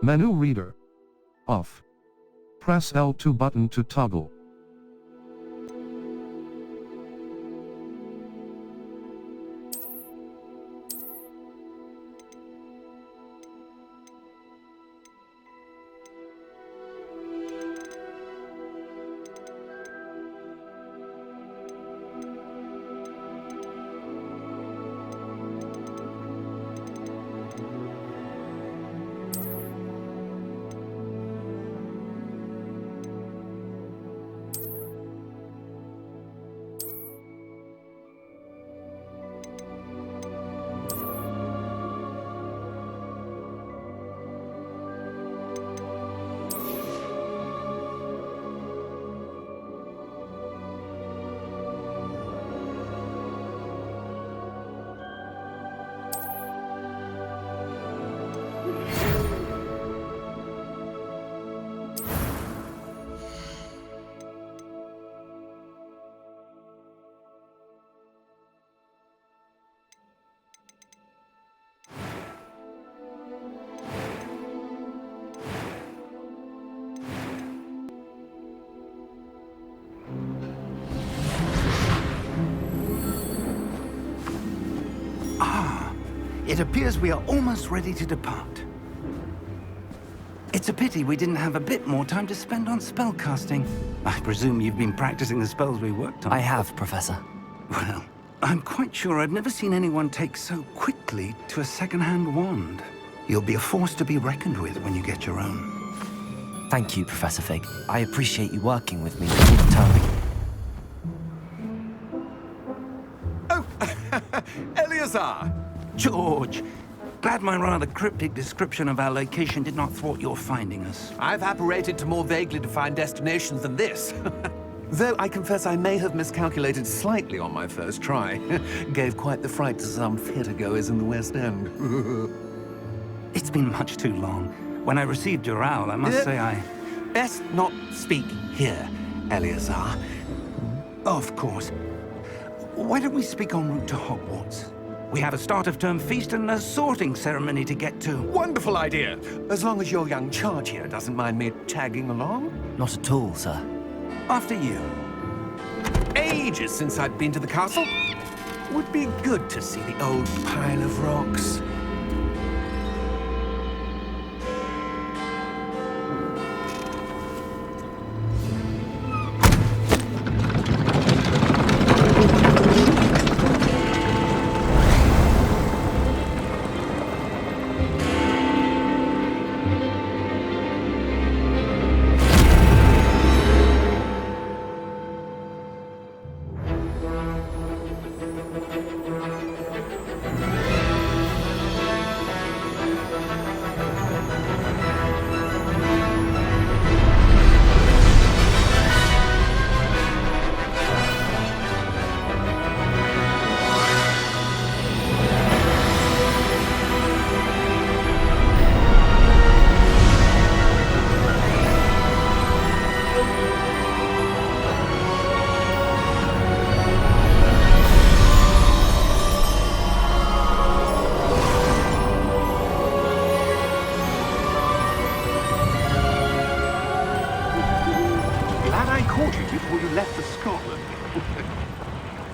Menu reader. Off. Press L2 button to toggle. It appears we are almost ready to depart. It's a pity we didn't have a bit more time to spend on spellcasting. I presume you've been practicing the spells we worked on. I have, Professor. Well, I'm quite sure I've never seen anyone take so quickly to a second-hand wand. You'll be a force to be reckoned with when you get your own. Thank you, Professor Fig. I appreciate you working with me all the time. Oh, Eleazar! George, glad my rather cryptic description of our location did not thwart your finding us. I've apparated to more vaguely defined destinations than this. Though I confess I may have miscalculated slightly on my first try. Gave quite the fright to some theatergoers in the West End. It's been much too long. When I received your owl, I must say I... Best not speak here, Eleazar. Of course. Why don't we speak en route to Hogwarts? We have a start-of-term feast and a sorting ceremony to get to. Wonderful idea. As long as your young charge here doesn't mind me tagging along. Not at all, sir. After you. Ages since I'd been to the castle. Would be good to see the old pile of rocks.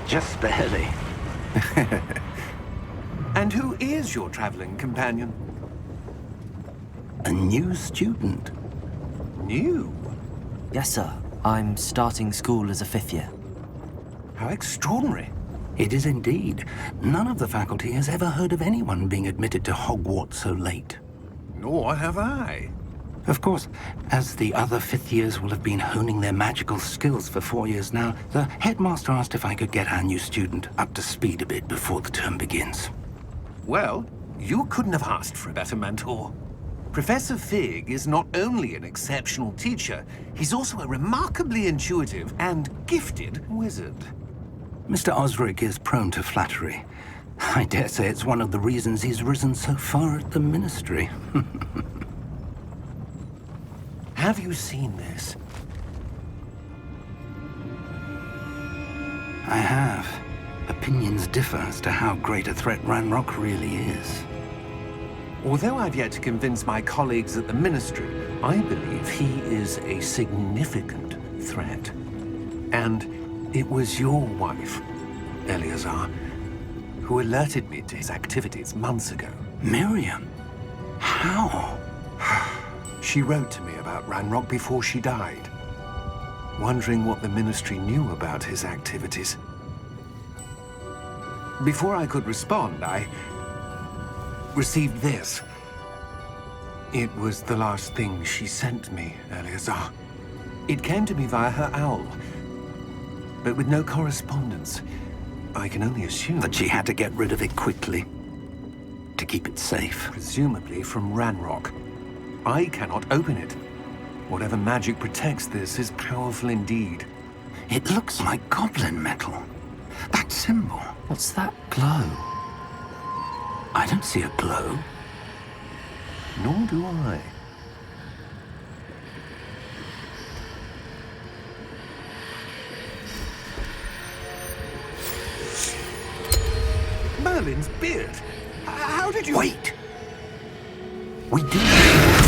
Just barely. And who is your traveling companion? A new student. New? Yes, sir. I'm starting school as a 5th year. How extraordinary. It is indeed. None of the faculty has ever heard of anyone being admitted to Hogwarts so late. Nor have I. Of course, as the other 5th years will have been honing their magical skills for 4 years now, the headmaster asked if I could get our new student up to speed a bit before the term begins. Well, you couldn't have asked for a better mentor. Professor Fig is not only an exceptional teacher, he's also a remarkably intuitive and gifted wizard. Mr. Osric is prone to flattery. I dare say it's one of the reasons he's risen so far at the Ministry. Have you seen this? I have. Opinions differ as to how great a threat Ranrock really is. Although I've yet to convince my colleagues at the Ministry, I believe he is a significant threat. And it was your wife, Eleazar, who alerted me to his activities months ago. Miriam? How? She wrote to me about Ranrock before she died, wondering what the Ministry knew about his activities. Before I could respond, I received this. It was the last thing she sent me, Eleazar. It came to me via her owl, but with no correspondence. I can only assume That she had to get rid of it quickly to keep it safe. presumably from Ranrock. I cannot open it. Whatever magic protects this is powerful indeed. It looks like goblin metal. That symbol. What's that glow? I don't see a glow. Nor do I. Merlin's beard. How did you... Wait! We did.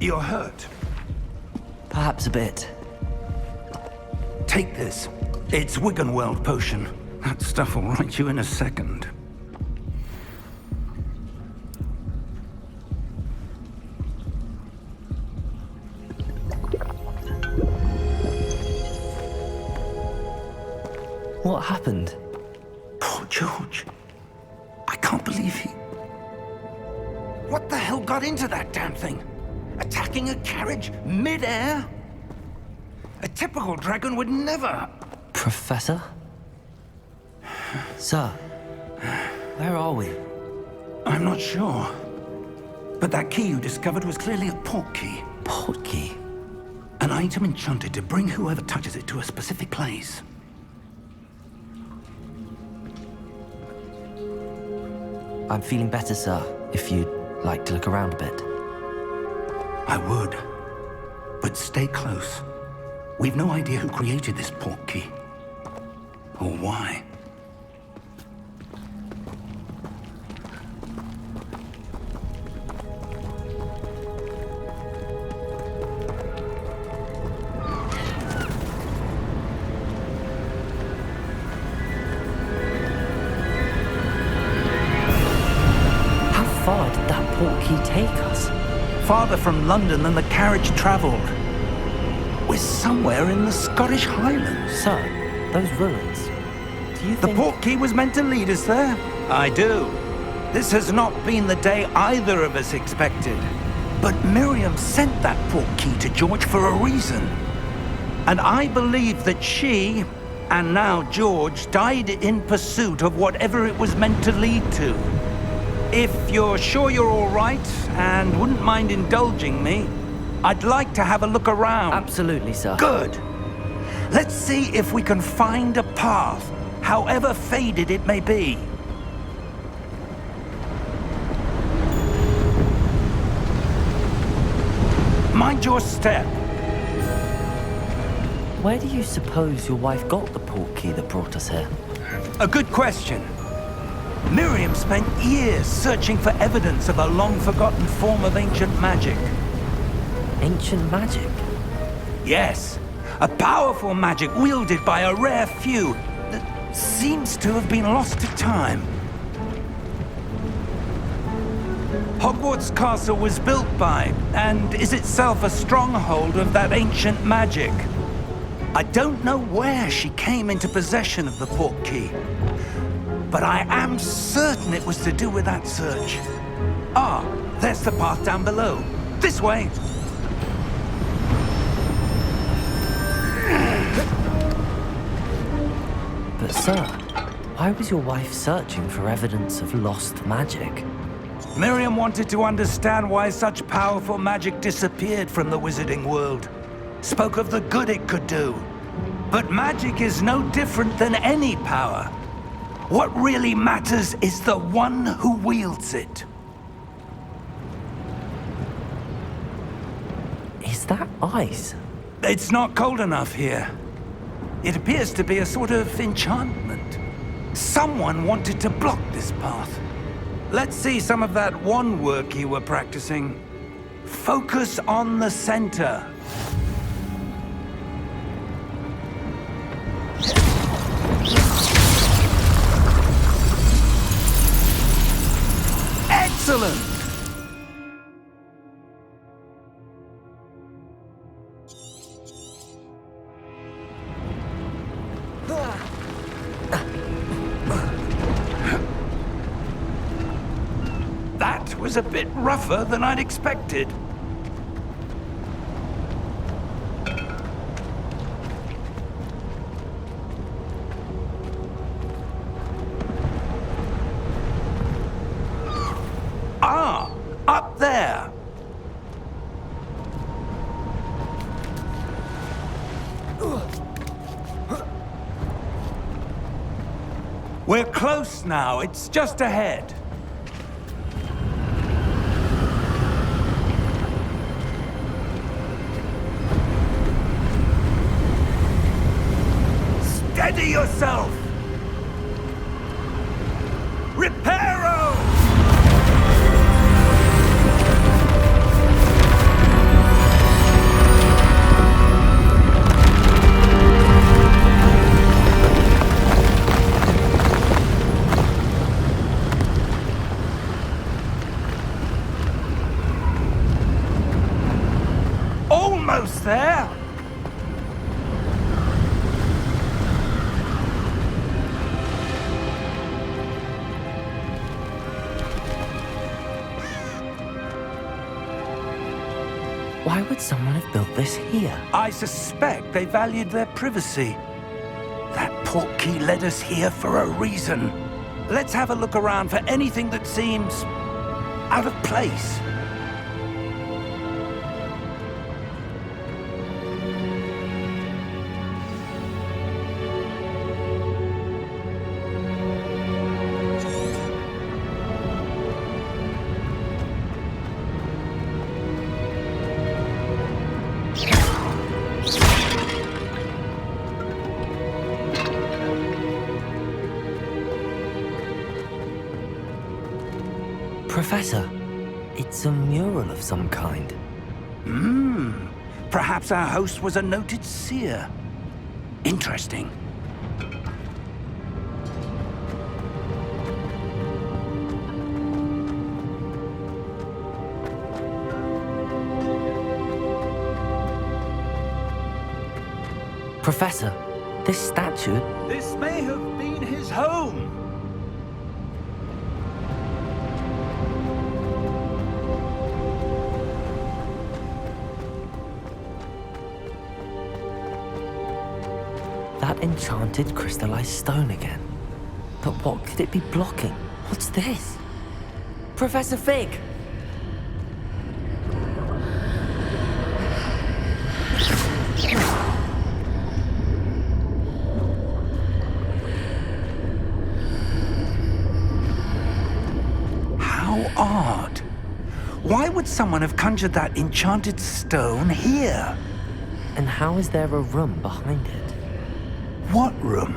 You're hurt. Perhaps a bit. Take this. It's Wiggenweld potion. That stuff will right you in a second. What happened? Poor George. I can't believe he... What the hell got into that damn thing? Attacking a carriage mid-air? A typical dragon would never... Professor? Sir, where are we? I'm not sure. But that key you discovered was clearly a portkey. Portkey? An item enchanted to bring whoever touches it to a specific place. I'm feeling better, sir, if you'd like to look around a bit. I would. But stay close. We've no idea who created this portkey. Or why. How far did that portkey take us? Farther from London than the carriage travelled. We're somewhere in the Scottish Highlands. Sir, those ruins. Do you The think... portkey was meant to lead us there? I do. This has not been the day either of us expected. But Miriam sent that portkey to George for a reason. And I believe that she, and now George, died in pursuit of whatever it was meant to lead to. If you're sure you're all right and wouldn't mind indulging me, I'd like to have a look around. Absolutely, sir. Good. Let's see if we can find a path, however faded it may be. Mind your step. Where do you suppose your wife got the portkey that brought us here? A good question. Miriam spent years searching for evidence of a long-forgotten form of ancient magic. Ancient magic? Yes, a powerful magic wielded by a rare few that seems to have been lost to time. Hogwarts Castle was built by, and is itself a stronghold of that ancient magic. I don't know where she came into possession of the Portkey, but I am certain it was to do with that search. Ah, there's the path down below. This way! But sir, why was your wife searching for evidence of lost magic? Miriam wanted to understand why such powerful magic disappeared from the wizarding world. Spoke of the good it could do. But magic is no different than any power. What really matters is the one who wields it. Is that ice? It's not cold enough here. It appears to be a sort of enchantment. Someone wanted to block this path. Let's see some of that wand work you were practicing. Focus on the center. Excellent! That was a bit rougher than I'd expected. Ah, up there. We're close now. It's just ahead. Steady yourself! Reparo! Almost there! Why would someone have built this here? I suspect they valued their privacy. That Portkey led us here for a reason. Let's have a look around for anything that seems out of place. Professor, it's a mural of some kind. Perhaps our host was a noted seer. Interesting. Professor, this statue... This may have been his home. That enchanted crystallized stone again. But what could it be blocking? What's this? Professor Fig! How odd. Why would someone have conjured that enchanted stone here? And how is there a room behind it? What room?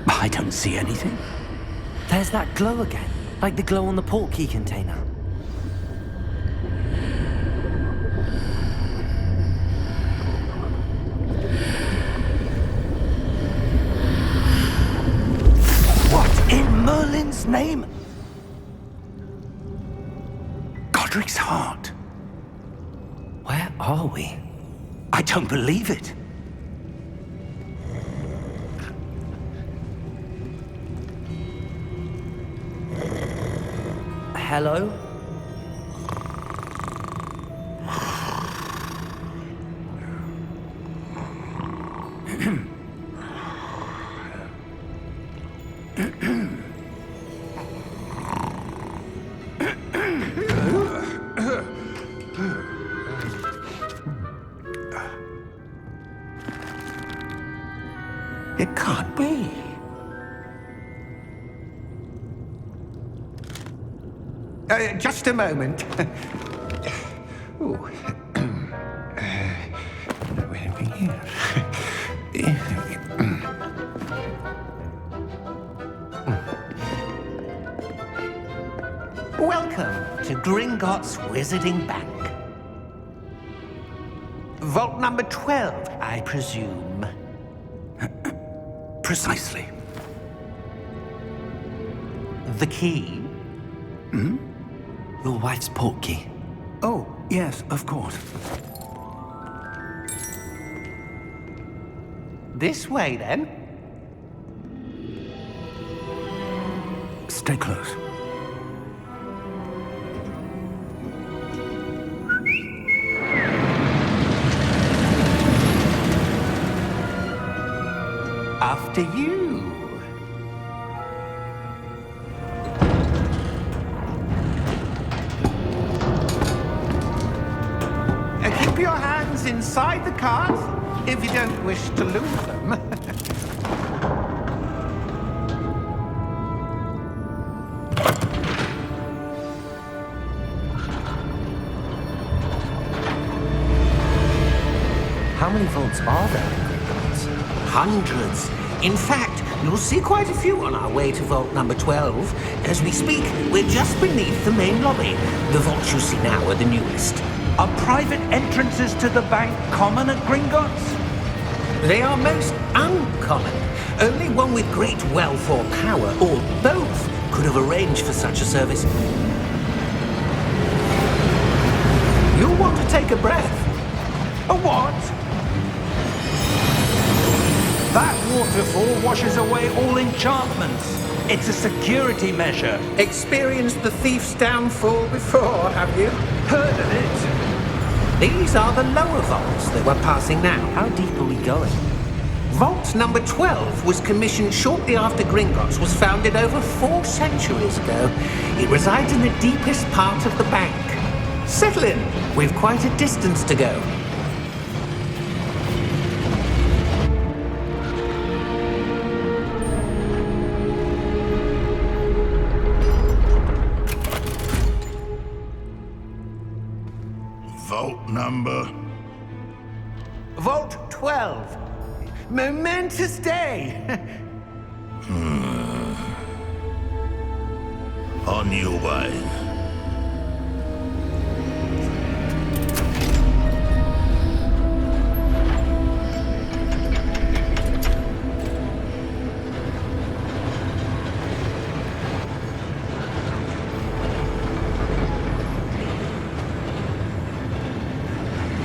I don't see anything. There's that glow again, like the glow on the Portkey container. What in Merlin's name? Cedric's heart. Where are we? I don't believe it. Hello? It can't be. Just a moment. Ooh. Where are we here? Welcome to Gringotts Wizarding Bank. Vault number 12, I presume. Precisely. The key? Your wife's Portkey. Oh, yes, of course. This way, then. Stay close. After you. Keep your hands inside the cart if you don't wish to lose them. How many vaults are there in Gringotts? Hundreds. In fact, you'll see quite a few on our way to vault number 12. As we speak, we're just beneath the main lobby. The vaults you see now are the newest. Are private entrances to the bank common at Gringotts? They are most uncommon. Only one with great wealth or power, or both, could have arranged for such a service. You'll want to take a breath. A what? That waterfall washes away all enchantments. It's a security measure. Experienced the thief's downfall before, have you? Heard of it? These are the lower vaults that we're passing now. How deep are we going? Vault number 12 was commissioned shortly after Gringotts was founded over 4 centuries ago. It resides in the deepest part of the bank. Settle in. We've quite a distance to go. Vault number? Vault 12. Momentous day. On your way.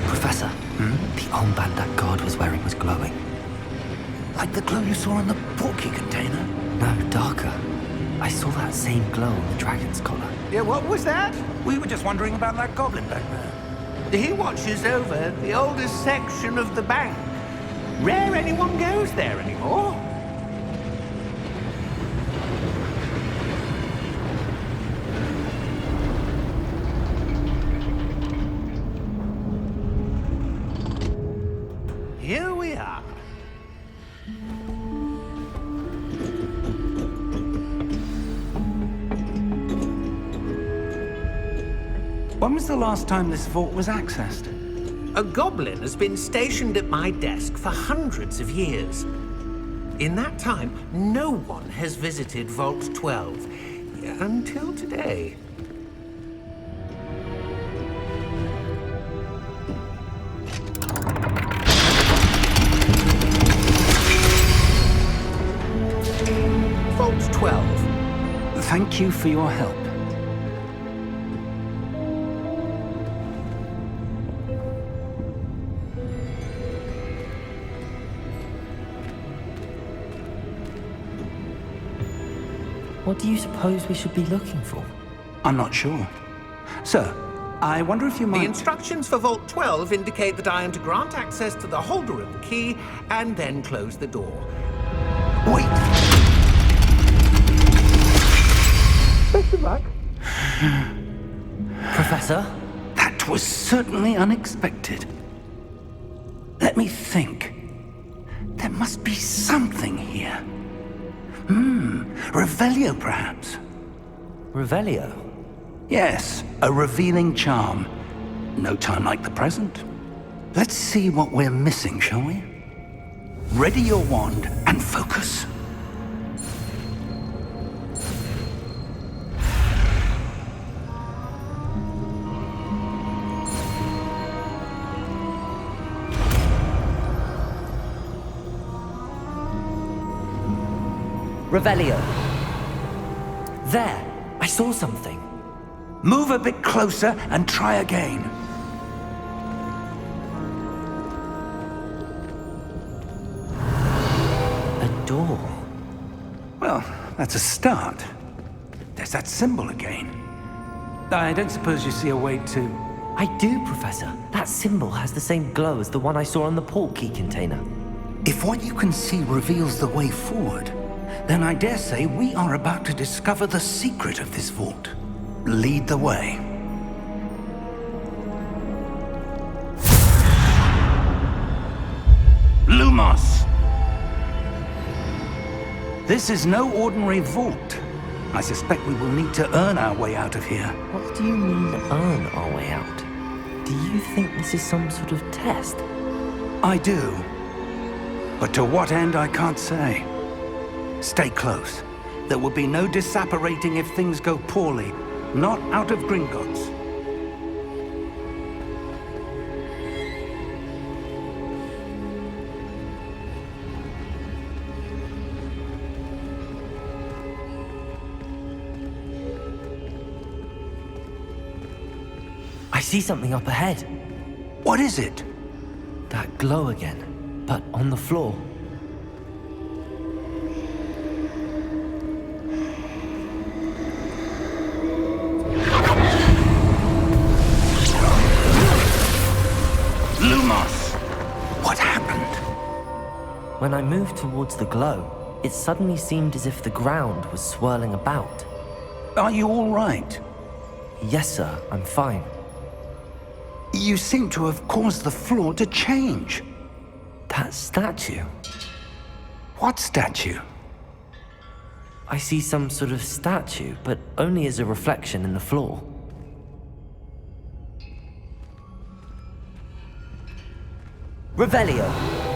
Professor, the armband that guard was wearing was glowing. Like the glow you saw in the Portkey container? No, darker. I saw that same glow on the dragon's collar. Yeah, what was that? We were just wondering about that goblin back there. He watches over the oldest section of the bank. Rare anyone goes there anymore. Here we are. When was the last time this vault was accessed? A goblin has been stationed at my desk for hundreds of years. In that time, no one has visited Vault 12. Until today. Vault 12. Thank you for your help. What do you suppose we should be looking for? I'm not sure. Sir, I wonder if you The might... instructions for Vault 12 indicate that I am to grant access to the holder of the key and then close the door. Wait! Best of luck. Professor? That was certainly unexpected. Let me think. There must be something here. Revelio, perhaps? Revelio? Yes, a revealing charm. No time like the present. Let's see what we're missing, shall we? Ready your wand and focus. Revelio. There! I saw something. Move a bit closer and try again. A door. Well, that's a start. There's that symbol again. I don't suppose you see a way to... I do, Professor. That symbol has the same glow as the one I saw on the Portkey container. If what you can see reveals the way forward, then I dare say we are about to discover the secret of this vault. Lead the way. Lumos! This is no ordinary vault. I suspect we will need to earn our way out of here. What do you mean, earn our way out? Do you think this is some sort of test? I do. But to what end, I can't say. Stay close. There will be no disapparating if things go poorly. Not out of Gringotts. I see something up ahead. What is it? That glow again, but on the floor. Lumos! What happened? When I moved towards the glow, it suddenly seemed as if the ground was swirling about. Are you all right? Yes, sir, I'm fine. You seem to have caused the floor to change. That statue. What statue? I see some sort of statue, but only as a reflection in the floor. Revelio.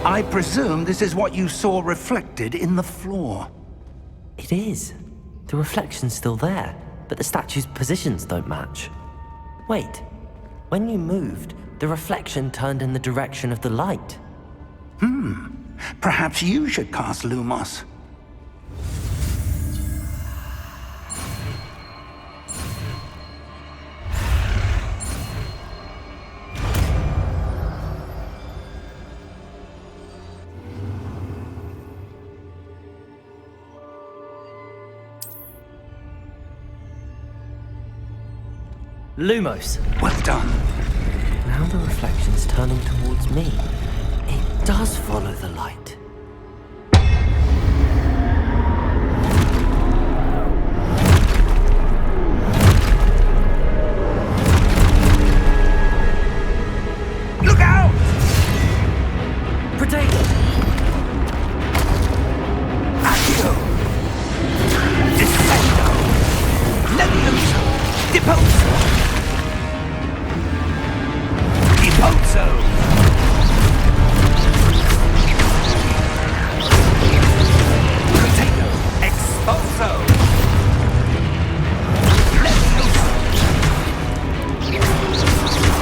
I presume this is what you saw reflected in the floor. It is. The reflection's still there, but the statue's positions don't match. Wait. When you moved, the reflection turned in the direction of the light. Perhaps you should cast Lumos. Lumos. Well done. Now the reflection's turning towards me. It does follow the light. Look out! Protagonist! Accio! Descendo! Levioso! Deposo! Deposo! Potato! Expulso! Levioso!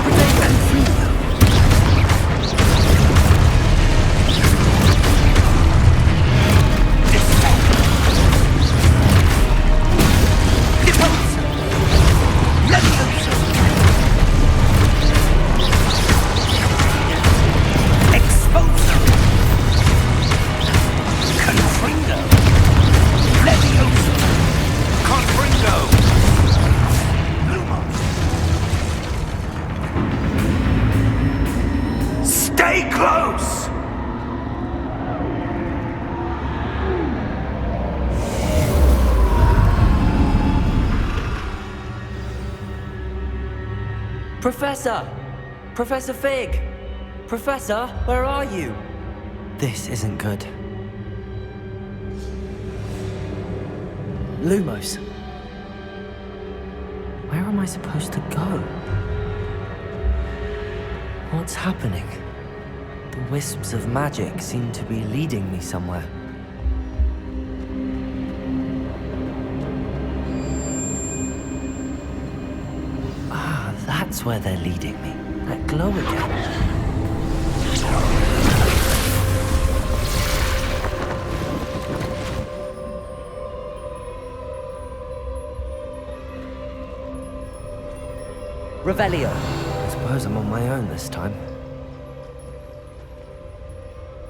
Potato and Fluido! Descendo! Deposo! Levioso! Professor! Professor Fig! Professor, where are you? This isn't good. Lumos. Where am I supposed to go? What's happening? The wisps of magic seem to be leading me somewhere. Ah, that's where they're leading me. That glow again. Revelio. I suppose I'm on my own this time.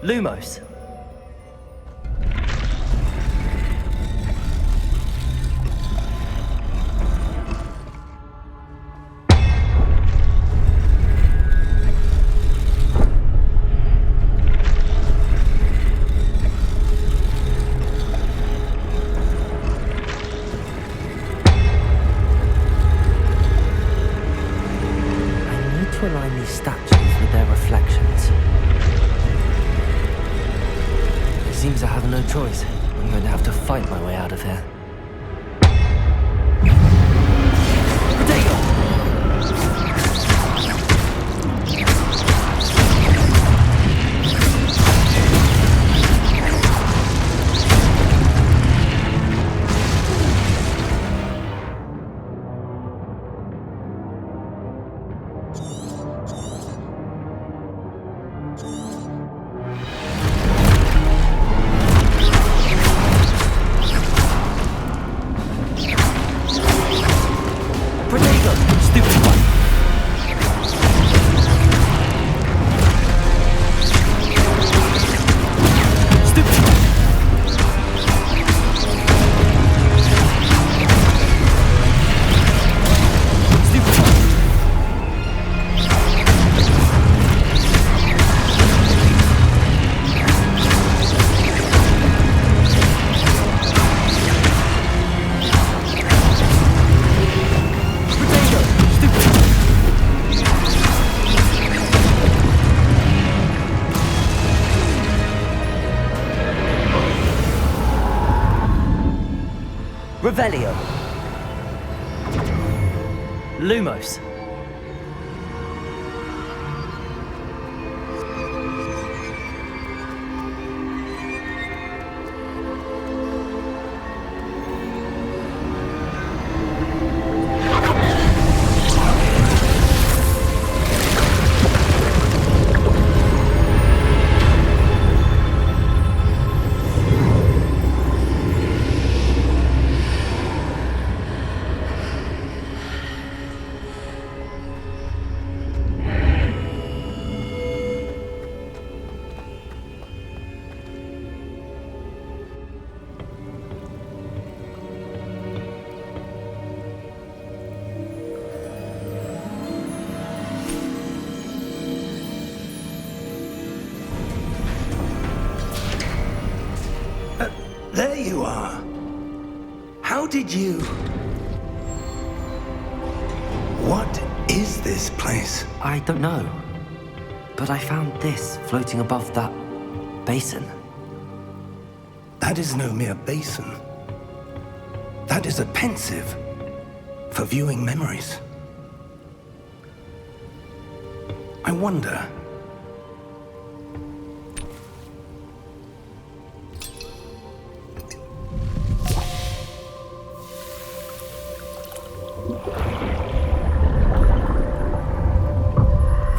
Lumos. To align these statues with their reflections. It seems I have no choice. I'm going to have to fight my way out of here. Revelio. Lumos. There you are. How did you... What is this place? I don't know. But I found this floating above that basin. That is no mere basin. That is a pensive for viewing memories. I wonder...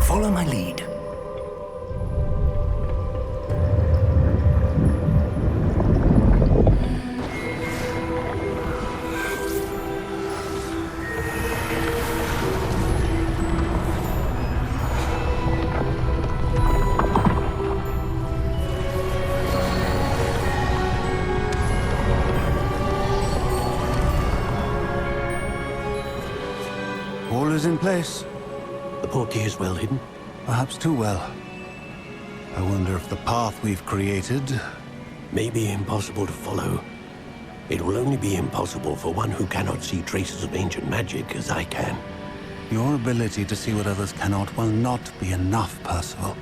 Follow my lead. All is in place. The portkey is well hidden. Perhaps too well. I wonder if the path we've created... May be impossible to follow. It will only be impossible for one who cannot see traces of ancient magic as I can. Your ability to see what others cannot will not be enough, Percival.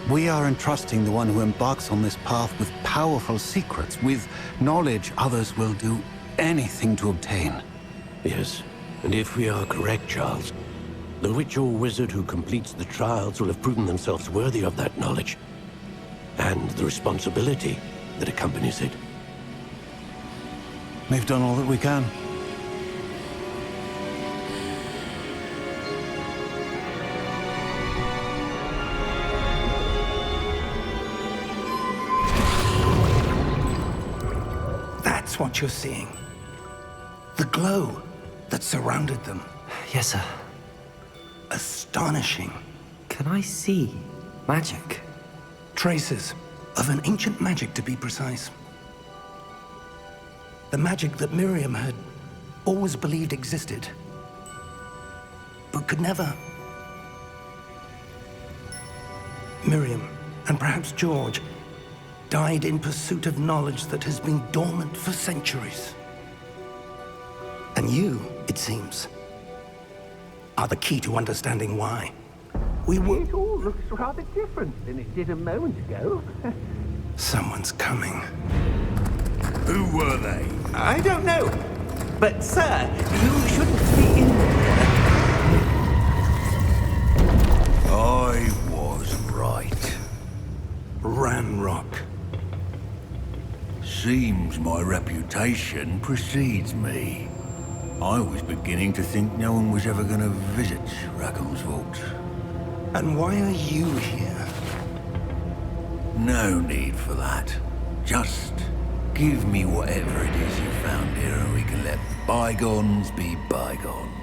We are entrusting the one who embarks on this path with powerful secrets, with knowledge others will do anything to obtain. Yes, and if we are correct, Charles, the witch or wizard who completes the trials will have proven themselves worthy of that knowledge, and the responsibility that accompanies it. We've done all that we can. That's what you're seeing. The glow that surrounded them. Yes, sir. Astonishing. Can I see magic? Traces of an ancient magic, to be precise. The magic that Miriam had always believed existed, but could never. Miriam, and perhaps George, died in pursuit of knowledge that has been dormant for centuries. And you, it seems, are the key to understanding why. It all looks rather different than it did a moment ago. Someone's coming. Who were they? I don't know. But, sir, you shouldn't be in there. I was right. Ranrock. Seems my reputation precedes me. I was beginning to think no one was ever going to visit Rackham's vault. And why are you here? No need for that. Just give me whatever it is you found here and we can let bygones be bygones.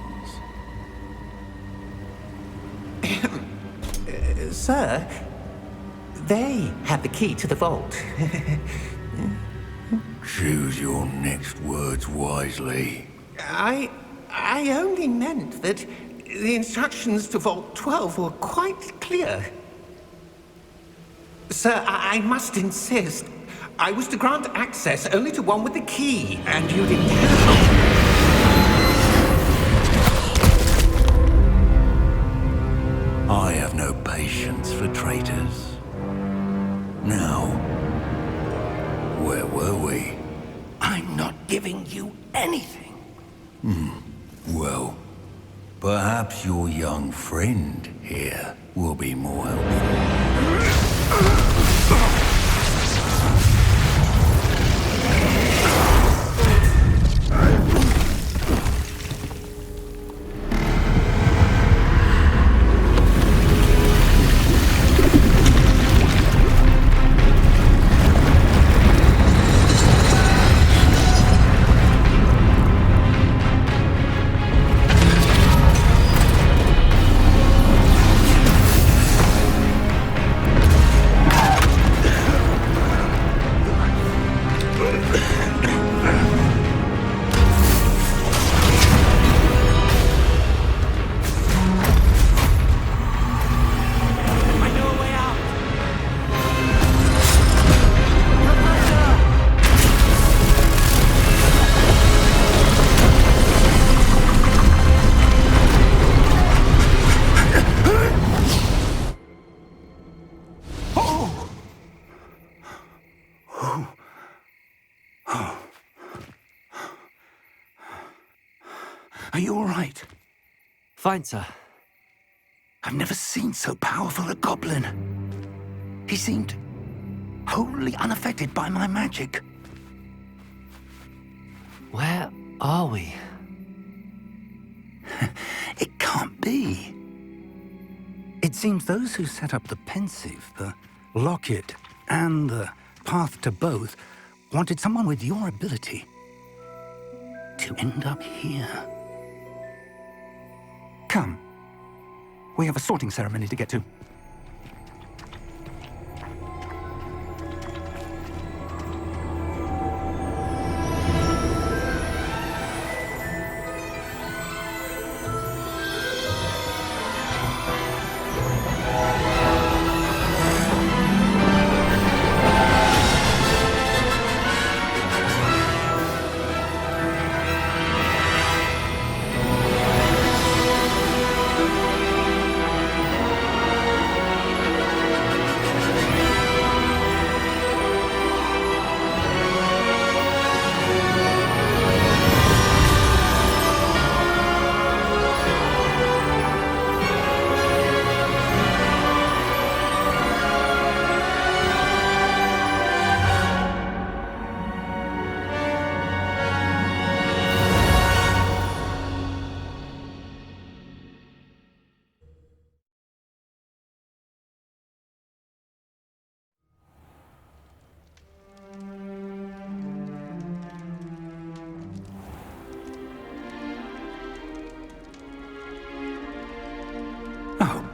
Sir, they have the key to the vault. Choose your next words wisely. I only meant that the instructions to Vault 12 were quite clear. Sir, I must insist. I was to grant access only to one with the key, and you didn't have. I have no patience for traitors. Now, where were we? I'm not giving you anything. Well, perhaps your young friend here will be more helpful. Are you all right? Fine, sir. I've never seen so powerful a goblin. He seemed wholly unaffected by my magic. Where are we? It can't be. It seems those who set up the pensive, the locket, and the path to both wanted someone with your ability to end up here. Come. We have a sorting ceremony to get to.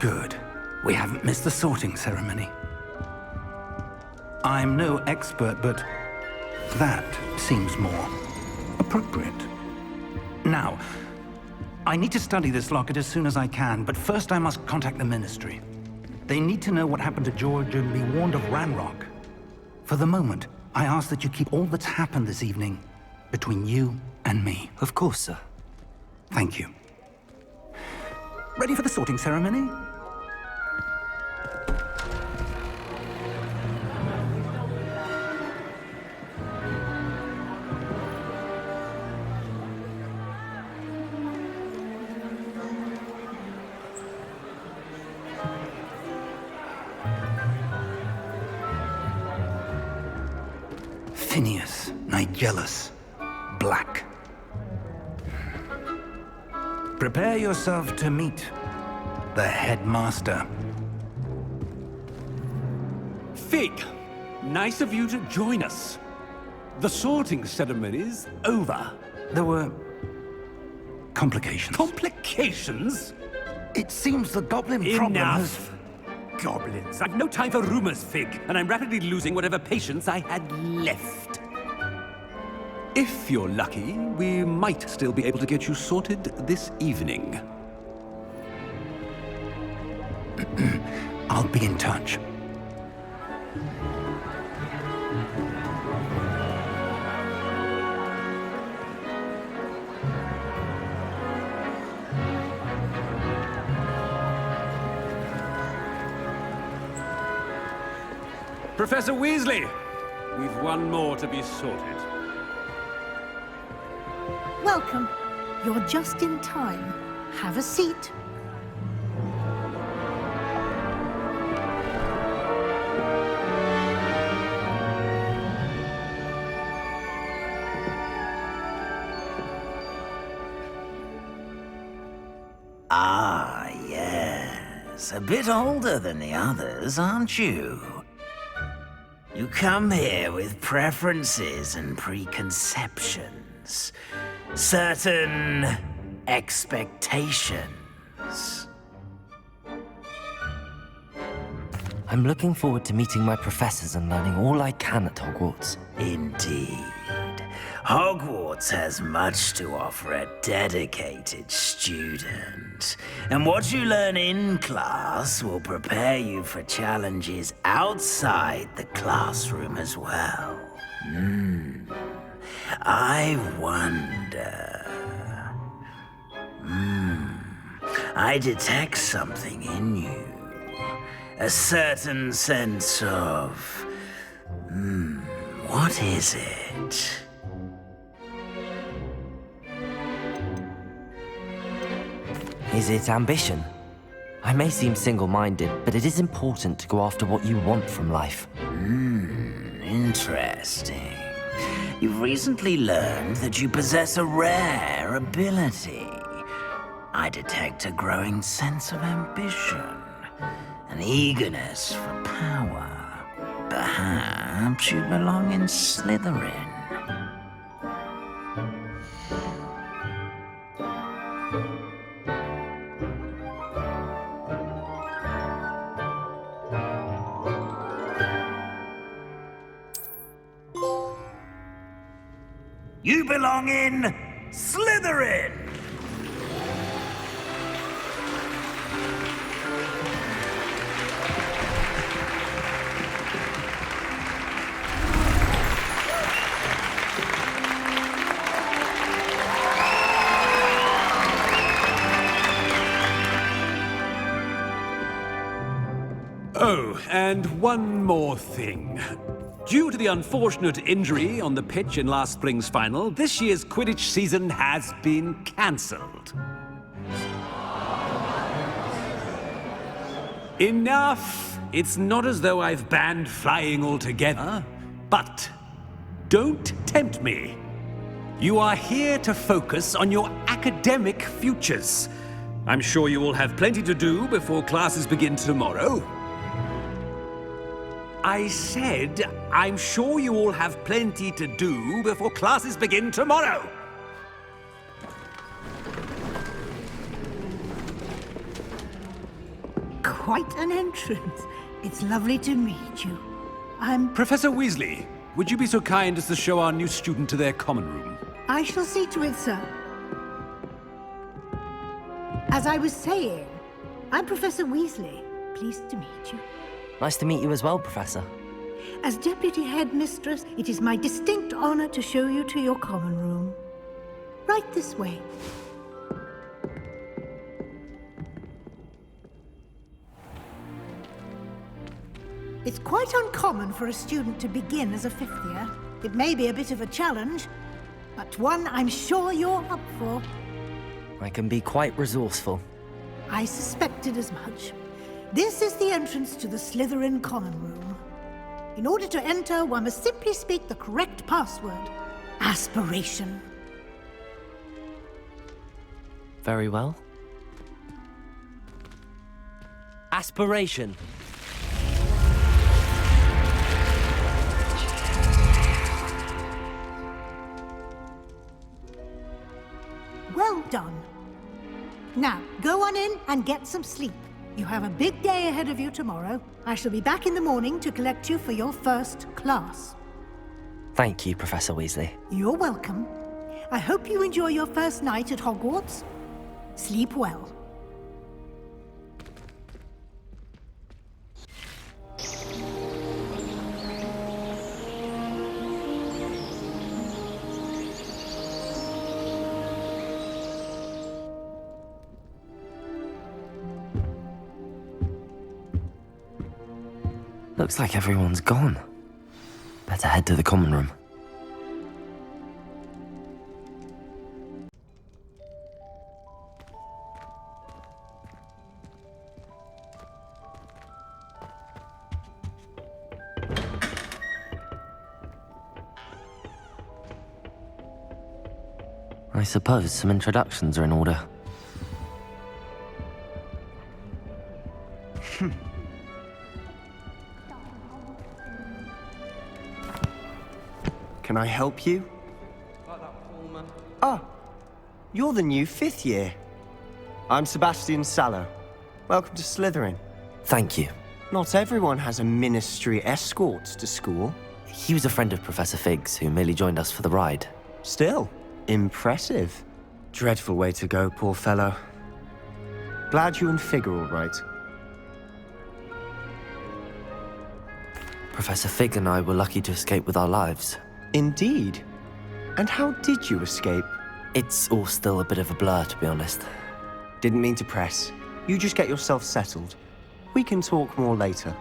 Good. We haven't missed the sorting ceremony. I'm no expert, but that seems more appropriate. Now, I need to study this locket as soon as I can, but first I must contact the Ministry. They need to know what happened to George and be warned of Ranrock. For the moment, I ask that you keep all that's happened this evening between you and me. Of course, sir. Thank you. Ready for the sorting ceremony? Phineas, Nigellus, Black. Prepare yourself to meet the headmaster. Fig, nice of you to join us. The sorting ceremony's over. There were complications. Complications? It seems the goblin problem has... Enough! Goblins. I've no time for rumors, Fig, and I'm rapidly losing whatever patience I had left. If you're lucky, we might still be able to get you sorted this evening. I'll be in touch. Professor Weasley, we've one more to be sorted. Welcome. You're just in time. Have a seat. Ah, yes. A bit older than the others, aren't you? You come here with preferences and preconceptions. Certain expectations. I'm looking forward to meeting my professors and learning all I can at Hogwarts. Indeed. Hogwarts has much to offer a dedicated student. And what you learn in class will prepare you for challenges outside the classroom as well. I wonder... I detect something in you. A certain sense of... what is it? Is it ambition? I may seem single-minded, but it is important to go after what you want from life. Interesting. You've recently learned that you possess a rare ability. I detect a growing sense of ambition, an eagerness for power. Perhaps you belong in Slytherin. You belong in Slytherin! Oh, and one more thing. Due to the unfortunate injury on the pitch in last spring's final, this year's Quidditch season has been cancelled. Enough! It's not as though I've banned flying altogether, but don't tempt me. You are here to focus on your academic futures. I'm sure you will have plenty to do before classes begin tomorrow. I said, I'm sure you all have plenty to do before classes begin tomorrow. Quite an entrance. It's lovely to meet you. I'm... Professor Weasley, would you be so kind as to show our new student to their common room? I shall see to it, sir. As I was saying, I'm Professor Weasley. Pleased to meet you. Nice to meet you as well, Professor. As Deputy Headmistress, it is my distinct honor to show you to your common room. Right this way. It's quite uncommon for a student to begin as a fifth year. It may be a bit of a challenge, but one I'm sure you're up for. I can be quite resourceful. I suspected as much. This is the entrance to the Slytherin common room. In order to enter, one must simply speak the correct password. Aspiration. Very well. Aspiration. Well done. Now, go on in and get some sleep. You have a big day ahead of you tomorrow. I shall be back in the morning to collect you for your first class. Thank you, Professor Weasley. You're welcome. I hope you enjoy your first night at Hogwarts. Sleep well. Looks like everyone's gone. Better head to the common room. I suppose some introductions are in order. Can I help you? Ah, you're the new fifth year. I'm Sebastian Sallow. Welcome to Slytherin. Thank you. Not everyone has a ministry escort to school. He was a friend of Professor Fig's who merely joined us for the ride. Still, impressive. Dreadful way to go, poor fellow. Glad you and Fig are all right. Professor Fig and I were lucky to escape with our lives. Indeed. And how did you escape? It's all still a bit of a blur, to be honest. Didn't mean to press. You just get yourself settled. We can talk more later.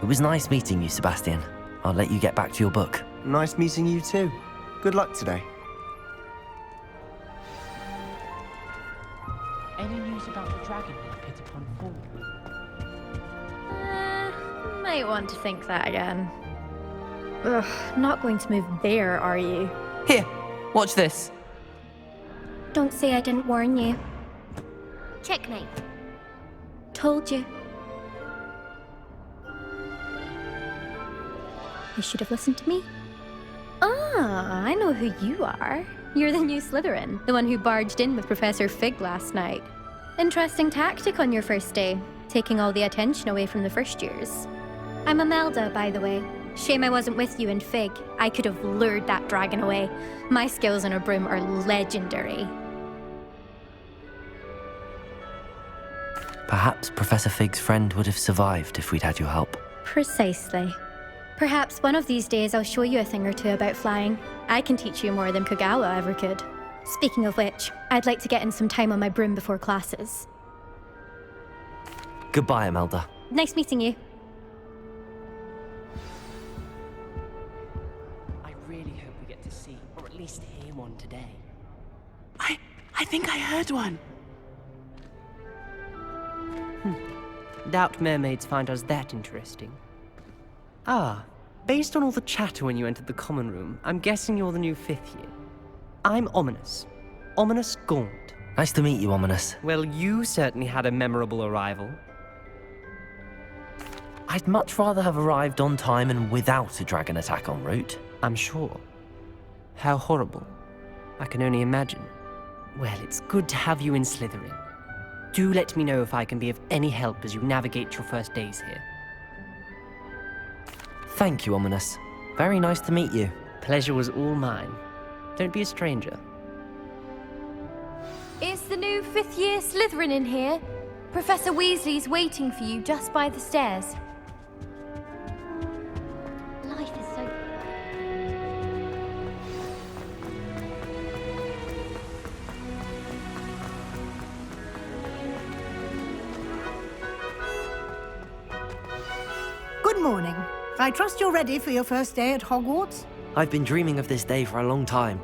It was nice meeting you, Sebastian. I'll let you get back to your book. Nice meeting you too. Good luck today. Any news about the dragon pit upon fall? Might want to think that again. Ugh, not going to move there, are you? Here, watch this. Don't say I didn't warn you. Checkmate. Told you. You should have listened to me. Ah, I know who you are. You're the new Slytherin, the one who barged in with Professor Fig last night. Interesting tactic on your first day, taking all the attention away from the first years. I'm Imelda, by the way. Shame I wasn't with you and Fig. I could have lured that dragon away. My skills on a broom are legendary. Perhaps Professor Fig's friend would have survived if we'd had your help. Precisely. Perhaps one of these days I'll show you a thing or two about flying. I can teach you more than Kogawa ever could. Speaking of which, I'd like to get in some time on my broom before classes. Goodbye, Imelda. Nice meeting you. I really hope we get to see, or at least hear one today. I think I heard one. Doubt mermaids find us that interesting. Ah, based on all the chatter when you entered the common room, I'm guessing you're the new fifth year. I'm Ominous. Ominous Gaunt. Nice to meet you, Ominous. Well, you certainly had a memorable arrival. I'd much rather have arrived on time and without a dragon attack en route. I'm sure. How horrible. I can only imagine. Well, it's good to have you in Slytherin. Do let me know if I can be of any help as you navigate your first days here. Thank you, Ominous. Very nice to meet you. Pleasure was all mine. Don't be a stranger. Is the new fifth-year Slytherin in here? Professor Weasley's waiting for you just by the stairs. Life is so... Good morning. I trust you're ready for your first day at Hogwarts? I've been dreaming of this day for a long time.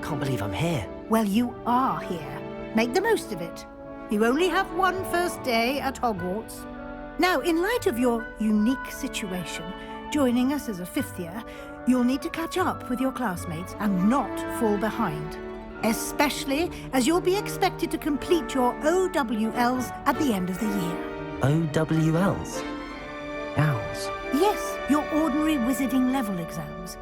Can't believe I'm here. Well, you are here. Make the most of it. You only have one first day at Hogwarts. Now, in light of your unique situation, joining us as a fifth year, you'll need to catch up with your classmates and not fall behind. Especially as you'll be expected to complete your OWLs at the end of the year. OWLs? Owls? Yes, your ordinary wizarding level exams.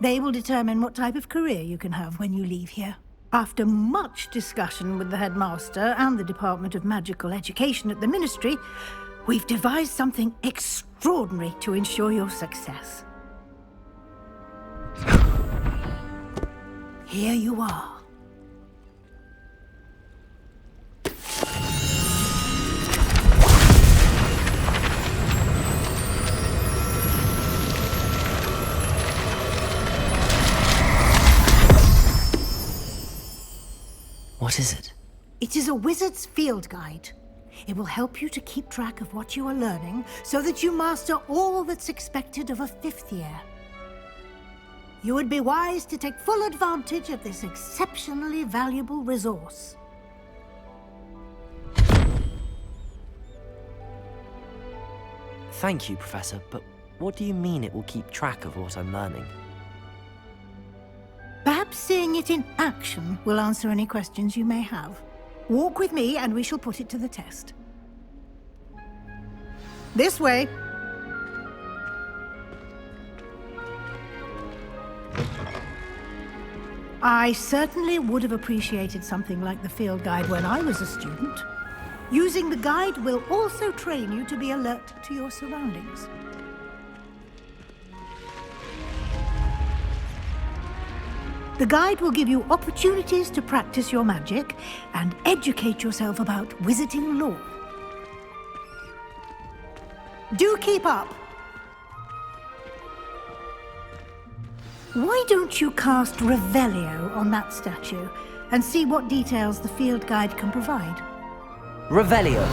They will determine what type of career you can have when you leave here. After much discussion with the headmaster and the Department of Magical Education at the Ministry, we've devised something extraordinary to ensure your success. Here you are. What is it? It is a wizard's field guide. It will help you to keep track of what you are learning so that you master all that's expected of a fifth year. You would be wise to take full advantage of this exceptionally valuable resource. Thank you, Professor, but what do you mean it will keep track of what I'm learning? Perhaps seeing it in action will answer any questions you may have. Walk with me and we shall put it to the test. This way. I certainly would have appreciated something like the field guide when I was a student. Using the guide will also train you to be alert to your surroundings. The guide will give you opportunities to practice your magic and educate yourself about wizarding lore. Do keep up! Why don't you cast Revelio on that statue and see what details the field guide can provide? Revelio!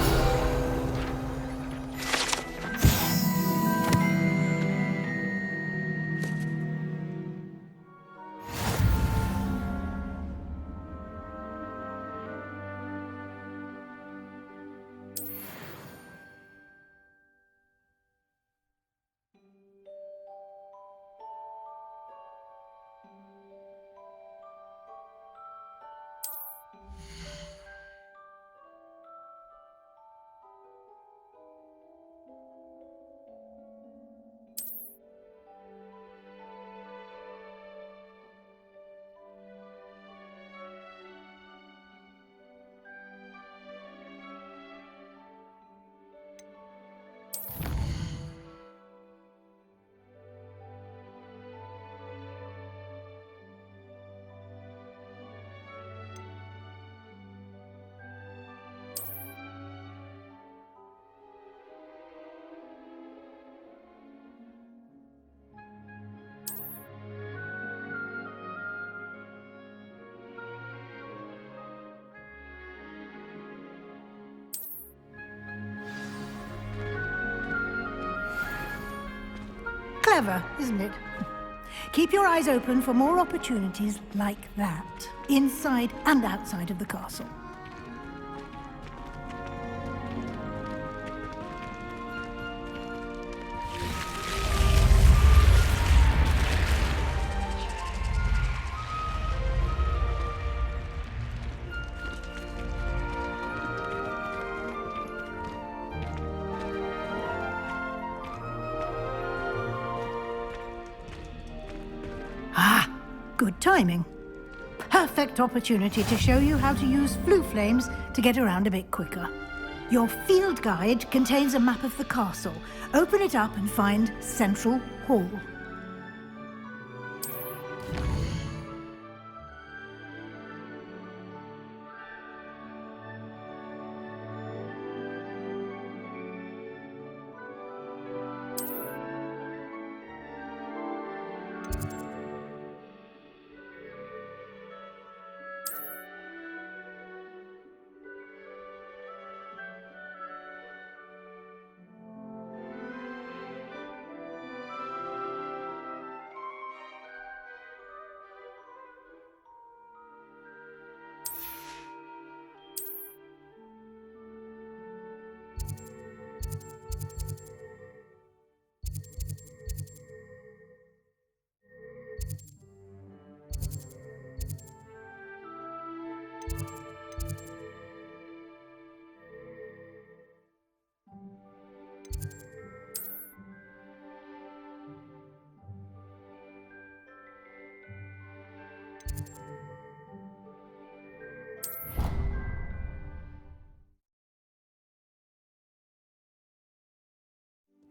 Clever, isn't it? Keep your eyes open for more opportunities like that, inside and outside of the castle. Good timing. Perfect. perfect opportunity to show you how to use flue flames to get around a bit quicker. Your field guide contains a map of the castle. Open it up and find Central Hall.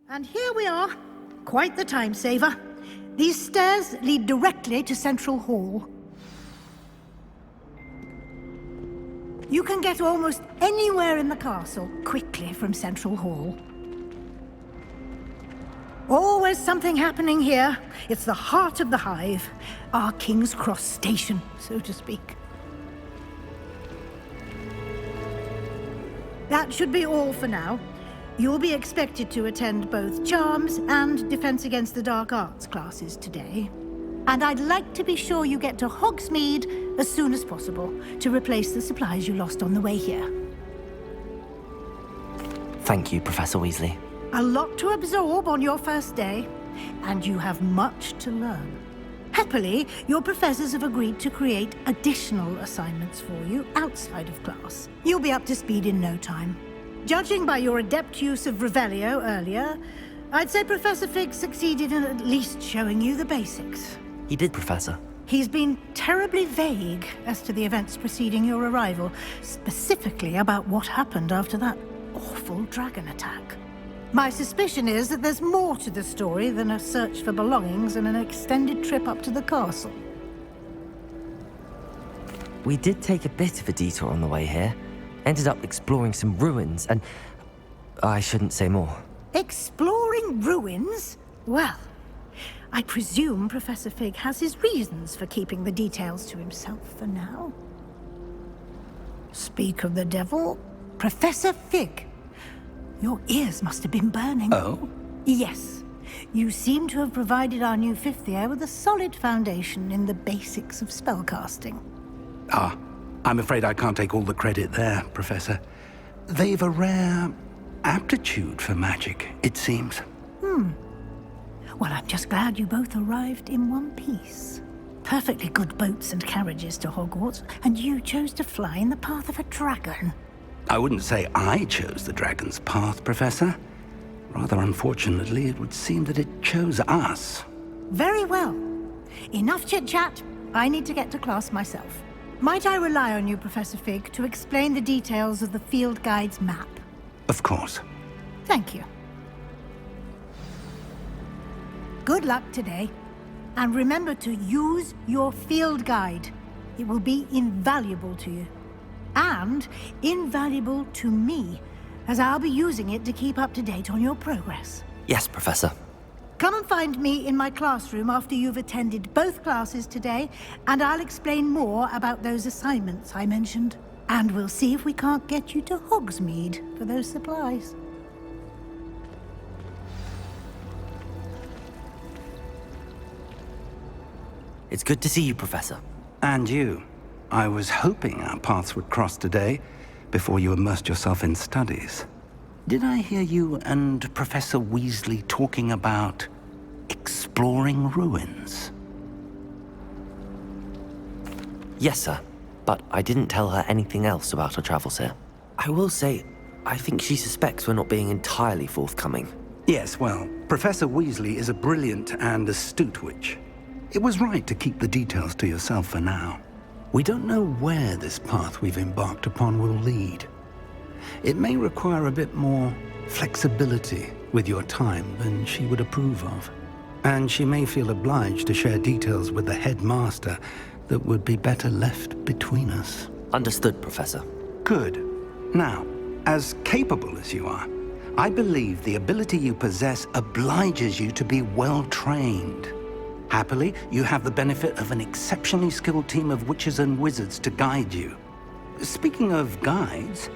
And here we are. Quite the time saver. These stairs lead directly to Central Hall. You can get almost anywhere in the castle quickly from Central Hall. Always something happening here. It's the heart of the hive. Our King's Cross station, so to speak. That should be all for now. You'll be expected to attend both Charms and Defense Against the Dark Arts classes today. And I'd like to be sure you get to Hogsmeade as soon as possible to replace the supplies you lost on the way here. Thank you, Professor Weasley. A lot to absorb on your first day, and you have much to learn. Happily, your professors have agreed to create additional assignments for you outside of class. You'll be up to speed in no time. Judging by your adept use of Revelio earlier, I'd say Professor Fig succeeded in at least showing you the basics. He did, Professor. He's been terribly vague as to the events preceding your arrival, specifically about what happened after that awful dragon attack. My suspicion is that there's more to the story than a search for belongings and an extended trip up to the castle. We did take a bit of a detour on the way here. Ended up exploring some ruins, and I shouldn't say more. Exploring ruins? Well, I presume Professor Fig has his reasons for keeping the details to himself for now. Speak of the devil, Professor Fig. Your ears must have been burning. Oh? Yes. You seem to have provided our new fifth year with a solid foundation in the basics of spellcasting. Ah, I'm afraid I can't take all the credit there, Professor. They've a rare aptitude for magic, it seems. Well, I'm just glad you both arrived in one piece. Perfectly good boats and carriages to Hogwarts, and you chose to fly in the path of a dragon. I wouldn't say I chose the dragon's path, Professor. Rather unfortunately, it would seem that it chose us. Very well. Enough chit-chat. I need to get to class myself. Might I rely on you, Professor Fig, to explain the details of the field guide's map? Of course. Thank you. Good luck today. And remember to use your field guide. It will be invaluable to you. And invaluable to me, as I'll be using it to keep up to date on your progress. Yes, Professor. Come and find me in my classroom after you've attended both classes today, and I'll explain more about those assignments I mentioned. And we'll see if we can't get you to Hogsmeade for those supplies. It's good to see you, Professor. And you. I was hoping our paths would cross today, before you immersed yourself in studies. Did I hear you and Professor Weasley talking about exploring ruins? Yes, sir. But I didn't tell her anything else about our travels here. I will say, I think she suspects we're not being entirely forthcoming. Yes, well, Professor Weasley is a brilliant and astute witch. It was right to keep the details to yourself for now. We don't know where this path we've embarked upon will lead. It may require a bit more flexibility with your time than she would approve of. And she may feel obliged to share details with the headmaster that would be better left between us. Understood, Professor. Good. Now, as capable as you are, I believe the ability you possess obliges you to be well-trained. Happily, you have the benefit of an exceptionally skilled team of witches and wizards to guide you. Speaking of guides,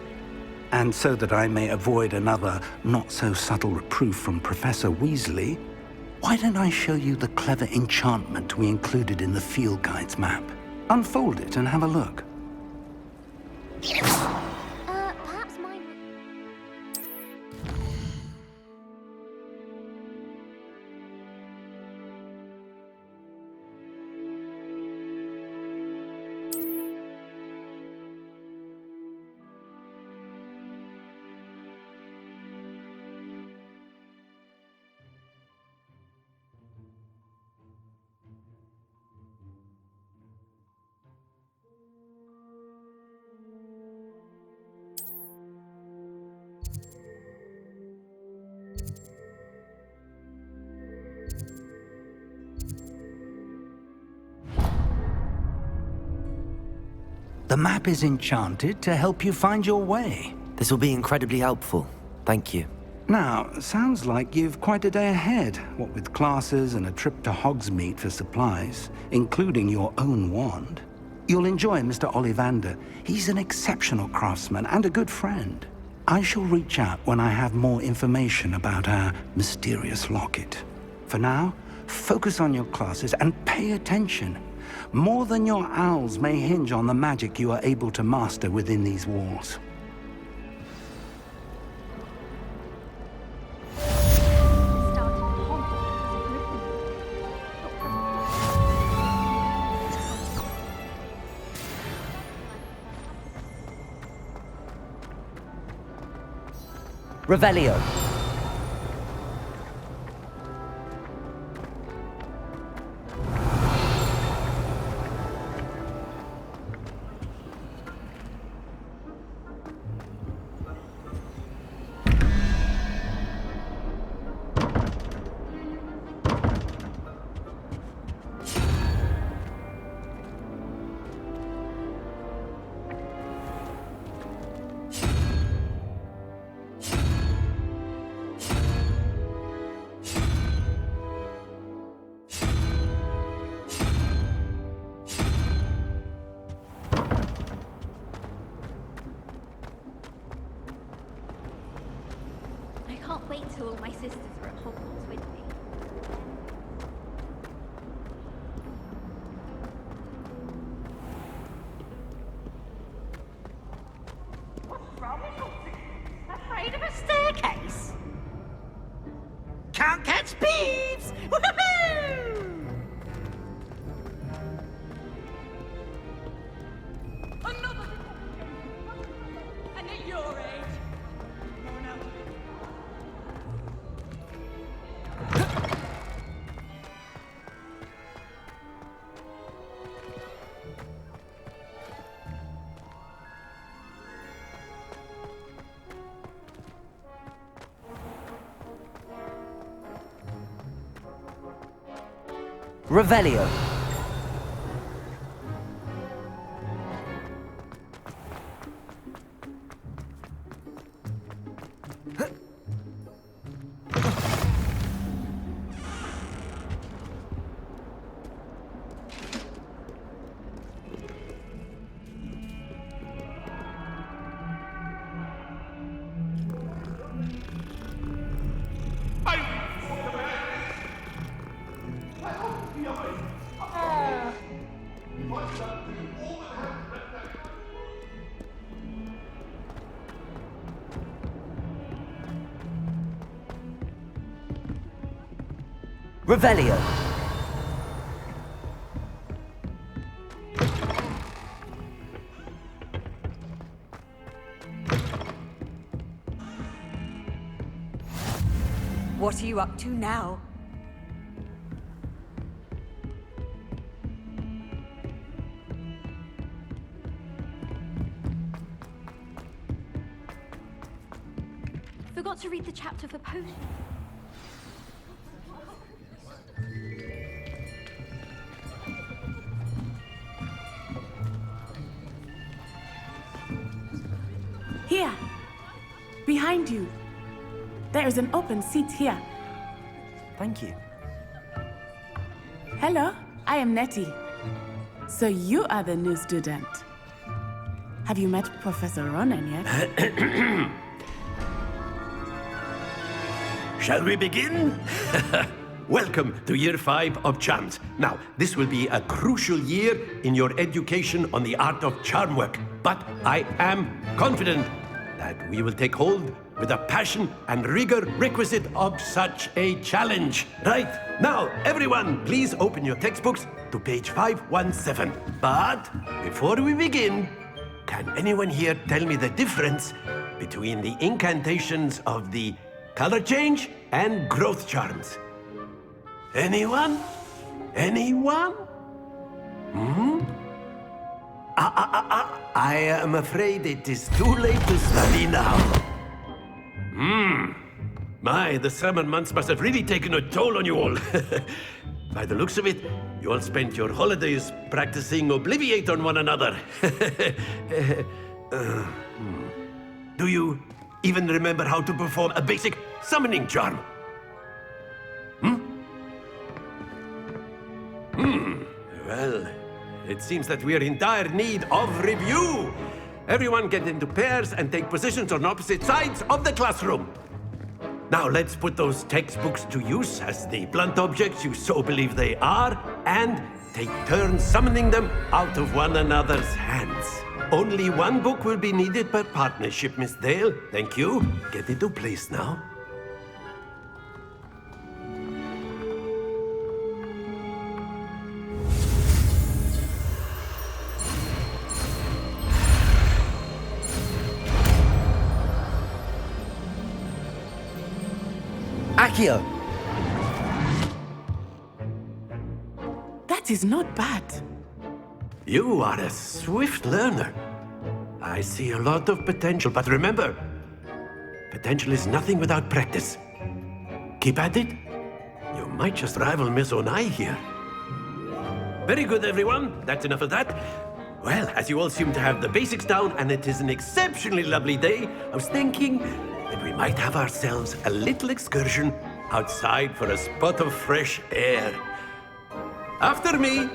and so that I may avoid another not-so-subtle reproof from Professor Weasley, why don't I show you the clever enchantment we included in the field guide's map? Unfold it and have a look. Perhaps mine... The map is enchanted to help you find your way. This will be incredibly helpful. Thank you. Now, sounds like you've quite a day ahead, what with classes and a trip to Hogsmeade for supplies, including your own wand. You'll enjoy Mr. Ollivander. He's an exceptional craftsman and a good friend. I shall reach out when I have more information about our mysterious locket. For now, focus on your classes and pay attention. More than your owls may hinge on the magic you are able to master within these walls. Revelio. I can't wait till all my sisters are at Hogwarts with me. What's wrong with you? Afraid of a staircase? Can't catch thieves! Woohoo! Another! And at your age, no one else. Revelio. Revelio. What are you up to now? forgot to read the chapter for potions. Here! Behind you! There is an open seat here. Thank you. Hello, I am Nettie. So you are the new student. Have you met Professor Ronan yet? Shall we begin? Welcome to Year 5 of Charms. Now, this will be a crucial year in your education on the art of charm work. But I am confident that we will take hold with the passion and rigor requisite of such a challenge. Right, now, everyone, please open your textbooks to page 517. But before we begin, can anyone here tell me the difference between the incantations of the color change and growth charms? Anyone? Anyone? I am afraid it is too late to study now. My, the summer months must have really taken a toll on you all. By the looks of it, you all spent your holidays practicing Obliviate on one another. Do you even remember how to perform a basic summoning charm? Well, it seems that we are in dire need of review. Everyone get into pairs and take positions on opposite sides of the classroom. Now let's put those textbooks to use as the blunt objects you so believe they are, and take turns summoning them out of one another's hands. Only one book will be needed per partnership, Miss Dale. Thank you. Get into place now. Accio! That is not bad. You are a swift learner. I see a lot of potential, but remember, potential is nothing without practice. Keep at it. You might just rival Miss Onai here. Very good, everyone. That's enough of that. Well, as you all seem to have the basics down, and it is an exceptionally lovely day, I was thinking that we might have ourselves a little excursion outside for a spot of fresh air. After me.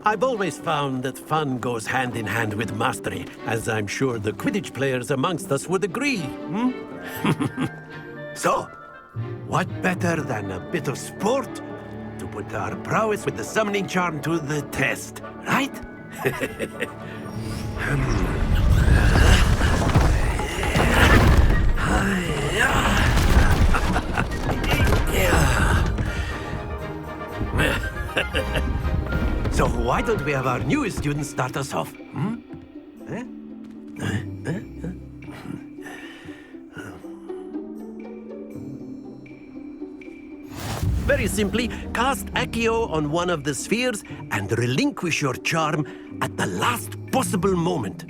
I've always found that fun goes hand in hand with mastery, as I'm sure the Quidditch players amongst us would agree. So, what better than a bit of sport to put our prowess with the summoning charm to the test, right? So why don't we have our newest student start us off? Very simply, cast Accio on one of the spheres and relinquish your charm at the last possible moment.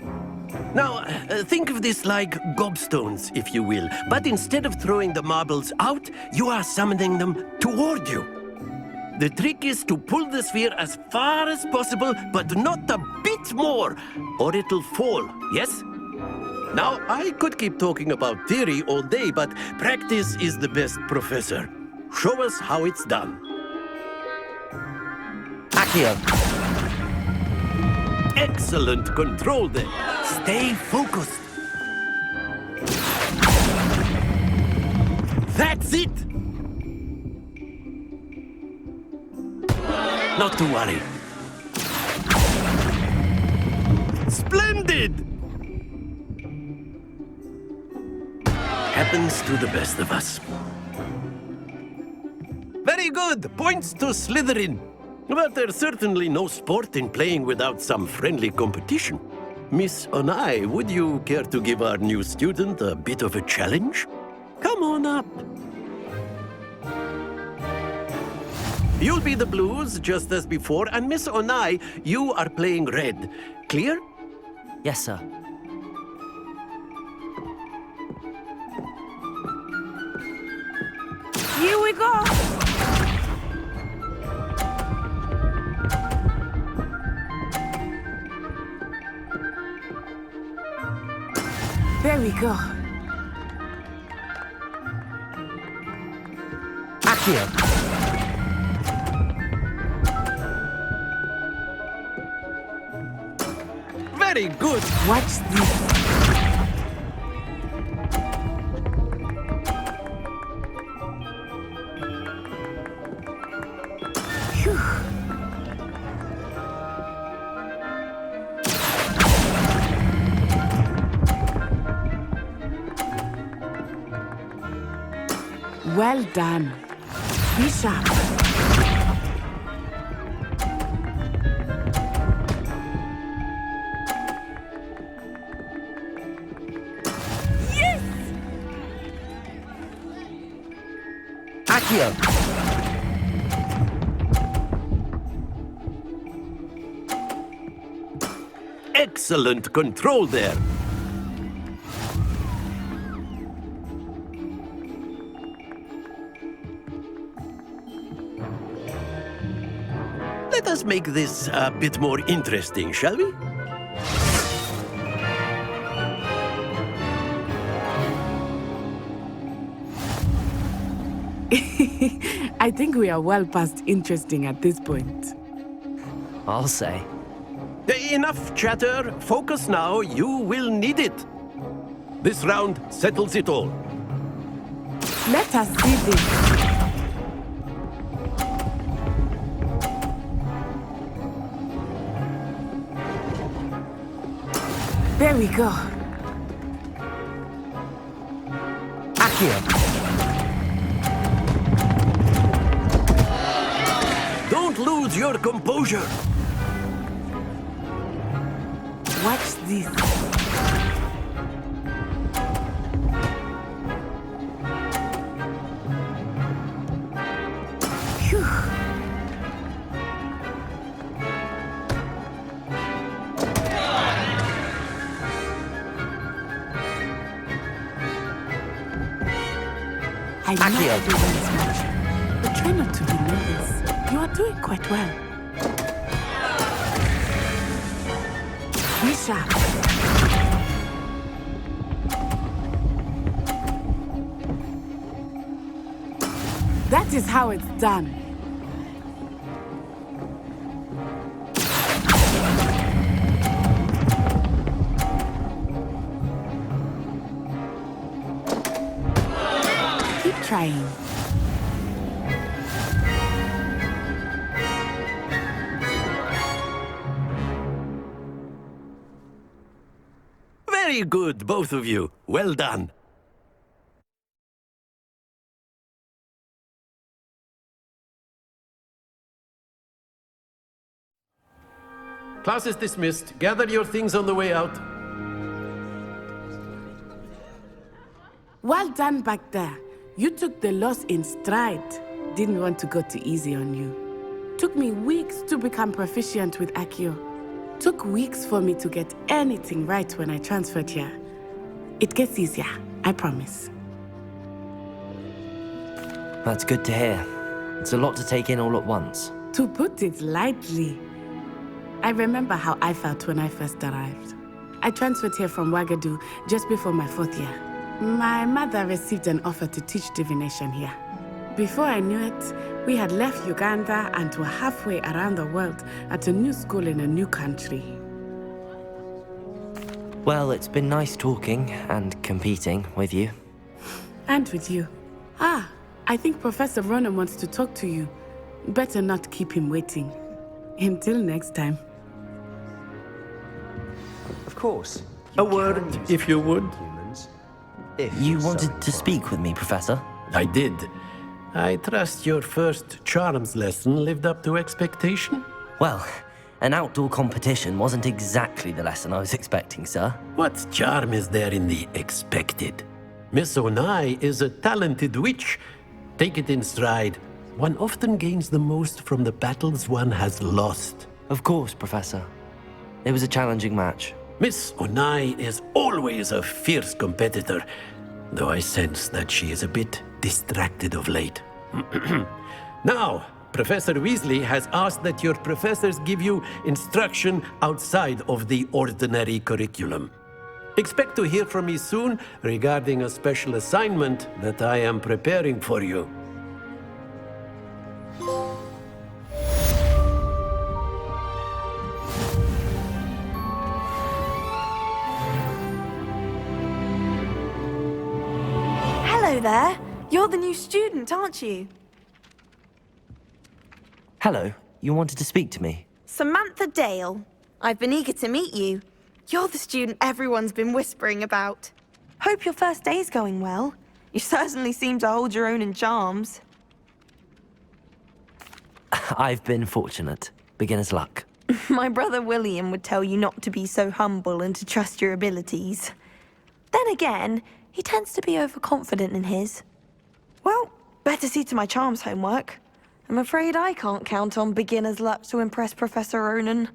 Now, think of this like gobstones, if you will, but instead of throwing the marbles out, you are summoning them toward you. The trick is to pull the sphere as far as possible, but not a bit more, or it'll fall, yes? Now, I could keep talking about theory all day, but practice is the best professor. Show us how it's done. Accio! Excellent control there. Stay focused. That's it! Not to worry. Splendid! Happens to the best of us. Very good! Points to Slytherin. But there's certainly no sport in playing without some friendly competition. Miss Onai, would you care to give our new student a bit of a challenge? Come on. on up. You'll be the blues, just as before, and Miss Onai, you are playing red. Clear? Yes, sir. Here we go! There we go. Accio. Very good. Watch this. Phew. Well done. Be sharp. Yes! Accio. Excellent control there. Let us make this a bit more interesting, shall we? I think we are well past interesting at this point. I'll say. Enough chatter. Focus now. You will need it. This round settles it all. Let us see this. There we go. Accio. Don't lose your composure. Watch this. Phew. I know everyone's watching, but try not to be nervous. You are doing quite well. Be sharp. That is how it's done. Keep trying. Very good, both of you. Well done. Class is dismissed. Gather your things on the way out. Well done back there. You took the loss in stride. Didn't want to go too easy on you. Took me weeks to become proficient with Accio. Took weeks for me to get anything right when I transferred here. It gets easier, I promise. That's good to hear. It's a lot to take in all at once. To put it lightly, I remember how I felt when I first arrived. I transferred here from Ouagadougou just before my 4th year. My mother received an offer to teach divination here. Before I knew it, we had left Uganda and were halfway around the world at a new school in a new country. Well, it's been nice talking and competing with you. And with you. I think Professor Ronan wants to talk to you. Better not keep him waiting. Until next time. Of course. A word, if you would. You wanted to speak with me, Professor? I did. I trust your first charms lesson lived up to expectation? Well, an outdoor competition wasn't exactly the lesson I was expecting, sir. What charm is there in the expected? Miss Onai is a talented witch. Take it in stride. One often gains the most from the battles one has lost. Of course, Professor. It was a challenging match. Miss Onai is always a fierce competitor, though I sense that she is a bit distracted of late. Now, Professor Weasley has asked that your professors give you instruction outside of the ordinary curriculum. Expect to hear from me soon regarding a special assignment that I am preparing for you. Hello there. You're the new student, aren't you? Hello, you wanted to speak to me? Samantha Dale. I've been eager to meet you. You're the student everyone's been whispering about. Hope your first day's going well. You certainly seem to hold your own in charms. I've been fortunate. Beginner's luck. My brother William would tell you not to be so humble and to trust your abilities. Then again, he tends to be overconfident in his. Well, better see to my charms homework. I'm afraid I can't count on beginner's luck to impress Professor Ronan.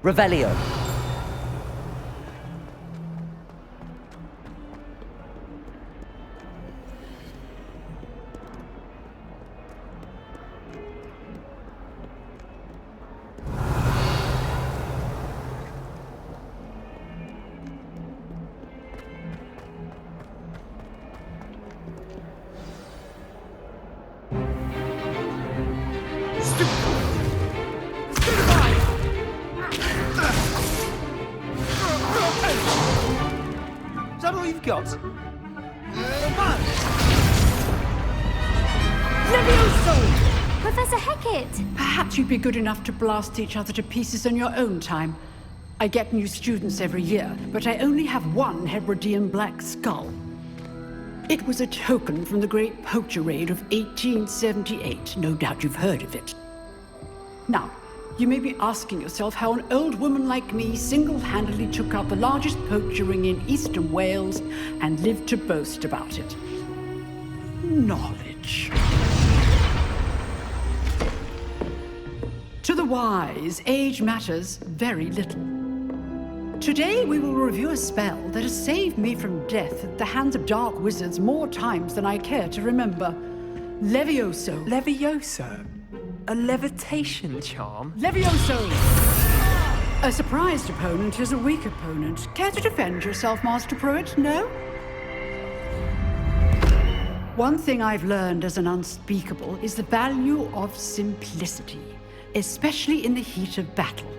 Revelio. Is that all you've got? Professor Hecat! Perhaps you'd be good enough to blast each other to pieces in your own time. I get new students every year, but I only have one Hebridean black skull. It was a token from the Great Poacher Raid of 1878. No doubt you've heard of it. Now, you may be asking yourself how an old woman like me single-handedly took out the largest poacher ring in eastern Wales and lived to boast about it. Knowledge. To the wise, age matters very little. Today we will review a spell that has saved me from death at the hands of dark wizards more times than I care to remember. Levioso. Levioso? A levitation charm? Levioso! A surprised opponent is a weak opponent. Care to defend yourself, Master Pruitt? No? One thing I've learned as an unspeakable is the value of simplicity, especially in the heat of battle.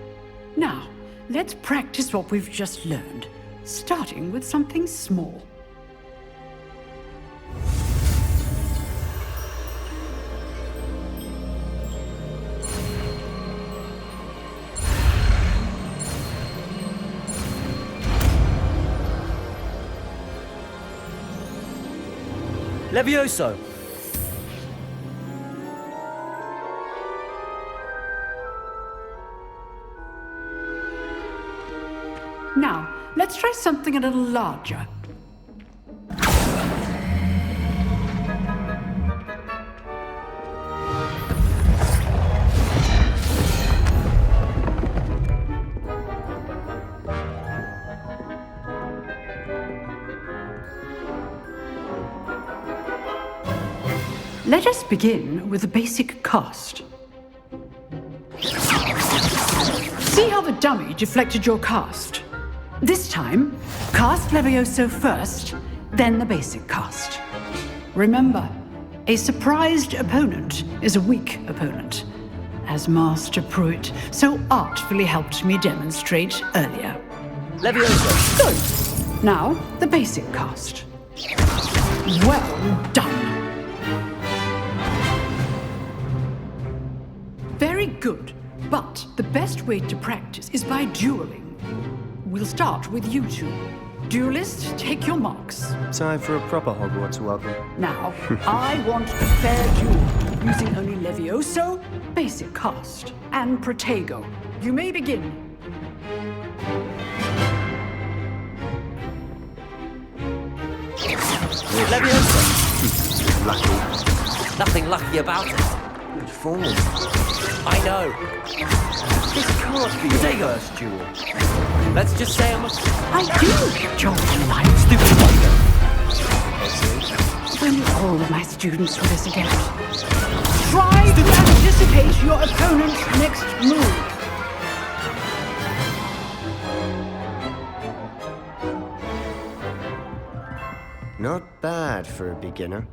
Now, let's practice what we've just learned, starting with something small. Levioso! Now, let's try something a little larger. Let us begin with the basic cast. See how the dummy deflected your cast? This time, cast Levioso first, then the basic cast. Remember, a surprised opponent is a weak opponent, as Master Pruitt so artfully helped me demonstrate earlier. Levioso! Good. Now, the basic cast. Well done. Very good, but the best way to practice is by dueling. We'll start with you two. Duelists, take your marks. Time for a proper Hogwarts welcome. Now, I want a fair duel, using only Levioso, basic cast, and Protego. You may begin. Levioso! Lucky. Nothing lucky about it. Good form. I know. This can't be your first duel. Let's just say I do enjoy life. Stupid If only all of my students were this adept. Try to anticipate your opponent's next move. Not bad for a beginner.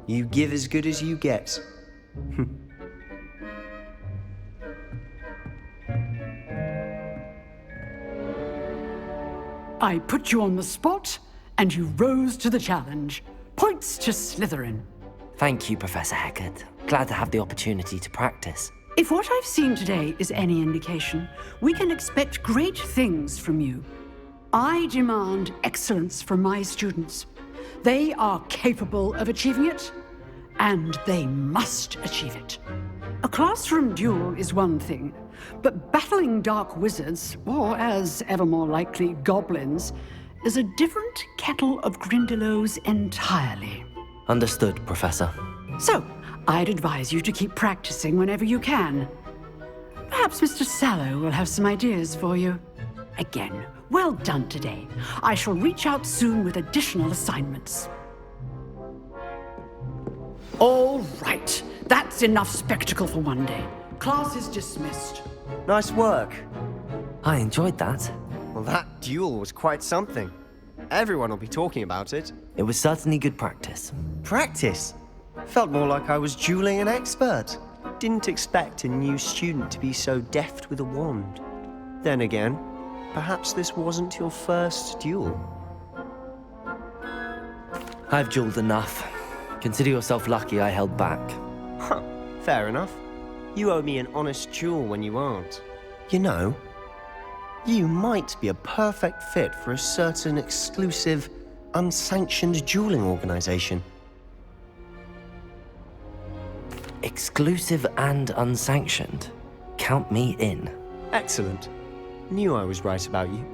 You give as good as you get. I put you on the spot, and you rose to the challenge. Points to Slytherin. Thank you, Professor Hecat. Glad to have the opportunity to practice. If what I've seen today is any indication, we can expect great things from you. I demand excellence from my students. They are capable of achieving it, and they must achieve it. A classroom duel is one thing, but battling dark wizards, or as ever more likely, goblins, is a different kettle of Grindylows entirely. Understood, Professor. So, I'd advise you to keep practicing whenever you can. Perhaps Mr. Sallow will have some ideas for you. Again, well done today. I shall reach out soon with additional assignments. All right, that's enough spectacle for one day. Class is dismissed. Nice work. I enjoyed that. Well, that duel was quite something. Everyone will be talking about it. It was certainly good practice. Practice? Felt more like I was dueling an expert. Didn't expect a new student to be so deft with a wand. Then again, perhaps this wasn't your first duel. I've dueled enough. Consider yourself lucky I held back. Huh, fair enough. You owe me an honest duel when you aren't. You know, you might be a perfect fit for a certain exclusive, unsanctioned dueling organization. Exclusive and unsanctioned? count me in. Excellent. Knew I was right about you.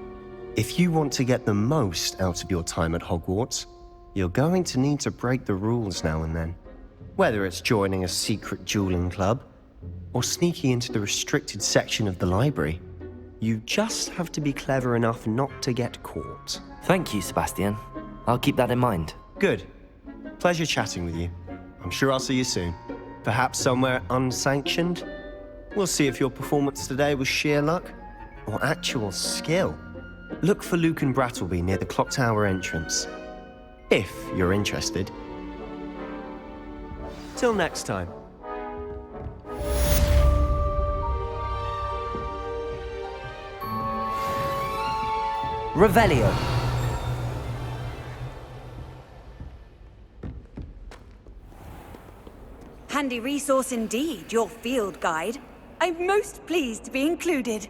If you want to get the most out of your time at Hogwarts, you're going to need to break the rules now and then. Whether it's joining a secret dueling club, or sneaking into the restricted section of the library, you just have to be clever enough not to get caught. Thank you, Sebastian. I'll keep that in mind. Good. Pleasure chatting with you. I'm sure I'll see you soon. Perhaps somewhere unsanctioned? We'll see if your performance today was sheer luck or actual skill. Look for Luke and Brattleby near the clock tower entrance, if you're interested. Till next time. Revelio. Handy resource indeed, your field guide. I'm most pleased to be included.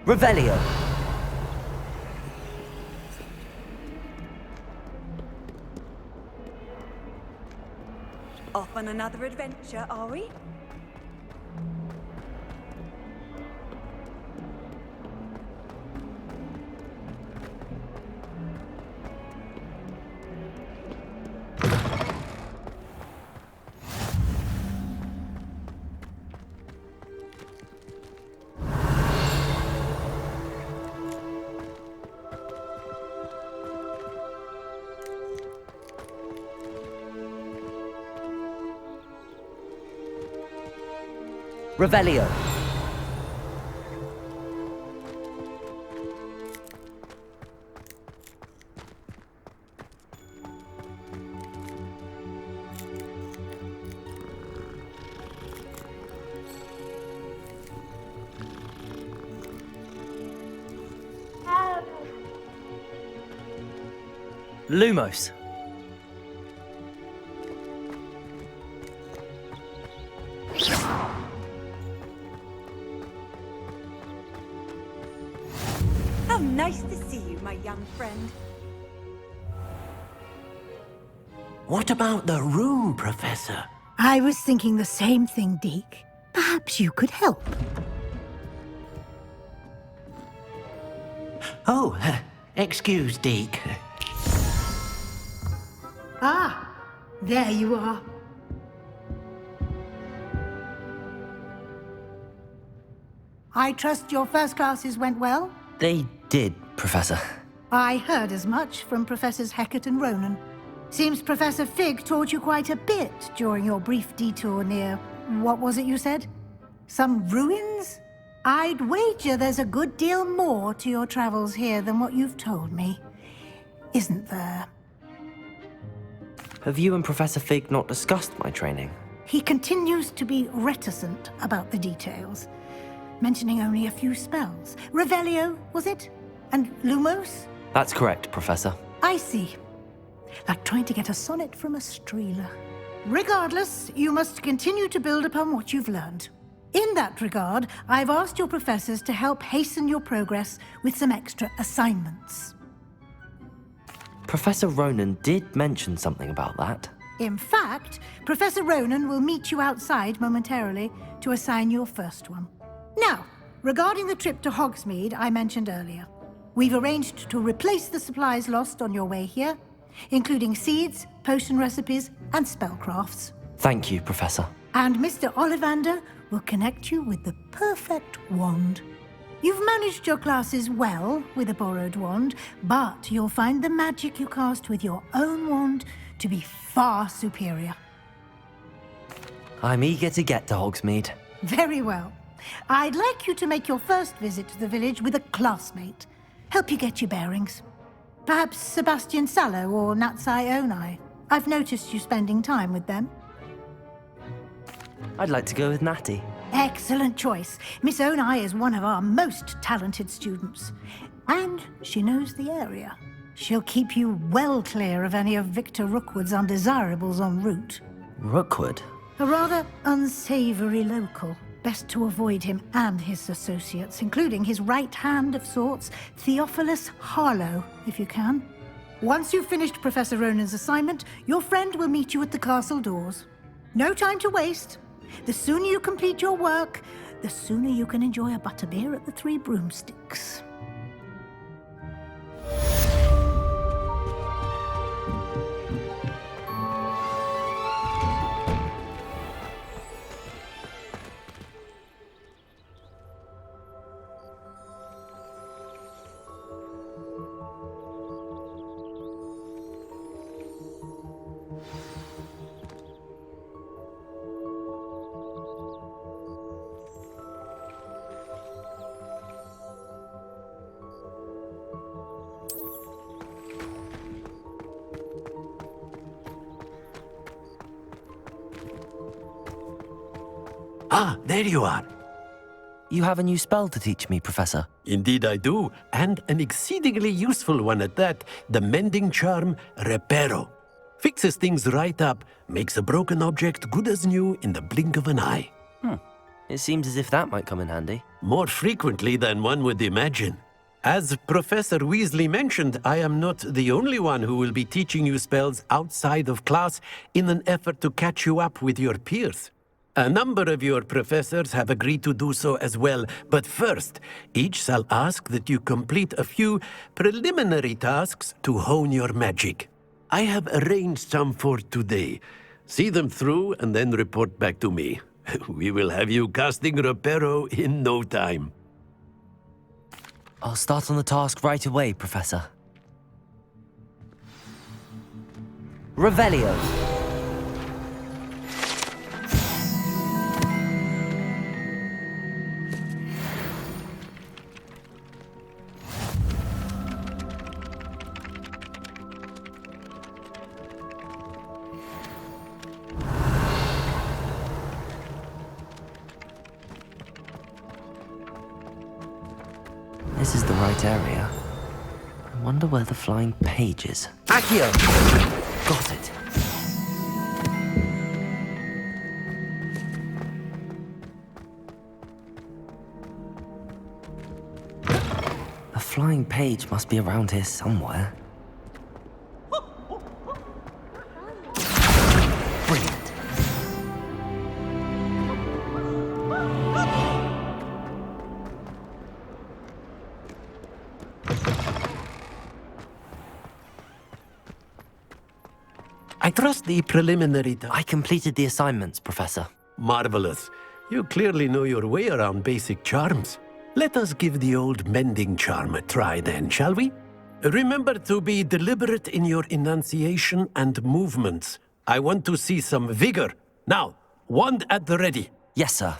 Revelio. Off on another adventure, are we? Revelio. Lumos. How nice to see you, my young friend. What about the room, Professor? I was thinking the same thing, Deke. Perhaps you could help. Oh, excuse, Deke. Ah, there you are. I trust your first classes went well? They did, Professor. I heard as much from Professors Hecat and Ronan. Seems Professor Fig taught you quite a bit during your brief detour near... what was it you said? Some ruins? I'd wager there's a good deal more to your travels here than what you've told me. Isn't there? Have you and Professor Fig not discussed my training? He continues to be reticent about the details, mentioning only a few spells. Revelio, was it? And Lumos? That's correct, Professor. I see. Like trying to get a sonnet from a streeler. Regardless, you must continue to build upon what you've learned. In that regard, I've asked your professors to help hasten your progress with some extra assignments. Professor Ronan did mention something about that. In fact, Professor Ronan will meet you outside momentarily to assign your first one. Now, regarding the trip to Hogsmeade I mentioned earlier, we've arranged to replace the supplies lost on your way here, including seeds, potion recipes, and spellcrafts. Thank you, Professor. And Mr. Ollivander will connect you with the perfect wand. You've managed your classes well with a borrowed wand, but you'll find the magic you cast with your own wand to be far superior. I'm eager to get to Hogsmeade. Very well. I'd like you to make your first visit to the village with a classmate. Help you get your bearings. Perhaps Sebastian Sallow or Natsai Onai. I've noticed you spending time with them. I'd like to go with Natty. Excellent choice. Miss Onai is one of our most talented students. And she knows the area. She'll keep you well clear of any of Victor Rookwood's undesirables en route. Rookwood? A rather unsavory local. Best to avoid him and his associates, including his right hand of sorts, Theophilus Harlow, if you can. Once you've finished Professor Ronan's assignment, your friend will meet you at the castle doors. No time to waste. The sooner you complete your work, the sooner you can enjoy a butterbeer at the Three Broomsticks. Ah, there you are. You have a new spell to teach me, Professor. Indeed I do, and an exceedingly useful one at that, the mending charm Reparo. Fixes things right up, makes a broken object good as new in the blink of an eye. It seems as if that might come in handy. More frequently than one would imagine. As Professor Weasley mentioned, I am not the only one who will be teaching you spells outside of class in an effort to catch you up with your peers. A number of your professors have agreed to do so as well, but first, each shall ask that you complete a few preliminary tasks to hone your magic. I have arranged some for today. See them through and then report back to me. We will have you casting Reparo in no time. I'll start on the task right away, Professor. Revelio. This is the right area. I wonder where the flying page is. Accio! Got it. The flying page must be around here somewhere. Brilliant. I trust the preliminary... I completed the assignments, Professor. Marvelous. You clearly know your way around basic charms. Let us give the old mending charm a try then, shall we? Remember to be deliberate in your enunciation and movements. I want to see some vigor. Now, wand at the ready. Yes, sir.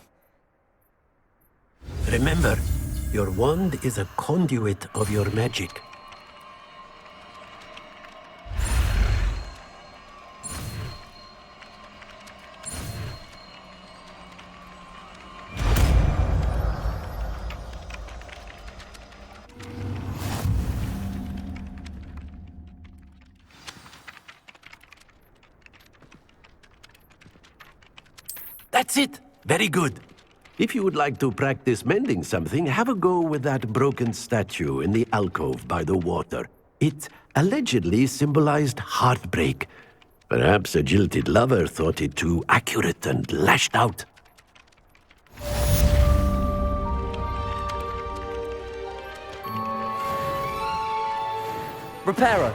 Remember, your wand is a conduit of your magic. That's it! Very good. If you would like to practice mending something, have a go with that broken statue in the alcove by the water. It allegedly symbolized heartbreak. Perhaps a jilted lover thought it too accurate and lashed out. Reparo.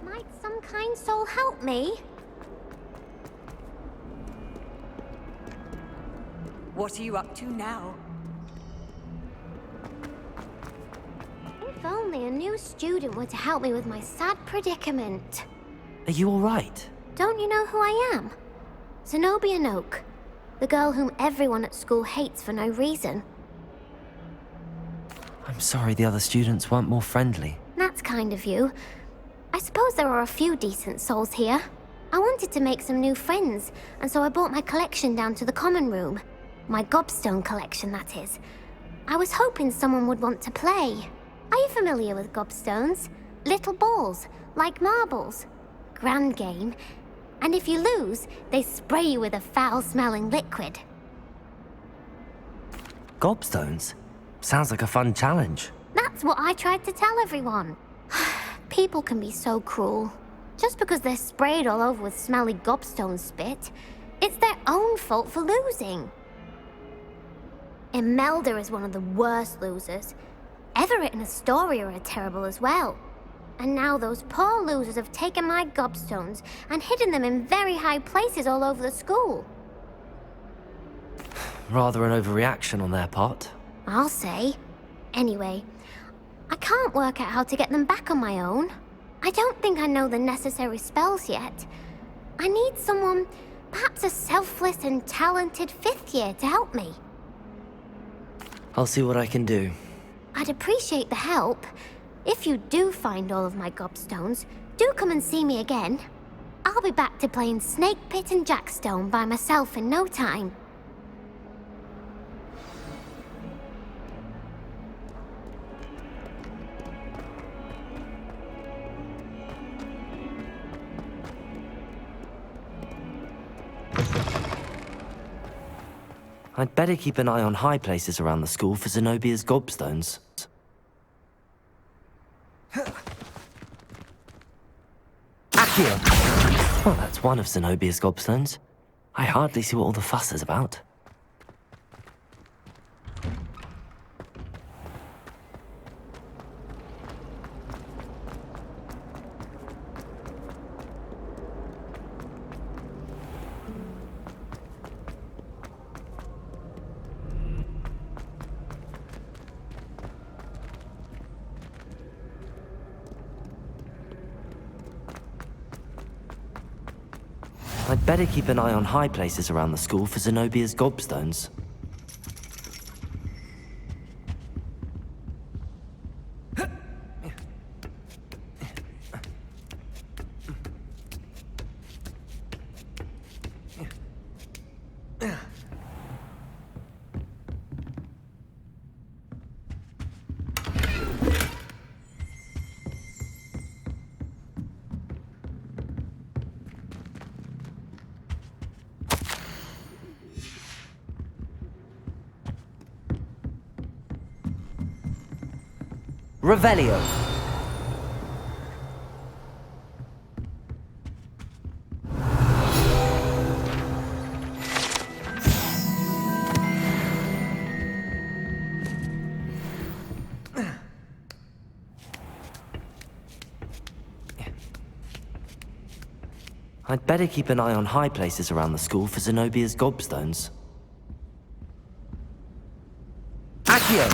Might some kind soul help me? What are you up to now? If only a new student were to help me with my sad predicament. Are you alright? Don't you know who I am? Zenobia Noak, the girl whom everyone at school hates for no reason. I'm sorry the other students weren't more friendly. That's kind of you. I suppose there are a few decent souls here. I wanted to make some new friends, and so I brought my collection down to the common room. My gobstone collection, that is. I was hoping someone would want to play. Are you familiar with gobstones? Little balls, like marbles. Grand game. And if you lose, they spray you with a foul-smelling liquid. Gobstones? Sounds like a fun challenge. That's what I tried to tell everyone. People can be so cruel. Just because they're sprayed all over with smelly gobstone spit, it's their own fault for losing. Imelda is one of the worst losers. Everett and Astoria are terrible as well. And now those poor losers have taken my gobstones and hidden them in very high places all over the school. Rather an overreaction on their part. I'll say. Anyway, I can't work out how to get them back on my own. I don't think I know the necessary spells yet. I need someone, perhaps a selfless and talented 5th year to help me. I'll see what I can do. I'd appreciate the help. If you do find all of my gobstones, do come and see me again. I'll be back to playing Snake Pit and Jackstone by myself in no time. I'd better keep an eye on high places around the school for Zenobia's gobstones. Accio! Well, that's one of Zenobia's gobstones. I hardly see what all the fuss is about. I'd better keep an eye on high places around the school for Zenobia's gobstones. Revelio. I'd better keep an eye on high places around the school for Zenobia's gobstones. Accio!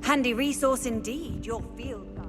Handy resource indeed, your field guide.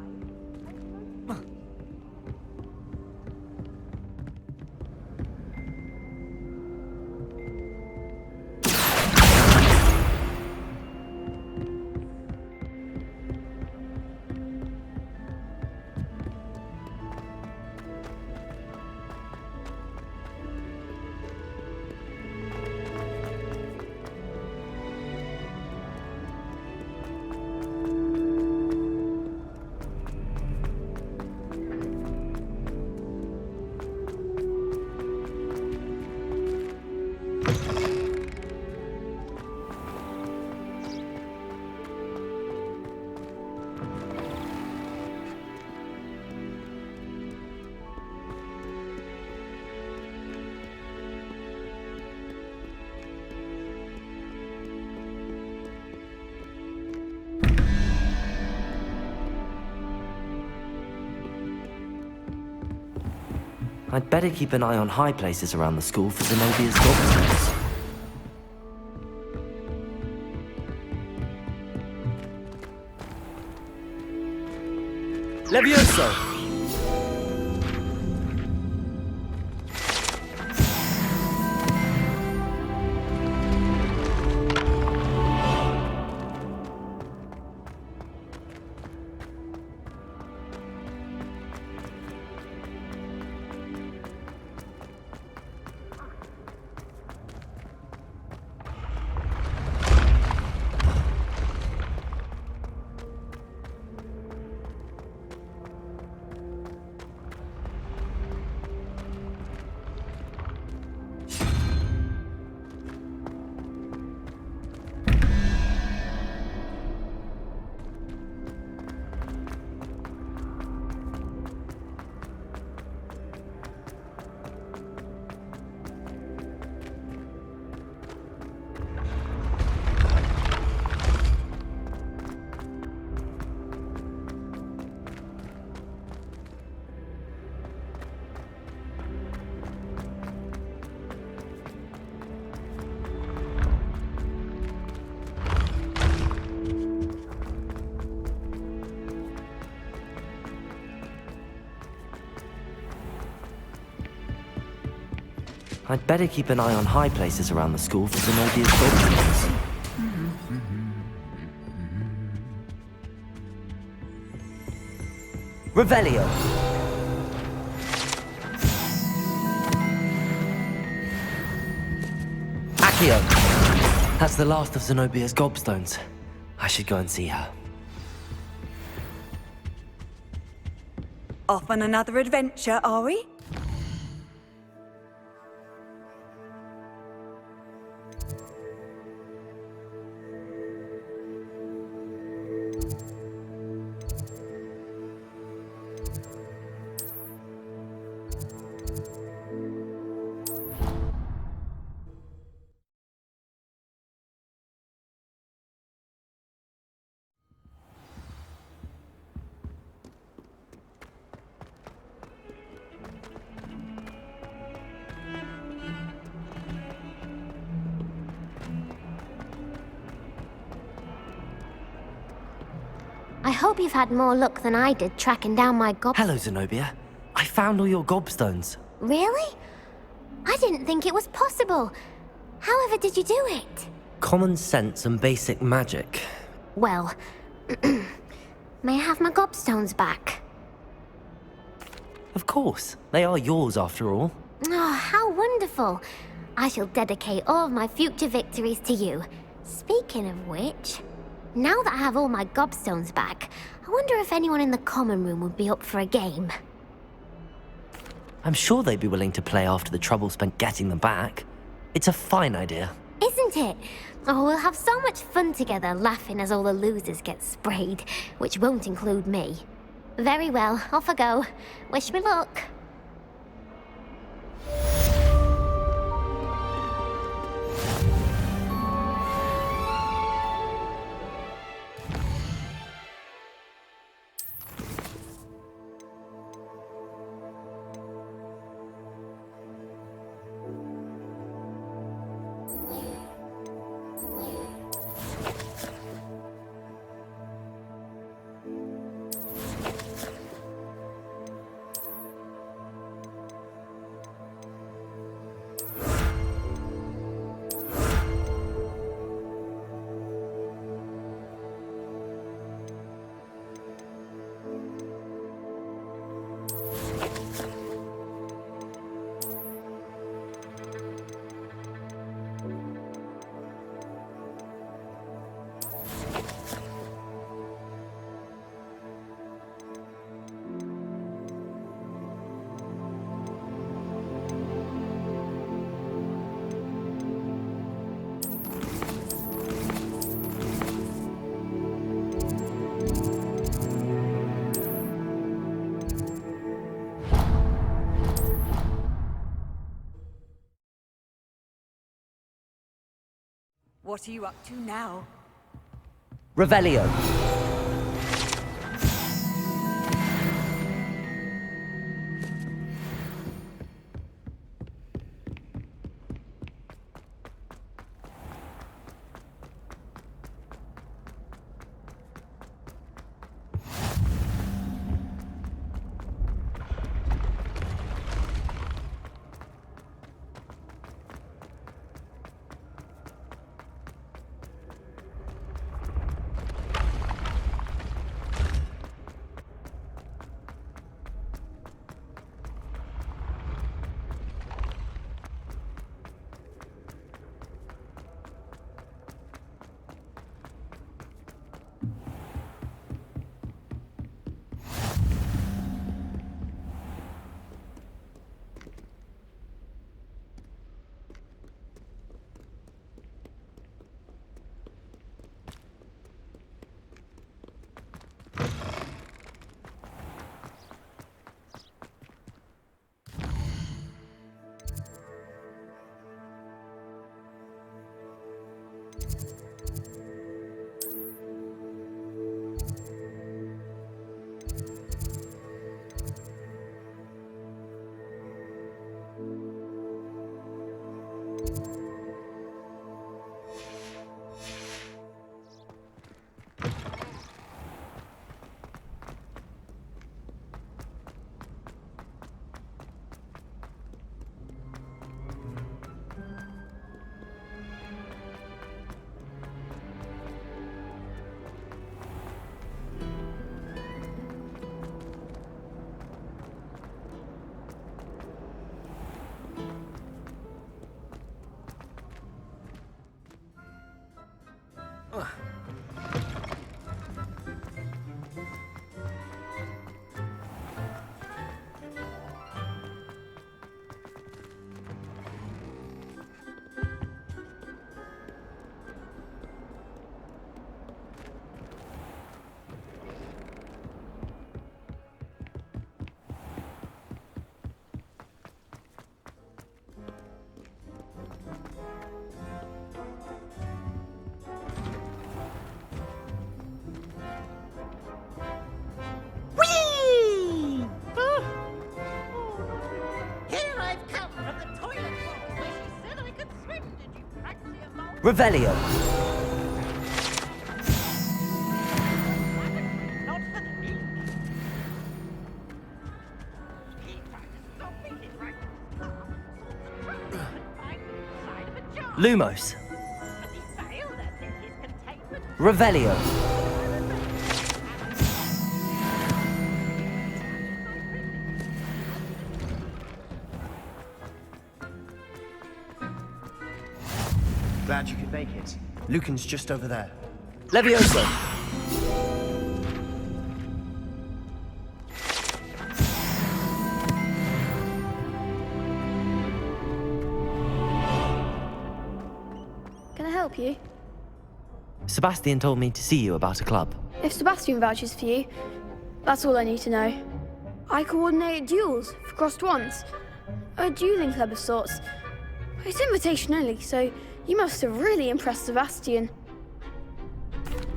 I'd better keep an eye on high places around the school for Zenobia's gobstones. Levioso! I'd better keep an eye on high places around the school for Zenobia's gobstones. Revelio! Accio! That's the last of Zenobia's gobstones. I should go and see her. Off on another adventure, are we? I hope you've had more luck than I did tracking down my Hello, Zenobia. I found all your gobstones. Really? I didn't think it was possible. However did you do it? Common sense and basic magic. Well, may I have my gobstones back? Of course. They are yours after all. Oh, how wonderful. I shall dedicate all of my future victories to you. Speaking of which, now that I have all my gobstones back, I wonder if anyone in the common room would be up for a game. I'm sure they'd be willing to play after the trouble spent getting them back. It's a fine idea. Isn't it? Oh, we'll have so much fun together laughing as all the losers get sprayed, which won't include me. Very well, off I go. Wish me luck. What are you up to now? Revelio. Revelio. Lumos. Revelio. Glad you could make it. Lucan's just over there. Levioso. Can I help you? Sebastian told me to see you about a club. If Sebastian vouches for you, that's all I need to know. I coordinate duels for crossed wands. A dueling club of sorts. It's invitation only, so you must have really impressed Sebastian.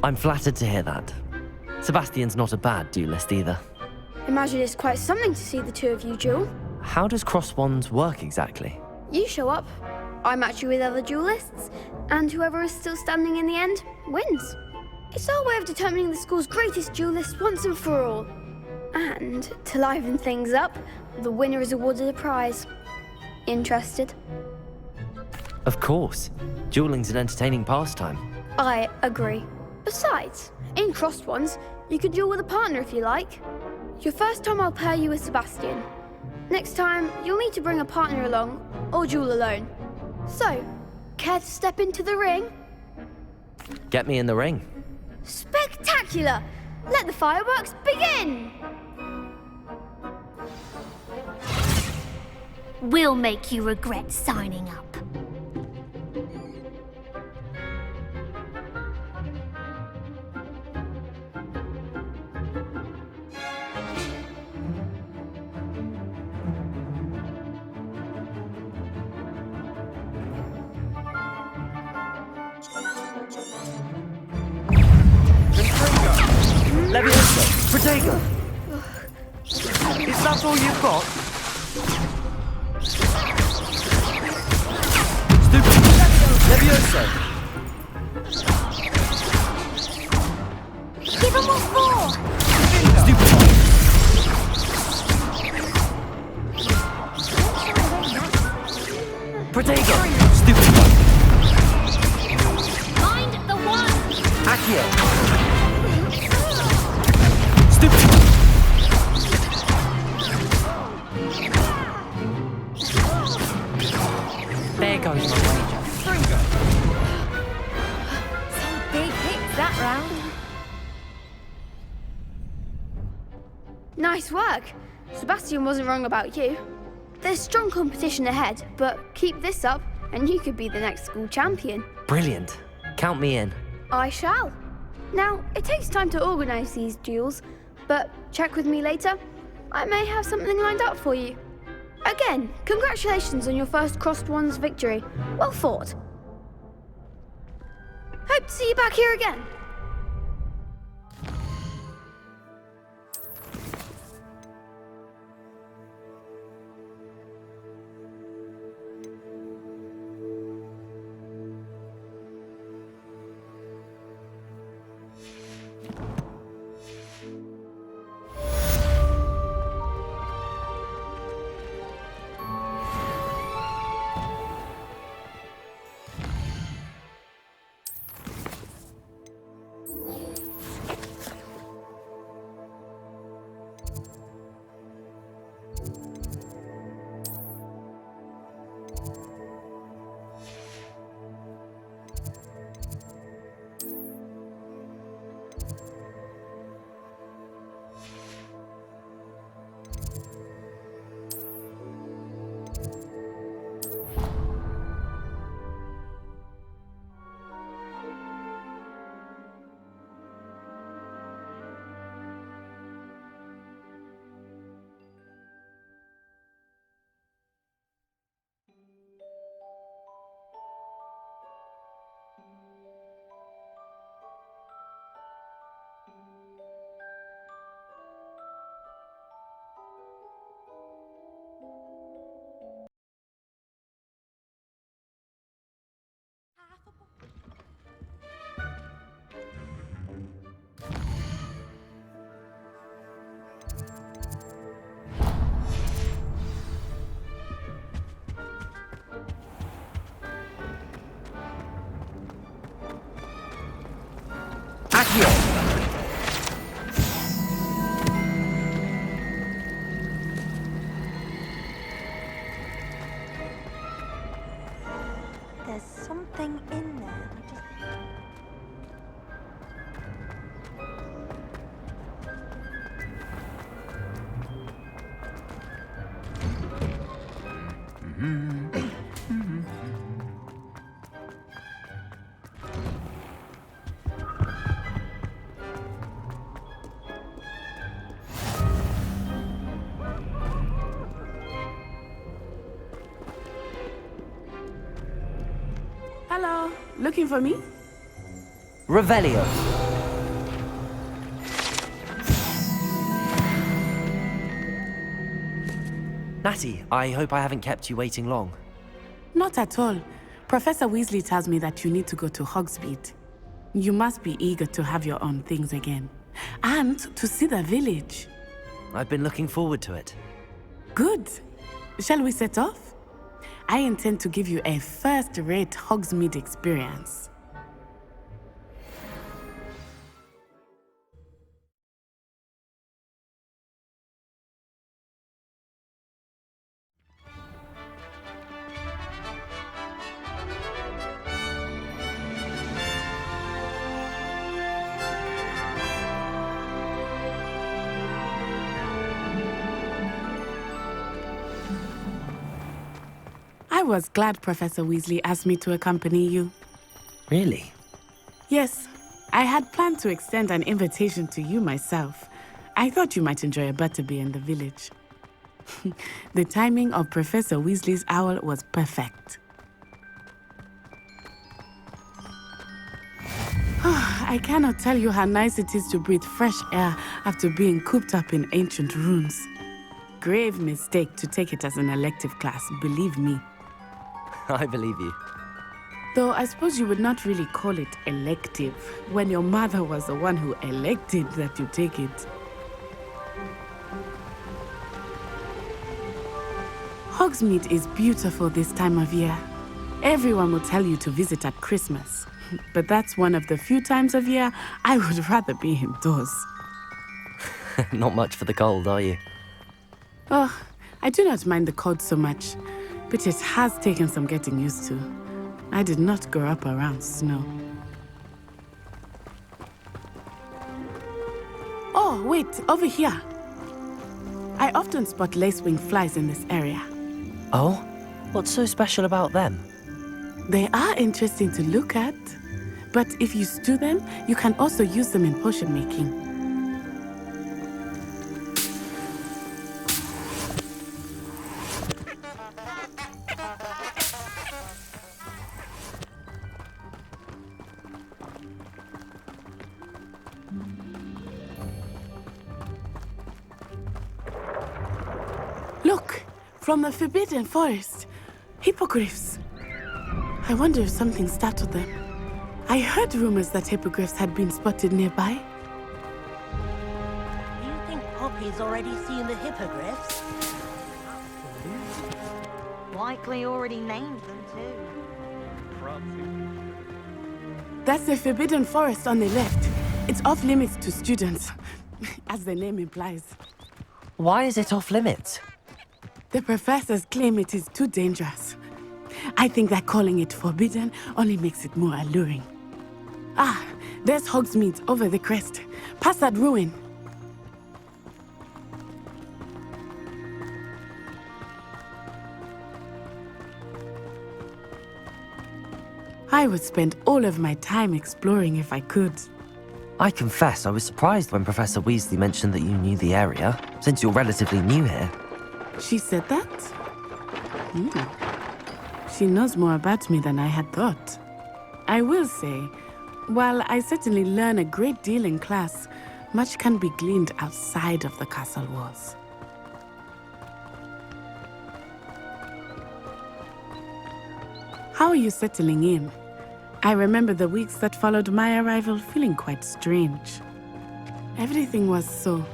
I'm flattered to hear that. Sebastian's not a bad duelist either. Imagine it's quite something to see the two of you duel. How does cross wands work exactly? You show up, I match you with other duelists, and whoever is still standing in the end wins. It's our way of determining the school's greatest duelist once and for all. And to liven things up, the winner is awarded a prize. Interested? Of course. Dueling's an entertaining pastime. I agree. Besides, in crossed ones, you could duel with a partner if you like. Your first time I'll pair you with Sebastian. Next time, you'll need to bring a partner along, or duel alone. So, care to step into the ring? Get me in the ring. Spectacular! Let the fireworks begin! We'll make you regret signing up. Protego! Is that all you've got? Stupid! Levioso! Give him what for! Stupid! Protego! Stupid one! Mind the one! Accio! Stupid one! There goes my wager. Some big hits that round. Nice work. Sebastian wasn't wrong about you. There's strong competition ahead, but keep this up and you could be the next school champion. Brilliant. Count me in. I shall. Now, it takes time to organise these duels, but check with me later. I may have something lined up for you. Again, congratulations on your first Crossed Wands victory. Well fought. Hope to see you back here again. There's something in there. Hello, looking for me? Revelio. Natty, I hope I haven't kept you waiting long. Not at all. Professor Weasley tells me that you need to go to Hogsmeade. You must be eager to have your own things again. And to see the village. I've been looking forward to it. Good. Shall we set off? I intend to give you a first-rate Hogsmeade experience. I was glad Professor Weasley asked me to accompany you. Really? Yes, I had planned to extend an invitation to you myself. I thought you might enjoy a butterbeer in the village. The timing of Professor Weasley's owl was perfect. I cannot tell you how nice it is to breathe fresh air after being cooped up in ancient ruins. Grave mistake to take it as an elective class, believe me. I believe you. Though I suppose you would not really call it elective when your mother was the one who elected that you take it. Hogsmeade is beautiful this time of year. Everyone will tell you to visit at Christmas. But that's one of the few times of year I would rather be indoors. Not much for the cold, are you? Oh, I do not mind the cold so much, but it has taken some getting used to. I did not grow up around snow. Oh, wait, over here. I often spot lacewing flies in this area. Oh? What's so special about them? They are interesting to look at, but if you stew them, you can also use them in potion making. Look, from the Forbidden Forest, hippogriffs. I wonder if something startled them. I heard rumors that hippogriffs had been spotted nearby. Do you think Poppy's already seen the hippogriffs? Likely already named them too. That's the Forbidden Forest on the left. It's off limits to students, as the name implies. Why is it off limits? The professors claim it is too dangerous. I think that calling it forbidden only makes it more alluring. Ah, there's Hogsmeade over the crest. Past that ruin. I would spend all of my time exploring if I could. I confess I was surprised when Professor Weasley mentioned that you knew the area, since you're relatively new here. She said that? She knows more about me than I had thought. I will say, while I certainly learn a great deal in class, much can be gleaned outside of the castle walls. How are you settling in? I remember the weeks that followed my arrival feeling quite strange. Everything was so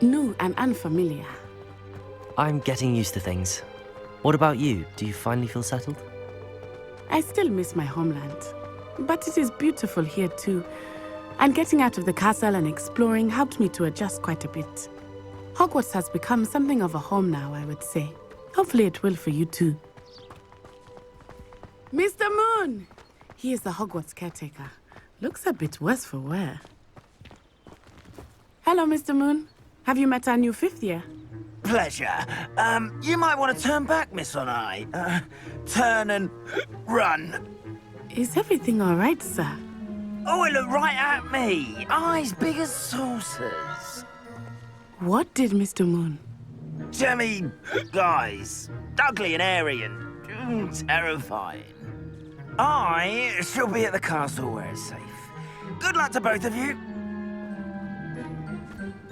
new and unfamiliar. I'm getting used to things. What about you? Do you finally feel settled? I still miss my homeland, but it is beautiful here too. And getting out of the castle and exploring helped me to adjust quite a bit. Hogwarts has become something of a home now, I would say. Hopefully it will for you too. Mr. Moon! He is the Hogwarts caretaker. Looks a bit worse for wear. Hello, Mr. Moon. Have you met our new fifth year? Pleasure. You might want to turn back, Miss Onai. Turn and run. Is everything all right, sir? Oh, it looked right at me. Eyes big as saucers. What did Mr. Moon? Jemmy guys. Ugly and airy and terrifying. I shall be at the castle where it's safe. Good luck to both of you.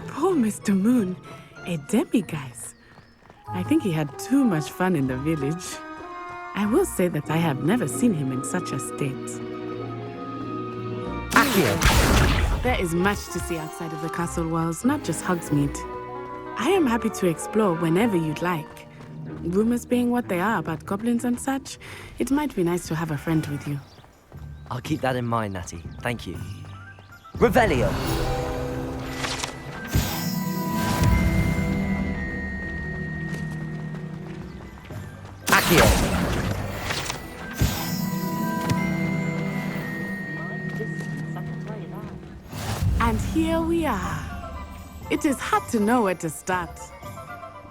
Poor Mr. Moon. A demiguise. I think he had too much fun in the village. I will say that I have never seen him in such a state. Accio! There is much to see outside of the castle walls, not just Hogsmeade. I am happy to explore whenever you'd like. Rumors being what they are about goblins and such, it might be nice to have a friend with you. I'll keep that in mind, Natty. Thank you. Revelio! Accio! And here we are. It is hard to know where to start.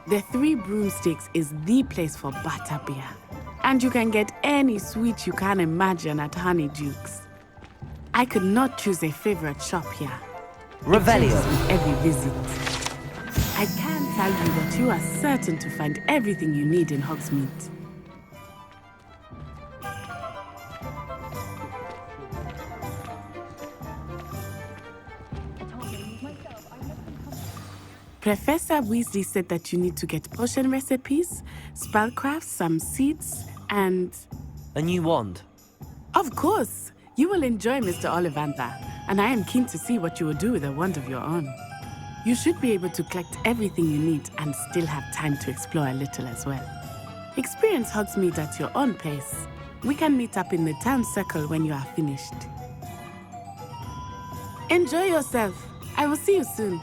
The Three Broomsticks is the place for butterbeer. And you can get any sweet you can imagine at Honeydukes. I could not choose a favorite shop here. Revelio. With every visit. I can tell you that you are certain to find everything you need in Hogsmeade. Professor Weasley said that you need to get potion recipes, spellcrafts, some seeds, and... A new wand? Of course! You will enjoy Mr. Ollivander, and I am keen to see what you will do with a wand of your own. You should be able to collect everything you need and still have time to explore a little as well. Experience Hogsmeade at your own pace. We can meet up in the town circle when you are finished. Enjoy yourself. I will see you soon.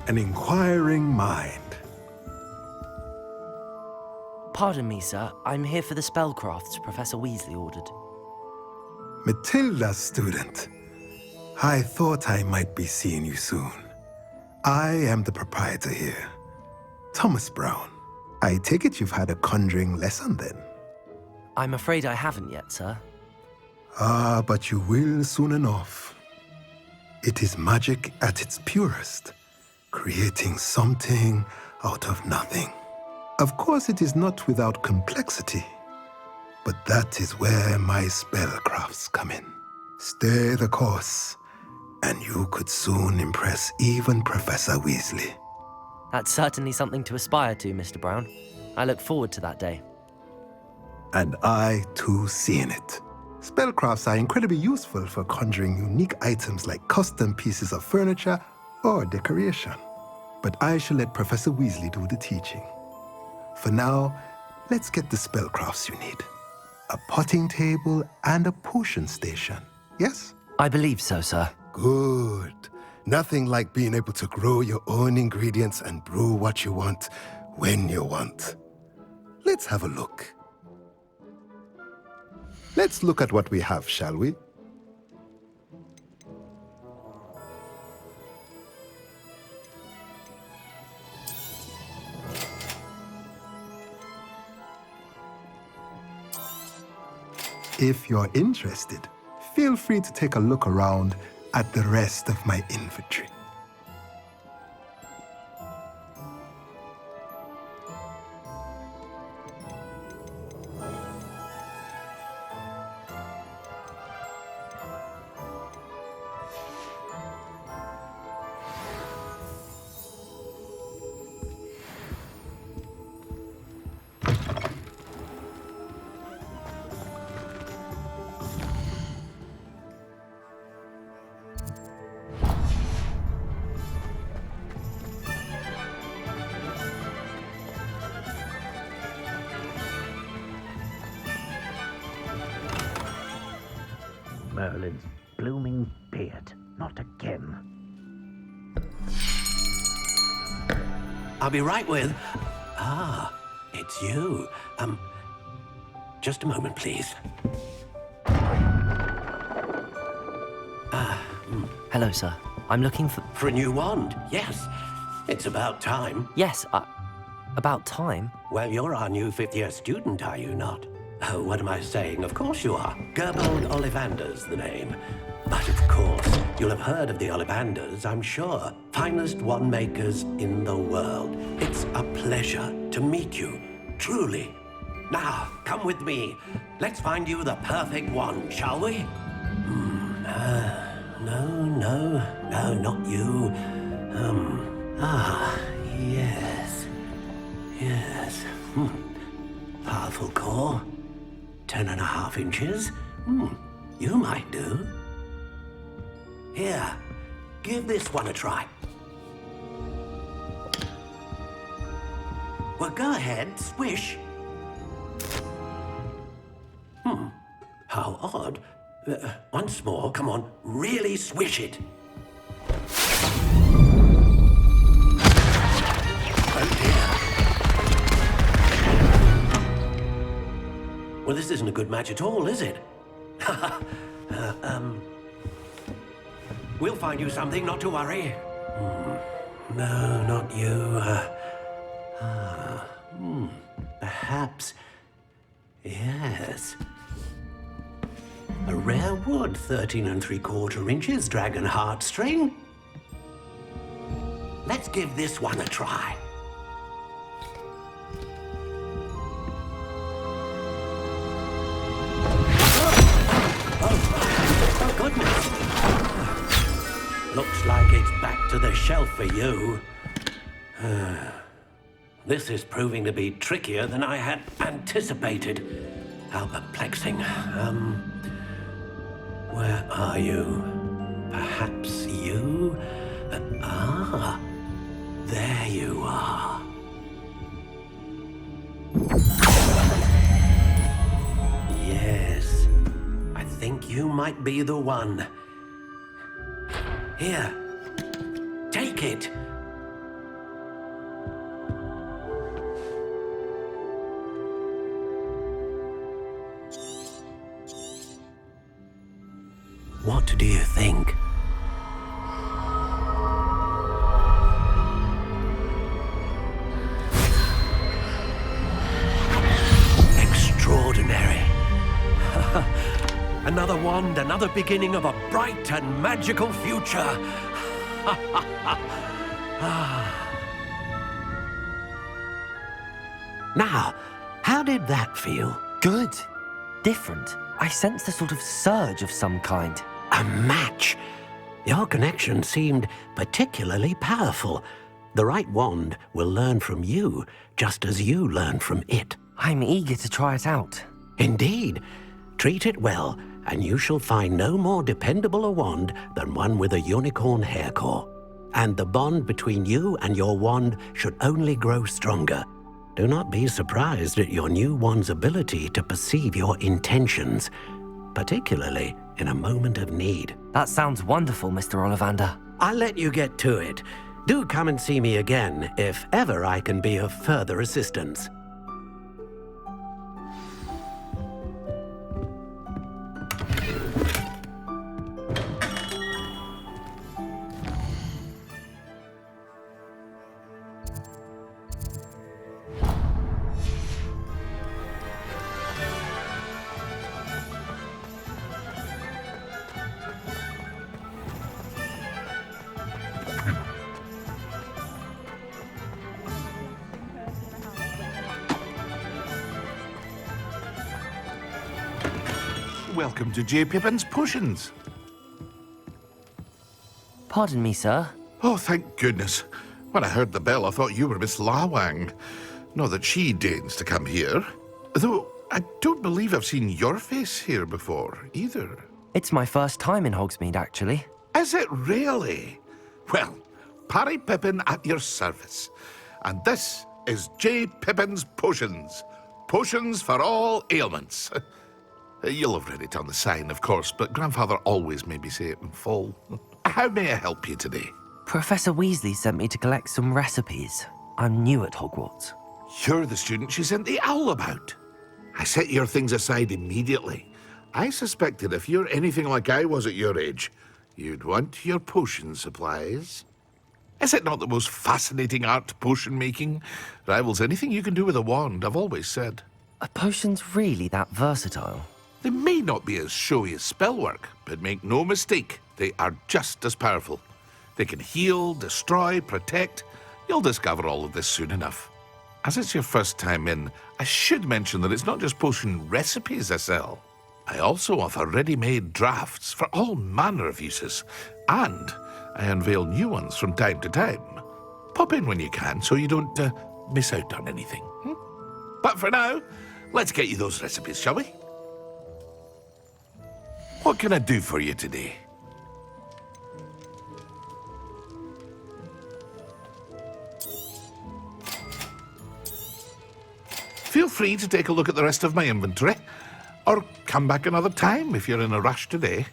An inquiring mind. Pardon me, sir. I'm here for the spellcrafts Professor Weasley ordered. Matilda's student. I thought I might be seeing you soon. I am the proprietor here, Thomas Brown. I take it you've had a conjuring lesson then? I'm afraid I haven't yet, sir. Ah, but you will soon enough. It is magic at its purest, creating something out of nothing. Of course, it is not without complexity, but that is where my spellcrafts come in. Stay the course, and you could soon impress even Professor Weasley. That's certainly something to aspire to, Mr. Brown. I look forward to that day. And I, too, seeing it. Spellcrafts are incredibly useful for conjuring unique items like custom pieces of furniture or decoration. But I shall let Professor Weasley do the teaching. For now, let's get the spellcrafts you need. A potting table and a potion station, yes? I believe so, sir. Good. Nothing like being able to grow your own ingredients and brew what you want when you want. Let's have a look. Let's look at what we have, shall we? If you're interested, feel free to take a look around at the rest of my inventory. Merlin's blooming beard. Not again. I'll be right with... Ah, it's you. Just a moment, please. Hello, sir. I'm looking for... For a new wand, yes. It's about time. Yes, about time? Well, you're our new fifth-year student, are you not? Oh, what am I saying? Of course you are. Gerbold Ollivander's the name. But of course, you'll have heard of the Ollivanders, I'm sure. Finest wand makers in the world. It's a pleasure to meet you, truly. Now, come with me. Let's find you the perfect wand, shall we? No, not you. Yes. Powerful core. 10.5 inches. You might do. Here, give this one a try. Well, go ahead, swish. How odd. Once more, come on, really swish it. Oh dear. Well, this isn't a good match at all, is it? We'll find you something, not to worry. No, not you. Perhaps. Yes. A rare wood, 13 3/4 inches, dragon heartstring. Let's give this one a try. Oh, goodness. Looks like it's back to the shelf for you. This is proving to be trickier than I had anticipated. How perplexing. Where are you? Perhaps you? There you are. Yes, I think you might be the one. Here, take it. What do you think? Extraordinary. Another wand, another beginning of a bright and magical future. Now, how did that feel? Good. Different. I sensed a sort of surge of some kind. A match. Your connection seemed particularly powerful. The right wand will learn from you, just as you learn from it. I'm eager to try it out. Indeed. Treat it well, and you shall find no more dependable a wand than one with a unicorn hair core. And the bond between you and your wand should only grow stronger. Do not be surprised at your new wand's ability to perceive your intentions, particularly in a moment of need. That sounds wonderful, Mr. Ollivander. I'll let you get to it. Do come and see me again if ever I can be of further assistance. Welcome to J. Pippin's Potions. Pardon me, sir. Oh, thank goodness. When I heard the bell, I thought you were Miss Lawang. Not that she deigns to come here. Though, I don't believe I've seen your face here before, either. It's my first time in Hogsmeade, actually. Is it really? Well, Parry Pippin at your service. And this is J. Pippin's Potions. Potions for all ailments. You'll have read it on the sign, of course, but Grandfather always made me say it in full. How may I help you today? Professor Weasley sent me to collect some recipes. I'm new at Hogwarts. You're the student she sent the owl about. I set your things aside immediately. I suspected if you're anything like I was at your age, you'd want your potion supplies. Is it not the most fascinating art, potion making? Rivals anything you can do with a wand, I've always said. Are potions really that versatile? They may not be as showy as spellwork, but make no mistake, they are just as powerful. They can heal, destroy, protect. You'll discover all of this soon enough. As it's your first time in, I should mention that it's not just potion recipes I sell. I also offer ready-made drafts for all manner of uses, and I unveil new ones from time to time. Pop in when you can so you don't miss out on anything. But for now, let's get you those recipes, shall we? What can I do for you today? Feel free to take a look at the rest of my inventory, or come back another time if you're in a rush today.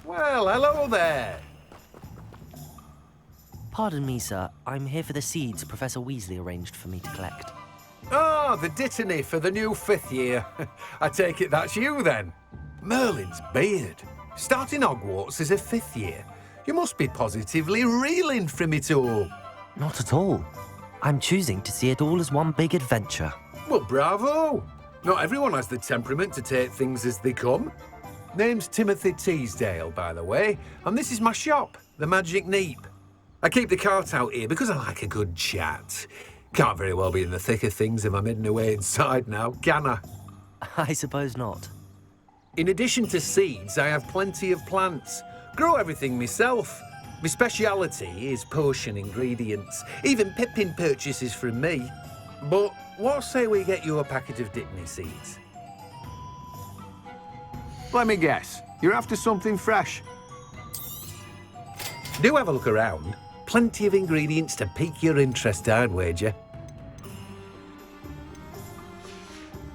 Well, hello there. Pardon me, sir. I'm here for the seeds Professor Weasley arranged for me to collect. Ah, the dittany for the new 5th year. I take it that's you, then. Merlin's beard. Starting Hogwarts as a 5th year. You must be positively reeling from it all. Not at all. I'm choosing to see it all as one big adventure. Well, bravo. Not everyone has the temperament to take things as they come. Name's Timothy Teasdale, by the way, and this is my shop, the Magic Neep. I keep the cart out here because I like a good chat. Can't very well be in the thick of things if I'm hidden away inside now, can I? I suppose not. In addition to seeds, I have plenty of plants. Grow everything myself. My speciality is potion ingredients. Even Pippin purchases from me. But what say we get you a packet of Dittany seeds? Let me guess. You're after something fresh. Do have a look around. Plenty of ingredients to pique your interest, I'd wager.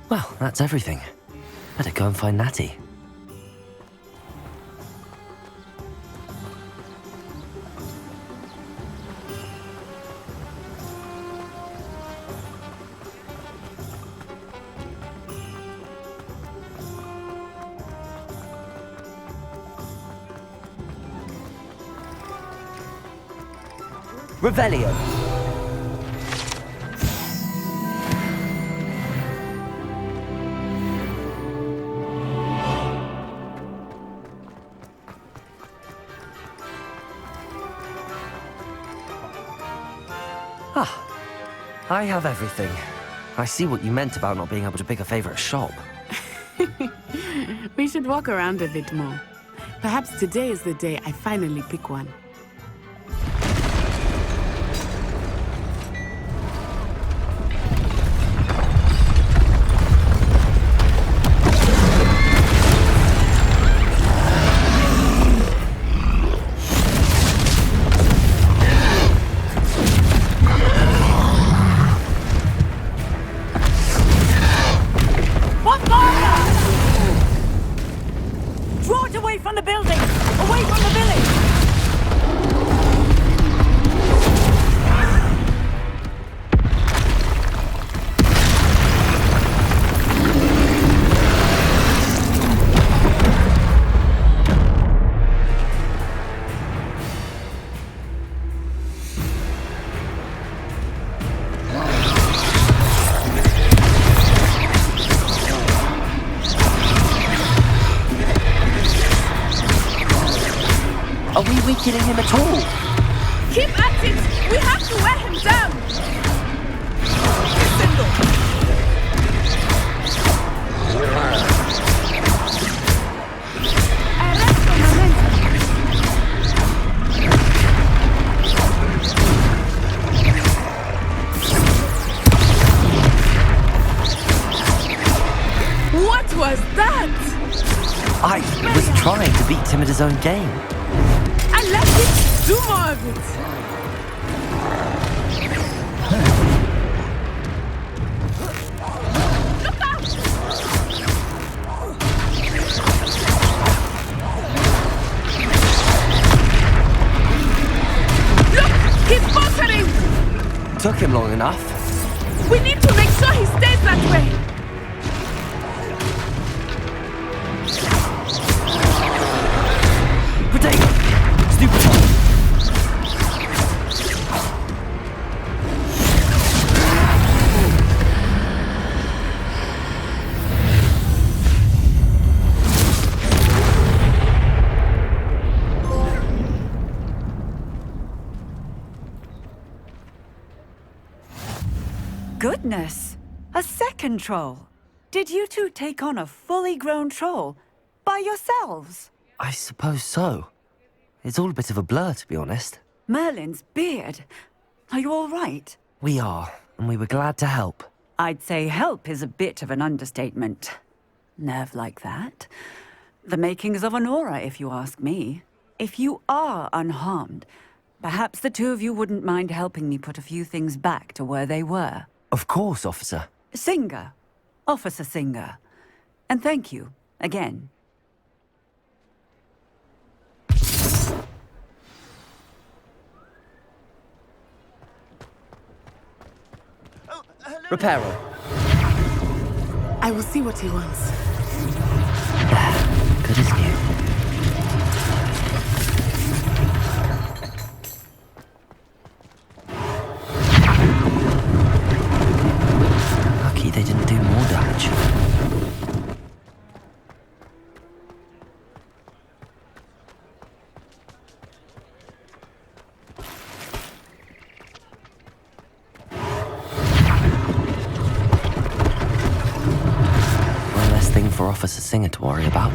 Well, that's everything. Better go and find Natty. Revelio. Ah, I have everything. I see what you meant about not being able to pick a favorite shop. We should walk around a bit more. Perhaps today is the day I finally pick one. Are we weakening him at all? Keep at it! We have to wear him down! What was that? I was trying to beat him at his own game. I let him do more of it. Look out! Look! He's faltering! Took him long enough. We need to make sure he stays that way! Goodness! A second troll! Did you two take on a fully grown troll? By by yourselves? I suppose so. It's all a bit of a blur, to be honest. Merlin's beard. Are you all right? We are, and we were glad to help. I'd say help is a bit of an understatement. Nerve like that. The makings of an aura, if you ask me. If you are unharmed, perhaps the two of you wouldn't mind helping me put a few things back to where they were. Of course, officer. Singer. Officer Singer. And thank you, again. Reparo. I will see what he wants. Good as new. Lucky they didn't do more damage. For Officer Singer to worry about.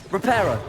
Reparo.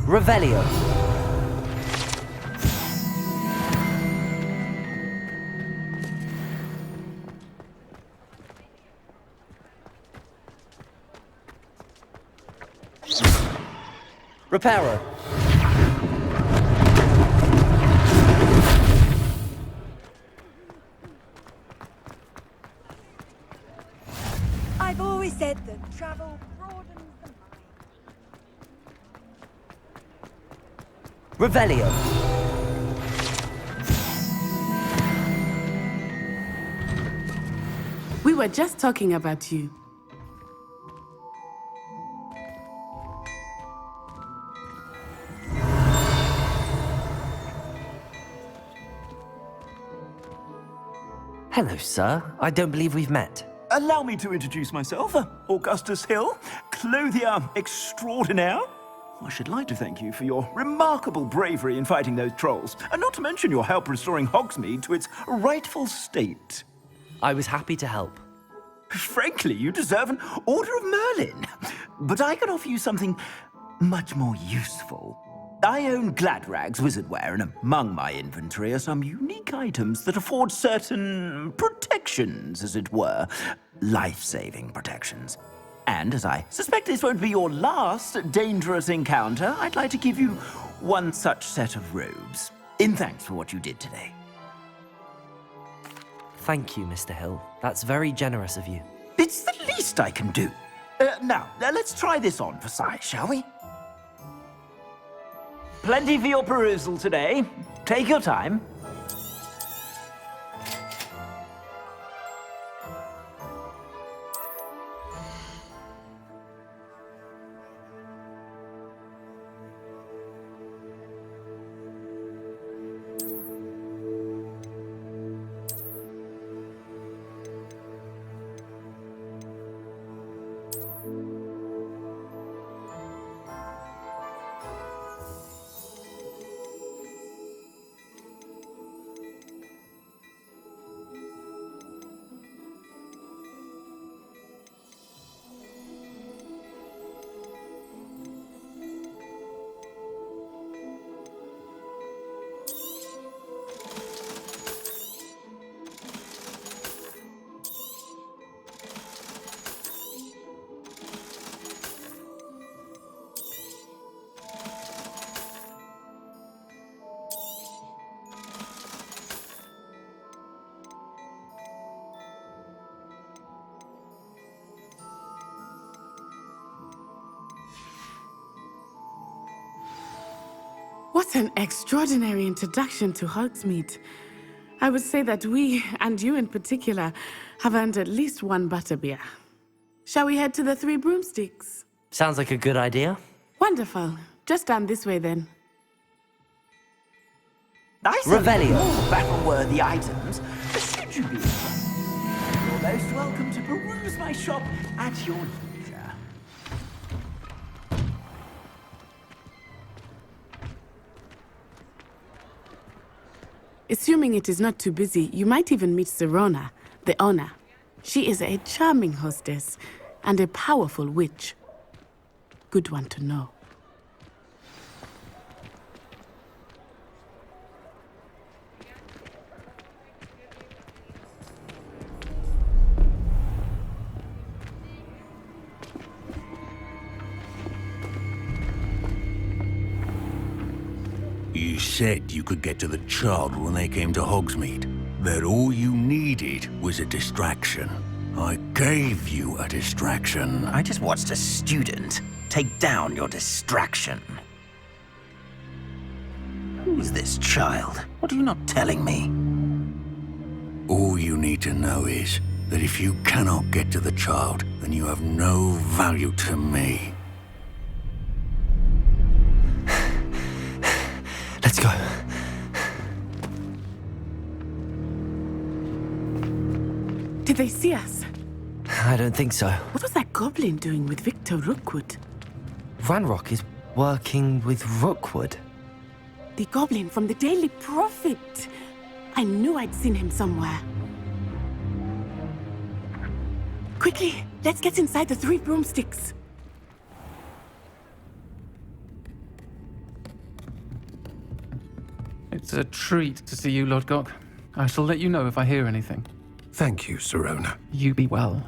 Revelio. Reparo. I've always said that travel broadens the mind. Revelio. We were just talking about you. Hello, sir. I don't believe we've met. Allow me to introduce myself, Augustus Hill, clothier extraordinaire. I should like to thank you for your remarkable bravery in fighting those trolls, and not to mention your help restoring Hogsmeade to its rightful state. I was happy to help. Frankly, you deserve an Order of Merlin. But I can offer you something much more useful. I own Gladrag's wizardware, and among my inventory are some unique items that afford certain protections, as it were. Life-saving protections. And as I suspect this won't be your last dangerous encounter, I'd like to give you one such set of robes, in thanks for what you did today. Thank you, Mr. Hill. That's very generous of you. It's the least I can do. Now, let's try this on for size, shall we? Plenty for your perusal today. Take your time. What an extraordinary introduction to Hogsmeade. I would say that we, and you in particular, have earned at least one butterbeer. Shall we head to the Three Broomsticks? Sounds like a good idea. Wonderful. Just down this way then. Nice. Revelio. Battle-worthy items. Should you be? You're most welcome to peruse my shop at your leisure. Assuming it is not too busy, you might even meet Sirona, the owner. She is a charming hostess and a powerful witch. Good one to know. You said you could get to the child when they came to Hogsmeade. That all you needed was a distraction. I gave you a distraction. I just watched a student take down your distraction. Who's this child? What are you not telling me? All you need to know is that if you cannot get to the child, then you have no value to me. Let's go. Did they see us? I don't think so. What was that goblin doing with Victor Rookwood? Ranrock is working with Rookwood. The goblin from the Daily Prophet. I knew I'd seen him somewhere. Quickly, let's get inside the Three Broomsticks. It's a treat to see you, Lodgok. I shall let you know if I hear anything. Thank you, Sirona. You be well.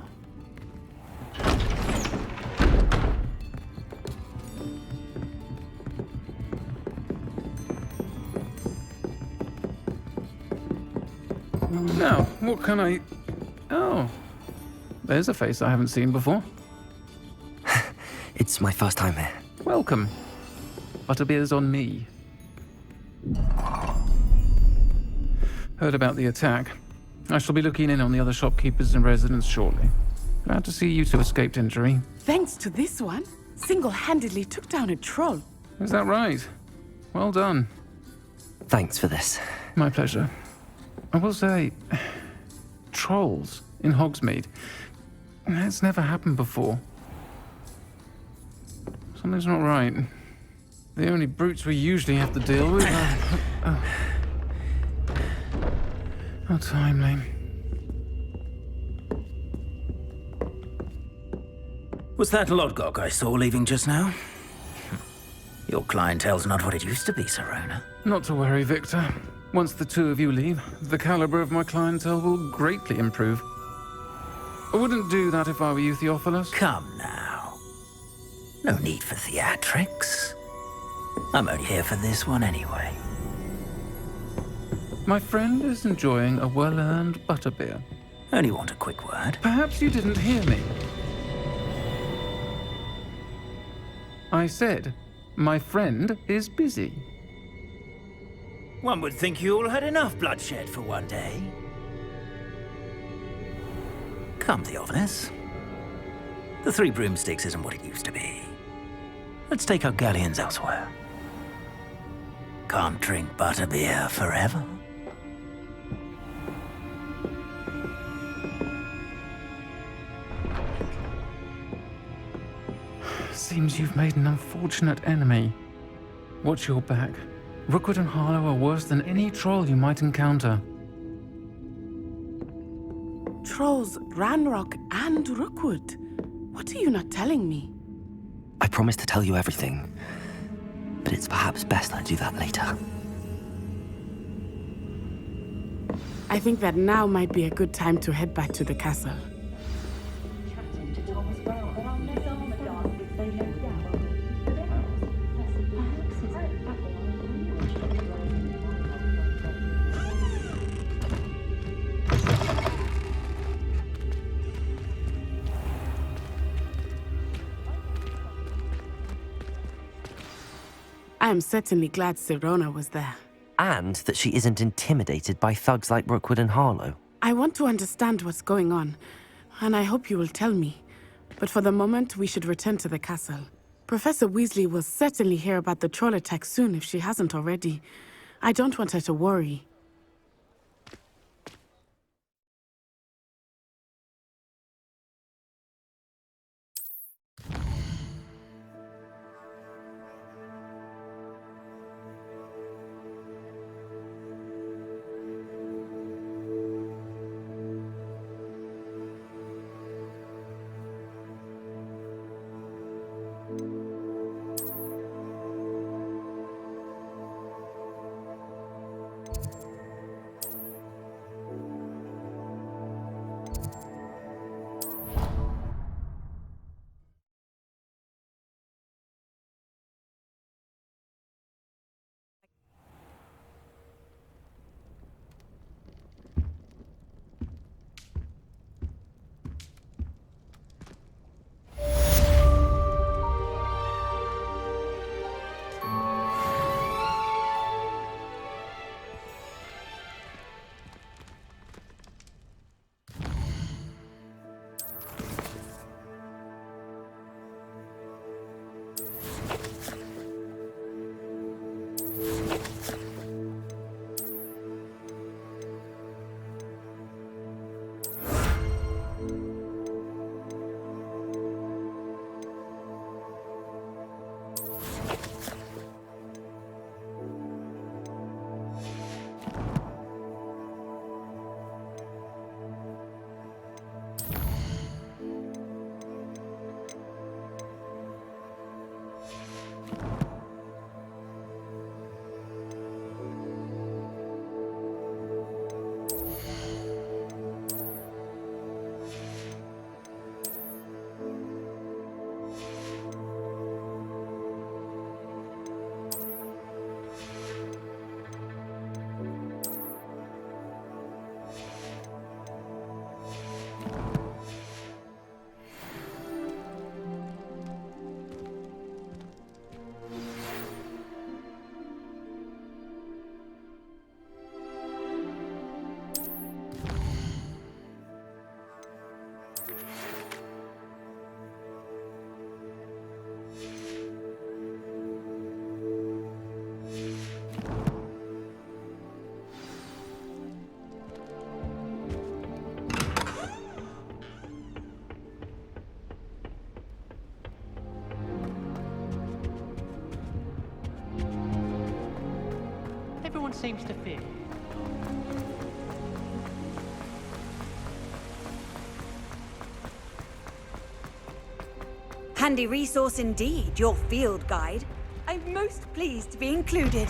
Now, what can I... Oh, there's a face I haven't seen before. It's my first time here. Welcome. Butterbeer's on me. Heard about the attack. I shall be looking in on the other shopkeepers and residents shortly. Glad to see you two escaped injury. Thanks to this one, single-handedly took down a troll. Is that right? Well done. Thanks for this. My pleasure. I will say, trolls in Hogsmeade. That's never happened before. Something's not right. The only brutes we usually have to deal with are... How timely. Was that Lodgok I saw leaving just now? Your clientele's not what it used to be, Sirona. Not to worry, Victor. Once the two of you leave, the caliber of my clientele will greatly improve. I wouldn't do that if I were you, Theophilus. Come now. No need for theatrics. I'm only here for this one anyway. My friend is enjoying a well-earned butterbeer. Only want a quick word. Perhaps you didn't hear me. I said, my friend is busy. One would think you all had enough bloodshed for one day. Come, Theophilus. The Three Broomsticks isn't what it used to be. Let's take our galleons elsewhere. Can't drink butterbeer forever. Seems you've made an unfortunate enemy. Watch your back. Rookwood and Harlow are worse than any troll you might encounter. Trolls, Ranrock, and Rookwood. What are you not telling me? I promised to tell you everything, but it's perhaps best I do that later. I think that now might be a good time to head back to the castle. I am certainly glad Sirona was there. And that she isn't intimidated by thugs like Rookwood and Harlow. I want to understand what's going on, and I hope you will tell me. But for the moment, we should return to the castle. Professor Weasley will certainly hear about the troll attack soon if she hasn't already. I don't want her to worry. Everyone seems to fit. Handy resource indeed, your field guide. I'm most pleased to be included.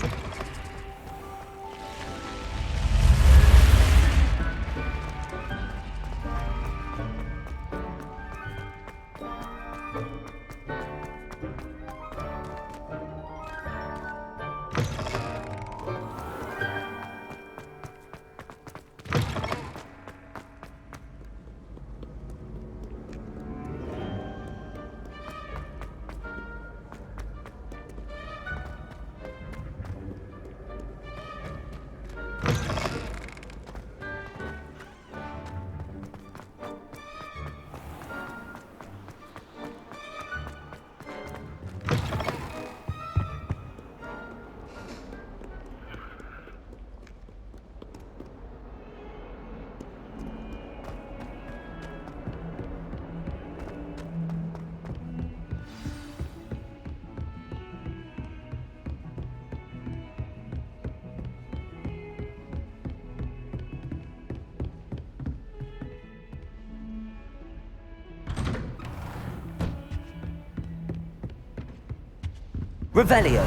Revelio.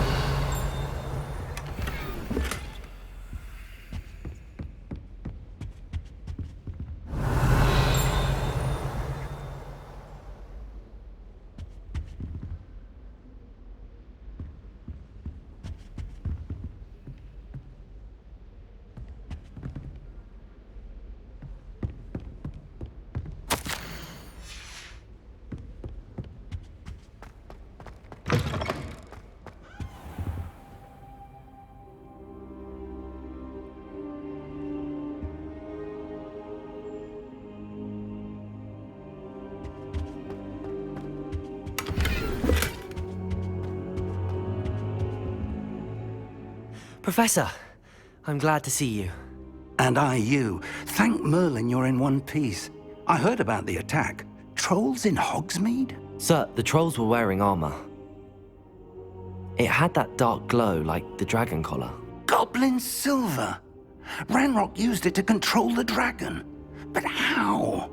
Professor, I'm glad to see you. And I you. Thank Merlin you're in one piece. I heard about the attack. Trolls in Hogsmeade? Sir, the trolls were wearing armor. It had that dark glow like the dragon collar. Goblin silver! Ranrock used it to control the dragon. But how?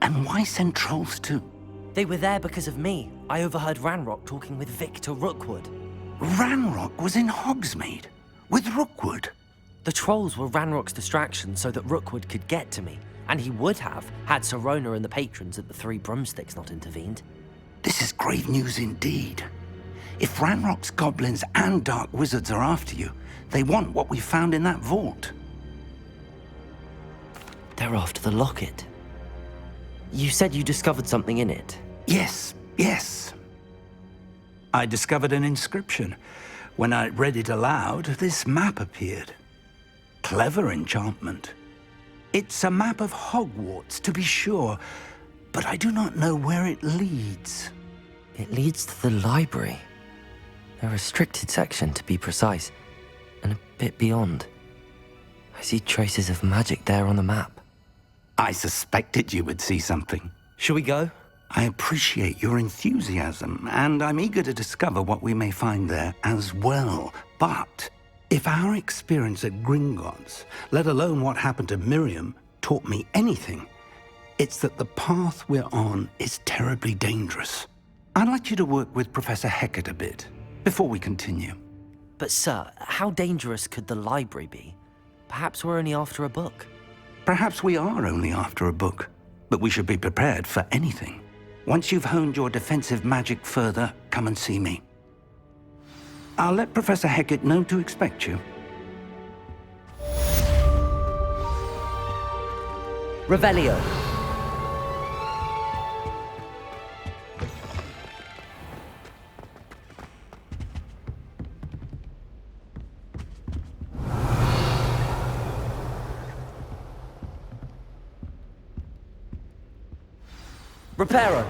And why send trolls too? They were there because of me. I overheard Ranrock talking with Victor Rookwood. Ranrock was in Hogsmeade? With Rookwood? The trolls were Ranrock's distraction so that Rookwood could get to me. And he would have, had Sirona and the patrons at the Three Broomsticks not intervened. This is grave news indeed. If Ranrock's goblins and dark wizards are after you, they want what we found in that vault. They're after the locket. You said you discovered something in it. Yes. I discovered an inscription. When I read it aloud, this map appeared. Clever enchantment. It's a map of Hogwarts, to be sure, but I do not know where it leads. It leads to the library. A restricted section, to be precise, and a bit beyond. I see traces of magic there on the map. I suspected you would see something. Shall we go? I appreciate your enthusiasm, and I'm eager to discover what we may find there as well. But if our experience at Gringotts, let alone what happened to Miriam, taught me anything, it's that the path we're on is terribly dangerous. I'd like you to work with Professor Hecat a bit before we continue. But sir, how dangerous could the library be? Perhaps we're only after a book. Perhaps we are only after a book, but we should be prepared for anything. Once you've honed your defensive magic further, come and see me. I'll let Professor Hecat know to expect you. Revelio. Reparo.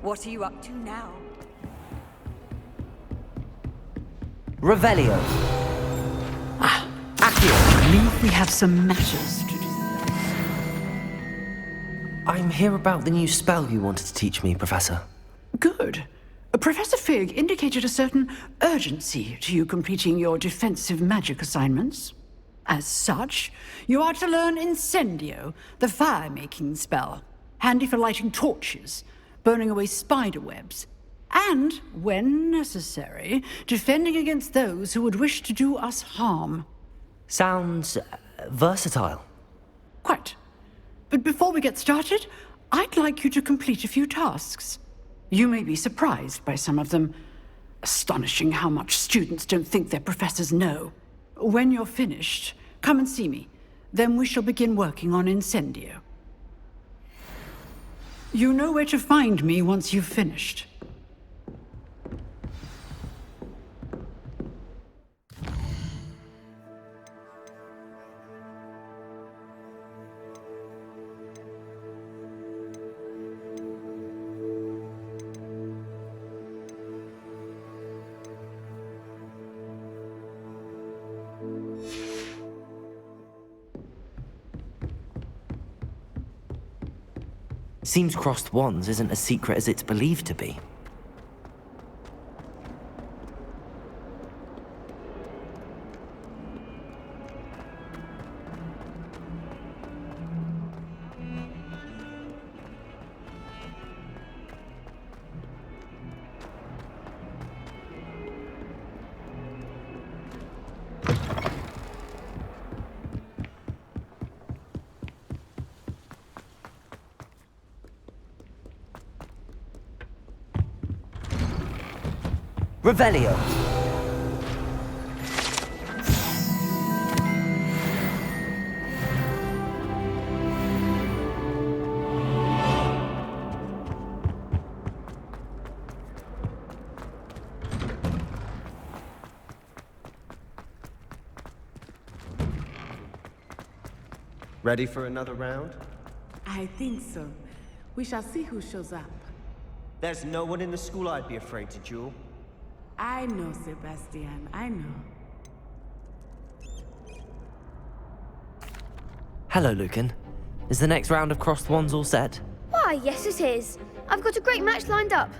What are you up to now? Revelio. I believe we have some matters to do. I'm here about the new spell you wanted to teach me, Professor. Good. Professor Fig indicated a certain urgency to you completing your defensive magic assignments. As such, you are to learn Incendio, the fire-making spell, handy for lighting torches, burning away spider webs, and, when necessary, defending against those who would wish to do us harm. Sounds versatile. Quite. But before we get started, I'd like you to complete a few tasks. You may be surprised by some of them. Astonishing how much students don't think their professors know. When you're finished, come and see me. Then we shall begin working on Incendio. You know where to find me once you've finished. Seems crossed wands isn't as secret as it's believed to be. Revelio. Ready for another round? I think so. We shall see who shows up. There's no one in the school I'd be afraid to duel. I know, Sebastian, I know. Hello, Lucan. Is the next round of Crossed Wands all set? Why, yes it is. I've got a great match lined up.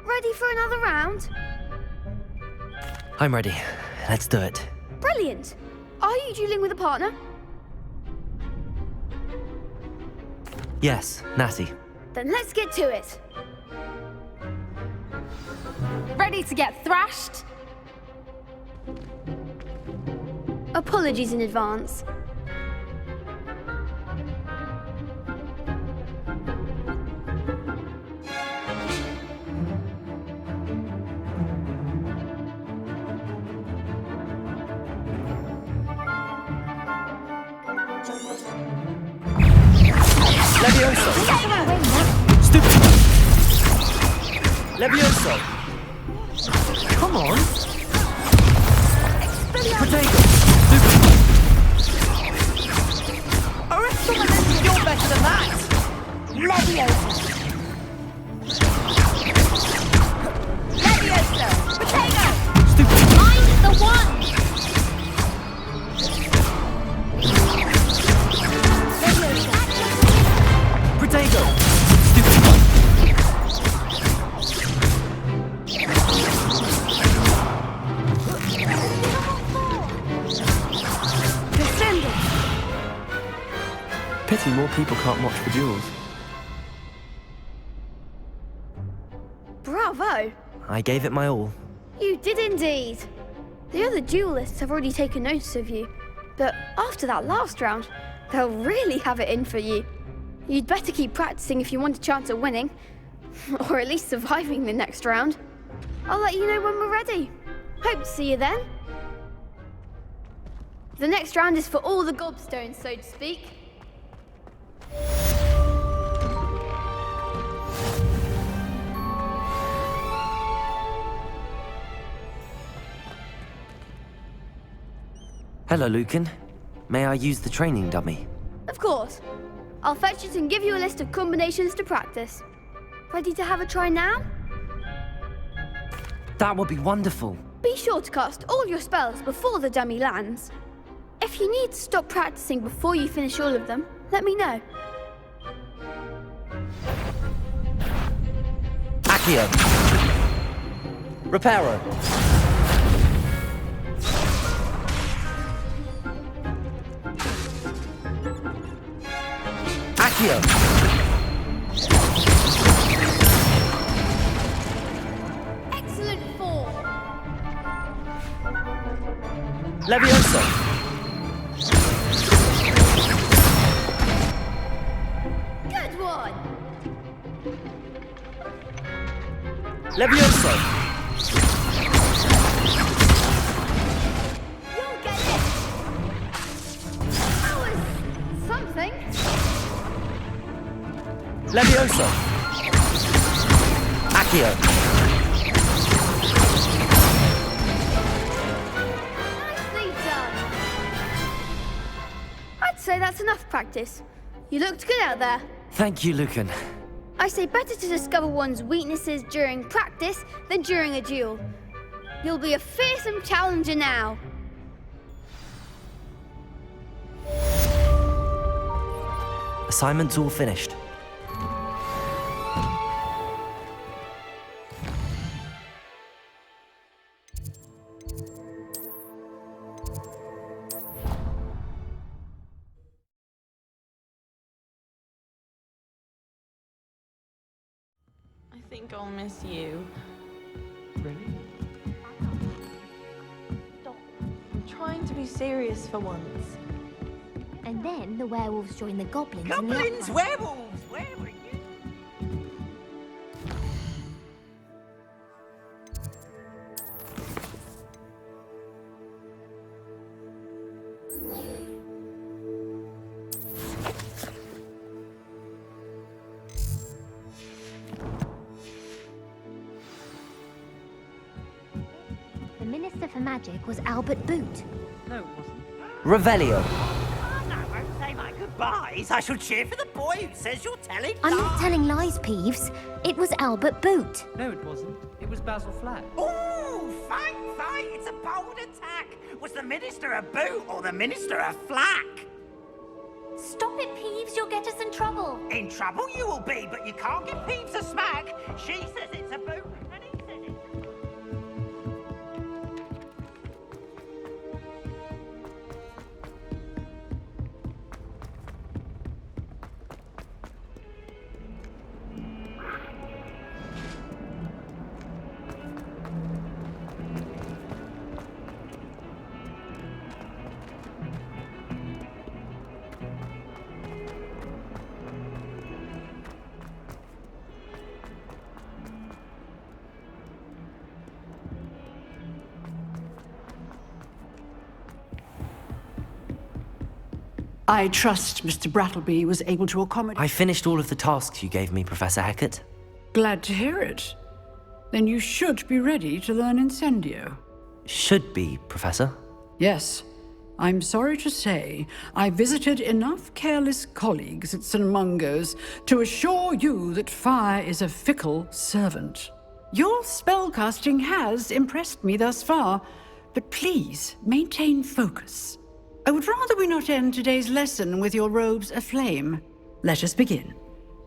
Ready for another round? I'm ready. Let's do it. Brilliant. Are you dueling with a partner? Yes, Natty. Then let's get to it. Ready to get thrashed? Apologies in advance. Levioso! Stupid! Levioso! Come on! Potato! Stupid! You're better than that! Leviosa! Leviosa! Potato! Stupid! I'm the one! Potato! Pity more people can't watch the duels. Bravo! I gave it my all. You did indeed. The other duelists have already taken notice of you, but after that last round, they'll really have it in for you. You'd better keep practicing if you want a chance at winning, or at least surviving the next round. I'll let you know when we're ready. Hope to see you then. The next round is for all the gobstones, so to speak. Hello, Lucan. May I use the training dummy? Of course. I'll fetch it and give you a list of combinations to practice. Ready to have a try now? That would be wonderful. Be sure to cast all your spells before the dummy lands. If you need to stop practicing before you finish all of them, let me know. Accio. Reparo. Accio. Excellent form. Levioso. Good one. Levioso. You'll get it. That was something. Levioso. Accio. Nicely done. I'd say that's enough practice. You looked good out there. Thank you, Lucan. I say better to discover one's weaknesses during practice than during a duel. You'll be a fearsome challenger now. Assignment's all finished. I think I'll miss you. Really? Stop. I'm trying to be serious for once. And then the werewolves join the goblins. in the Goblins, upright. werewolves, where were you? The Minister for Magic was Albert Boot. No, it wasn't. Revelio. No, I won't say my goodbyes. I shall cheer for the boy who says you're telling I'm lies. not telling lies, Peeves. It was Albert Boot. No, it wasn't. It was Basil Flack. Ooh, fight! It's a bold attack. Was the Minister a boot or the Minister a flack? Stop it, Peeves. You'll get us in trouble. In trouble you will be, but you can't give Peeves a smack. She says it's a boot, and he says it's I trust Mr. Brattleby was able to accommodate... I finished all of the tasks you gave me, Professor Hecat. Glad to hear it. Then you should be ready to learn Incendio. Should be, Professor. Yes. I'm sorry to say, I visited enough careless colleagues at St. Mungo's to assure you that fire is a fickle servant. Your spellcasting has impressed me thus far, but please maintain focus. I would rather we not end today's lesson with your robes aflame. Let us begin.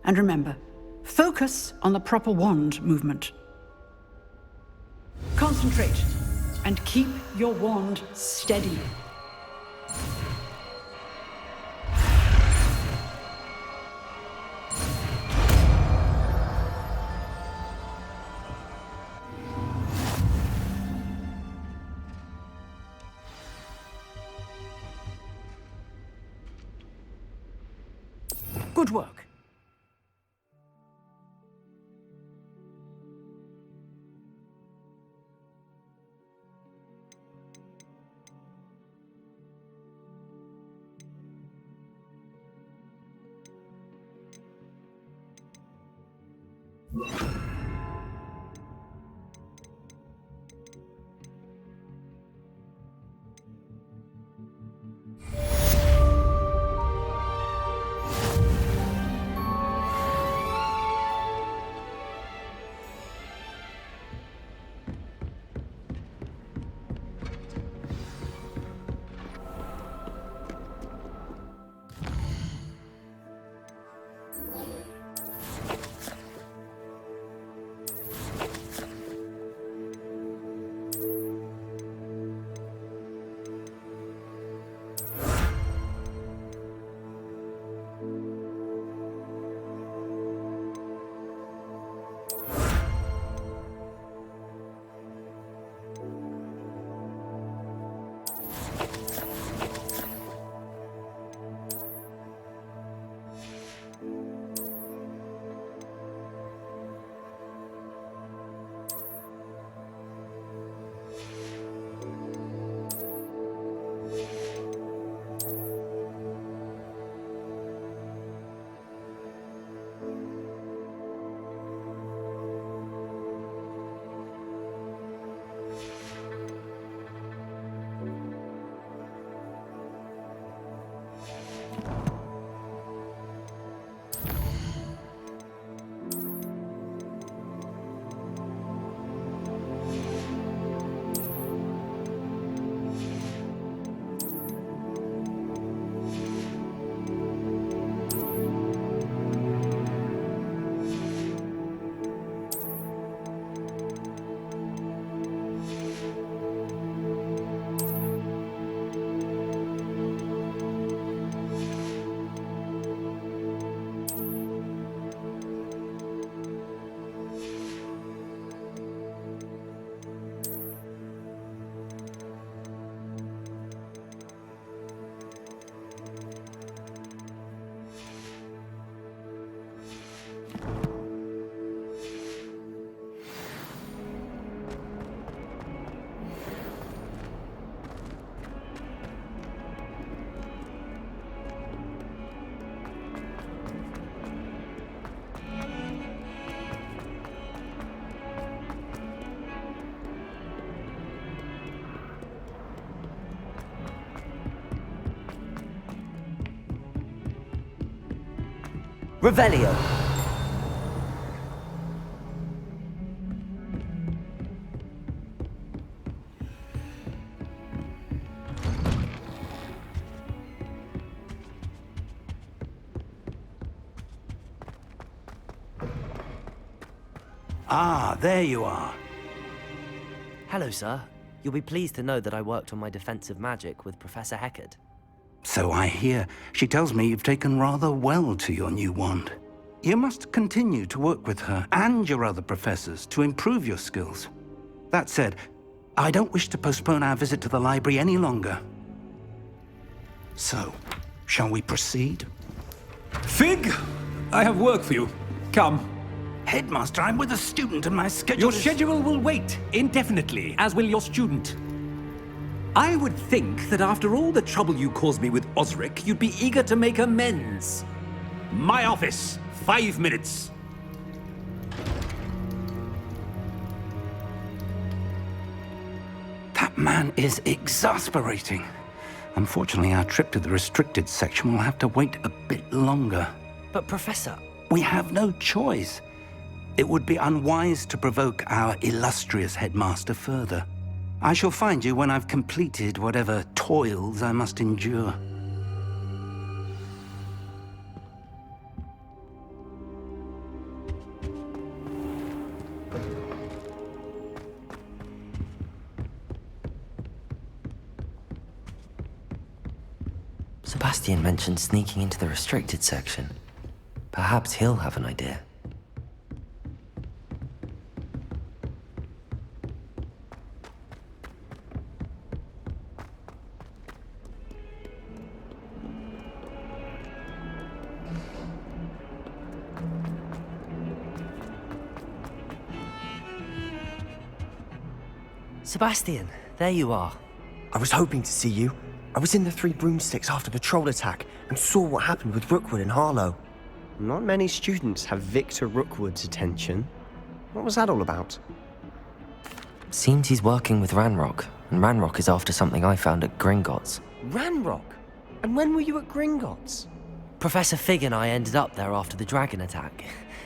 And remember, focus on the proper wand movement. Concentrate, and keep your wand steady. Good work. Revelio. Ah, there you are. Hello, sir. You'll be pleased to know that I worked on my defensive magic with Professor Heckard. So I hear. She tells me you've taken rather well to your new wand. You must continue to work with her and your other professors to improve your skills. That said, I don't wish to postpone our visit to the library any longer. So, shall we proceed? Fig, I have work for you. Come. Headmaster, I'm with a student and my schedule Your schedule will wait indefinitely, as will your student. I would think that after all the trouble you caused me with Osric, you'd be eager to make amends. My office, 5 minutes. That man is exasperating. Unfortunately, our trip to the restricted section will have to wait a bit longer. But Professor... We have no choice. It would be unwise to provoke our illustrious headmaster further. I shall find you when I've completed whatever toils I must endure. Sebastian mentioned sneaking into the restricted section. Perhaps he'll have an idea. Sebastian, there you are. I was hoping to see you. I was in the Three Broomsticks after the troll attack and saw what happened with Rookwood and Harlow. Not many students have Victor Rookwood's attention. What was that all about? Seems he's working with Ranrock, and Ranrock is after something I found at Gringotts. Ranrock? And when were you at Gringotts? Professor Fig and I ended up there after the dragon attack.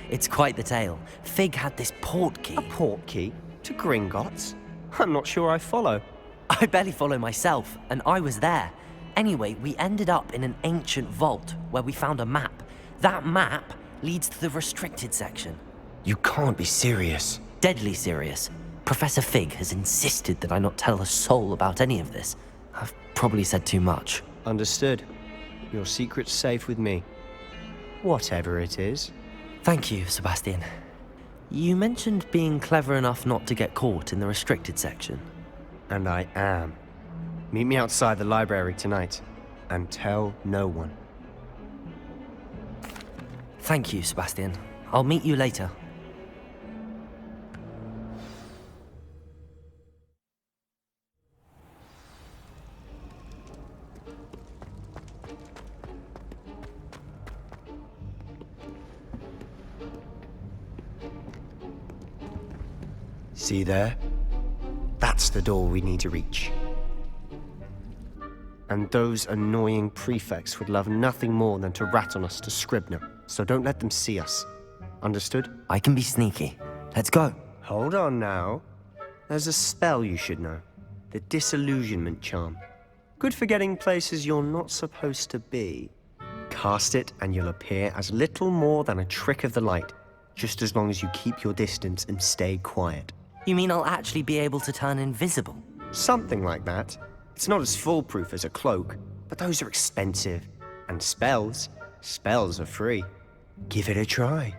It's quite the tale. Fig had this portkey. A portkey? To Gringotts? I'm not sure I follow. I barely follow myself, and I was there. Anyway, we ended up in an ancient vault where we found a map. That map leads to the restricted section. You can't be serious. Deadly serious. Professor Fig has insisted that I not tell a soul about any of this. I've probably said too much. Understood. Your secret's safe with me. Whatever it is. Thank you, Sebastian. You mentioned being clever enough not to get caught in the restricted section. And I am. Meet me outside the library tonight, and tell no one. Thank you, Sebastian. I'll meet you later. See there? That's the door we need to reach. And those annoying prefects would love nothing more than to rat on us to Scribner, so don't let them see us. Understood? I can be sneaky. Let's go. Hold on now. There's a spell you should know. The Disillusionment Charm. Good for getting places you're not supposed to be. Cast it and you'll appear as little more than a trick of the light, just as long as you keep your distance and stay quiet. You mean I'll actually be able to turn invisible? Something like that. It's not as foolproof as a cloak, but those are expensive. And spells are free. Give it a try.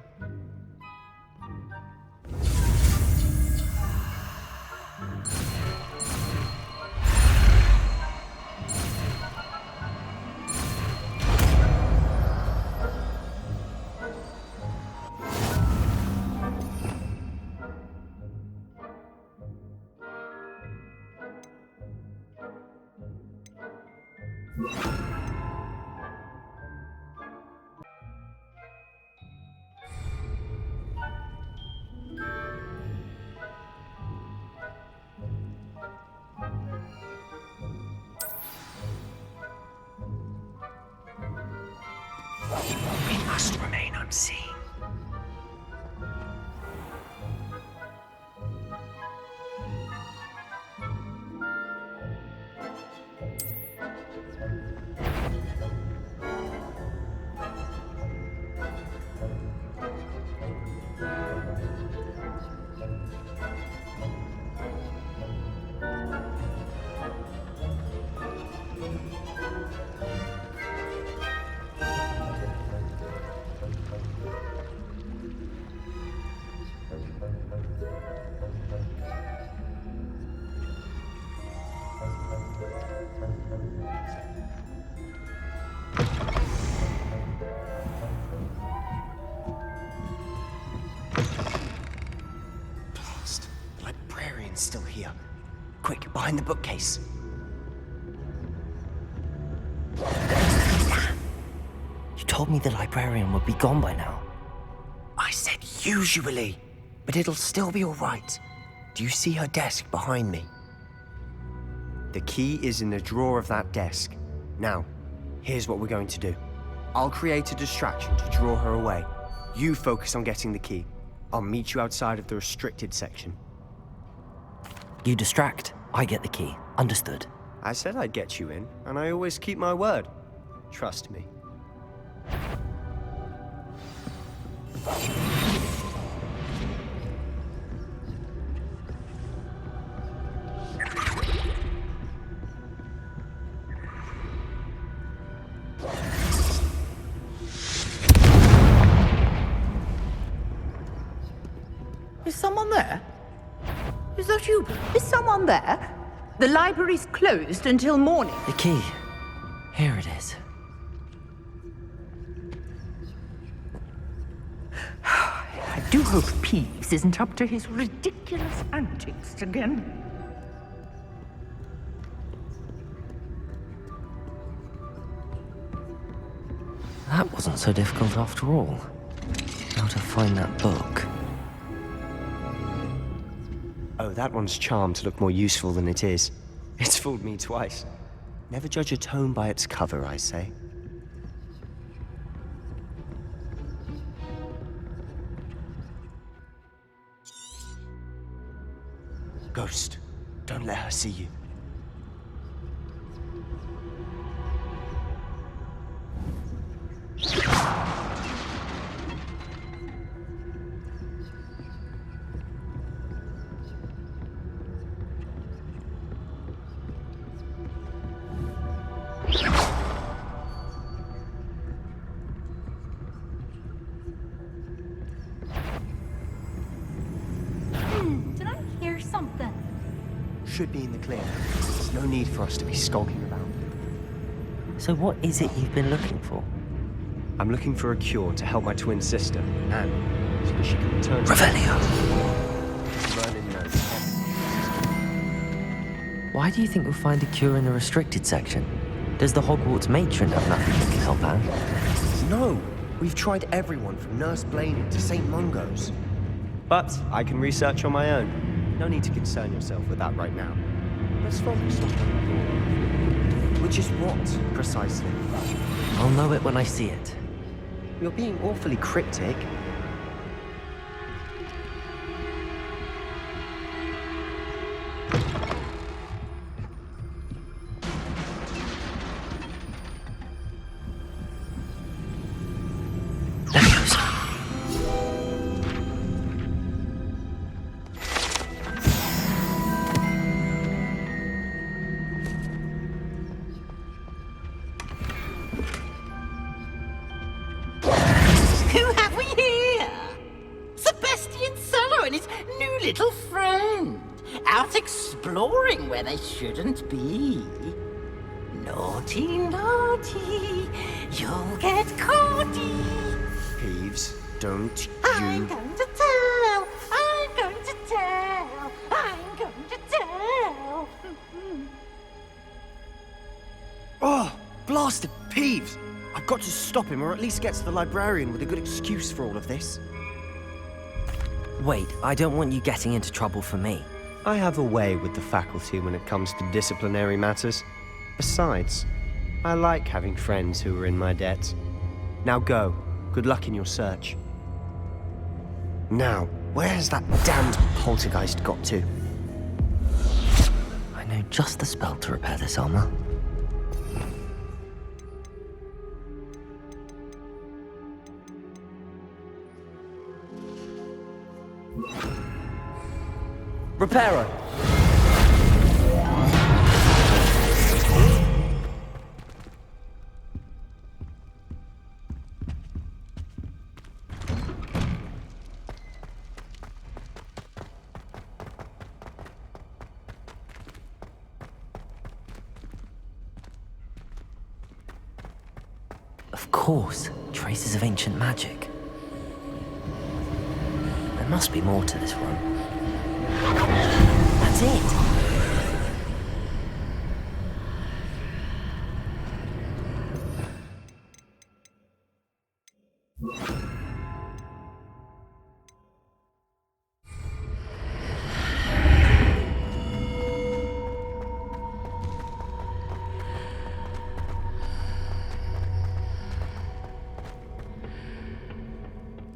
We must remain See. Blast. The librarian's still here. Quick, behind the bookcase. You told me the librarian would be gone by now. I said usually, but it'll still be all right. Do you see her desk behind me? The key is in the drawer of that desk. Now, here's what we're going to do. I'll create a distraction to draw her away. You focus on getting the key. I'll meet you outside of the restricted section. You distract, I get the key. Understood. I said I'd get you in, and I always keep my word. Trust me. Is someone there? Is that you? Is someone there? The library's closed until morning. The key. Here it is. I do hope Peeves isn't up to his ridiculous antics again. That wasn't so difficult after all. How to find that book. Oh, that one's charmed to look more useful than it is. It's fooled me twice. Never judge a tome by its cover, I say. Ghost, don't let her see you. Did I hear something? Should be in the clear. There's no need for us to be skulking around. So what is it you've been looking for? I'm looking for a cure to help my twin sister, Anne, so that she can return to... Revelio! Merlin knows. Why do you think we'll find a cure in the restricted section? Does the Hogwarts matron have nothing that can help Anne? No! We've tried everyone from Nurse Blaney to St. Mungo's. But I can research on my own. No need to concern yourself with that right now. Let's focus on the cure. Which is what, precisely? I'll know it when I see it. You're being awfully cryptic. Who have we here? Sebastian Cello and his new little friend. Out exploring where they shouldn't be. Naughty, naughty, you'll get caughty. Peeves, don't I'm you... going to tell, I'm going to tell, I'm going to tell. Oh, blasted Peeves! I've got to stop him, or at least get to the librarian with a good excuse for all of this. Wait, I don't want you getting into trouble for me. I have a way with the faculty when it comes to disciplinary matters. Besides, I like having friends who are in my debt. Now go. Good luck in your search. Now, where has that damned poltergeist got to? I know just the spell to repair this armor. Repairer! Of course, traces of ancient magic. There must be more to this room. That's it!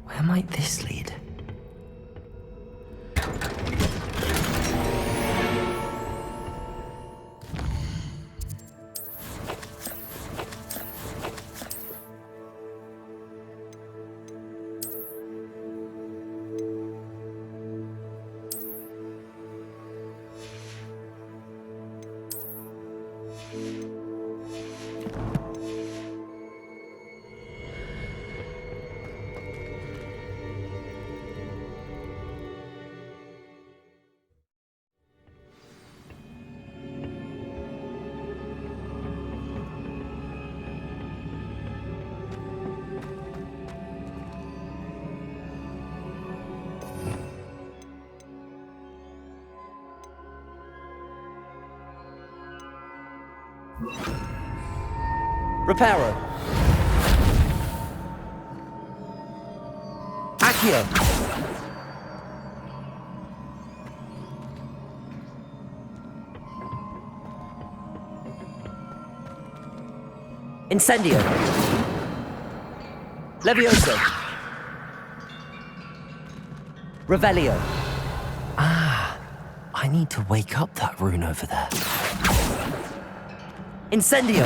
Where might this lead? Reparo. Accio. Incendio. Levioso. Revelio. Ah, I need to wake up that rune over there. Incendio.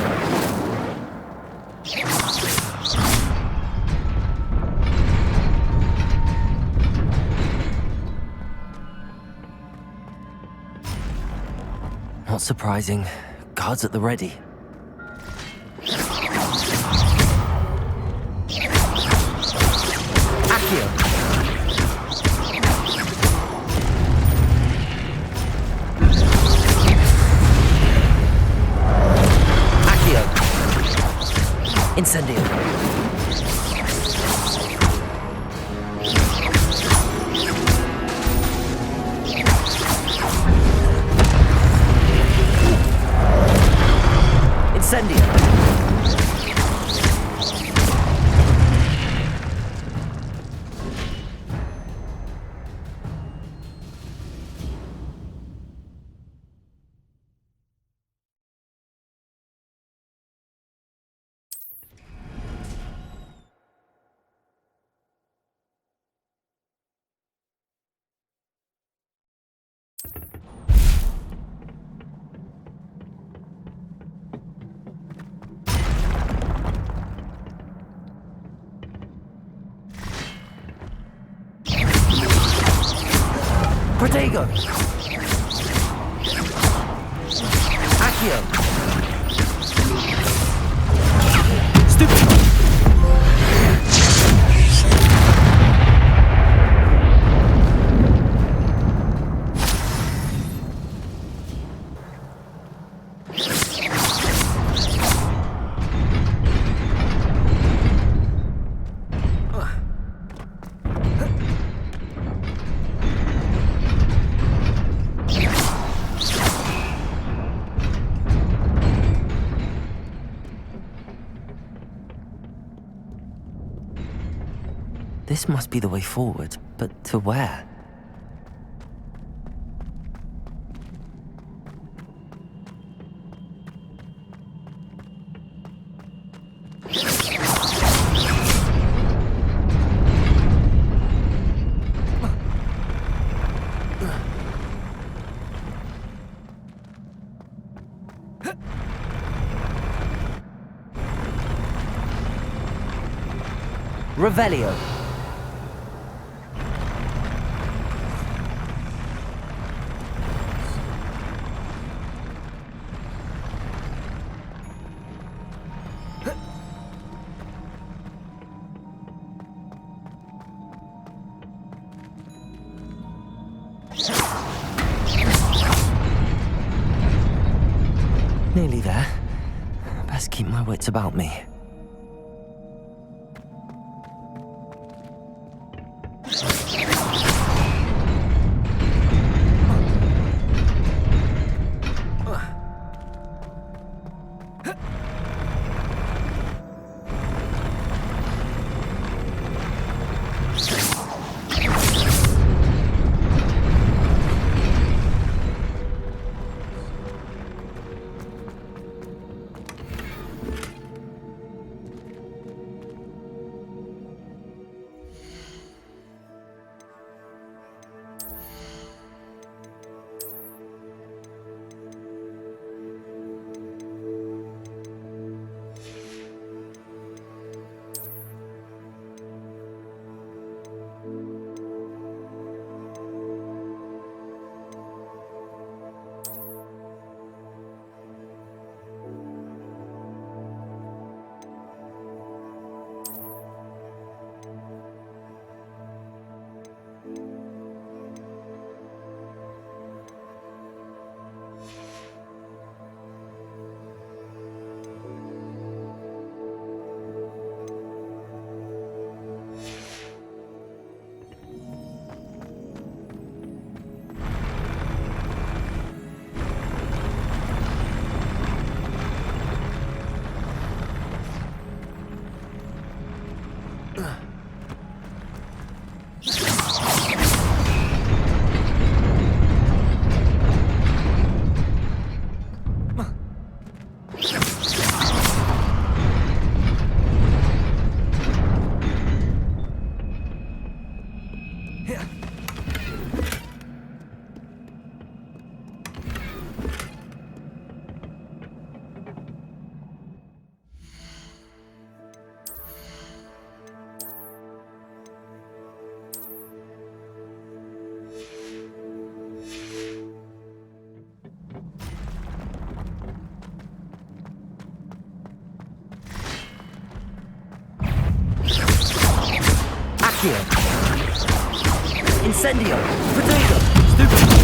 Not surprising. Guards at the ready. Accio. Accio. Incendio. Incendio. Protego. Accio. Stupid. This must be the way forward, but to where? Revelio. Nearly there. Best keep my wits about me. Incendio! Potato! Stupid!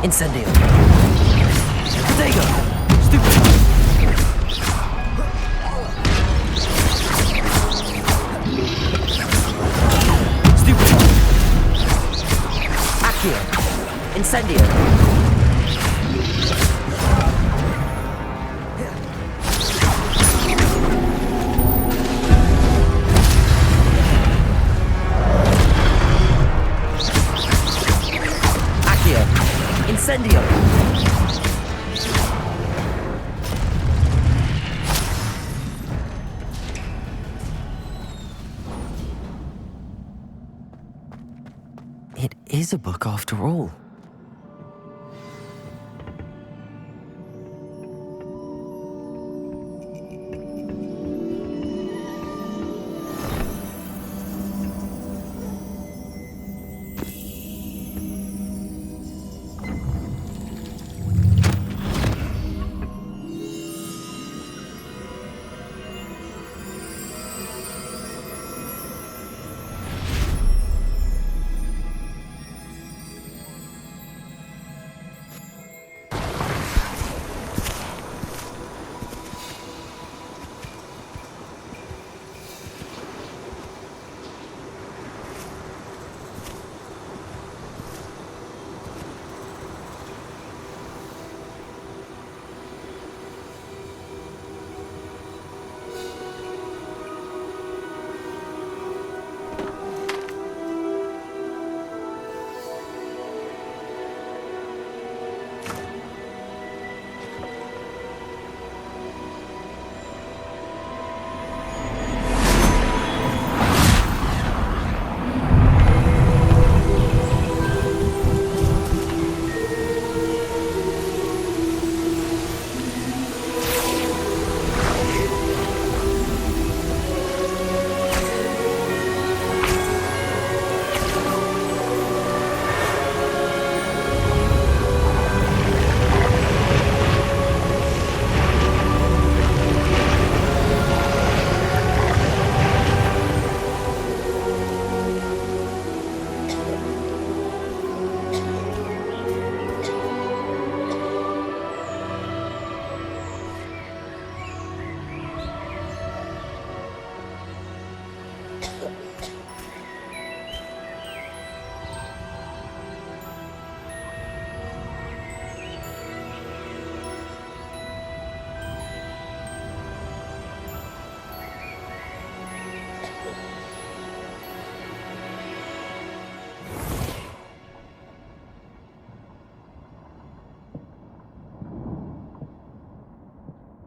Incendio. Potato. Stupid. Stupid. Accio. Incendio. Incendio! It is a book after all.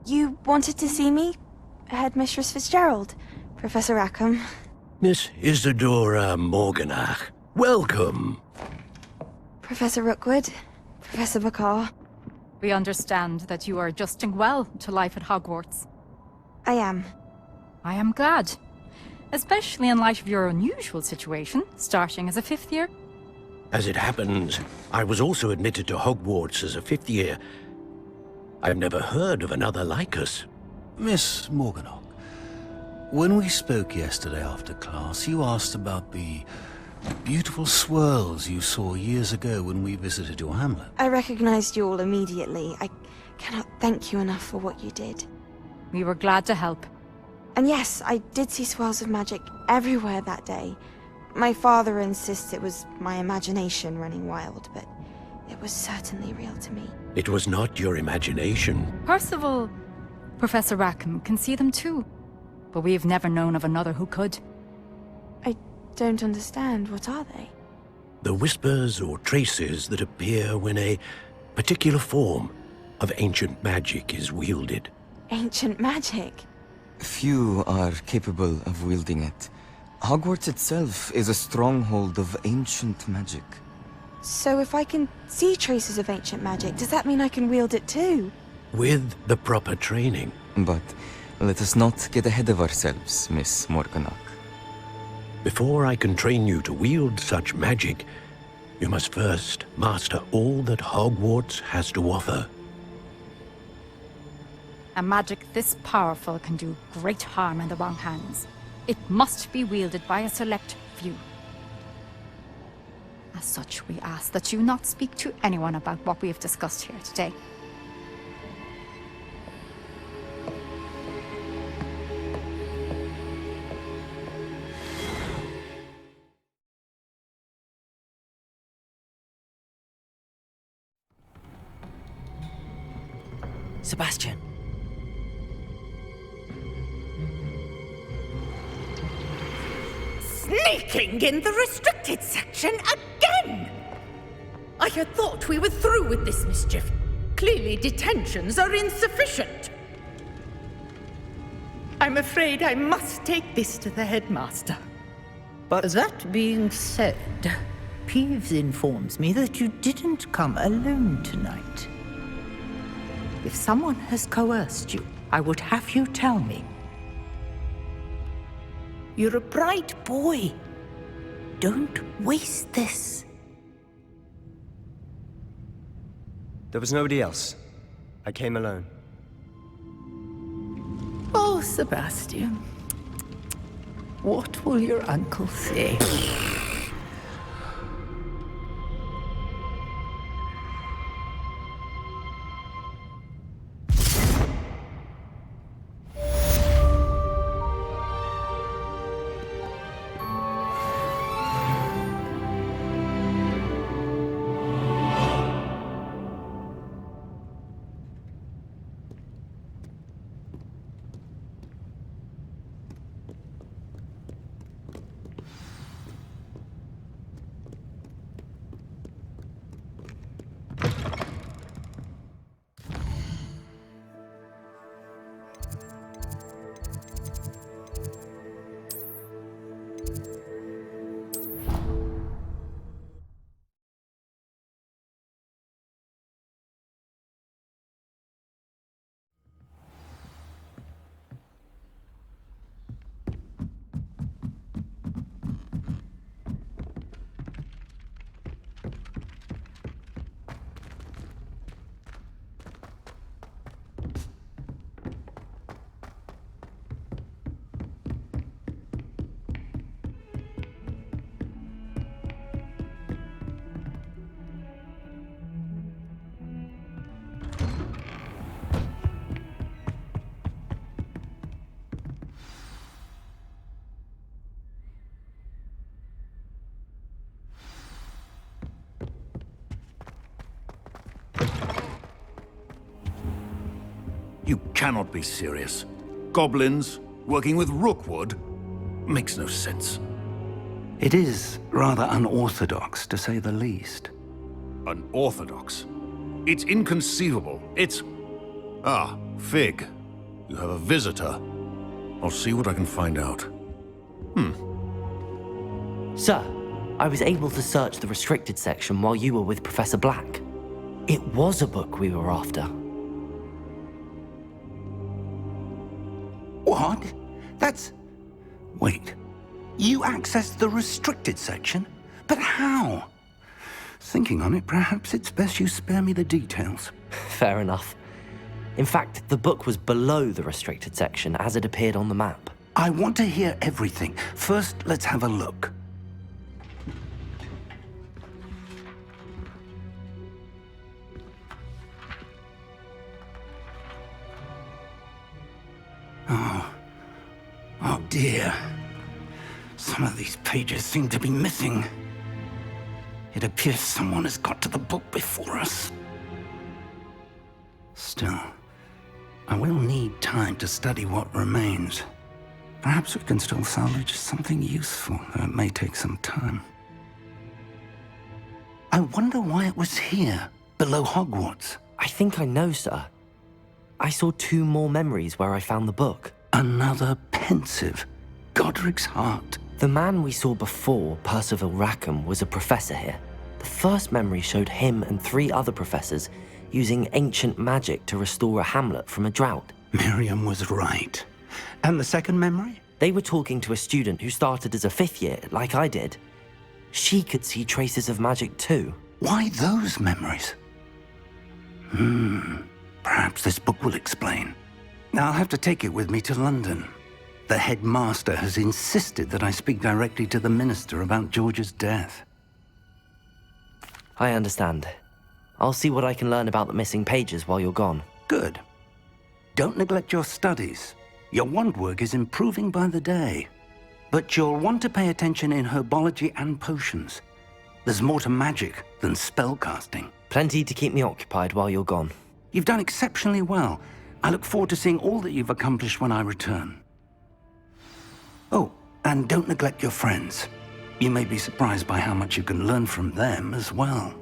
You wanted to see me? Headmistress Fitzgerald, Professor Rackham. Miss Isadora Morganach, welcome. Professor Rookwood, Professor Bakar. We understand that you are adjusting well to life at Hogwarts. I am. I am glad. Especially in light of your unusual situation, starting as a 5th year. As it happens, I was also admitted to Hogwarts as a 5th year. I've never heard of another like us. Miss Morganach, when we spoke yesterday after class, you asked about the beautiful swirls you saw years ago when we visited your hamlet. I recognized you all immediately. I cannot thank you enough for what you did. We were glad to help. And yes, I did see swirls of magic everywhere that day. My father insists it was my imagination running wild, but it was certainly real to me. It was not your imagination. Percival, Professor Rackham can see them too. But we've never known of another who could. I don't understand. What are they? The whispers or traces that appear when a particular form of ancient magic is wielded. Ancient magic? Few are capable of wielding it. Hogwarts itself is a stronghold of ancient magic. So if I can see traces of ancient magic, does that mean I can wield it too? With the proper training. But let us not get ahead of ourselves, Miss Morganach. Before I can train you to wield such magic, you must first master all that Hogwarts has to offer. A magic this powerful can do great harm in the wrong hands. It must be wielded by a select few. As such, we ask that you not speak to anyone about what we have discussed here today. Sebastian. Sneaking in the restricted section again! I had thought we were through with this mischief. Clearly detentions are insufficient. I'm afraid I must take this to the headmaster. But that being said, Peeves informs me that you didn't come alone tonight. If someone has coerced you, I would have you tell me. You're a bright boy. Don't waste this. There was nobody else. I came alone. Oh, Sebastian. What will your uncle say? You cannot be serious. Goblins working with Rookwood makes no sense. It is rather unorthodox, to say the least. Unorthodox? It's inconceivable. It's... Ah, Fig. You have a visitor. I'll see what I can find out. Sir, I was able to search the restricted section while you were with Professor Black. It was a book we were after. What? That's... Wait. You accessed the restricted section? But how? Thinking on it, perhaps it's best you spare me the details. Fair enough. In fact, the book was below the restricted section as it appeared on the map. I want to hear everything. First, let's have a look. Oh dear. Some of these pages seem to be missing. It appears someone has got to the book before us. Still, I will need time to study what remains. Perhaps we can still salvage something useful, though it may take some time. I wonder why it was here, below Hogwarts. I think I know, sir. I saw 2 more memories where I found the book. Another pensive. Godric's heart. The man we saw before, Percival Rackham, was a professor here. The first memory showed him and 3 other professors using ancient magic to restore a hamlet from a drought. Miriam was right. And the second memory? They were talking to a student who started as a 5th year, like I did. She could see traces of magic too. Why those memories? Perhaps this book will explain. I'll have to take it with me to London. The headmaster has insisted that I speak directly to the minister about George's death. I understand. I'll see what I can learn about the missing pages while you're gone. Good. Don't neglect your studies. Your wand work is improving by the day. But you'll want to pay attention in herbology and potions. There's more to magic than spellcasting. Plenty to keep me occupied while you're gone. You've done exceptionally well. I look forward to seeing all that you've accomplished when I return. Oh, and don't neglect your friends. You may be surprised by how much you can learn from them as well.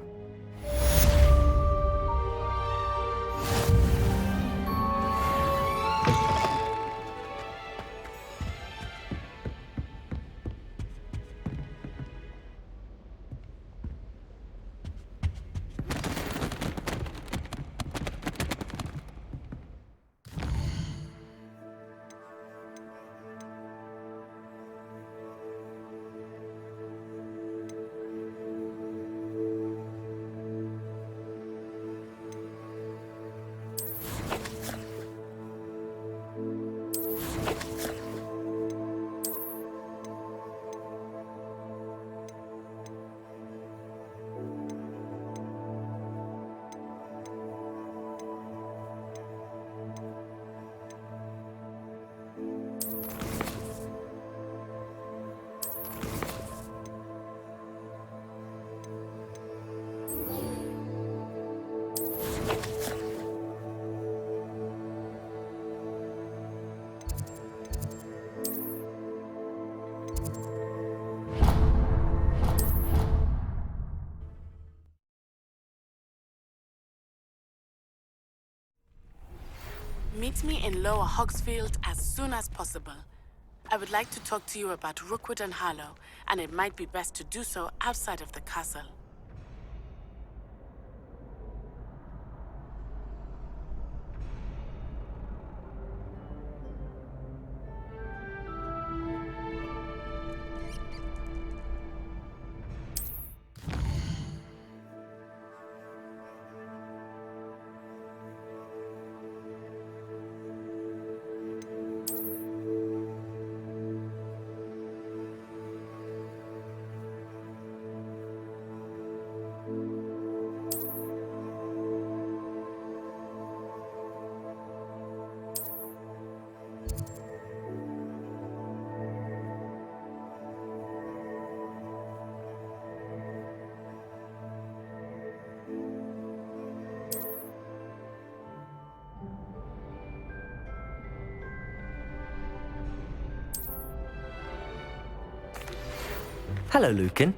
Meet me in Lower Hogsfield as soon as possible. I would like to talk to you about Rookwood and Harlow, and it might be best to do so outside of the castle. Hello, Lucan.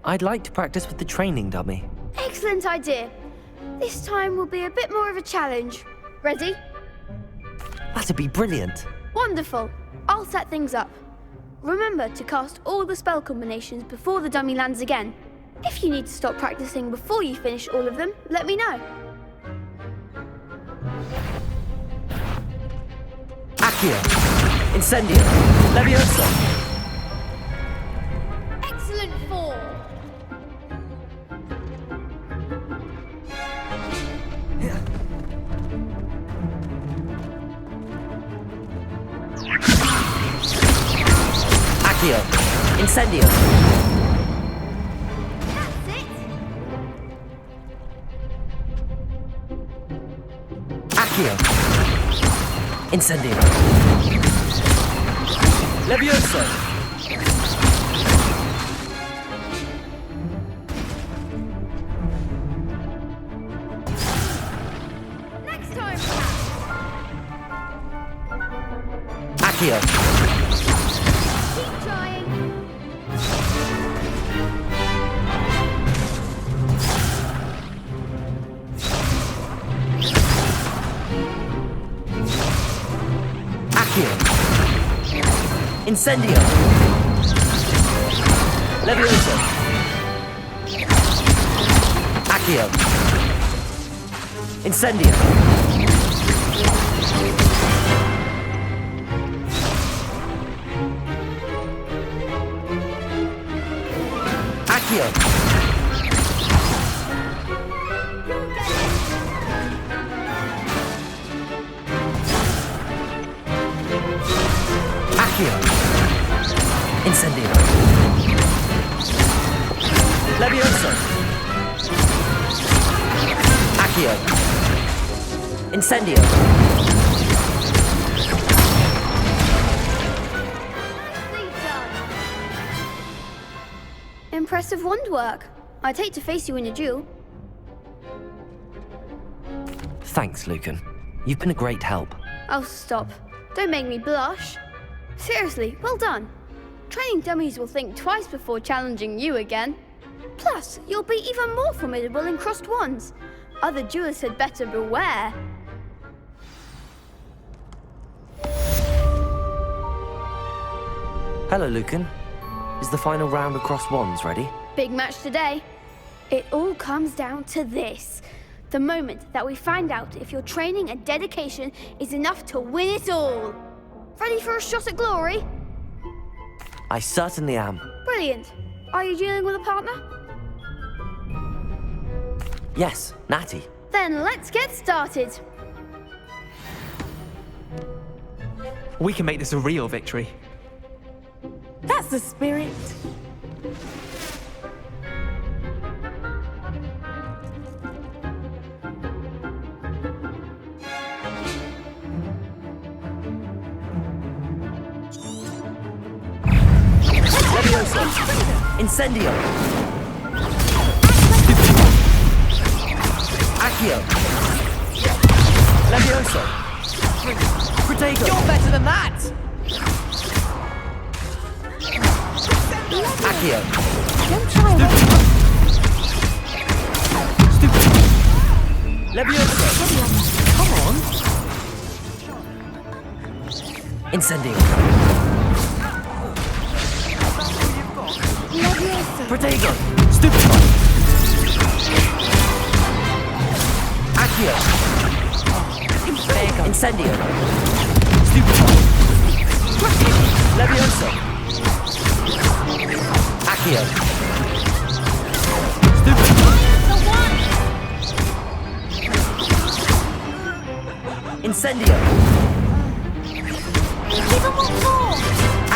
I'd like to practice with the training dummy. Excellent idea. This time will be a bit more of a challenge. Ready? That'd be brilliant. Wonderful. I'll set things up. Remember to cast all the spell combinations before the dummy lands again. If you need to stop practicing before you finish all of them, let me know. Accio. Incendio. Leviosa. Excellent form. Accio. Incendio. That's it. Accio. Incendio. Leviosa. Next time. Accio. Keep trying. Accio. Incendio. Leviosa. Accio. Incendio. Accio. Accio. Incendio. Leviosa. Accio. Incendio. Impressive wand work. I'd hate to face you in a duel. Thanks, Lucan. You've been a great help. Oh, stop. Don't make me blush. Seriously, well done. Training dummies will think twice before challenging you again. Plus, you'll be even more formidable in crossed wands. Other duelists had better beware. Hello, Lucan. Is the final round of crossed wands ready? Big match today. It all comes down to this. The moment that we find out if your training and dedication is enough to win it all. Ready for a shot at glory? I certainly am. Brilliant. Are you dealing with a partner? Yes, Natty. Then let's get started. We can make this a real victory. That's the spirit. Leviosa. Incendio. Accio. Leviosa. Protego. You're better than that! Accio. Don't try that. Leviosa. Come on. Incendio. Leviosa. Protego. Stupefy. Accio. Incendio. Stupefy. Leviosa. Accio. Stupefy. Incendio. Give him one more.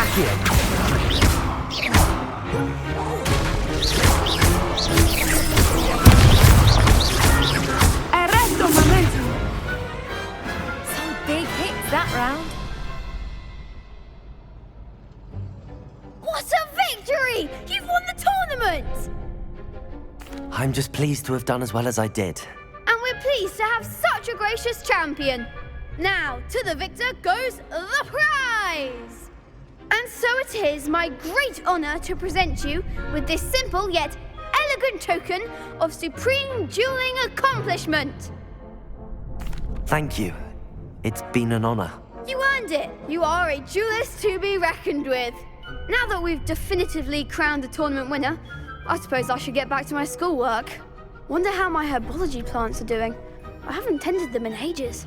Accio. Arresto momentum. Some big hits that round. What a victory! You've won the tournament! I'm just pleased to have done as well as I did. And we're pleased to have such a gracious champion. Now, to the victor goes the prize! And so it is my great honor to present you with this simple yet elegant token of supreme dueling accomplishment. Thank you. It's been an honor. earned it! You are a duelist to be reckoned with. Now that we've definitively crowned the tournament winner, I suppose I should get back to my schoolwork. Wonder how my herbology plants are doing. I haven't tended them in ages.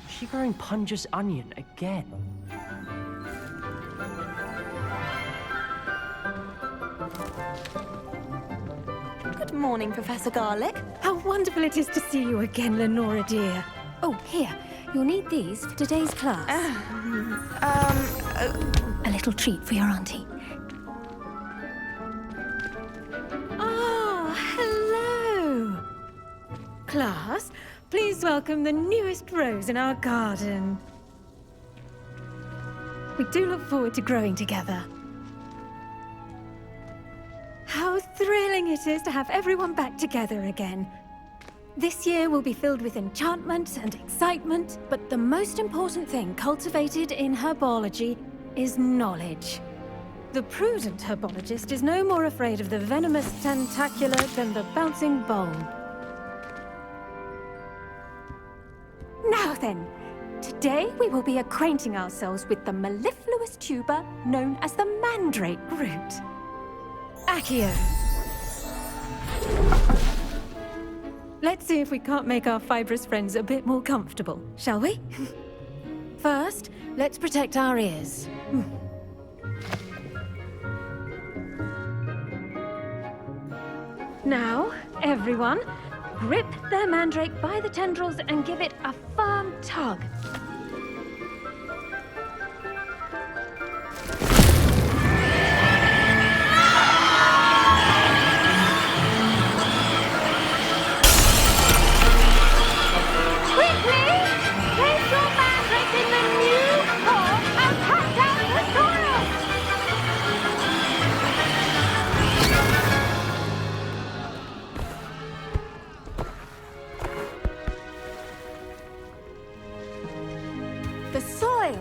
Is she growing Punja's onion again? Good morning, Professor Garlick. How wonderful it is to see you again, Lenora dear. Oh, here. You'll need these for today's class. A little treat for your auntie. Oh, hello. Class, please welcome the newest rose in our garden. We do look forward to growing together. How thrilling it is to have everyone back together again. This year will be filled with enchantment and excitement, but the most important thing cultivated in herbology is knowledge. The prudent herbologist is no more afraid of the venomous tentacula than the bouncing bowl. Now then, today we will be acquainting ourselves with the mellifluous tuber known as the mandrake root. Accio. Let's see if we can't make our fibrous friends a bit more comfortable, shall we? First, let's protect our ears. Now, everyone, grip their mandrake by the tendrils and give it a firm tug.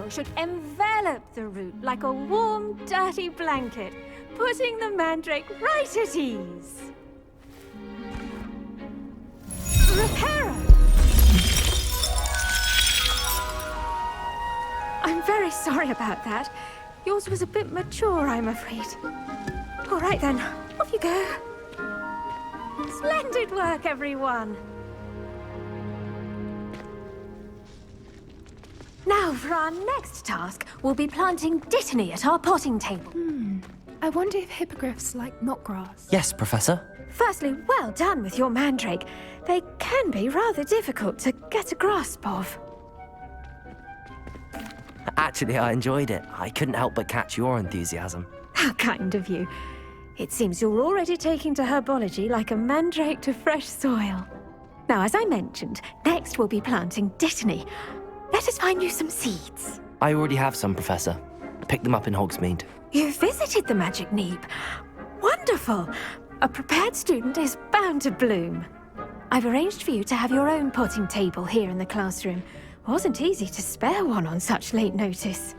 Should envelop the root like a warm, dirty blanket, putting the mandrake right at ease. Reparo! I'm very sorry about that. Yours was a bit mature, I'm afraid. All right then, off you go. Splendid work, everyone. Now, for our next task, we'll be planting dittany at our potting table. I wonder if hippogriffs like knotgrass. Yes, Professor. Firstly, well done with your mandrake. They can be rather difficult to get a grasp of. Actually, I enjoyed it. I couldn't help but catch your enthusiasm. How kind of you. It seems you're already taking to herbology like a mandrake to fresh soil. Now, as I mentioned, next we'll be planting dittany. Let us find you some seeds. I already have some, Professor. Picked them up in Hogsmeade. You visited the Magic Neep. Wonderful. A prepared student is bound to bloom. I've arranged for you to have your own potting table here in the classroom. Wasn't easy to spare one on such late notice.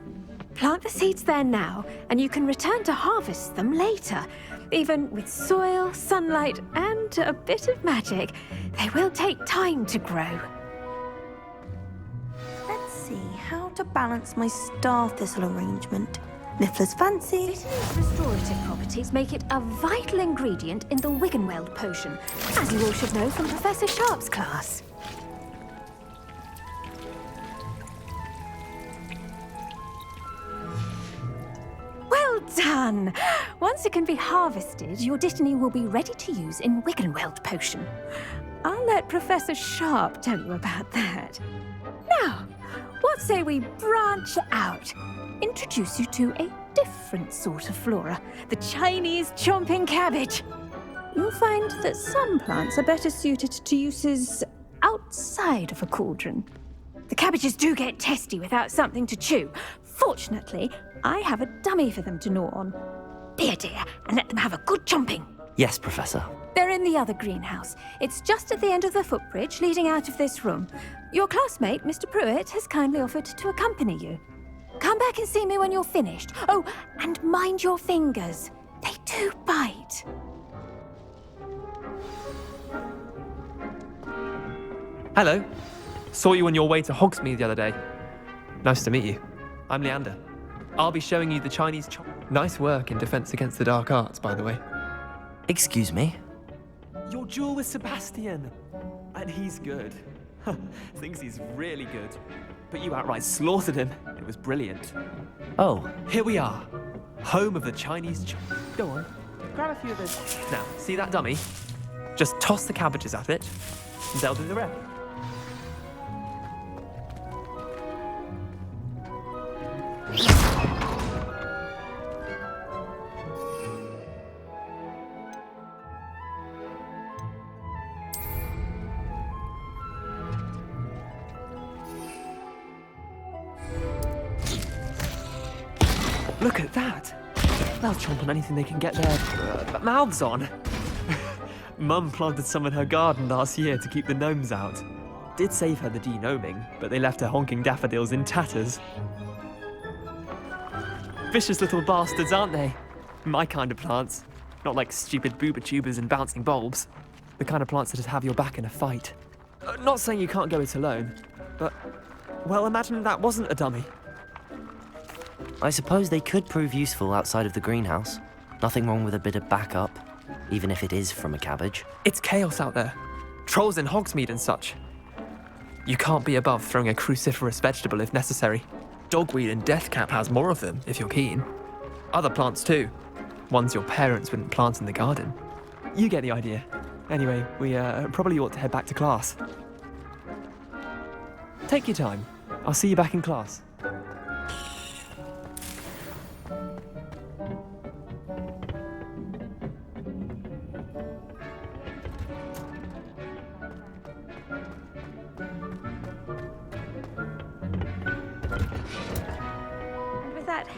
Plant the seeds there now, and you can return to harvest them later. Even with soil, sunlight, and a bit of magic, they will take time to grow. Let's see how to balance my star thistle arrangement. Niffler's fancy. Vitamin's restorative properties make it a vital ingredient in the Wiggenweld potion, as you all should know from Professor Sharp's class. Well done! Once it can be harvested, your Dittany will be ready to use in Wiggenweld potion. I'll let Professor Sharp tell you about that. Now, what say we branch out? Introduce you to a different sort of flora, the Chinese chomping cabbage. You'll find that some plants are better suited to uses outside of a cauldron. The cabbages do get testy without something to chew. Fortunately, I have a dummy for them to gnaw on. Be a dear and let them have a good chomping. Yes, Professor. They're in the other greenhouse. It's just at the end of the footbridge leading out of this room. Your classmate, Mr. Pruitt, has kindly offered to accompany you. Come back and see me when you're finished. Oh, and mind your fingers. They do bite. Hello. Saw you on your way to Hogsmeade the other day. Nice to meet you. I'm Leander. I'll be showing you the Chinese Nice work in Defense Against the Dark Arts, by the way. Excuse me? Your duel with Sebastian. And he's good. Thinks he's really good. But you outright slaughtered him. It was brilliant. Oh. Here we are. Home of the Chinese Go on. Grab a few of those. Now, see that dummy? Just toss the cabbages at it, and they'll do the rest. Look at that! They'll chomp on anything they can get their mouths on. Mum planted some in her garden last year to keep the gnomes out. Did save her the de-gnoming, but they left her honking daffodils in tatters. Vicious little bastards, aren't they? My kind of plants. Not like stupid booba tubers and bouncing bulbs. The kind of plants that just have your back in a fight. Not saying you can't go it alone, but... well, imagine that wasn't a dummy. I suppose they could prove useful outside of the greenhouse. Nothing wrong with a bit of backup, even if it is from a cabbage. It's chaos out there. Trolls in Hogsmeade and such. You can't be above throwing a cruciferous vegetable if necessary. Dogweed and deathcap has more of them, if you're keen. Other plants too. Ones your parents wouldn't plant in the garden. You get the idea. Anyway, we probably ought to head back to class. Take your time. I'll see you back in class.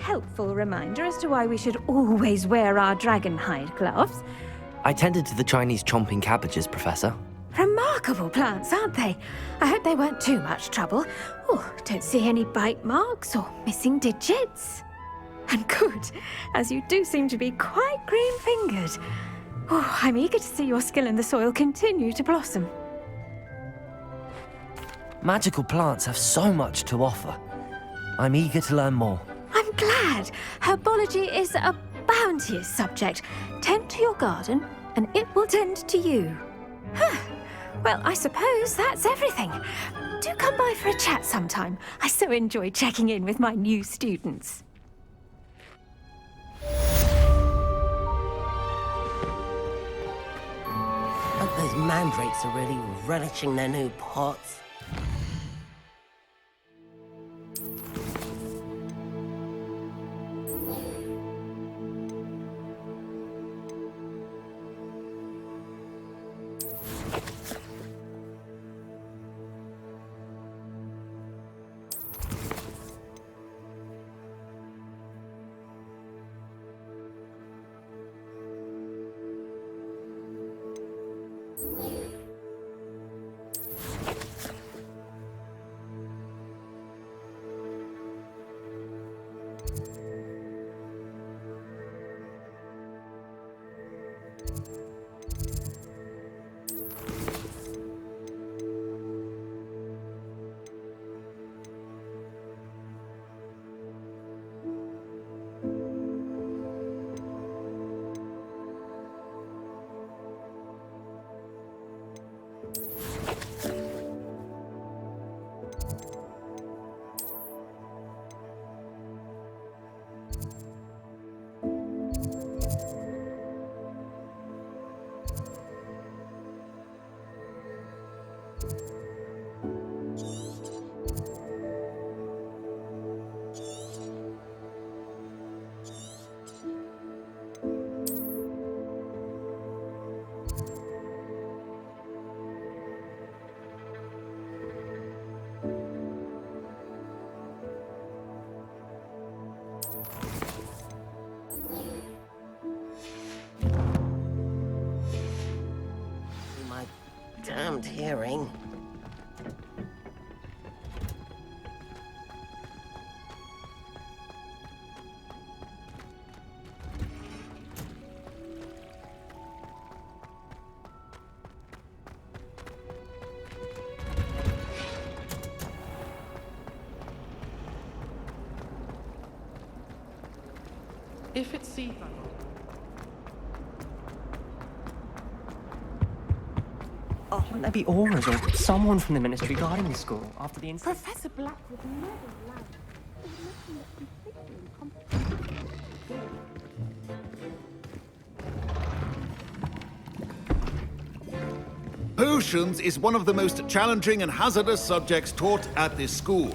Helpful reminder as to why we should always wear our dragon hide gloves. I tended to the Chinese chomping cabbages, Professor. Remarkable plants, aren't they? I hope they weren't too much trouble. Oh, don't see any bite marks or missing digits. And good, as you do seem to be quite green-fingered. Oh, I'm eager to see your skill in the soil continue to blossom. Magical plants have so much to offer. I'm eager to learn more. I'm glad. Herbology is a bounteous subject. Tend to your garden, and it will tend to you. Well, I suppose that's everything. Do come by for a chat sometime. I so enjoy checking in with my new students. Hope those mandrakes are really relishing their new pots. My damned hearing. If it's sea. Oh, wouldn't there be auras or someone from the ministry guarding the school after the incident? Professor Black would never allow Potions is one of the most challenging and hazardous subjects taught at this school.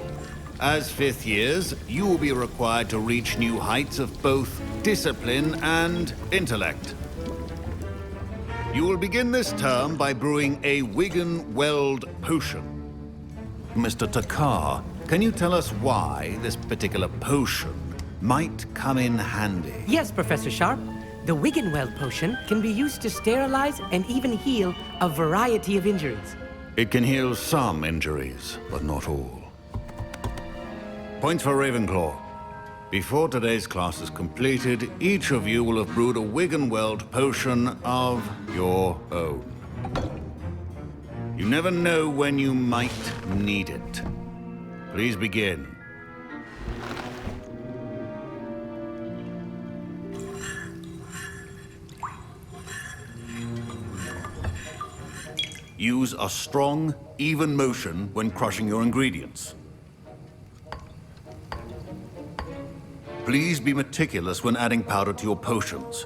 As fifth years, you will be required to reach new heights of both discipline and intellect. You will begin this term by brewing a Wiggenweld potion. Mr. Takar, can you tell us why this particular potion might come in handy? Yes, Professor Sharp. The Wiggenweld potion can be used to sterilize and even heal a variety of injuries. It can heal some injuries, but not all. Points for Ravenclaw. Before today's class is completed, each of you will have brewed a Wiggenweld potion of your own. You never know when you might need it. Please begin. Use a strong, even motion when crushing your ingredients. Please be meticulous when adding powder to your potions.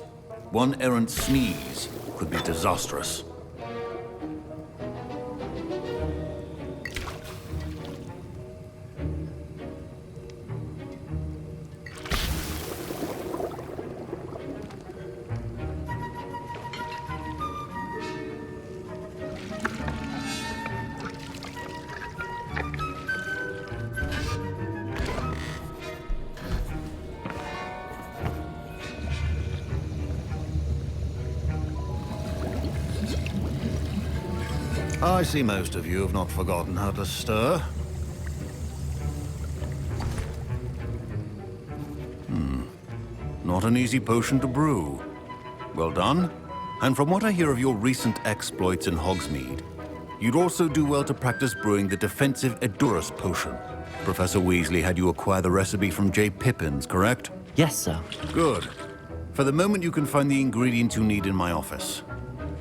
One errant sneeze could be disastrous. I see most of you have not forgotten how to stir. Not an easy potion to brew. Well done. And from what I hear of your recent exploits in Hogsmeade, you'd also do well to practice brewing the defensive Edurus potion. Professor Weasley had you acquire the recipe from J. Pippins, correct? Yes, sir. Good. For the moment, you can find the ingredients you need in my office.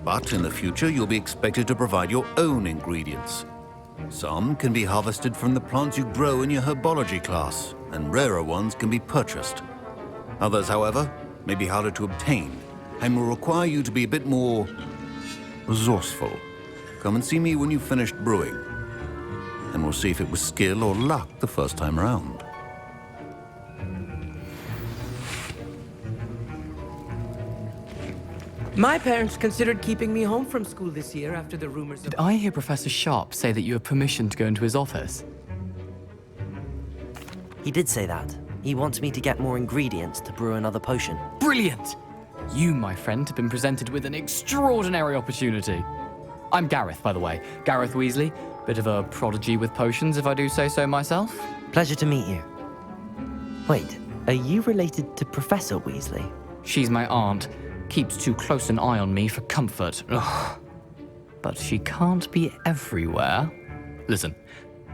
But in the future, you'll be expected to provide your own ingredients. Some can be harvested from the plants you grow in your herbology class, and rarer ones can be purchased. Others, however, may be harder to obtain, and will require you to be a bit more resourceful. Come and see me when you've finished brewing, and we'll see if it was skill or luck the first time around. My parents considered keeping me home from school this year after the rumors of... Did I hear Professor Sharp say that you have permission to go into his office? He did say that. He wants me to get more ingredients to brew another potion. Brilliant! You, my friend, have been presented with an extraordinary opportunity. I'm Gareth, by the way. Gareth Weasley. Bit of a prodigy with potions, if I do say so myself. Pleasure to meet you. Wait, are you related to Professor Weasley? She's my aunt. Keeps too close an eye on me for comfort. Ugh. But she can't be everywhere. Listen,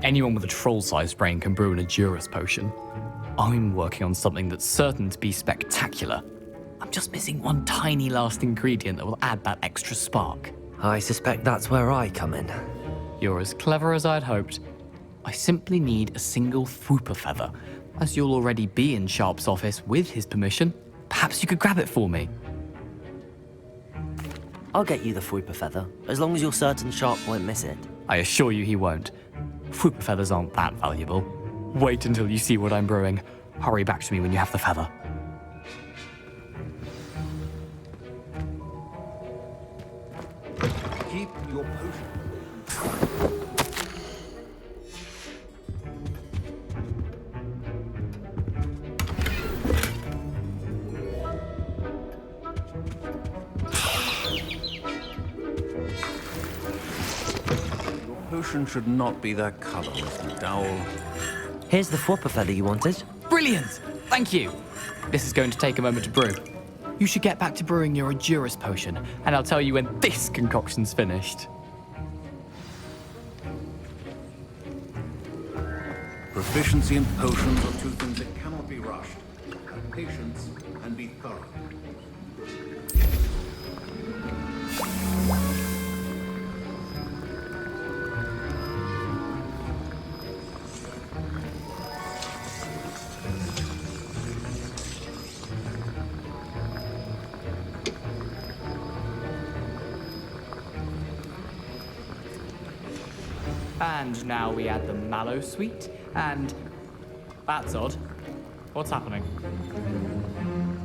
anyone with a troll-sized brain can brew an Edurus potion. I'm working on something that's certain to be spectacular. I'm just missing one tiny last ingredient that will add that extra spark. I suspect that's where I come in. You're as clever as I'd hoped. I simply need a single Fwooper feather. As you'll already be in Sharp's office with his permission, perhaps you could grab it for me. I'll get you the Fwooper feather, as long as you're certain Sharp won't miss it. I assure you he won't. Whoop feathers aren't that valuable. Wait until you see what I'm brewing. Hurry back to me when you have the feather. Keep your potion. Your potion should not be that color, Mr. Dowell. Here's the Fwopper feather you wanted. Brilliant! Thank you! This is going to take a moment to brew. You should get back to brewing your Endurus potion, and I'll tell you when this concoction's finished. Proficiency in potions are two things that cannot be rushed. Have patience and be thorough. And now we add the mallow sweet, and... That's odd. What's happening?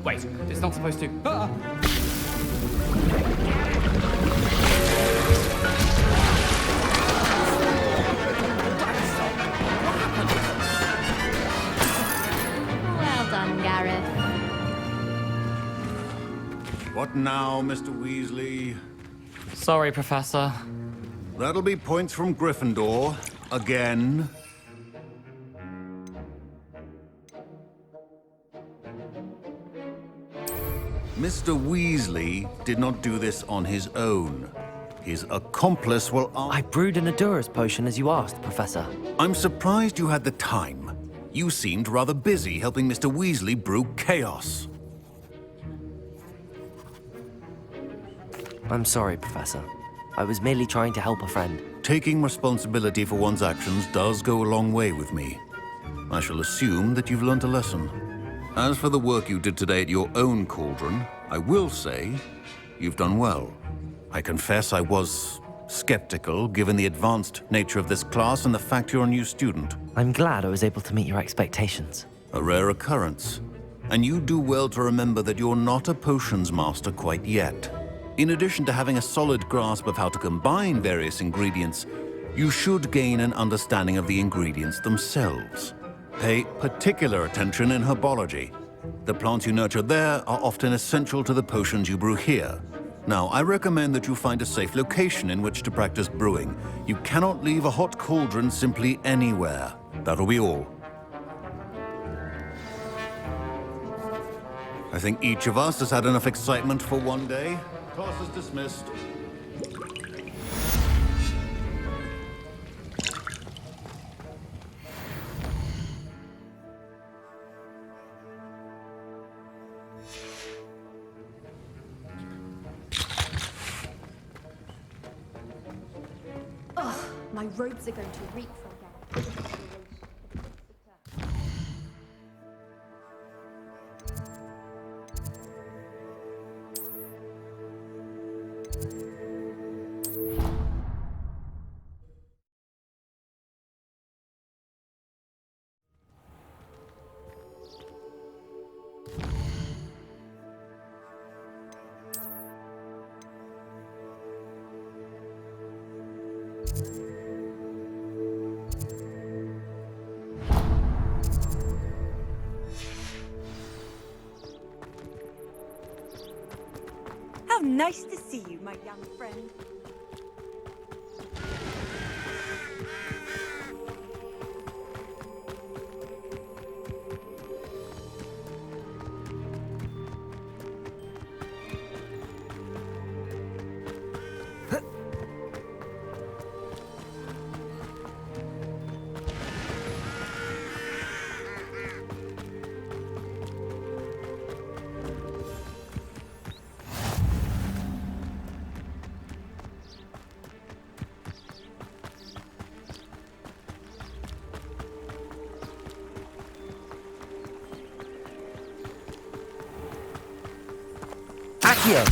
Wait, it's not supposed to... Ah! Well done, Gareth. What now, Mr. Weasley? Sorry, Professor. That'll be points from Gryffindor. Again. Mr. Weasley did not do this on his own. His accomplice will... I brewed an Endurus potion as you asked, Professor. I'm surprised you had the time. You seemed rather busy helping Mr. Weasley brew chaos. I'm sorry, Professor. I was merely trying to help a friend. Taking responsibility for one's actions does go a long way with me. I shall assume that you've learnt a lesson. As for the work you did today at your own cauldron, I will say you've done well. I confess I was skeptical, given the advanced nature of this class and the fact you're a new student. I'm glad I was able to meet your expectations. A rare occurrence. And you do well to remember that you're not a potions master quite yet. In addition to having a solid grasp of how to combine various ingredients, you should gain an understanding of the ingredients themselves. Pay particular attention in herbology. The plants you nurture there are often essential to the potions you brew here. Now, I recommend that you find a safe location in which to practice brewing. You cannot leave a hot cauldron simply anywhere. That'll be all. I think each of us has had enough excitement for one day. Class is dismissed. Ugh, my robes are going to reek from that. How nice to see you, my young friend. Accio!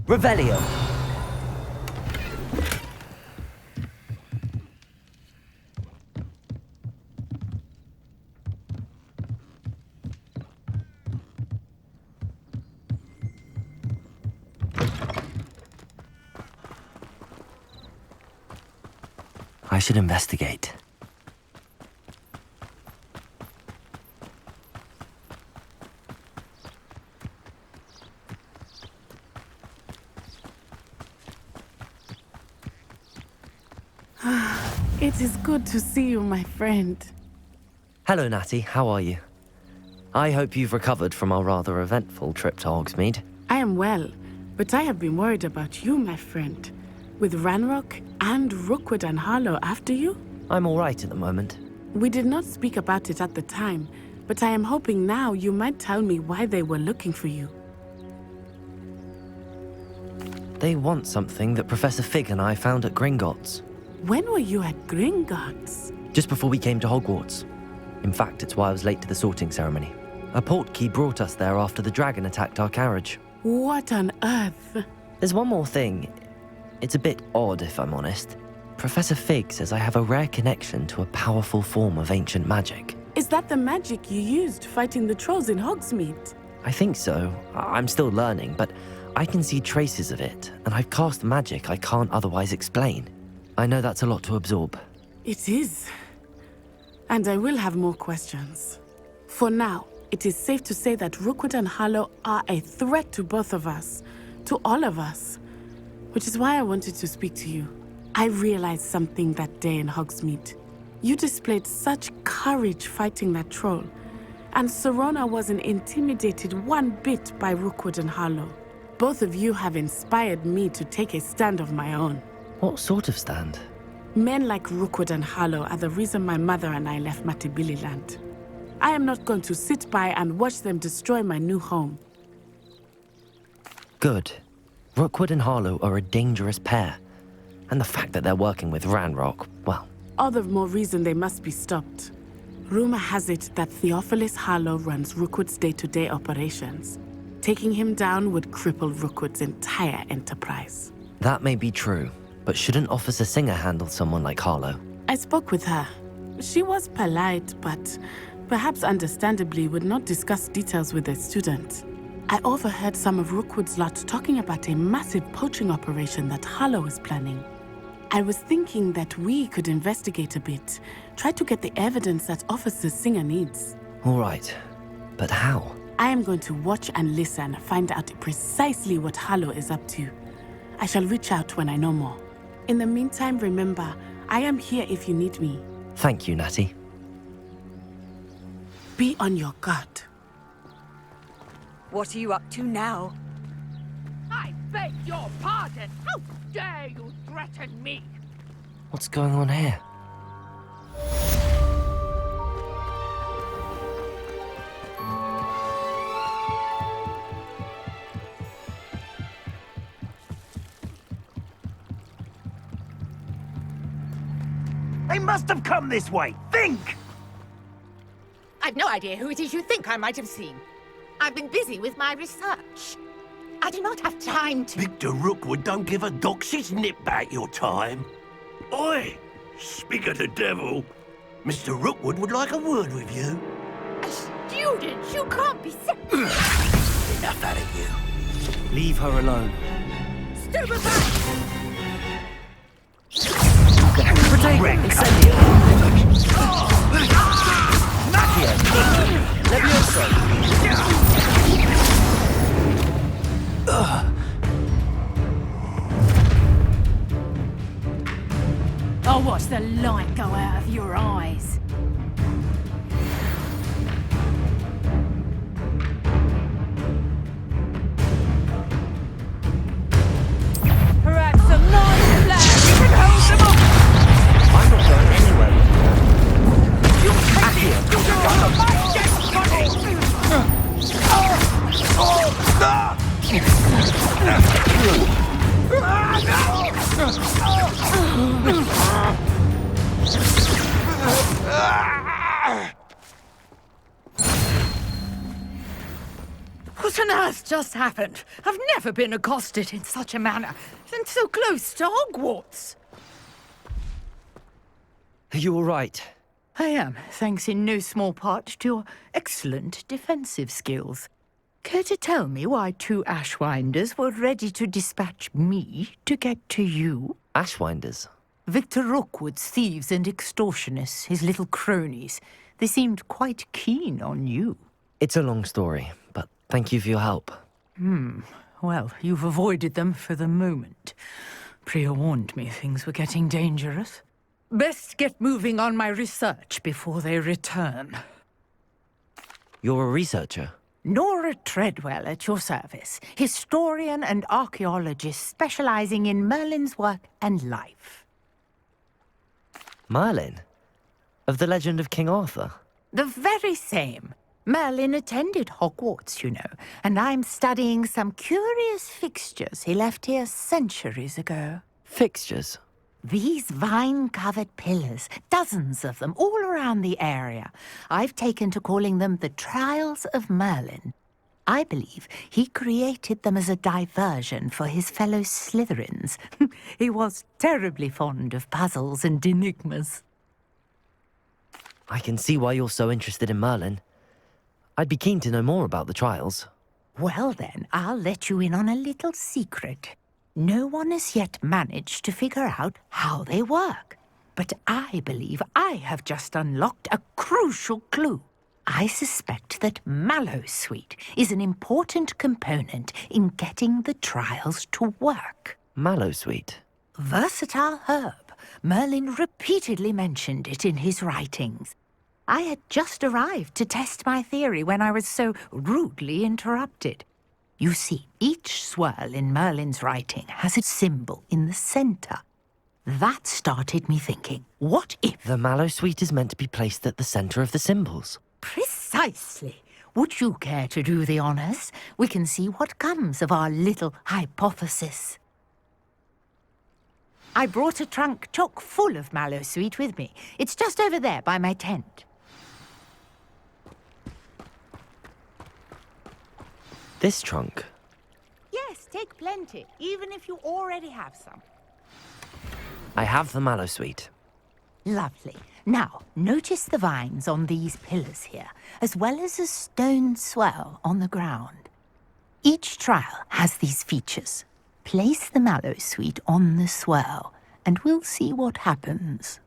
Revelio. I should investigate. It is good to see you, my friend. Hello, Natty. How are you? I hope you've recovered from our rather eventful trip to Hogsmeade. I am well, but I have been worried about you, my friend. With Ranrock and Rookwood and Harlow after you? I'm all right at the moment. We did not speak about it at the time, but I am hoping now you might tell me why they were looking for you. They want something that Professor Fig and I found at Gringotts. When were you at Gringotts? Just before we came to Hogwarts. In fact, it's why I was late to the sorting ceremony. A portkey brought us there after the dragon attacked our carriage. What on earth? There's one more thing. It's a bit odd, if I'm honest. Professor Fig says I have a rare connection to a powerful form of ancient magic. Is that the magic you used fighting the trolls in Hogsmeade? I think so. I'm still learning, but I can see traces of it, and I've cast magic I can't otherwise explain. I know that's a lot to absorb. It is. And I will have more questions. For now, it is safe to say that Rookwood and Harlow are a threat to both of us. To all of us. Which is why I wanted to speak to you. I realized something that day in Hogsmeade. You displayed such courage fighting that troll. And Serona wasn't intimidated one bit by Rookwood and Harlow. Both of you have inspired me to take a stand of my own. What sort of stand? Men like Rookwood and Harlow are the reason my mother and I left Matibili-land. I am not going to sit by and watch them destroy my new home. Good. Rookwood and Harlow are a dangerous pair. And the fact that they're working with Ranrock, well... All the more reason they must be stopped. Rumor has it that Theophilus Harlow runs Rookwood's day-to-day operations. Taking him down would cripple Rookwood's entire enterprise. That may be true, but shouldn't Officer Singer handle someone like Harlow? I spoke with her. She was polite, but perhaps understandably would not discuss details with a student. I overheard some of Rookwood's lot talking about a massive poaching operation that Harlow is planning. I was thinking that we could investigate a bit, try to get the evidence that Officer Singer needs. All right, but how? I am going to watch and listen, find out precisely what Harlow is up to. I shall reach out when I know more. In the meantime, remember, I am here if you need me. Thank you, Natty. Be on your guard. What are you up to now? I beg your pardon! How dare you threaten me? What's going on here? They must have come this way. Think! I've no idea who it is you think I might have seen. I've been busy with my research. I do not have time to... Victor Rookwood don't give a doxy's nip back your time. Oi! Speak of the devil. Mr. Rookwood would like a word with you. A student? You can't be sick. Enough out of you. Leave her alone. Stupefy! Protect! Incendio! Macchio! Levioso! I'll watch the light go out of your eyes. Perhaps a mighty flag can hold them off. I'm not going anywhere with you. Accio! What on earth just happened? I've never been accosted in such a manner, and so close to Hogwarts. Are you all right? I am, thanks in no small part to your excellent defensive skills. Care to tell me why 2 Ashwinders were ready to dispatch me to get to you? Ashwinders? Victor Rookwood's thieves and extortionists, his little cronies. They seemed quite keen on you. It's a long story, but thank you for your help. Well, you've avoided them for the moment. Priya warned me things were getting dangerous. Best get moving on my research before they return. You're a researcher? Nora Treadwell at your service, historian and archaeologist specializing in Merlin's work and life. Merlin? Of the legend of King Arthur? The very same. Merlin attended Hogwarts, you know, and I'm studying some curious fixtures he left here centuries ago. Fixtures? These vine-covered pillars, dozens of them, all around the area. I've taken to calling them the Trials of Merlin. I believe he created them as a diversion for his fellow Slytherins. He was terribly fond of puzzles and enigmas. I can see why you're so interested in Merlin. I'd be keen to know more about the trials. Well then, I'll let you in on a little secret. No one has yet managed to figure out how they work. But I believe I have just unlocked a crucial clue. I suspect that Mallowsweet is an important component in getting the trials to work. Mallowsweet? Versatile herb. Merlin repeatedly mentioned it in his writings. I had just arrived to test my theory when I was so rudely interrupted. You see, each swirl in Merlin's writing has a symbol in the center. That started me thinking, what if... The Mallowsweet is meant to be placed at the center of the symbols. Precisely. Would you care to do the honors? We can see what comes of our little hypothesis. I brought a trunk chock full of Mallowsweet with me. It's just over there by my tent. This trunk? Yes, take plenty, even if you already have some. I have the Mallowsweet. Lovely. Now, notice the vines on these pillars here, as well as a stone swell on the ground. Each trial has these features. Place the Mallowsweet on the swell, and we'll see what happens.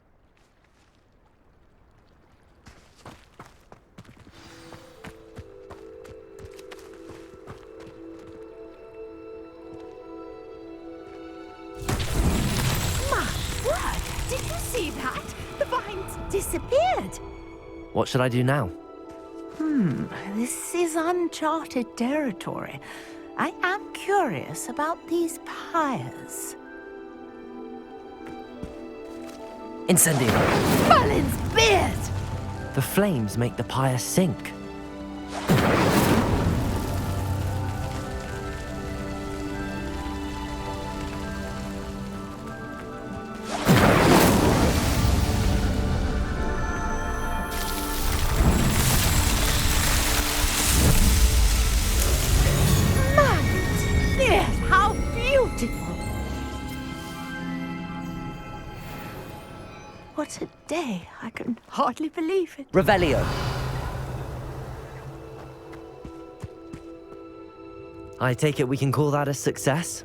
Did you see that? The vines disappeared. What should I do now? This is uncharted territory. I am curious about these pyres. Incendio! Merlin's beard! The flames make the pyre sink. What a day. I can hardly believe it. Revelio. I take it we can call that a success?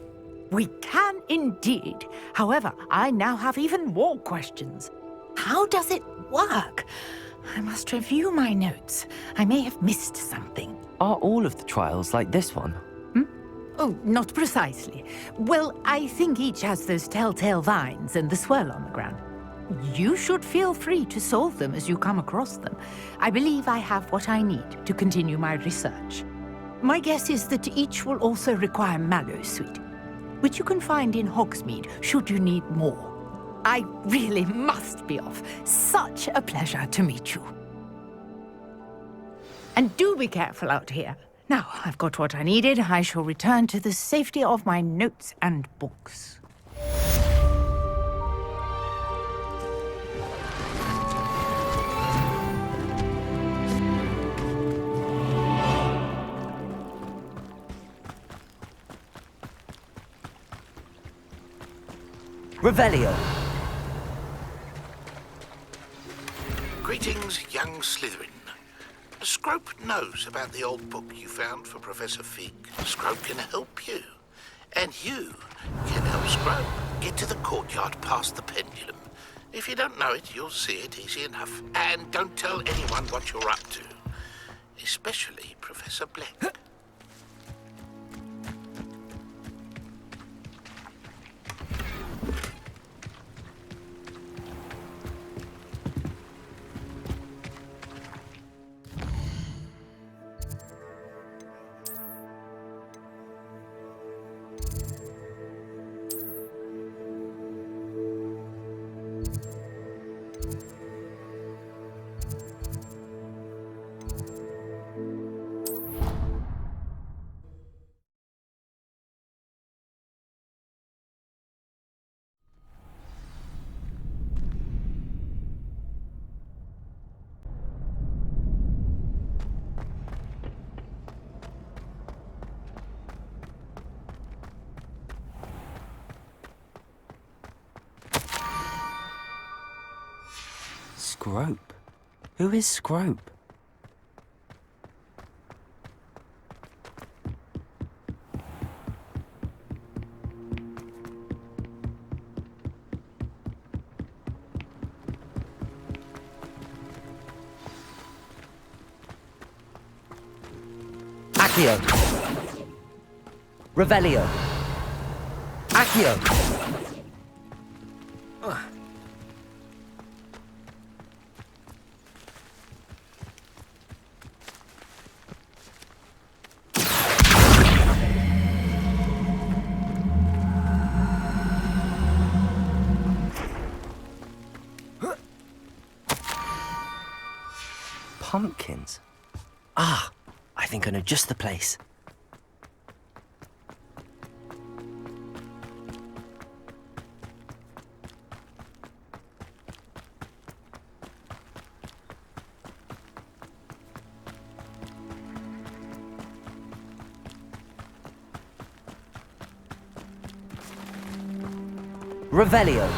We can indeed. However, I now have even more questions. How does it work? I must review my notes. I may have missed something. Are all of the trials like this one? Oh, not precisely. Well, I think each has those telltale vines and the swirl on the ground. You should feel free to solve them as you come across them. I believe I have what I need to continue my research. My guess is that each will also require Mallowsweet, which you can find in Hogsmeade should you need more. I really must be off. Such a pleasure to meet you. And do be careful out here. Now, I've got what I needed. I shall return to the safety of my notes and books. Revelio. Greetings, young Slytherin. Scrope knows about the old book you found for Professor Fig. Scrope can help you. And you can help Scrope get to the courtyard past the pendulum. If you don't know it, you'll see it easy enough. And don't tell anyone what you're up to. Especially Professor Black. Scrope? Who is Scrope? Accio. Revelio. Accio. Pumpkins? Ah, I think I know just the place. Revelio.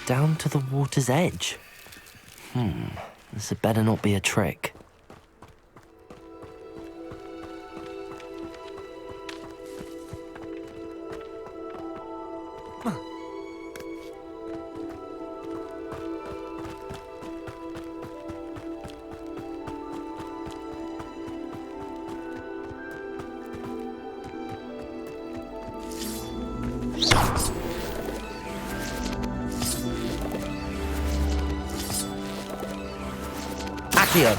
Down to the water's edge. This had better not be a trick. Accio.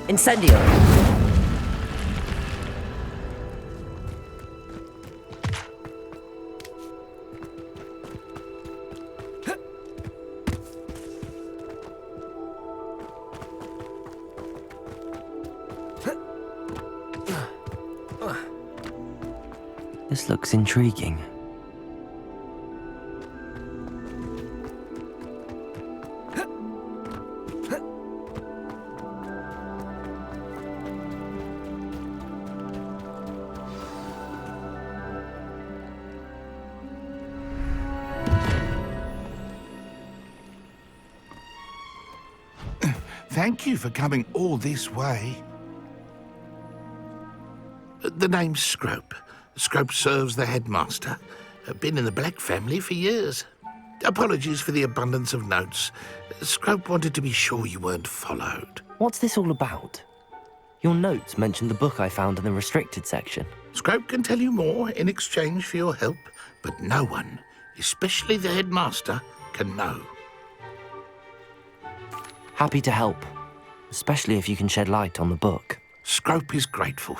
Incendio. This looks intriguing. Thank you for coming all this way. The name's Scrope. Scrope serves the headmaster. Been in the Black family for years. Apologies for the abundance of notes. Scrope wanted to be sure you weren't followed. What's this all about? Your notes mentioned the book I found in the restricted section. Scrope can tell you more in exchange for your help, but no one, especially the headmaster, can know. Happy to help, especially if you can shed light on the book. Scrope is grateful.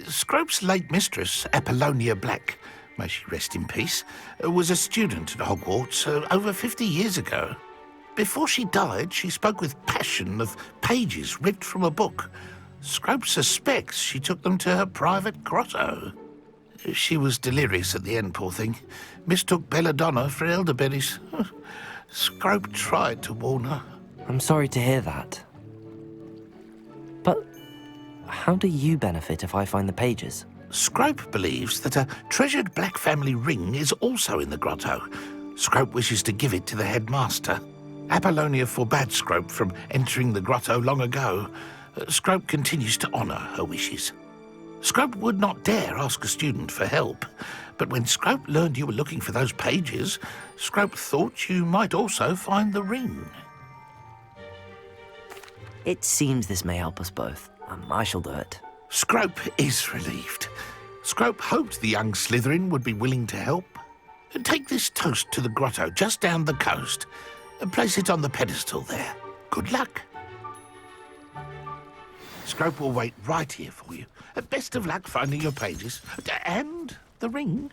Scrope's late mistress, Apollonia Black, may she rest in peace, was a student at Hogwarts over 50 years ago. Before she died, she spoke with passion of pages ripped from a book. Scrope suspects she took them to her private grotto. She was delirious at the end, poor thing. Mistook belladonna for elderberries. Scrope tried to warn her. I'm sorry to hear that. But how do you benefit if I find the pages? Scrope believes that a treasured Black family ring is also in the grotto. Scrope wishes to give it to the headmaster. Apollonia forbade Scrope from entering the grotto long ago. Scrope continues to honour her wishes. Scrope would not dare ask a student for help, but when Scrope learned you were looking for those pages, Scrope thought you might also find the ring. It seems this may help us both. I shall do it. Scrope is relieved. Scrope hoped the young Slytherin would be willing to help. Take this toast to the grotto just down the coast and place it on the pedestal there. Good luck. Scrope will wait right here for you. Best of luck finding your pages. And the ring.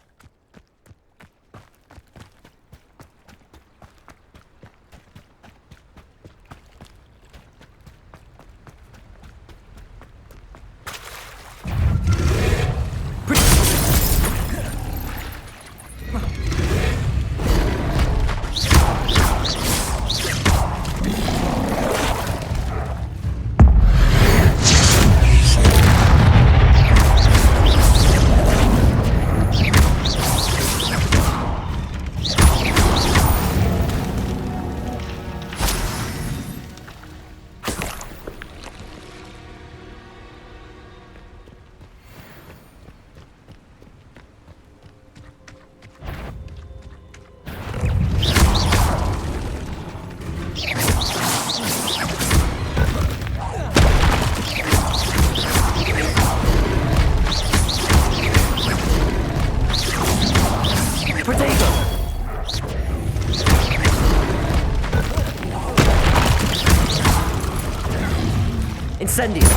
Incendio!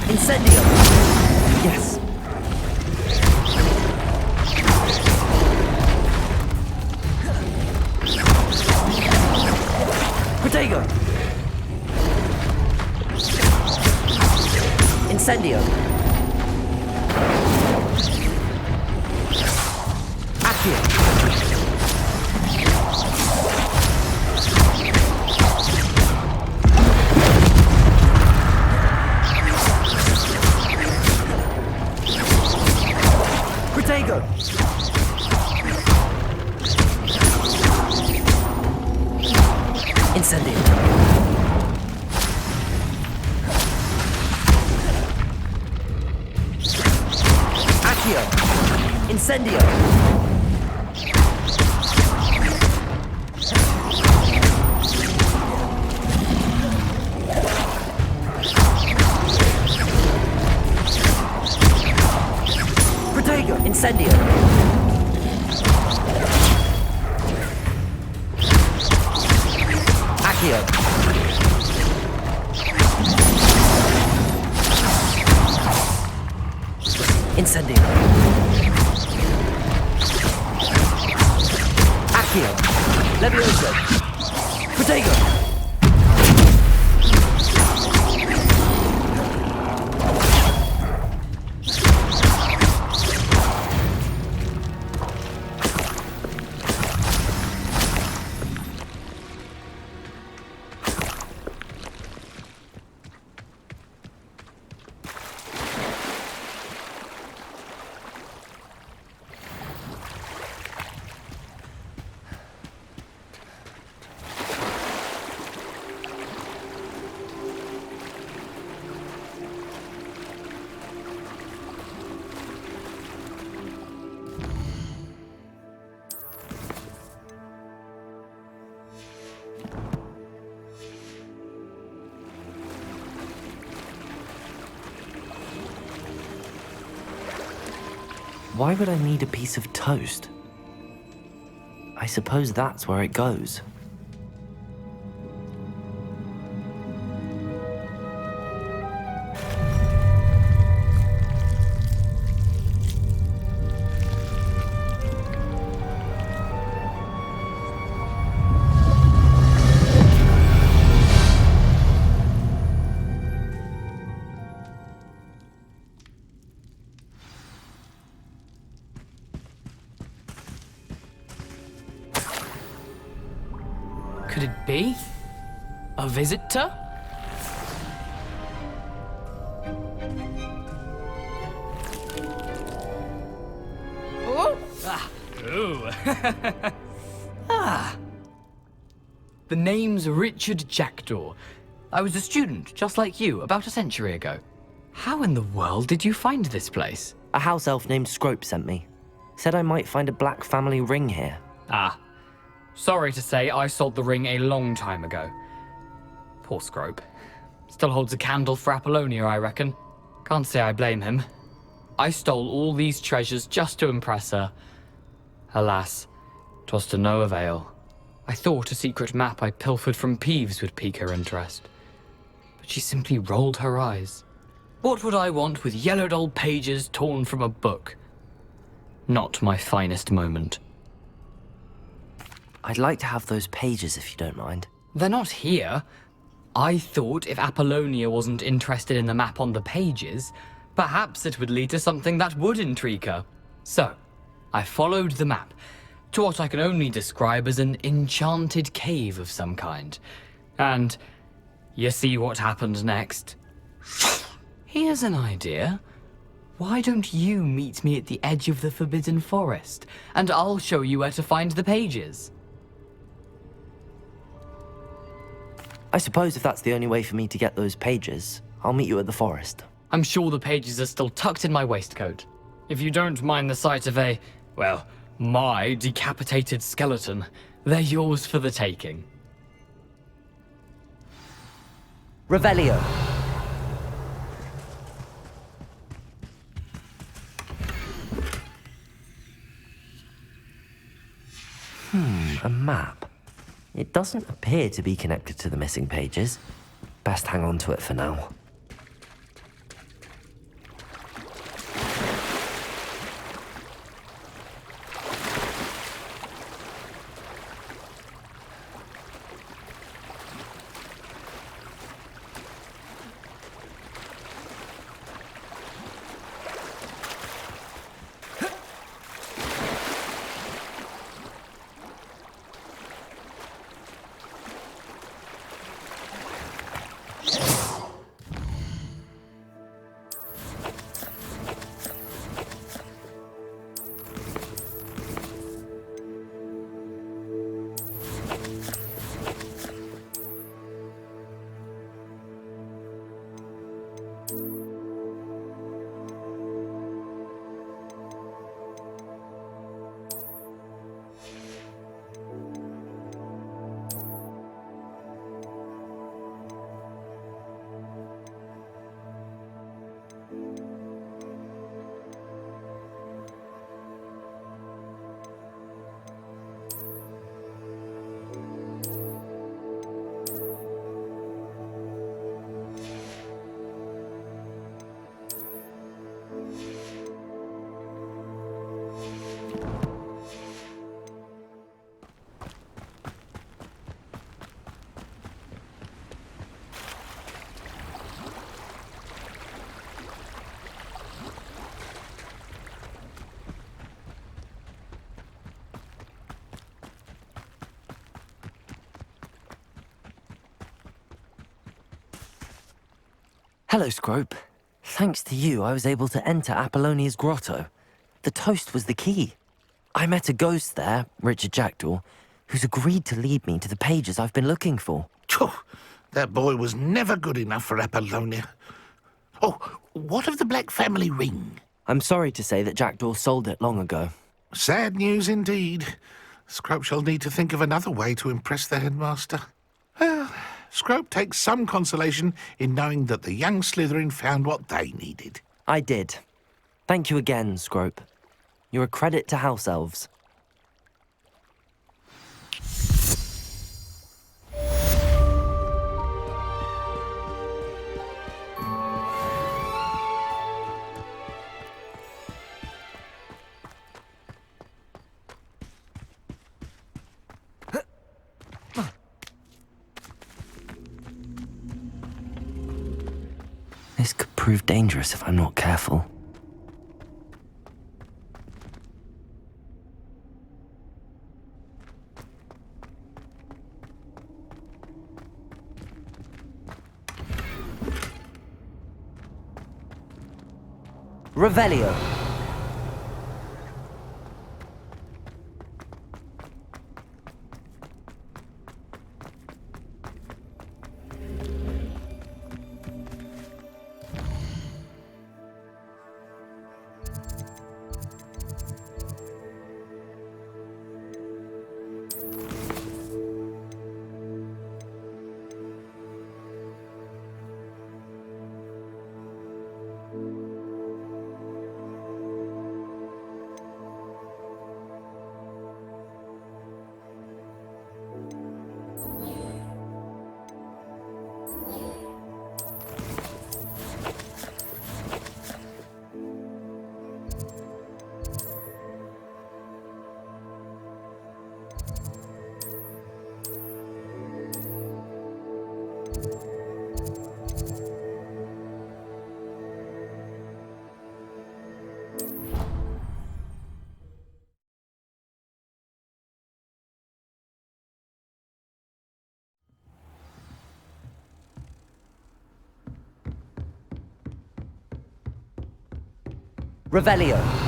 Incendio! Yes. Protego! Incendio! Accio! Protego! Incendio! Accio! Incendio! Protego! Incendio! Accio! Incendio! Accio! Levioso! Protego! Why would I need a piece of toast? I suppose that's where it goes. Could it be? A visitor? Oh! Ah. Ooh. Ah. The name's Richard Jackdaw. I was a student, just like you, about a century ago. How in the world did you find this place? A house elf named Scrope sent me. Said I might find a black family ring here. Ah. Sorry to say, I sold the ring a long time ago. Poor Scrope. Still holds a candle for Apollonia, I reckon. Can't say I blame him. I stole all these treasures just to impress her. Alas, 'twas to no avail. I thought a secret map I pilfered from Peeves would pique her interest. But she simply rolled her eyes. What would I want with yellowed old pages torn from a book? Not my finest moment. I'd like to have those pages if you don't mind. They're not here. I thought if Apollonia wasn't interested in the map on the pages, perhaps it would lead to something that would intrigue her. So, I followed the map to what I can only describe as an enchanted cave of some kind. And you see what happened next? Here's an idea. Why don't you meet me at the edge of the Forbidden Forest, and I'll show you where to find the pages? I suppose if that's the only way for me to get those pages, I'll meet you at the forest. I'm sure the pages are still tucked in my waistcoat. If you don't mind the sight of a, well, my decapitated skeleton, they're yours for the taking. Revelio. A map. It doesn't appear to be connected to the missing pages. Best hang on to it for now. Hello, Scrope. Thanks to you, I was able to enter Apollonia's grotto. The toast was the key. I met a ghost there, Richard Jackdaw, who's agreed to lead me to the pages I've been looking for. That boy was never good enough for Apollonia. Oh, what of the Black family ring? I'm sorry to say that Jackdaw sold it long ago. Sad news indeed. Scrope shall need to think of another way to impress the headmaster. Well, Scrope takes some consolation in knowing that the young Slytherin found what they needed. I did. Thank you again, Scrope. You're a credit to house elves. This could prove dangerous if I'm not careful. Revelio. Revelio.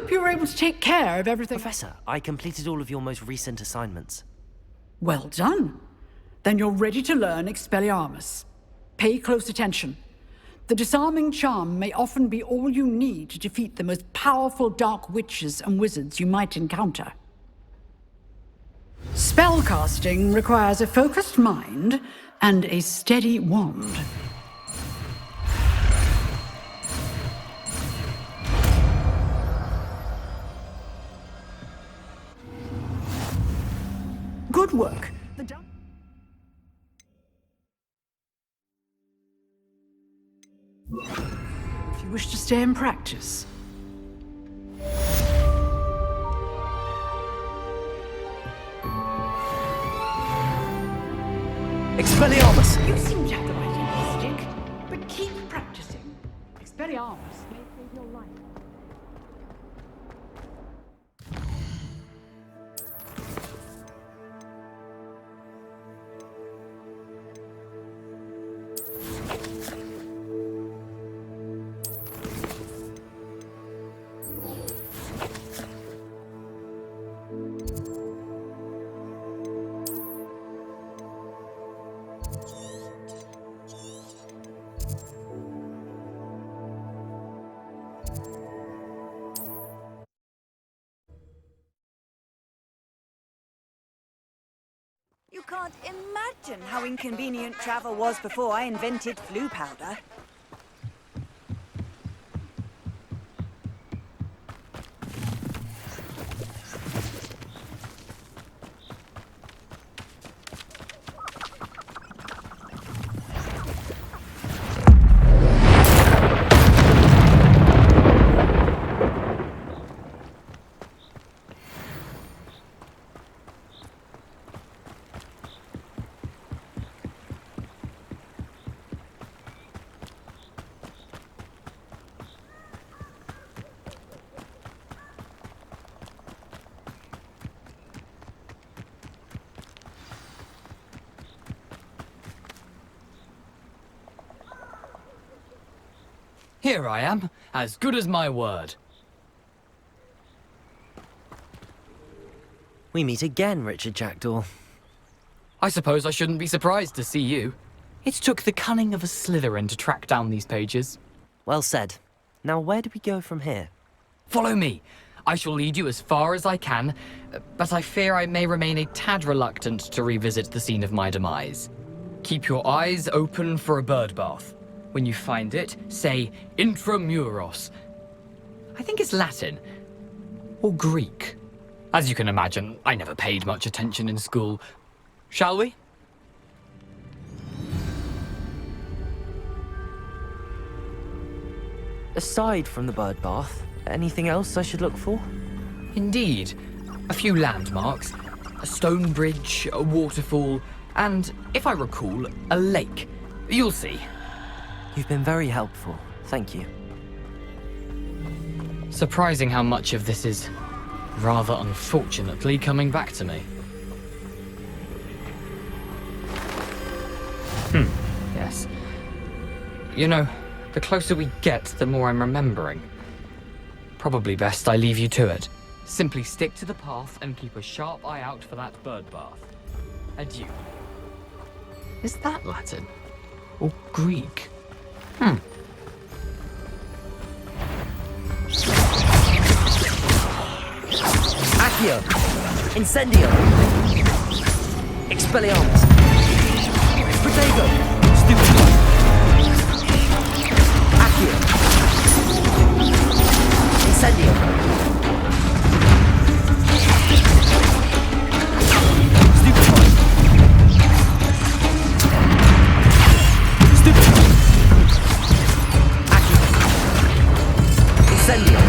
hope you were able to take care of everything. Professor, I completed all of your most recent assignments. Well done. Then you're ready to learn Expelliarmus. Pay close attention. The disarming charm may often be all you need to defeat the most powerful dark witches and wizards you might encounter. Spellcasting requires a focused mind and a steady wand. Good work. If you wish to stay in practice. Expelliarmus! You seem to have the right instinct, but keep practicing. Expelliarmus may save your life. You can't imagine how inconvenient travel was before I invented flu powder. Here I am, as good as my word. We meet again, Richard Jackdaw. I suppose I shouldn't be surprised to see you. It took the cunning of a Slytherin to track down these pages. Well said. Now where do we go from here? Follow me. I shall lead you as far as I can, but I fear I may remain a tad reluctant to revisit the scene of my demise. Keep your eyes open for a bird bath. When you find it, say intramuros. I think it's Latin. Or Greek. As you can imagine, I never paid much attention in school. Shall we? Aside from the bird bath, anything else I should look for? Indeed. A few landmarks. A stone bridge, a waterfall, and, if I recall, a lake. You'll see. You've been very helpful. Thank you. Surprising how much of this is, rather unfortunately, coming back to me. Yes. You know, the closer we get, the more I'm remembering. Probably best I leave you to it. Simply stick to the path and keep a sharp eye out for that bird bath. Adieu. Is that Latin? Or Greek? Accio! Incendio! Expelliarmus! Protego! Stupefy! Accio! Incendio! Stupefy! Stupefy! Accio! Incendio!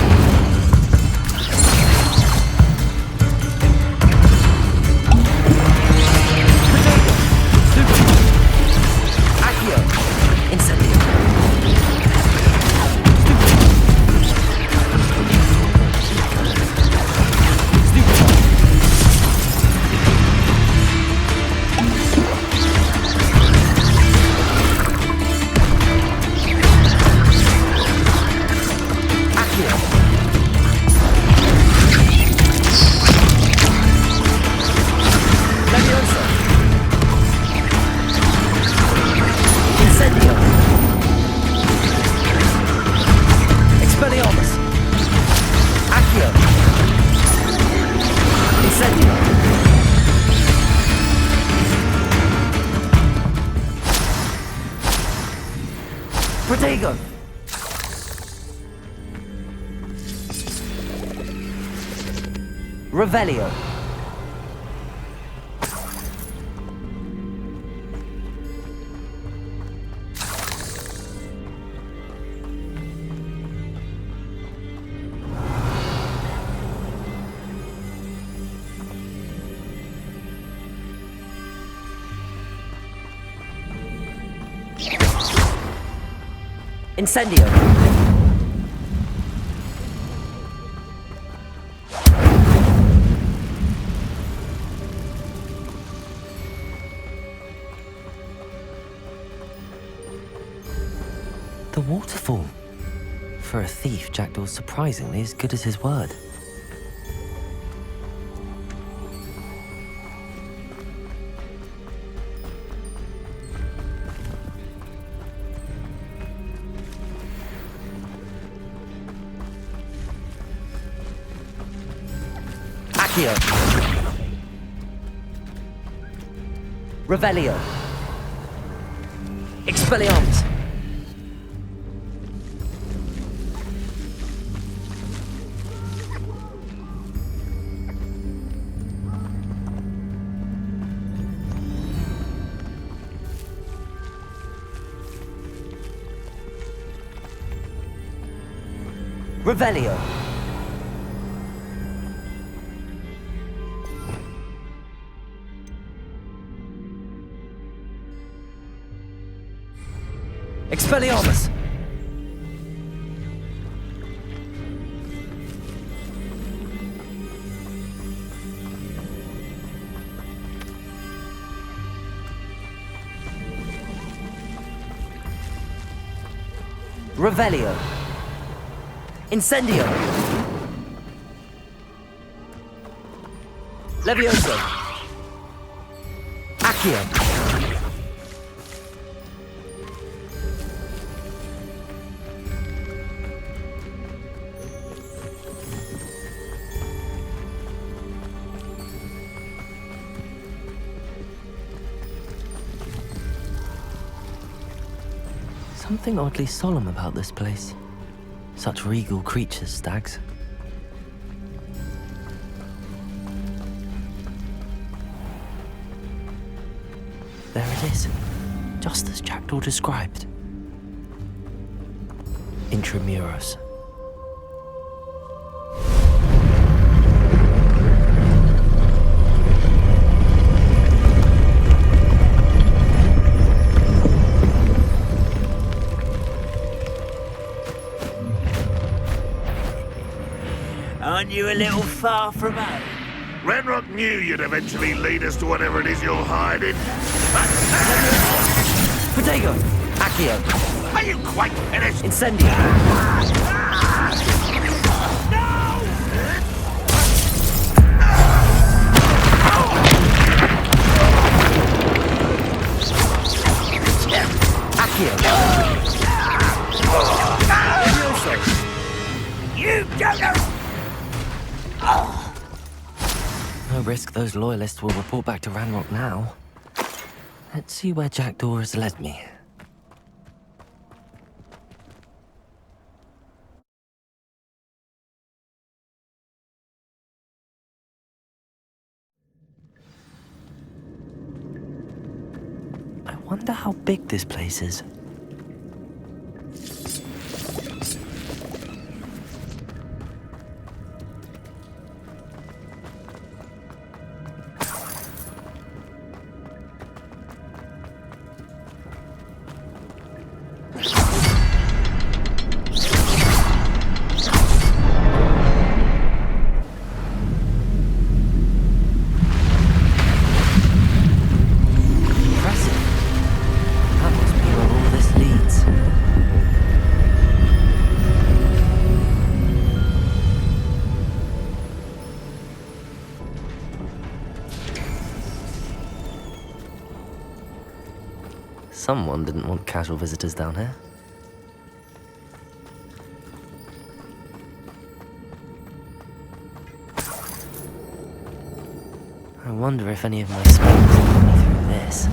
Protego! Revelio. Incendio. The waterfall. For a thief, Jackdaw's surprisingly as good as his word. Accio. Revelio. Expelliarmus. Revelio. Expelliarmus. Revelio. Incendio. Levioso. Accio. Something oddly solemn about this place. Such regal creatures, stags. There it is, just as Jackdaw described. Intramuros. Aren't you a little far from home? Ranrock knew you'd eventually lead us to whatever it is you're hiding. Protego! Accio! Are you quite finished? Incendio! You don't know! No risk those loyalists will report back to Ranrock now. Let's see where Jackdaw has led me. I wonder how big this place is. Someone didn't want casual visitors down here. I wonder if any of my spells are coming through this.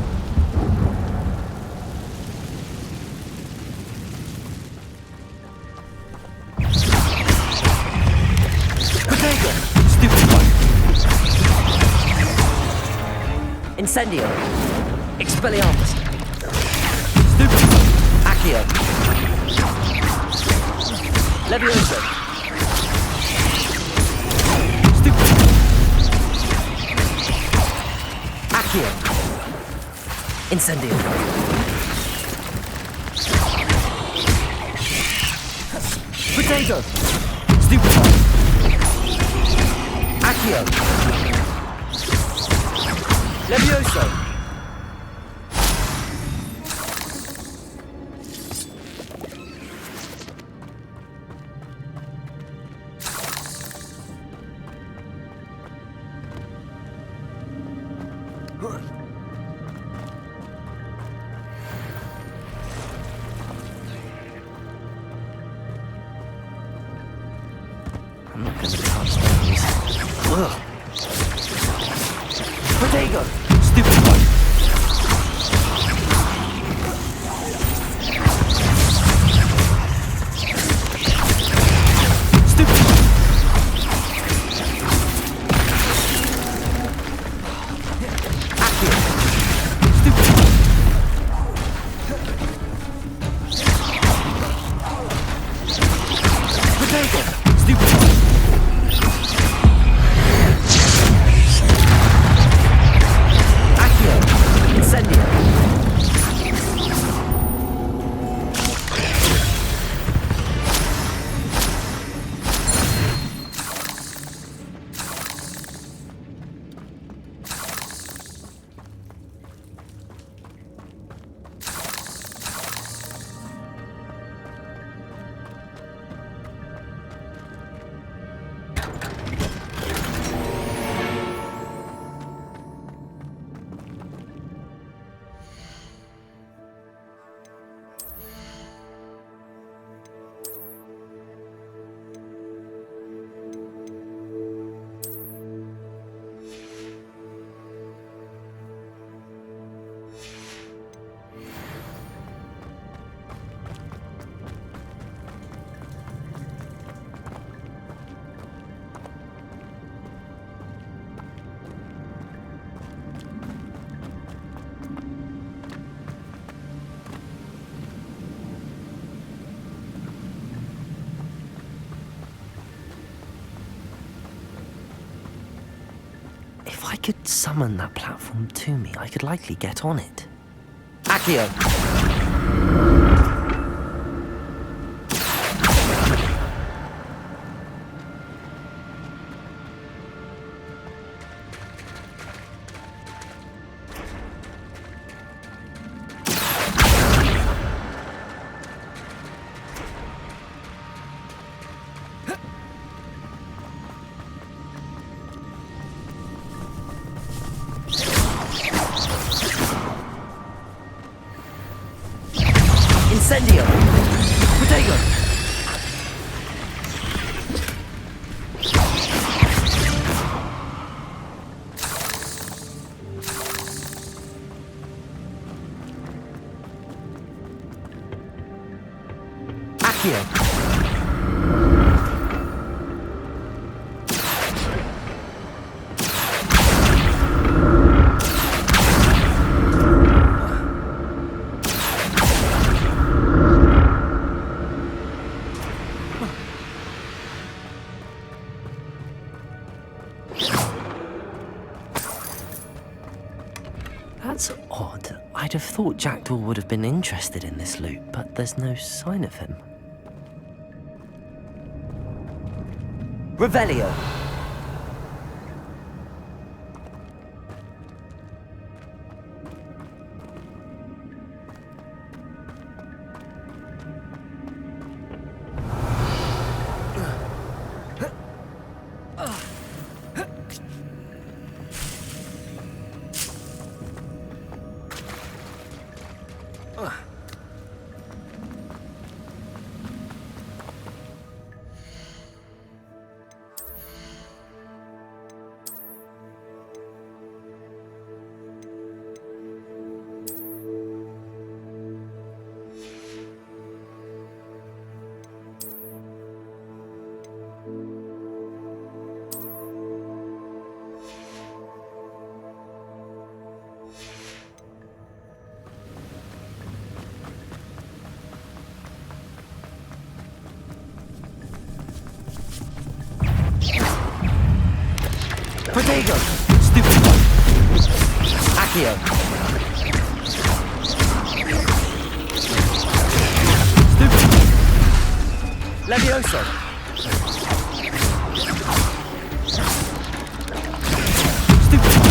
Incendio. Expelliarmus. Stupefy. Accio. Levioso. Stupefy. Accio. Incendio. Potato. Stupefy. Accio. Levioso. I'm not going to touch those. Ugh. Protego! Stupid one! Stupid one! Accio! Stupid one! Protego! Stupid one! Incendio. If I could summon that platform to me, I could likely get on it. Accio! Incendio! Protego! Accio! That's odd. I'd have thought Jackdaw would have been interested in this loot, but there's no sign of him. Revelio! Protego! Stupefy! Accio! Stupefy! Levioso! Stupefy!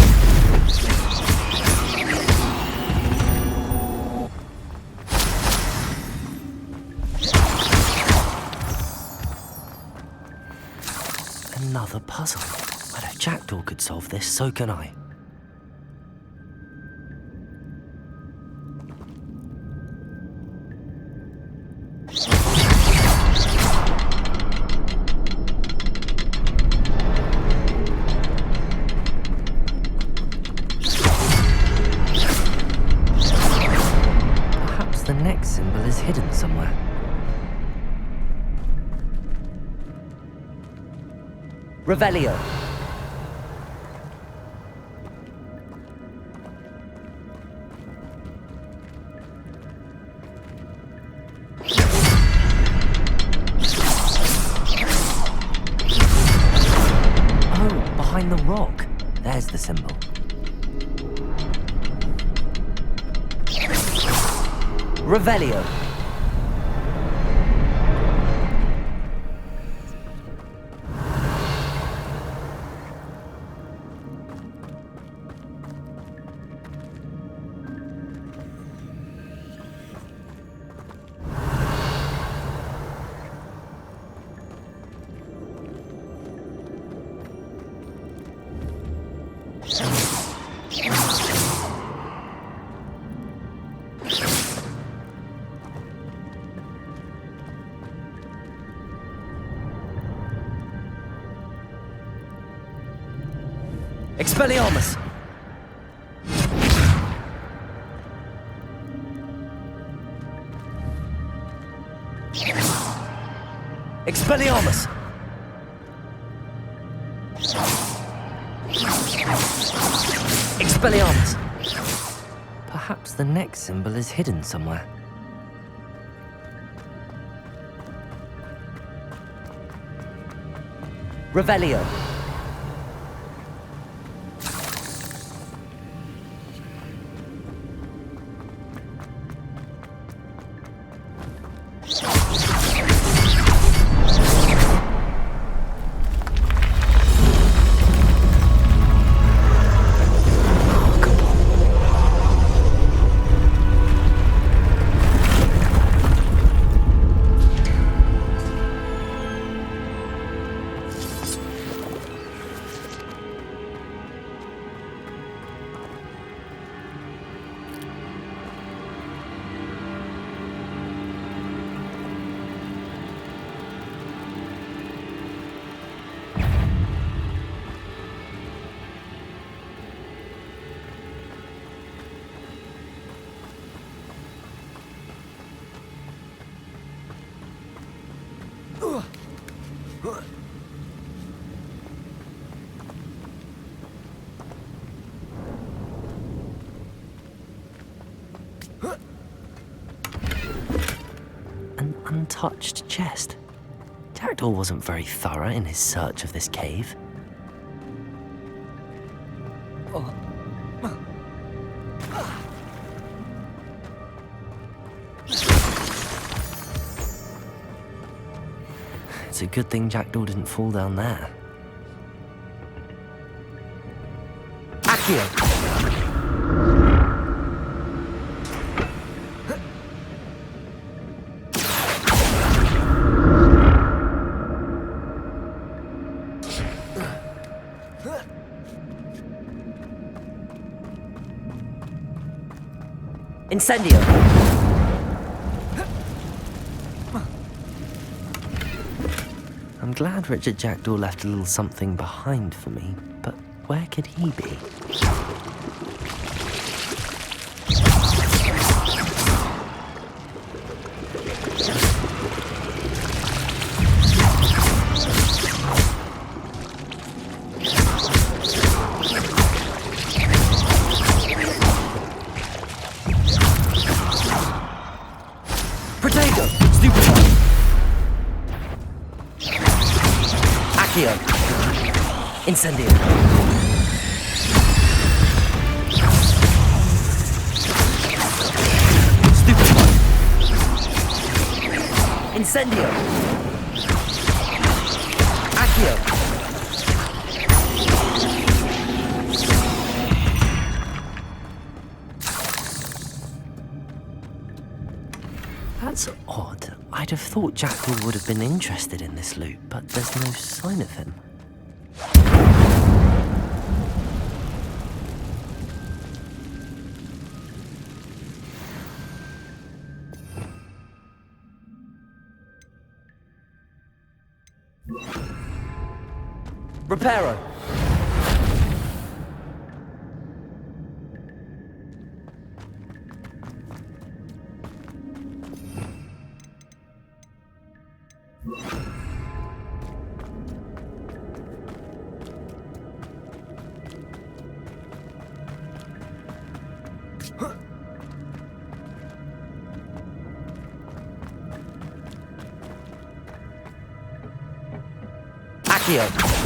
Another puzzle. Well, if Jackdaw could solve this, so can I. Perhaps the next symbol is hidden somewhere. Revelio. Oh, behind the rock. There's the symbol. Revelio. Expelliarmus! Expelliarmus! Expelliarmus! Perhaps the next symbol is hidden somewhere. Revelio. An untouched chest. Jackdaw wasn't very thorough in his search of this cave. It's a good thing Jackdaw didn't fall down there. Accio! Incendio! I'm glad Richard Jackdaw left a little something behind for me, but where could he be? Incendio. Incendio! Accio! That's odd. I'd have thought Jackdaw would have been interested in this loot, but there's no sign of him. Reparo! Accio!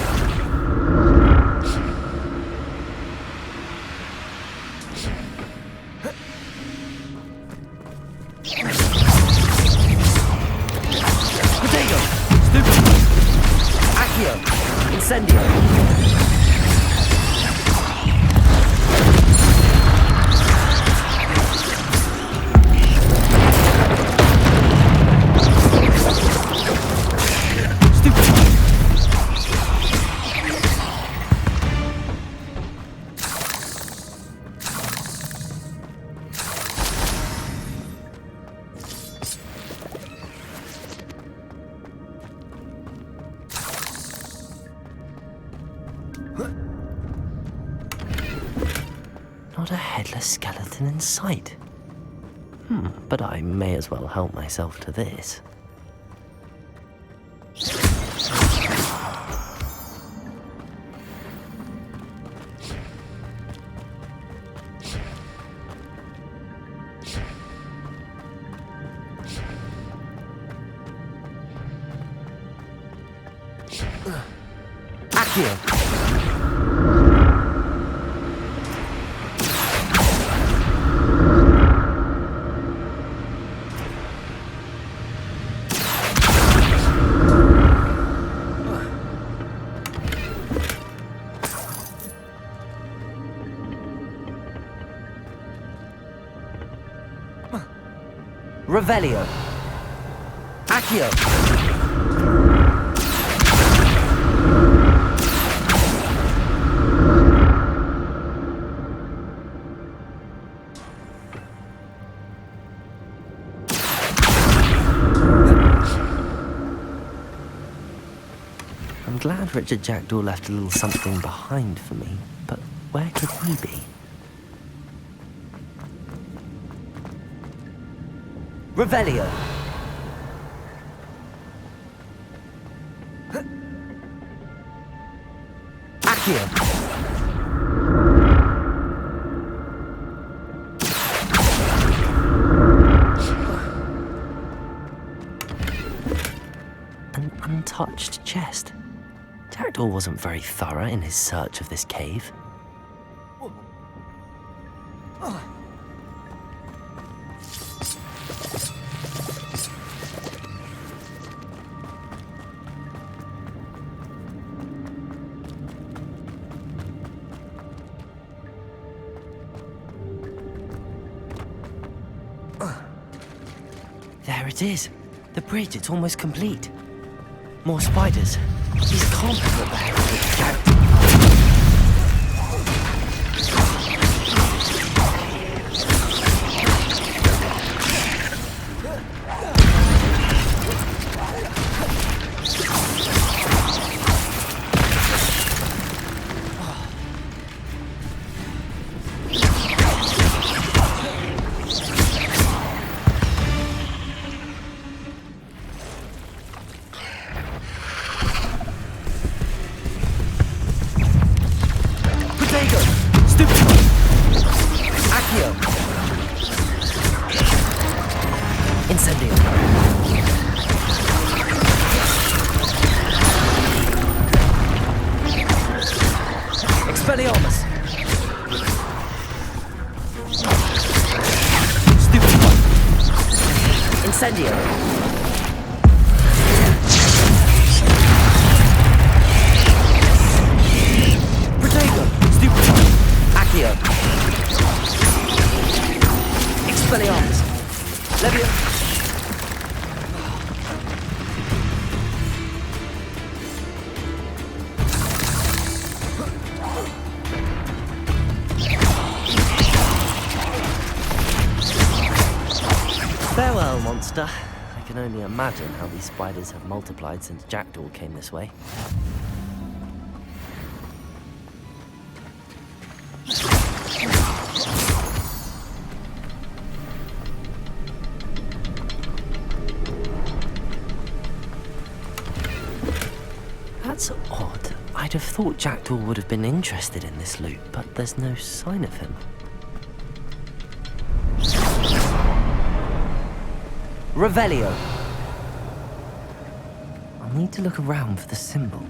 Not a headless skeleton in sight. But I may as well help myself to this. Accio! Revelio. Accio. I'm glad Richard Jackdaw left a little something behind for me, but where could he be? Revelio. Accio. An untouched chest. Jackdaw wasn't very thorough in his search of this cave. There it is. The bridge, it's almost complete. More spiders. These can't be what the heck is Jackdaw. monster. I can only imagine how these spiders have multiplied since Jackdaw came this way. That's odd. I'd have thought Jackdaw would have been interested in this loot, but there's no sign of him. Revelio. I'll need to look around for the symbol.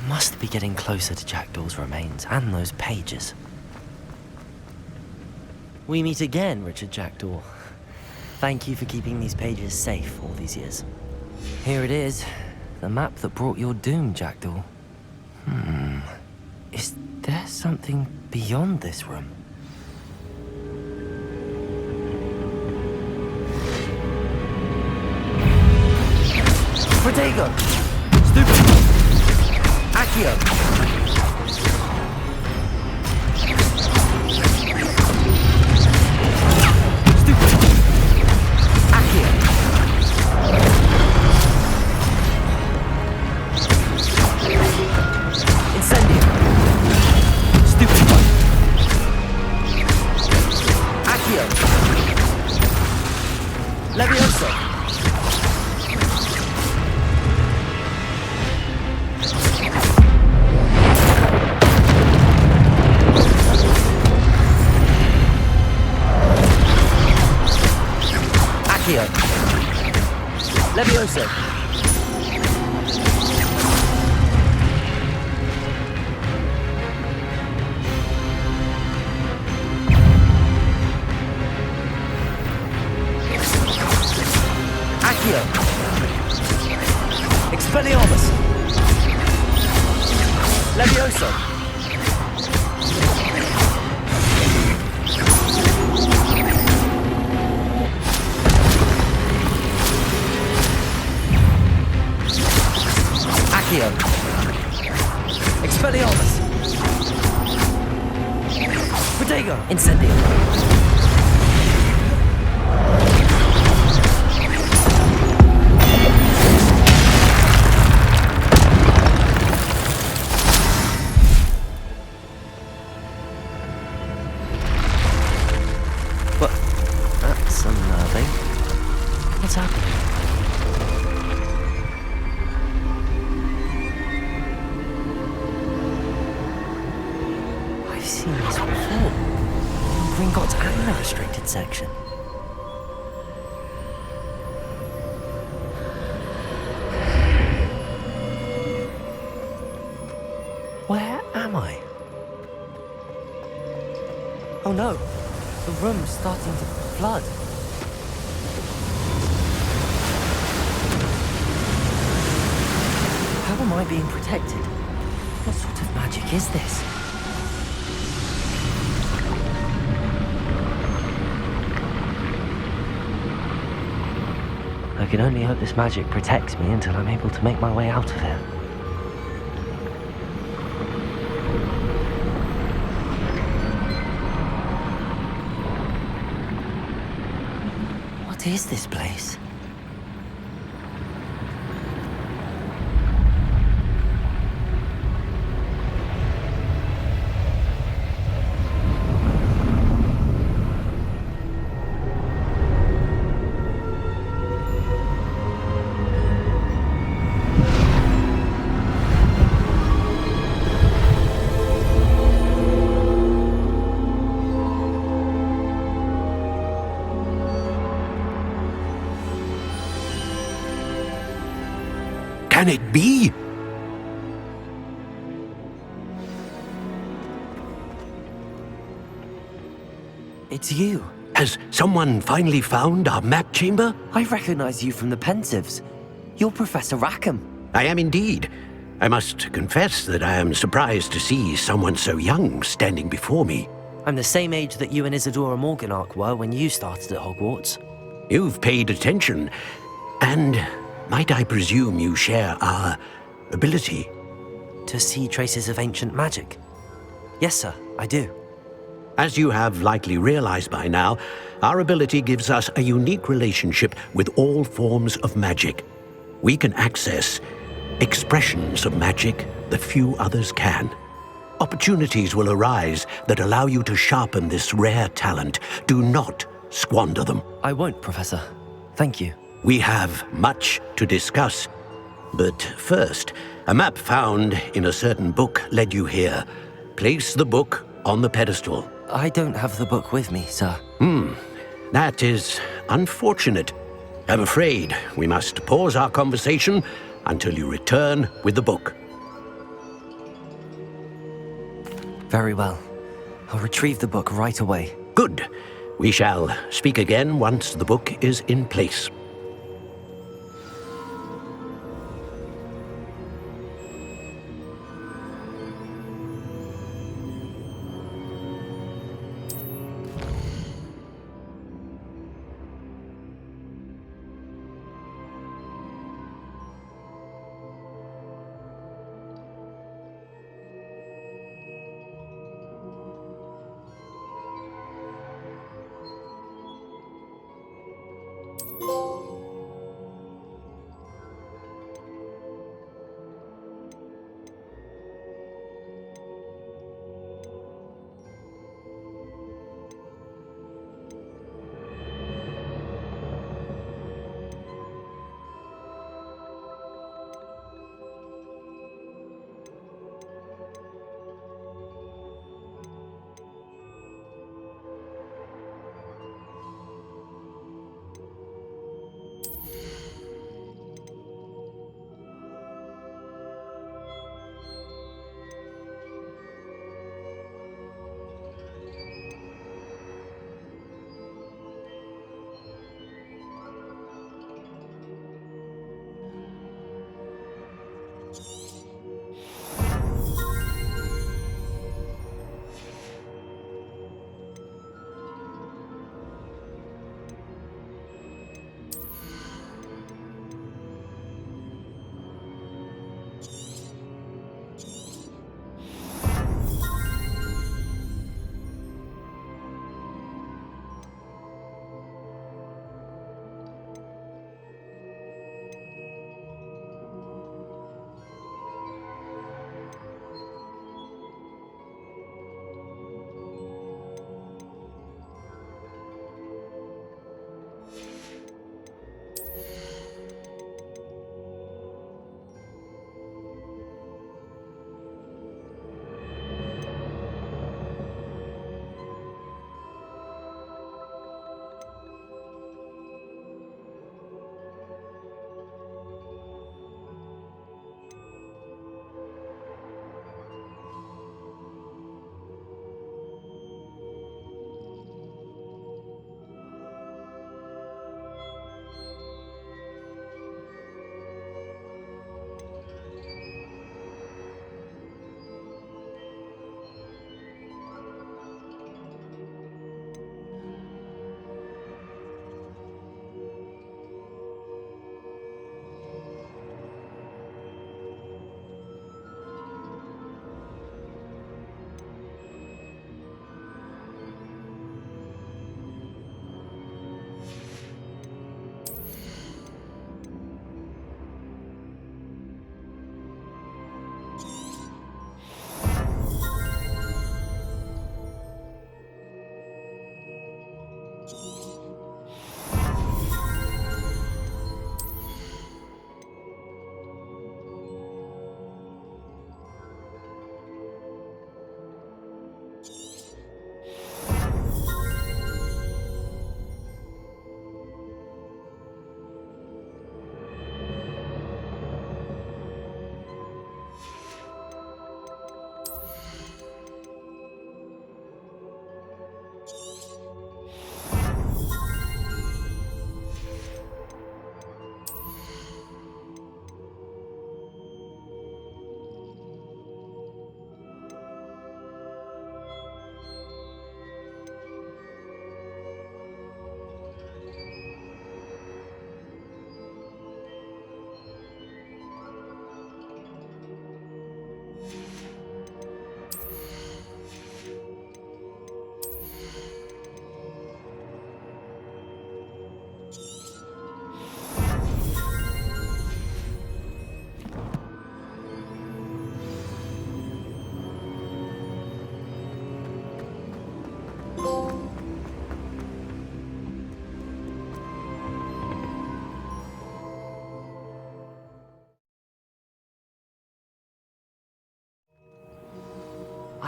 Must be getting closer to Jackdaw's remains and those pages. We meet again, Richard Jackdaw. Thank you for keeping these pages safe all these years. Here it is, the map that brought your doom, Jackdaw. Is there something beyond this room? Protego! Stupid! Accio! Stupid! Accio! Incendio! Stupid one! Accio! Levioso! Accio. Levioso. Accio. Expelliarmus. Levioso. Accio. Expelliarmus. Protego. Incendio. What? That's unnerving. What's happening? I've seen this before. Gringotts and the restricted section. Oh no, the room's starting to flood. How am I being protected? What sort of magic is this? I can only hope this magic protects me until I'm able to make my way out of here. What is this place? Can it be? It's you. Has someone finally found our map chamber? I recognize you from the Pensives. You're Professor Rackham. I am indeed. I must confess that I am surprised to see someone so young standing before me. I'm the same age that you and Isadora Morganach were when you started at Hogwarts. You've paid attention, and might I presume you share our ability? To see traces of ancient magic? Yes, sir, I do. As you have likely realized by now, our ability gives us a unique relationship with all forms of magic. We can access expressions of magic that few others can. Opportunities will arise that allow you to sharpen this rare talent. Do not squander them. I won't, Professor. Thank you. We have much to discuss. But first, a map found in a certain book led you here. Place the book on the pedestal. I don't have the book with me, sir. That is unfortunate. I'm afraid we must pause our conversation until you return with the book. Very well. I'll retrieve the book right away. Good. We shall speak again once the book is in place.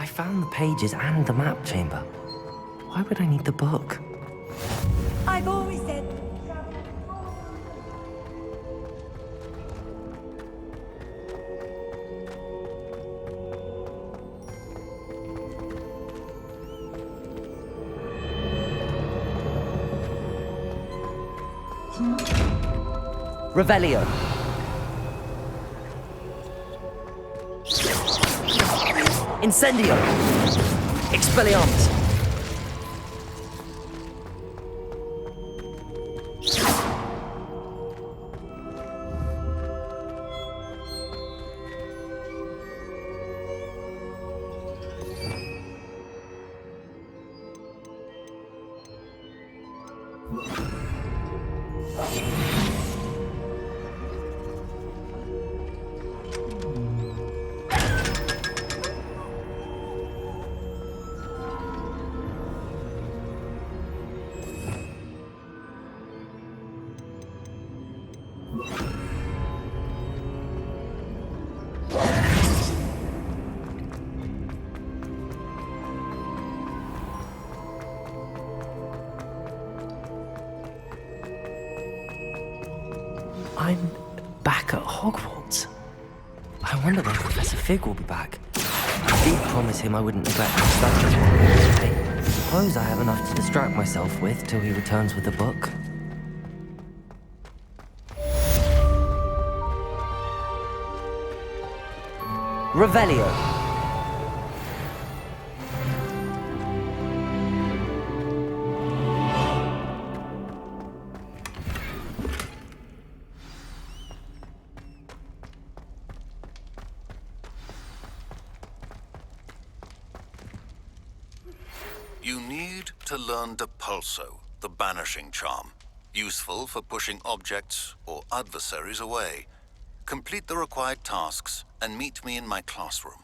found the pages and the map chamber. Why would I need the book? I've always said. Revelio. Incendio. Expelliarmus. I'm back at Hogwarts. I wonder when Professor Fig will be back. I did promise him I wouldn't neglect my studies while he was away. Suppose I have enough to distract myself with till he returns with the book. Revelio. You need to learn Depulso, the banishing charm. Useful for pushing objects or adversaries away. Complete the required tasks and meet me in my classroom.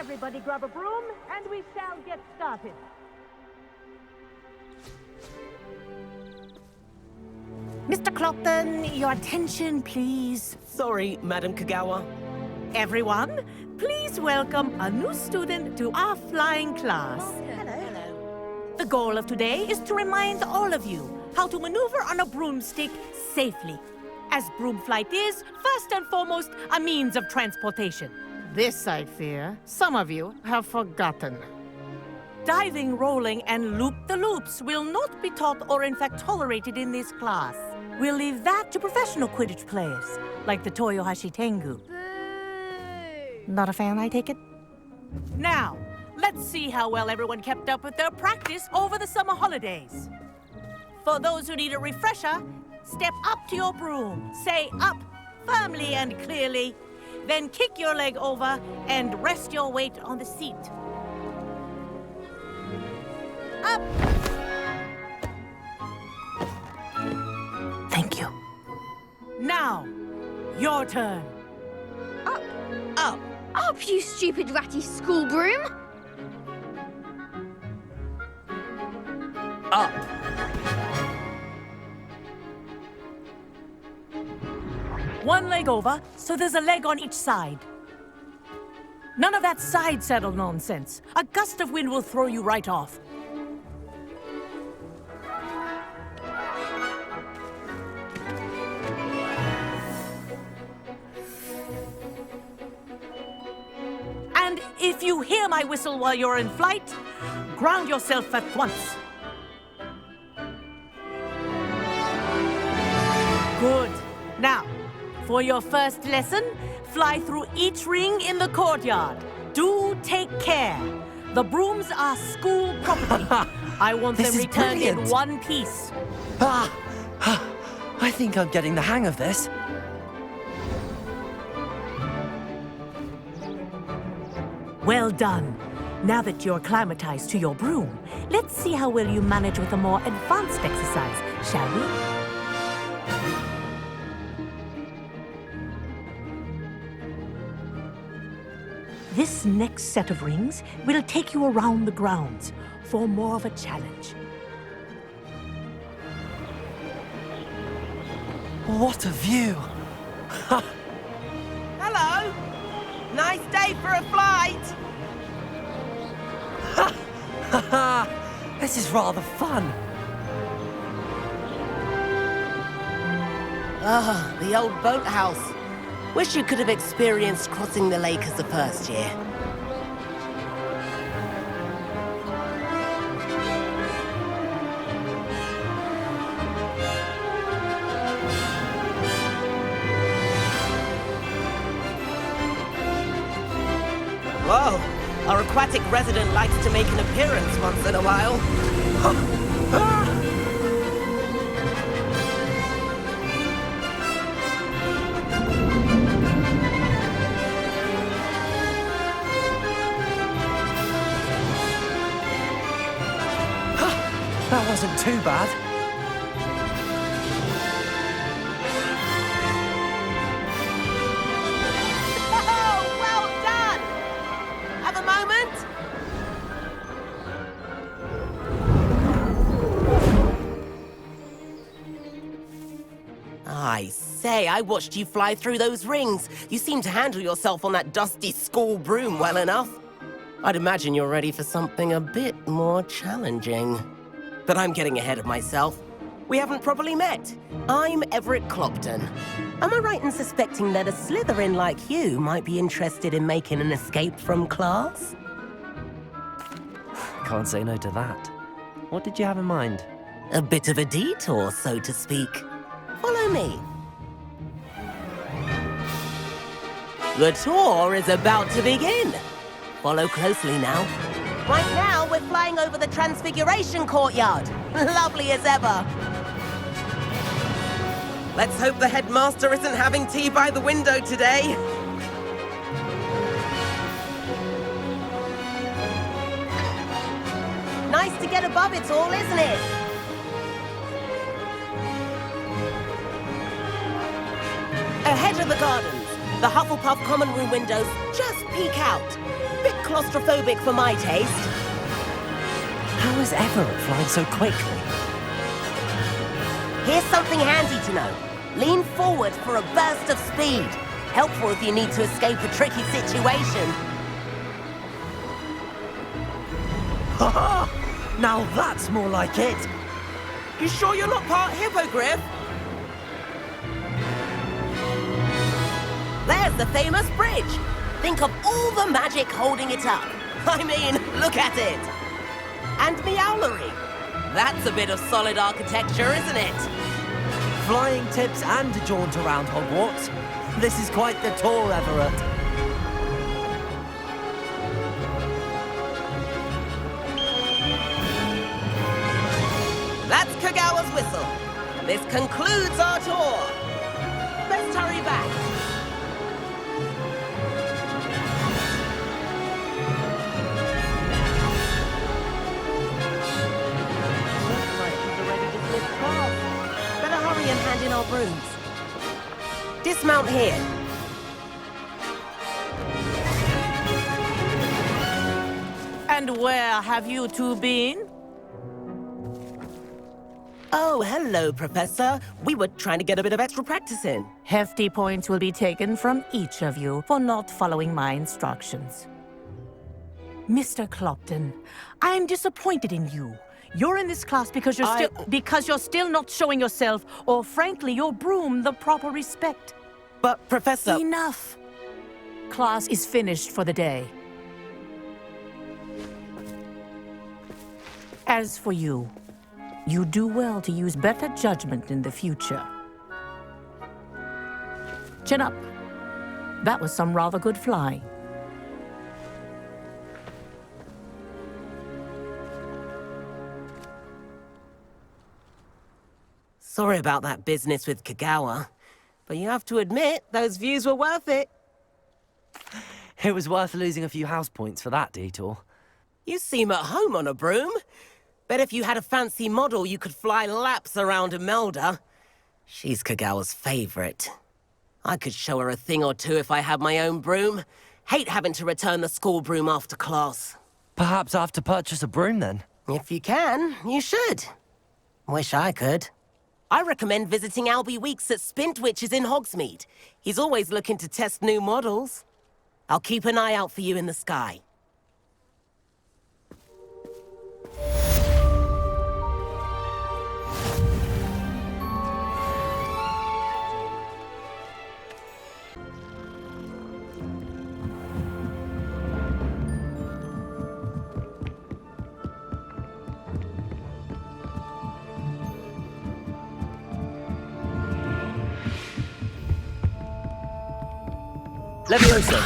Everybody grab a broom, and we shall get started. Mr. Clopton, your attention, please. Sorry, Madam Kagawa. Everyone, please welcome a new student to our flying class. Hello. The goal of today is to remind all of you how to maneuver on a broomstick safely, as broom flight is, first and foremost, a means of transportation. This, I fear, some of you have forgotten. Diving, rolling, and loop-the-loops will not be taught or in fact tolerated in this class. We'll leave that to professional Quidditch players, like the Toyohashi Tengu. Not a fan, I take it? Now, let's see how well everyone kept up with their practice over the summer holidays. For those who need a refresher, step up to your broom, say up firmly and clearly, then kick your leg over and rest your weight on the seat. Up! Thank you. Now, your turn. Up. Up. Up, you stupid ratty school broom. Up. One leg over, so there's a leg on each side. None of that side saddle nonsense. A gust of wind will throw you right off. And if you hear my whistle while you're in flight, ground yourself at once. Good. Now, for your first lesson, fly through each ring in the courtyard. Do take care. The brooms are school property. I want them returned in one piece. I think I'm getting the hang of this. Well done. Now that you're acclimatized to your broom, let's see how well you manage with a more advanced exercise, shall we? This next set of rings will take you around the grounds for more of a challenge. What a view! Hello! Nice day for a flight! This is rather fun. Ah, the old boathouse. Wish you could have experienced crossing the lake as a first year. Whoa! Our aquatic resident likes to make an appearance once in a while. That wasn't too bad. Oh, well done! Have a moment? I say, I watched you fly through those rings. You seem to handle yourself on that dusty school broom well enough. I'd imagine you're ready for something a bit more challenging. But I'm getting ahead of myself. We haven't properly met. I'm Everett Clopton. Am I right in suspecting that a Slytherin like you might be interested in making an escape from class? Can't say no to that. What did you have in mind? A bit of a detour, so to speak. Follow me. The tour is about to begin. Follow closely now. Right now, we're flying over the Transfiguration Courtyard. Lovely as ever. Let's hope the headmaster isn't having tea by the window today. Nice to get above it all, isn't it? Ahead of the gardens, the Hufflepuff common room windows just peek out. Bit claustrophobic for my taste. How is Everett flying so quickly? Here's something handy to know. Lean forward for a burst of speed. Helpful if you need to escape a tricky situation. Ha! Now that's more like it! You sure you're not part hippogriff? There's the famous bridge. Think of all the magic holding it up. I mean, look at it. And Meowlery. That's a bit of solid architecture, isn't it? Flying tips and a jaunt around Hogwarts. This is quite the tour, Everett. That's Kagawa's whistle. This concludes our tour. Let's hurry back. Better hurry and hand in our brooms. Dismount here. And where have you two been? Oh, hello, Professor. We were trying to get a bit of extra practice in. Hefty points will be taken from each of you for not following my instructions. Mr. Clopton, I am disappointed in you. You're in this class because you're still not showing yourself, or frankly, your broom the proper respect. But, Professor... Enough! Class is finished for the day. As for you, you do well to use better judgment in the future. Chin up. That was some rather good flying. Sorry about that business with Kagawa, but you have to admit, those views were worth it. It was worth losing a few house points for that detour. You seem at home on a broom. Bet if you had a fancy model, you could fly laps around Imelda. She's Kagawa's favorite. I could show her a thing or two if I had my own broom. Hate having to return the school broom after class. Perhaps I have to purchase a broom then? If you can, you should. Wish I could. I recommend visiting Albie Weeks at Spintwitches in Hogsmeade. He's always looking to test new models. I'll keep an eye out for you in the sky. Levioso.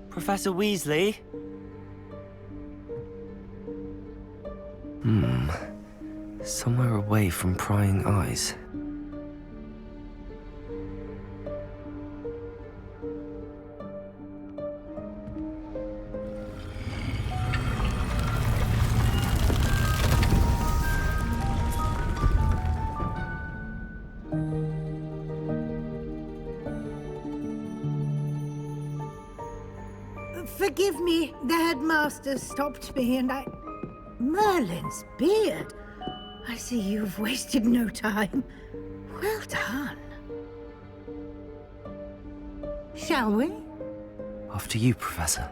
Professor Weasley? Somewhere away from prying eyes. Forgive me, the headmaster stopped me and I... Merlin's beard. I see you've wasted no time. Well done. Shall we? After you, Professor.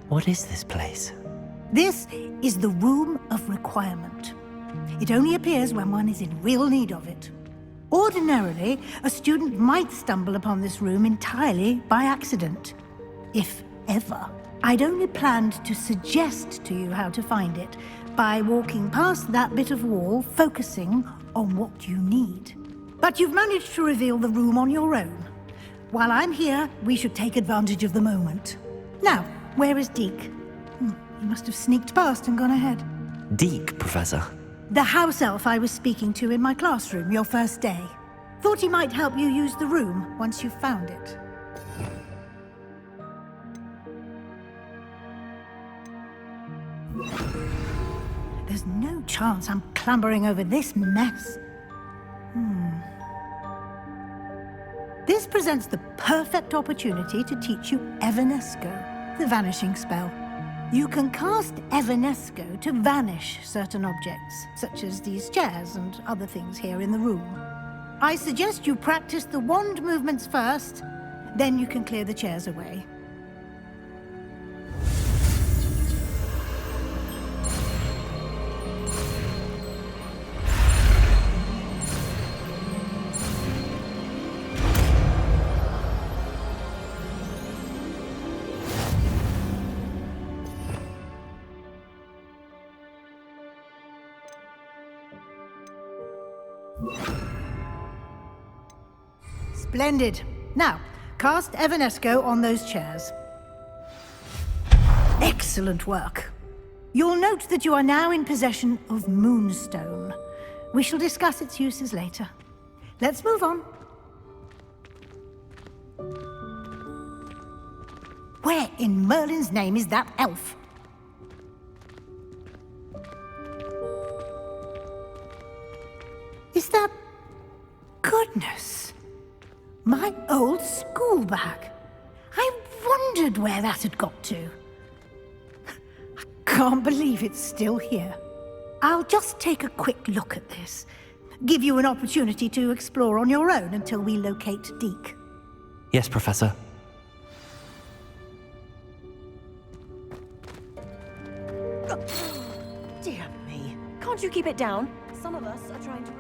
What is this place? This is the Room of Requirement. It only appears when one is in real need of it. Ordinarily, a student might stumble upon this room entirely by accident. If ever. I'd only planned to suggest to you how to find it, by walking past that bit of wall, focusing on what you need. But you've managed to reveal the room on your own. While I'm here, we should take advantage of the moment. Now, where is Deke? He must have sneaked past and gone ahead. Deke, Professor. The house elf I was speaking to in my classroom your first day. Thought he might help you use the room once you've found it. There's no chance I'm clambering over this mess. This presents the perfect opportunity to teach you Evanesco, the vanishing spell. You can cast Evanesco to vanish certain objects, such as these chairs and other things here in the room. I suggest you practice the wand movements first, then you can clear the chairs away. Splendid. Now, cast Evanesco on those chairs. Excellent work. You'll note that you are now in possession of Moonstone. We shall discuss its uses later. Let's move on. Where in Merlin's name is that elf? Is that... Goodness! My old school bag. I wondered where that had got to. I can't believe it's still here. I'll just take a quick look at this. Give you an opportunity to explore on your own until we locate Deke. Yes, Professor. Dear me. Can't you keep it down? Some of us are trying to rest.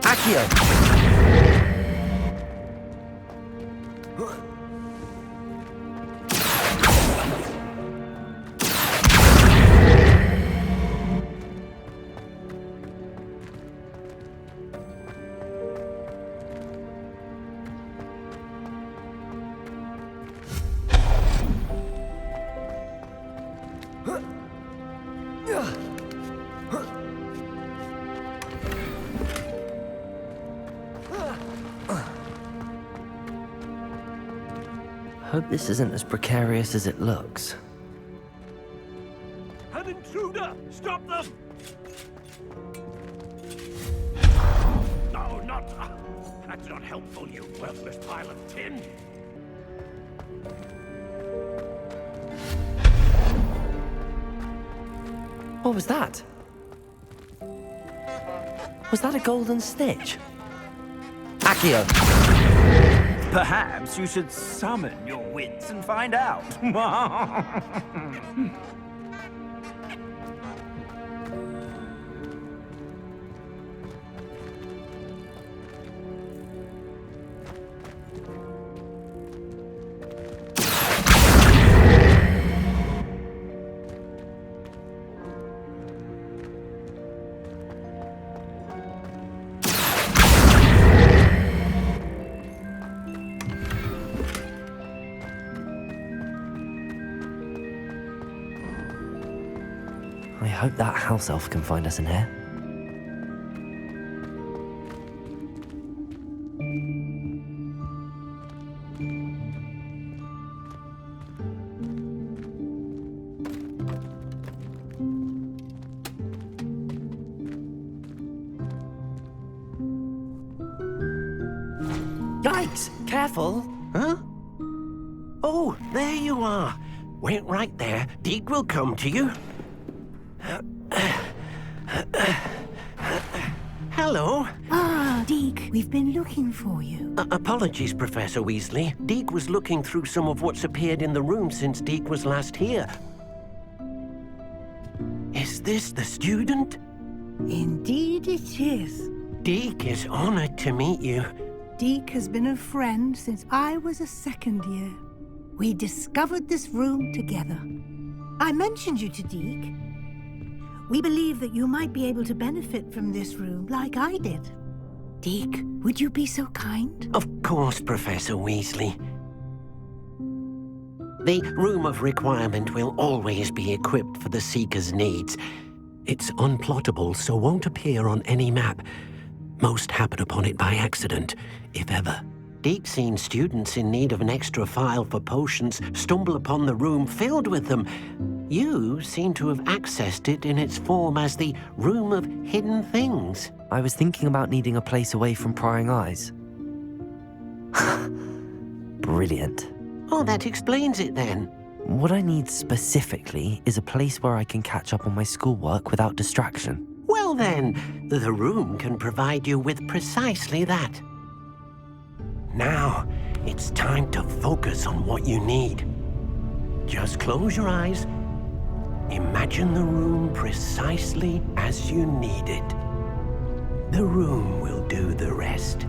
Accio! Hope this isn't as precarious as it looks. An intruder! Stop them! No, not... That's not helpful, you worthless pile of tin! What was that? Was that a golden snitch? Accio! Perhaps you should summon your wits and find out. I hope that house elf can find us in here. Yikes! Careful! Huh? Oh, there you are. Wait right there. Deke will come to you. Hello. Ah, Deke, we've been looking for you. Apologies, Professor Weasley. Deke was looking through some of what's appeared in the room since Deke was last here. Is this the student? Indeed it is. Deke is honored to meet you. Deke has been a friend since I was a second year. We discovered this room together. I mentioned you to Deke. We believe that you might be able to benefit from this room like I did. Deke, would you be so kind? Of course, Professor Weasley. The Room of Requirement will always be equipped for the Seeker's needs. It's unplottable, so won't appear on any map. Most happen upon it by accident, if ever. Deke's seen students in need of an extra file for potions stumble upon the room filled with them. You seem to have accessed it in its form as the Room of Hidden Things. I was thinking about needing a place away from prying eyes. Brilliant. Oh, that explains it then. What I need specifically is a place where I can catch up on my schoolwork without distraction. Well then, the room can provide you with precisely that. Now, it's time to focus on what you need. Just close your eyes. Imagine the room precisely as you need it. The room will do the rest.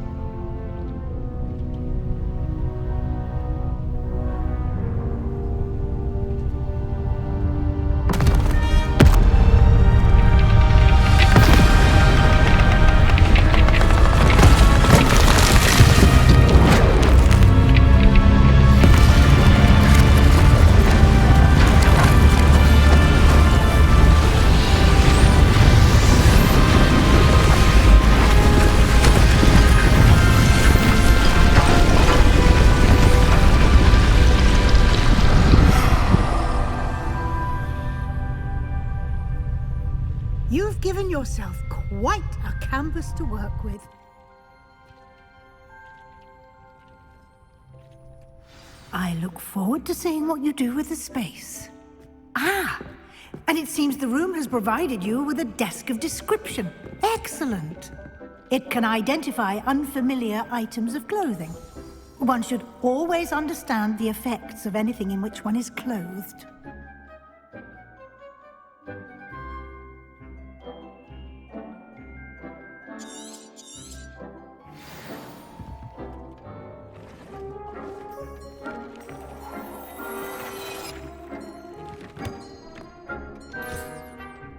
You've given yourself quite a canvas to work with. I look forward to seeing what you do with the space. Ah, and it seems the room has provided you with a desk of description. Excellent. It can identify unfamiliar items of clothing. One should always understand the effects of anything in which one is clothed.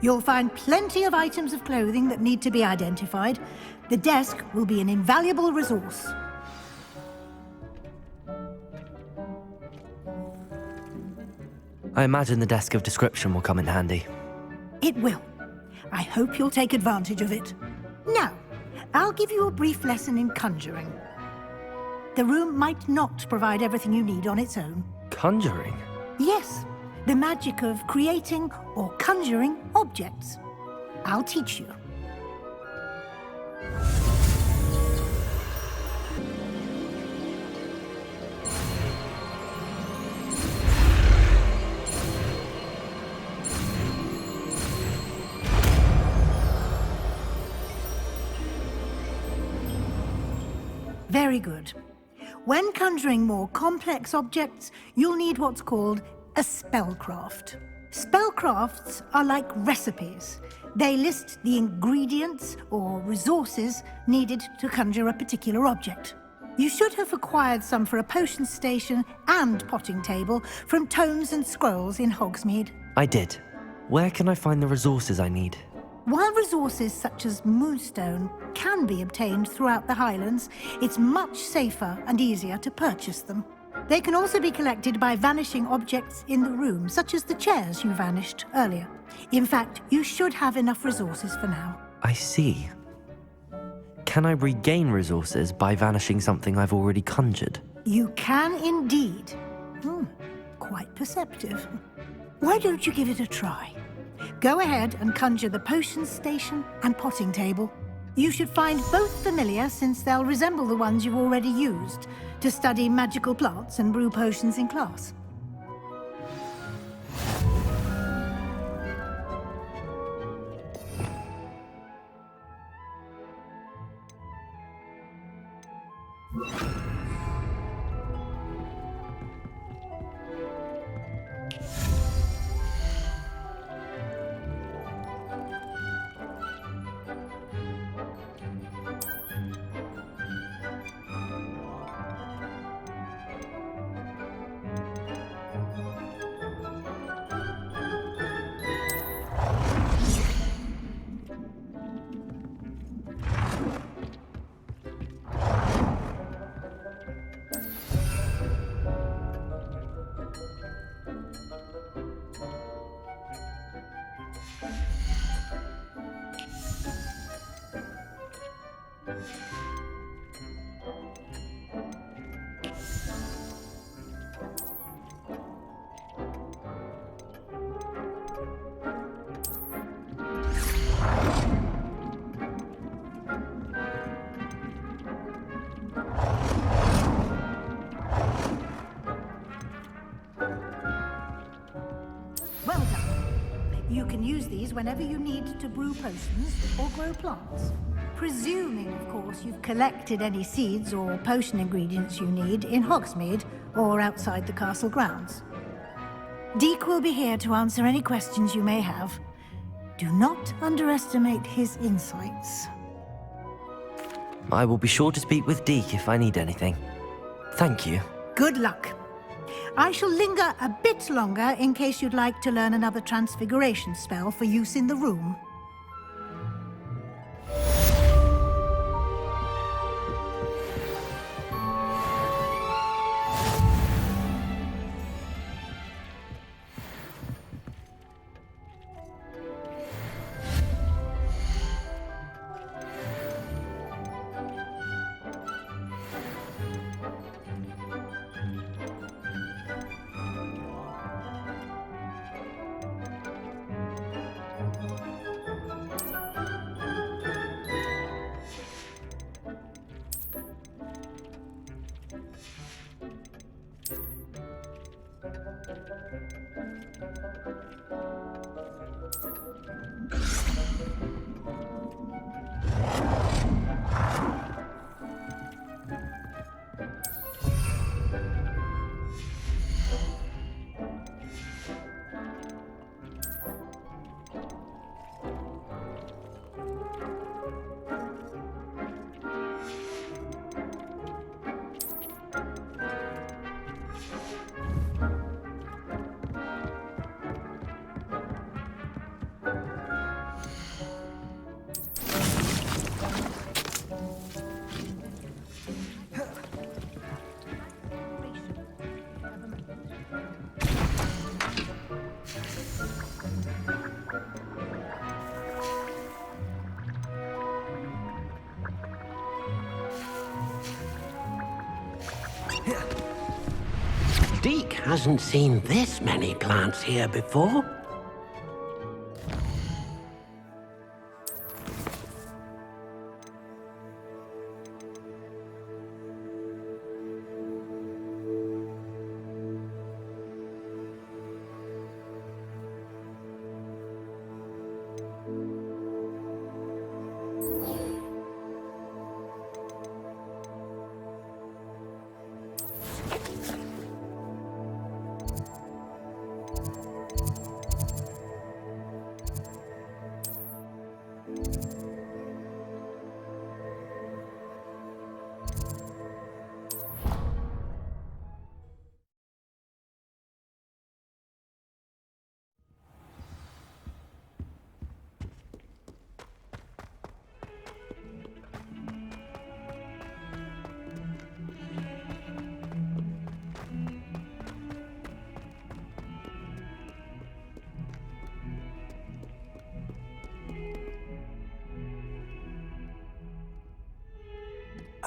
You'll find plenty of items of clothing that need to be identified. The desk will be an invaluable resource. I imagine the desk of description will come in handy. It will. I hope you'll take advantage of it. Now, I'll give you a brief lesson in conjuring. The room might not provide everything you need on its own. Conjuring? Yes, the magic of creating or conjuring objects. I'll teach you. Very good. When conjuring more complex objects, you'll need what's called a spellcraft. Spellcrafts are like recipes. They list the ingredients or resources needed to conjure a particular object. You should have acquired some for a potion station and potting table from tomes and scrolls in Hogsmeade. I did. Where can I find the resources I need? While resources such as moonstone can be obtained throughout the Highlands, it's much safer and easier to purchase them. They can also be collected by vanishing objects in the room, such as the chairs you vanished earlier. In fact, you should have enough resources for now. I see. Can I regain resources by vanishing something I've already conjured? You can indeed. Quite perceptive. Why don't you give it a try? Go ahead and conjure the potion station and potting table. You should find both familiar, since they'll resemble the ones you've already used to study magical plants and brew potions in class. these whenever you need to brew potions or grow plants. Presuming, of course, you've collected any seeds or potion ingredients you need in Hogsmeade or outside the castle grounds. Deek will be here to answer any questions you may have. Do not underestimate his insights. I will be sure to speak with Deek if I need anything. Thank you. Good luck. I shall linger a bit longer in case you'd like to learn another transfiguration spell for use in the room. Deek hasn't seen this many plants here before.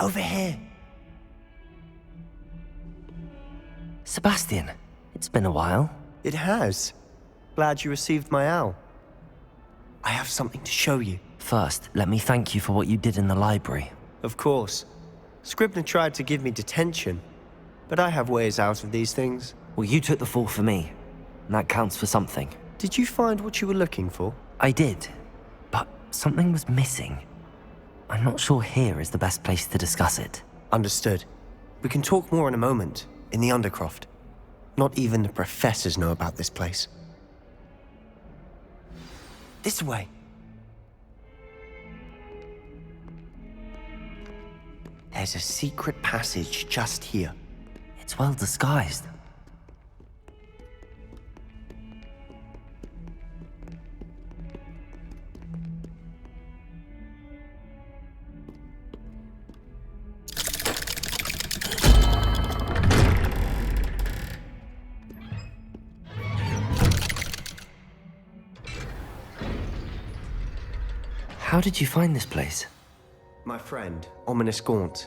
Over here. Sebastian, it's been a while. It has. Glad you received my owl. I have something to show you. First, let me thank you for what you did in the library. Of course. Scribner tried to give me detention, but I have ways out of these things. Well, you took the fall for me, and that counts for something. Did you find what you were looking for? I did, but something was missing. I'm not sure here is the best place to discuss it. Understood. We can talk more in a moment, in the Undercroft. Not even the professors know about this place. This way. There's a secret passage just here. It's well disguised. How did you find this place? My friend, Ominous Gaunt.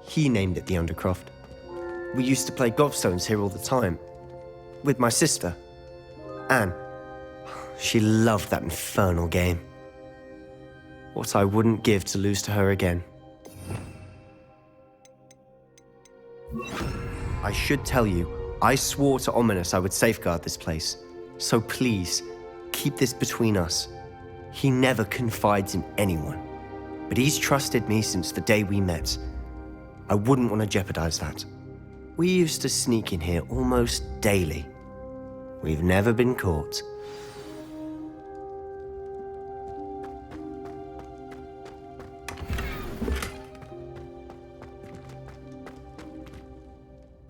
He named it the Undercroft. We used to play gobstones here all the time. With my sister, Anne. She loved that infernal game. What I wouldn't give to lose to her again. I should tell you, I swore to Ominous I would safeguard this place. So please, keep this between us. He never confides in anyone. But he's trusted me since the day we met. I wouldn't want to jeopardize that. We used to sneak in here almost daily. We've never been caught.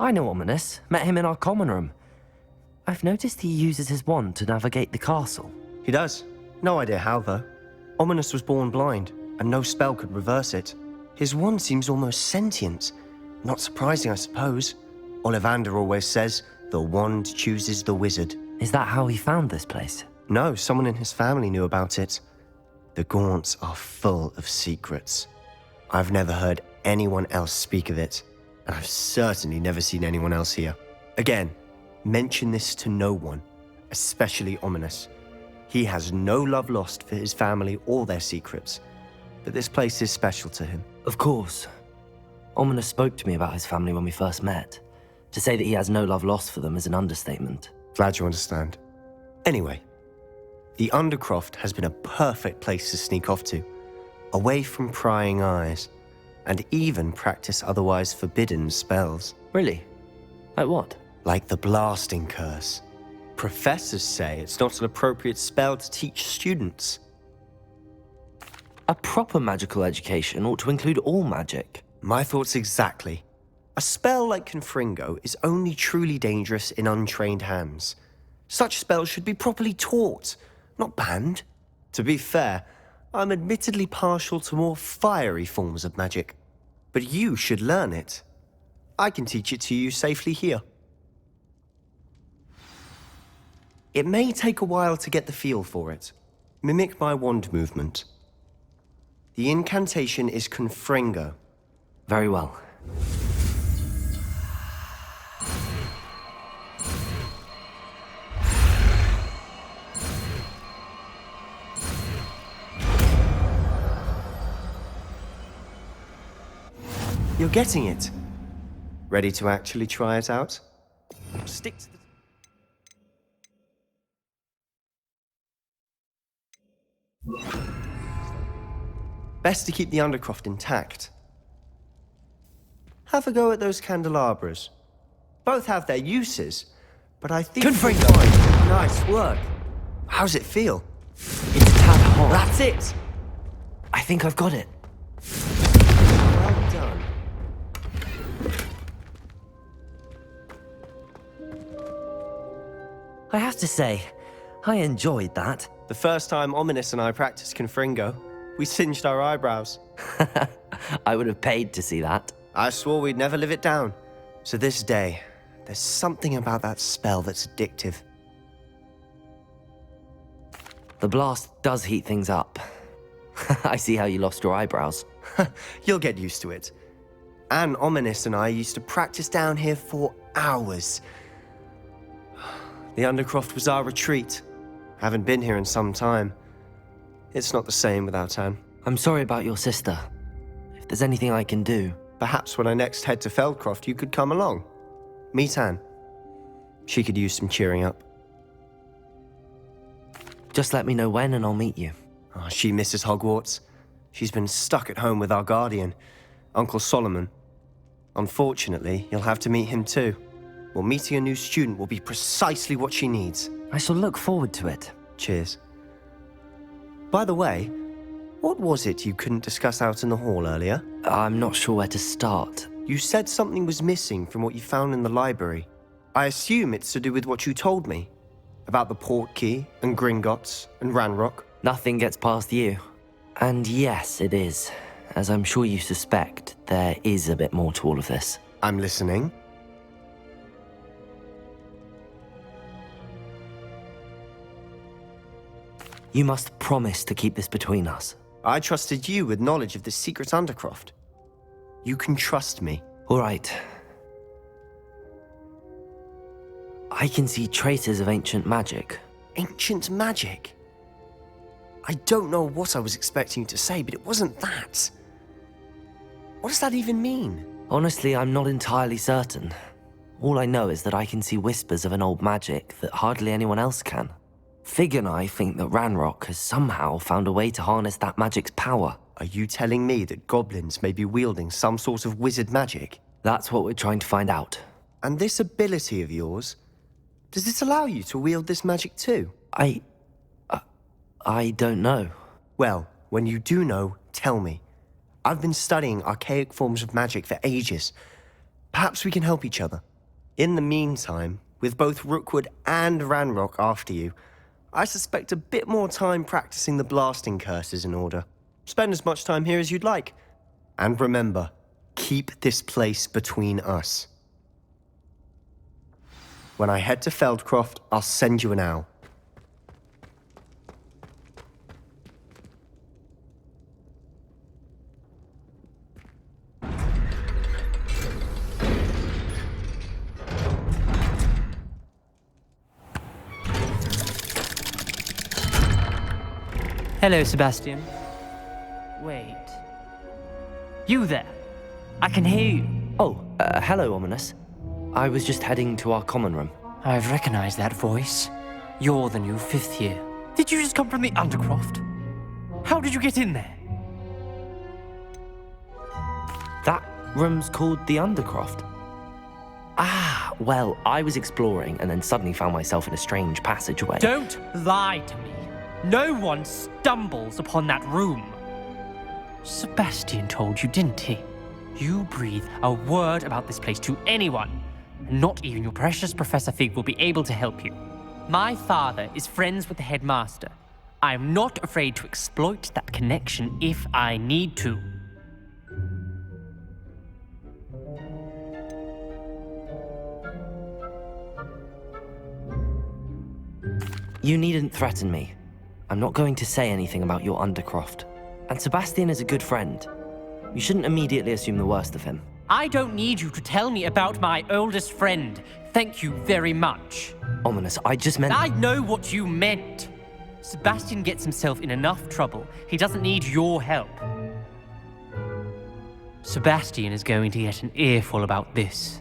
I know Ominous. Met him in our common room. I've noticed he uses his wand to navigate the castle. He does. No idea how, though. Ominous was born blind, and no spell could reverse it. His wand seems almost sentient. Not surprising, I suppose. Ollivander always says, the wand chooses the wizard. Is that how he found this place? No, someone in his family knew about it. The Gaunts are full of secrets. I've never heard anyone else speak of it, and I've certainly never seen anyone else here. Again, mention this to no one, especially Ominous. He has no love lost for his family or their secrets, but this place is special to him. Of course. Ominous spoke to me about his family when we first met. To say that he has no love lost for them is an understatement. Glad you understand. Anyway, the Undercroft has been a perfect place to sneak off to, away from prying eyes, and even practice otherwise forbidden spells. Really? Like what? Like the blasting curse. Professors say it's not an appropriate spell to teach students. A proper magical education ought to include all magic. My thoughts exactly. A spell like Confringo is only truly dangerous in untrained hands. Such spells should be properly taught, not banned. To be fair, I'm admittedly partial to more fiery forms of magic. But you should learn it. I can teach it to you safely here. It may take a while to get the feel for it. Mimic my wand movement. The incantation is Confringo. Very well. You're getting it. Ready to actually try it out? Stick to the... Best to keep the Undercroft intact. Have a go at those candelabras. Both have their uses, but I think... Confringo! Nice work. How's it feel? It's a tad hot. That's it! I think I've got it. Well done. I have to say, I enjoyed that. The first time Ominous and I practiced Confringo, we singed our eyebrows. I would have paid to see that. I swore we'd never live it down. To this day, there's something about that spell that's addictive. The blast does heat things up. I see how you lost your eyebrows. You'll get used to it. Anne, Ominous and I used to practice down here for hours. The Undercroft was our retreat. Haven't been here in some time. It's not the same without Anne. I'm sorry about your sister. If there's anything I can do... Perhaps when I next head to Feldcroft, you could come along. Meet Anne. She could use some cheering up. Just let me know when and I'll meet you. Oh, she misses Hogwarts. She's been stuck at home with our guardian, Uncle Solomon. Unfortunately, you'll have to meet him too. Well, meeting a new student will be precisely what she needs. I shall look forward to it. Cheers. By the way, what was it you couldn't discuss out in the hall earlier? I'm not sure where to start. You said something was missing from what you found in the library. I assume it's to do with what you told me. About the Portkey and Gringotts and Ranrock. Nothing gets past you. And yes, it is. As I'm sure you suspect, there is a bit more to all of this. I'm listening. You must promise to keep this between us. I trusted you with knowledge of the secret Undercroft. You can trust me. All right. I can see traces of ancient magic. Ancient magic? I don't know what I was expecting you to say, but it wasn't that. What does that even mean? Honestly, I'm not entirely certain. All I know is that I can see whispers of an old magic that hardly anyone else can. Fig and I think that Ranrock has somehow found a way to harness that magic's power. Are you telling me that goblins may be wielding some sort of wizard magic? That's what we're trying to find out. And this ability of yours, does it allow you to wield this magic too? I don't know. Well, when you do know, tell me. I've been studying archaic forms of magic for ages. Perhaps we can help each other. In the meantime, with both Rookwood and Ranrock after you, I suspect a bit more time practicing the blasting curse is in order. Spend as much time here as you'd like. And remember, keep this place between us. When I head to Feldcroft, I'll send you an owl. Hello, Sebastian. Wait. You there? I can hear you. Oh, hello, Ominous. I was just heading to our common room. I've recognized that voice. You're the new 5th year. Did you just come from the Undercroft? How did you get in there? That room's called the Undercroft. Ah, well, I was exploring and then suddenly found myself in a strange passageway. Don't lie to me. No one stumbles upon that room. Sebastian told you, didn't he? You breathe a word about this place to anyone, and not even your precious Professor Fig will be able to help you. My father is friends with the headmaster. I am not afraid to exploit that connection if I need to. You needn't threaten me. I'm not going to say anything about your Undercroft. And Sebastian is a good friend. You shouldn't immediately assume the worst of him. I don't need you to tell me about my oldest friend. Thank you very much. Ominous, I just meant... I know what you meant. Sebastian gets himself in enough trouble. He doesn't need your help. Sebastian is going to get an earful about this.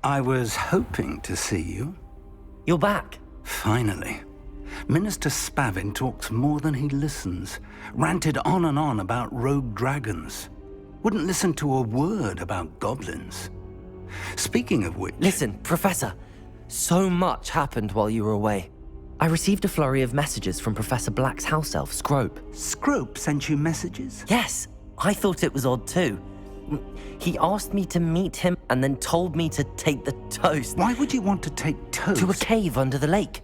I was hoping to see you. You're back. Finally. Minister Spavin talks more than he listens. Ranted on and on about rogue dragons. Wouldn't listen to a word about goblins. Speaking of which... Listen, Professor. So much happened while you were away. I received a flurry of messages from Professor Black's house elf, Scrope. Scrope sent you messages? Yes, I thought it was odd too. He asked me to meet him and then told me to take the toast. Why would you want to take toast? To a cave under the lake.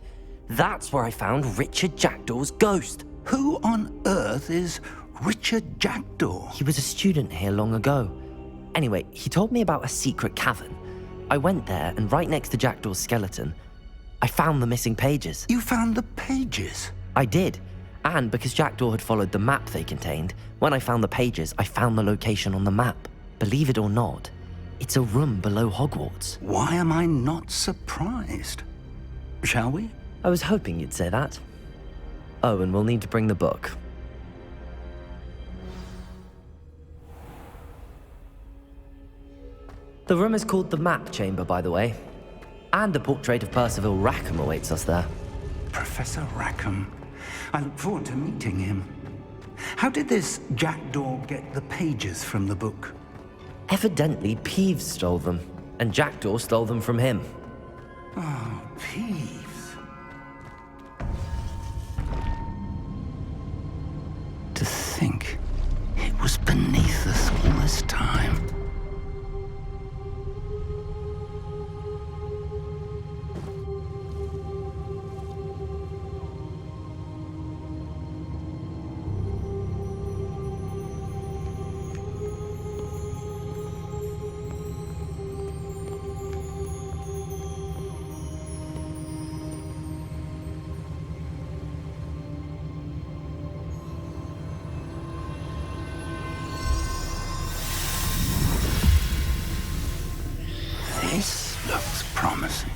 That's where I found Richard Jackdaw's ghost. Who on earth is Richard Jackdaw? He was a student here long ago. Anyway, he told me about a secret cavern. I went there, and right next to Jackdaw's skeleton, I found the missing pages. You found the pages? I did. And because Jackdaw had followed the map they contained, when I found the pages, I found the location on the map. Believe it or not, it's a room below Hogwarts. Why am I not surprised? Shall we? I was hoping you'd say that. Oh, and we'll need to bring the book. The room is called the Map Chamber, by the way. And the portrait of Percival Rackham awaits us there. Professor Rackham. I look forward to meeting him. How did this Jackdaw get the pages from the book? Evidently, Peeves stole them, and Jackdaw stole them from him. Oh, Peeves. To think it was beneath us all this time. This looks promising.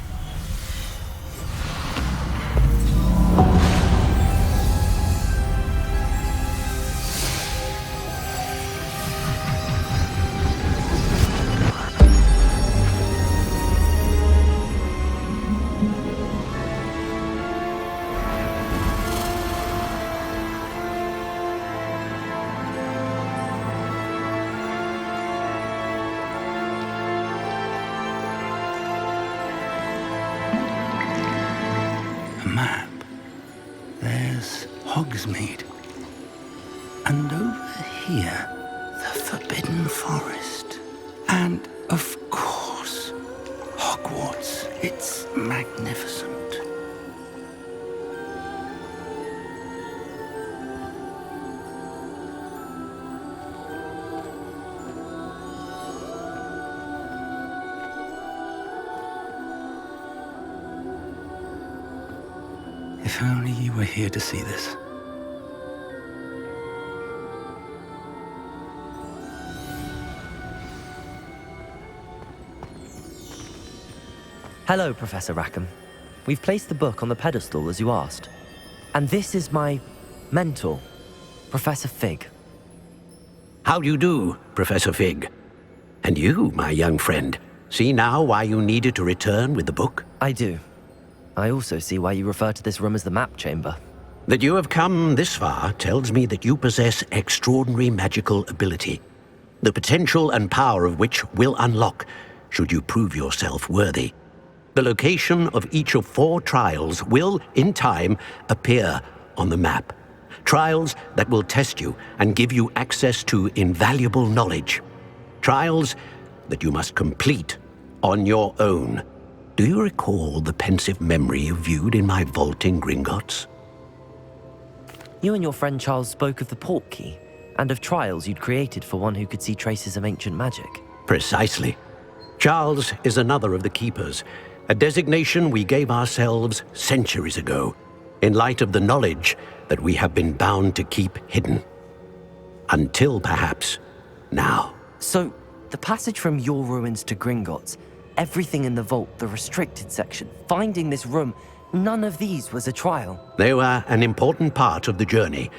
Map. There's Hogsmeade. And over here, the Forbidden Forest. And, of course, Hogwarts. It's magnificent. If only you were here to see this. Hello, Professor Rackham. We've placed the book on the pedestal as you asked. And this is my mentor, Professor Fig. How do you do, Professor Fig? And you, my young friend, see now why you needed to return with the book? I do. I also see why you refer to this room as the Map Chamber. That you have come this far tells me that you possess extraordinary magical ability, the potential and power of which will unlock should you prove yourself worthy. The location of each of 4 trials will, in time, appear on the map. Trials that will test you and give you access to invaluable knowledge. Trials that you must complete on your own. Do you recall the pensive memory you viewed in my vault in Gringotts? You and your friend Charles spoke of the Portkey, and of trials you'd created for one who could see traces of ancient magic. Precisely. Charles is another of the Keepers, a designation we gave ourselves centuries ago, in light of the knowledge that we have been bound to keep hidden. Until, perhaps, now. So, the passage from your ruins to Gringotts, everything in the vault, the restricted section, finding this room, none of these was a trial. They were an important part of the journey,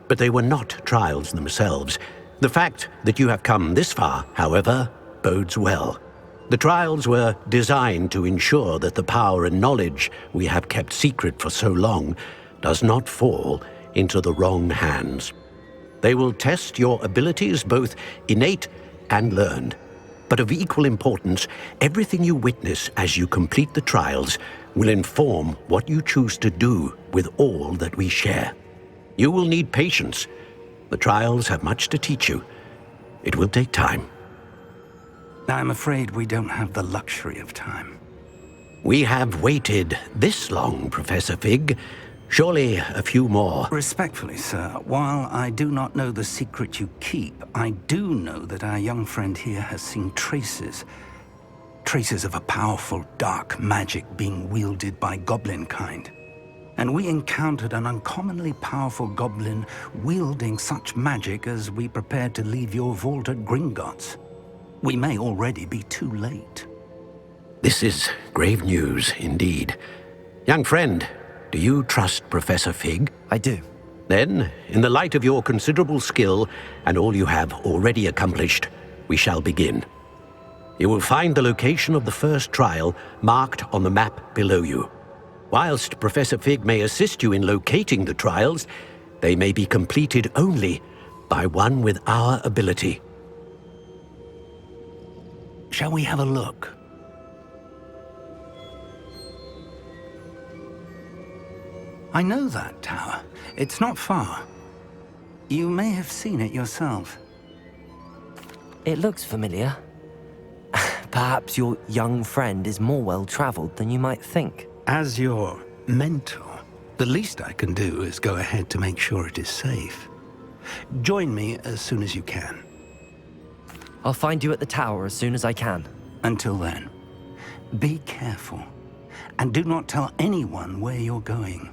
but they were not trials themselves. The fact that you have come this far, however, bodes well. The trials were designed to ensure that the power and knowledge we have kept secret for so long does not fall into the wrong hands. They will test your abilities, both innate and learned. But of equal importance, everything you witness as you complete the trials will inform what you choose to do with all that we share. You will need patience. The trials have much to teach you. It will take time. I'm afraid we don't have the luxury of time. We have waited this long, Professor Fig. Surely a few more. Respectfully, sir, while I do not know the secret you keep, I do know that our young friend here has seen traces of a powerful dark magic being wielded by goblin kind. And we encountered an uncommonly powerful goblin wielding such magic as we prepared to leave your vault at Gringotts. We may already be too late. This is grave news indeed. Young friend, do you trust Professor Fig? I do. Then, in the light of your considerable skill and all you have already accomplished, we shall begin. You will find the location of the first trial marked on the map below you. Whilst Professor Fig may assist you in locating the trials, they may be completed only by one with our ability. Shall we have a look? I know that tower. It's not far. You may have seen it yourself. It looks familiar. Perhaps your young friend is more well-traveled than you might think. As your mentor, the least I can do is go ahead to make sure it is safe. Join me as soon as you can. I'll find you at the tower as soon as I can. Until then, be careful, and do not tell anyone where you're going.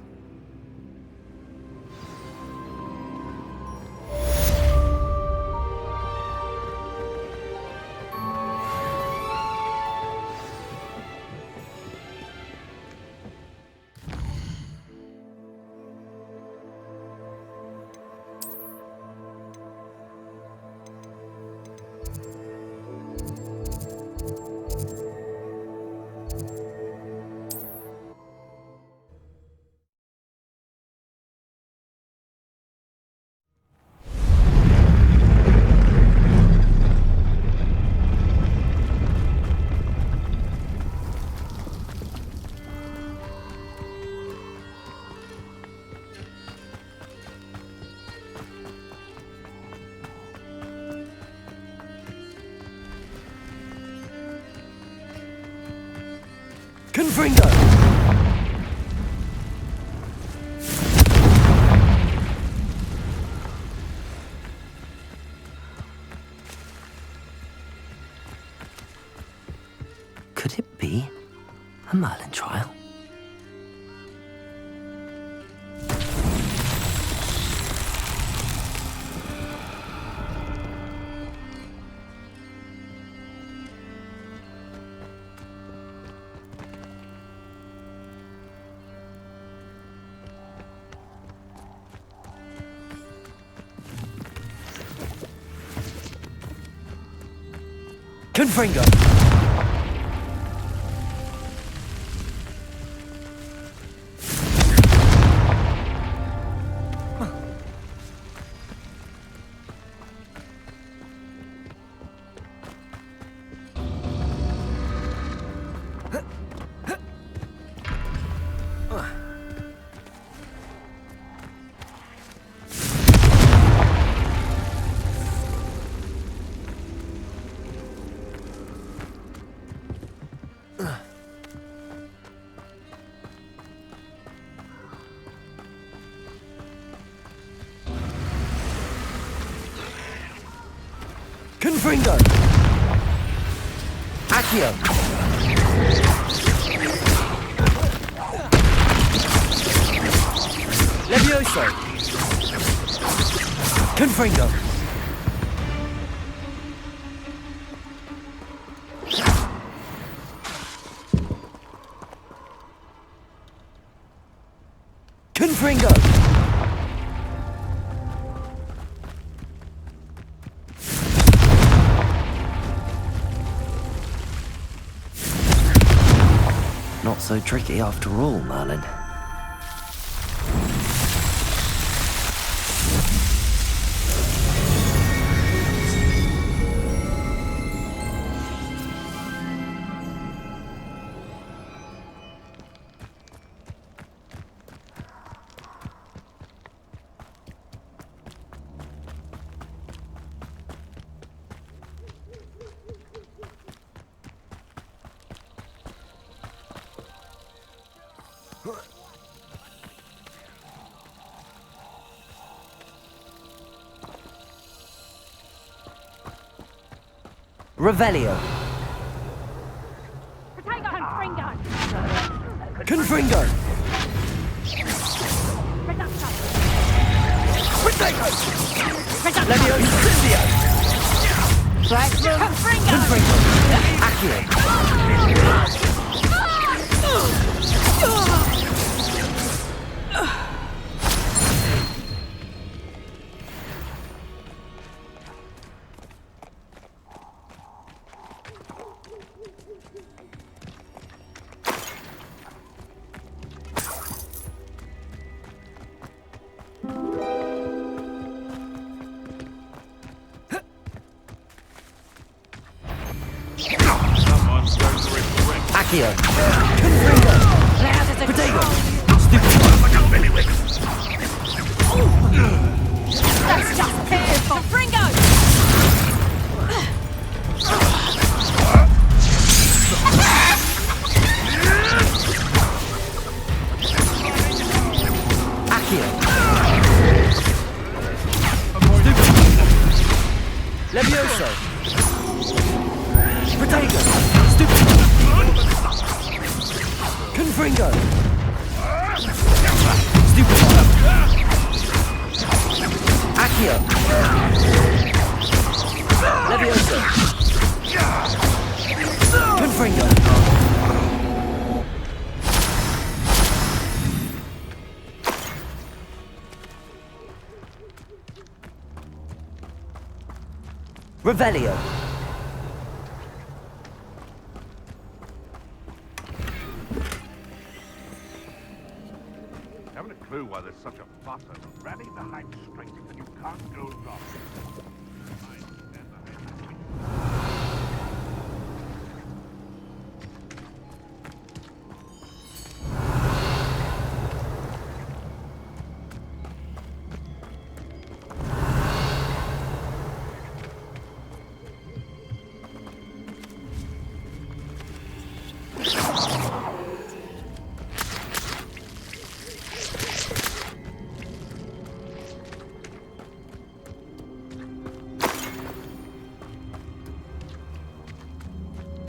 Confringo! Could it be a Merlin trial? Confringo! Confringo! Accio! Levioso! Confringo! Confringo! Not so tricky after all, Merlin. Revelio. Confringo. Levio Incendio. Confringo. Accio. Accio. Confringo. Potato. Stupid. That's just pitiful. Fringo! Accio. Stupid. Levioso. Potato. Stupid. Confringo. Stupid. Accio. Levioso. Confringo. Revelio. Haven't a clue why there's such a fuss over rally behind strength. You can't go wrong.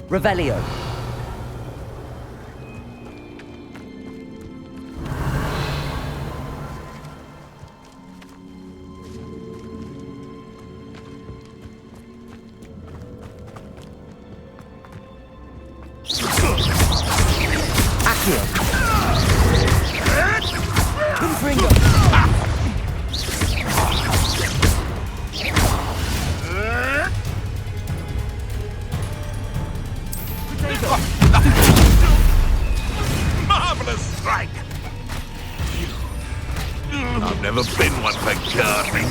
Revelio. Accio. Confringo. Marvelous strike! I've never been one for gardening.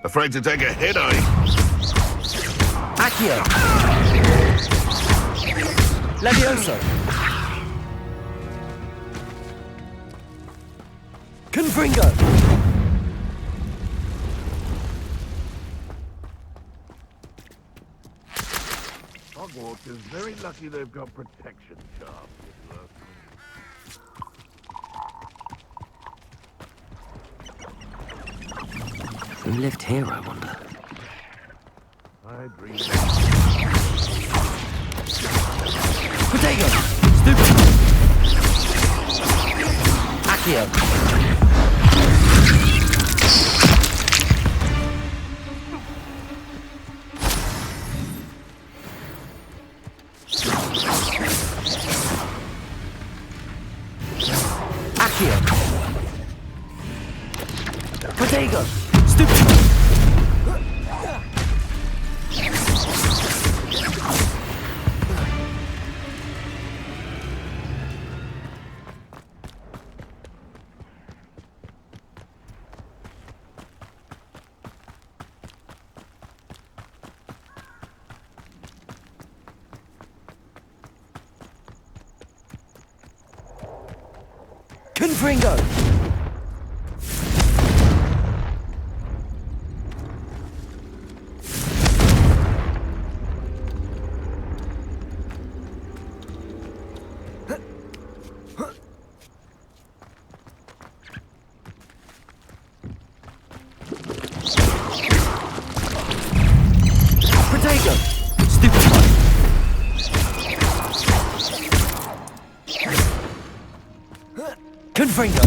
Afraid to take a hit, are you? Accio. Levioso. Confringo. Hogwarts is very lucky they've got protection charms. Who lived here, I wonder? I dream. Potato! Stupid! Accio! Accio! Potato! Stupid! Confringo! Protego! Stupid one! Confringo!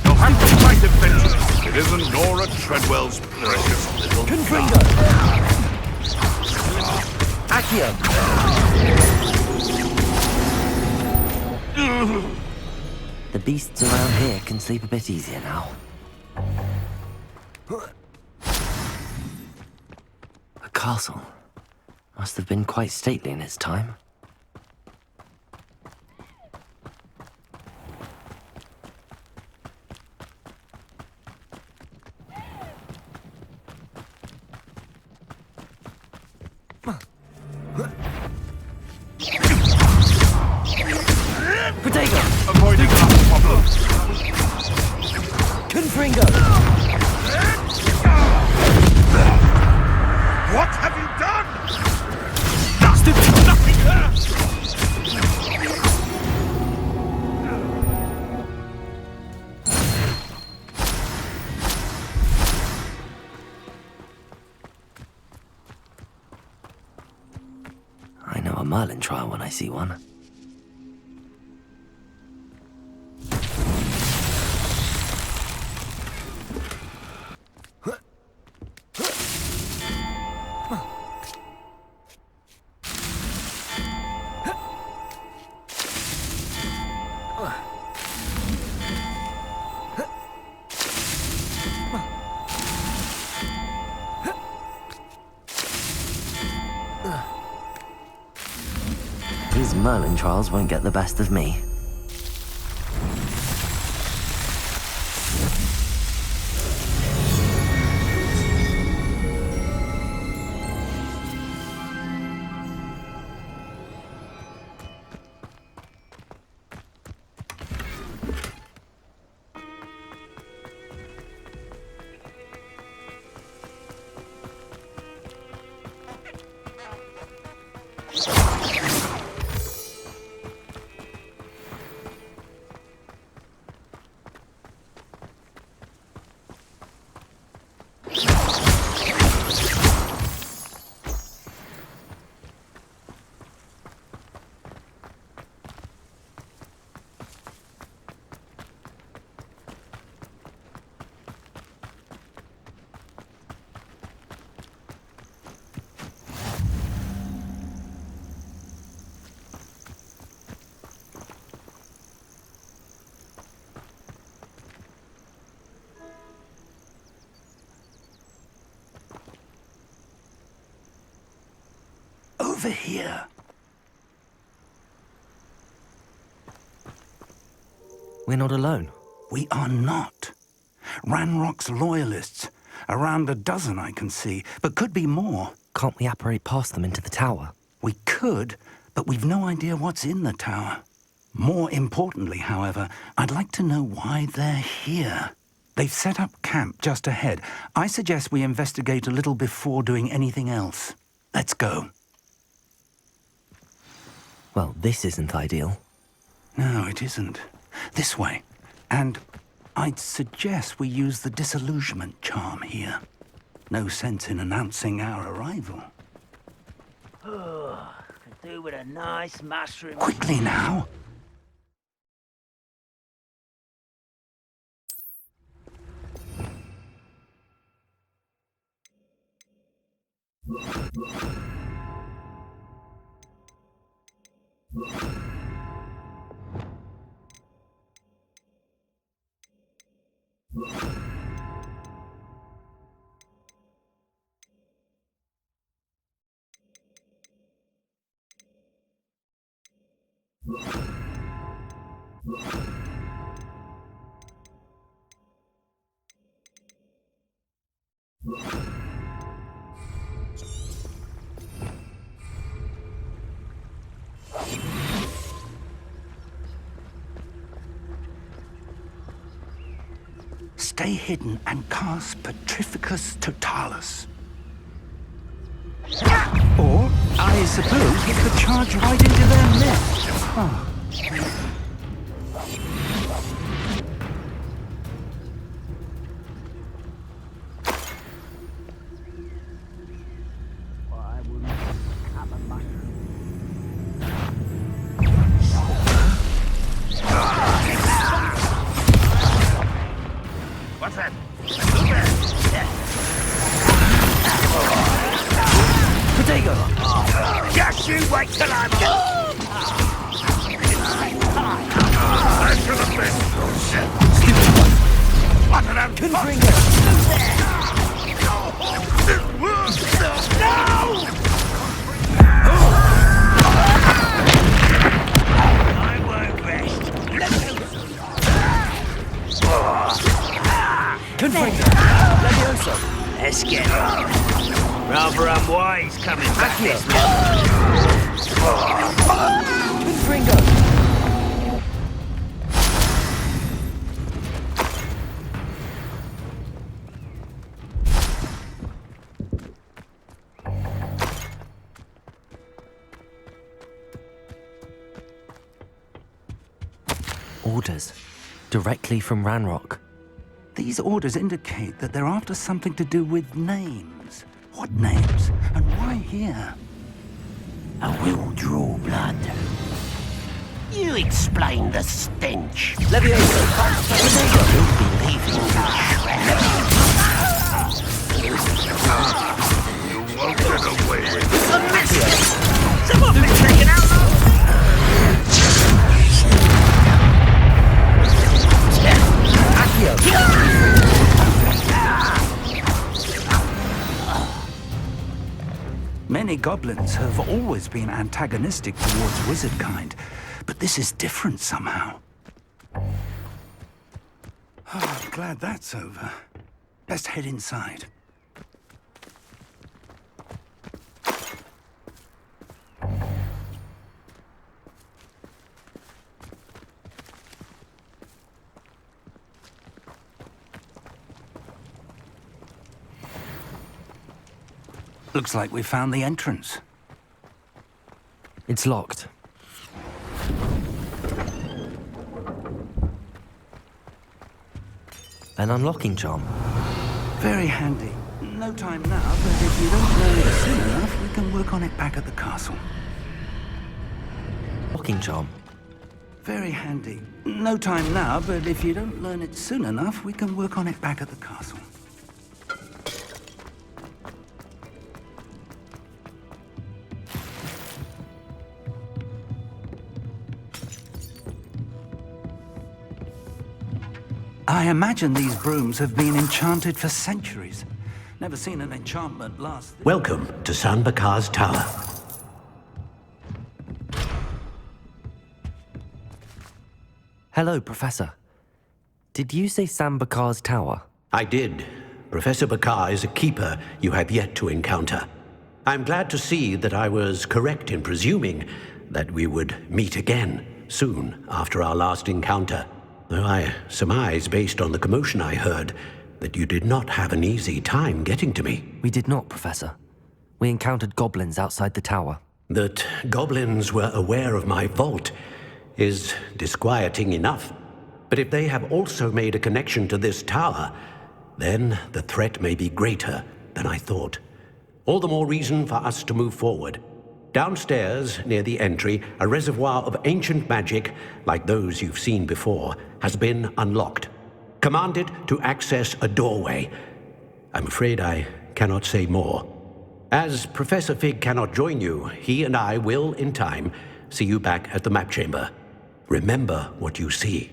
You'll have to fight eventually. It isn't Nora Treadwell's precious little Confringo! Accio! The beasts around here can sleep a bit easier now. A castle. Must have been quite stately in its time. Protego! Avoiding our problems. Confringo! What have you done? Nothing! I know a Merlin trial when I see one. These Merlin trials won't get the best of me. Over here. We're not alone. We are not. Ranrock's loyalists. Around a dozen I can see, but could be more. Can't we apparate past them into the tower? We could, but we've no idea what's in the tower. More importantly, however, I'd like to know why they're here. They've set up camp just ahead. I suggest we investigate a little before doing anything else. Let's go. Well, this isn't ideal. No, it isn't. This way. And I'd suggest we use the disillusionment charm here. No sense in announcing our arrival. Oh, could do with a nice mushroom. Quickly now! Stay hidden and cast Petrificus Totalis. Or, I suppose you could charge right into their nest. Oh. What's that? Potato! Just you wait till I'm done! I should have been... Stupid one! What an Couldn't bring it! No! I won't rest. Couldn't bring it! Levioso! Let's get on. Rather unwise coming back this way. Confringo! Orders. Directly from Ranrock. These orders indicate that they're after something to do with names. What names? And why here? I will draw blood. You explain the stench. Levioso! You'll be leaving You won't get away with it. Someone been taken out! Many goblins have always been antagonistic towards wizard kind, but this is different somehow. Oh, glad that's over. Let's head inside. Looks like we found the entrance. It's locked. An unlocking charm. Very handy. No time now, but if you don't learn it soon enough, we can work on it back at the castle. Locking charm. Very handy. No time now, but if you don't learn it soon enough, we can work on it back at the castle. I imagine these brooms have been enchanted for centuries. Never seen an enchantment last... Welcome to San Bakar's Tower. Hello, Professor. Did you say San Bakar's Tower? I did. Professor Bakar is a keeper you have yet to encounter. I'm glad to see that I was correct in presuming that we would meet again soon after our last encounter. Though I surmise, based on the commotion I heard, that you did not have an easy time getting to me. We did not, Professor. We encountered goblins outside the tower. That goblins were aware of my vault is disquieting enough. But if they have also made a connection to this tower, then the threat may be greater than I thought. All the more reason for us to move forward. Downstairs, near the entry, a reservoir of ancient magic, like those you've seen before, has been unlocked. Commanded to access a doorway. I'm afraid I cannot say more. As Professor Fig cannot join you, he and I will, in time, see you back at the map chamber. Remember what you see.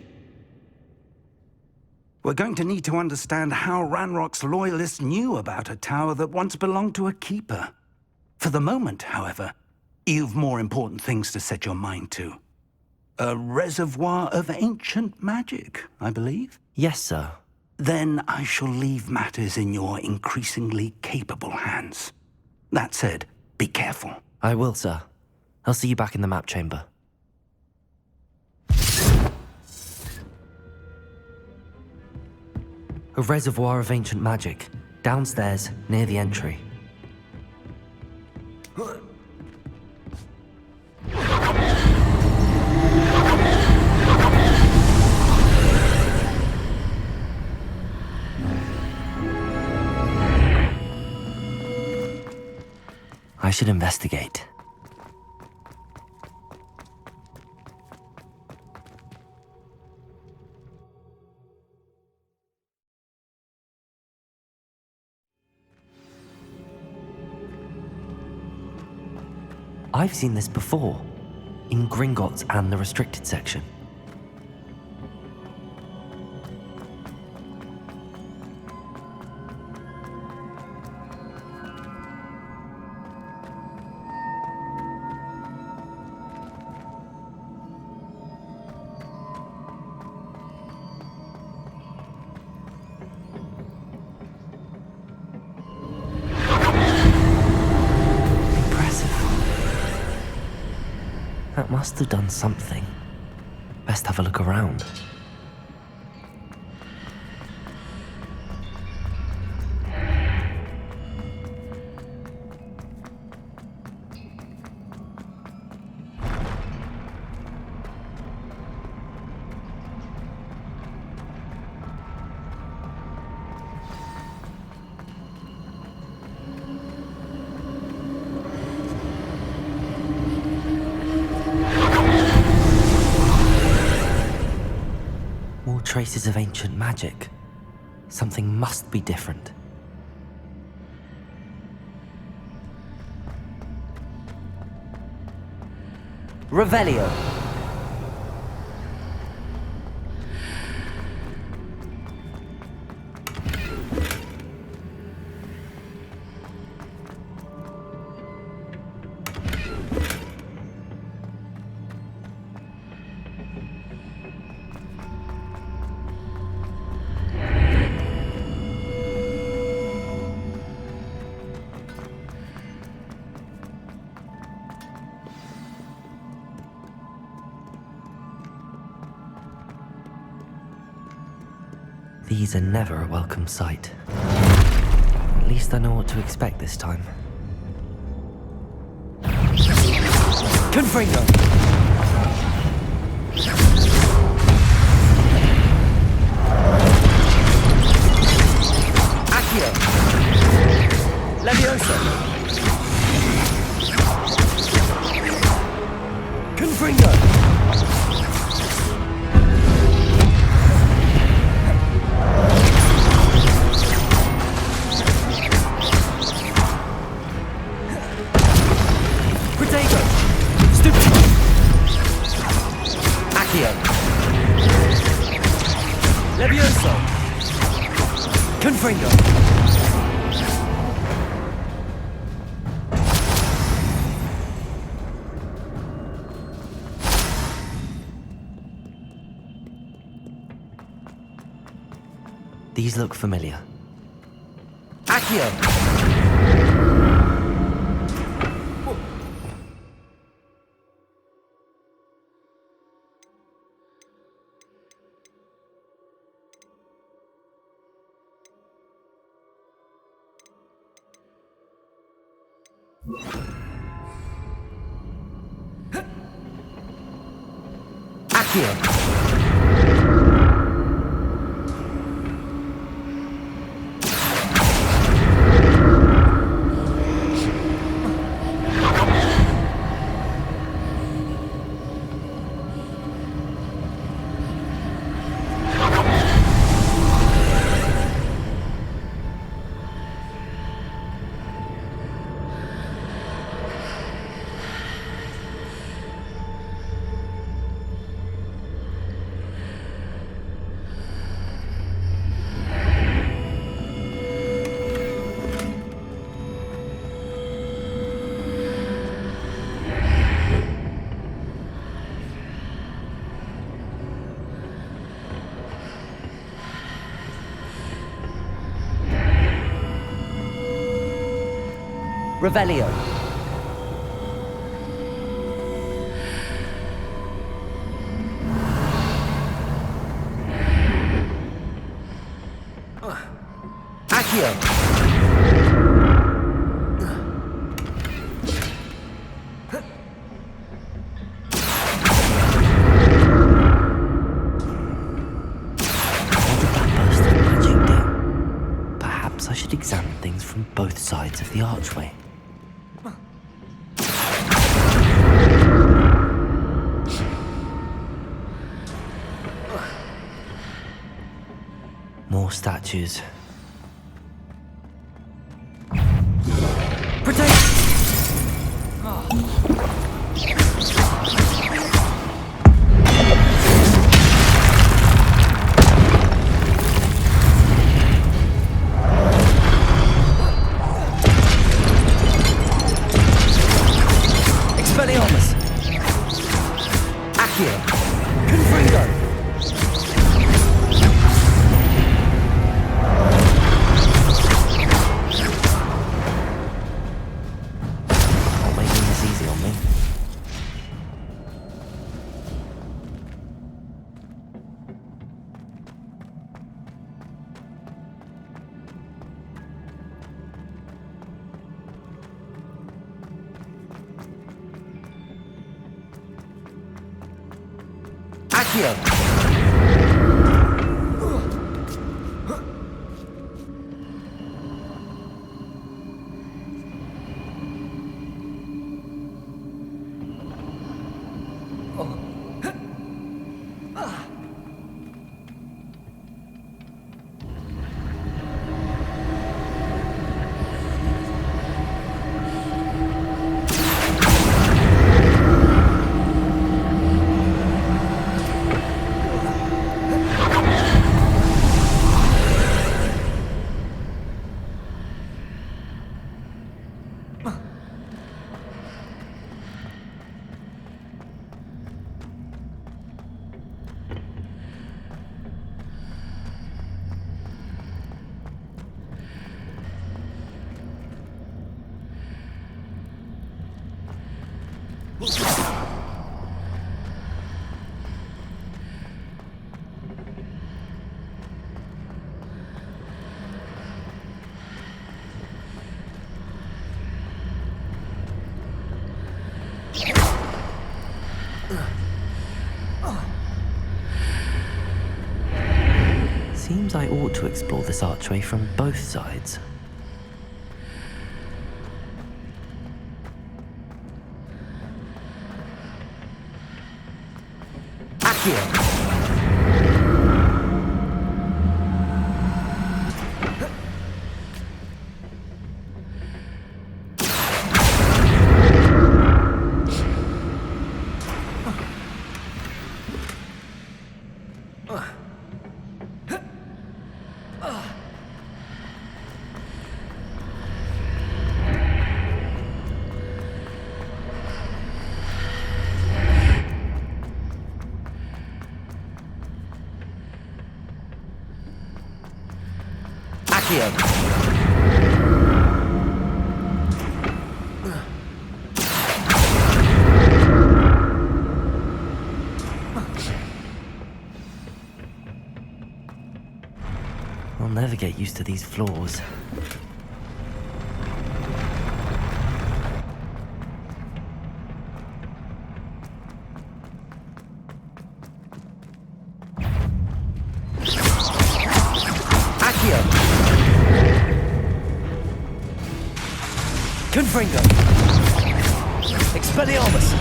We're going to need to understand how Ranrock's loyalists knew about a tower that once belonged to a keeper. For the moment, however, you've more important things to set your mind to. A reservoir of ancient magic, I believe? Yes, sir. Then I shall leave matters in your increasingly capable hands. That said, be careful. I will, sir. I'll see you back in the map chamber. A reservoir of ancient magic, downstairs near the entry. I should investigate. I've seen this before, in Gringotts and the restricted section. That must have done something. Best have a look around. Traces of ancient magic. Something must be different. Revelio. These are never a welcome sight. At least I know what to expect this time. Confringo! Accio! Leviosa! Confringo! Levioso! Confringo! These look familiar. Accio! Accio! Revelio. Accio. I should examine things from both sides of the archway. More statues. Seems I ought to explore this archway from both sides. Accio! I'll never get used to these floors. Confringo! Expelliarmus!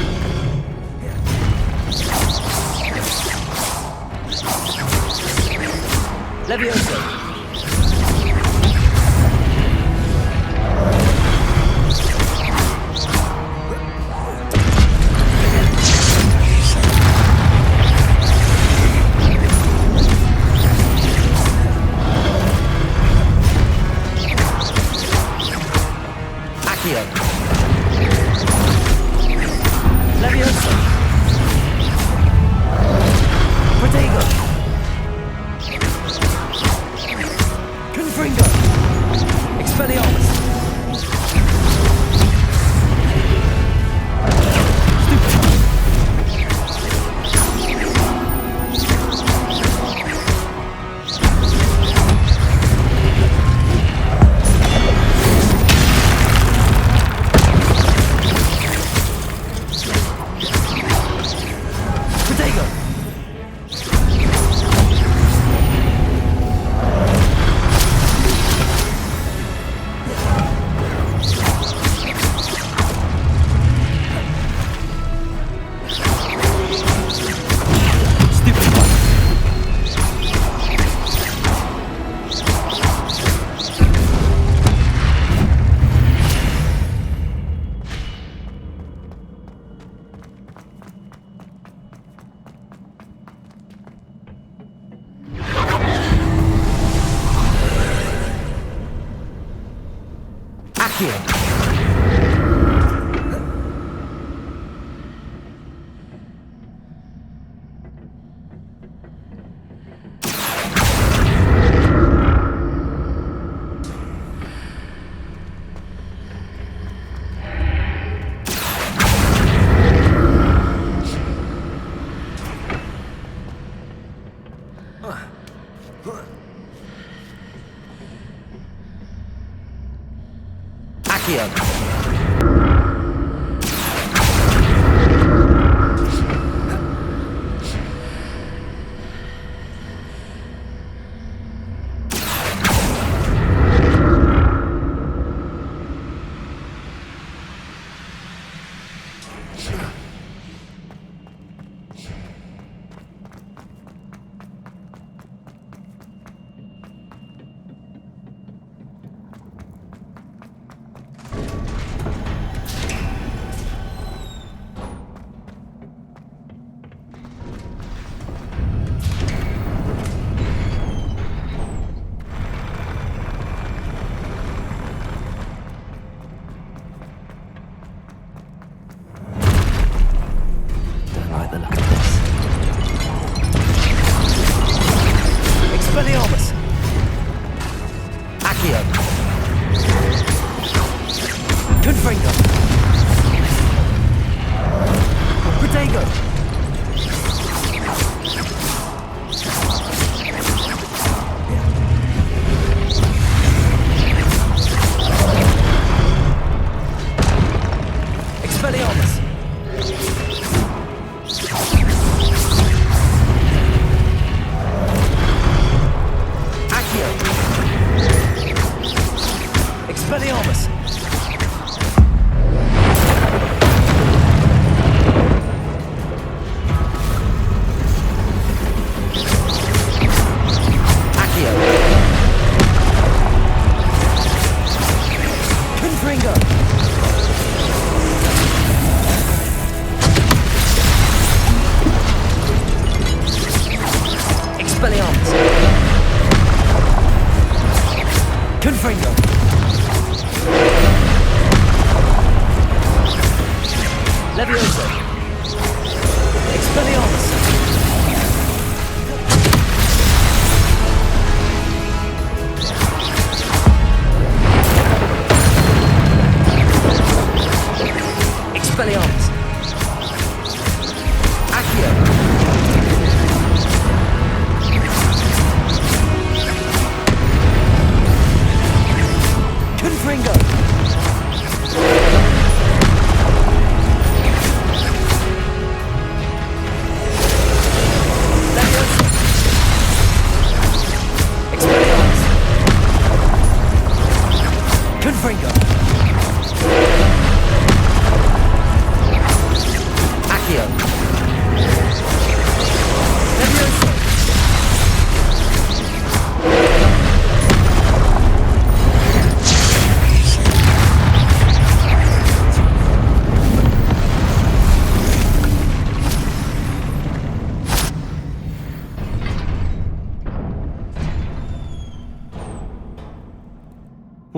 Levioso! Levioso! Protego! Confringo! Expelliarmus!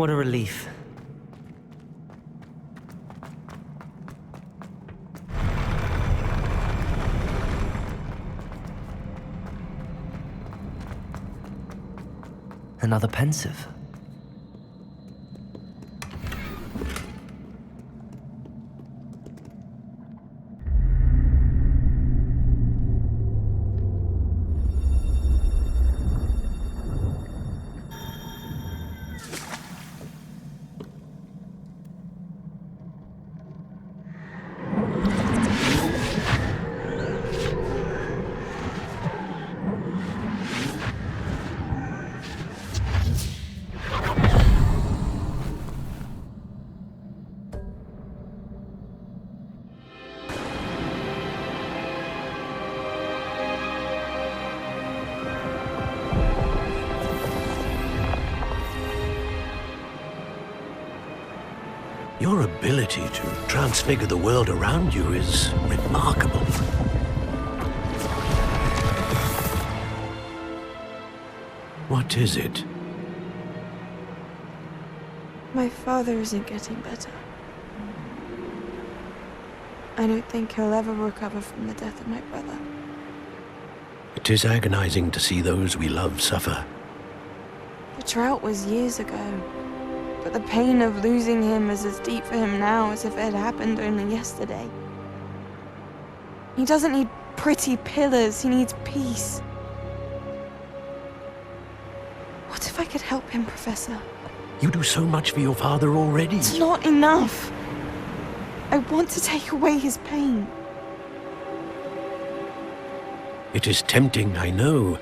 What a relief. Another pensive. Your ability to transfigure the world around you is remarkable. What is it? My father isn't getting better. I don't think he'll ever recover from the death of my brother. It is agonizing to see those we love suffer. The drought was years ago, but the pain of losing him is as deep for him now as if it had happened only yesterday. He doesn't need pretty pillars, he needs peace. What if I could help him, Professor? You do so much for your father already. It's not enough. I want to take away his pain. It is tempting, I know,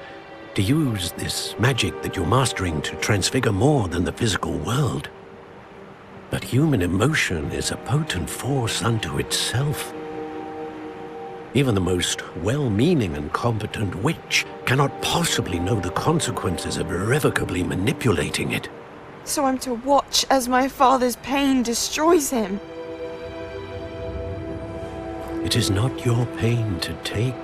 to use this magic that you're mastering to transfigure more than the physical world. But human emotion is a potent force unto itself. Even the most well-meaning and competent witch cannot possibly know the consequences of irrevocably manipulating it. So I'm to watch as my father's pain destroys him. It is not your pain to take.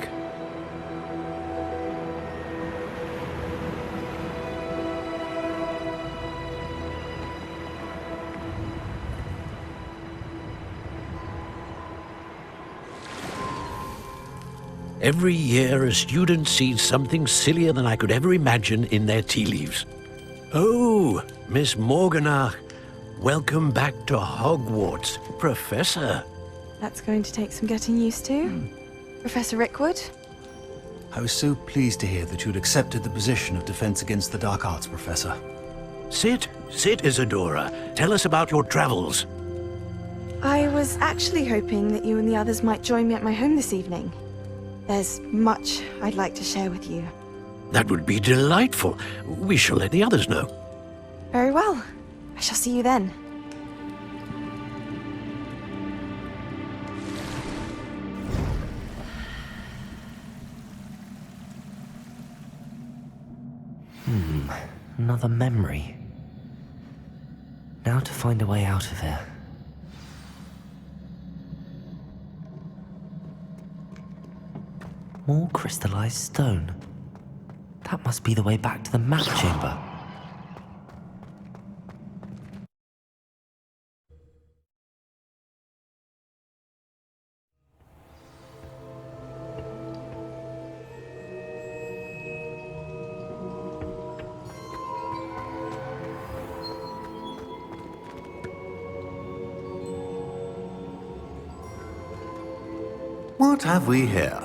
Every year, a student sees something sillier than I could ever imagine in their tea leaves. Oh, Miss Morganach, welcome back to Hogwarts, Professor. That's going to take some getting used to. Professor Rickwood? I was so pleased to hear that you'd accepted the position of Defense Against the Dark Arts, Professor. Sit, Isadora. Tell us about your travels. I was actually hoping that you and the others might join me at my home this evening. There's much I'd like to share with you. That would be delightful. We shall let the others know. Very well. I shall see you then. Another memory. Now to find a way out of here. More crystallized stone. That must be the way back to the map chamber. What have we here?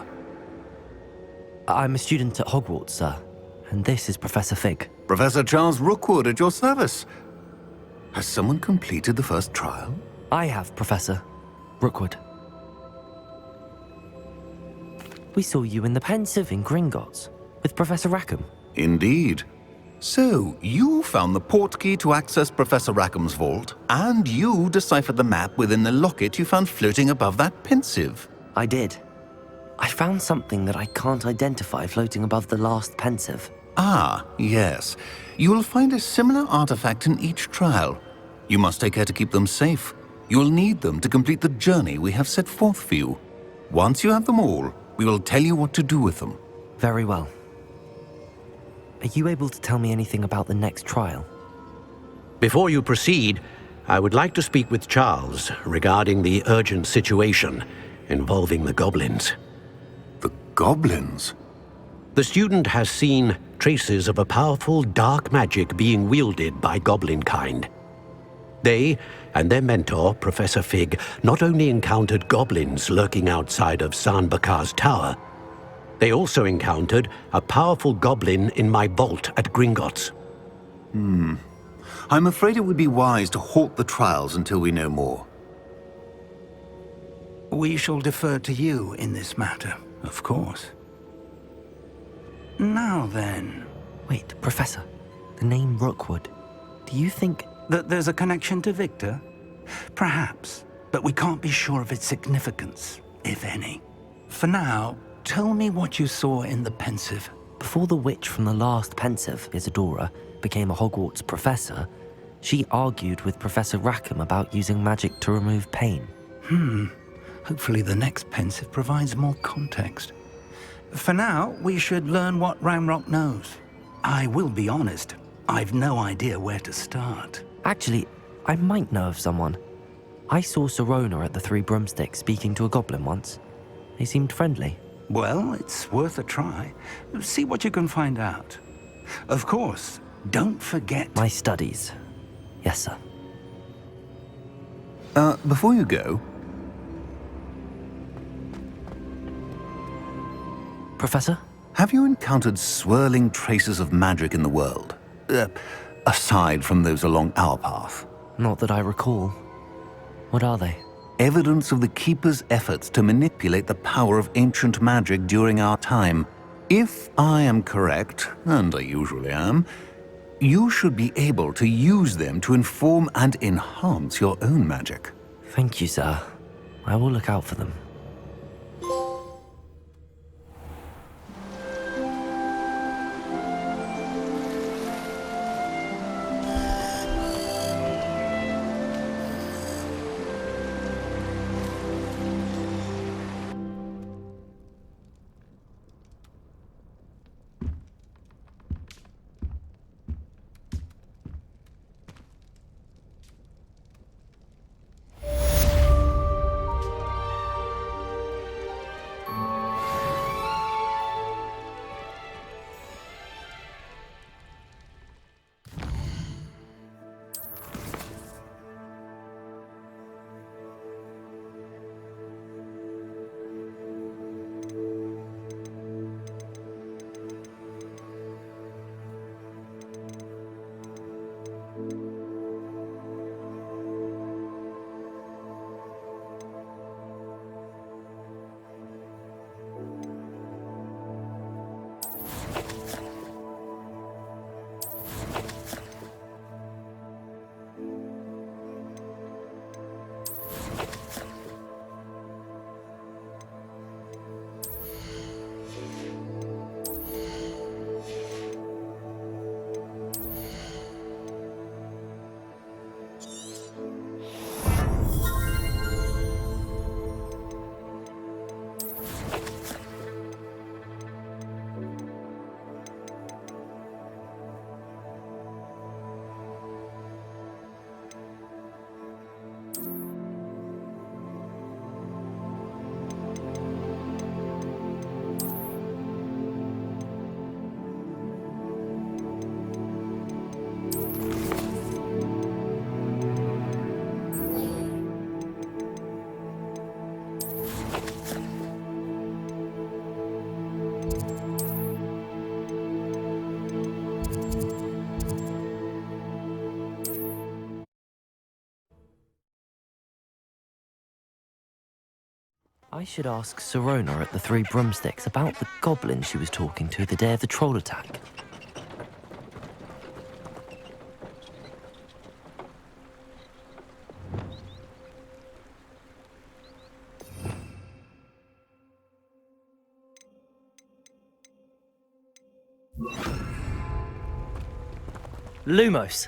I'm a student at Hogwarts, sir. And this is Professor Fig. Professor Charles Rookwood at your service. Has someone completed the first trial? I have, Professor Rookwood. We saw you in the Pensive in Gringotts with Professor Rackham. Indeed. So, you found the portkey to access Professor Rackham's vault, and you deciphered the map within the locket you found floating above that Pensive. I did. I found something that I can't identify floating above the last Pensive. Ah, yes. You will find a similar artifact in each trial. You must take care to keep them safe. You will need them to complete the journey we have set forth for you. Once you have them all, we will tell you what to do with them. Very well. Are you able to tell me anything about the next trial? Before you proceed, I would like to speak with Charles regarding the urgent situation involving the goblins. The goblins? The student has seen traces of a powerful dark magic being wielded by goblin kind. They and their mentor, Professor Fig, not only encountered goblins lurking outside of Sanbakar's tower, they also encountered a powerful goblin in my vault at Gringotts. I'm afraid it would be wise to halt the trials until we know more. We shall defer to you in this matter, of course. Now then... Wait, Professor. The name Rookwood. Do you think... that there's a connection to Victor? Perhaps, but we can't be sure of its significance, if any. For now, tell me what you saw in the Pensive. Before the witch from the last Pensive, Isadora, became a Hogwarts professor, she argued with Professor Rackham about using magic to remove pain. Hopefully the next Pensive provides more context. For now, we should learn what Ramrock knows. I will be honest, I've no idea where to start. Actually, I might know of someone. I saw Sirona at the Three Broomsticks speaking to a goblin once. He seemed friendly. Well, it's worth a try. See what you can find out. Of course, don't forget... My studies. Yes, sir. Before you go... Professor? Have you encountered swirling traces of magic in the world? Aside from those along our path? Not that I recall. What are they? Evidence of the Keeper's efforts to manipulate the power of ancient magic during our time. If I am correct, and I usually am, you should be able to use them to inform and enhance your own magic. Thank you, sir. I will look out for them. I should ask Sirona at the Three Broomsticks about the goblin she was talking to the day of the troll attack. Lumos.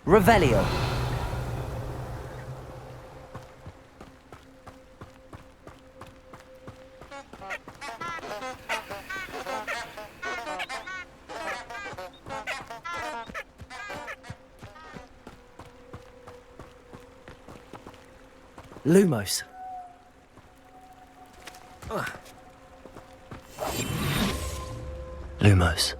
Revelio. Lumos. Lumos.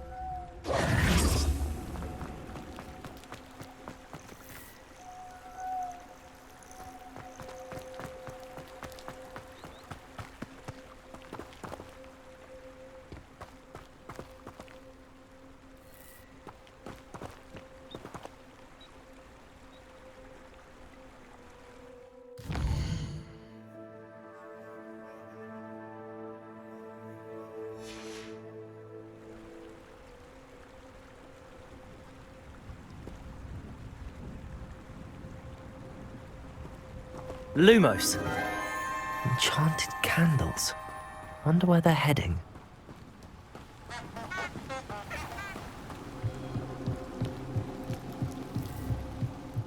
Lumos. Enchanted candles. Wonder where they're heading.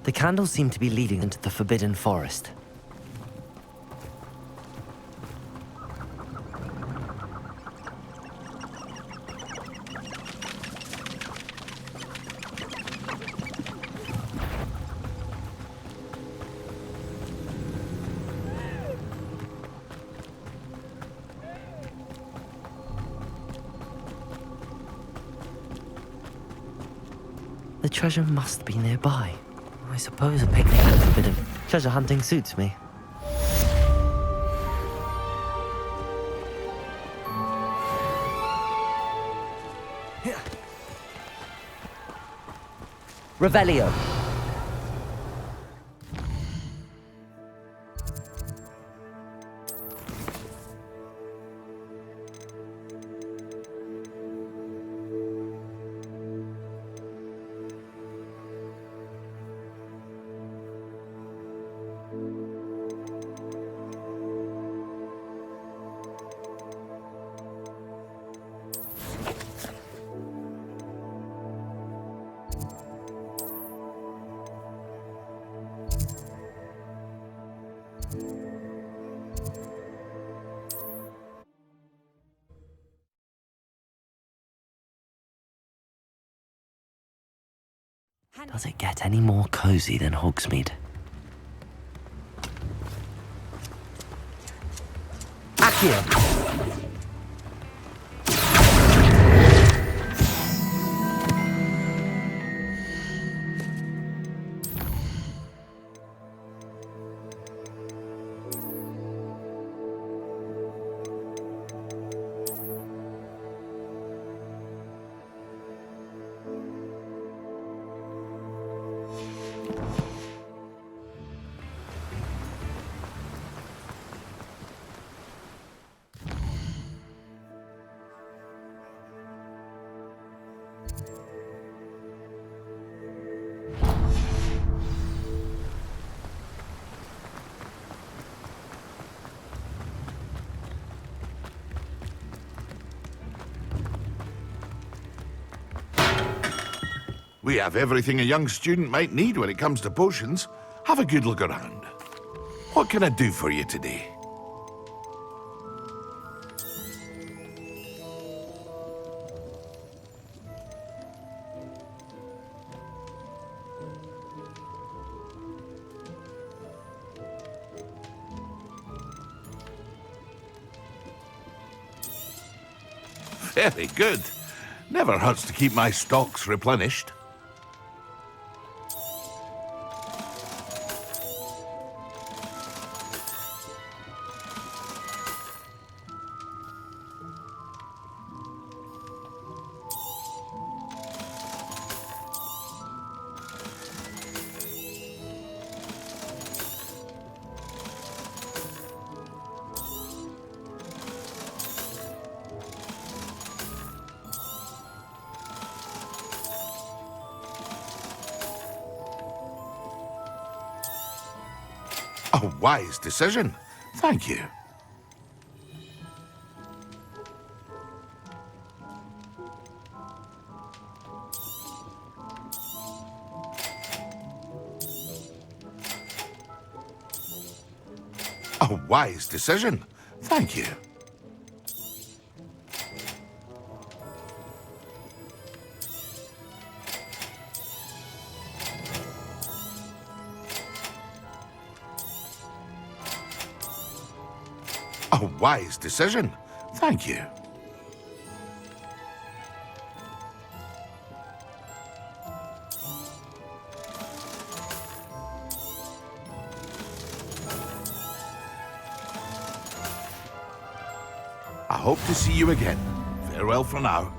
The candles seem to be leading into the Forbidden Forest. The treasure must be nearby. I suppose a picnic with a bit of treasure hunting suits me. Revelio. Does it get any more cozy than Hogsmeade? Accio! We have everything a young student might need when it comes to potions. Have a good look around. What can I do for you today? Very good. Never hurts to keep my stocks replenished. A wise decision. Thank you. A wise decision. Thank you. A wise decision. Thank you. I hope to see you again. Farewell for now.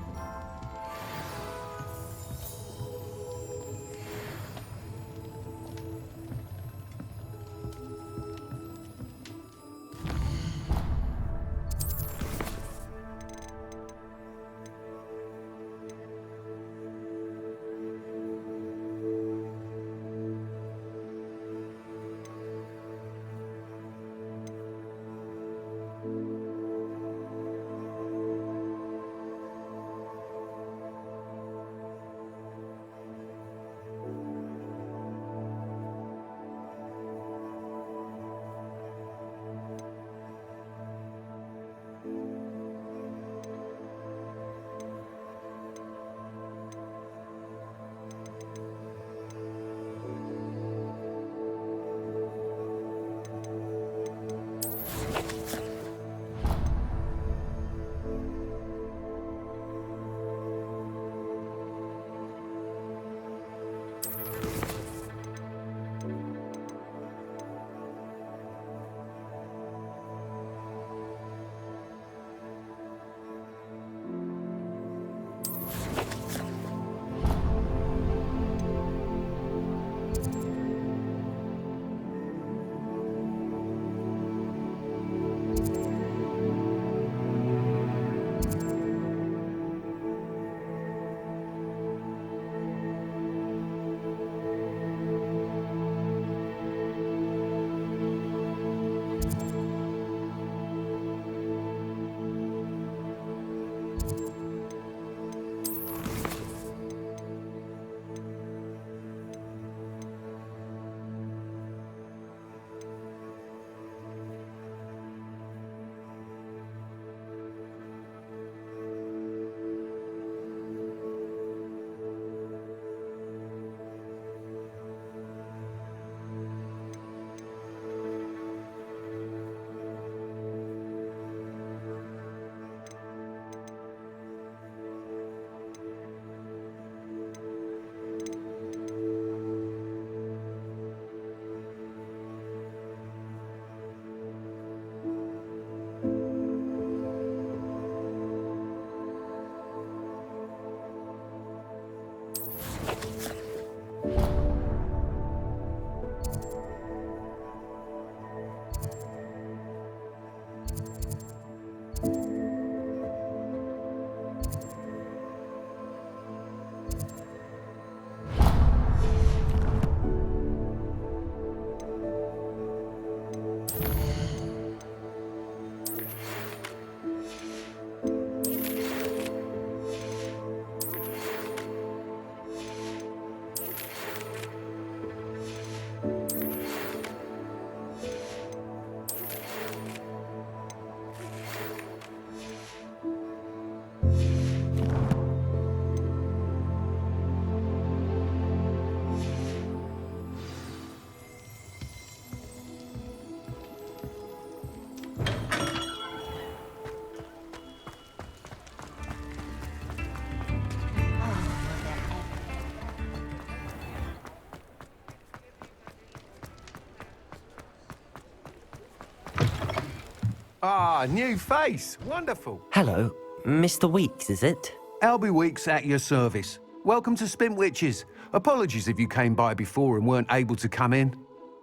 Ah, new face. Wonderful. Hello, Mr. Weeks, is it? Albie Weeks at your service. Welcome to Spint Witches. Apologies if you came by before and weren't able to come in.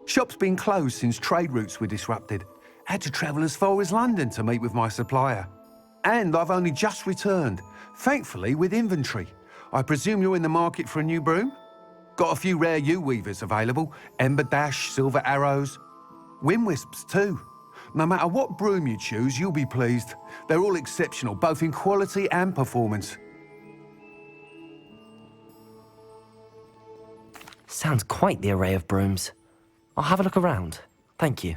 Shop's been closed since trade routes were disrupted. Had to travel as far as London to meet with my supplier. And I've only just returned, thankfully with inventory. I presume you're in the market for a new broom? Got a few rare U-weavers available. Ember Dash, Silver Arrows. Wind Wisps too. No matter what broom you choose, you'll be pleased. They're all exceptional, both in quality and performance. Sounds quite the array of brooms. I'll have a look around. Thank you.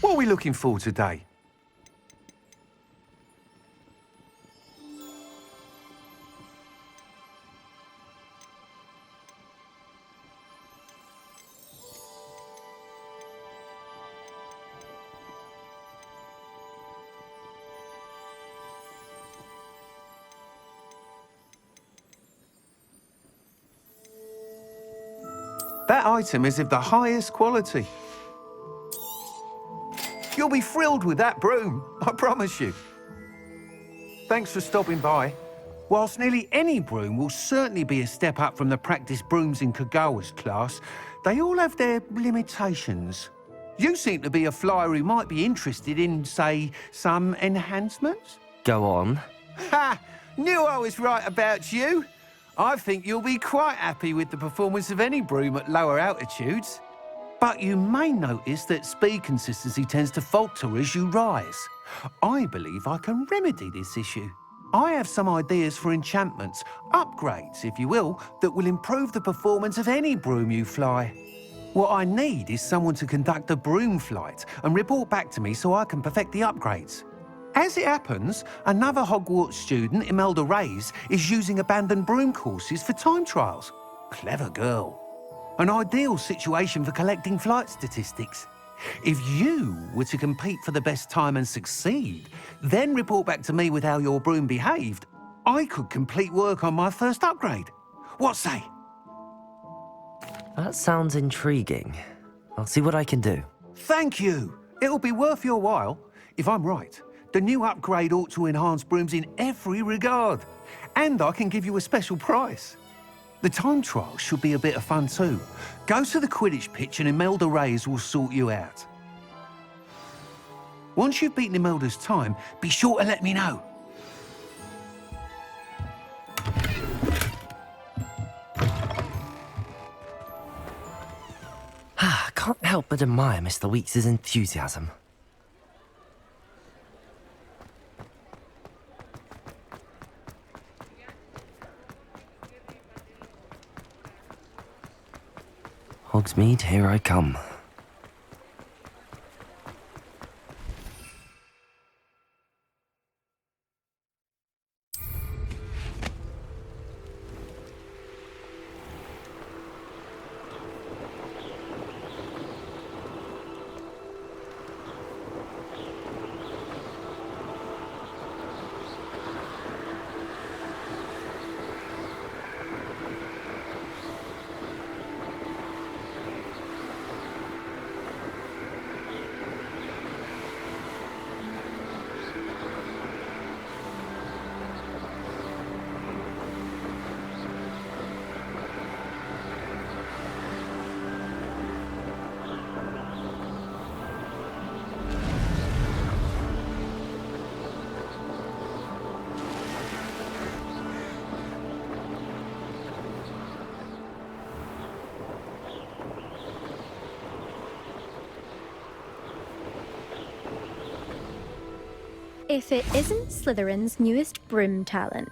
What are we looking for today? That item is of the highest quality. You'll be thrilled with that broom, I promise you. Thanks for stopping by. Whilst nearly any broom will certainly be a step up from the practice brooms in Kagawa's class, they all have their limitations. You seem to be a flyer who might be interested in, say, some enhancements? Go on. Ha! Knew I was right about you. I think you'll be quite happy with the performance of any broom at lower altitudes. But you may notice that speed consistency tends to falter as you rise. I believe I can remedy this issue. I have some ideas for enchantments, upgrades, if you will, that will improve the performance of any broom you fly. What I need is someone to conduct a broom flight and report back to me so I can perfect the upgrades. As it happens, another Hogwarts student, Imelda Reyes, is using abandoned broom courses for time trials. Clever girl. An ideal situation for collecting flight statistics. If you were to compete for the best time and succeed, then report back to me with how your broom behaved, I could complete work on my first upgrade. What say? That sounds intriguing. I'll see what I can do. Thank you. It'll be worth your while. If I'm right, the new upgrade ought to enhance brooms in every regard. And I can give you a special price. The time trial should be a bit of fun too. Go to the Quidditch pitch and Imelda Reyes will sort you out. Once you've beaten Imelda's time, be sure to let me know. I can't help but admire Mr. Weeks' enthusiasm. Hogsmeade, here I come. if it isn't Slytherin's newest broom talent.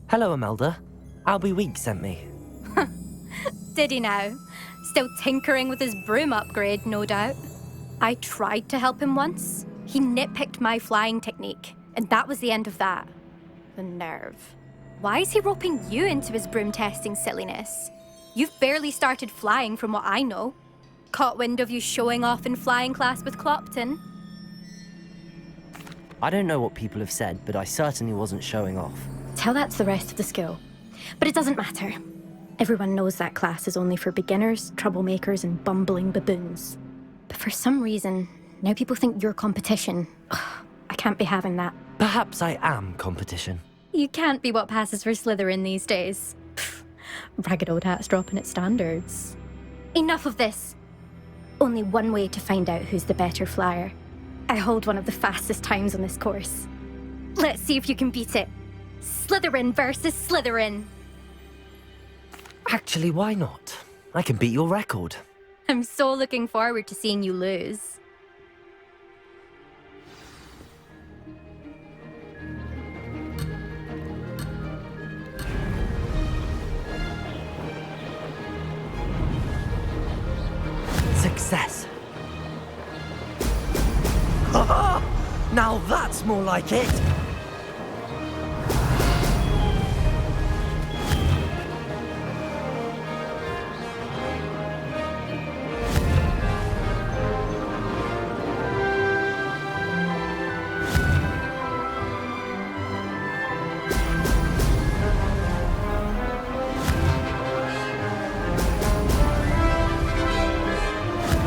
Hello, Imelda. Albie Weeks sent me. Did he now? Still tinkering with his broom upgrade, no doubt. I tried to help him once. He nitpicked my flying technique, and that was the end of that. The nerve. Why is he roping you into his broom testing silliness? You've barely started flying from what I know. Caught wind of you showing off in flying class with Clopton? I don't know what people have said, but I certainly wasn't showing off. Tell that to the rest of the school. But it doesn't matter. Everyone knows that class is only for beginners, troublemakers, and bumbling baboons. But for some reason, now people think you're competition. Ugh, I can't be having that. Perhaps I am competition. You can't be what passes for Slytherin these days. Pfft, ragged old hat's dropping its standards. Enough of this. Only one way to find out who's the better flyer. I hold one of the fastest times on this course. Let's see if you can beat it. Slytherin versus Slytherin. Actually, why not? I can beat your record. I'm so looking forward to seeing you lose. Success. Now that's more like it.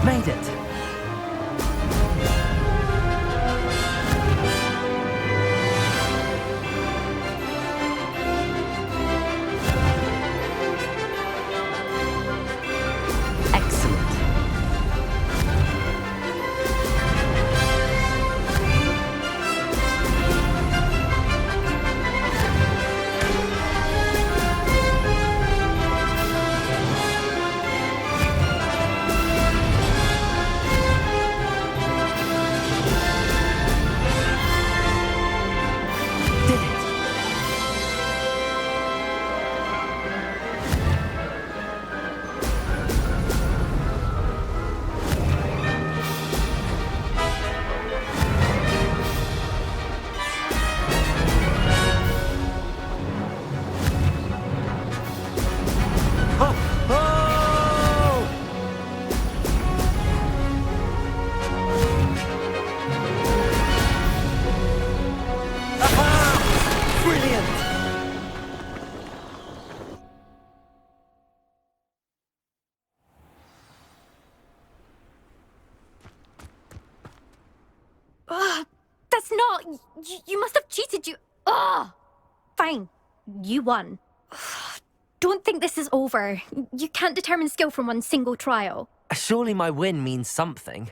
Made it. That's not... You must have cheated, you... Ugh! Fine. You won. Don't think this is over. You can't determine skill from one single trial. Surely my win means something.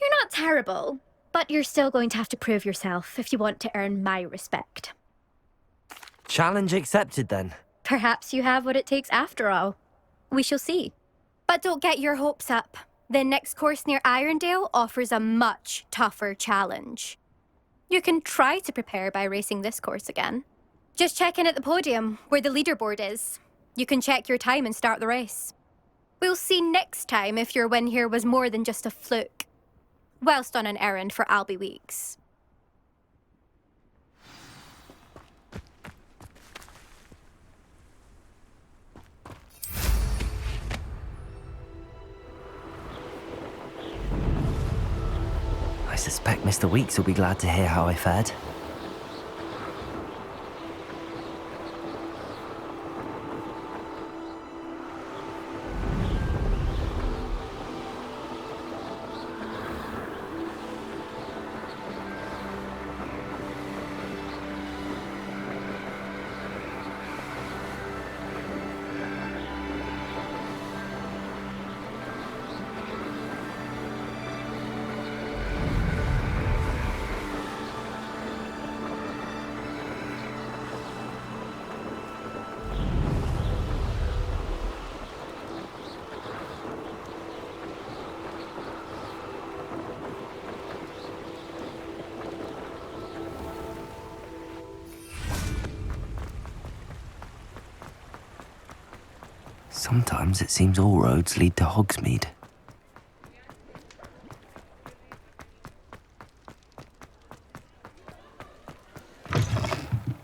You're not terrible, but you're still going to have to prove yourself if you want to earn my respect. Challenge accepted, then. Perhaps you have what it takes after all. We shall see. But don't get your hopes up. The next course near Irondale offers a much tougher challenge. You can try to prepare by racing this course again. Just check in at the podium, where the leaderboard is. You can check your time and start the race. We'll see next time if your win here was more than just a fluke. Whilst on an errand for Albie Weeks. I suspect Mr. Weeks will be glad to hear how I fared. Sometimes it seems all roads lead to Hogsmeade.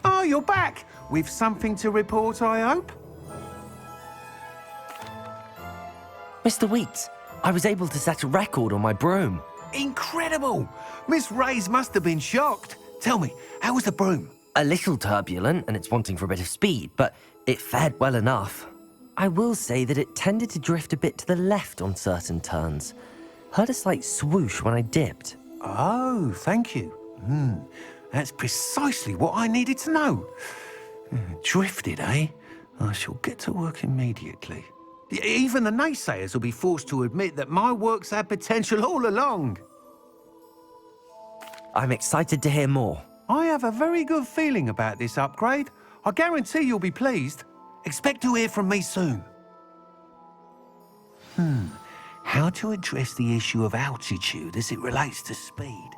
Oh, you're back! With something to report, I hope? Mr. Weeks, I was able to set a record on my broom. Incredible! Miss Ray's must have been shocked. Tell me, how was the broom? A little turbulent, and it's wanting for a bit of speed, but it fared well enough. I will say that it tended to drift a bit to the left on certain turns. Heard a slight swoosh when I dipped. Oh, thank you. That's precisely what I needed to know. Drifted, eh? I shall get to work immediately. Even the naysayers will be forced to admit that my work's had potential all along. I'm excited to hear more. I have a very good feeling about this upgrade. I guarantee you'll be pleased. Expect to hear from me soon. How to address the issue of altitude as it relates to speed?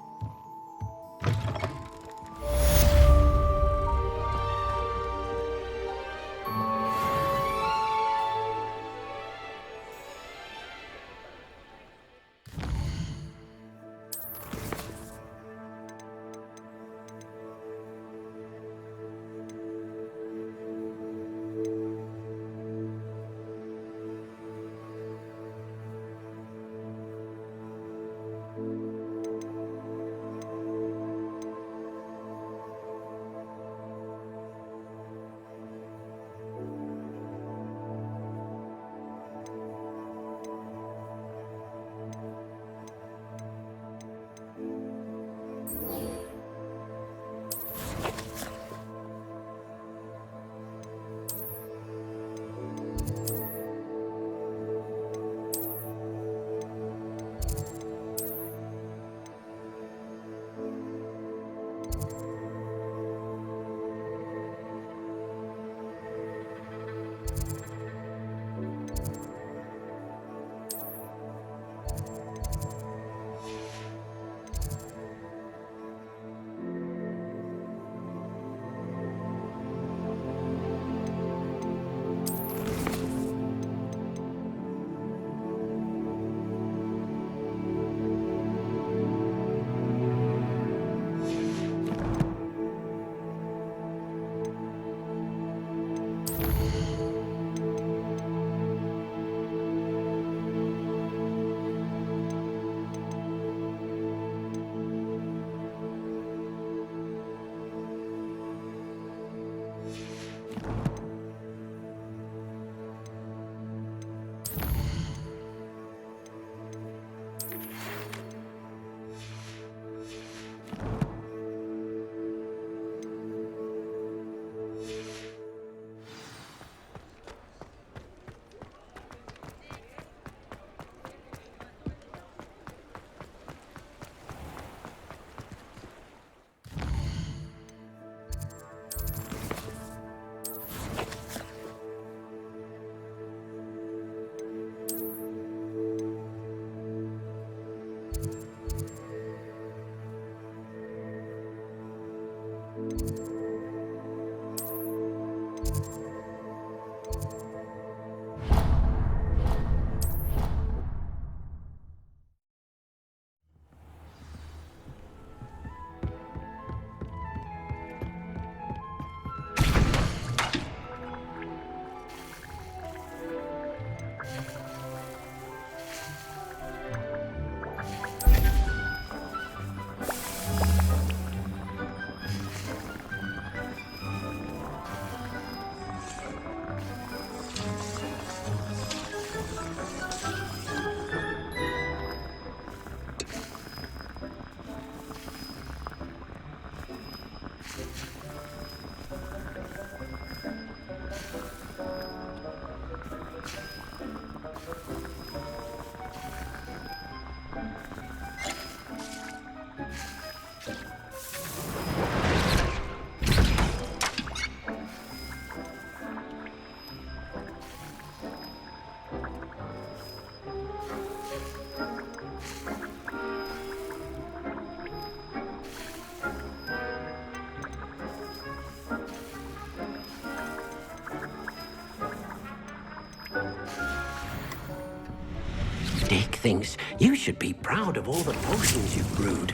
thinks you should be proud of all the potions you've brewed.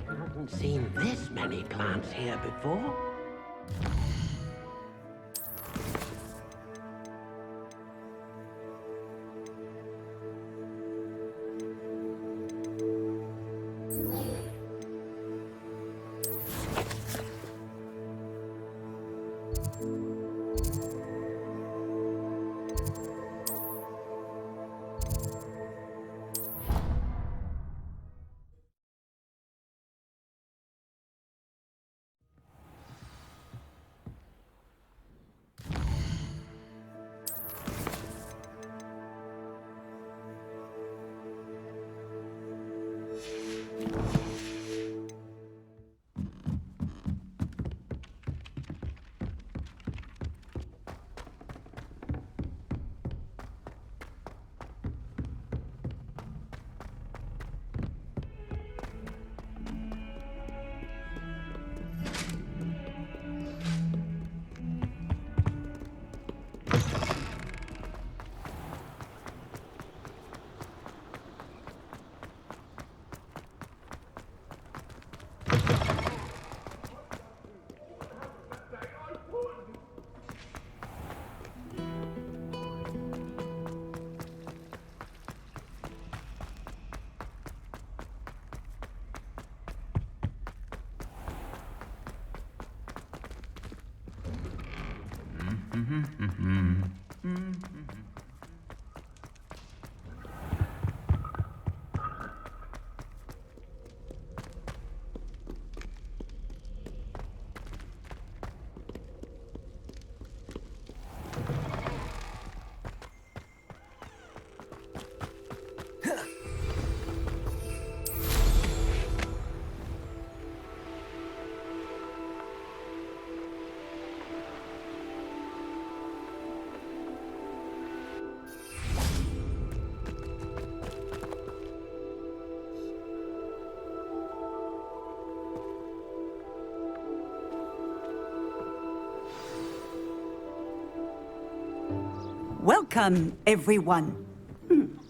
I haven't seen this many plants here before. Welcome, everyone.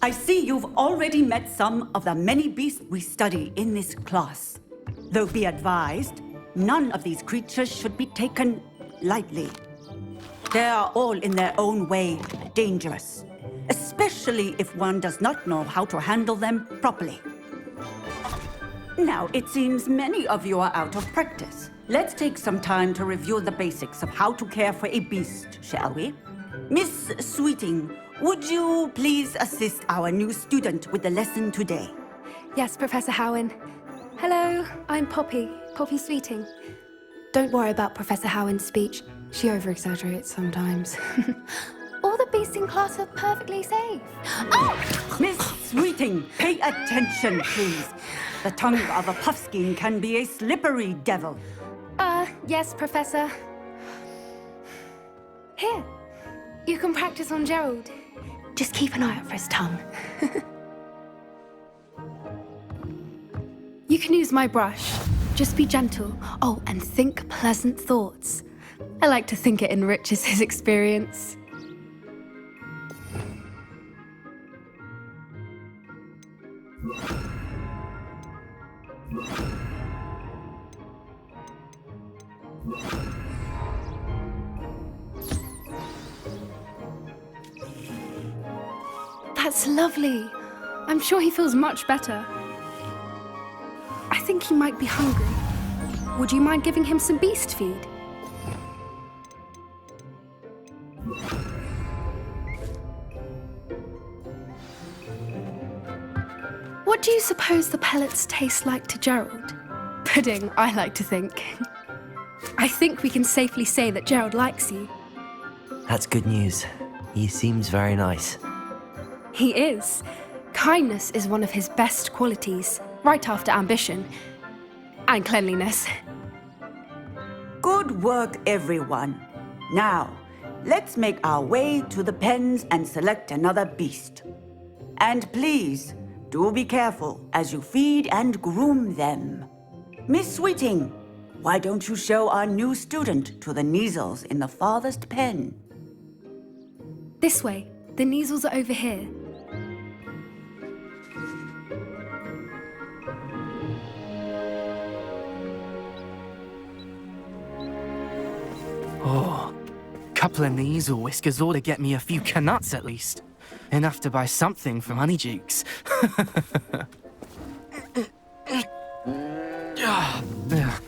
I see you've already met some of the many beasts we study in this class. Though be advised, none of these creatures should be taken lightly. They are all in their own way dangerous, especially if one does not know how to handle them properly. Now, it seems many of you are out of practice. Let's take some time to review the basics of how to care for a beast, shall we? Miss Sweeting, would you please assist our new student with the lesson today? Yes, Professor Howen. Hello, I'm Poppy Sweeting. Don't worry about Professor Howen's speech. She over-exaggerates sometimes. All the beasts in class are perfectly safe. Oh! Miss Sweeting, pay attention, please. The tongue of a puffskein can be a slippery devil. Yes, Professor. Here, you can practice on Gerald. Just keep an eye out for his tongue. You can use my brush. Just be gentle. Oh, and think pleasant thoughts. I like to think it enriches his experience. That's lovely. I'm sure he feels much better. I think he might be hungry. Would you mind giving him some beast feed? What do you suppose the pellets taste like to Gerald? Pudding, I like to think. I think we can safely say that Gerald likes you. That's good news. He seems very nice. He is. Kindness is one of his best qualities, right after ambition. And cleanliness. Good work, everyone. Now, let's make our way to the pens and select another beast. And please, do be careful as you feed and groom them. Miss Sweeting, why don't you show our new student to the Neasels in the farthest pen? This way. The Neasels are over here. Oh, couple of Neasel whiskers ought to get me a few canuts at least. Enough to buy something from Honeydukes.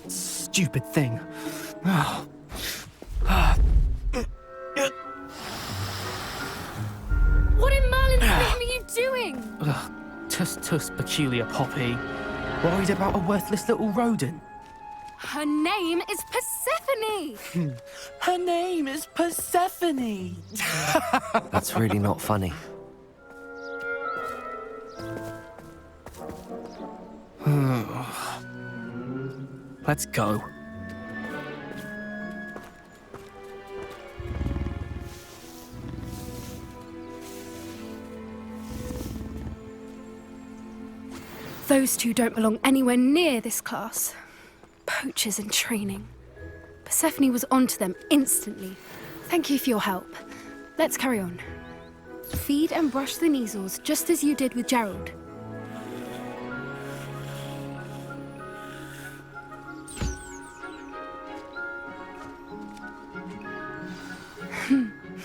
Stupid thing. What in Merlin's name are you doing? Tuss, peculiar Poppy. Worried about a worthless little rodent. Her name is Persephone! Her name is Persephone! That's really not funny. Let's go. Those two don't belong anywhere near this class. Poachers in training. Persephone was onto them instantly. Thank you for your help. Let's carry on. Feed and brush the Neasels just as you did with Gerald.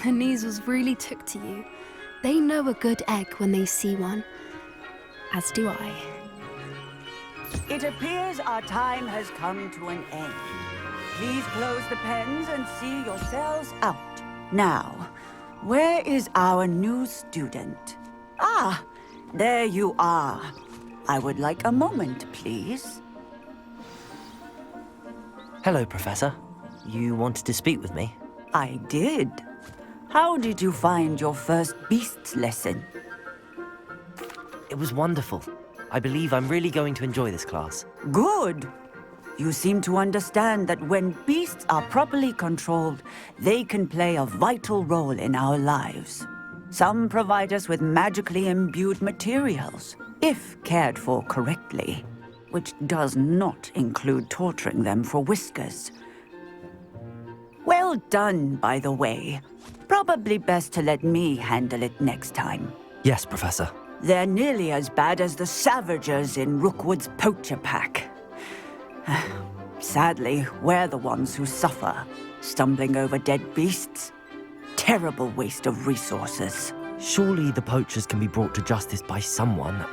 The Neasels really took to you. They know a good egg when they see one. As do I. It appears our time has come to an end. Please close the pens and see yourselves out. Now, where is our new student? Ah, there you are. I would like a moment, please. Hello, Professor. You wanted to speak with me? I did. How did you find your first beasts lesson? It was wonderful. I believe I'm really going to enjoy this class. Good. You seem to understand that when beasts are properly controlled, they can play a vital role in our lives. Some provide us with magically imbued materials, if cared for correctly, which does not include torturing them for whiskers. Well done, by the way. Probably best to let me handle it next time. Yes, Professor. They're nearly as bad as the Savagers in Rookwood's poacher pack. Sadly, we're the ones who suffer, stumbling over dead beasts. Terrible waste of resources. Surely the poachers can be brought to justice by someone.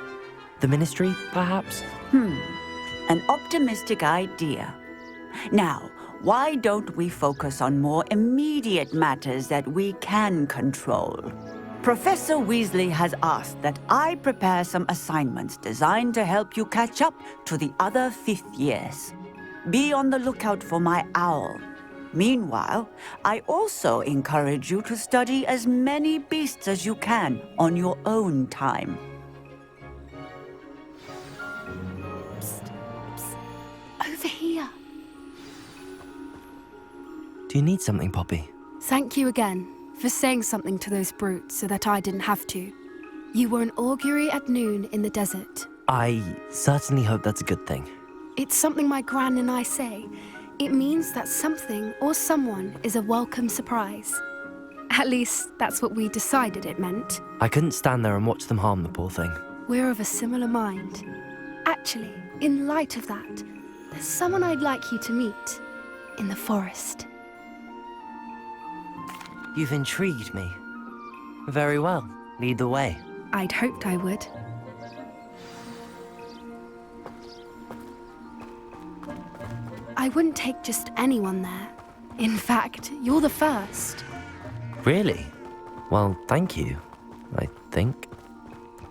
The Ministry, perhaps? An optimistic idea. Now, why don't we focus on more immediate matters that we can control? Professor Weasley has asked that I prepare some assignments designed to help you catch up to the other 5th years. Be on the lookout for my owl. Meanwhile, I also encourage you to study as many beasts as you can on your own time. Over here. Do you need something, Poppy? Thank you again for saying something to those brutes so that I didn't have to. You were an augury at noon in the desert. I certainly hope that's a good thing. It's something my gran and I say. It means that something or someone is a welcome surprise. At least, that's what we decided it meant. I couldn't stand there and watch them harm the poor thing. We're of a similar mind. Actually, in light of that, there's someone I'd like you to meet in the forest. You've intrigued me. Very well. Lead the way. I'd hoped I would. I wouldn't take just anyone there. In fact, you're the first. Really? Well, thank you, I think.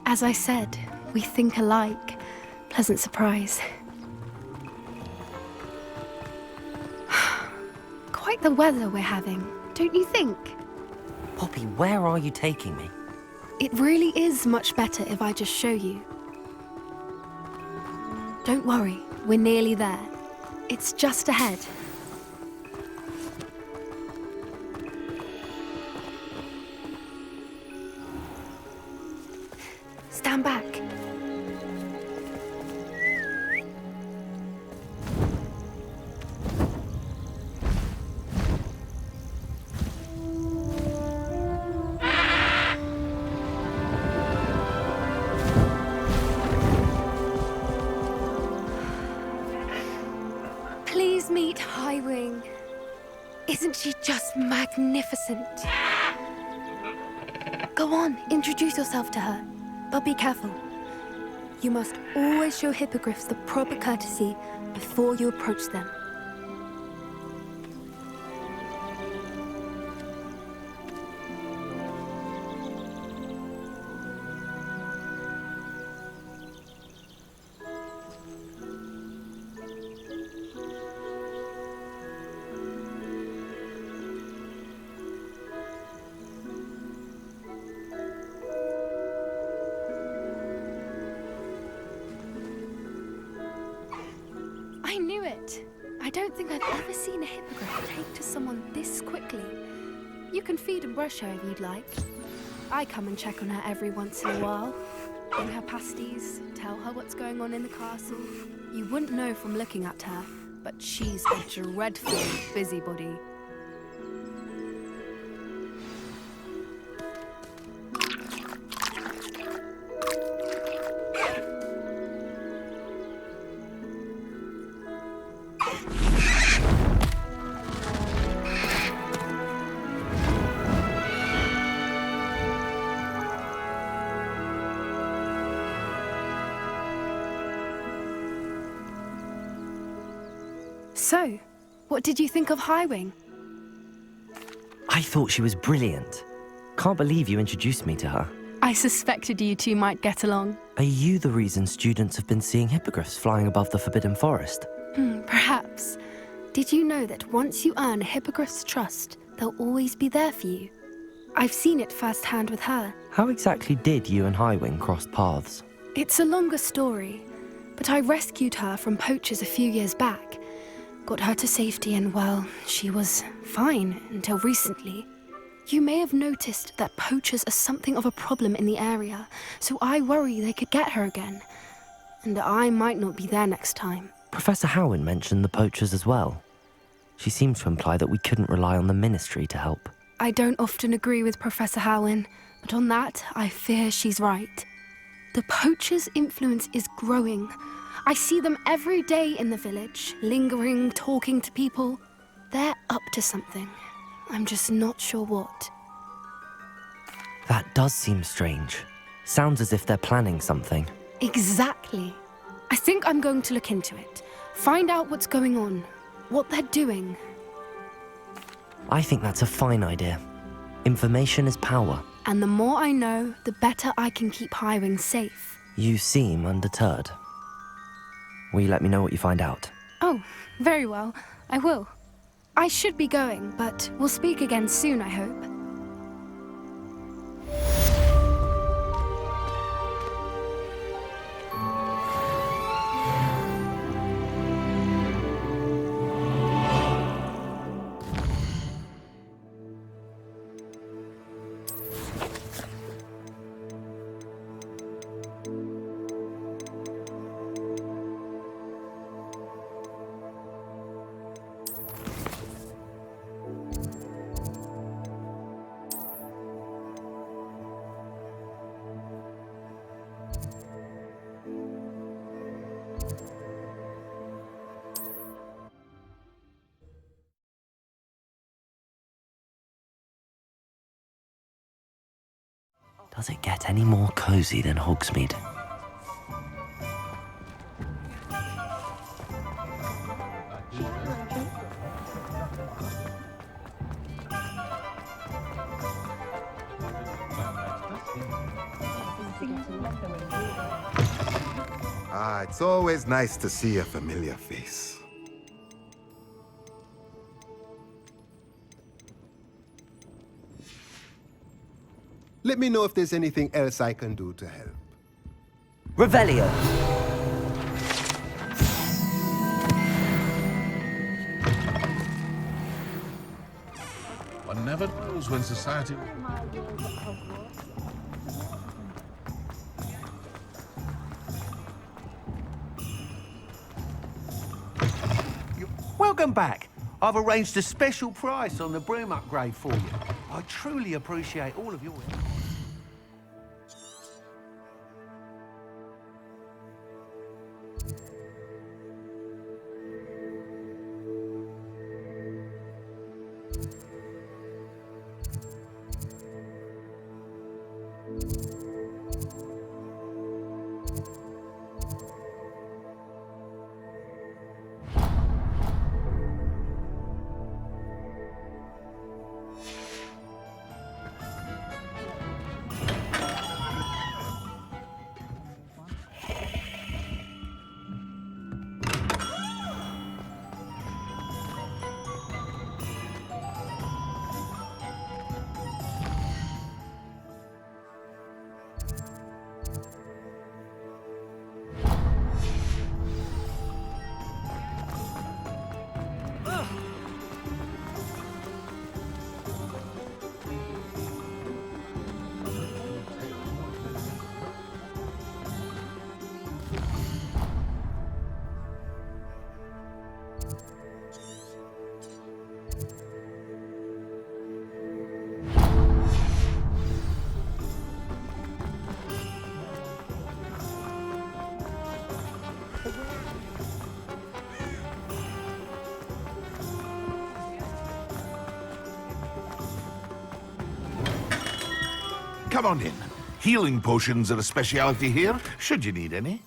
As I said, we think alike. Pleasant surprise. Quite the weather we're having, don't you think? Poppy, where are you taking me? It really is much better if I just show you. Don't worry, we're nearly there. It's just ahead. Stand back. Highwing. Isn't she just magnificent? Go on, introduce yourself to her. But be careful. You must always show hippogriffs the proper courtesy before you approach them. I knew it. I don't think I've ever seen a hippogriff take to someone this quickly. You can feed and brush her if you'd like. I come and check on her every once in a while. Bring her pasties, tell her what's going on in the castle. You wouldn't know from looking at her, but she's a dreadful busybody. So, what did you think of Highwing? I thought she was brilliant. Can't believe you introduced me to her. I suspected you two might get along. Are you the reason students have been seeing hippogriffs flying above the Forbidden Forest? Perhaps. Did you know that once you earn a hippogriff's trust, they'll always be there for you? I've seen it firsthand with her. How exactly did you and Highwing cross paths? It's a longer story, but I rescued her from poachers a few years back. Got her to safety and, well, she was fine until recently. You may have noticed that poachers are something of a problem in the area, so I worry they could get her again. And I might not be there next time. Professor Howen mentioned the poachers as well. She seemed to imply that we couldn't rely on the Ministry to help. I don't often agree with Professor Howen, but on that, I fear she's right. The poachers' influence is growing. I see them every day in the village, lingering, talking to people. They're up to something. I'm just not sure what. That does seem strange. Sounds as if they're planning something. Exactly. I think I'm going to look into it. Find out what's going on, what they're doing. I think that's a fine idea. Information is power. And the more I know, the better I can keep Highwing safe. You seem undeterred. Will you let me know what you find out? Oh, very well. I will. I should be going, but we'll speak again soon, I hope. Does it get any more cozy than Hogsmeade? It's always nice to see a familiar face. Let me know if there's anything else I can do to help. Revelio! One never knows when society... Welcome back. I've arranged a special price on the broom upgrade for you. I truly appreciate all of your help. Come on in. Healing potions are a speciality here, should you need any.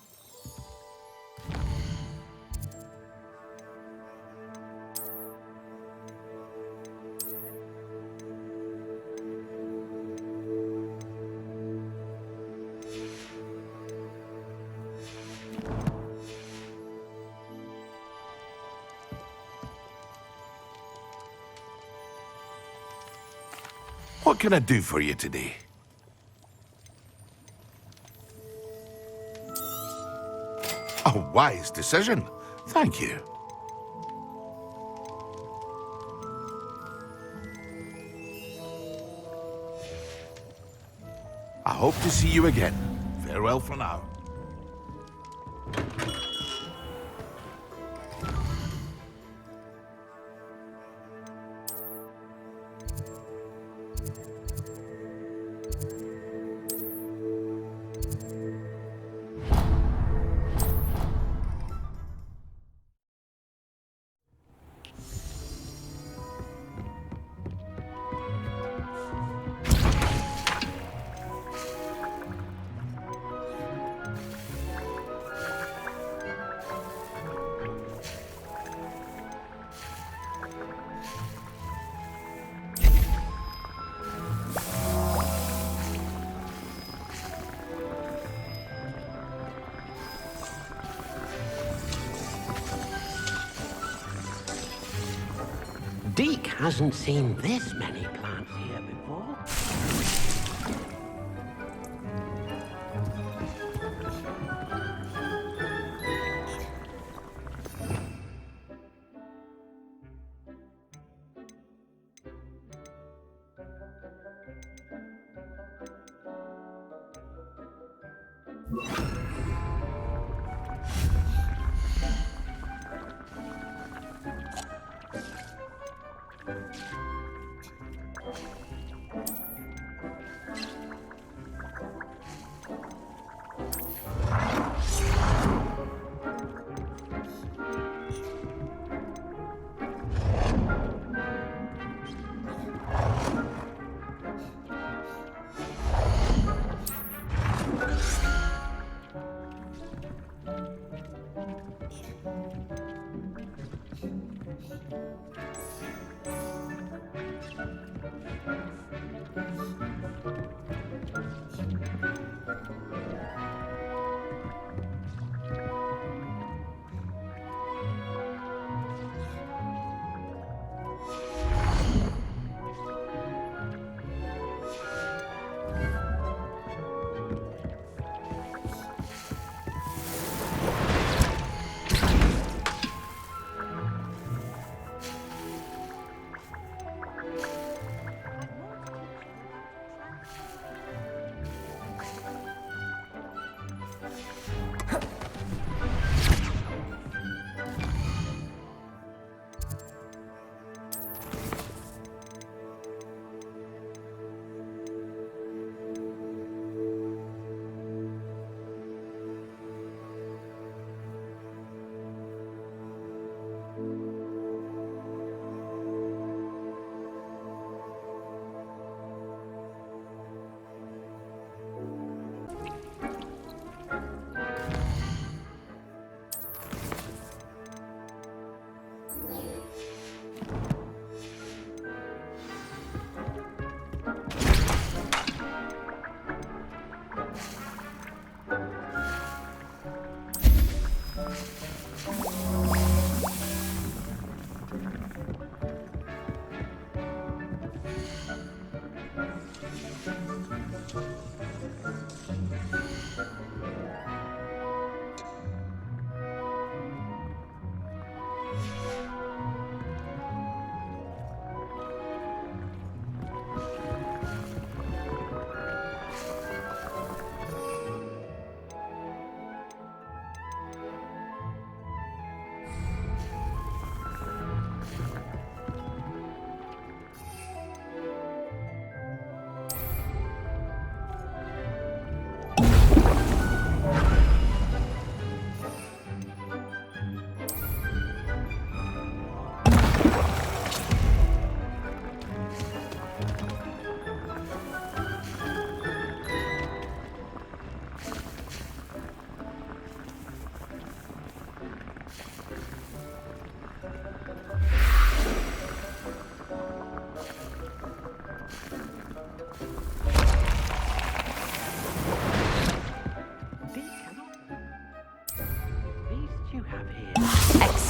What can I do for you today? A wise decision. Thank you. I hope to see you again. Farewell for now. Deke hasn't seen this many plants here before.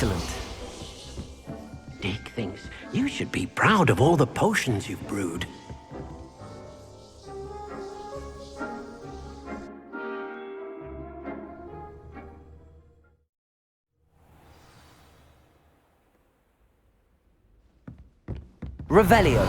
Excellent. Dick thinks you should be proud of all the potions you've brewed. Revelio.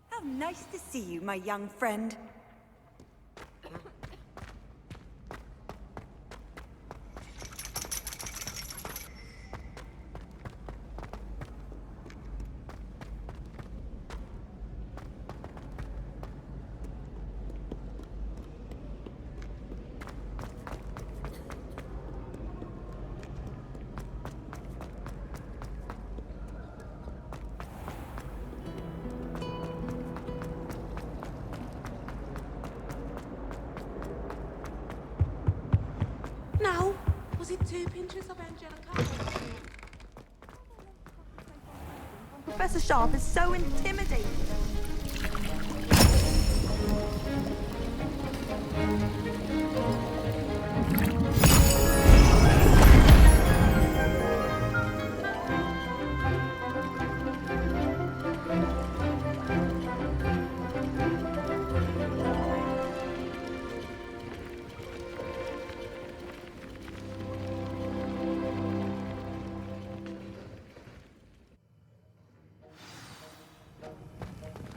How nice to see you, my young friend. Now, was it 2 pinches of Angelica? Professor Sharp is so intimidating.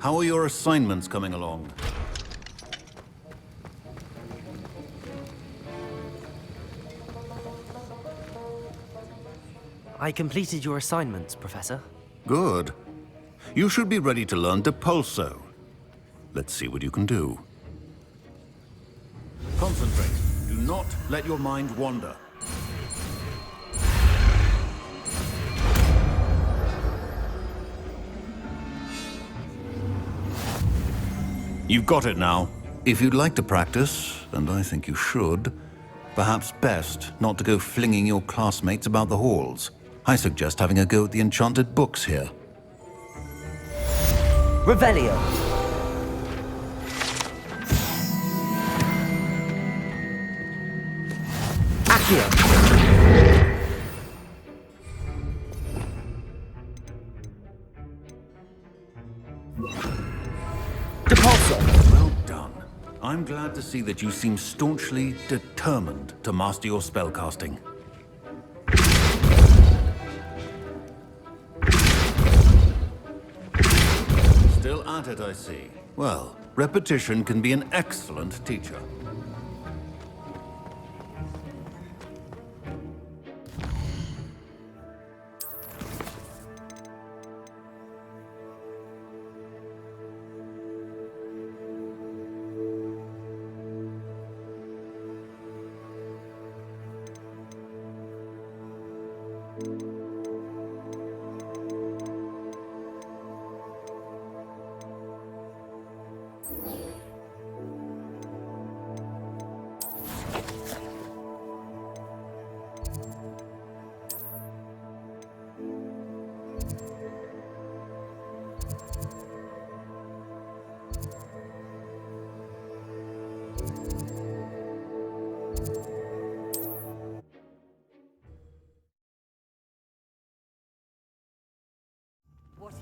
How are your assignments coming along? I completed your assignments, Professor. Good. You should be ready to learn Depulso. Let's see what you can do. Concentrate. Do not let your mind wander. You've got it now. If you'd like to practice, and I think you should, perhaps best not to go flinging your classmates about the halls. I suggest having a go at the enchanted books here. Revelio. Accio. Well done. I'm glad to see that you seem staunchly determined to master your spellcasting. Still at it, I see. Well, repetition can be an excellent teacher.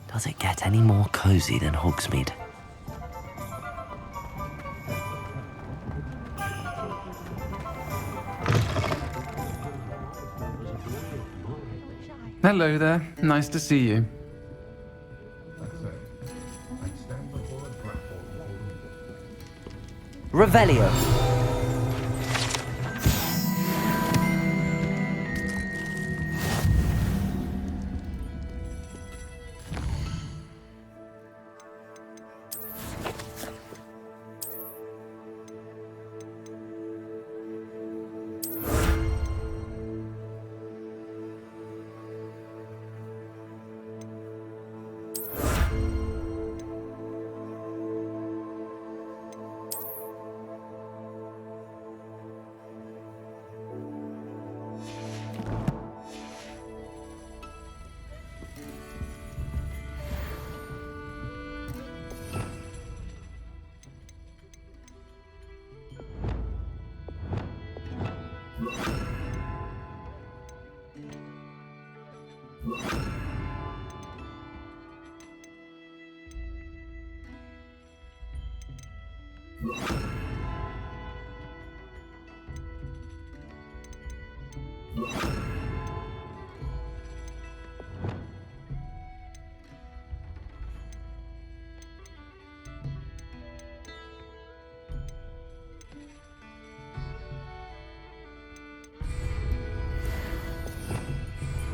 Does it get any more cozy than Hogsmeade? Hello there. Nice to see you. Revelio.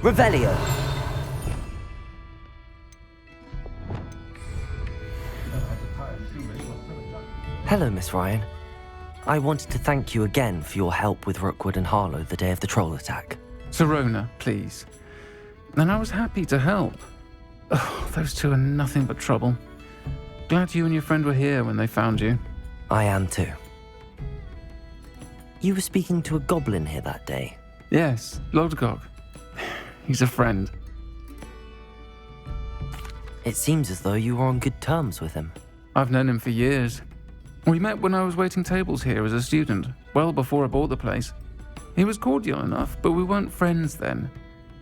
Revelio! Hello, Miss Ryan. I wanted to thank you again for your help with Rookwood and Harlow the day of the troll attack. Sirona, please. And I was happy to help. Oh, those two are nothing but trouble. Glad you and your friend were here when they found you. I am too. You were speaking to a goblin here that day. Yes, Lodgok. He's a friend. It seems as though you were on good terms with him. I've known him for years. We met when I was waiting tables here as a student, well before I bought the place. He was cordial enough, but we weren't friends then.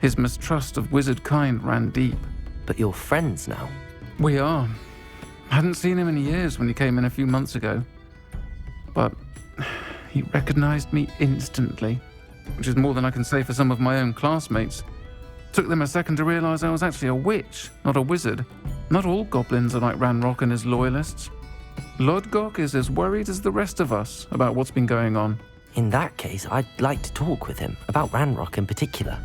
His mistrust of wizard kind ran deep. But you're friends now? We are. Hadn't seen him in years when he came in a few months ago. But he recognized me instantly, which is more than I can say for some of my own classmates. Took them a second to realize I was actually a witch, not a wizard. Not all goblins are like Ranrock and his loyalists. Lodgok is as worried as the rest of us about what's been going on. In that case, I'd like to talk with him, about Ranrock in particular.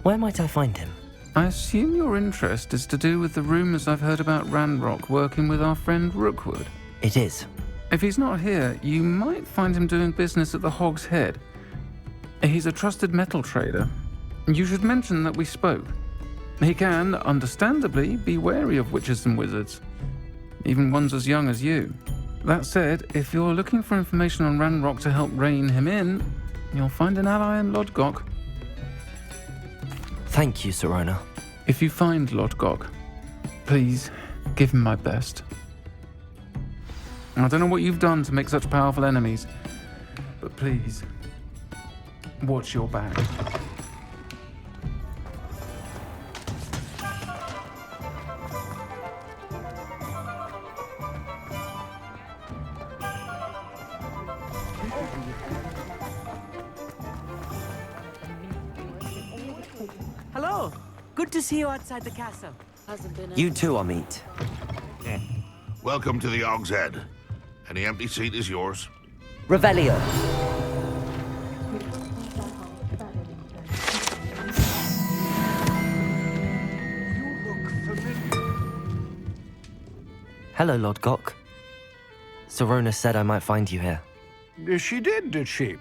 Where might I find him? I assume your interest is to do with the rumors I've heard about Ranrock working with our friend Rookwood. It is. If he's not here, you might find him doing business at the Hog's Head. He's a trusted metal trader. You should mention that we spoke. He can, understandably, be wary of witches and wizards, even ones as young as you. That said, if you're looking for information on Ranrock to help rein him in, you'll find an ally in Lodgok. Thank you, Sirona. If you find Lodgok, please give him my best. I don't know what you've done to make such powerful enemies, but please, watch your back. Hello. Good to see you outside the castle. You too, Amit. Welcome to the Hog's Head. Any empty seat is yours. Revelio. Hello, Lodgok. Sirona said I might find you here. She did she?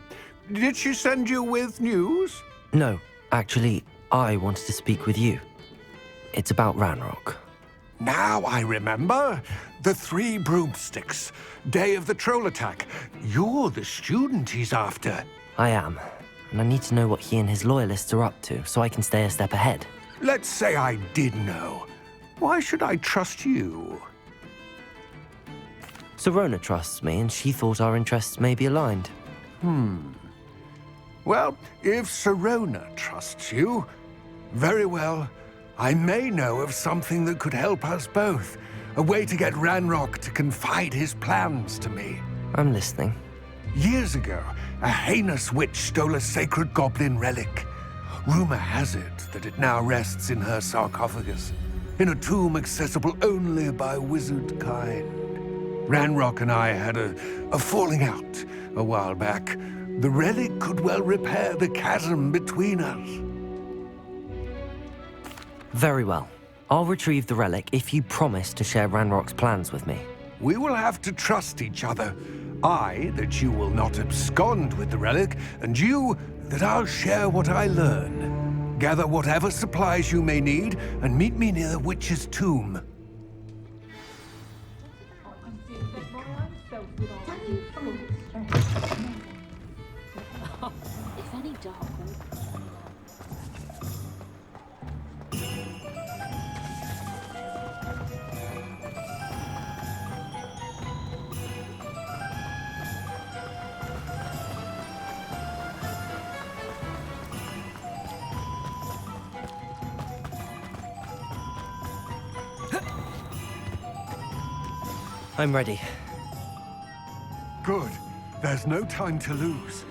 Did she send you with news? No, actually, I wanted to speak with you. It's about Ranrock. Now I remember. The 3 broomsticks. Day of the troll attack. You're the student he's after. I am, and I need to know what he and his loyalists are up to so I can stay a step ahead. Let's say I did know. Why should I trust you? Sirona trusts me, and she thought our interests may be aligned. Well, if Sirona trusts you, very well. I may know of something that could help us both. A way to get Ranrock to confide his plans to me. I'm listening. Years ago, a heinous witch stole a sacred goblin relic. Rumor has it that it now rests in her sarcophagus, in a tomb accessible only by wizard kind. Ranrock and I had a falling out a while back. The relic could well repair the chasm between us. Very well. I'll retrieve the relic if you promise to share Ranrock's plans with me. We will have to trust each other. I, that you will not abscond with the relic, and you, that I'll share what I learn. Gather whatever supplies you may need, and meet me near the witch's tomb. If any dark one. I'm ready. Good. There's no time to lose.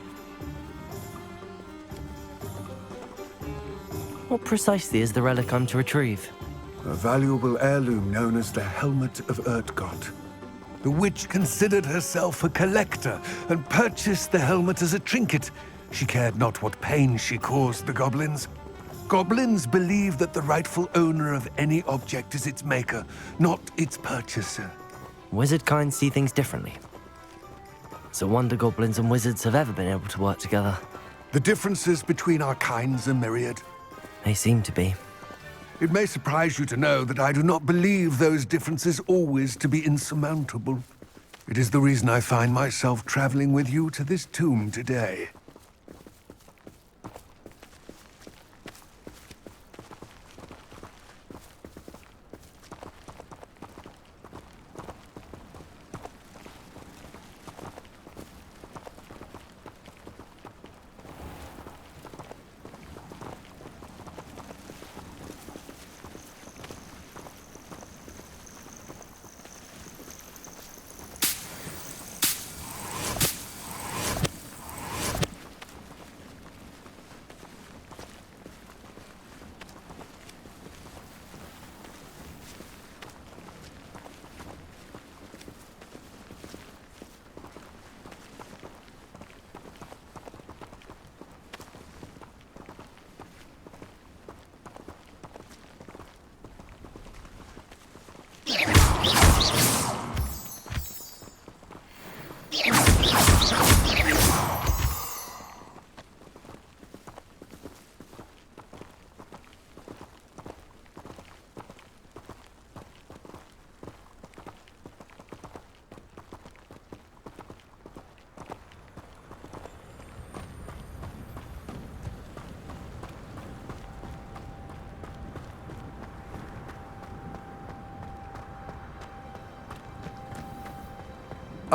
What precisely is the relic I'm to retrieve? A valuable heirloom known as the Helmet of Urtgott. The witch considered herself a collector and purchased the helmet as a trinket. She cared not what pain she caused the goblins. Goblins believe that the rightful owner of any object is its maker, not its purchaser. Wizard kind see things differently. It's a wonder goblins and wizards have ever been able to work together. The differences between our kinds are myriad. They seem to be. It may surprise you to know that I do not believe those differences always to be insurmountable. It is the reason I find myself traveling with you to this tomb today.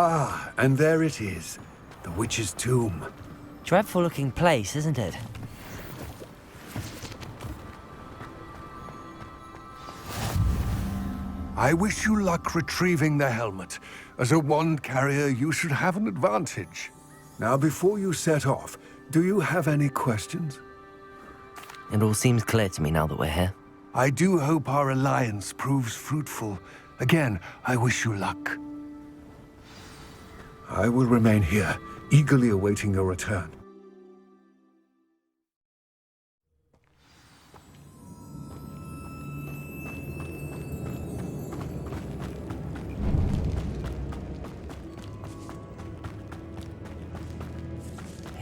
Ah, and there it is. The witch's tomb. Dreadful looking place, isn't it? I wish you luck retrieving the helmet. As a wand carrier, you should have an advantage. Now, before you set off, do you have any questions? It all seems clear to me now that we're here. I do hope our alliance proves fruitful. Again, I wish you luck. I will remain here, eagerly awaiting your return.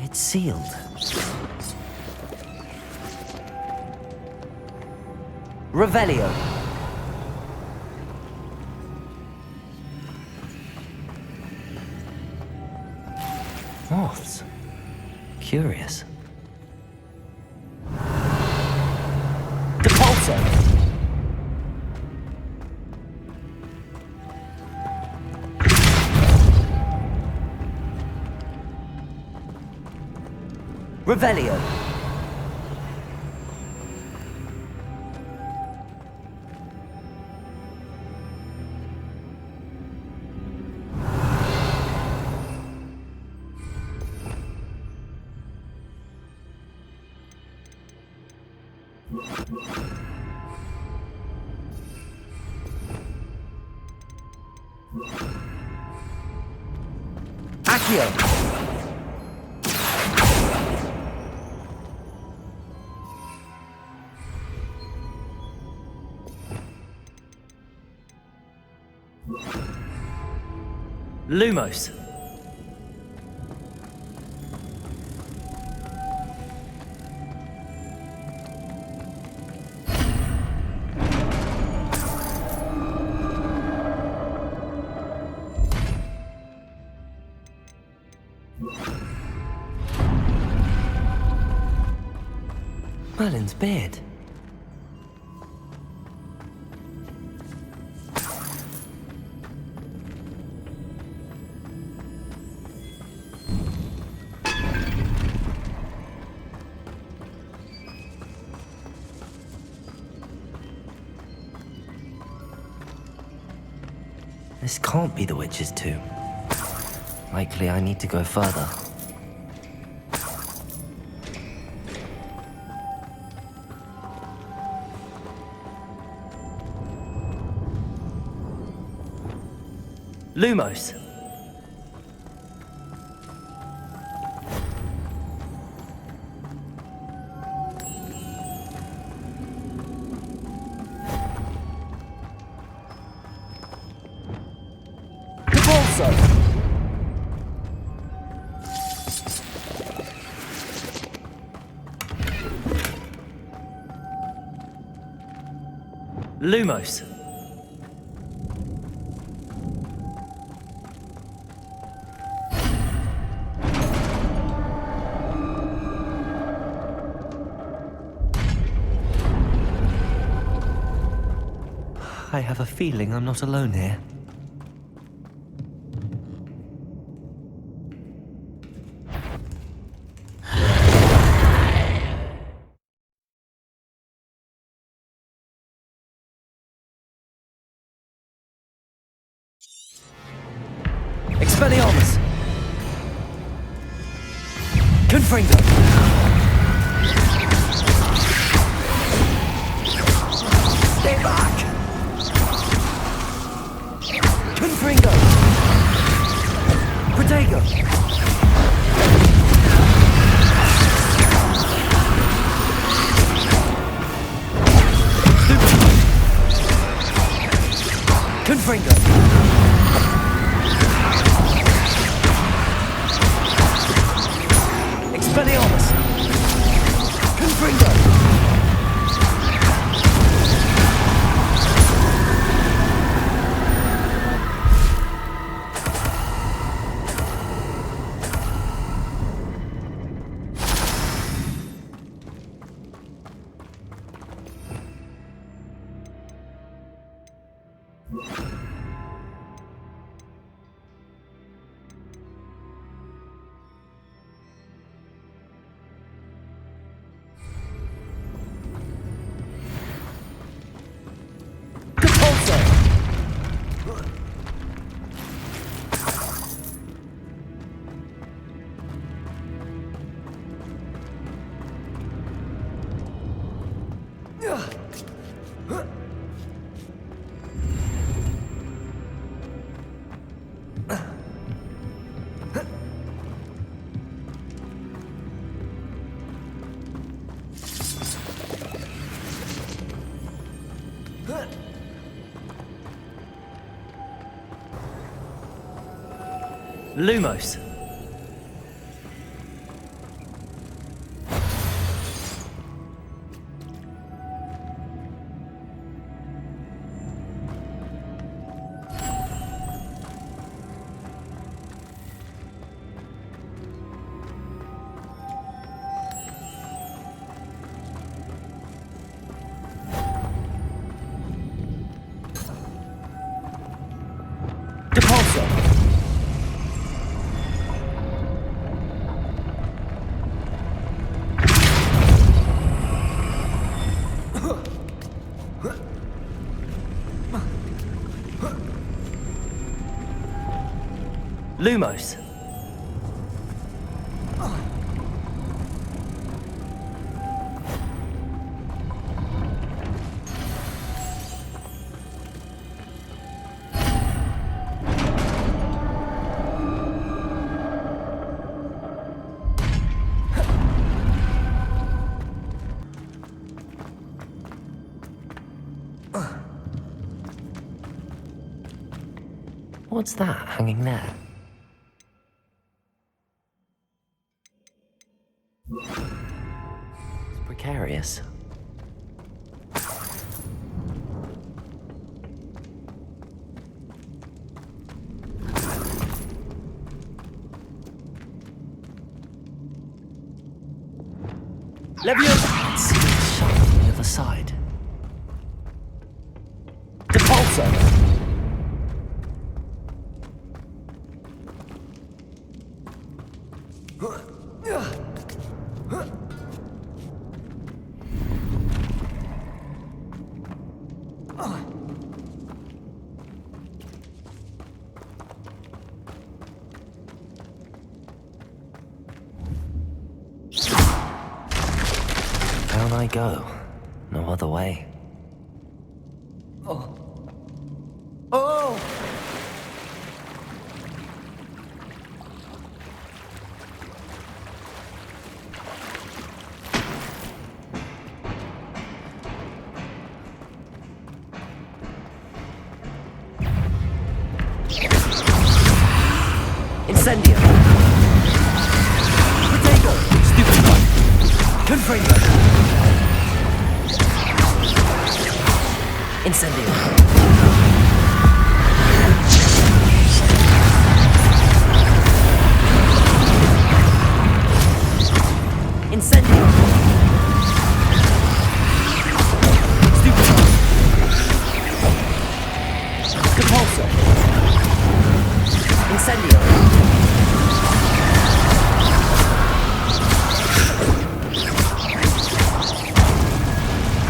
It's sealed. Revelio. Moths. Curious. Depulso. Revelio. Accio. Lumos. Merlin's beard. This can't be the witch's tomb. Likely I need to go further. Lumos! Lumos! I have a feeling I'm not alone here. Expelliarmus! Confringo! Stay back! Confringo! Protego! Confringo! Expelliarmus! Confringo! Lumos! Lumos! What's that hanging there? It's precarious. Leviosa! See it shut on the other side. Depulso! I go. No other way. Oh. Oh! Incendio! Potato! Stupid one! Confringo! Incendio! Incendio! Stupid one! Repulso! Incendio!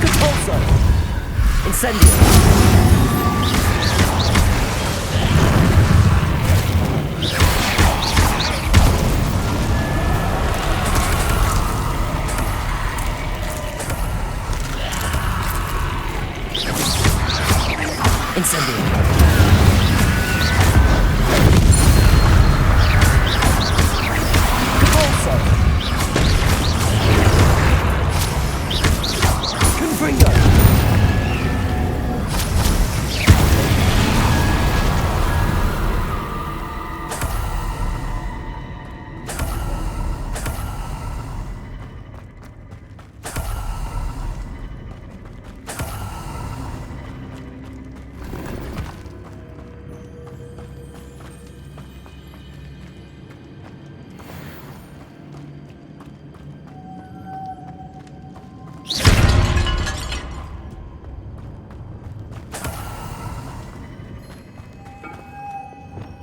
Repulso! Incendio! Incendio! Repulso! Confringo!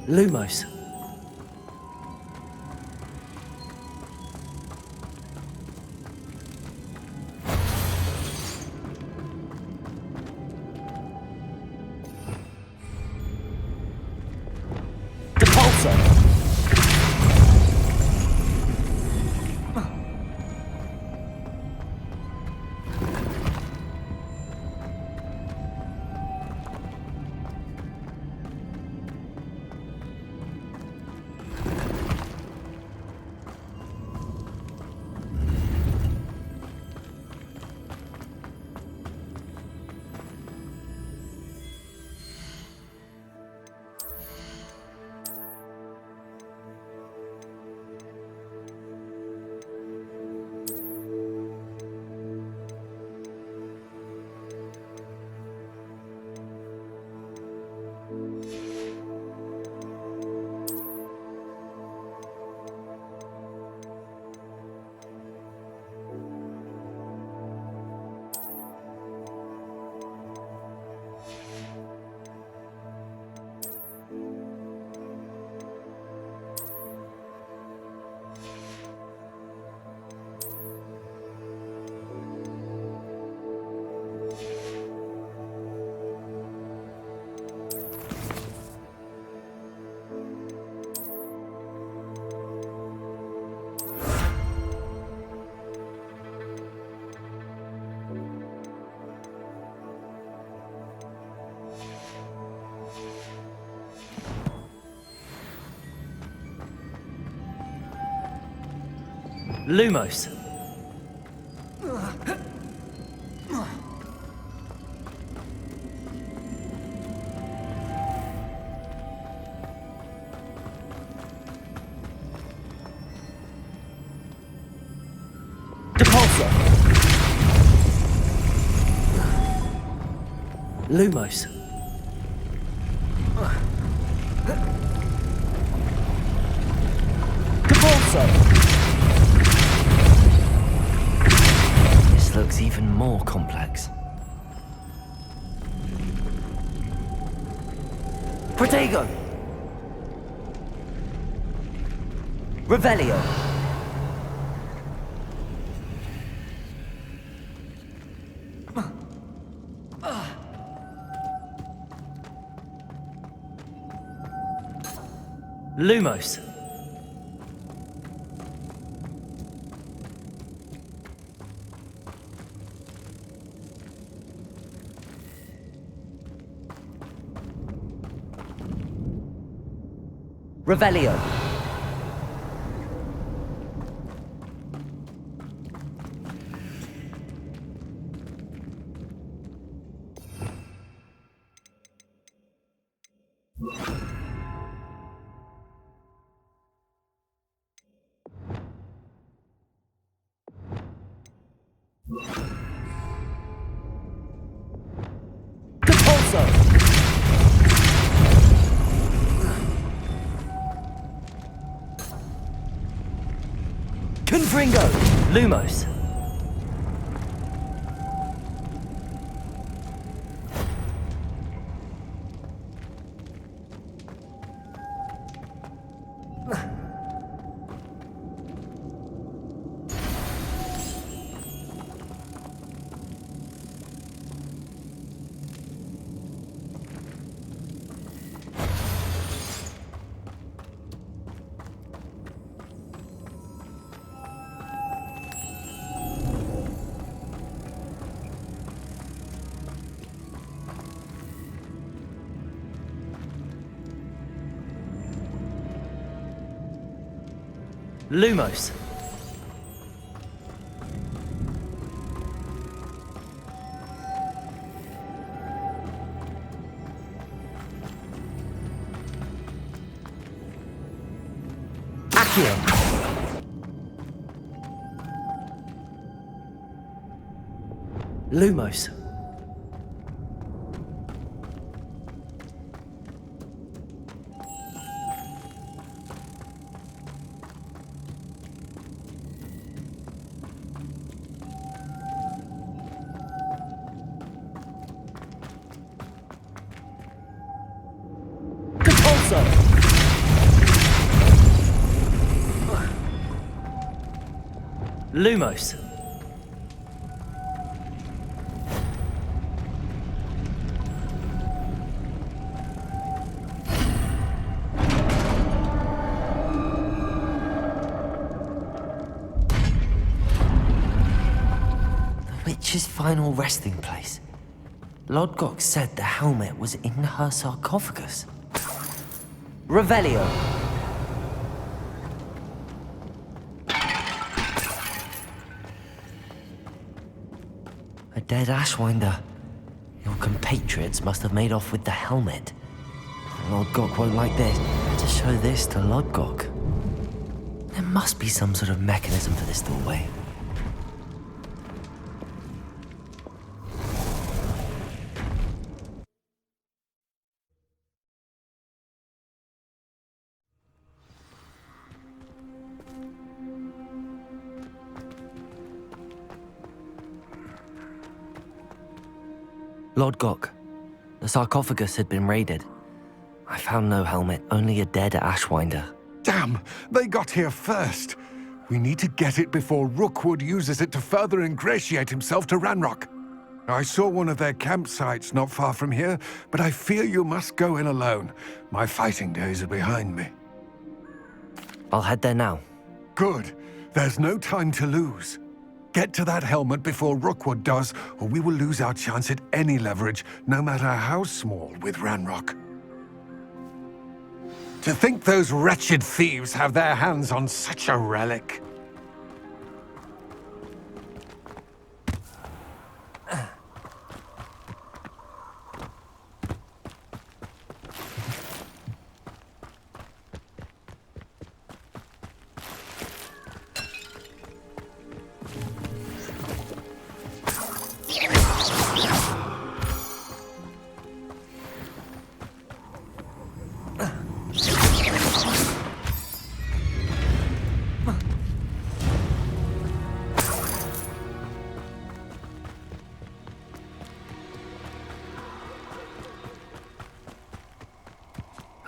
Lumos. Depulso. Lumos. Depulso. Lumos. Depulso. This looks even more complex. Protego. Revelio. Lumos. Revelio. Confringo! Lumos. Lumos. Accio. Lumos. Lumos. The witch's final resting place. Lodgok said the helmet was in her sarcophagus. Revelio. A dead Ashwinder. Your compatriots must have made off with the helmet. Lodgok won't like this. To show this to Lodgok. There must be some sort of mechanism for this doorway. Lodgok, the sarcophagus had been raided. I found no helmet, only a dead Ashwinder. Damn! They got here first. We need to get it before Rookwood uses it to further ingratiate himself to Ranrock. I saw one of their campsites not far from here, but I fear you must go in alone. My fighting days are behind me. I'll head there now. Good. There's no time to lose. Get to that helmet before Rookwood does, or we will lose our chance at any leverage, no matter how small, with Ranrock. To think those wretched thieves have their hands on such a relic.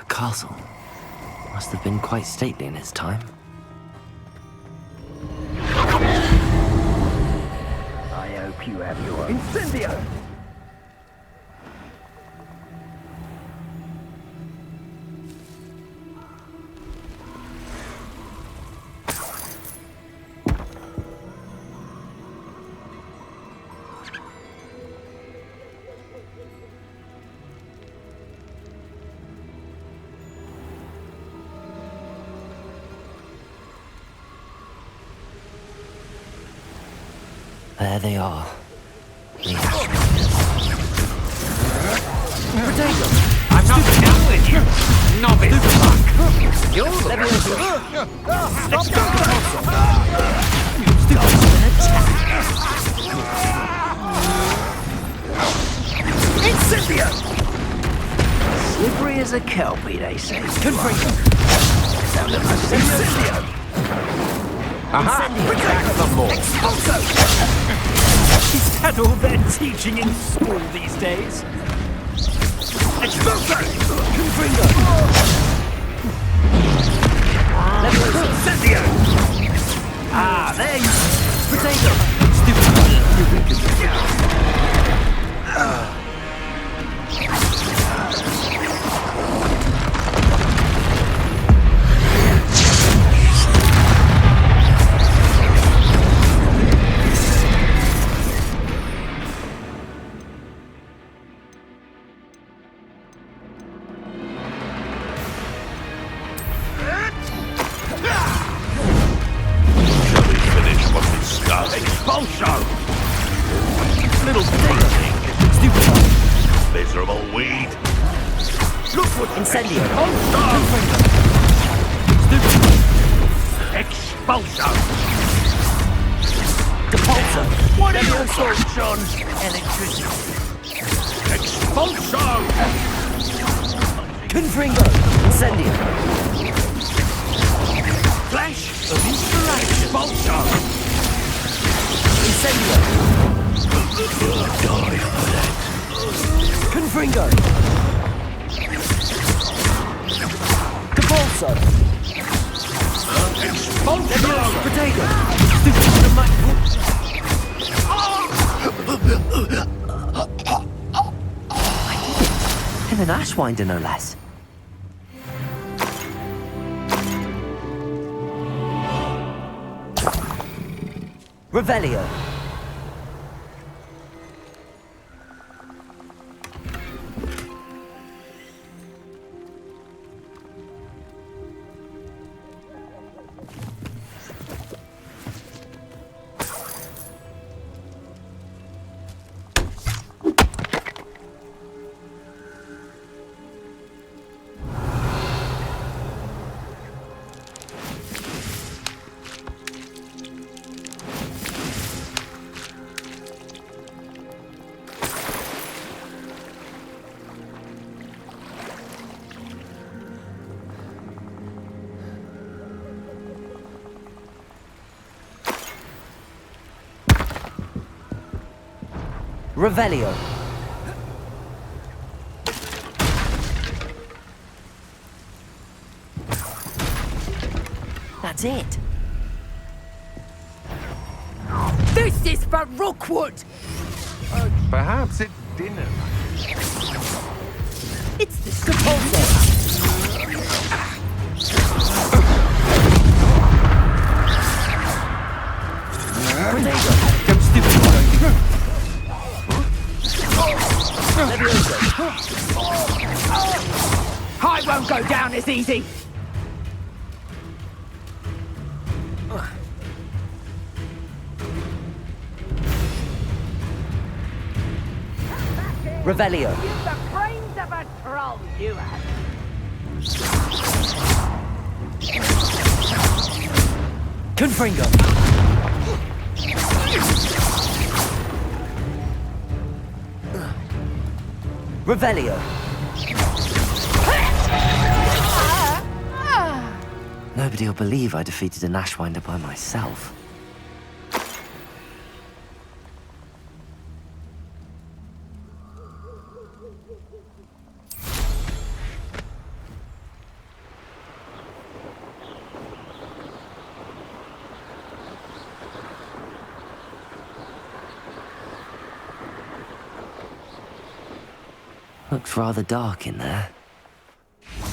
Castle. Must have been quite stately in its time. I hope you have your Incendio! There they are. The I'm not done with you, novice fuck! You're the Incendio! Slippery as a kelpie, they say. Confringo! Incendio! Aha! Back the more! Expulso! Is that all they're teaching in school these days? Expulso! Confringo! Incendio! Ah, there you Potato! Expulso! Little thing. Stupid. Miserable weed. Look what Incendio! Expulso! Depulso! What are your thoughts on electricity? Expulso! Confringo! Incendio! Flash of inspiration! Expulso! Incendio! Die for that. Confringo! Depulso! Expulso! Potato! In an Ashwinder, no less. Revelio! Revelio! That's it. This is for Rookwood! Perhaps it's dinner. It's the supposed. I won't go down as easy! Revelio! You've the brains of a troll, you have. Confringo! Revelio! Nobody will believe I defeated an Ashwinder by myself. Looks rather dark in there.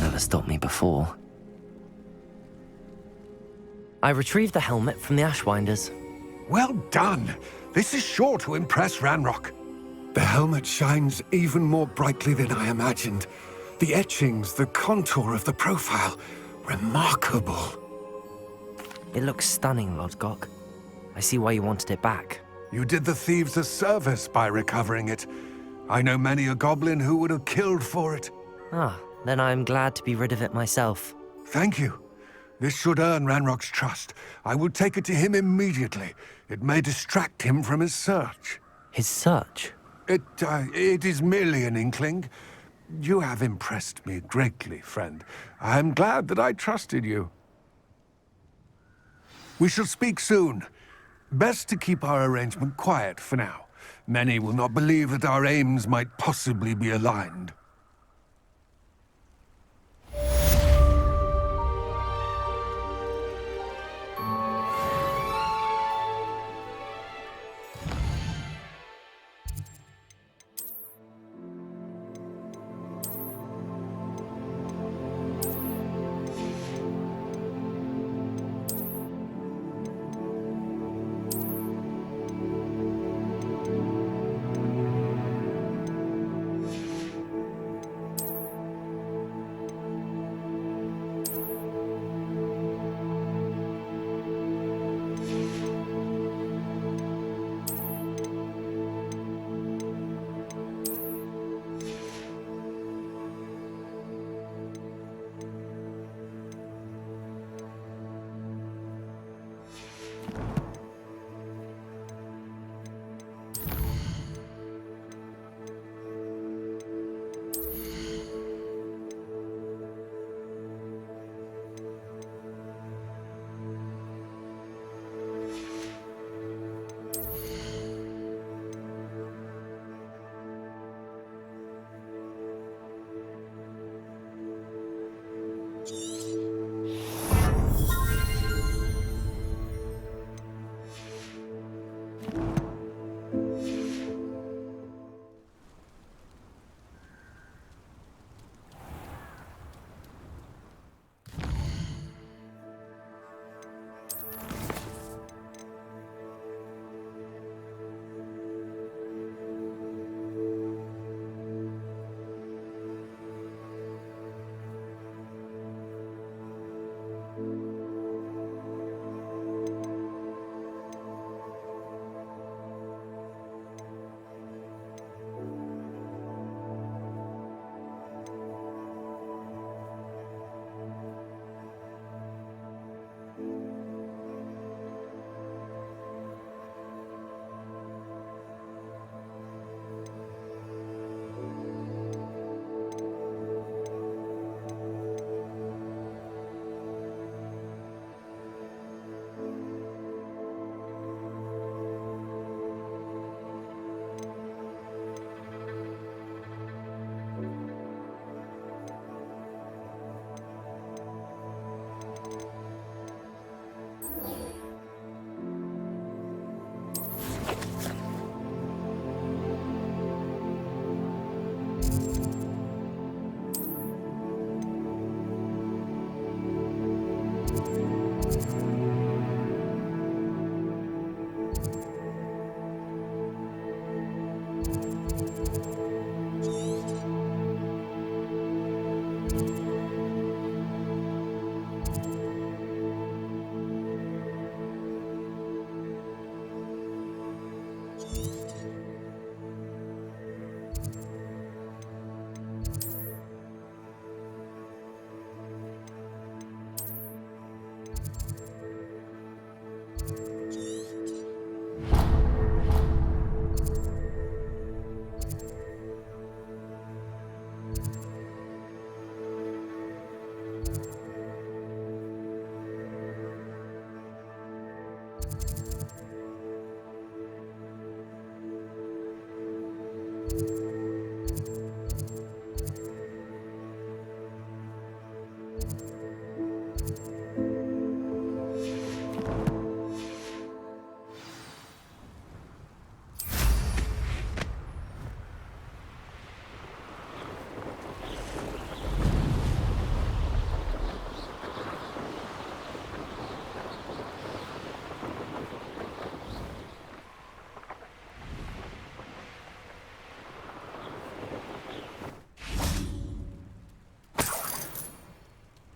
Never stopped me before. I retrieved the helmet from the Ashwinders. Well done. This is sure to impress Ranrock. The helmet shines even more brightly than I imagined. The etchings, the contour of the profile, remarkable. It looks stunning, Lodgok. I see why you wanted it back. You did the thieves a service by recovering it. I know many a goblin who would have killed for it. Ah, then I'm glad to be rid of it myself. Thank you. This should earn Ranrock's trust. I will take it to him immediately. It may distract him from his search. His search? It is merely an inkling. You have impressed me greatly, friend. I am glad that I trusted you. We shall speak soon. Best to keep our arrangement quiet for now. Many will not believe that our aims might possibly be aligned.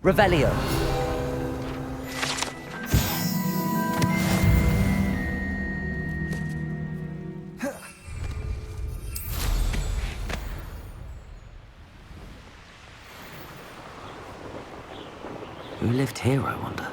Revelio. Who lived here, I wonder?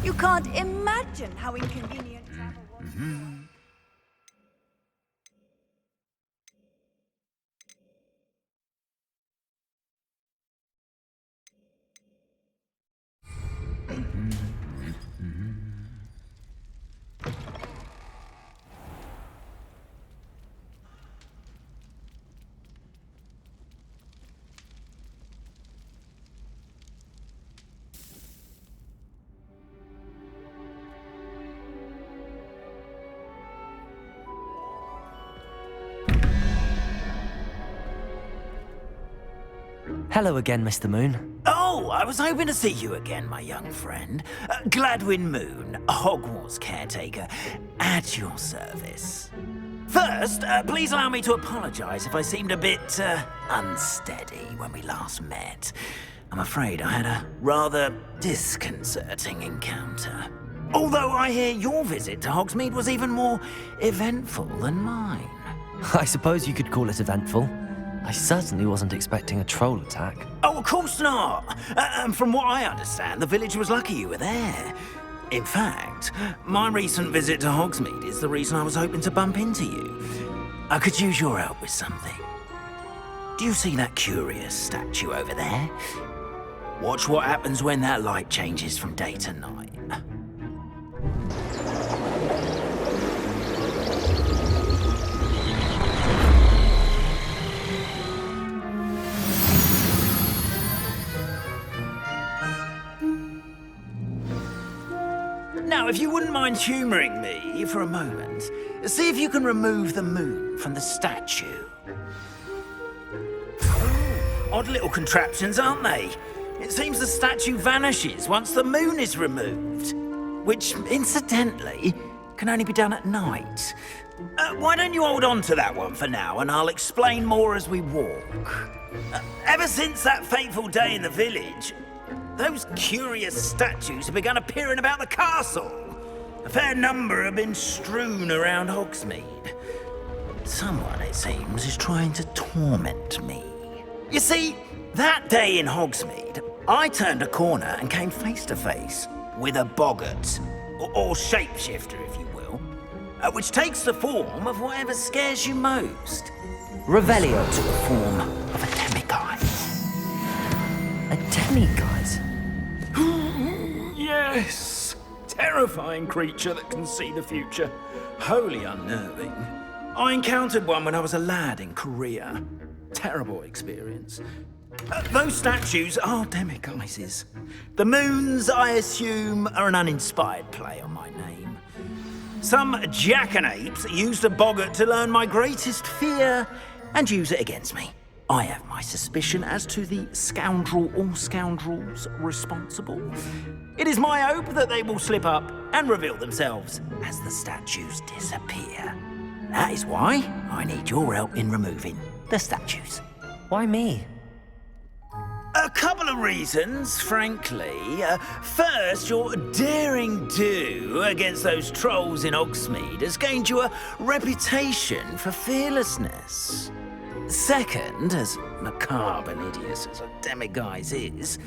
You can't imagine how inconvenient travel was. Hello again, Mr. Moon. Oh, I was hoping to see you again, my young friend. Gladwin Moon, Hogwarts caretaker, at your service. First, please allow me to apologize if I seemed a bit unsteady when we last met. I'm afraid I had a rather disconcerting encounter. Although I hear your visit to Hogsmeade was even more eventful than mine. I suppose you could call it eventful. I certainly wasn't expecting a troll attack. Oh, of course not. And from what I understand, the village was lucky you were there. In fact, my recent visit to Hogsmeade is the reason I was hoping to bump into you. I could use your help with something. Do you see that curious statue over there? Watch what happens when that light changes from day to night. Now, if you wouldn't mind humouring me for a moment, see if you can remove the moon from the statue. Odd little contraptions, aren't they? It seems the statue vanishes once the moon is removed, which, incidentally, can only be done at night. Why don't you hold on to that one for now, and I'll explain more as we walk. Ever since that fateful day in the village, those curious statues have begun appearing about the castle. A fair number have been strewn around Hogsmeade. Someone, it seems, is trying to torment me. You see, that day in Hogsmeade, I turned a corner and came face to face with a boggart, or shapeshifter, if you will, which takes the form of whatever scares you most. Revelio. To the form of a demiguise. A demiguise? Yes! Terrifying creature that can see the future. Wholly unnerving. I encountered one when I was a lad in Korea. Terrible experience. Those statues are demiguises. The moons, I assume, are an uninspired play on my name. Some jackanapes used a boggart to learn my greatest fear and use it against me. I have my suspicion as to the scoundrel or scoundrels responsible. It is my hope that they will slip up and reveal themselves as the statues disappear. That is why I need your help in removing the statues. Why me? A couple of reasons, frankly. First, your daring do against those trolls in Hogsmeade has gained you a reputation for fearlessness. Second, as macabre and hideous as a demiguise is,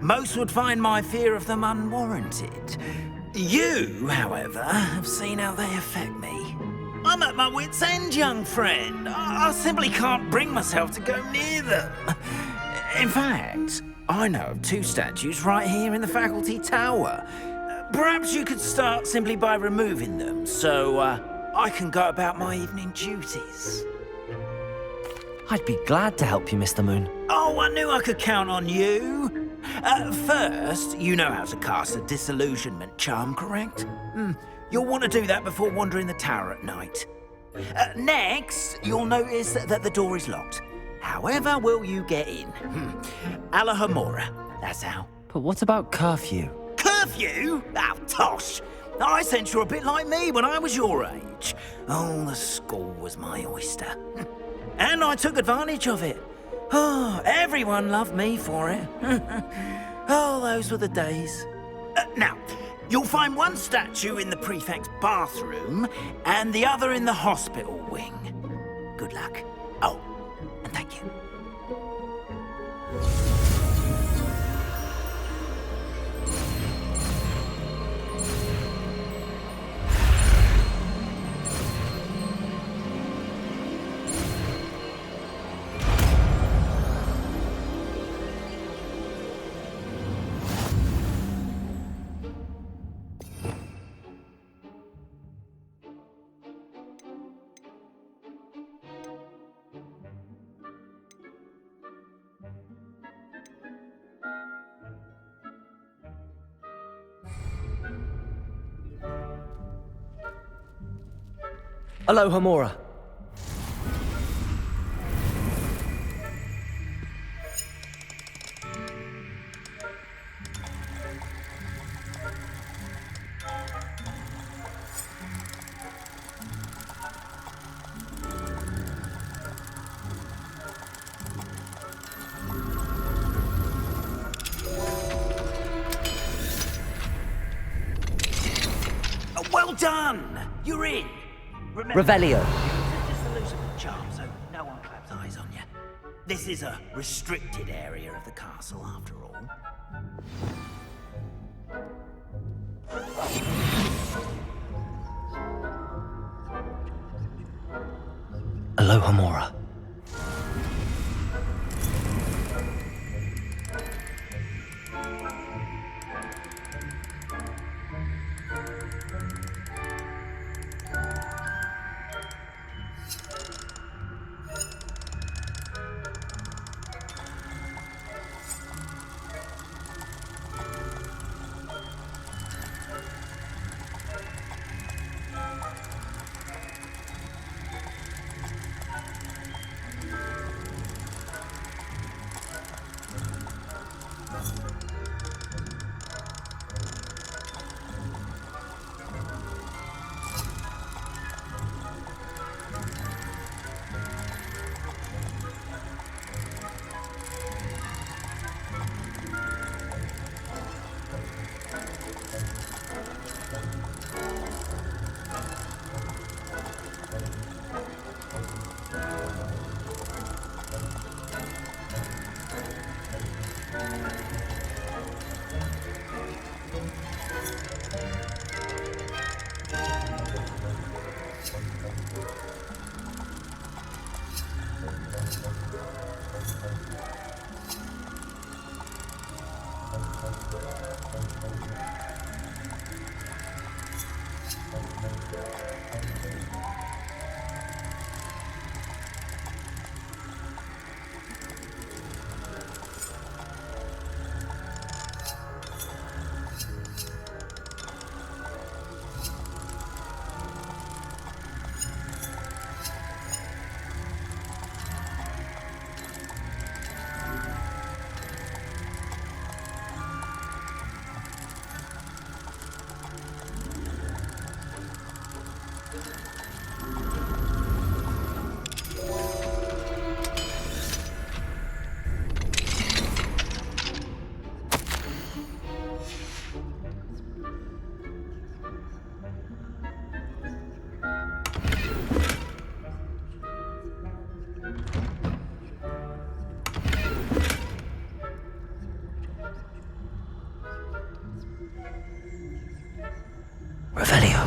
most would find my fear of them unwarranted. You, however, have seen how they affect me. I'm at my wit's end, young friend. I simply can't bring myself to go near them. In fact, I know of 2 statues right here in the faculty tower. Perhaps you could start simply by removing them, so I can go about my evening duties. I'd be glad to help you, Mr. Moon. Oh, I knew I could count on you. First, you know how to cast a disillusionment charm, correct? You'll want to do that before wandering the tower at night. Next, you'll notice that the door is locked. However will you get in? Alahomora, that's how. But what about curfew? Curfew? Oh, tosh! I sense you're a bit like me when I was your age. Oh, the school was my oyster. And I took advantage of it. Oh, everyone loved me for it. Oh, those were the days. Now, you'll find one statue in the prefect's bathroom and the other in the hospital wing. Good luck. Oh, and thank you. Alohomora. Well done! You're in. Revelio. Disillusionment charm, so no one claps eyes on you. This is a restricted area of the castle, after all. Alohomora. Revelio.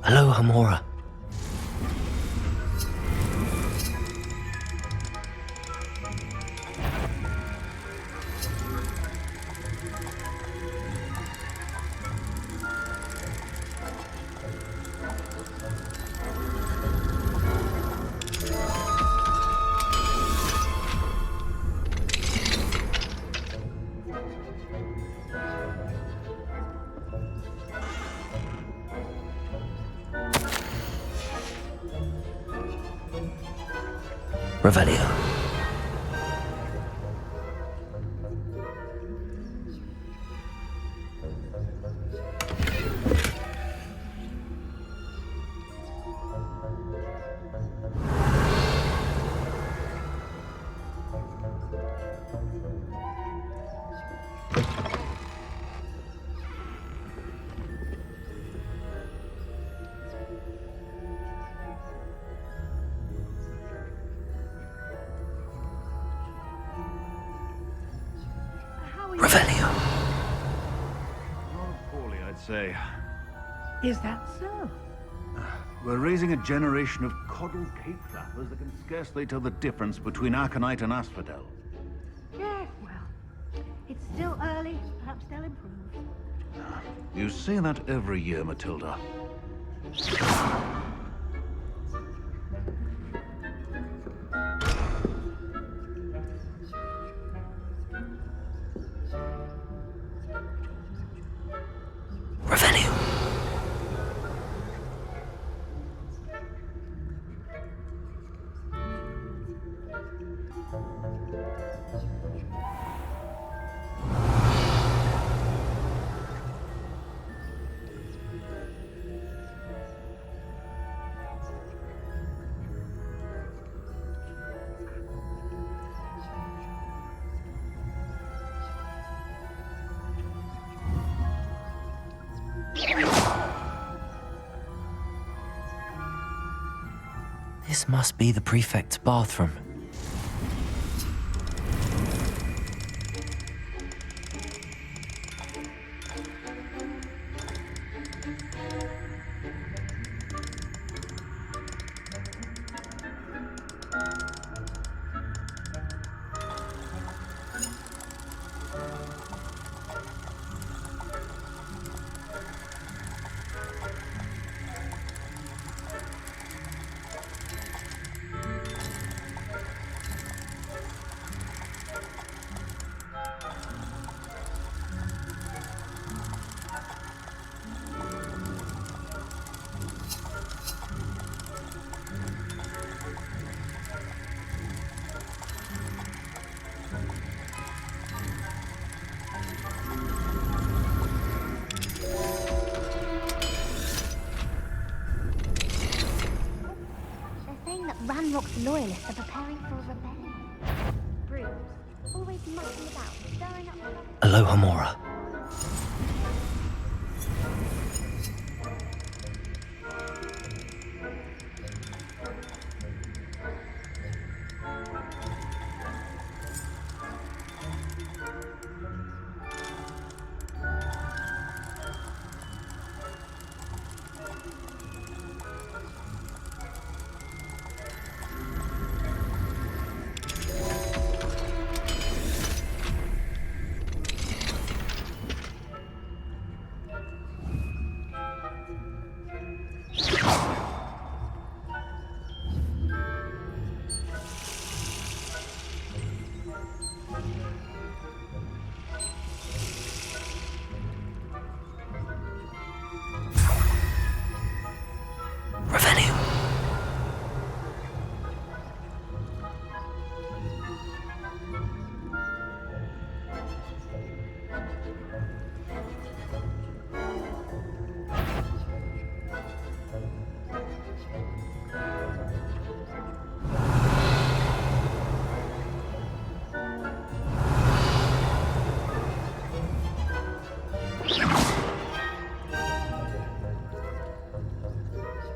Hello, Hamora. Revelio. Revelio. Poorly, I'd say. Is that so? We're raising a generation of coddled cape flappers that can scarcely tell the difference between Aconite and Asphodel. Yes, well, it's still early. Perhaps they'll improve. You say that every year, Matilda. Revelio. This must be the prefect's bathroom. Ranrock's loyalists are preparing for a rebellion. Brooms, always mucking about, stirring up... Hello, Hamora.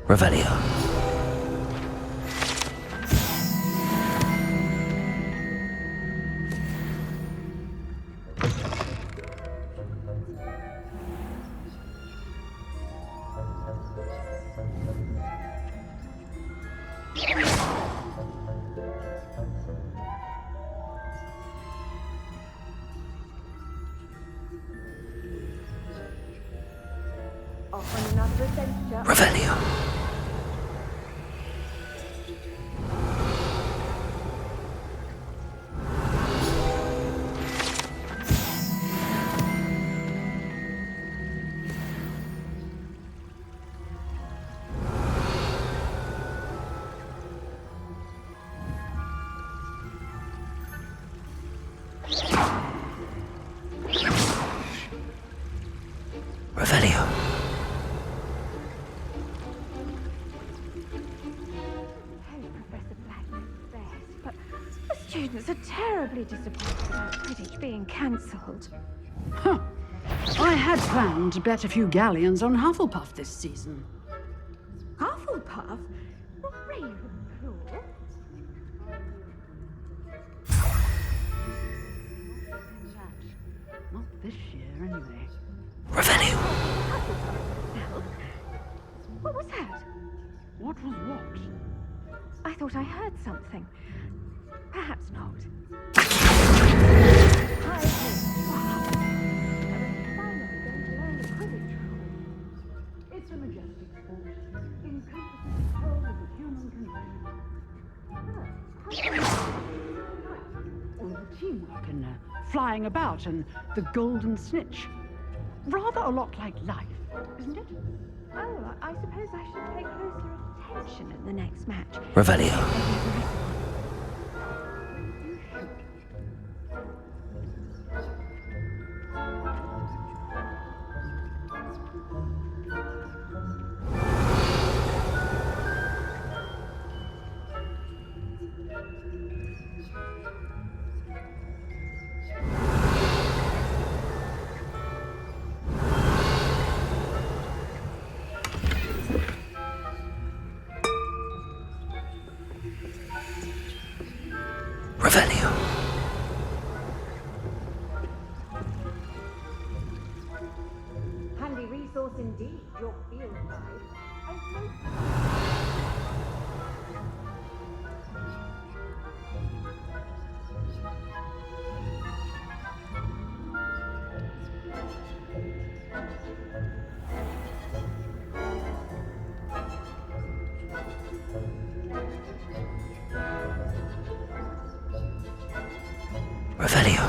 Revelio. Off on another adventure. Revelio. Revelio. Hey, Professor Black's best, but the students are terribly disappointed about Quidditch being cancelled. Huh. I had planned to bet a few galleons on Hufflepuff this season. Hufflepuff? Ravenclaw? Not this year, anyway. Revelio. What was that? What was what? I thought I heard something. Perhaps not. It's a majestic sport, encompassing the whole of the human condition. All the teamwork and flying about and the golden snitch. Rather a lot like life, isn't it? Oh, I suppose I should pay closer attention in the next match. Revelio. Revelio. Handy resource indeed, your field guide. I hope. Revelio.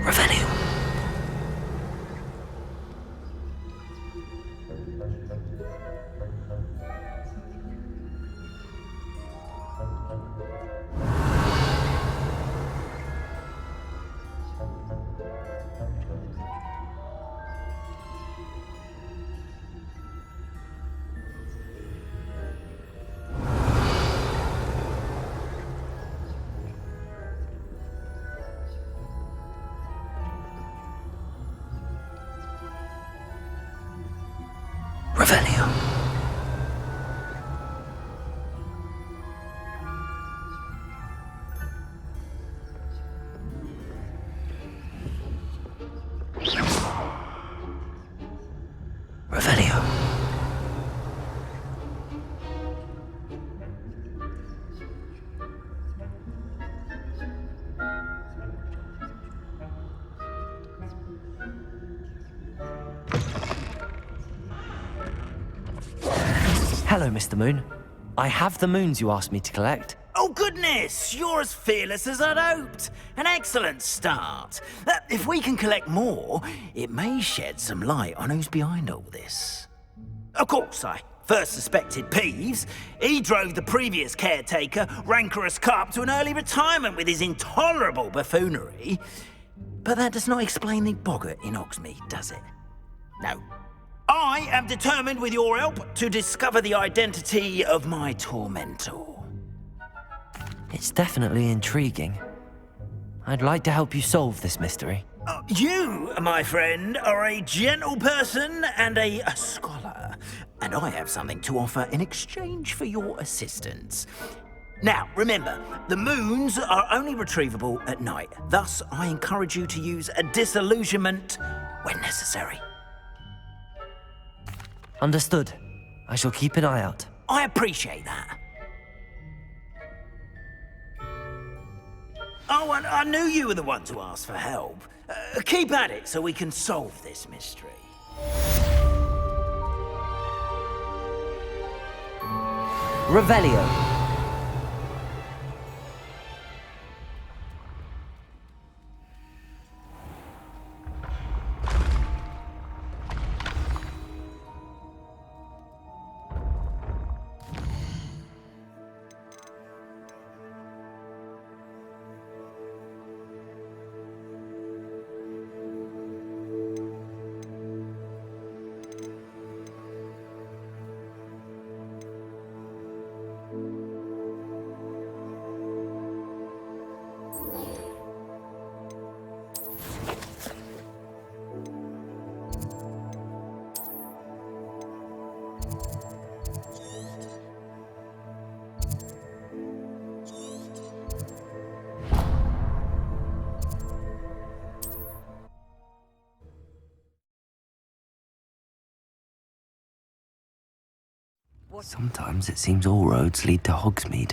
Revelio. Revelio. Revelio. Hello, Mr. Moon. I have the moons you asked me to collect. Oh, goodness! You're as fearless as I'd hoped. An excellent start. If we can collect more, it may shed some light on who's behind all this. Of course, I first suspected Peeves. He drove the previous caretaker, Rancorous Carp, to an early retirement with his intolerable buffoonery. But that does not explain the boggart in Hogsmeade, does it? No. I am determined, with your help, to discover the identity of my tormentor. It's definitely intriguing. I'd like to help you solve this mystery. You, my friend, are a gentle person and a scholar, and I have something to offer in exchange for your assistance. Now, remember, the moons are only retrievable at night. Thus, I encourage you to use a disillusionment when necessary. Understood. I shall keep an eye out. I appreciate that. Oh, and I knew you were the one to ask for help. Keep at it so we can solve this mystery. Revelio. Sometimes it seems all roads lead to Hogsmeade.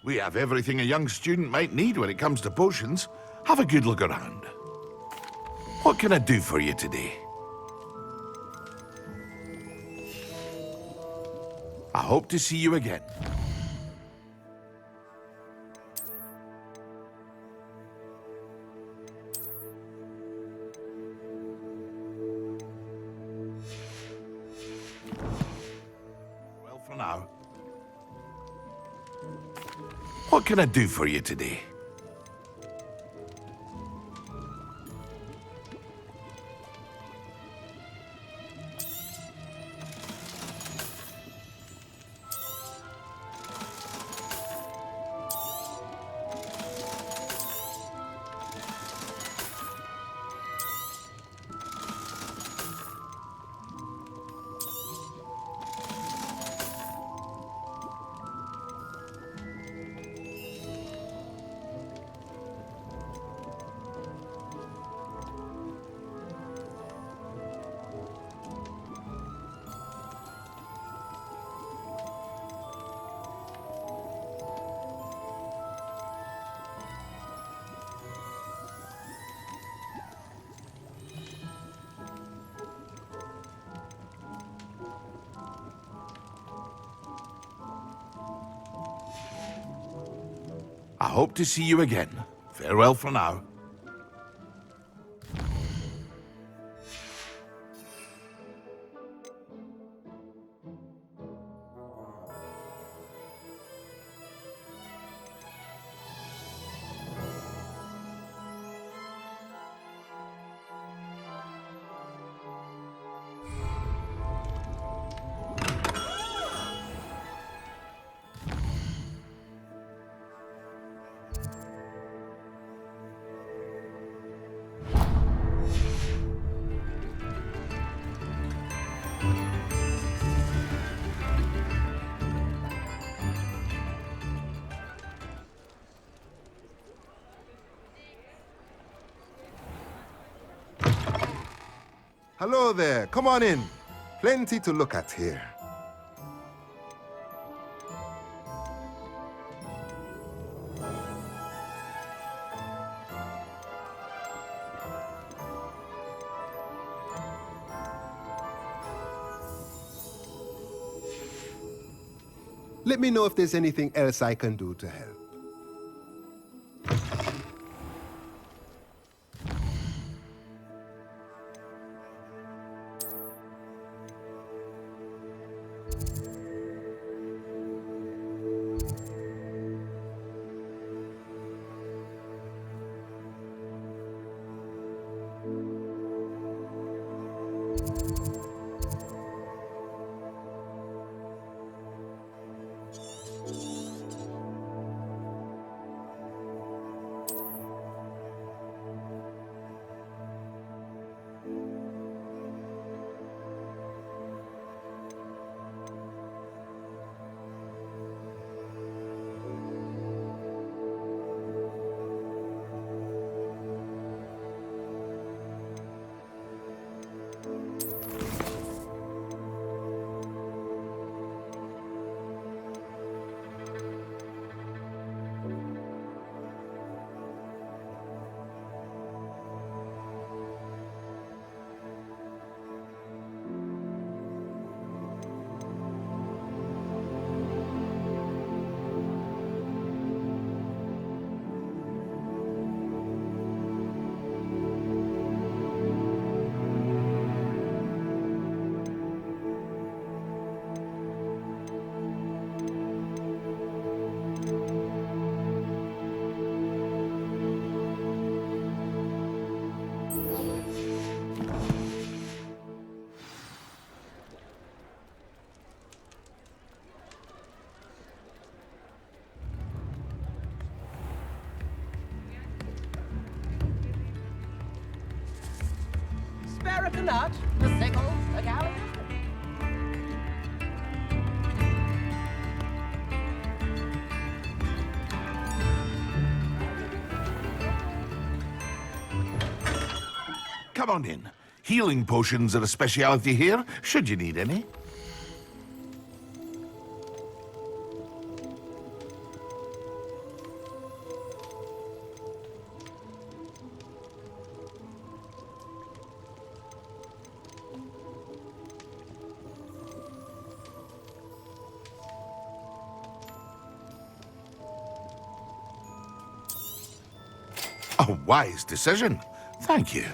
We have everything a young student might need when it comes to potions. Have a good look around. What can I do for you today? I hope to see you again. Well, for now. What can I do for you today? I hope to see you again. Farewell for now. Hello there. Come on in. Plenty to look at here. Let me know if there's anything else I can do to help. carrot a nut, the sickles a gallon. Come on in. Healing potions are a speciality here, should you need any. A wise decision. Thank you.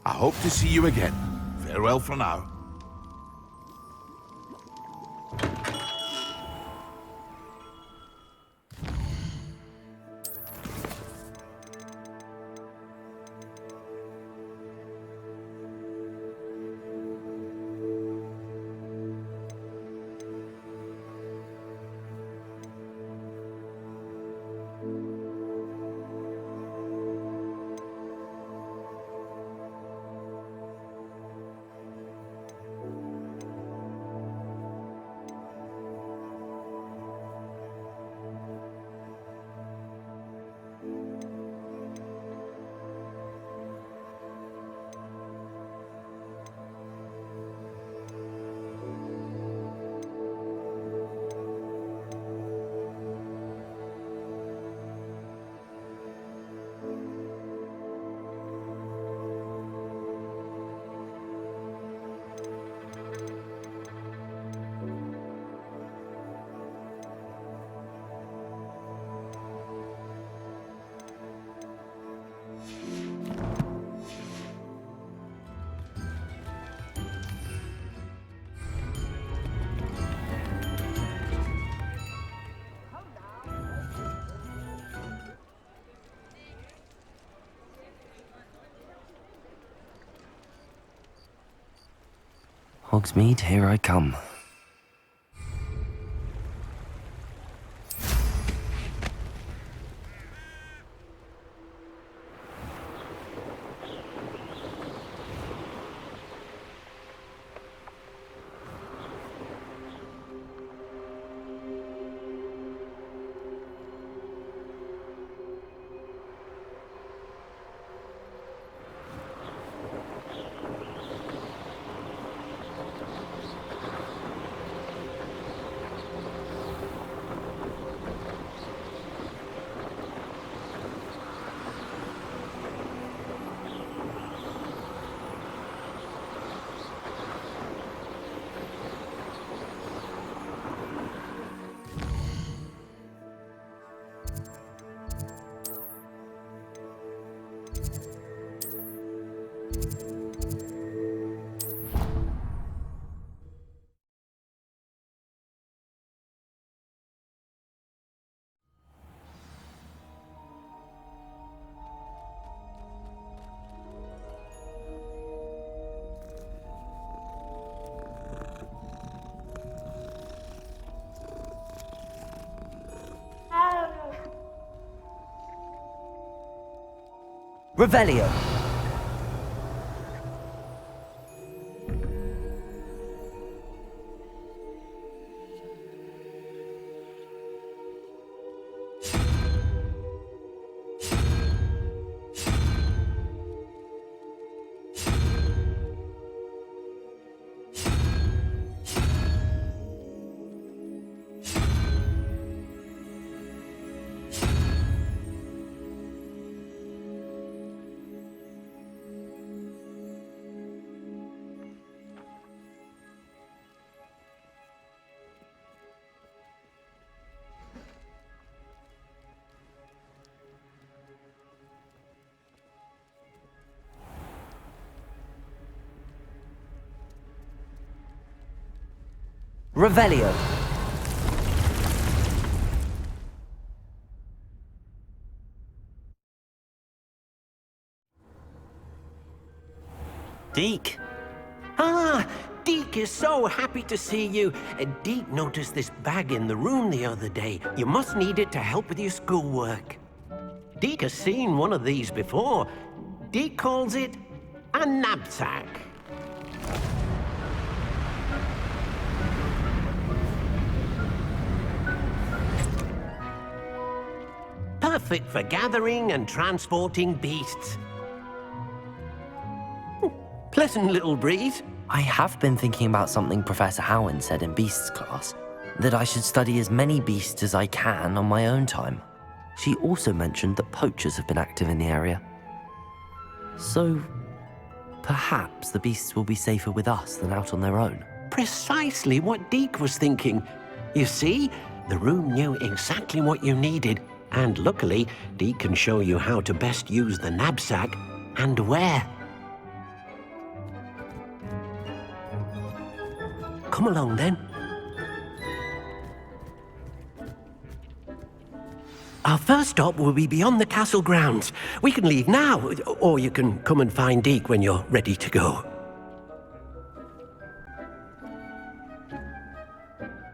I hope to see you again. Farewell for now. Hogsmeade, here I come. Revelio. Revelio. Deke. Ah, Deke is so happy to see you. Deke noticed this bag in the room the other day. You must need it to help with your schoolwork. Deke has seen one of these before. Deke calls it A knapsack. Perfect for gathering and transporting beasts. Pleasant little breeze. I have been thinking about something Professor Howin said in Beasts class, that I should study as many beasts as I can on my own time. She also mentioned that poachers have been active in the area. So, perhaps the beasts will be safer with us than out on their own. Precisely what Deke was thinking. You see, the room knew exactly what you needed, and luckily, Deke can show you how to best use the knapsack and where. Come along then. Our first stop will be beyond the castle grounds. We can leave now, or you can come and find Deke when you're ready to go.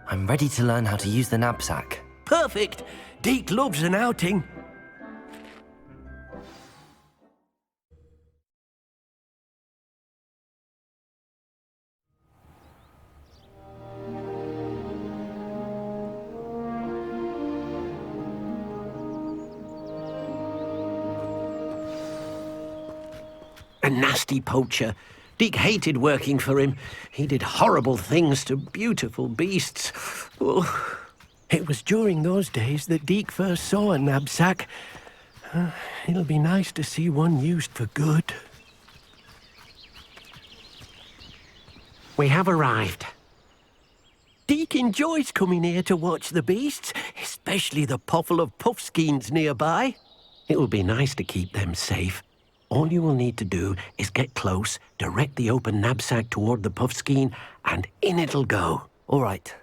I'm ready to learn how to use the knapsack. Perfect! Deke loves an outing. A nasty poacher. Deke hated working for him. He did horrible things to beautiful beasts. Oh. It was during those days that Deke first saw a knapsack. It'll be nice to see one used for good. We have arrived. Deke enjoys coming here to watch the beasts, especially the puffle of puffskeins nearby. It will be nice to keep them safe. All you will need to do is get close, direct the open knapsack toward the puffskein, and in it'll go. All right.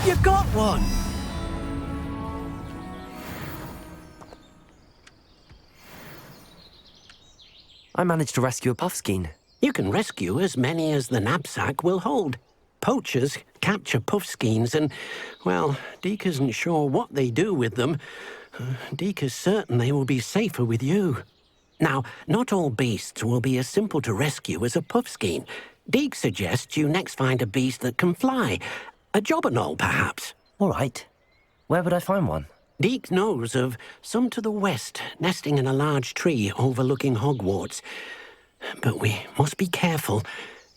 You got one! I managed to rescue a puffskein. You can rescue as many as the knapsack will hold. Poachers capture puffskeins and, well, Deke isn't sure what they do with them. Deke is certain they will be safer with you. Now, not all beasts will be as simple to rescue as a puffskein. Deke suggests you next find a beast that can fly. A jobberknoll, perhaps. All right. Where would I find one? Deke knows of some to the west, nesting in a large tree overlooking Hogwarts. But we must be careful.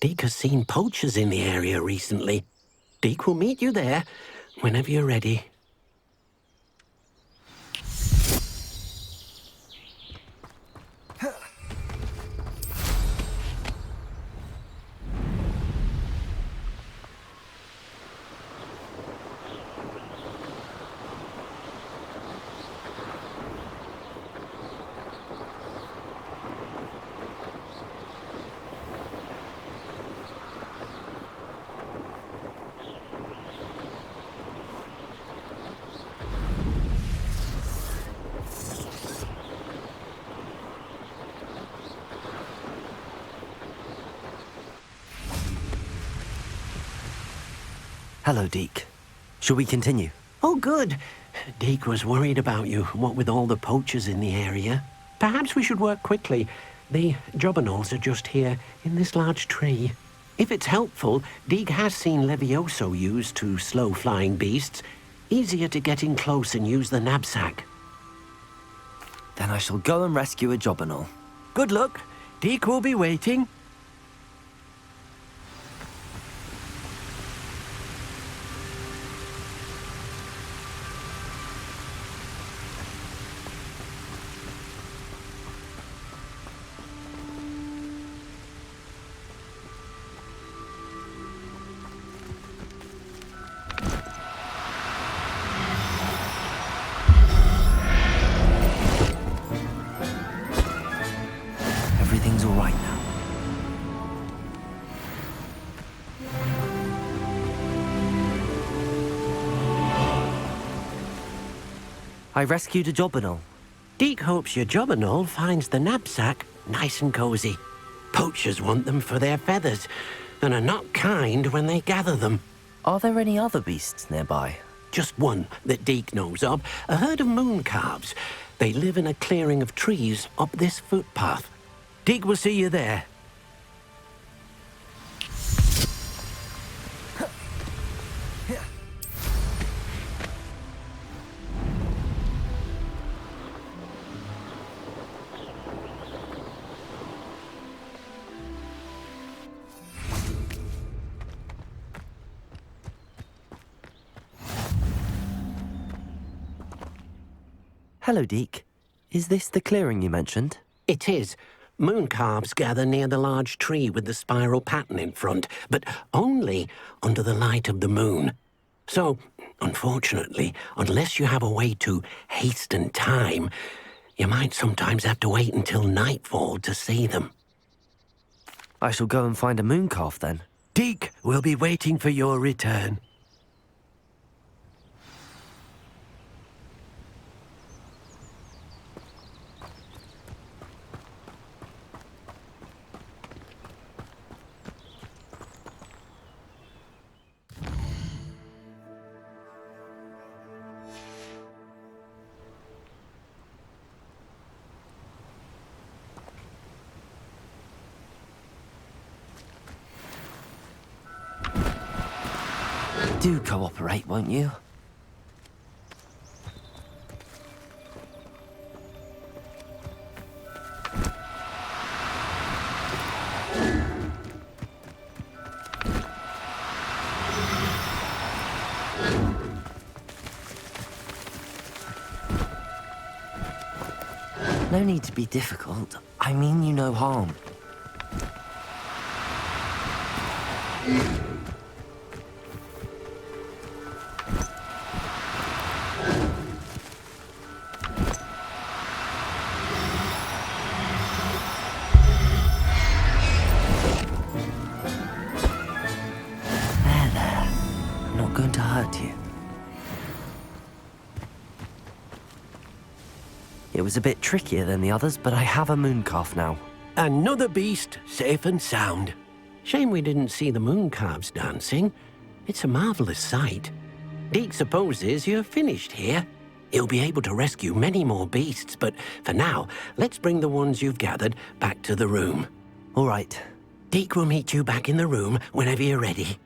Deke has seen poachers in the area recently. Deke will meet you there whenever you're ready. Hello, Deke. Shall we continue? Oh, good. Deke was worried about you, what with all the poachers in the area. Perhaps we should work quickly. The jobberknolls are just here, in this large tree. If it's helpful, Deke has seen Levioso used to slow flying beasts. Easier to get in close and use the knapsack. Then I shall go and rescue a jobberknoll. Good luck. Deke will be waiting. Everything's all right now. I rescued a Jobberknoll. Deke hopes your Jobberknoll finds the knapsack nice and cozy. Poachers want them for their feathers, and are not kind when they gather them. Are there any other beasts nearby? Just one that Deke knows of, a herd of moon calves. They live in a clearing of trees up this footpath. Deke will see you there. Hello, Deke. Is this the clearing you mentioned? It is. Moon calves gather near the large tree with the spiral pattern in front, but only under the light of the moon. So, unfortunately, unless you have a way to hasten time, you might sometimes have to wait until nightfall to see them. I shall go and find a moon calf then. Deke will be waiting for your return. Do cooperate, won't you? No need to be difficult. I mean you no harm. It was a bit trickier than the others, but I have a moon calf now. Another beast, safe and sound. Shame we didn't see the moon calves dancing. It's a marvelous sight. Deke supposes you're finished here. He'll be able to rescue many more beasts, but for now, let's bring the ones you've gathered back to the room. All right. Deke will meet you back in the room whenever you're ready.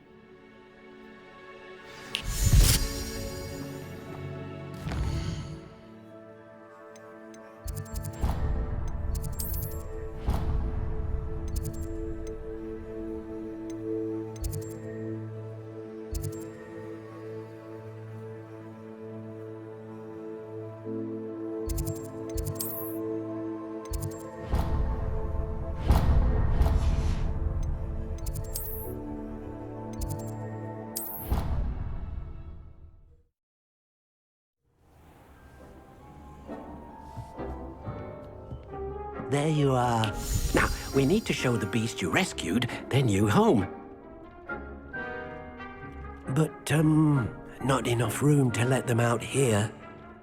There you are. Now, we need to show the beast you rescued their new home. But, not enough room to let them out here.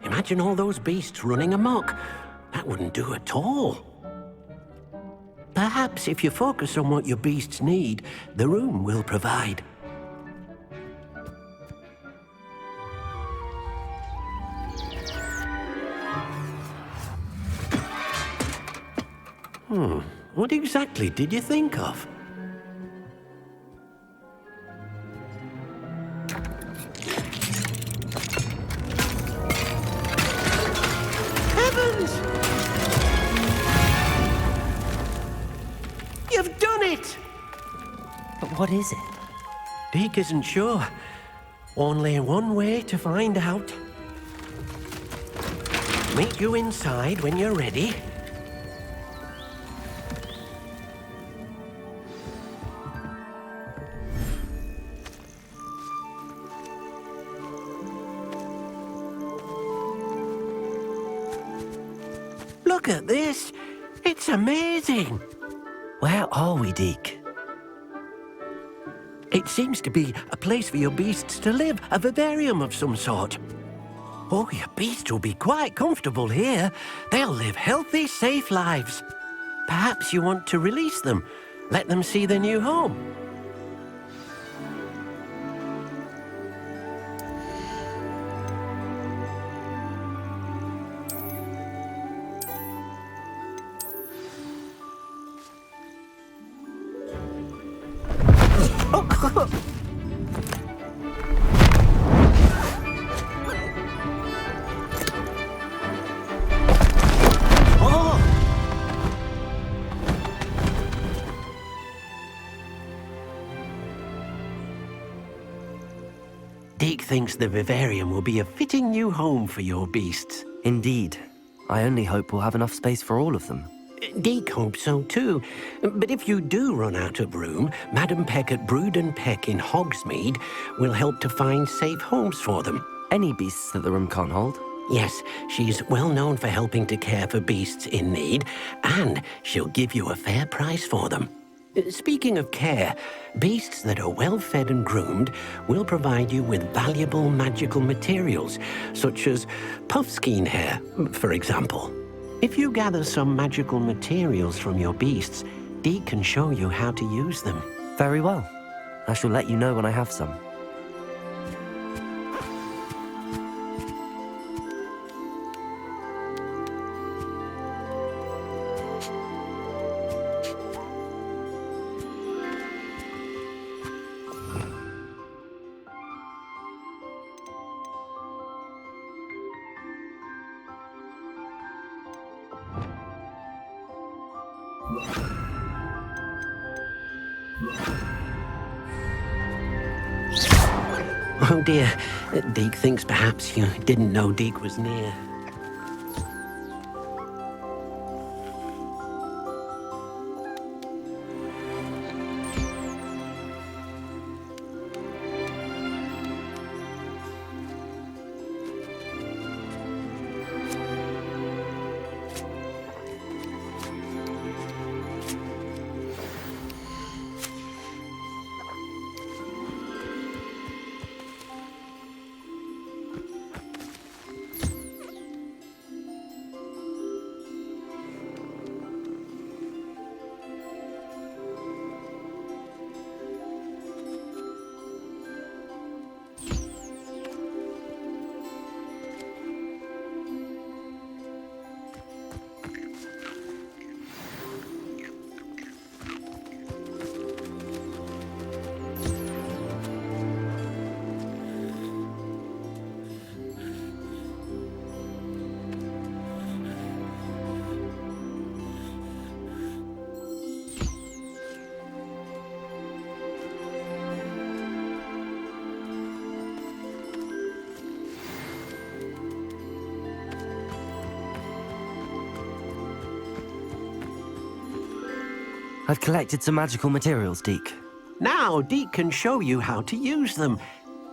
Imagine all those beasts running amok. That wouldn't do at all. Perhaps if you focus on what your beasts need, the room will provide. What exactly did you think of? Heavens! You've done it! But what is it? Deke isn't sure. Only one way to find out. Meet you inside when you're ready. Look at this. It's amazing. Where are we, Deke? It seems to be a place for your beasts to live, a vivarium of some sort. Oh, your beasts will be quite comfortable here. They'll live healthy, safe lives. Perhaps you want to release them, let them see their new home. Deke thinks the vivarium will be a fitting new home for your beasts. Indeed. I only hope we'll have enough space for all of them. Deke hopes so too. But if you do run out of room, Madam Peck at Brood and Peck in Hogsmeade will help to find safe homes for them. Any beasts that the room can't hold? Yes, she's well known for helping to care for beasts in need, and she'll give you a fair price for them. Speaking of care, beasts that are well fed and groomed will provide you with valuable magical materials, such as puffskein hair, for example. If you gather some magical materials from your beasts, Deke can show you how to use them. Very well. I shall let you know when I have some. Oh dear, Deke thinks perhaps you didn't know Deke was near. I've collected some magical materials, Deke. Now Deke can show you how to use them.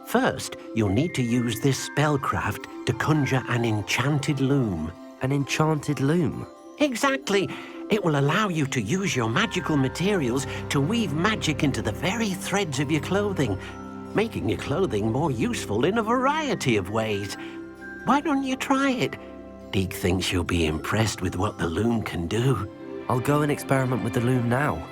First, you'll need to use this spellcraft to conjure an enchanted loom. An enchanted loom? Exactly. It will allow you to use your magical materials to weave magic into the very threads of your clothing, making your clothing more useful in a variety of ways. Why don't you try it? Deke thinks you'll be impressed with what the loom can do. I'll go and experiment with the loom now.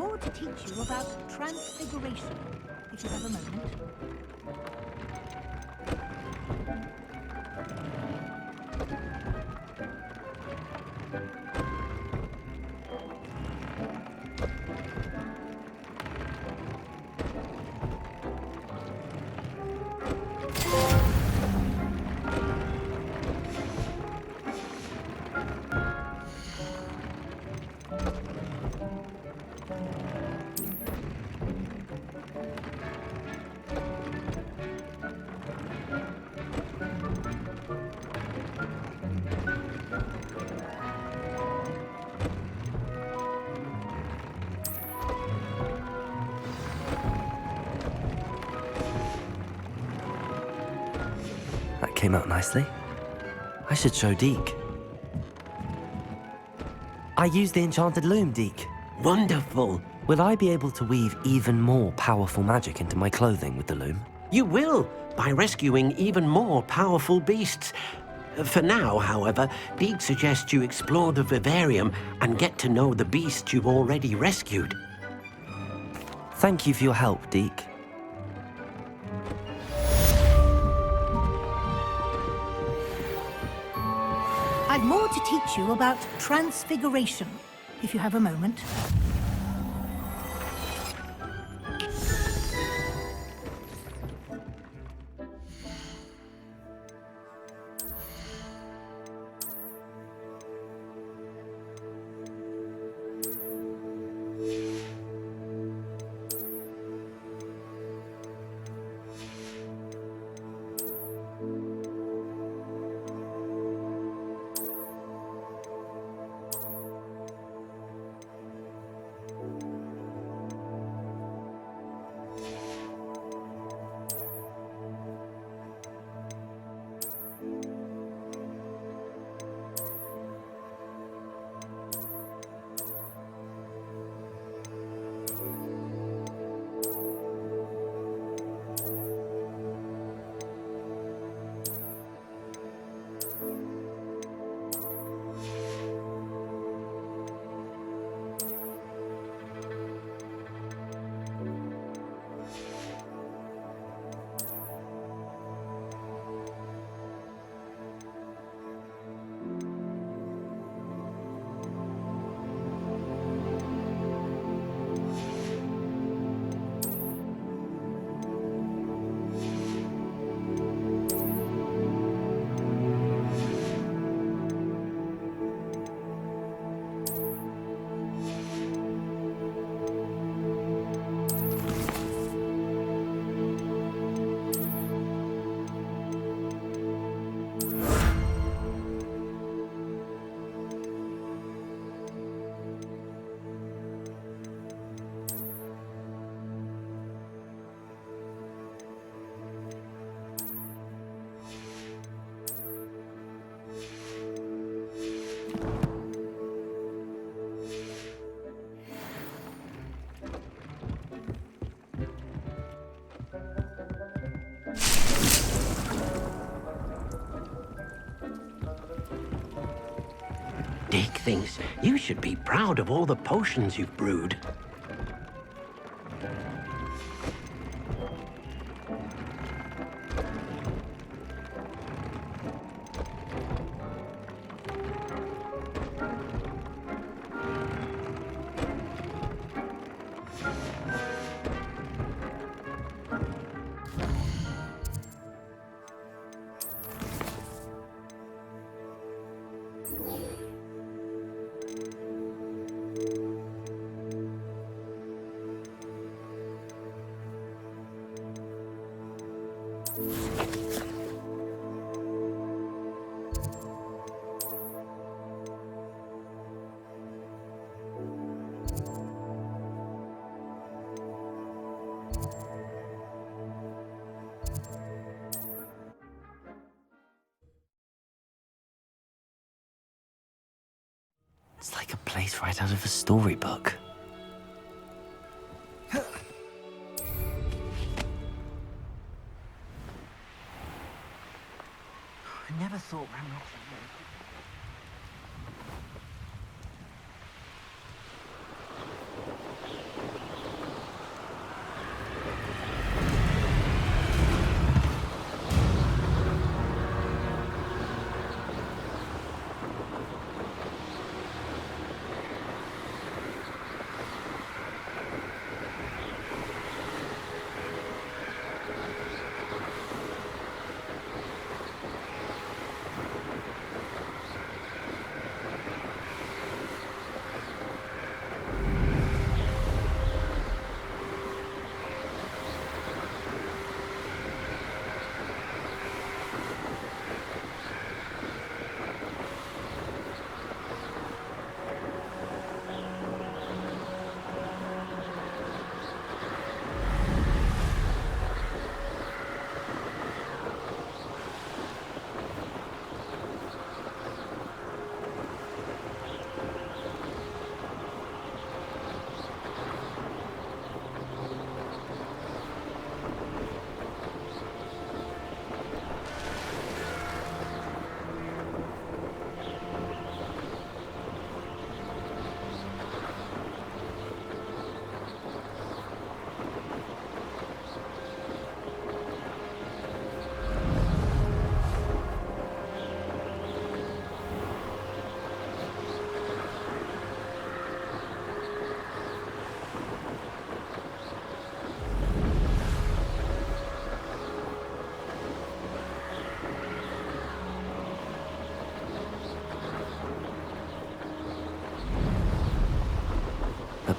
more to teach you about transfiguration, if you have a moment. That came out nicely. I should show Deke. I used the enchanted loom, Deke. Wonderful. Will I be able to weave even more powerful magic into my clothing with the loom? You will, by rescuing even more powerful beasts. For now, however, Deke suggests you explore the vivarium and get to know the beasts you've already rescued. Thank you for your help, Deke. I've more to teach you about transfiguration, if you have a moment. Deke thinks you should be proud of all the potions you've brewed. It's like a place right out of a storybook. I never thought Ramrock.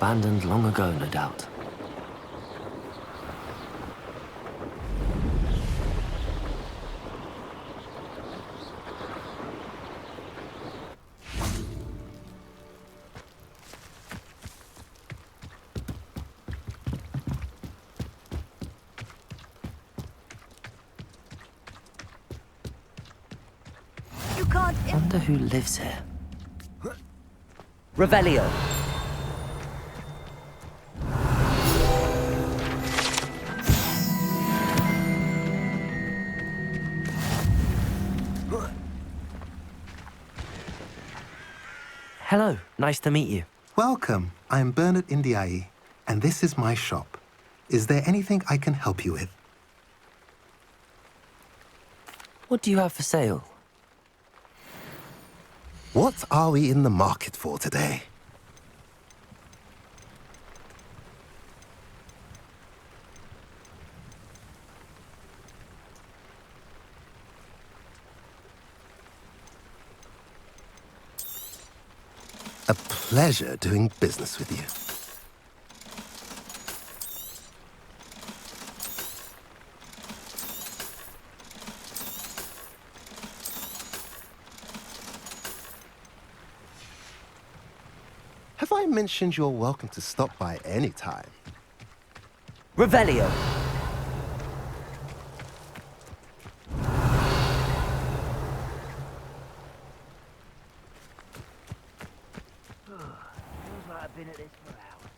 abandoned long ago, no doubt. You can't. Wonder who lives here. Revelio. Hello, nice to meet you. Welcome. I'm Bernard Indiai, and this is my shop. Is there anything I can help you with? What do you have for sale? What are we in the market for today? A pleasure doing business with you. Have I mentioned you're welcome to stop by any time? Revelio. Feels like I've been at this for hours.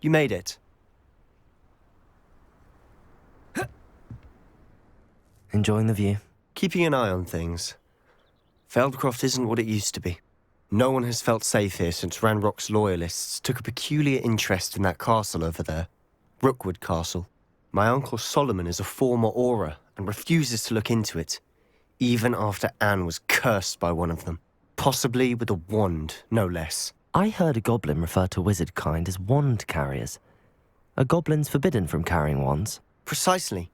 You made it. Enjoying the view? Keeping an eye on things. Feldcroft isn't what it used to be. No one has felt safe here since Ranrock's loyalists took a peculiar interest in that castle over there. Rookwood Castle. My uncle Solomon is a former Auror and refuses to look into it, even after Anne was cursed by one of them. Possibly with a wand, no less. I heard a goblin refer to wizard kind as wand carriers. Are goblins forbidden from carrying wands? Precisely.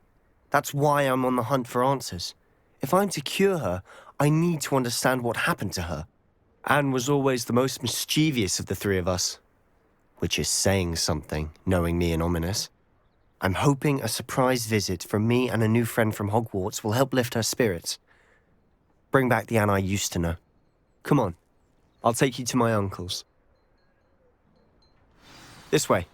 That's why I'm on the hunt for answers. If I'm to cure her, I need to understand what happened to her. Anne was always the most mischievous of the three of us. Which is saying something, knowing me and Ominous. I'm hoping a surprise visit from me and a new friend from Hogwarts will help lift her spirits. Bring back the Anne I used to know. Come on, I'll take you to my uncle's. This way.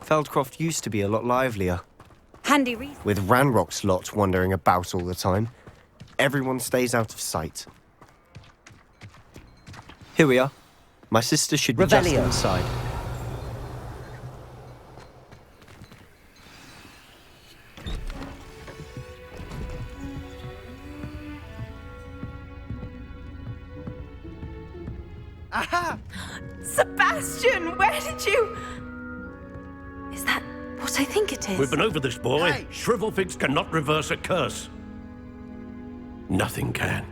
Feldcroft used to be a lot livelier. Handy reason. With Ranrock's lot wandering about all the time, everyone stays out of sight. Here we are. My sister should be just Revelio. inside. Aha! Sebastian, where did you... Is that what I think it is? We've been over this, boy. Hey. Shrivelfigs cannot reverse a curse. Nothing can.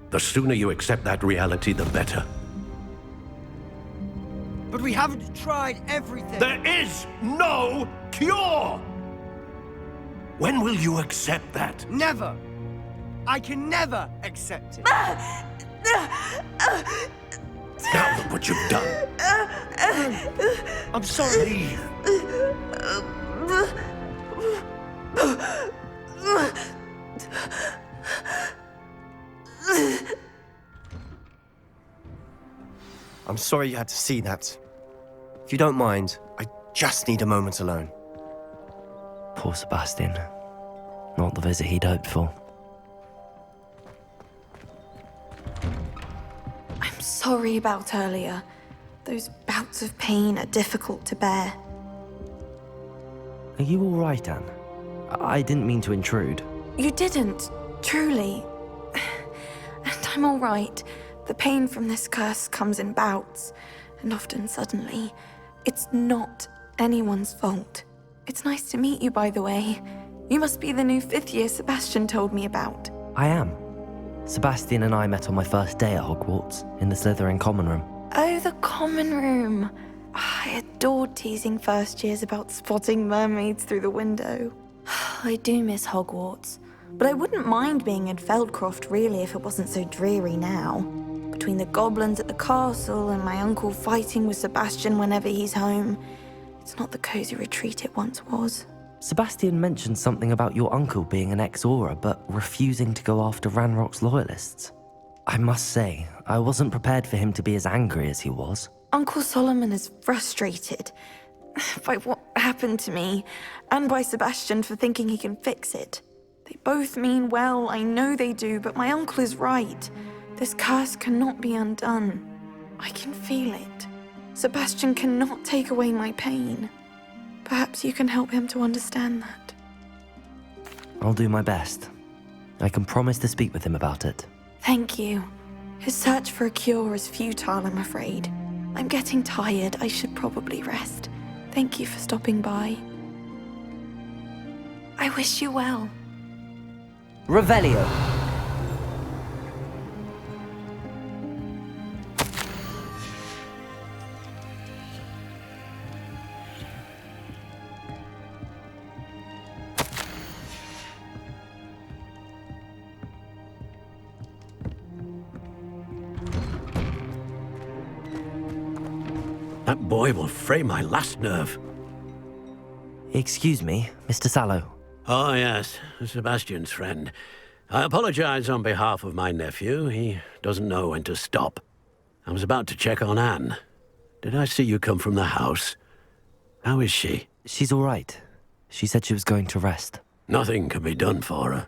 The sooner you accept that reality, the better. But we haven't tried everything. There is no cure! When will you accept that? Never. I can never accept it. Now look what you've done. I'm sorry. Leave. I'm sorry you had to see that. If you don't mind, I just need a moment alone. Poor Sebastian. Not the visit he'd hoped for. I'm sorry about earlier. Those bouts of pain are difficult to bear. Are you all right, Anne? I didn't mean to intrude. You didn't, truly. And I'm all right. The pain from this curse comes in bouts, and often suddenly. It's not anyone's fault. It's nice to meet you, by the way. You must be the new 5th year Sebastian told me about. I am. Sebastian and I met on my first day at Hogwarts, in the Slytherin common room. Oh, the common room. I adored teasing first years about spotting mermaids through the window. I do miss Hogwarts, but I wouldn't mind being in Feldcroft really if it wasn't so dreary now. Between the goblins at the castle and my uncle fighting with Sebastian whenever he's home, it's not the cozy retreat it once was. Sebastian mentioned something about your uncle being an ex-Auror, but refusing to go after Ranrock's loyalists. I must say, I wasn't prepared for him to be as angry as he was. Uncle Solomon is frustrated by what happened to me, and by Sebastian for thinking he can fix it. They both mean well, I know they do, but my uncle is right. This curse cannot be undone. I can feel it. Sebastian cannot take away my pain. Perhaps you can help him to understand that. I'll do my best. I can promise to speak with him about it. Thank you. His search for a cure is futile, I'm afraid. I'm getting tired. I should probably rest. Thank you for stopping by. I wish you well. Revelio. That boy will fray my last nerve. Excuse me, Mr. Sallow. Oh, yes, Sebastian's friend. I apologize on behalf of my nephew. He doesn't know when to stop. I was about to check on Anne. Did I see you come from the house? How is she? She's all right. She said she was going to rest. Nothing can be done for her.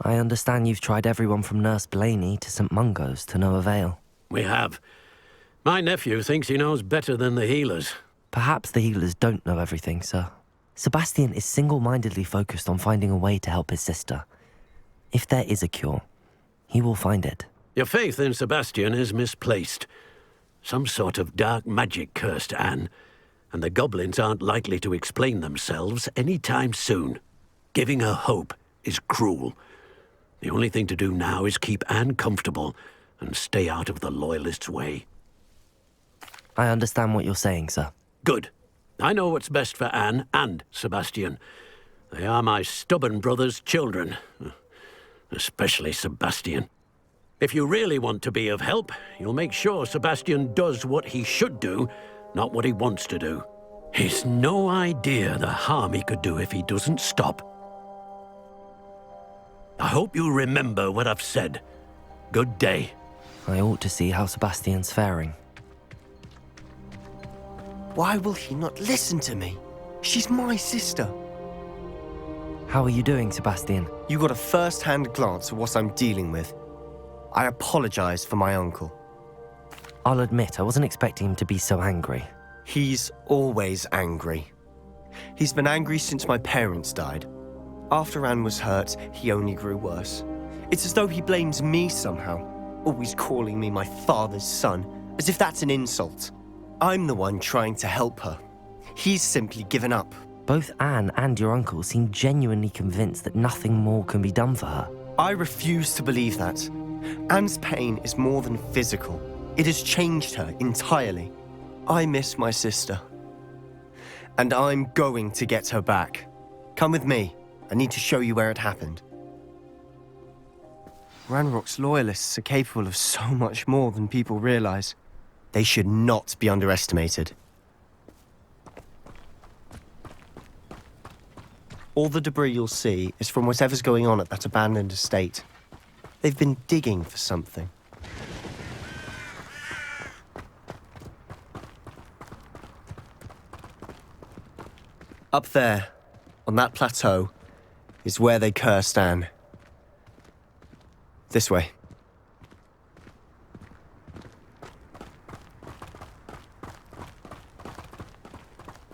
I understand you've tried everyone from Nurse Blaney to St. Mungo's to no avail. We have. My nephew thinks he knows better than the healers. Perhaps the healers don't know everything, sir. Sebastian is single-mindedly focused on finding a way to help his sister. If there is a cure, he will find it. Your faith in Sebastian is misplaced. Some sort of dark magic cursed Anne, and the goblins aren't likely to explain themselves any time soon. Giving her hope is cruel. The only thing to do now is keep Anne comfortable and stay out of the Loyalists' way. I understand what you're saying, sir. Good. I know what's best for Anne and Sebastian. They are my stubborn brother's children. Especially Sebastian. If you really want to be of help, you'll make sure Sebastian does what he should do, not what he wants to do. He's no idea the harm he could do if he doesn't stop. I hope you remember what I've said. Good day. I ought to see how Sebastian's faring. Why will he not listen to me? She's my sister. How are you doing, Sebastian? You got a first-hand glance at what I'm dealing with. I apologize for my uncle. I'll admit, I wasn't expecting him to be so angry. He's always angry. He's been angry since my parents died. After Anne was hurt, he only grew worse. It's as though he blames me somehow, always calling me my father's son, as if that's an insult. I'm the one trying to help her. He's simply given up. Both Anne and your uncle seem genuinely convinced that nothing more can be done for her. I refuse to believe that. Anne's pain is more than physical. It has changed her entirely. I miss my sister. And I'm going to get her back. Come with me. I need to show you where it happened. Ranrock's loyalists are capable of so much more than people realize. They should not be underestimated. All the debris you'll see is from whatever's going on at that abandoned estate. They've been digging for something. Up there, on that plateau, is where they cursed Anne. This way.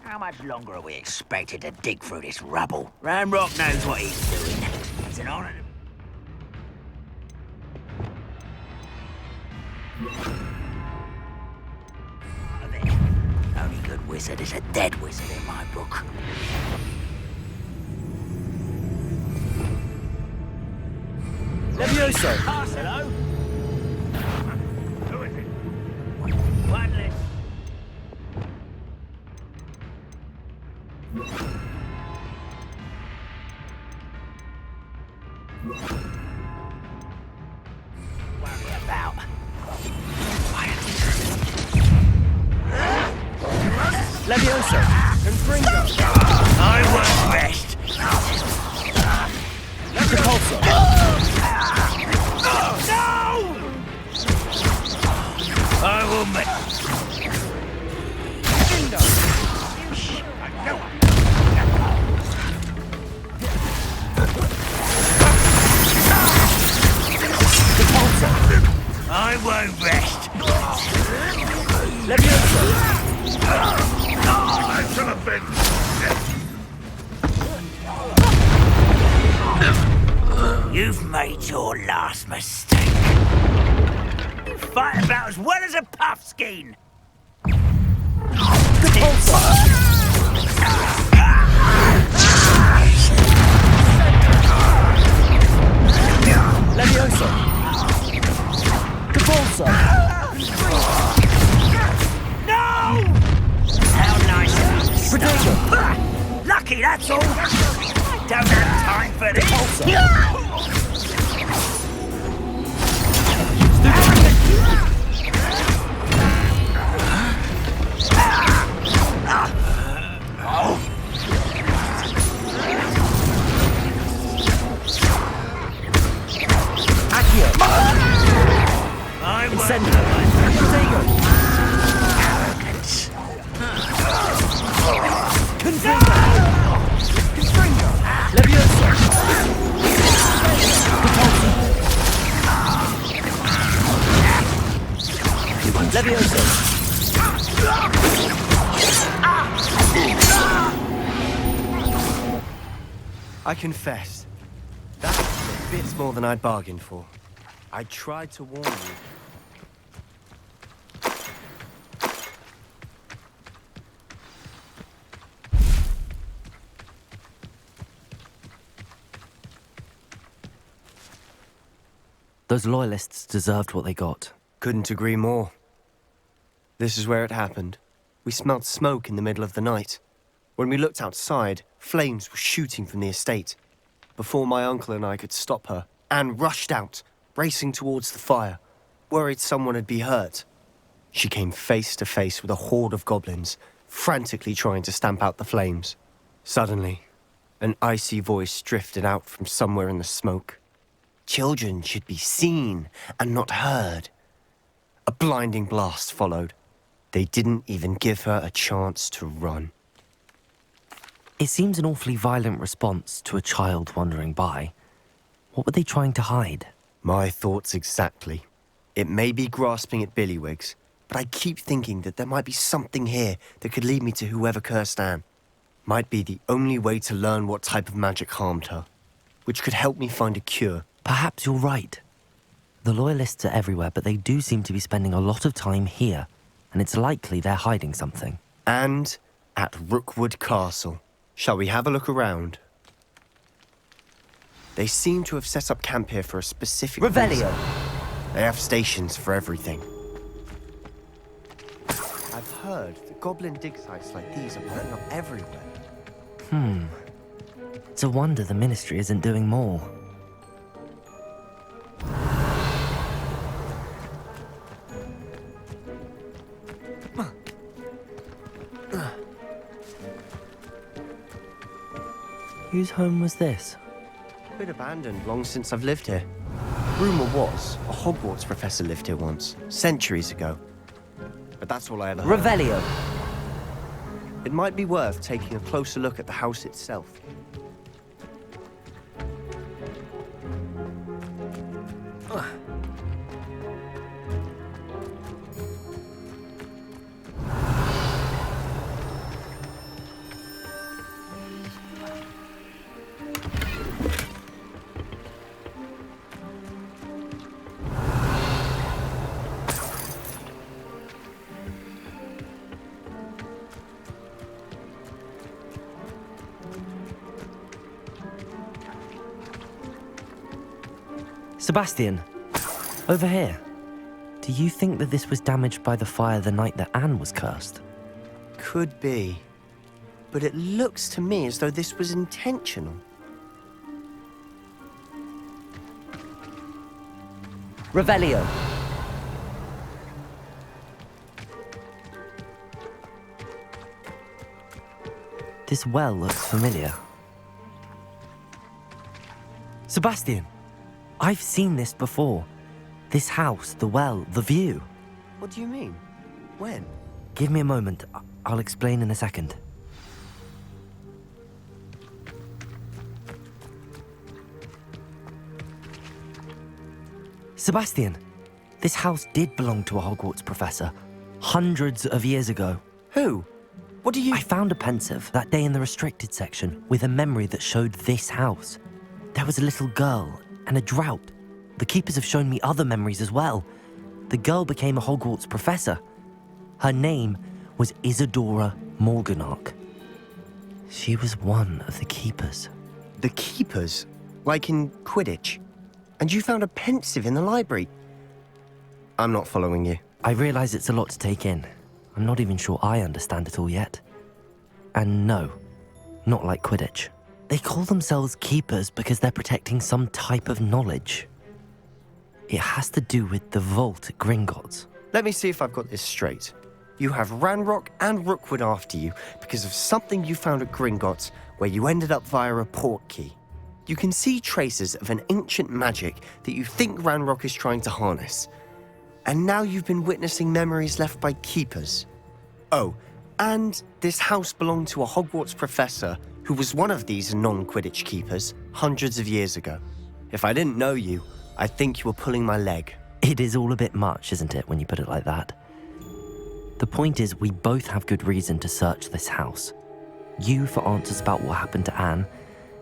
How much longer are we expected to dig through this rubble? Ranrock knows what he's doing. It's an honor. wizard is a dead wizard in my book. Levioso! Hello? Who is it? One less. Worry about. Levioso! Confringo! I won't rest. Repulsor! No! I will make. I won't rest. Levioso! I should have been. You've made your last mistake. You fight about as well as a puffskein. Levioso! Capulso! No! How nice. Potato! Lucky, that's all. Don't have time for this. Accio! I won't. Incendio! Protego! Arrogance. Confringo! Confringo! Levioso! Capulso! Levioso! I confess, that was a bit more than I'd bargained for. I tried to warn you. Those loyalists deserved what they got. Couldn't agree more. This is where it happened. We smelt smoke in the middle of the night. When we looked outside, flames were shooting from the estate. Before my uncle and I could stop her, Anne rushed out, racing towards the fire, worried someone had been hurt. She came face to face with a horde of goblins, frantically trying to stamp out the flames. Suddenly, an icy voice drifted out from somewhere in the smoke. Children should be seen and not heard. A blinding blast followed. They didn't even give her a chance to run. It seems an awfully violent response to a child wandering by. What were they trying to hide? My thoughts exactly. It may be grasping at billywigs, but I keep thinking that there might be something here that could lead me to whoever cursed Anne. Might be the only way to learn what type of magic harmed her, which could help me find a cure. Perhaps you're right. The Loyalists are everywhere, but they do seem to be spending a lot of time here, and it's likely they're hiding something. And at Rookwood Castle. Shall we have a look around? They seem to have set up camp here for a specific Revelio! reason. They have stations for everything. I've heard that goblin dig sites like these are popping up everywhere. It's a wonder the Ministry isn't doing more. Whose home was this? Been abandoned long since I've lived here. Rumour was a Hogwarts professor lived here once, centuries ago. But that's all I ever heard. Revelio! It might be worth taking a closer look at the house itself. Sebastian, over here. Do you think that this was damaged by the fire the night that Anne was cursed? Could be. But it looks to me as though this was intentional. Revelio. This well looks familiar. Sebastian, I've seen this before. This house, the well, the view. What do you mean? When? Give me a moment. I'll explain in a second. Sebastian, this house did belong to a Hogwarts professor, hundreds of years ago. Who? What do you... I found a pensive that day in the restricted section with a memory that showed this house. There was a little girl and a drought. The keepers have shown me other memories as well. The girl became a Hogwarts professor. Her name was Isadora Morganach. She was one of the keepers. The keepers? Like in Quidditch? And you found a pensive in the library? I'm not following you. I realize it's a lot to take in. I'm not even sure I understand it all yet. And no, not like Quidditch. They call themselves keepers because they're protecting some type of knowledge. It has to do with the vault at Gringotts. Let me see if I've got this straight. You have Ranrock and Rookwood after you because of something you found at Gringotts where you ended up via a portkey. You can see traces of an ancient magic that you think Ranrock is trying to harness. And now you've been witnessing memories left by keepers. Oh, and this house belonged to a Hogwarts professor who was one of these non-Quidditch keepers hundreds of years ago. If I didn't know you, I'd think you were pulling my leg. It is all a bit much, isn't it, when you put it like that? The point is, we both have good reason to search this house. You for answers about what happened to Anne,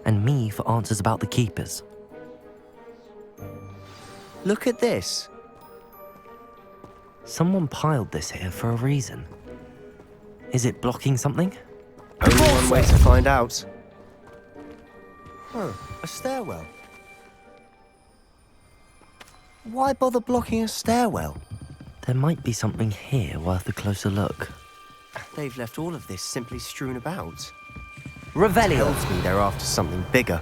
and me for answers about the keepers. Look at this. Someone piled this here for a reason. Is it blocking something? Only one way to find out. A stairwell. Why bother blocking a stairwell? There might be something here worth a closer look. They've left all of this simply strewn about. Revelio tells me they're after something bigger.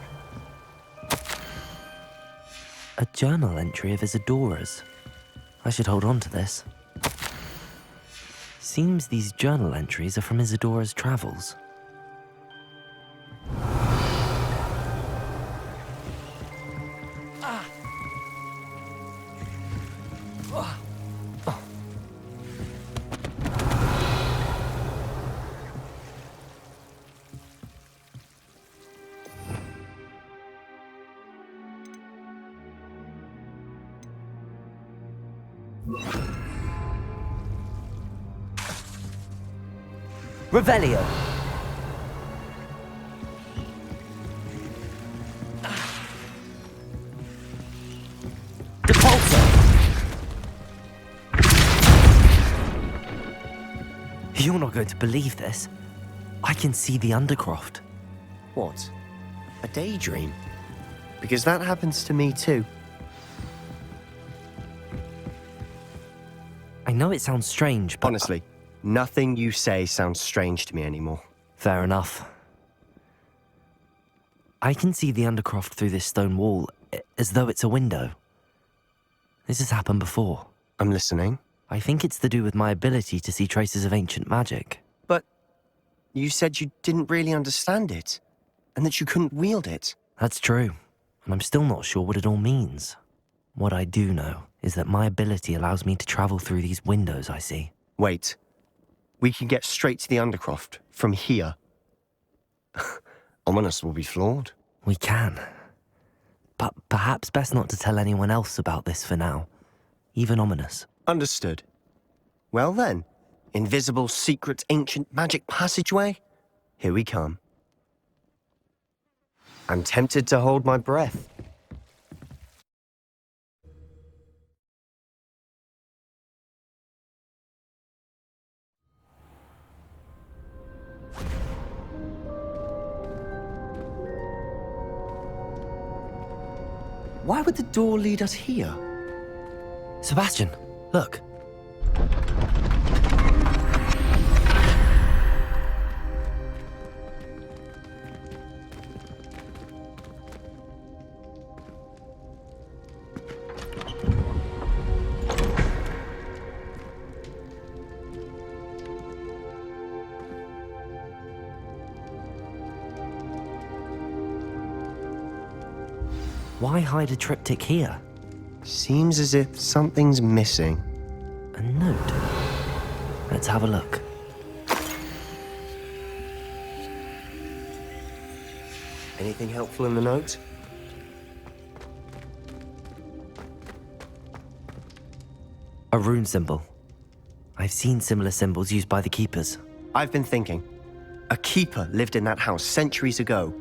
A journal entry of Isadora's. I should hold on to this. Seems these journal entries are from Isadora's travels. Revelio. You're not going to believe this. I can see the Undercroft. What? A daydream? Because that happens to me too. I know it sounds strange, but... Honestly, nothing you say sounds strange to me anymore. Fair enough. I can see the Undercroft through this stone wall, as though it's a window. This has happened before. I'm listening. I think it's to do with my ability to see traces of ancient magic. But you said you didn't really understand it, and that you couldn't wield it. That's true, and I'm still not sure what it all means. What I do know is that my ability allows me to travel through these windows I see. Wait. We can get straight to the Undercroft from here. Ominous will be flawed. We can. But perhaps best not to tell anyone else about this for now. Even Ominous. Understood. Well then, invisible, secret, ancient magic passageway? Here we come. I'm tempted to hold my breath. Why would the door lead us here? Sebastian, look. Why hide a triptych here? Seems as if something's missing. A note? Let's have a look. Anything helpful in the note? A rune symbol. I've seen similar symbols used by the keepers. I've been thinking. A keeper lived in that house centuries ago,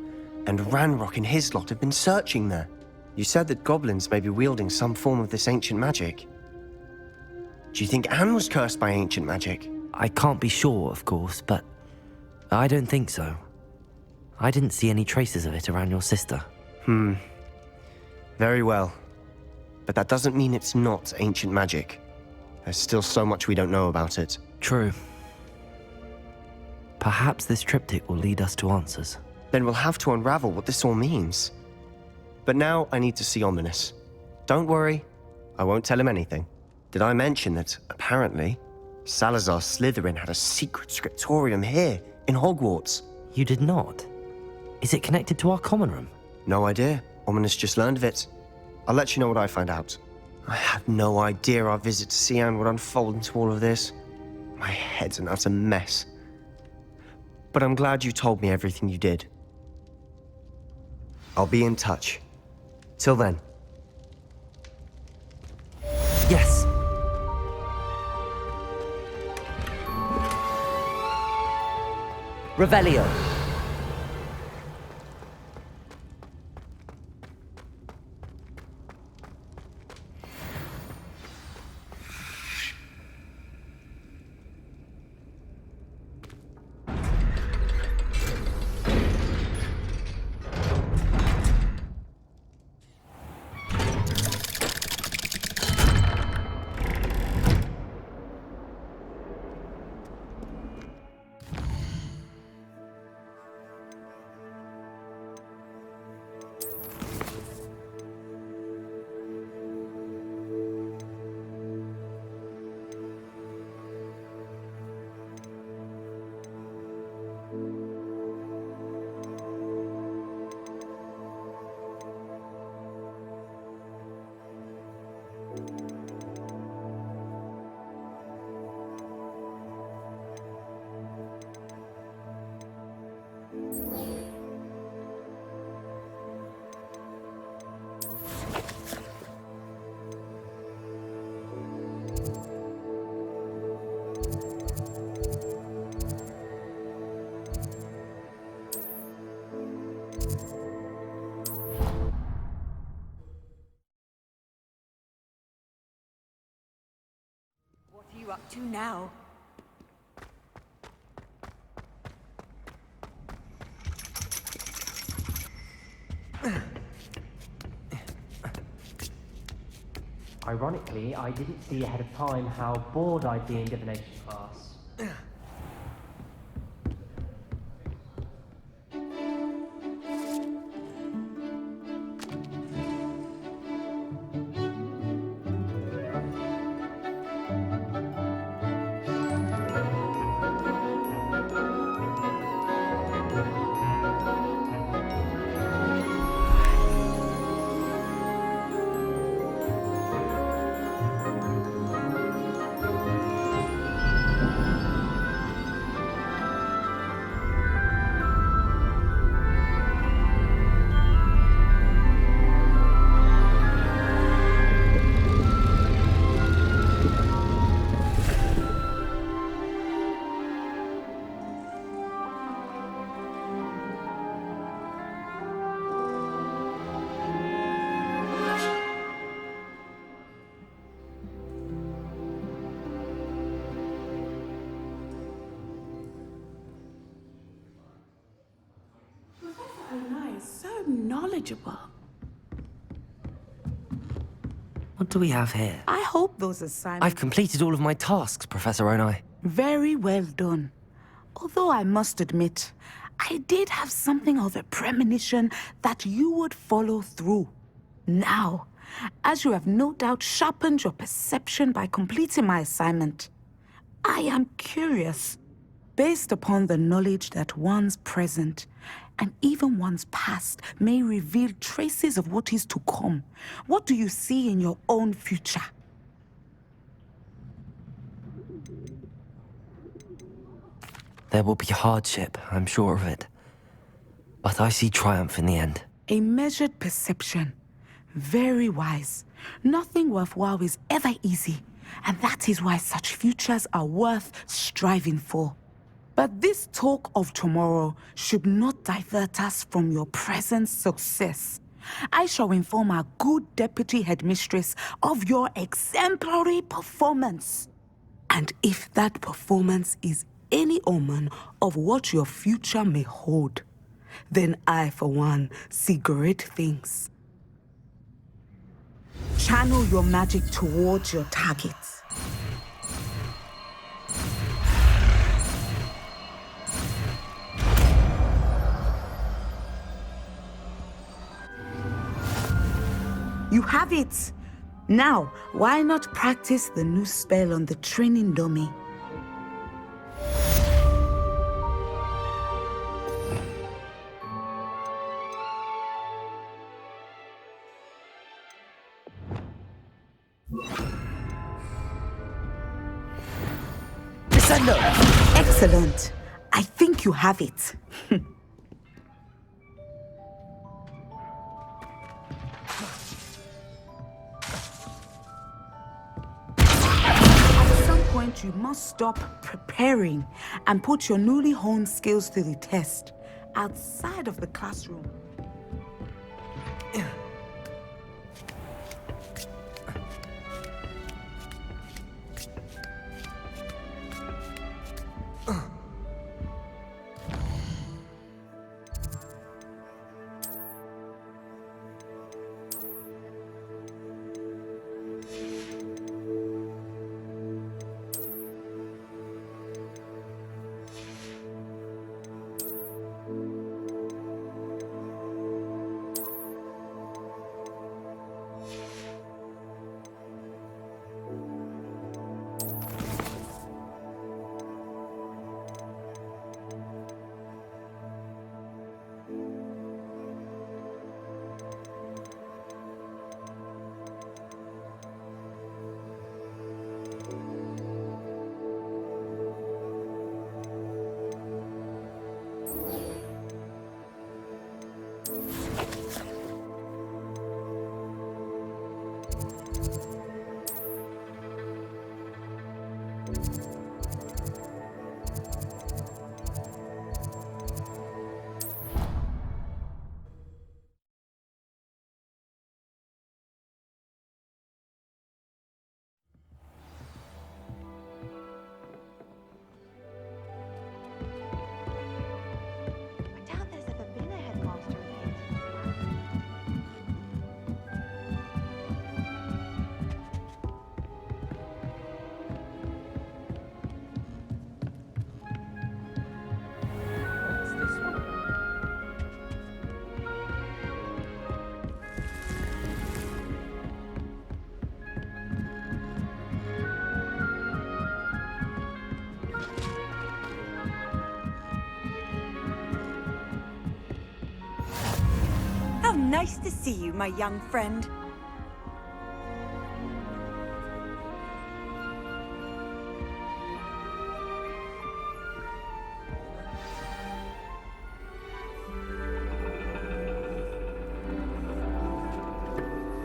and Ranrock and his lot have been searching there. You said that goblins may be wielding some form of this ancient magic. Do you think Anne was cursed by ancient magic? I can't be sure, of course, but I don't think so. I didn't see any traces of it around your sister. Very well. But that doesn't mean it's not ancient magic. There's still so much we don't know about it. True. Perhaps this triptych will lead us to answers. Then we'll have to unravel what this all means. But now I need to see Ominous. Don't worry, I won't tell him anything. Did I mention that, apparently, Salazar Slytherin had a secret scriptorium here, in Hogwarts? You did not? Is it connected to our common room? No idea. Ominous just learned of it. I'll let you know what I find out. I had no idea our visit to Cian would unfold into all of this. My head's an utter mess. But I'm glad you told me everything you did. I'll be in touch. Till then. Yes. Revelio. What are you up to now? Ironically, I didn't see ahead of time how bored I'd be in divination class. So knowledgeable. What do we have here? I hope those assignments... I've completed all of my tasks, Professor Onai. Very well done. Although I must admit, I did have something of a premonition that you would follow through. Now, as you have no doubt sharpened your perception by completing my assignment, I am curious, based upon the knowledge that one's present and even one's past may reveal traces of what is to come. What do you see in your own future? There will be hardship, I'm sure of it. But I see triumph in the end. A measured perception. Very wise. Nothing worthwhile is ever easy, and that is why such futures are worth striving for. But this talk of tomorrow should not divert us from your present success. I shall inform our good deputy headmistress of your exemplary performance. And if that performance is any omen of what your future may hold, then I, for one, see great things. Channel your magic towards your targets. You have it! Now, why not practice the new spell on the training dummy? Descendo! Excellent. I think you have it. At some point, you must stop preparing and put your newly honed skills to the test outside of the classroom. Nice to see you, my young friend.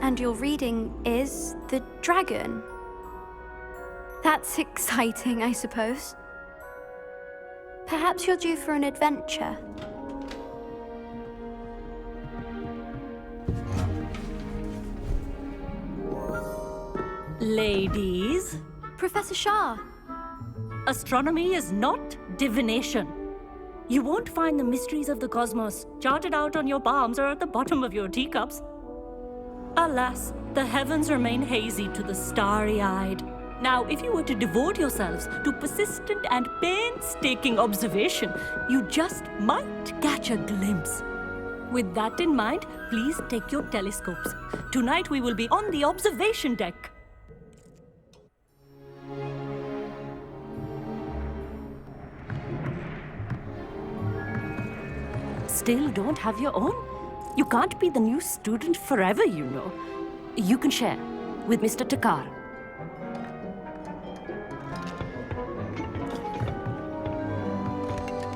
And your reading is The Dragon. That's exciting, I suppose. Perhaps you're due for an adventure. Ladies. Professor Shah. Astronomy is not divination. You won't find the mysteries of the cosmos charted out on your palms or at the bottom of your teacups. Alas, the heavens remain hazy to the starry-eyed. Now, if you were to devote yourselves to persistent and painstaking observation, you just might catch a glimpse. With that in mind, please take your telescopes. Tonight we will be on the observation deck. Still don't have your own? You can't be the new student forever, you know. You can share with Mr. Takar.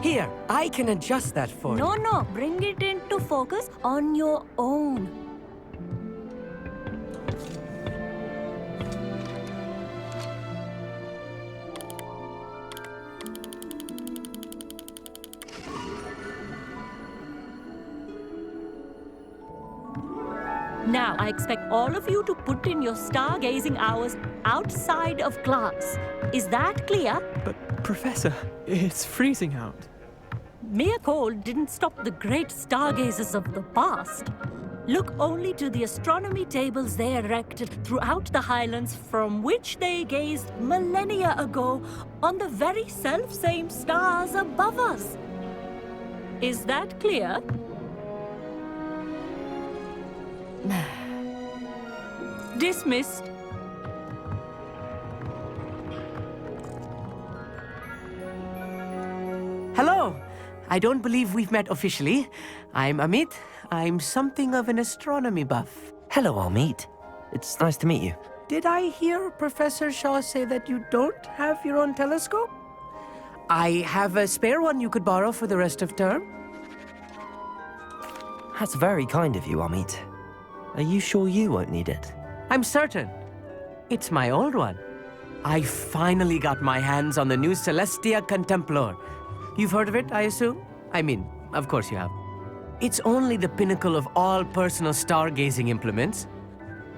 Here, I can adjust that for you. No, bring it into focus on your own. Now, I expect all of you to put in your stargazing hours outside of class. Is that clear? But, Professor, it's freezing out. Mere cold didn't stop the great stargazers of the past. Look only to the astronomy tables they erected throughout the highlands from which they gazed millennia ago on the very self-same stars above us. Is that clear? Dismissed. Hello. I don't believe we've met officially. I'm Amit. I'm something of an astronomy buff. Hello, Amit. It's nice to meet you. Did I hear Professor Shaw say that you don't have your own telescope? I have a spare one you could borrow for the rest of term. That's very kind of you, Amit. Are you sure you won't need it? I'm certain. It's my old one. I finally got my hands on the new Celestia Contemplar. You've heard of it, I assume? I mean, of course you have. It's only the pinnacle of all personal stargazing implements.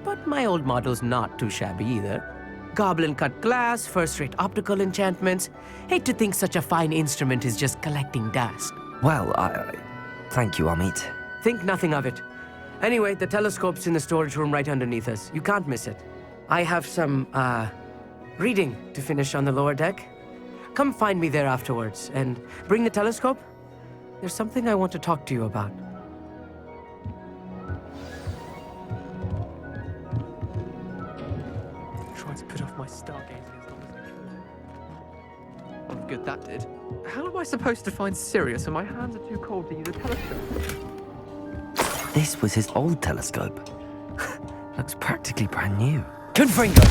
But my old model's not too shabby either. Goblin-cut glass, first-rate optical enchantments. Hate to think such a fine instrument is just collecting dust. Well, thank you, Amit. Think nothing of it. Anyway, the telescope's in the storage room right underneath us. You can't miss it. I have some, reading to finish on the lower deck. Come find me there afterwards, and bring the telescope. There's something I want to talk to you about. Tried to put off my stargazing as long as I could. Oh, good, that did. How am I supposed to find Sirius when my hands are too cold to use a telescope? This was his old telescope. Looks practically brand new. Confringo!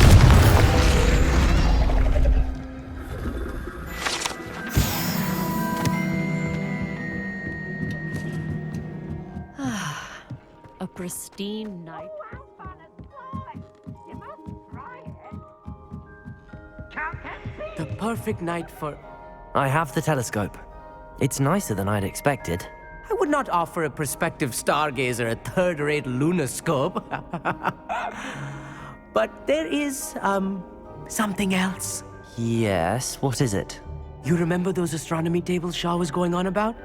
A pristine night. The perfect night for... I have the telescope. It's nicer than I'd expected. I would not offer a prospective stargazer a third-rate lunoscope. But there is, something else. Yes, what is it? You remember those astronomy tables Shaw was going on about?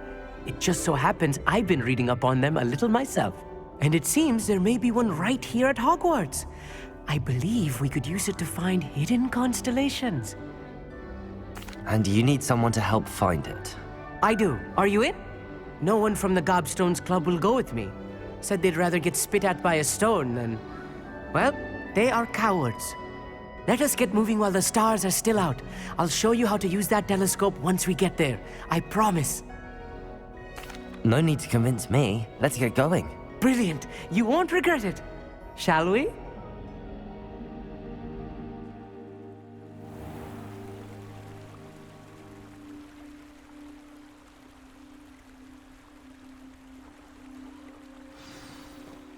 It just so happens I've been reading up on them a little myself. And it seems there may be one right here at Hogwarts. I believe we could use it to find hidden constellations. And you need someone to help find it? I do. Are you in? No one from the Gobstones Club will go with me. Said they'd rather get spit at by a stone than... Well, they are cowards. Let us get moving while the stars are still out. I'll show you how to use that telescope once we get there. I promise. No need to convince me. Let's get going. Brilliant. You won't regret it. Shall we?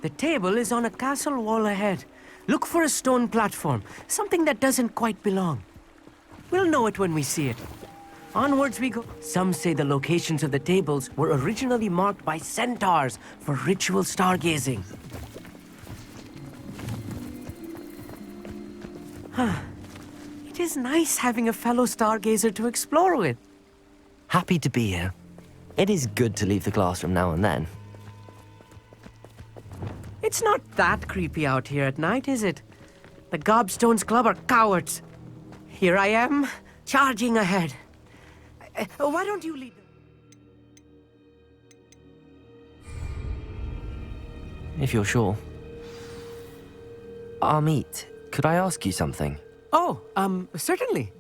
The table is on a castle wall ahead. Look for a stone platform, something that doesn't quite belong. We'll know it when we see it. Onwards we go. Some say the locations of the tables were originally marked by centaurs for ritual stargazing. It is nice having a fellow stargazer to explore with. Happy to be here. It is good to leave the classroom now and then. It's not that creepy out here at night, is it? The Gobstones Club are cowards. Here I am, charging ahead. Why don't you lead them? If you're sure. Amit, could I ask you something? Oh, certainly.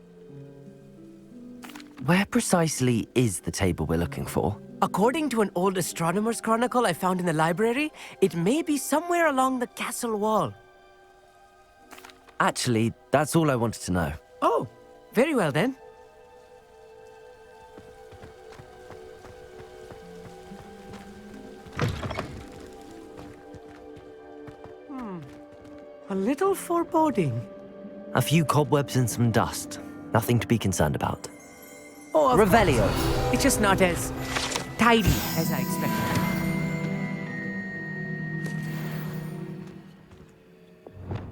Where precisely is the table we're looking for? According to an old astronomer's chronicle I found in the library, it may be somewhere along the castle wall. Actually, that's all I wanted to know. Oh, very well then. A little foreboding. A few cobwebs and some dust. Nothing to be concerned about. Oh, Revelio. Course. It's just not as tidy as I expected.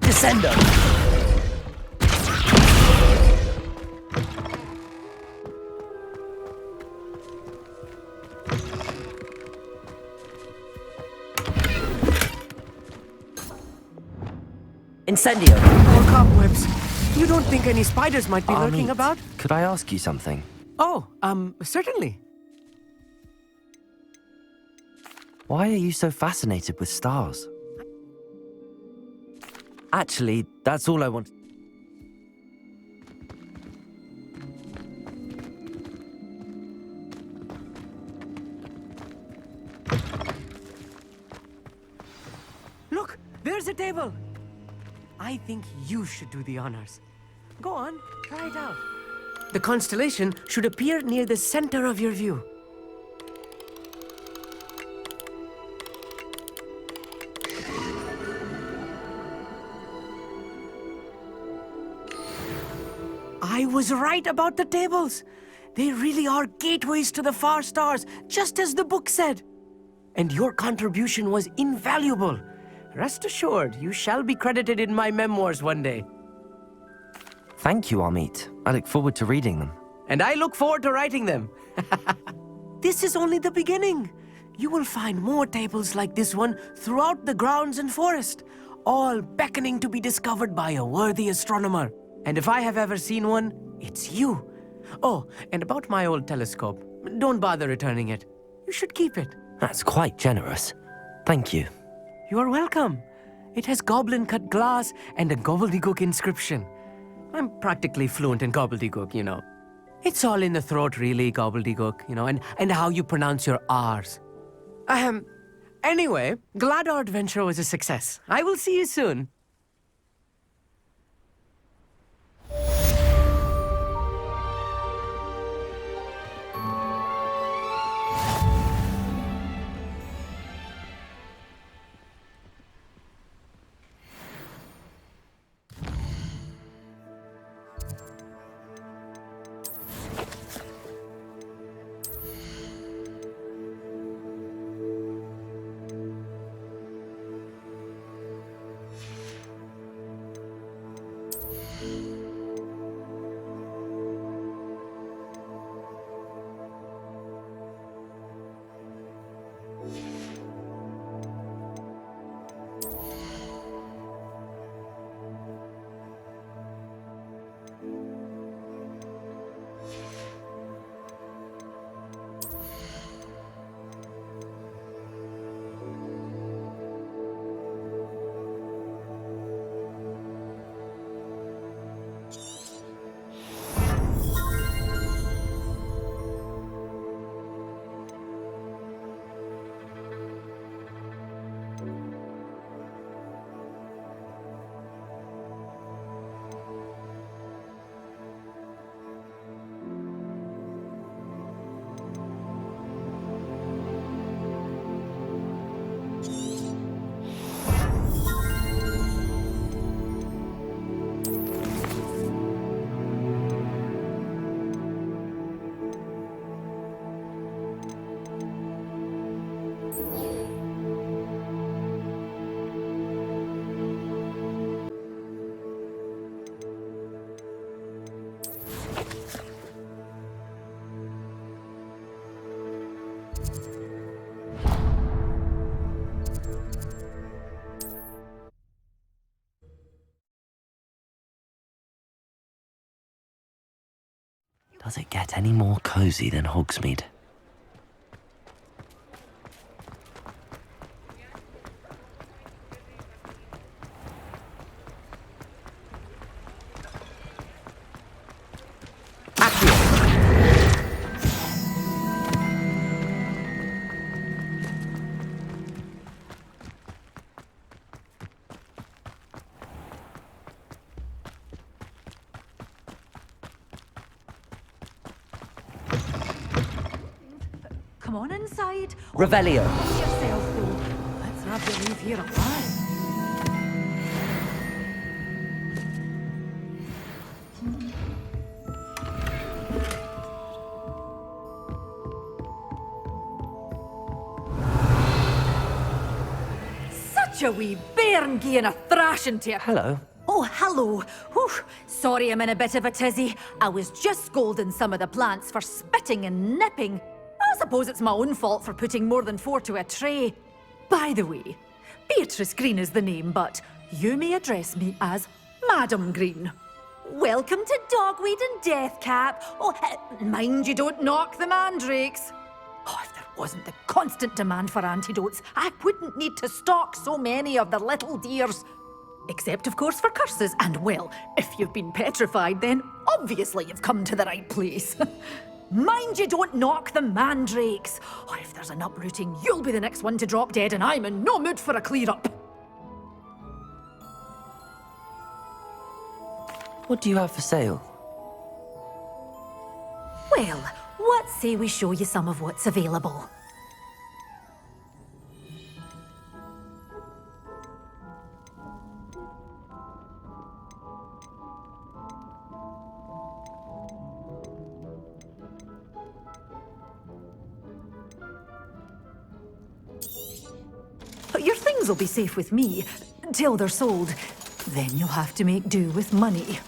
Descendo. Incendio. More cobwebs. You don't think any spiders might be lurking about? Could I ask you something? Oh, certainly. Why are you so fascinated with stars? Actually, that's all I want. Look, there's a table. I think you should do the honors. Go on, try it out. The constellation should appear near the center of your view. I was right about the tables. They really are gateways to the far stars, just as the book said. And your contribution was invaluable. Rest assured, you shall be credited in my memoirs one day. Thank you, Amit. I look forward to reading them. And I look forward to writing them. This is only the beginning. You will find more tables like this one throughout the grounds and forest, all beckoning to be discovered by a worthy astronomer. And if I have ever seen one, it's you. Oh, and about my old telescope, don't bother returning it. You should keep it. That's quite generous. Thank you. You are welcome. It has goblin-cut glass and a gobbledygook inscription. I'm practically fluent in gobbledygook, you know. It's all in the throat, really, gobbledygook, you know, and how you pronounce your R's. Anyway, glad our adventure was a success. I will see you soon. Does it get any more cozy than Hogsmeade? Come on inside. Revelio. Brace yourself, though. Let's have you leave here alive. Such a wee bairn gieing a thrashing to you. Hello. Oh, hello. Whew. Sorry I'm in a bit of a tizzy. I was just scolding some of the plants for spitting and nipping. I suppose it's my own fault for putting more than 4 to a tray. By the way, Beatrice Green is the name, but you may address me as Madam Green. Welcome to Dogweed and Deathcap. Oh, mind you don't knock the mandrakes. Oh, if there wasn't the constant demand for antidotes, I wouldn't need to stock so many of the little dears. Except, of course, for curses. And, well, if you've been petrified, then obviously you've come to the right place. Mind you don't knock the mandrakes. Oh, if there's an uprooting, you'll be the next one to drop dead, and I'm in no mood for a clear-up. What do you have for sale? Well, what say we show you some of what's available? Your things will be safe with me, till they're sold. Then you'll have to make do with money.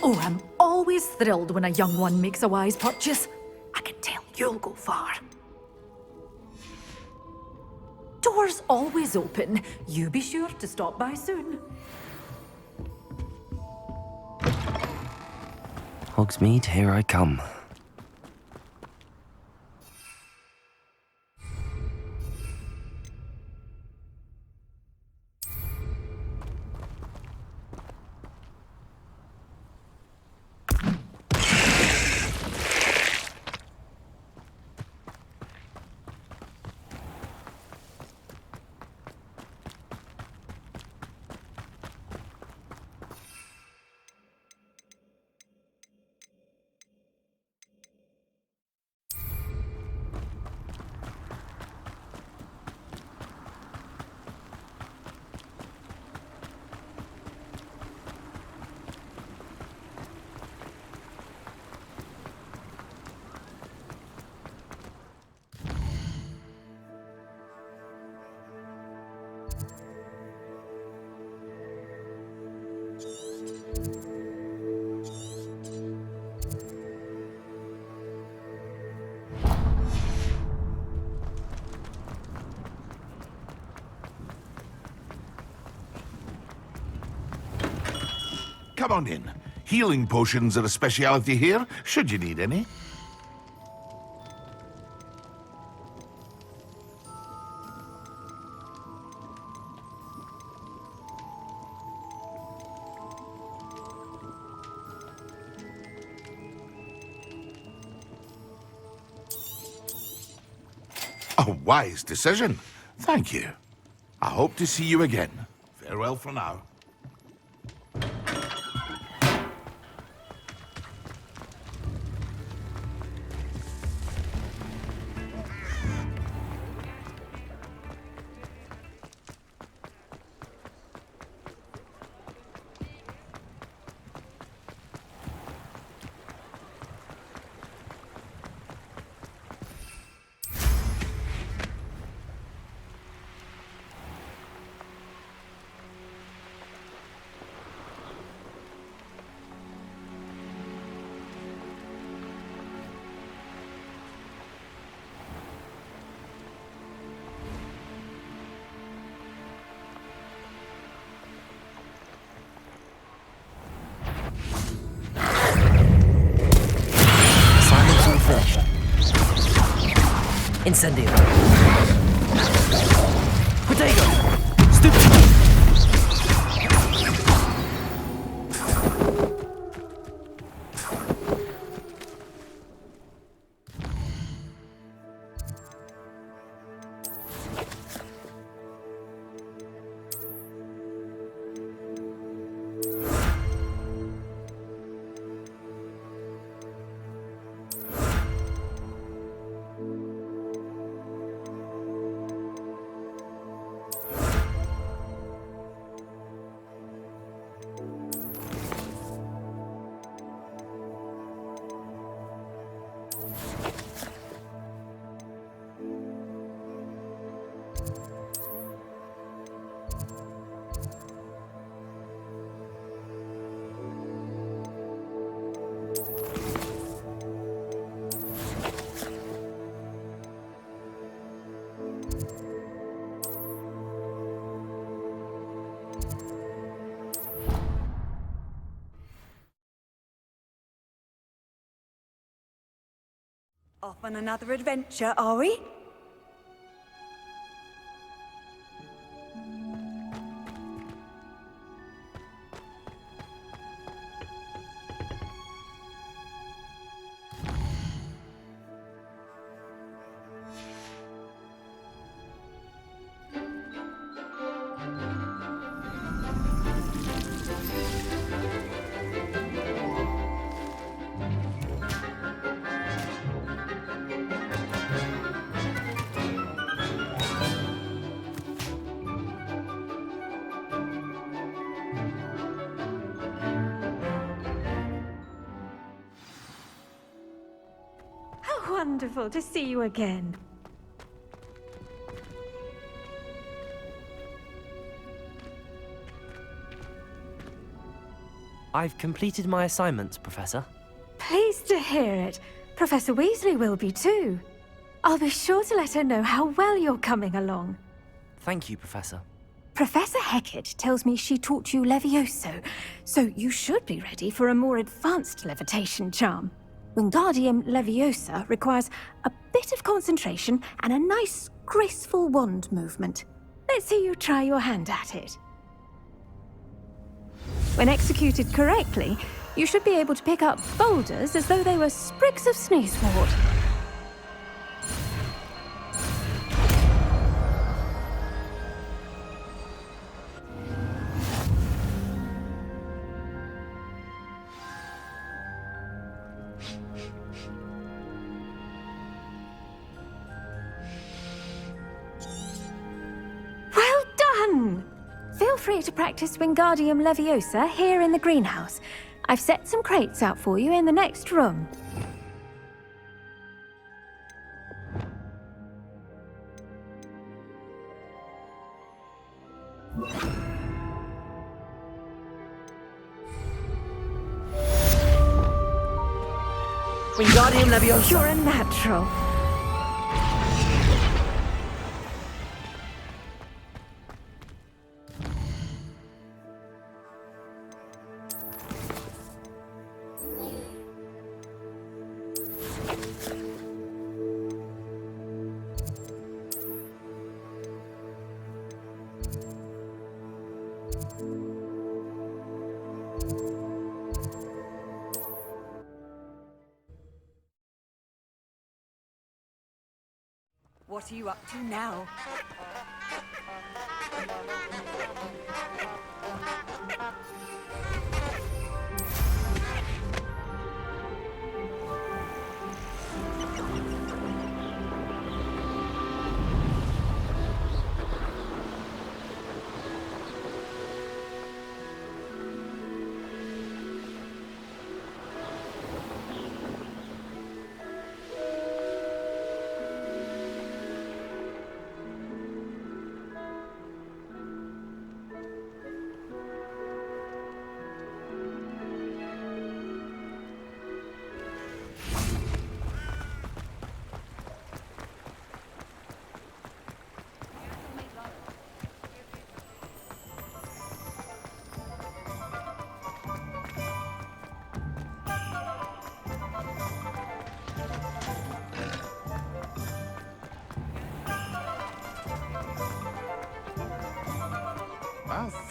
Oh, I'm always thrilled when a young one makes a wise purchase. I can tell you'll go far. Doors always open. You be sure to stop by soon. Hogsmeade, here I come. Come on in. Healing potions are a speciality here, should you need any. A wise decision. Thank you. I hope to see you again. Farewell for now. Incendio. Potato! Stupid! Off on another adventure, are we? Wonderful to see you again. I've completed my assignments, Professor. Pleased to hear it. Professor Weasley will be too. I'll be sure to let her know how well you're coming along. Thank you, Professor. Professor Hecat tells me she taught you Levioso, so you should be ready for a more advanced levitation charm. Wingardium Leviosa requires a bit of concentration and a nice, graceful wand movement. Let's see you try your hand at it. When executed correctly, you should be able to pick up boulders as though they were sprigs of sneezewort. Feel free to practice Wingardium Leviosa here in the greenhouse. I've set some crates out for you in the next room. Wingardium Leviosa! You're a natural. What are you up to now?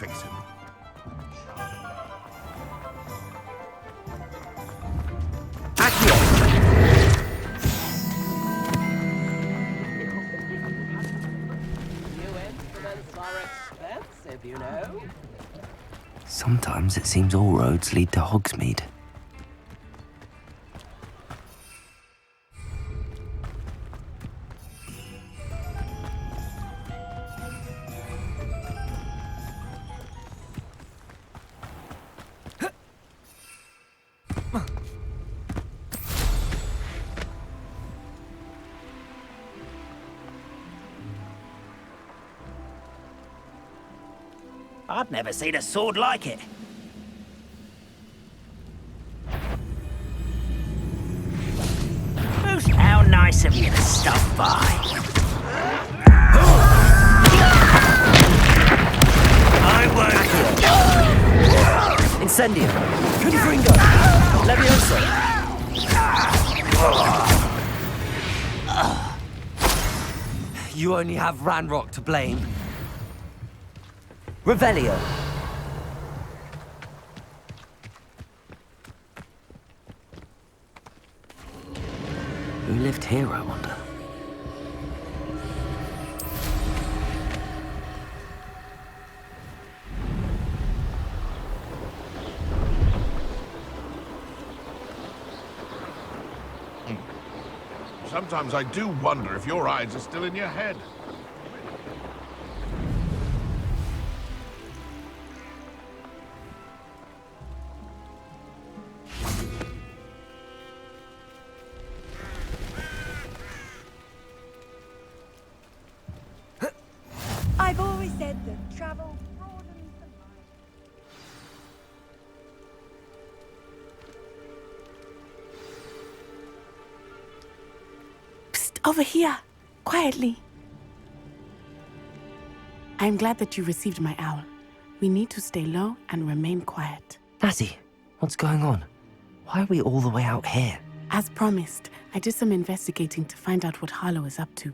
fix him. You know? Sometimes it seems all roads lead to Hogsmeade. I've never seen a sword like it. How nice of you to stop by. I won't. Incendio. Cunifringo. Levioso. You only have Ranrock to blame. Revelio. Who lived here, I wonder? Sometimes I do wonder if your eyes are still in your head. I've always said that travel broadens the mind. Psst, over here, quietly. I'm glad that you received my owl. We need to stay low and remain quiet. Natty, what's going on? Why are we all the way out here? As promised, I did some investigating to find out what Harlow is up to.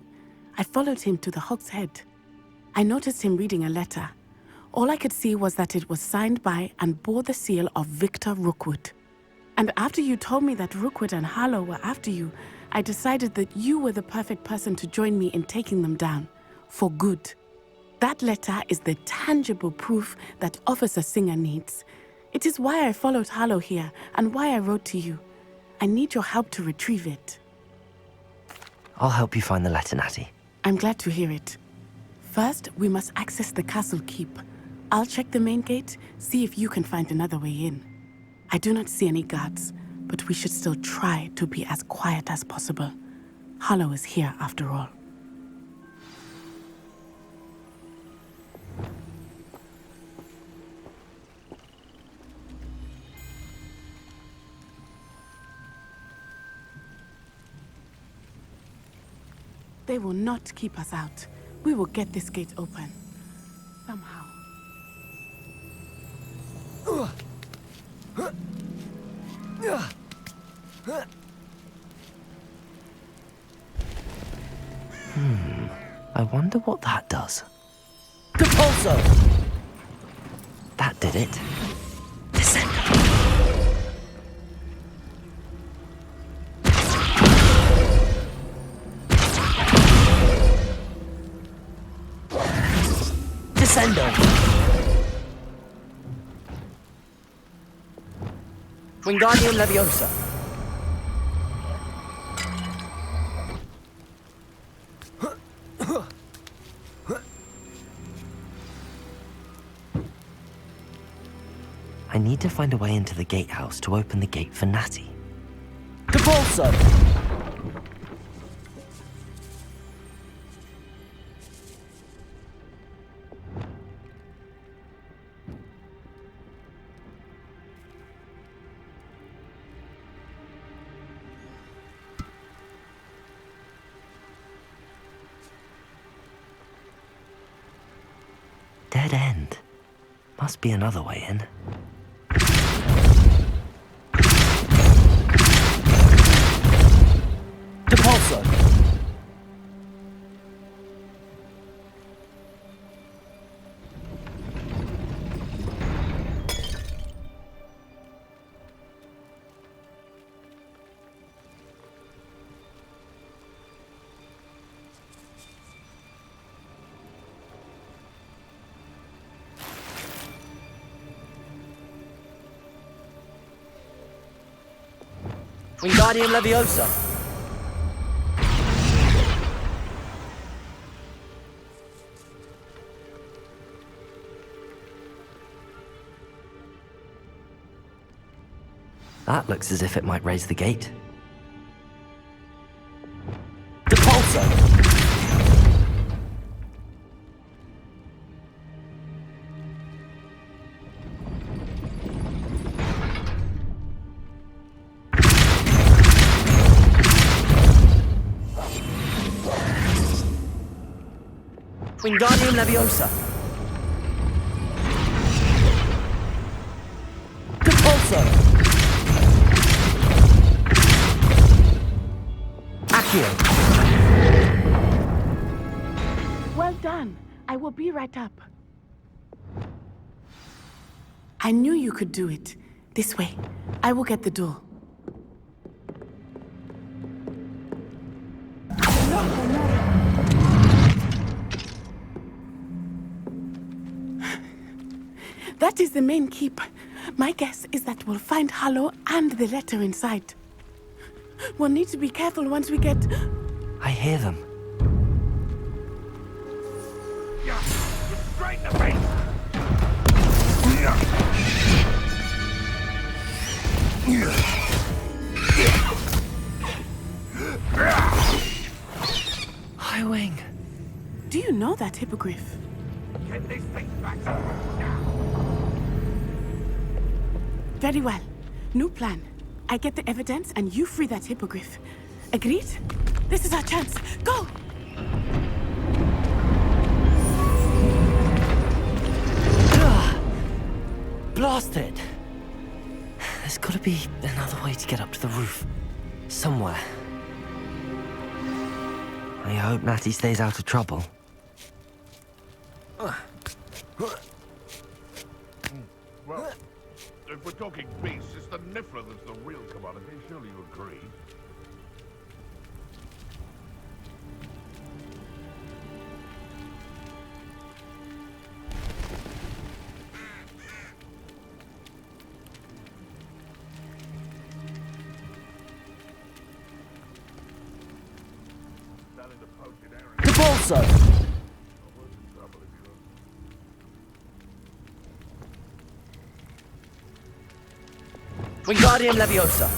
I followed him to the Hog's Head. I noticed him reading a letter. All I could see was that it was signed by and bore the seal of Victor Rookwood. And after you told me that Rookwood and Harlow were after you, I decided that you were the perfect person to join me in taking them down. For good. That letter is the tangible proof that Officer Singer needs. It is why I followed Harlow here and why I wrote to you. I need your help to retrieve it. I'll help you find the letter, Natty. I'm glad to hear it. First, we must access the castle keep. I'll check the main gate, see if you can find another way in. I do not see any guards, but we should still try to be as quiet as possible. Harlow is here after all. They will not keep us out. We will get this gate open. Somehow. I wonder what that does. Compulso! That did it. Descendo! Wingardium Leviosa. I need to find a way into the gatehouse to open the gate for Natty. Compulso! Dead end. Must be another way in. Depulso! Wingardium Leviosa. That looks as if it might raise the gate. Depulso! Wingardium Leviosa. Depulso. Accio. Well done. I will be right up. I knew you could do it. This way. I will get the door. That is the main keep. My guess is that we'll find Hallow and the letter inside. We'll need to be careful once we get... I hear them. Straight in the face! Highwing. Do you know that hippogriff? Get this thing back now! Very well. New plan. I get the evidence and you free that hippogriff. Agreed? This is our chance. Go! Blasted! There's gotta be another way to get up to the roof. Somewhere. I hope Natty stays out of trouble. Well, if we're talking beasts, it's the Niffler that's the real commodity. Surely you agree? Depulso! Wingardium Leviosa.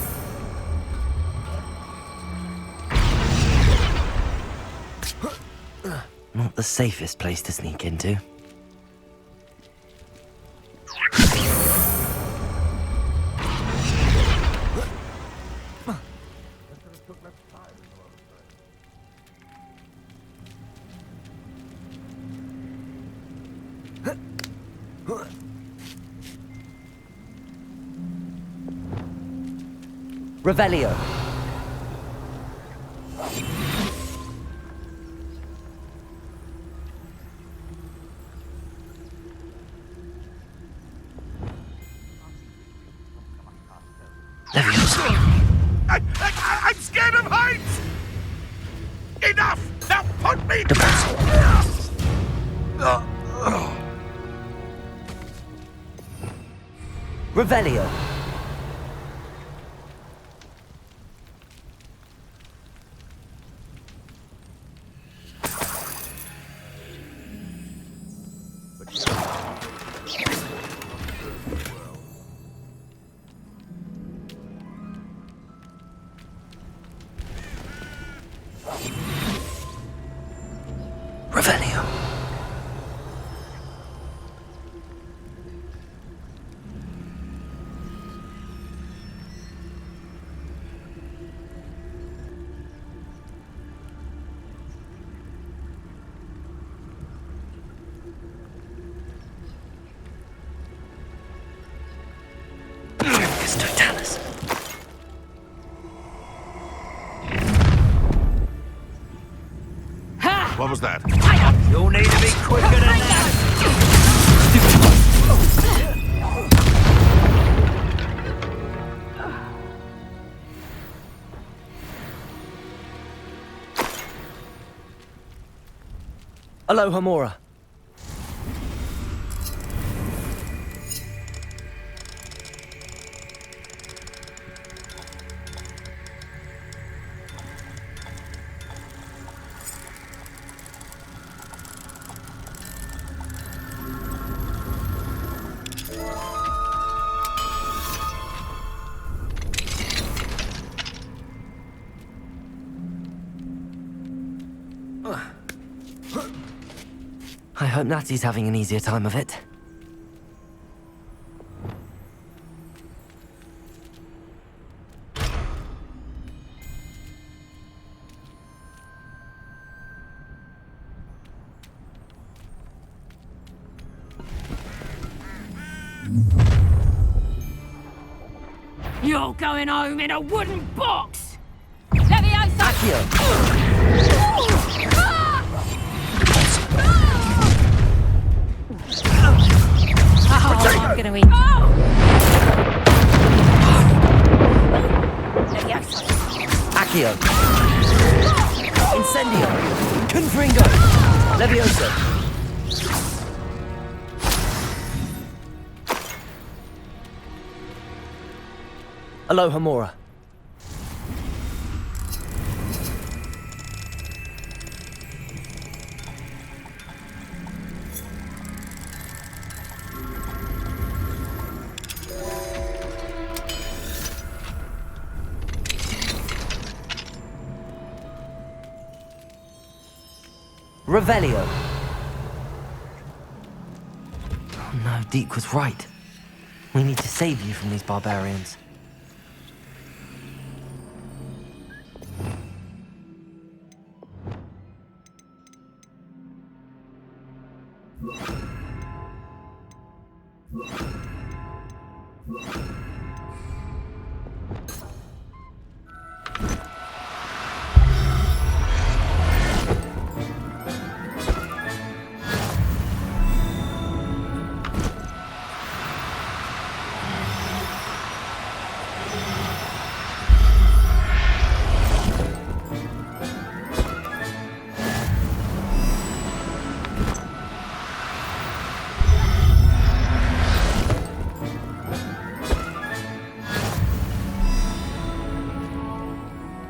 Not the safest place to sneak into. Revelio. Leviosa. I'm scared of heights! Enough! Now put me Revelio. Revelio. Totalis. What was that? You'll need to be quicker than that. Aloha Mora. I hope Natty's having an easier time of it. You're going home in a wooden box! Leviosa! Accio! Oh, I'm gonna eat. Leviosa! Accio! Incendio! Confringo! Leviosa! Aloha Mora. Revelio. Oh no, Deke was right. We need to save you from these barbarians.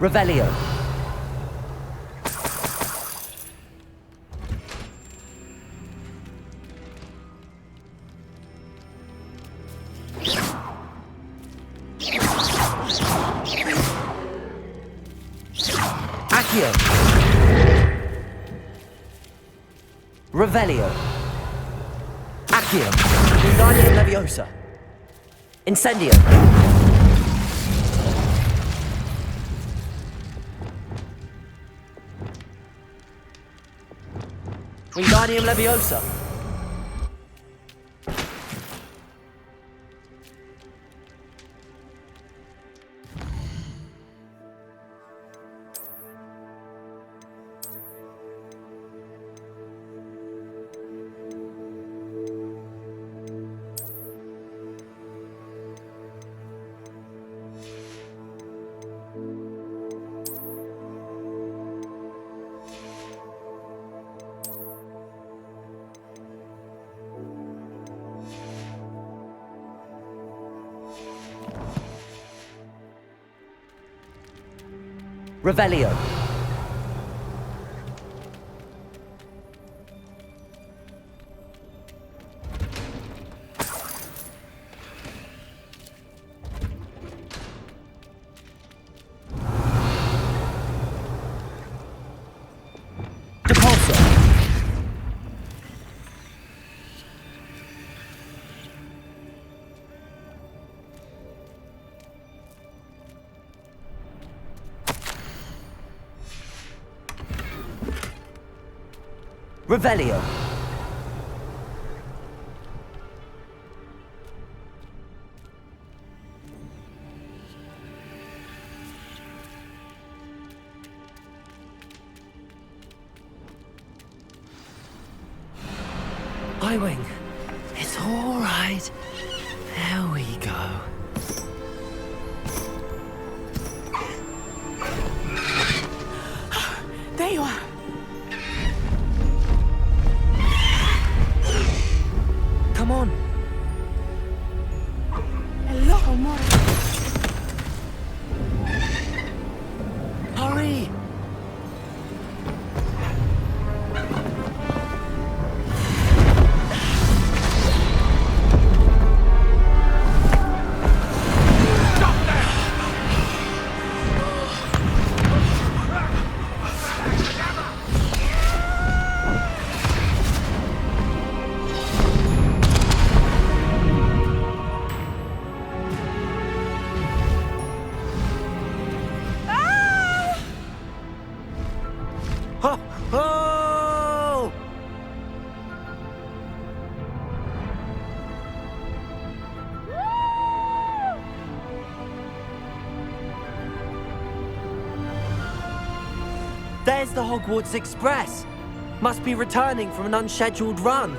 Revelio. Accio. Revelio. Accio. Wingardium Leviosa. Incendio. Wingardium Leviosa. Revelio. Depulso. Revelio. I-Wing. It's all right. There we go. There you are. Come on. Hello, Mora. Hurry. Ho! Ho! There's the Hogwarts Express. Must be returning from an unscheduled run.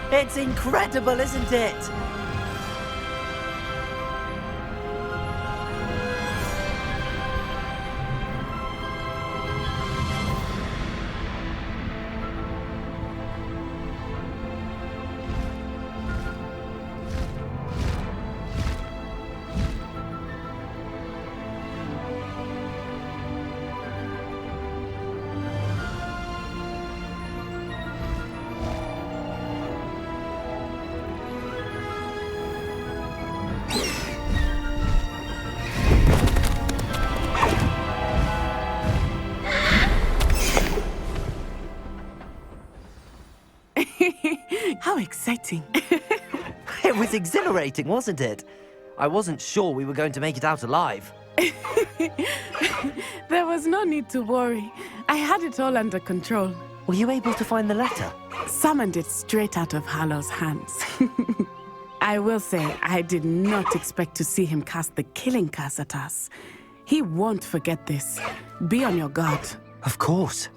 It's incredible, isn't it? How exciting. It was exhilarating, wasn't it? I wasn't sure we were going to make it out alive. There was no need to worry. I had it all under control. Were you able to find the letter? Summoned it straight out of Hallow's hands. I will say, I did not expect to see him cast the killing curse at us. He won't forget this. Be on your guard. Of course.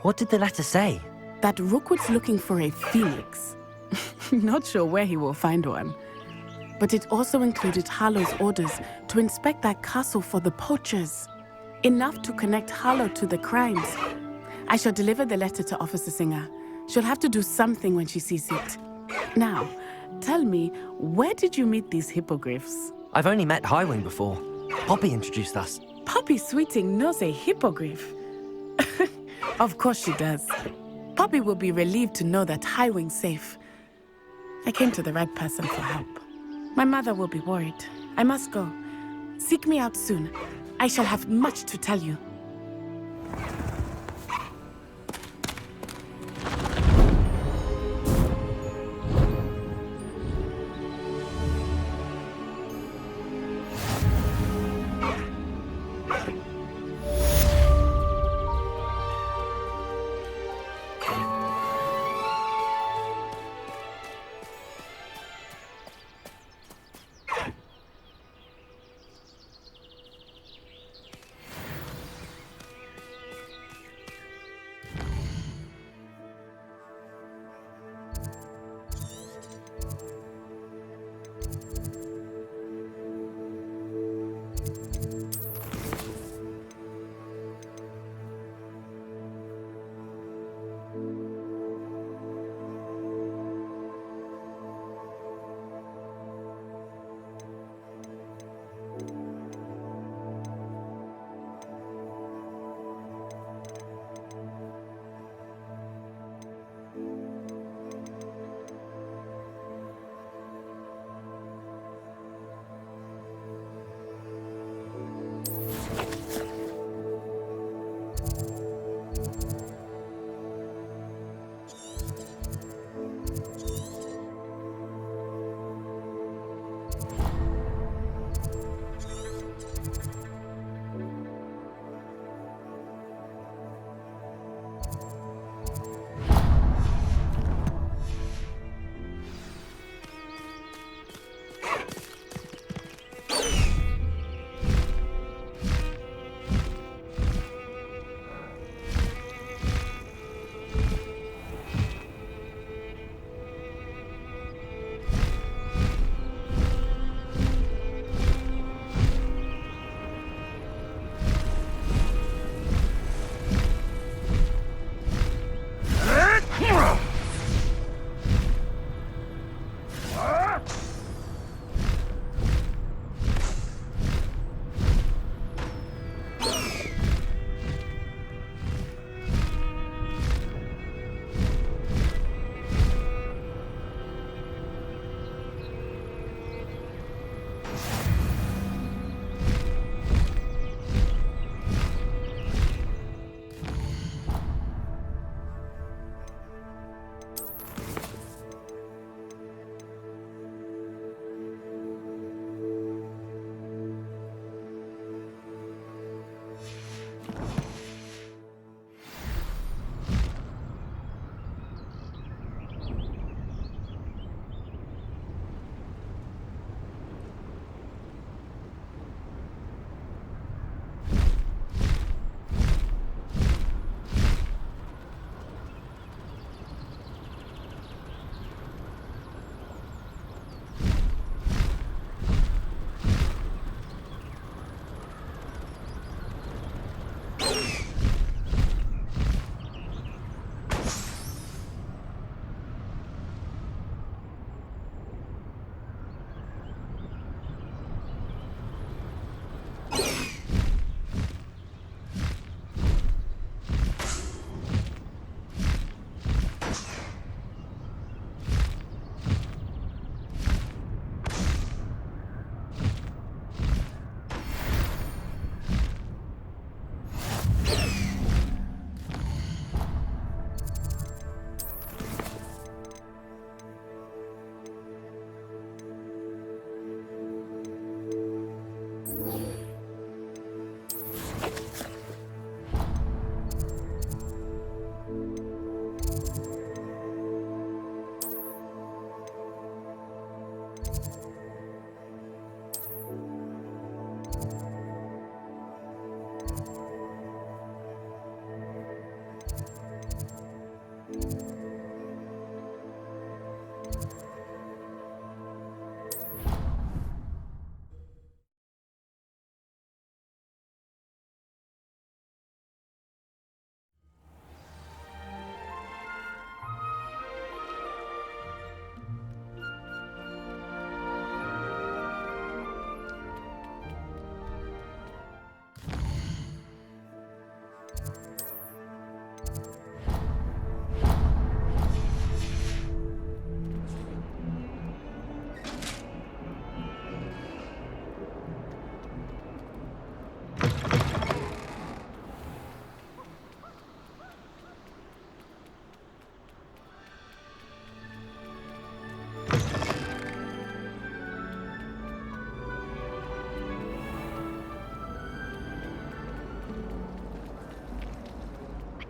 What did the letter say? That Rookwood's looking for a phoenix. Not sure where he will find one. But it also included Hallow's orders to inspect that castle for the poachers. Enough to connect Hallow to the crimes. I shall deliver the letter to Officer Singer. She'll have to do something when she sees it. Now, tell me, where did you meet these hippogriffs? I've only met Highwing before. Poppy introduced us. Poppy Sweeting knows a hippogriff. Of course she does. Poppy will be relieved to know that Highwing's safe. I came to the right person for help. My mother will be worried. I must go. Seek me out soon. I shall have much to tell you.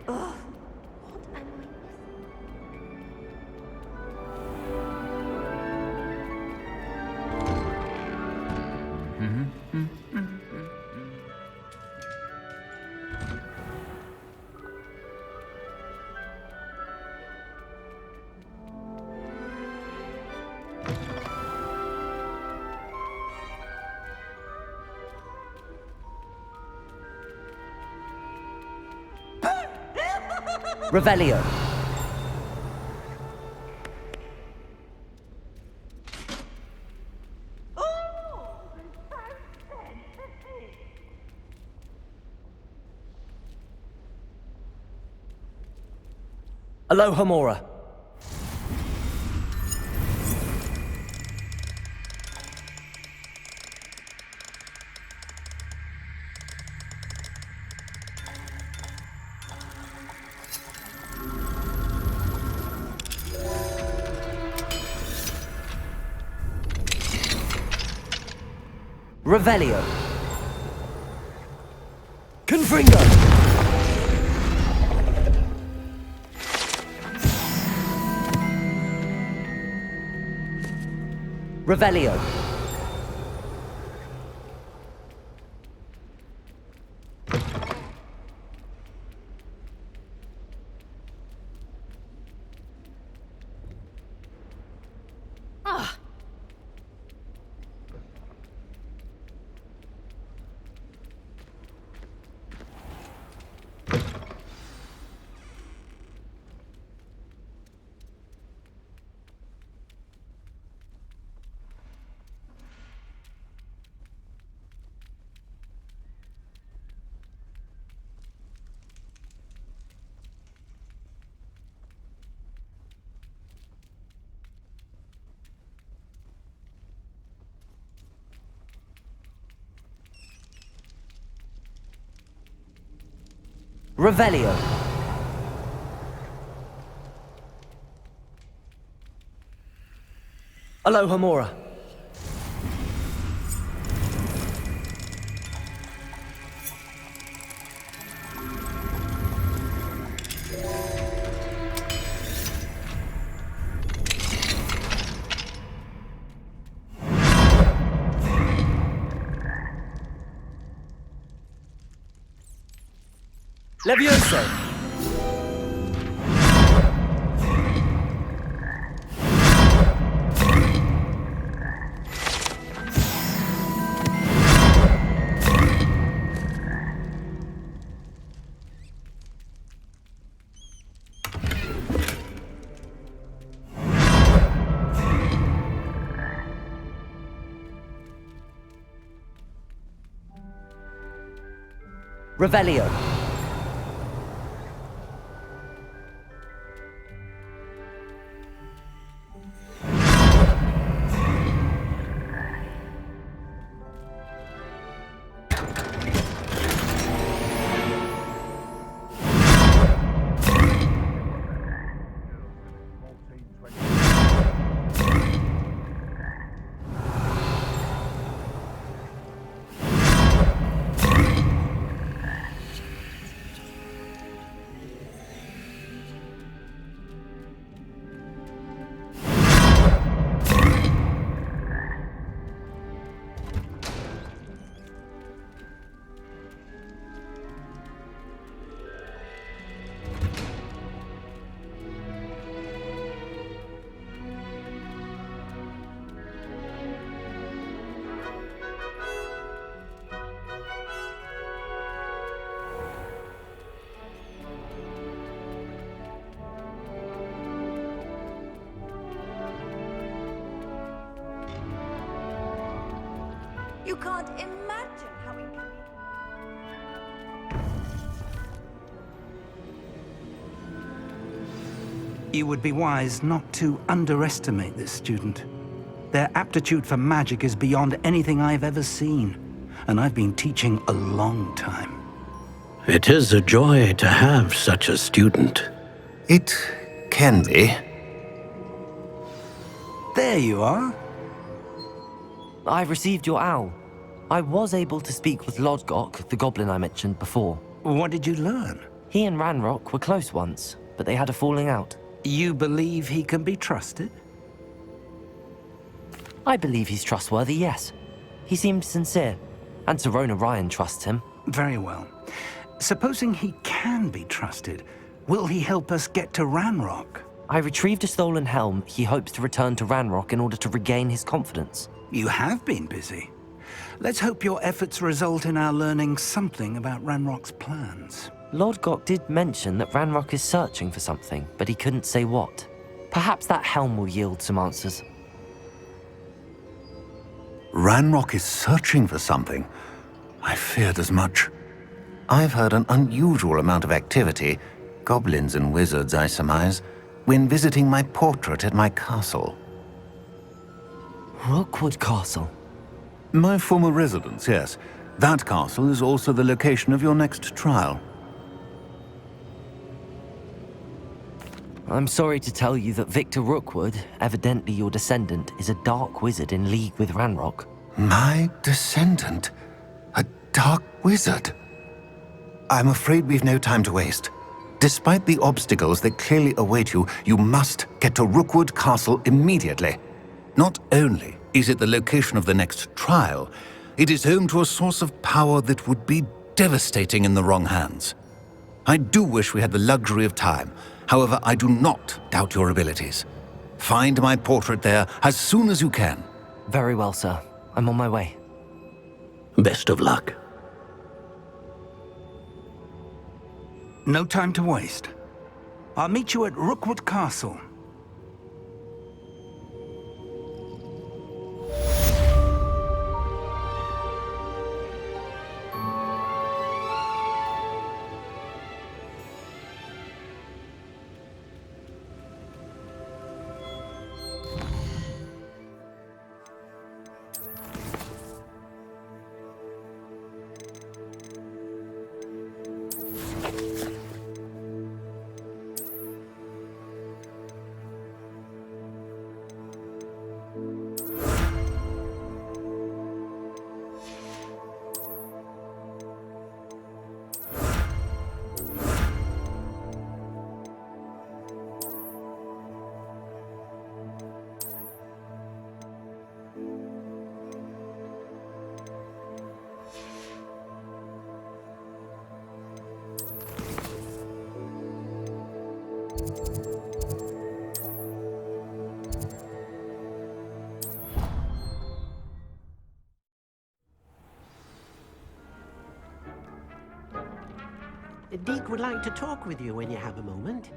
Ugh. Revelio. Aloha Mora. Revelio. Confringo. Revelio. Ah. Revelio. Aloha Mora. Levioso! Revelio. You can't imagine how inconvenient. You would be wise not to underestimate this student. Their aptitude for magic is beyond anything I've ever seen, and I've been teaching a long time. It is a joy to have such a student. It can be. There you are. I received your owl. I was able to speak with Lodgok, the goblin I mentioned before. What did you learn? He and Ranrock were close once, but they had a falling out. You believe he can be trusted? I believe he's trustworthy, yes. He seemed sincere, and Serona Ryan trusts him. Very well. Supposing he can be trusted, will he help us get to Ranrock? I retrieved a stolen helm he hopes to return to Ranrock in order to regain his confidence. You have been busy. Let's hope your efforts result in our learning something about Ranrock's plans. Lord Gok did mention that Ranrock is searching for something, but he couldn't say what. Perhaps that helm will yield some answers. Ranrock is searching for something. I feared as much. I've heard an unusual amount of activity, goblins and wizards, I surmise, when visiting my portrait at my castle. Rookwood Castle? My former residence, yes. That castle is also the location of your next trial. I'm sorry to tell you that Victor Rookwood, evidently your descendant, is a dark wizard in league with Ranrock. My descendant? A dark wizard? I'm afraid we've no time to waste. Despite the obstacles that clearly await you, you must get to Rookwood Castle immediately. Not only is it the location of the next trial, it is home to a source of power that would be devastating in the wrong hands. I do wish we had the luxury of time. However, I do not doubt your abilities. Find my portrait there as soon as you can. Very well, sir. I'm on my way. Best of luck. No time to waste. I'll meet you at Rookwood Castle. Deke would like to talk with you when you have a moment.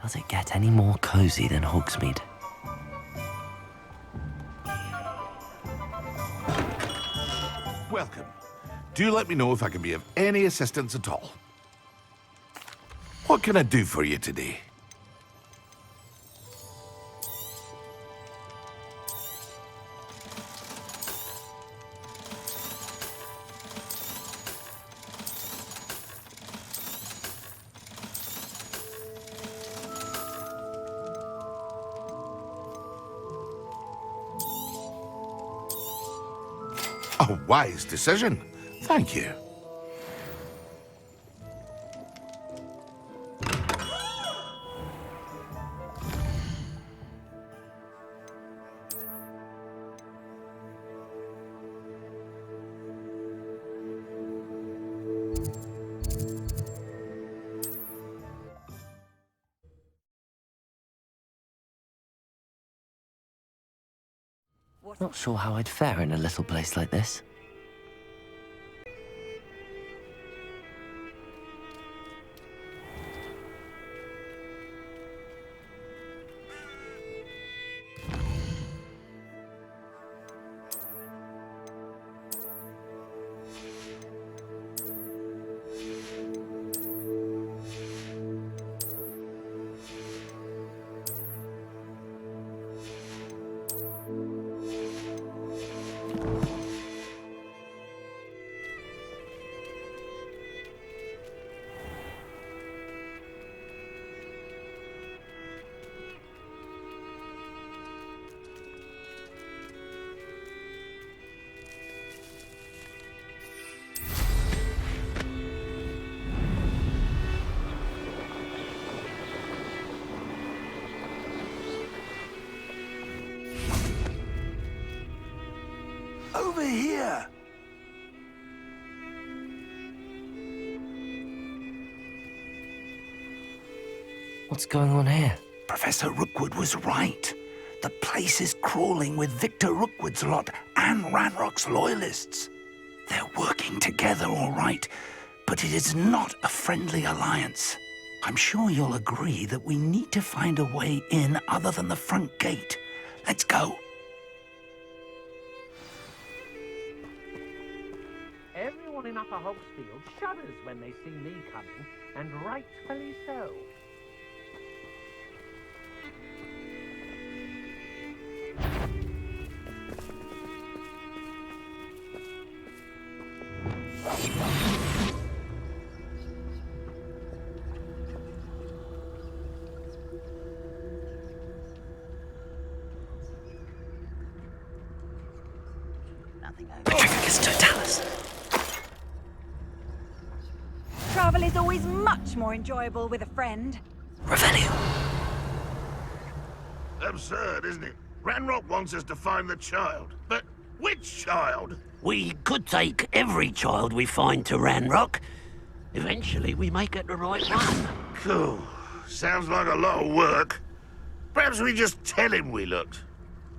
Does it get any more cozy than Hogsmeade? Welcome. Do let me know if I can be of any assistance at all. What can I do for you today? A wise decision. Thank you. Not sure how I'd fare in a little place like this. Over here! What's going on here? Professor Rookwood was right. The place is crawling with Victor Rookwood's lot and Ranrock's loyalists. They're working together, all right, but it is not a friendly alliance. I'm sure you'll agree that we need to find a way in other than the front gate. Let's go. Everyone in Upper Hogsfield shudders when they see me coming, and rightfully so. Travel is always much more enjoyable with a friend. Absurd, isn't it? Ranrock wants us to find the child. But which child? We could take every child we find to Ranrock. Eventually, we may get the right one. Cool. Sounds like a lot of work. Perhaps we just tell him we looked.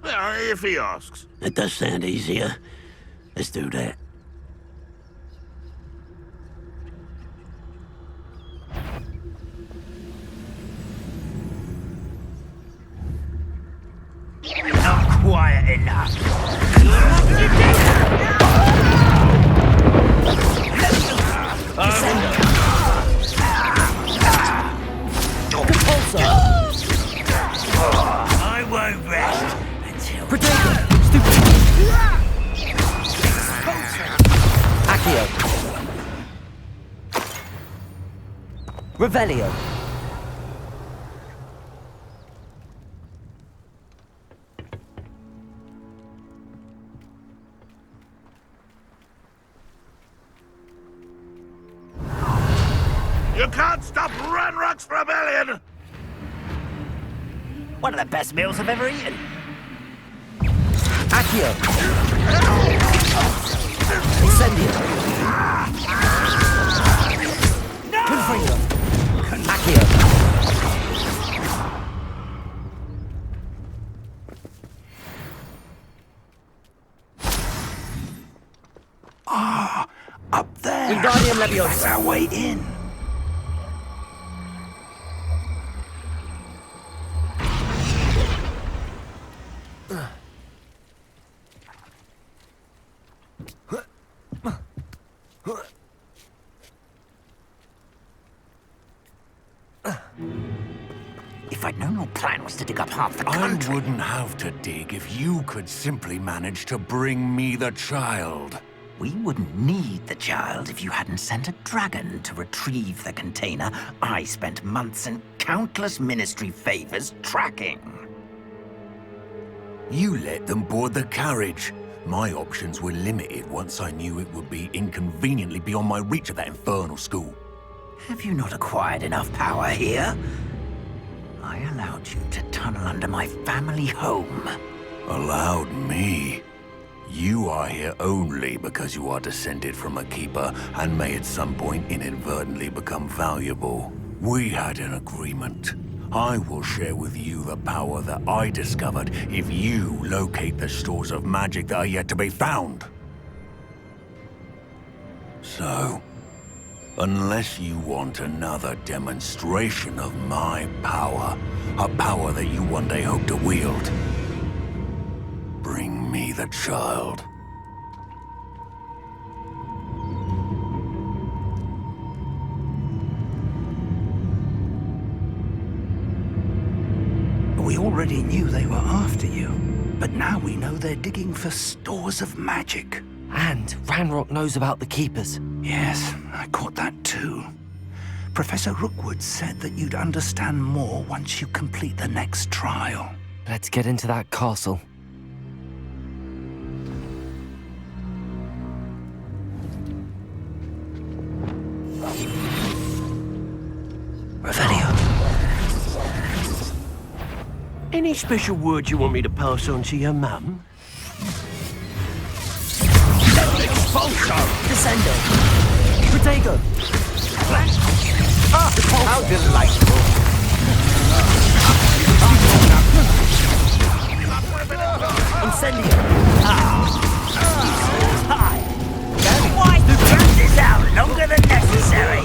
Well, if he asks. It does sound easier. Let's do that. Not quiet enough. I won't rest until... Accio. Revelio. You can't stop Ranrock's rebellion! One of the best meals I've ever eaten. Accio. Incendio. Confringo. Accio. Up there. Wingardium Leviosa. That's our way in. If I'd known your plan was to dig up half the country... I wouldn't have to dig if you could simply manage to bring me the child. We wouldn't need the child if you hadn't sent a dragon to retrieve the container I spent months and countless ministry favors tracking. You let them board the carriage. My options were limited once I knew it would be inconveniently beyond my reach at that infernal school. Have you not acquired enough power here? I allowed you to tunnel under my family home. Allowed me? You are here only because you are descended from a keeper and may at some point inadvertently become valuable. We had an agreement. I will share with you the power that I discovered if you locate the stores of magic that are yet to be found. So, unless you want another demonstration of my power, a power that you one day hope to wield, bring me the child. We already knew they were after you, but now we know they're digging for stores of magic. And Ranrock knows about the Keepers. Yes, I caught that too. Professor Rookwood said that you'd understand more once you complete the next trial. Let's get into that castle. Revelio. Any special words you want me to pass on to your mum? Expulso! Descendo! Protego! Ah, how delightful! Incendio! Why drag this out longer than necessary?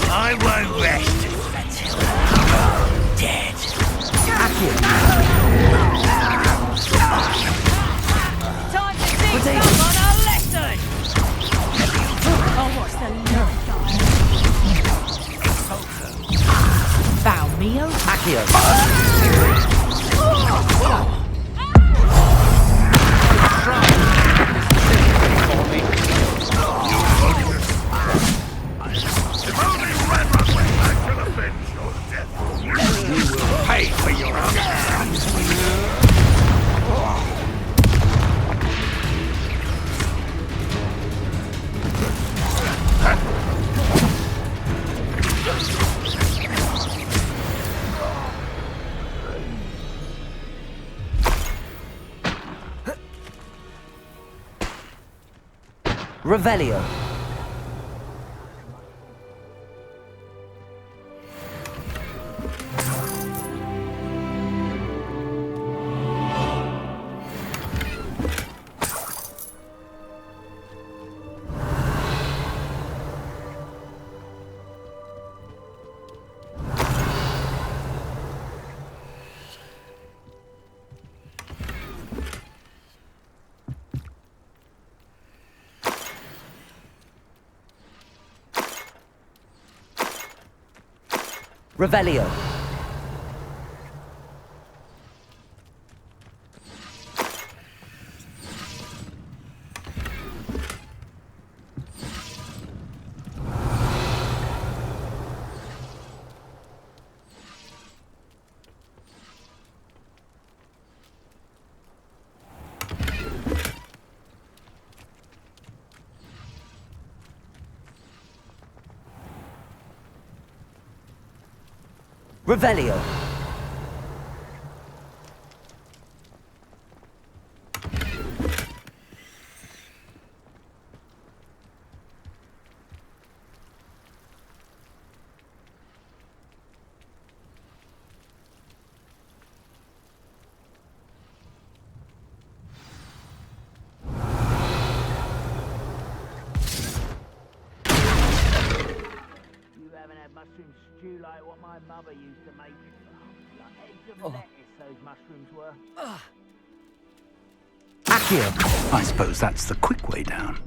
I won't rest until I'm dead. Time to teach someone a lesson! Oh, what's the love guy? Bow Mio? Accio! If only Ranrock went back to avenge your death, you will pay for your actions. Revelio. Revelio. Revelio. You haven't had mushroom stew like what my mother used to make. Like eggs of lettuce, those mushrooms were. Accio. I suppose that's the quick way down.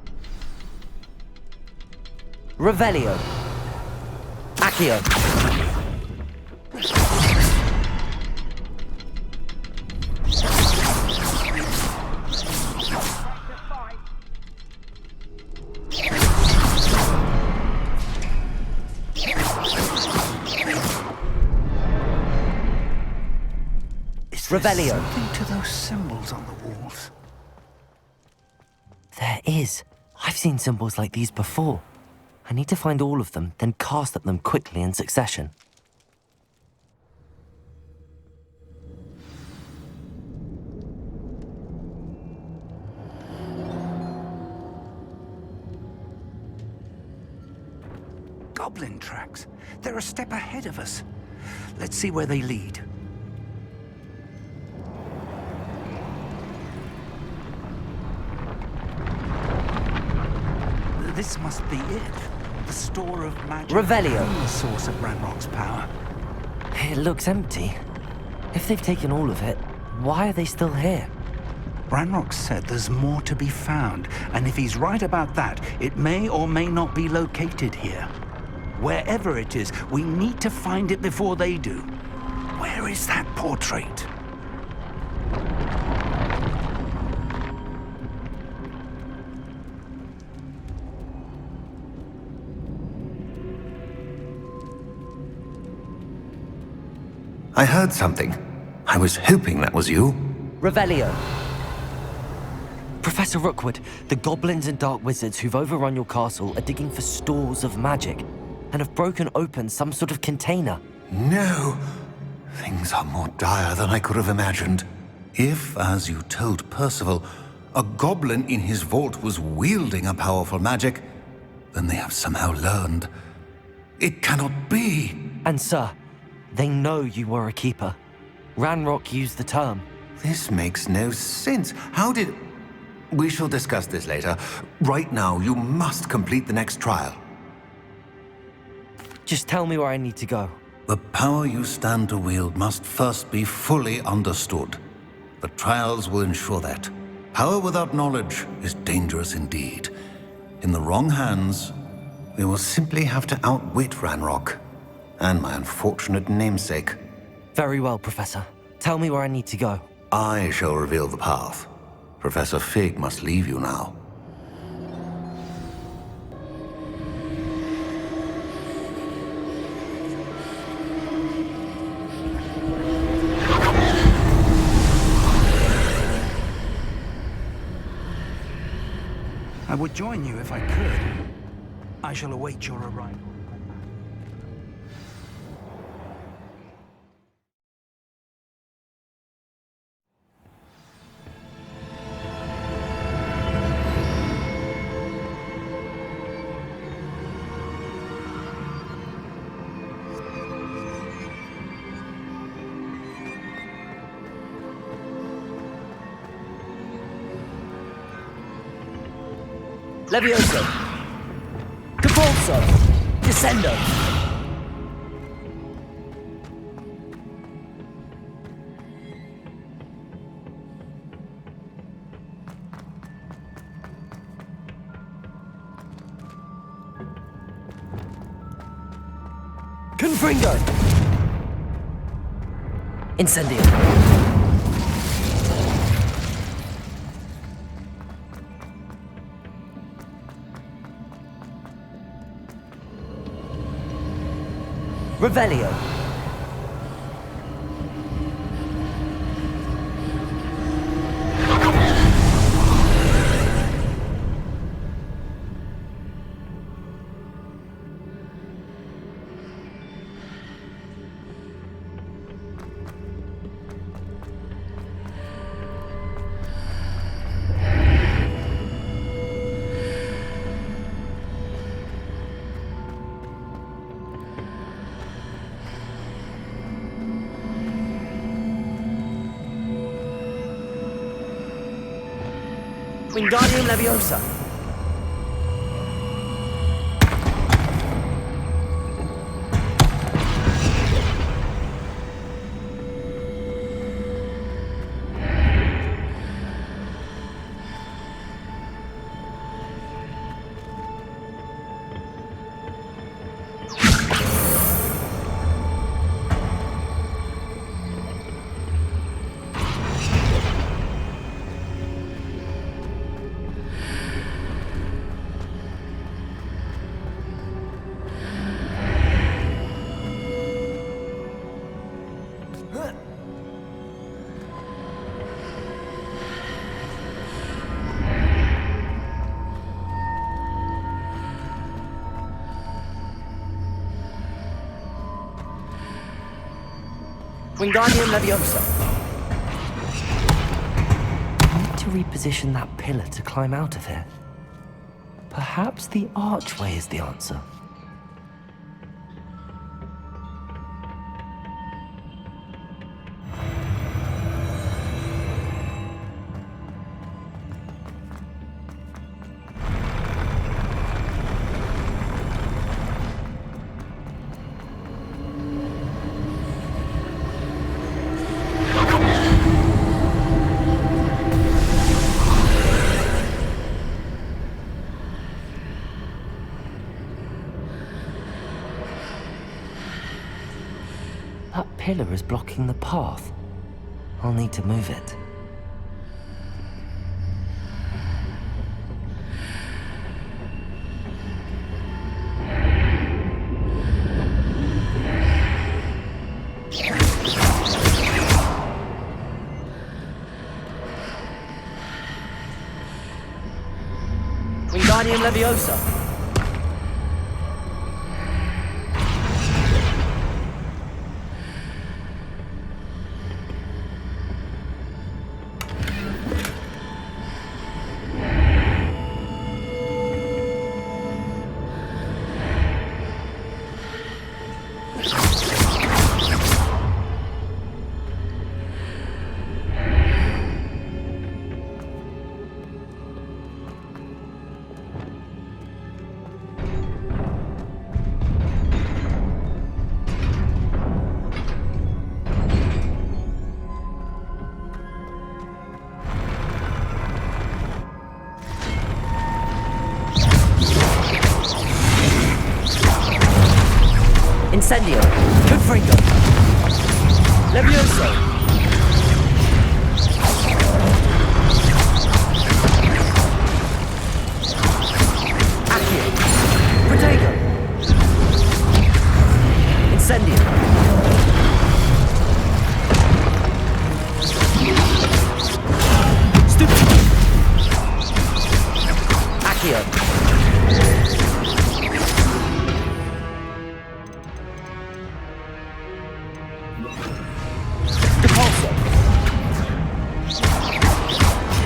Revelio. Accio. Revelio. Something to those symbols on the walls. There is. I've seen symbols like these before. I need to find all of them, then cast at them quickly in succession. Goblin tracks. They're a step ahead of us. Let's see where they lead. This must be it. The store of magic. Revelio. And the source of Ranrock's power. It looks empty. If they've taken all of it, why are they still here? Ranrock said there's more to be found, and if he's right about that, it may or may not be located here. Wherever it is, we need to find it before they do. Where is that portrait? I heard something. I was hoping that was you. Revelio. Professor Rookwood, the goblins and dark wizards who've overrun your castle are digging for stores of magic and have broken open some sort of container. No. Things are more dire than I could have imagined. If, as you told Percival, a goblin in his vault was wielding a powerful magic, then they have somehow learned. It cannot be. And sir, they know you were a keeper. Ranrock used the term. This makes no sense. How did... We shall discuss this later. Right now, you must complete the next trial. Just tell me where I need to go. The power you stand to wield must first be fully understood. The trials will ensure that. Power without knowledge is dangerous indeed. In the wrong hands, we will simply have to outwit Ranrock and my unfortunate namesake. Very well, Professor. Tell me where I need to go. I shall reveal the path. Professor Fig must leave you now. I would join you if I could. I shall await your arrival. Levioso. Capulso. Descendo. Confringo. Incendio. Revelio. Wingardium Leviosa. Wingardium Leviosa. I need to reposition that pillar to climb out of here. Perhaps the archway is the answer. That pillar is blocking the path. I'll need to move it. Wingardium Leviosa. Incendio. Confringo. Levioso. Accio. Protego. Incendio. Stupid. Accio.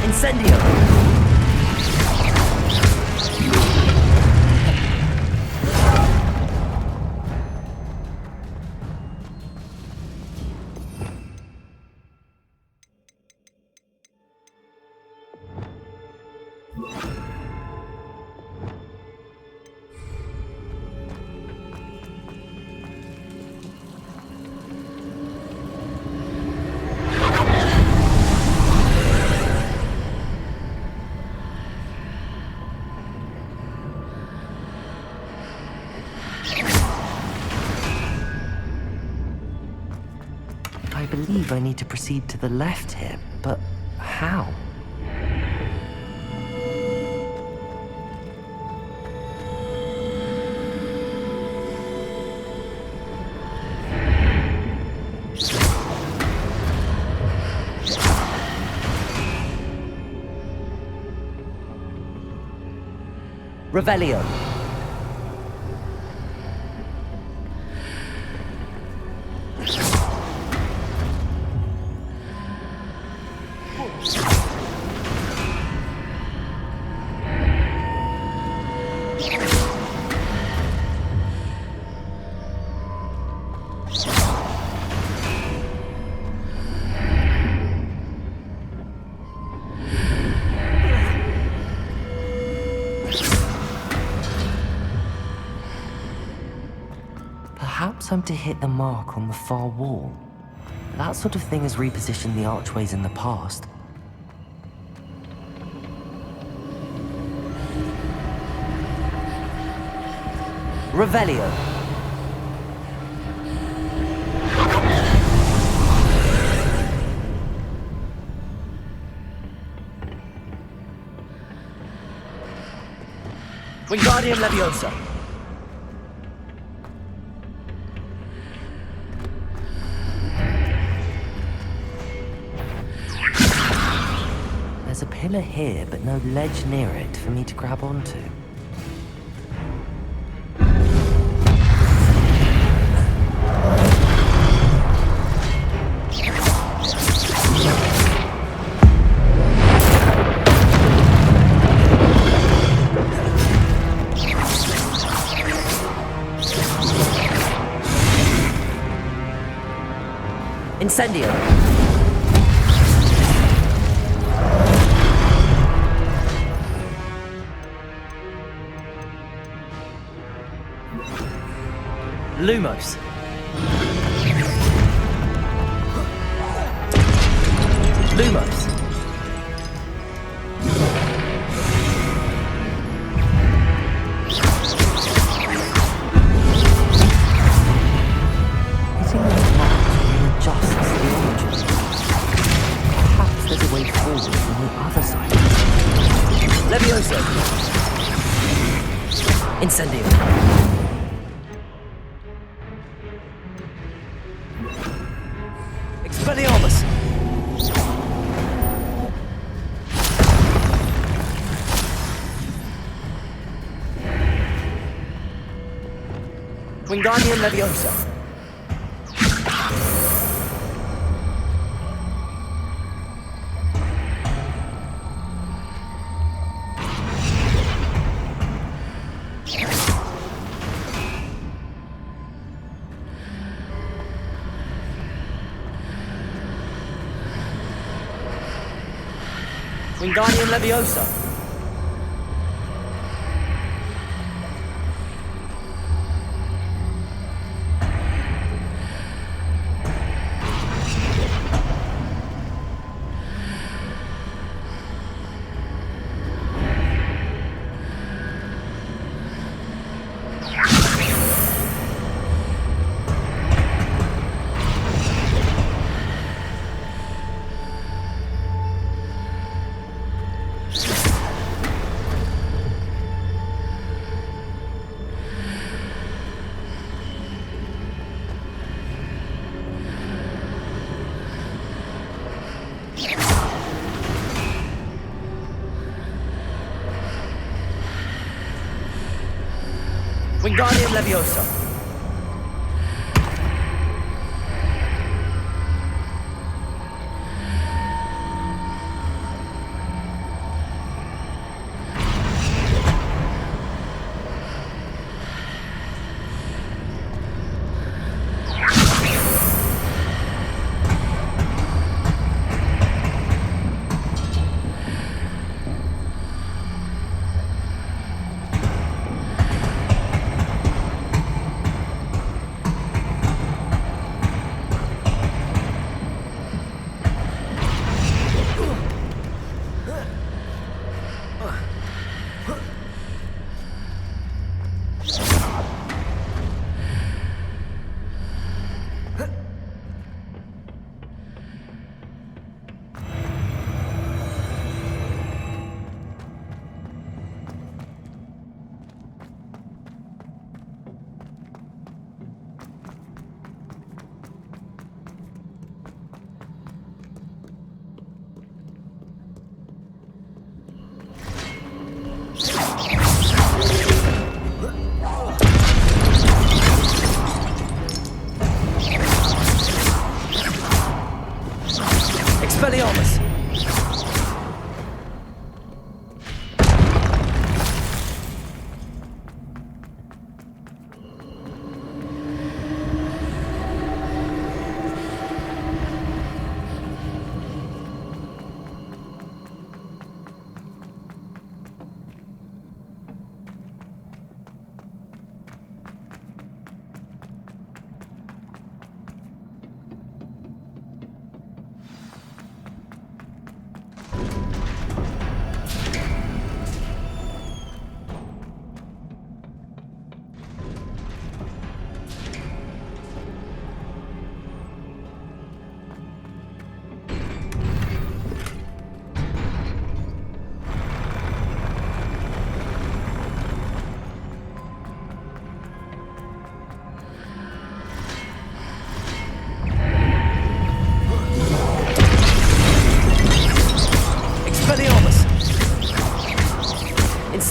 Incendio! believe I need to proceed to the left here, but how? Revelio. Perhaps I'm to hit the mark on the far wall. That sort of thing has repositioned the archways in the past. Revelio. Wingardium Leviosa. There's a pillar here, but no ledge near it for me to grab onto. Incendio. Lumos. Lumos. Hitting those marks readjusts the origin. Perhaps there's a way forward from the other side. Levioso. Incendio. Expelliarmus! Wingardium Leviosa. Wingardium Leviosa. Wingardium Leviosa.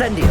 Incendio.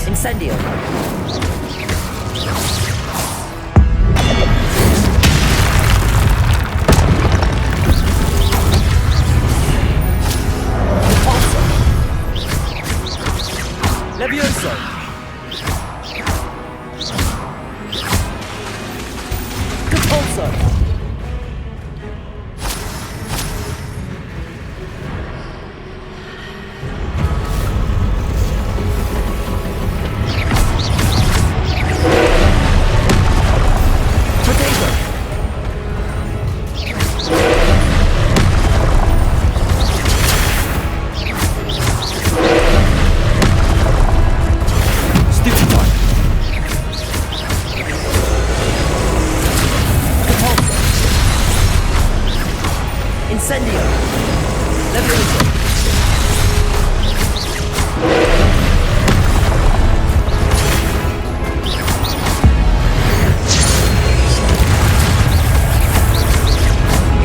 Incendio. Levioso. Compulso. Incendio. Levioso.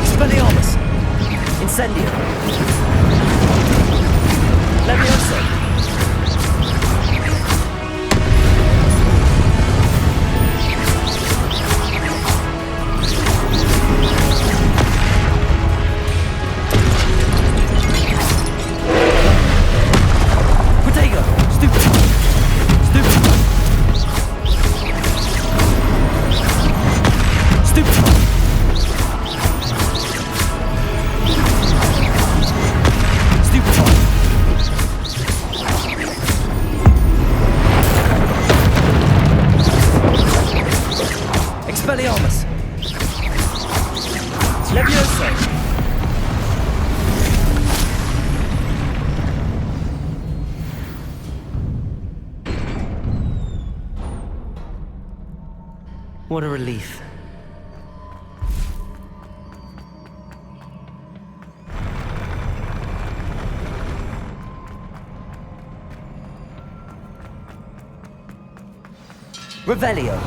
Expelliarmus. Incendio. Levioso. Expelliarmus. Levioso. What a relief. Revelio.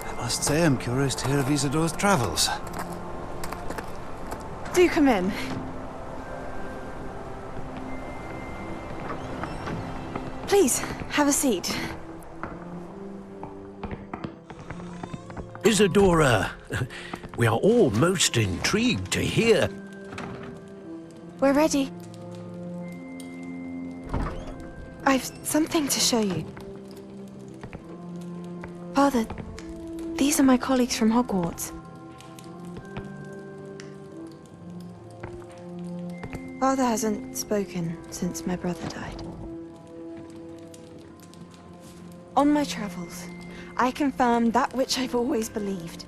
I must say I'm curious to hear of Isidore's travels. Do come in. Please, have a seat. Isadora, we are all most intrigued to hear. We're ready. I've something to show you. Father, these are my colleagues from Hogwarts. Father hasn't spoken since my brother died. On my travels, I confirmed that which I've always believed.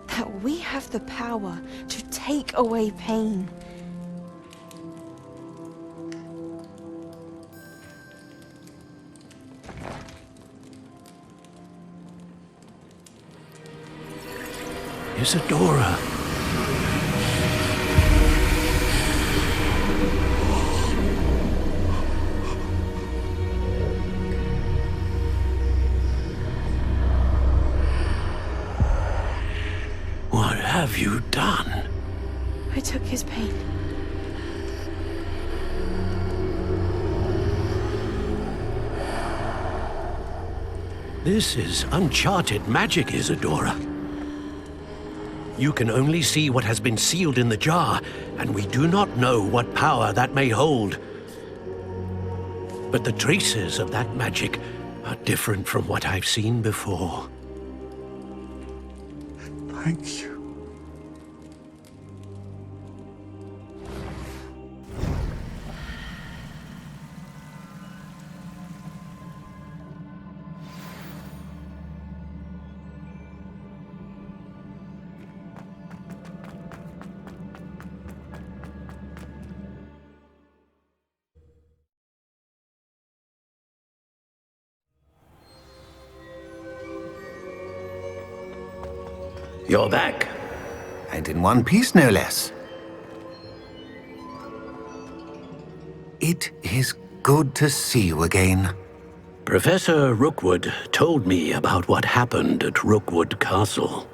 That we have the power to take away pain. Isadora. have you done? I took his pain. This is uncharted magic, Isadora. You can only see what has been sealed in the jar, and we do not know what power that may hold. But the traces of that magic are different from what I've seen before. Thank you. You're back. And in one piece, no less. It is good to see you again. Professor Rookwood told me about what happened at Rookwood Castle.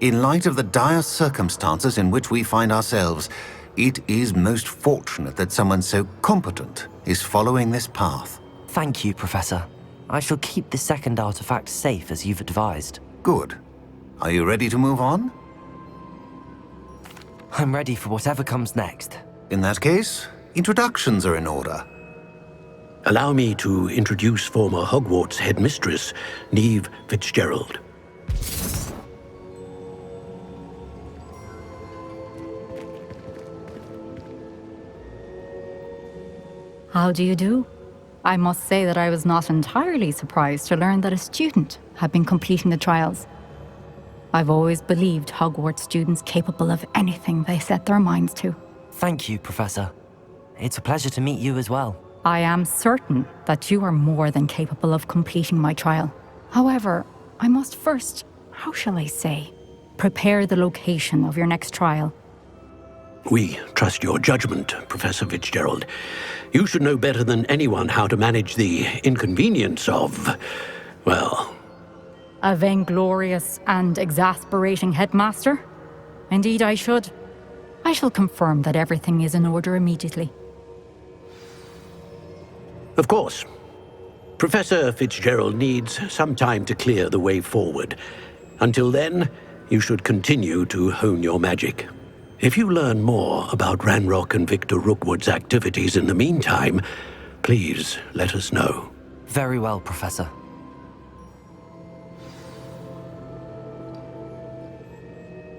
In light of the dire circumstances in which we find ourselves, it is most fortunate that someone so competent is following this path. Thank you, Professor. I shall keep the second artifact safe as you've advised. Good. Are you ready to move on? I'm ready for whatever comes next. In that case, introductions are in order. Allow me to introduce former Hogwarts headmistress, Neve Fitzgerald. How do you do? I must say that I was not entirely surprised to learn that a student had been completing the trials. I've always believed Hogwarts students capable of anything they set their minds to. Thank you, Professor. It's a pleasure to meet you as well. I am certain that you are more than capable of completing my trial. However, I must first, how shall I say, prepare the location of your next trial. We trust your judgment, Professor Fitzgerald. You should know better than anyone how to manage the inconvenience of, well... A vainglorious and exasperating headmaster? Indeed I should. I shall confirm that everything is in order immediately. Of course. Professor Fitzgerald needs some time to clear the way forward. Until then, you should continue to hone your magic. If you learn more about Ranrock and Victor Rookwood's activities in the meantime, please let us know. Very well, Professor.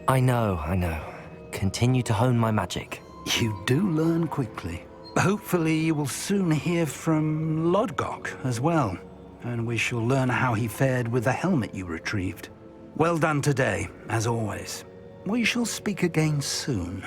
I know. Continue to hone my magic. You do learn quickly. Hopefully you will soon hear from Lodgok as well, and we shall learn how he fared with the helmet you retrieved. Well done today, as always. We shall speak again soon.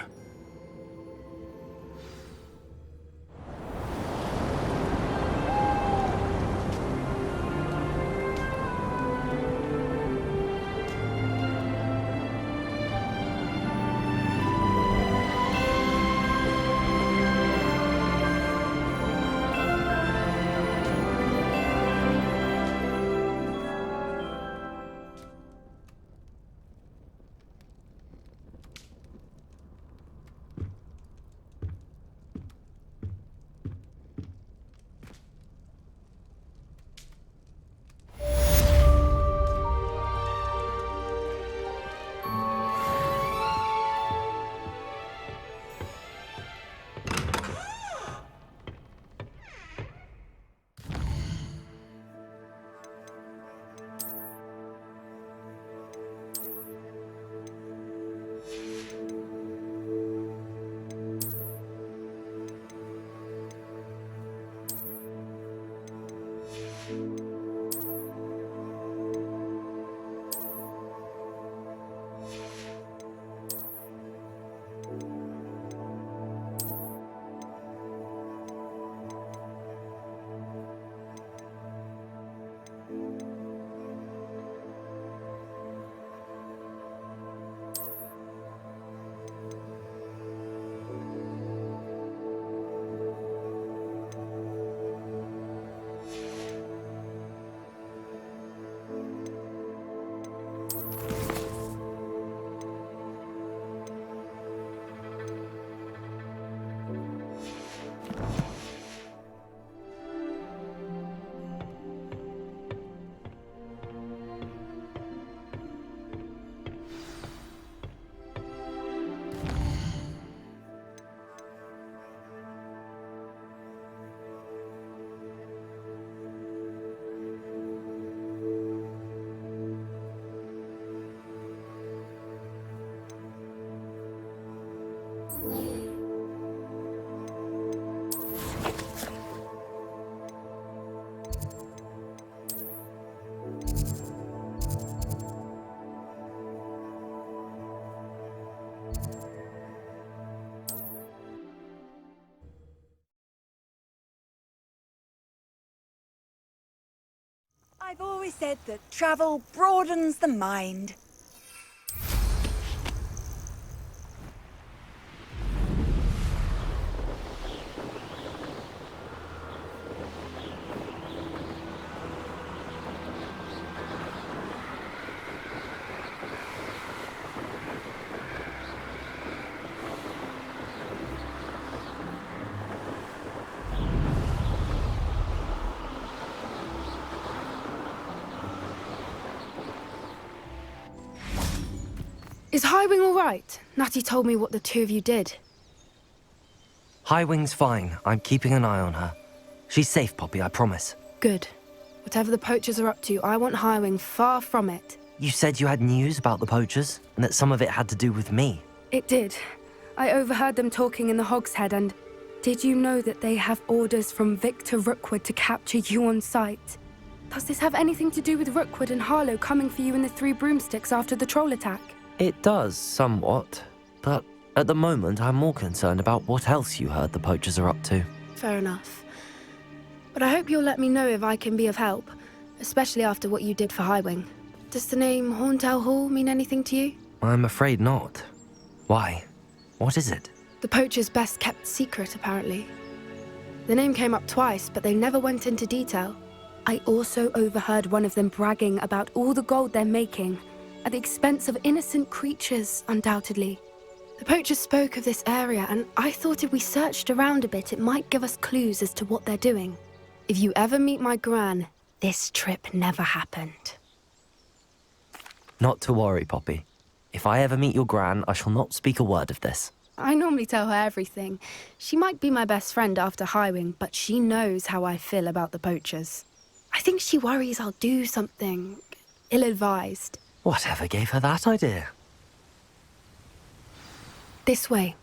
I've always said that travel broadens the mind. Is Highwing all right? Natty told me what the two of you did. Highwing's fine. I'm keeping an eye on her. She's safe, Poppy, I promise. Good. Whatever the poachers are up to, I want Highwing far from it. You said you had news about the poachers, and that some of it had to do with me. It did. I overheard them talking in the Hogshead, and did you know that they have orders from Victor Rookwood to capture you on sight? Does this have anything to do with Rookwood and Harlow coming for you in the Three Broomsticks after the troll attack? It does, somewhat. But at the moment, I'm more concerned about what else you heard the poachers are up to. Fair enough. But I hope you'll let me know if I can be of help, especially after what you did for Highwing. Does the name Horntail Hall mean anything to you? I'm afraid not. Why? What is it? The poachers' best kept secret, apparently. The name came up twice, but they never went into detail. I also overheard one of them bragging about all the gold they're making, at the expense of innocent creatures, undoubtedly. The poachers spoke of this area, and I thought if we searched around a bit, it might give us clues as to what they're doing. If you ever meet my gran, this trip never happened. Not to worry, Poppy. If I ever meet your gran, I shall not speak a word of this. I normally tell her everything. She might be my best friend after Highwing, but she knows how I feel about the poachers. I think she worries I'll do something ill-advised. Whatever gave her that idea? This way.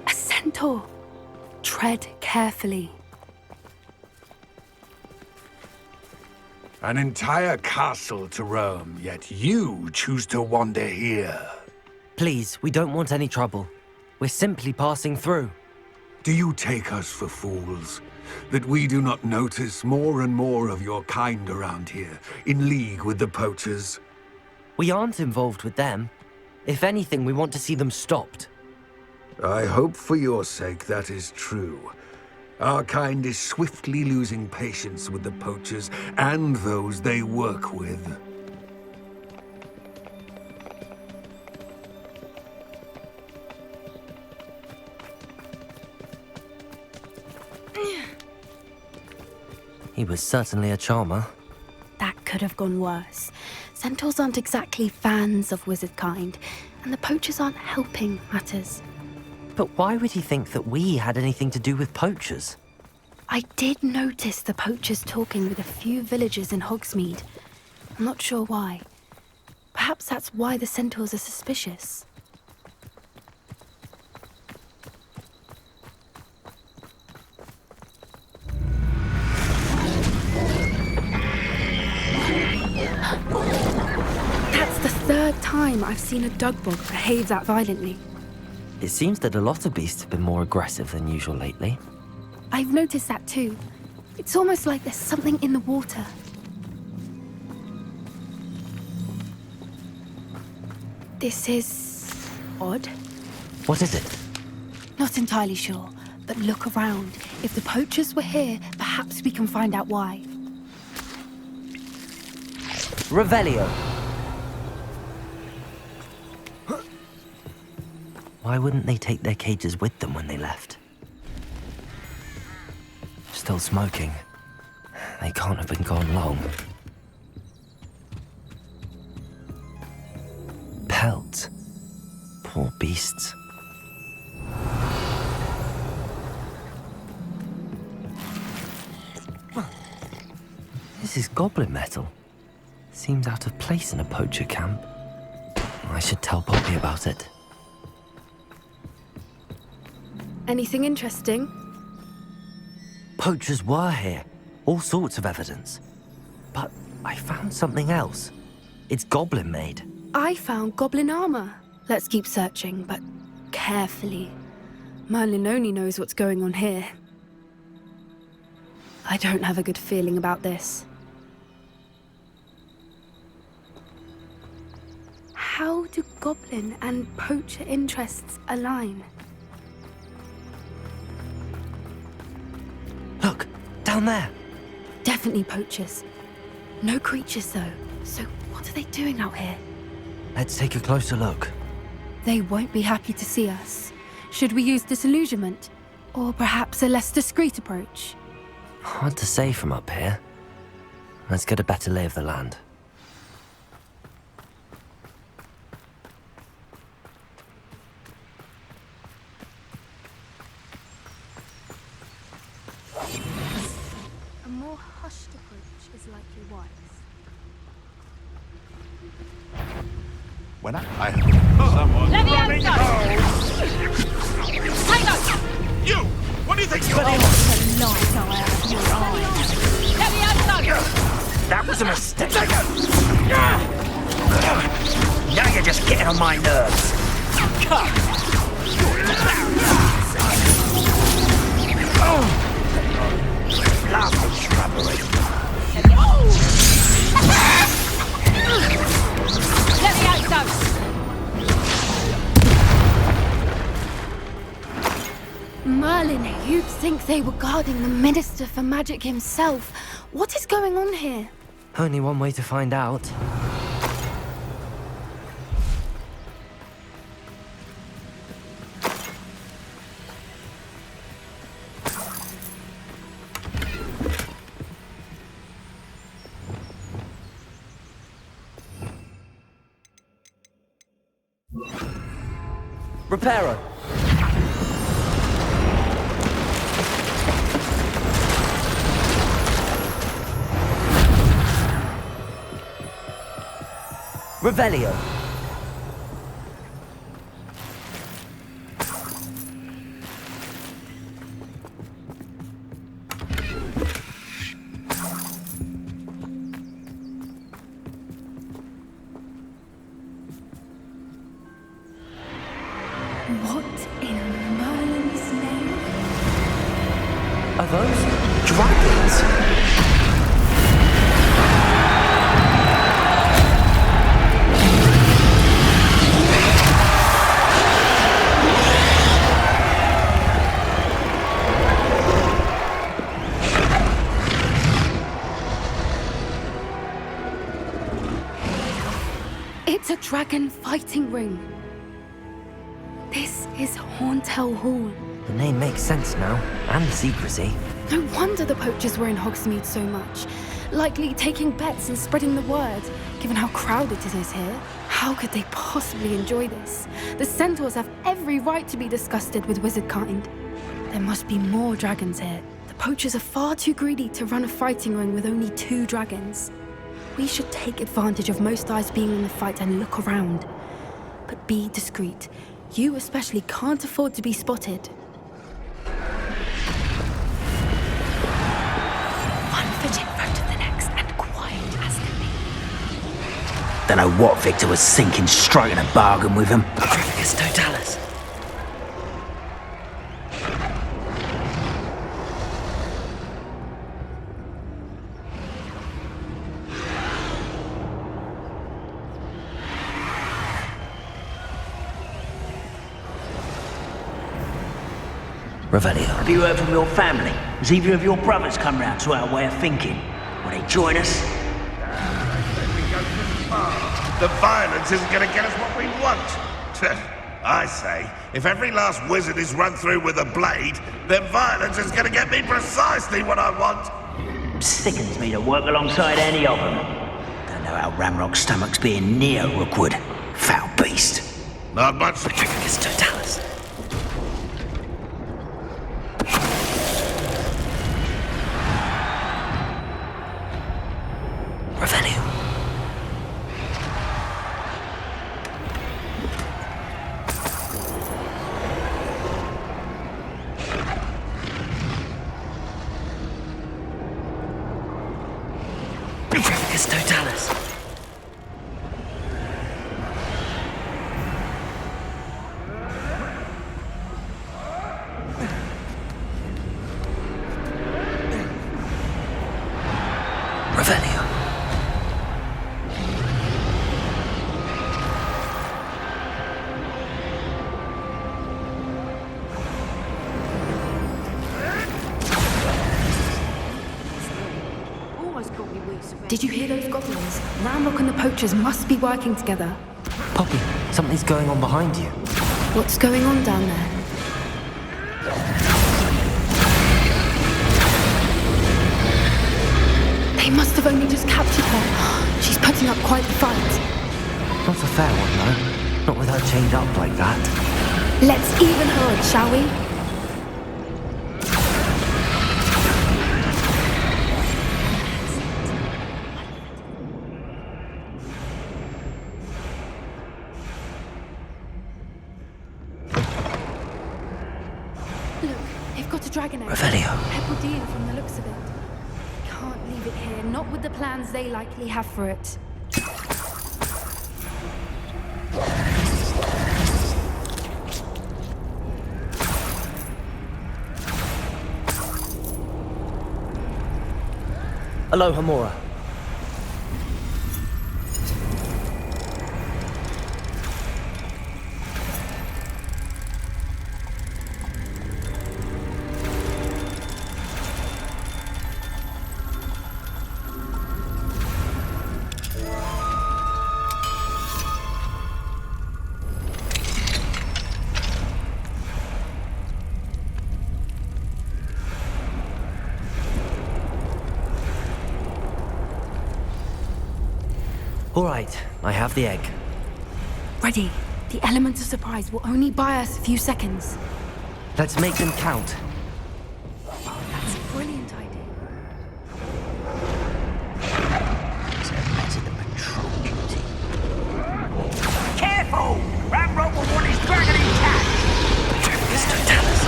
A centaur. Tread carefully. An entire castle to roam, yet you choose to wander here. Please, we don't want any trouble. We're simply passing through. Do you take us for fools? That we do not notice more and more of your kind around here, in league with the poachers? We aren't involved with them. If anything, we want to see them stopped. I hope for your sake that is true. Our kind is swiftly losing patience with the poachers and those they work with. He was certainly a charmer. That could have gone worse. Centaurs aren't exactly fans of wizard kind, and the poachers aren't helping matters. But why would he think that we had anything to do with poachers? I did notice the poachers talking with a few villagers in Hogsmeade. I'm not sure why. Perhaps that's why the centaurs are suspicious. That's the third time I've seen a dugbog behave that violently. It seems that a lot of beasts have been more aggressive than usual lately. I've noticed that too. It's almost like there's something in the water. This is odd. What is it? Not entirely sure, but look around. If the poachers were here, perhaps we can find out why. Revelio! Why wouldn't they take their cages with them when they left? Still smoking. They can't have been gone long. pelts. Poor beasts. This is goblin metal. Seems out of place in a poacher camp. I should tell Poppy about it. Anything interesting? Poachers were here. All sorts of evidence. But I found something else. It's goblin made. I found goblin armor. Let's keep searching, but carefully. Merlin only knows what's going on here. I don't have a good feeling about this. How do goblin and poacher interests align? Look, down there. Definitely poachers. No creatures though. So what are they doing out here? Let's take a closer look. They won't be happy to see us. Should we use disillusionment? Or perhaps a less discreet approach? Hard to say from up here. Let's get a better lay of the land. A more hushed approach is likely wise. When I someone running home. You! What do you think you are? That was a mistake. Now you're just getting on my nerves. Lovely shrubbery. Let me out, Doug! Merlin, you'd think they were guarding the Minister for Magic himself. What is going on here? Only one way to find out. Reparo. Revelio. What in Merlin's name? Are those dragons? It's a dragon fighting ring. This is Hauntel Hall. The name makes sense now, and the secrecy. No wonder the poachers were in Hogsmeade so much. Likely taking bets and spreading the word, given how crowded it is here. How could they possibly enjoy this? The centaurs have every right to be disgusted with wizard kind. There must be more dragons here. The poachers are far too greedy to run a fighting ring with only 2 dragons. We should take advantage of most eyes being in the fight and look around. But be discreet. You especially can't afford to be spotted. One foot in front of the next and quiet as can be. Don't know what Victor was thinking, striking a bargain with him. Graficus Totalis. Revelio. Have you heard from your family? Has either of your brothers come round to our way of thinking? Will they join us? The violence isn't going to get us what we want. I say, if every last wizard is run through with a blade, then violence is going to get me precisely what I want. Sickens me to work alongside any of them. Don't know how Ramrock's stomach's being near Rookwood. Foul beast. beast? Not much. Protagonist totalis. Revenue. Protagonist totalis. Revenue. Did you hear those goblins? Ramrock and the poachers must be working together. Poppy, something's going on behind you. What's going on down there? They must have only just captured her. She's putting up quite the fight. Not a fair one, though. Not with her chained up like that. Let's even her up, shall we? Dragon egg. Revelio. Pebble deal from the looks of it. Can't leave it here, not with the plans they likely have for it. Aloha, Mora. All right, I have the egg. Ready. The element of surprise will only buy us a few seconds. Let's make them count. That's a brilliant idea. Careful! Ramrock will want his dragon intact! Protagonist totalis.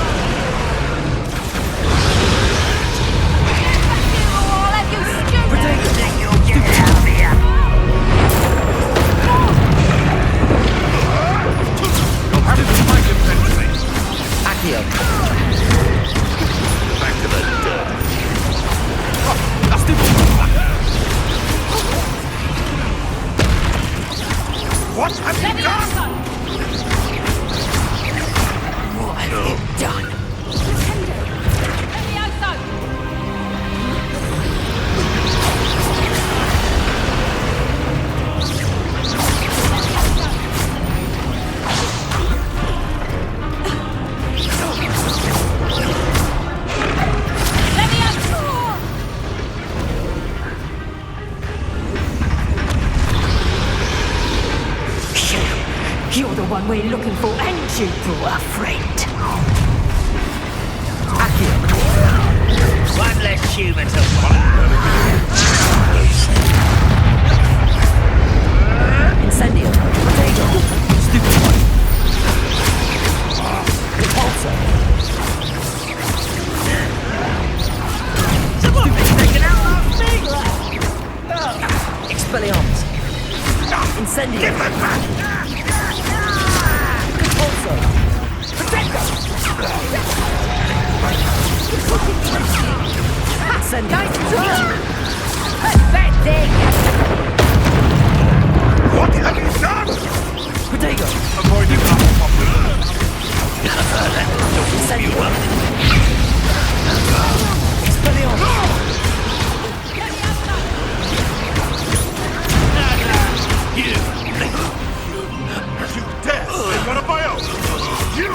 Protagonist, you'll get out of here! Accio. Back to the dirt. What have you done? What have you done? You're the one we're looking for, and you, poor friend. Accio. One less human to follow. Incendio. Potato. Stupid one. Repulsor. Stupid taken out of me! Expelliarmus. Incendio. Give them back! Also, Protector! Send nice job! Pathetic! What have you done? Protego! Avoid the Send you up. Expelliarmus! They've got a bio! You!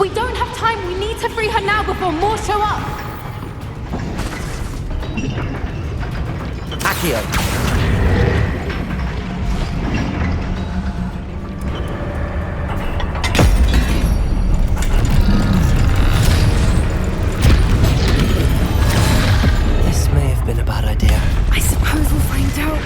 We don't have time. We need to free her now before more show up. Accio. This may have been a bad idea. I suppose we'll find out.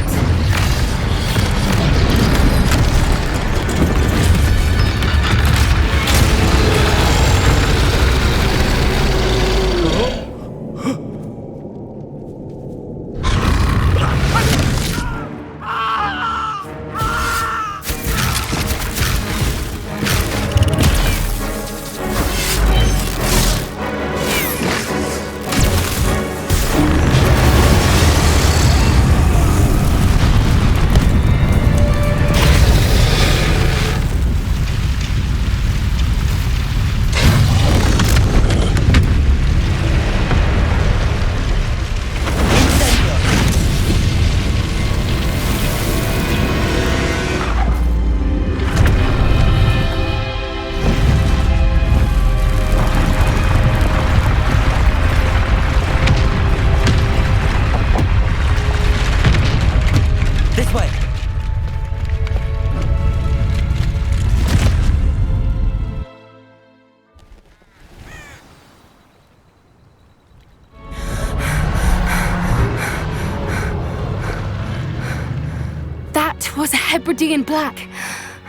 Was a Hebridean black.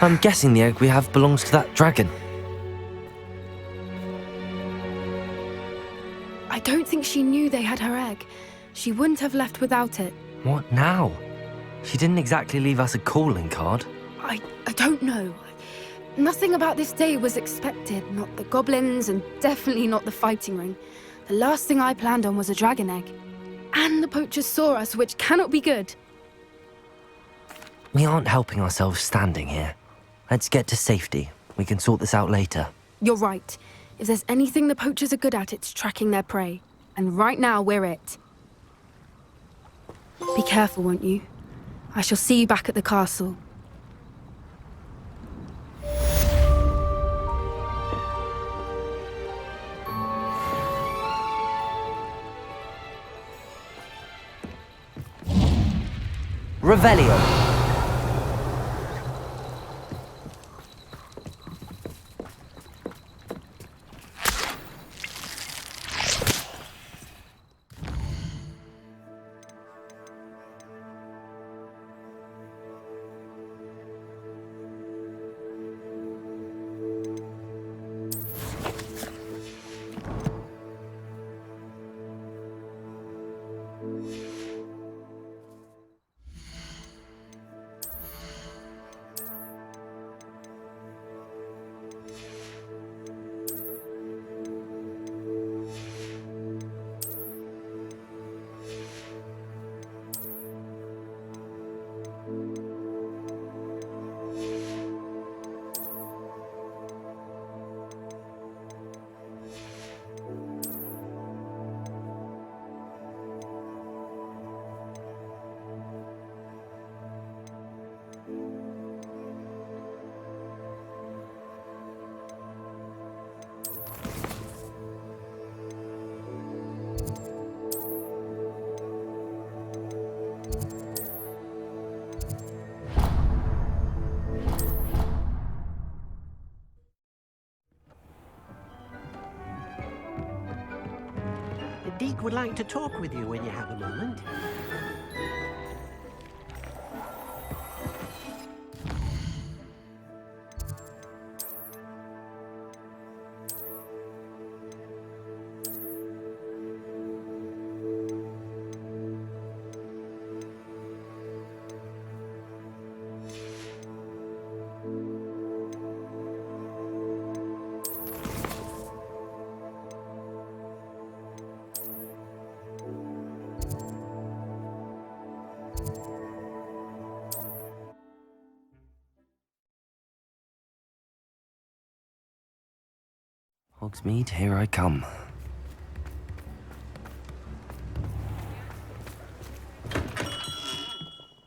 I'm guessing the egg we have belongs to that dragon. I don't think she knew they had her egg. She wouldn't have left without it. What now? She didn't exactly leave us a calling card. I don't know. Nothing about this day was expected. Not the goblins, and definitely not the fighting ring. The last thing I planned on was a dragon egg. And the poachers saw us, which cannot be good. We aren't helping ourselves standing here. Let's get to safety. We can sort this out later. You're right. If there's anything the poachers are good at, it's tracking their prey. And right now, we're it. Be careful, won't you? I shall see you back at the castle. Revelio. Deke would like to talk with you when you have a moment. Hogsmeade, here I come.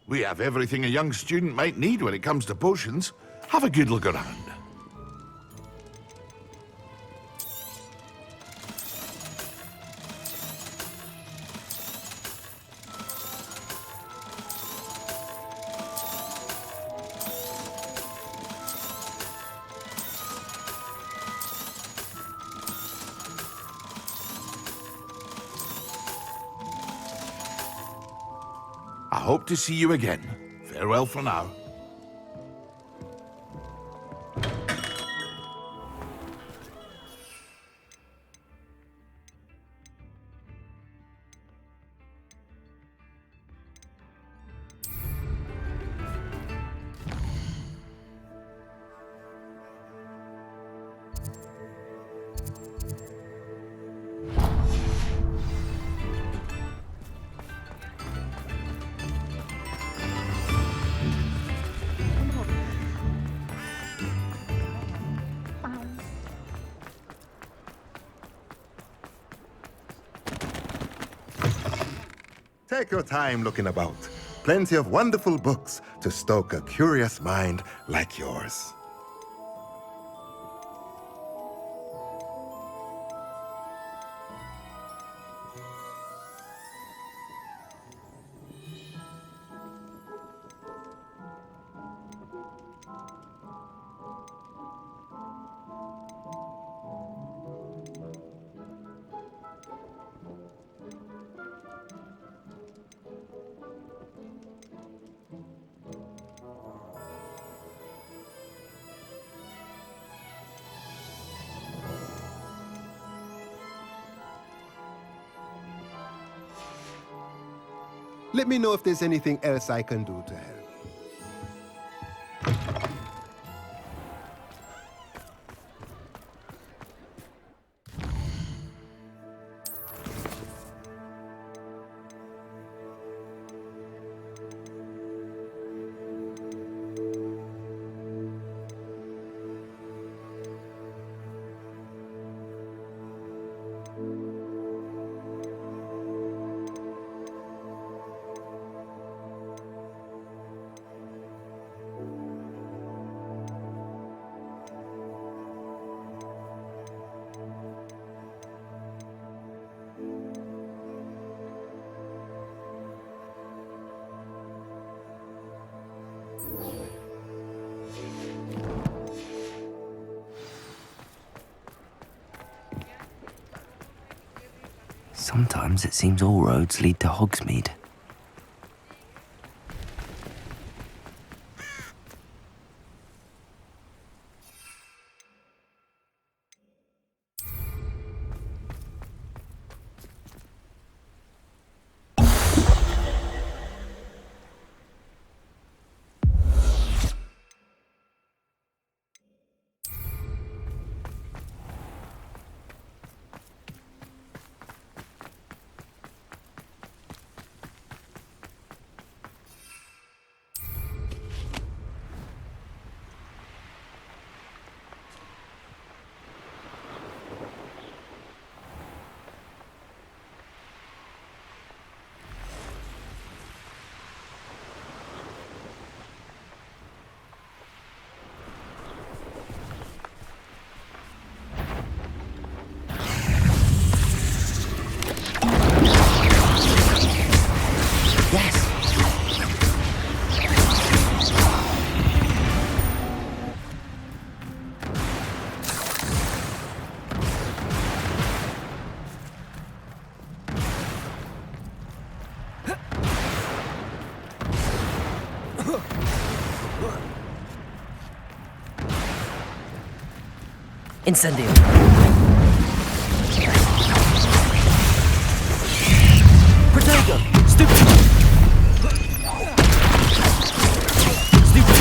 We have everything a young student might need when it comes to potions. Have a good look around. I hope to see you again. Farewell for now. Take your time looking about. Plenty of wonderful books to stoke a curious mind like yours. Let me know if there's anything else I can do to help. Sometimes it seems all roads lead to Hogsmeade. Incendio. Protego! Stupid! Stupid!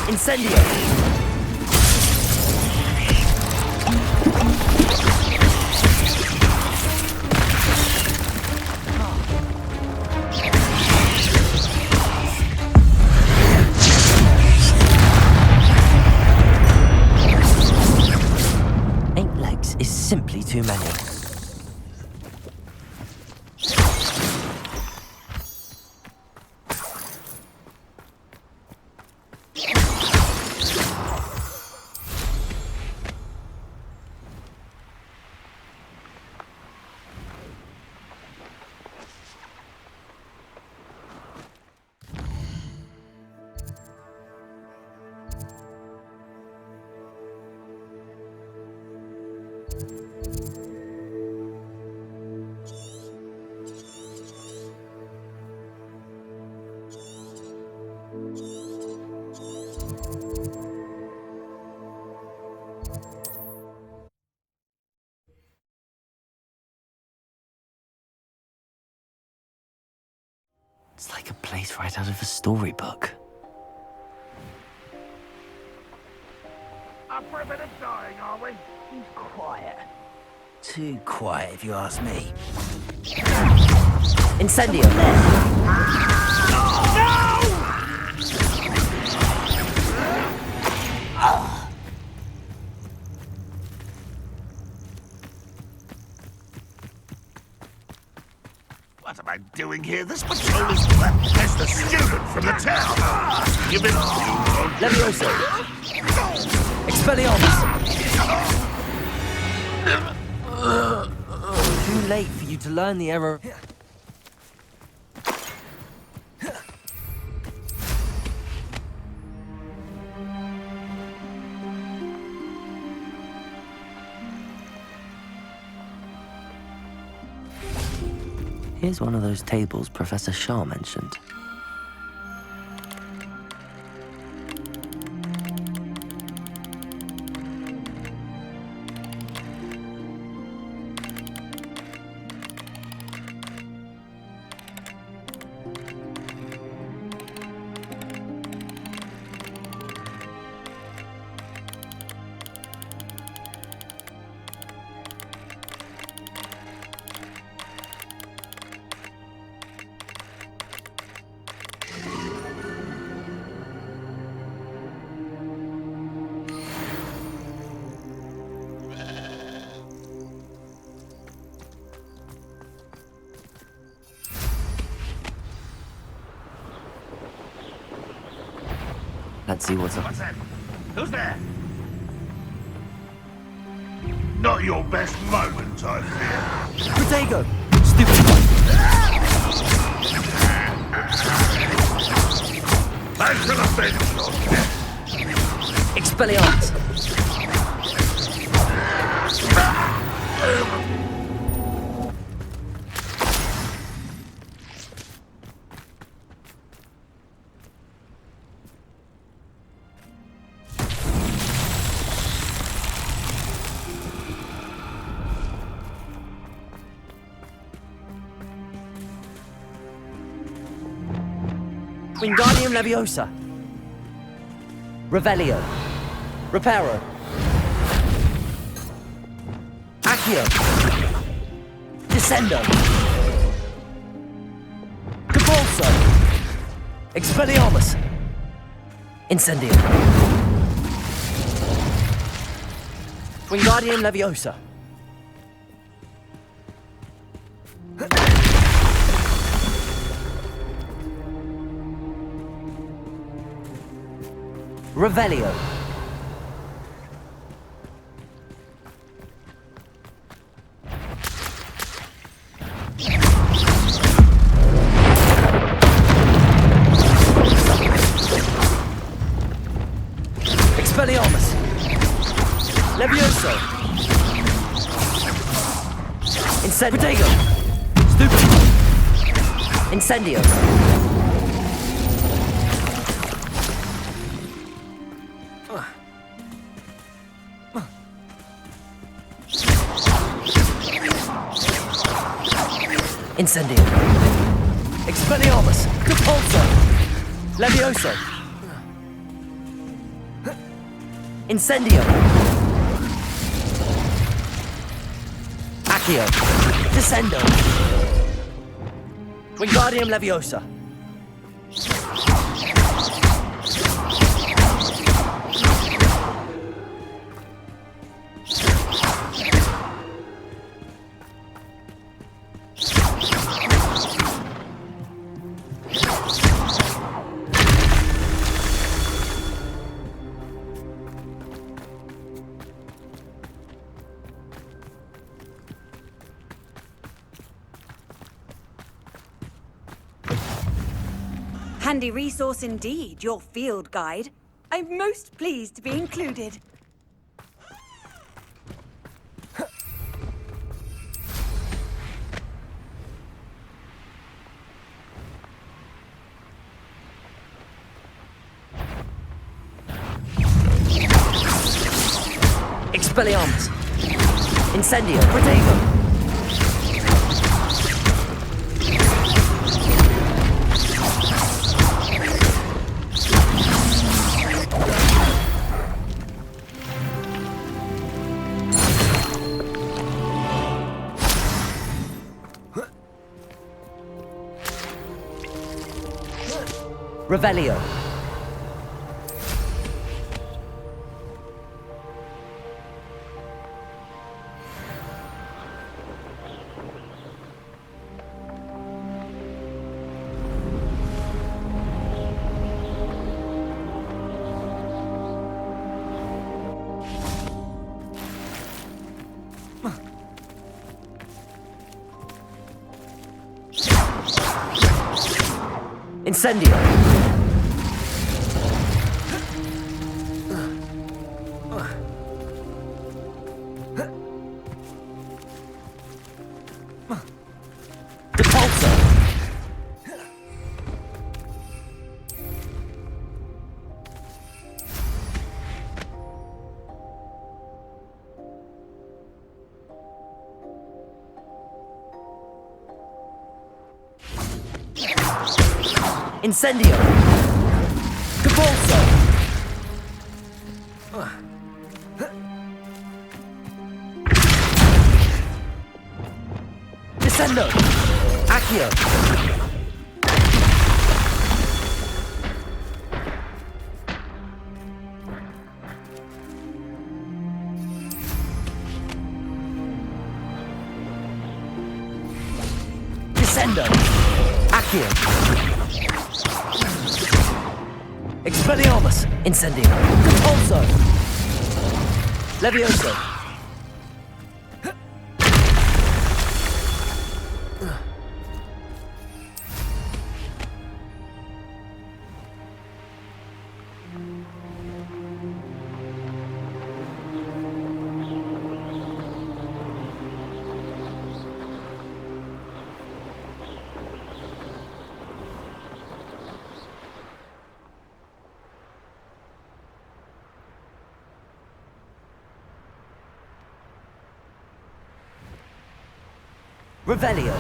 Incendio! Simply too many. It's like a place right out of a storybook. Up for a bit of dying, are we? He's quiet. Too quiet, if you ask me. Incendio! What am I doing here? This patrol is as the student from the town. Give it up. Levioso! Expelliarmus! Too late for you to learn the error. Here's one of those tables Professor Shah mentioned. Let's see what's up. What's that? Who's there? Not your best moment, I fear. Protego! Stupid! Back to the bench, Expelliarmus! Wingardium Leviosa. Revelio. Reparo. Accio. Descendo. Capulso. Expelliarmus. Incendio. Wingardium Leviosa. Revelio. Expelliarmus. Levioso. Incendio. Protego. Stupid. Incendio. Incendio. Expelliarmus. Capulso. Levioso. Incendio. Accio. Descendo. Wingardium Leviosa. Handy resource indeed, your field guide. I'm most pleased to be included. Expelliarmus. Incendio. Protego. Revelio. Incendio! Depulso! Incendio! Depulso! Descendo! Accio! Descendo! Accio! Expelliarmus! Incendio! Depulso! Levioso! Revelio.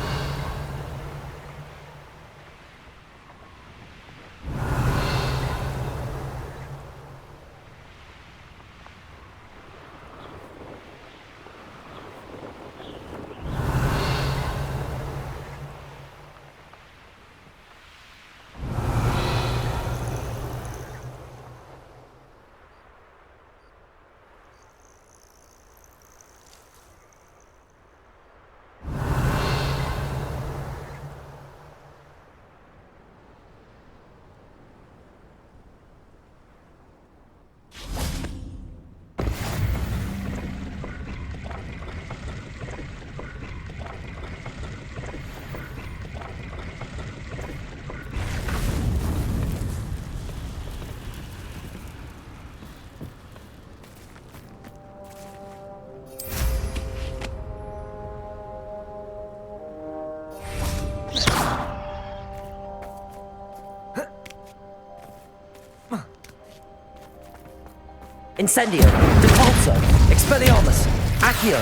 Incendio! Depulso! Expelliarmus! Accio!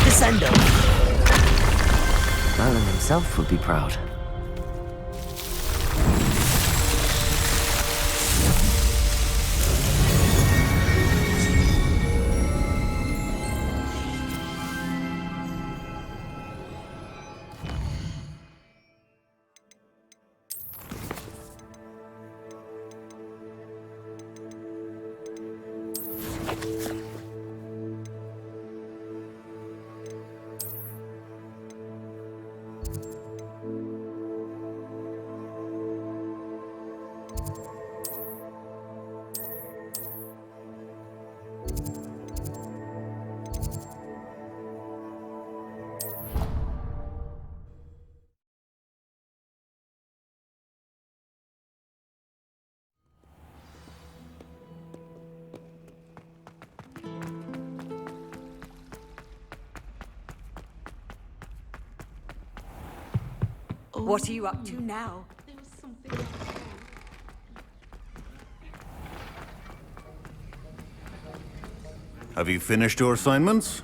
Descendo! Merlin himself would be proud. What are you up to now? Have you finished your assignments?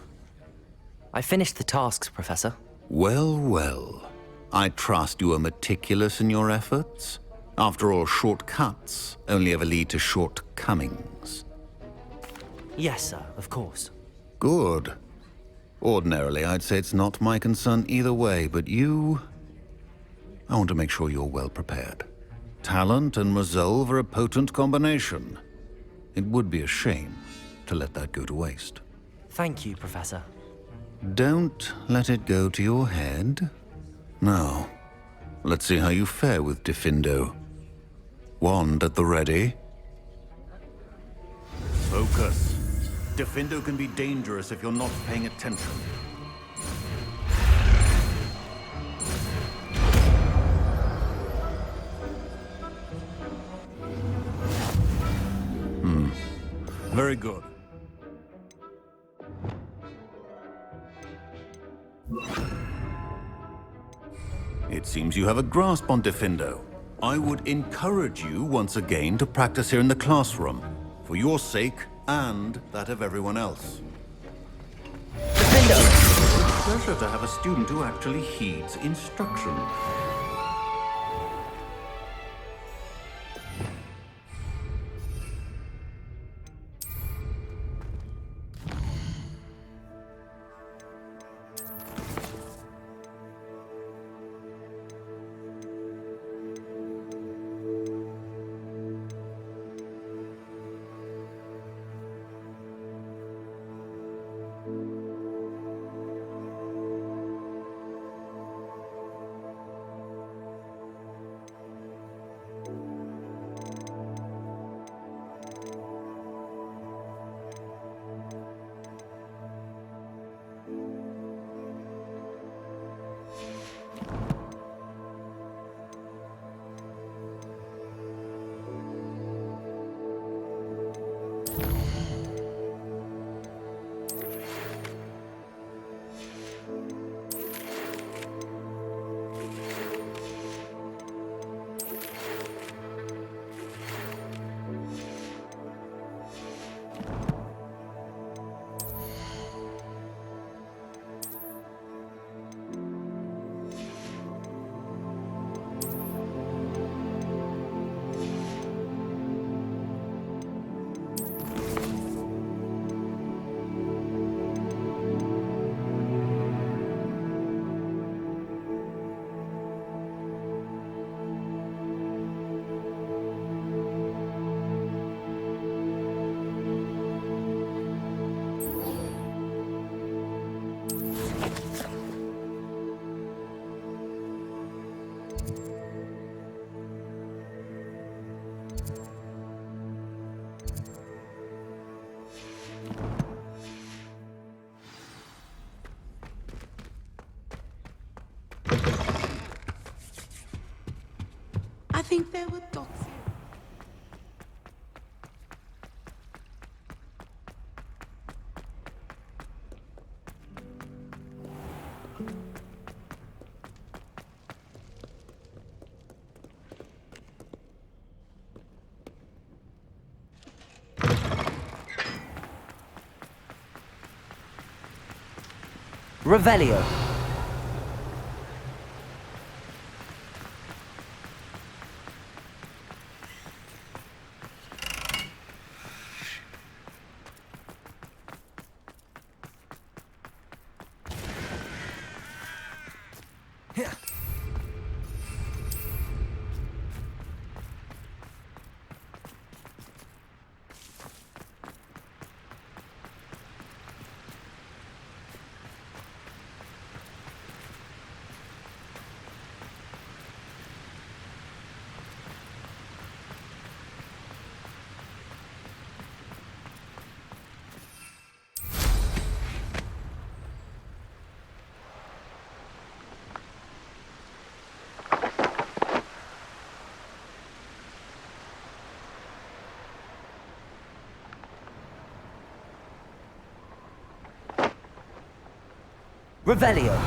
I finished the tasks, Professor. Well, well. I trust you are meticulous in your efforts. After all, shortcuts only ever lead to shortcomings. Yes, sir, of course. Good. Ordinarily, I'd say it's not my concern either way, but you... I want to make sure you're well prepared. talent and resolve are a potent combination. It would be a shame to let that go to waste. Thank you, Professor. Don't let it go to your head. Now, let's see how you fare with Diffindo. Wand at the ready. Focus. Diffindo can be dangerous if you're not paying attention. Very good. It seems you have a grasp on Diffindo. I would encourage you once again to practice here in the classroom, for your sake and that of everyone else. Diffindo! It's a pleasure to have a student who actually heeds instruction. I think there were dots. Revelio. Revelio.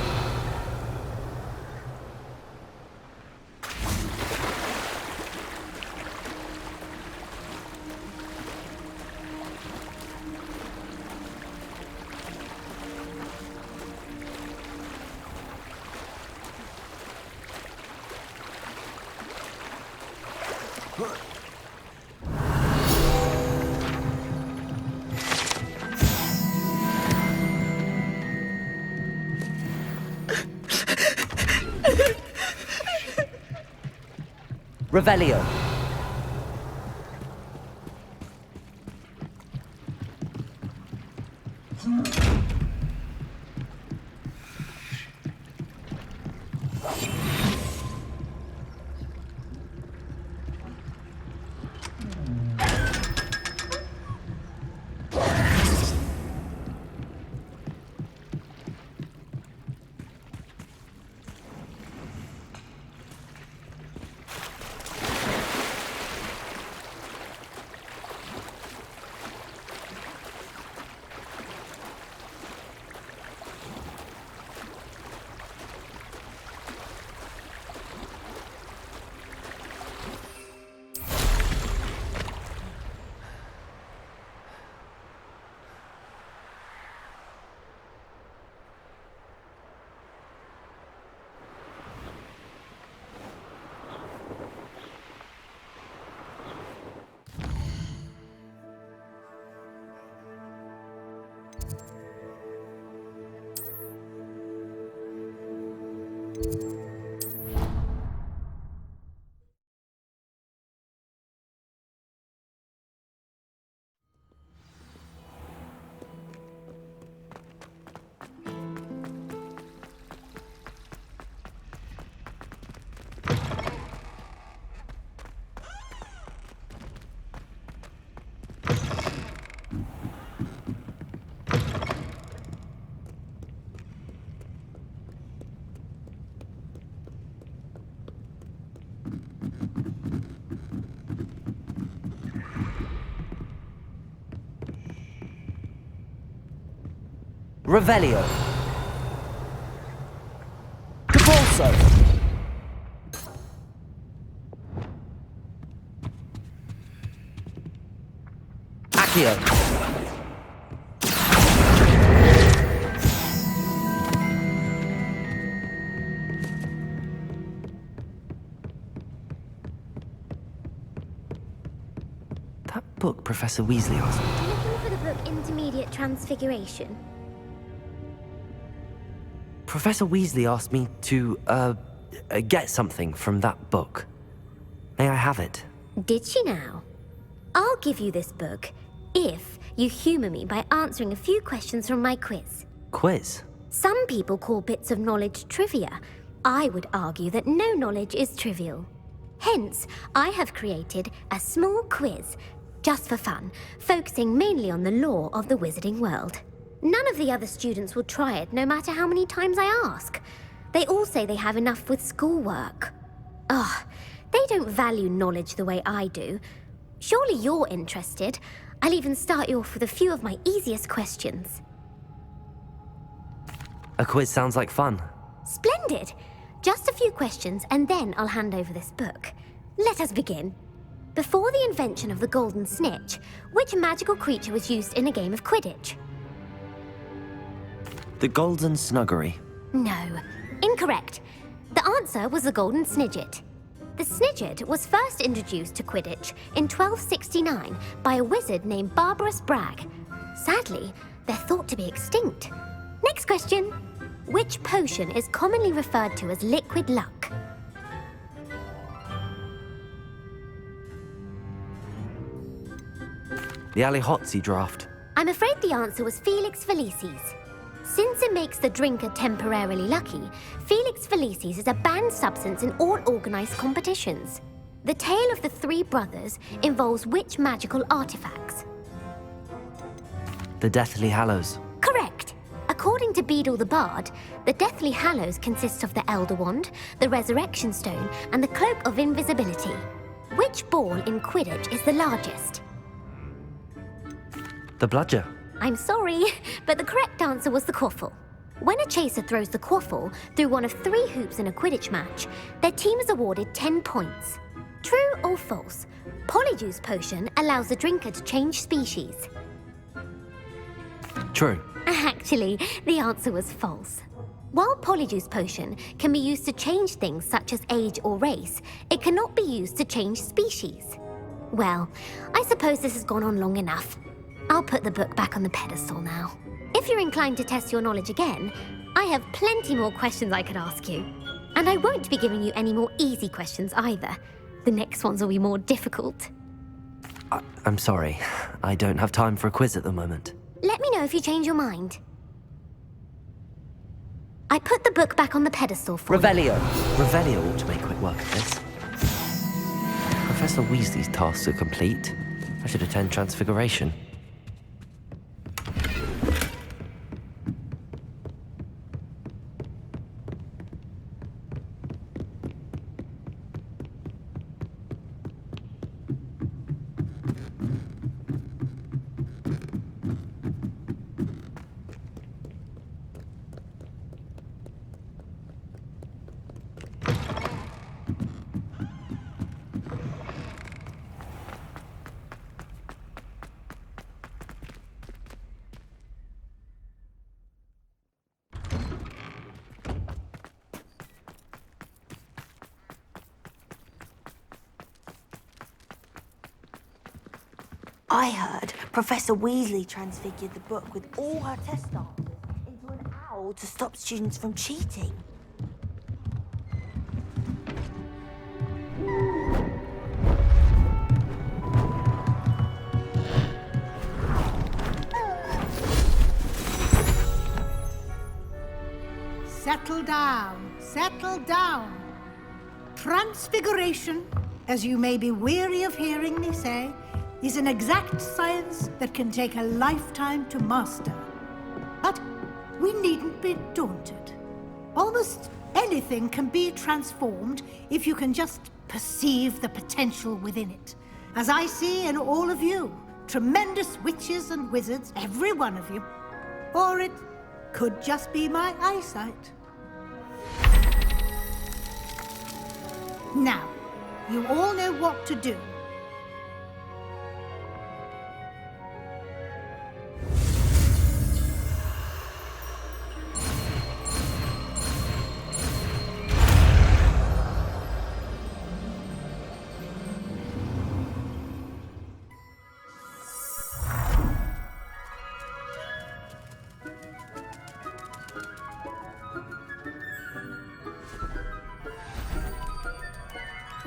Revelio. Revelio. Capolso. Accio. That book Professor Weasley asked me. Looking for the book Intermediate Transfiguration? Professor Weasley asked me to, get something from that book. May I have it? Did she now? I'll give you this book if you humor me by answering a few questions from my quiz. Quiz? Some people call bits of knowledge trivia. I would argue that no knowledge is trivial. Hence, I have created a small quiz, just for fun, focusing mainly on the lore of the wizarding world. None of the other students will try it, no matter how many times I ask. They all say they have enough with schoolwork. Ugh, they don't value knowledge the way I do. Surely you're interested. I'll even start you off with a few of my easiest questions. A quiz sounds like fun. Splendid! Just a few questions, and then I'll hand over this book. Let us begin. Before the invention of the golden snitch, which magical creature was used in a game of Quidditch? The Golden Snuggery. No, incorrect. The answer was the golden snidget. The snidget was first introduced to Quidditch in 1269 by a wizard named Barbarous Bragg. Sadly, they're thought to be extinct. Next question. Which potion is commonly referred to as liquid luck? The Allihotzi draft. I'm afraid the answer was Felix Felicis. Since it makes the drinker temporarily lucky, Felix Felicis is a banned substance in all organized competitions. The tale of the three brothers involves which magical artifacts? The Deathly Hallows. Correct. According to Beadle the Bard, the Deathly Hallows consists of the Elder Wand, the Resurrection Stone, and the Cloak of Invisibility. Which ball in Quidditch is the largest? The Bludger. I'm sorry, but the correct answer was the quaffle. When a chaser throws the quaffle through one of 3 hoops in a Quidditch match, their team is awarded 10 points. True or false? Polyjuice Potion allows the drinker to change species. True. Actually, the answer was false. While Polyjuice Potion can be used to change things such as age or race, it cannot be used to change species. Well, I suppose this has gone on long enough. I'll put the book back on the pedestal now. If you're inclined to test your knowledge again, I have plenty more questions I could ask you. And I won't be giving you any more easy questions either. The The next ones will be more difficult. I'm sorry. I don't have time for a quiz at the moment. Let me know if you change your mind. I put the book back on the pedestal for Revelio. Revelio ought to make quick work of this. Professor Weasley's tasks are complete. I should attend Transfiguration. I heard Professor Weasley transfigured the book with all her test answers into an owl to stop students from cheating. Settle down, settle down. Transfiguration, as you may be weary of hearing me say, is an exact science that can take a lifetime to master. But we needn't be daunted. Almost anything can be transformed if you can just perceive the potential within it. As I see in all of you, tremendous witches and wizards, every one of you. Or it could just be my eyesight. Now, you all know what to do.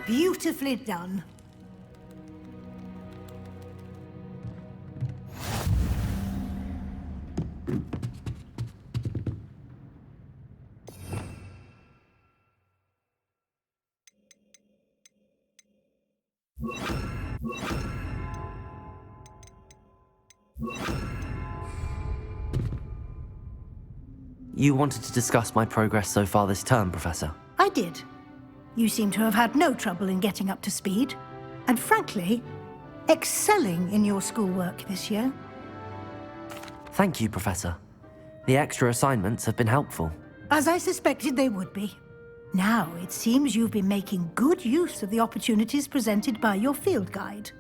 Beautifully done. You wanted to discuss my progress so far this term, Professor? I did. You seem to have had no trouble in getting up to speed, and frankly, excelling in your schoolwork this year. Thank you, Professor. The extra assignments have been helpful. As I suspected they would be. Now, it seems you've been making good use of the opportunities presented by your field guide.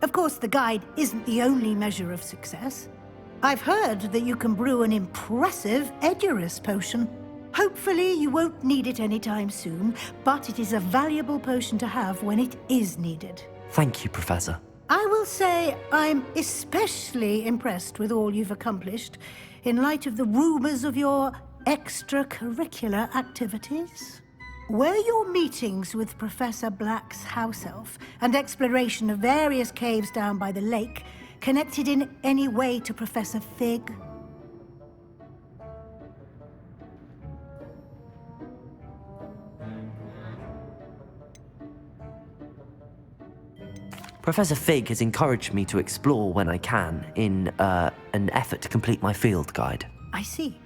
Of course, the guide isn't the only measure of success. I've heard that you can brew an impressive Edurus potion. Hopefully, you won't need it anytime soon, but it is a valuable potion to have when it is needed. Thank you, Professor. I will say I'm especially impressed with all you've accomplished in light of the rumors of your extracurricular activities. Were your meetings with Professor Black's house elf and exploration of various caves down by the lake connected in any way to Professor Fig? Professor Fig has encouraged me to explore when I can in an effort to complete my field guide. I see.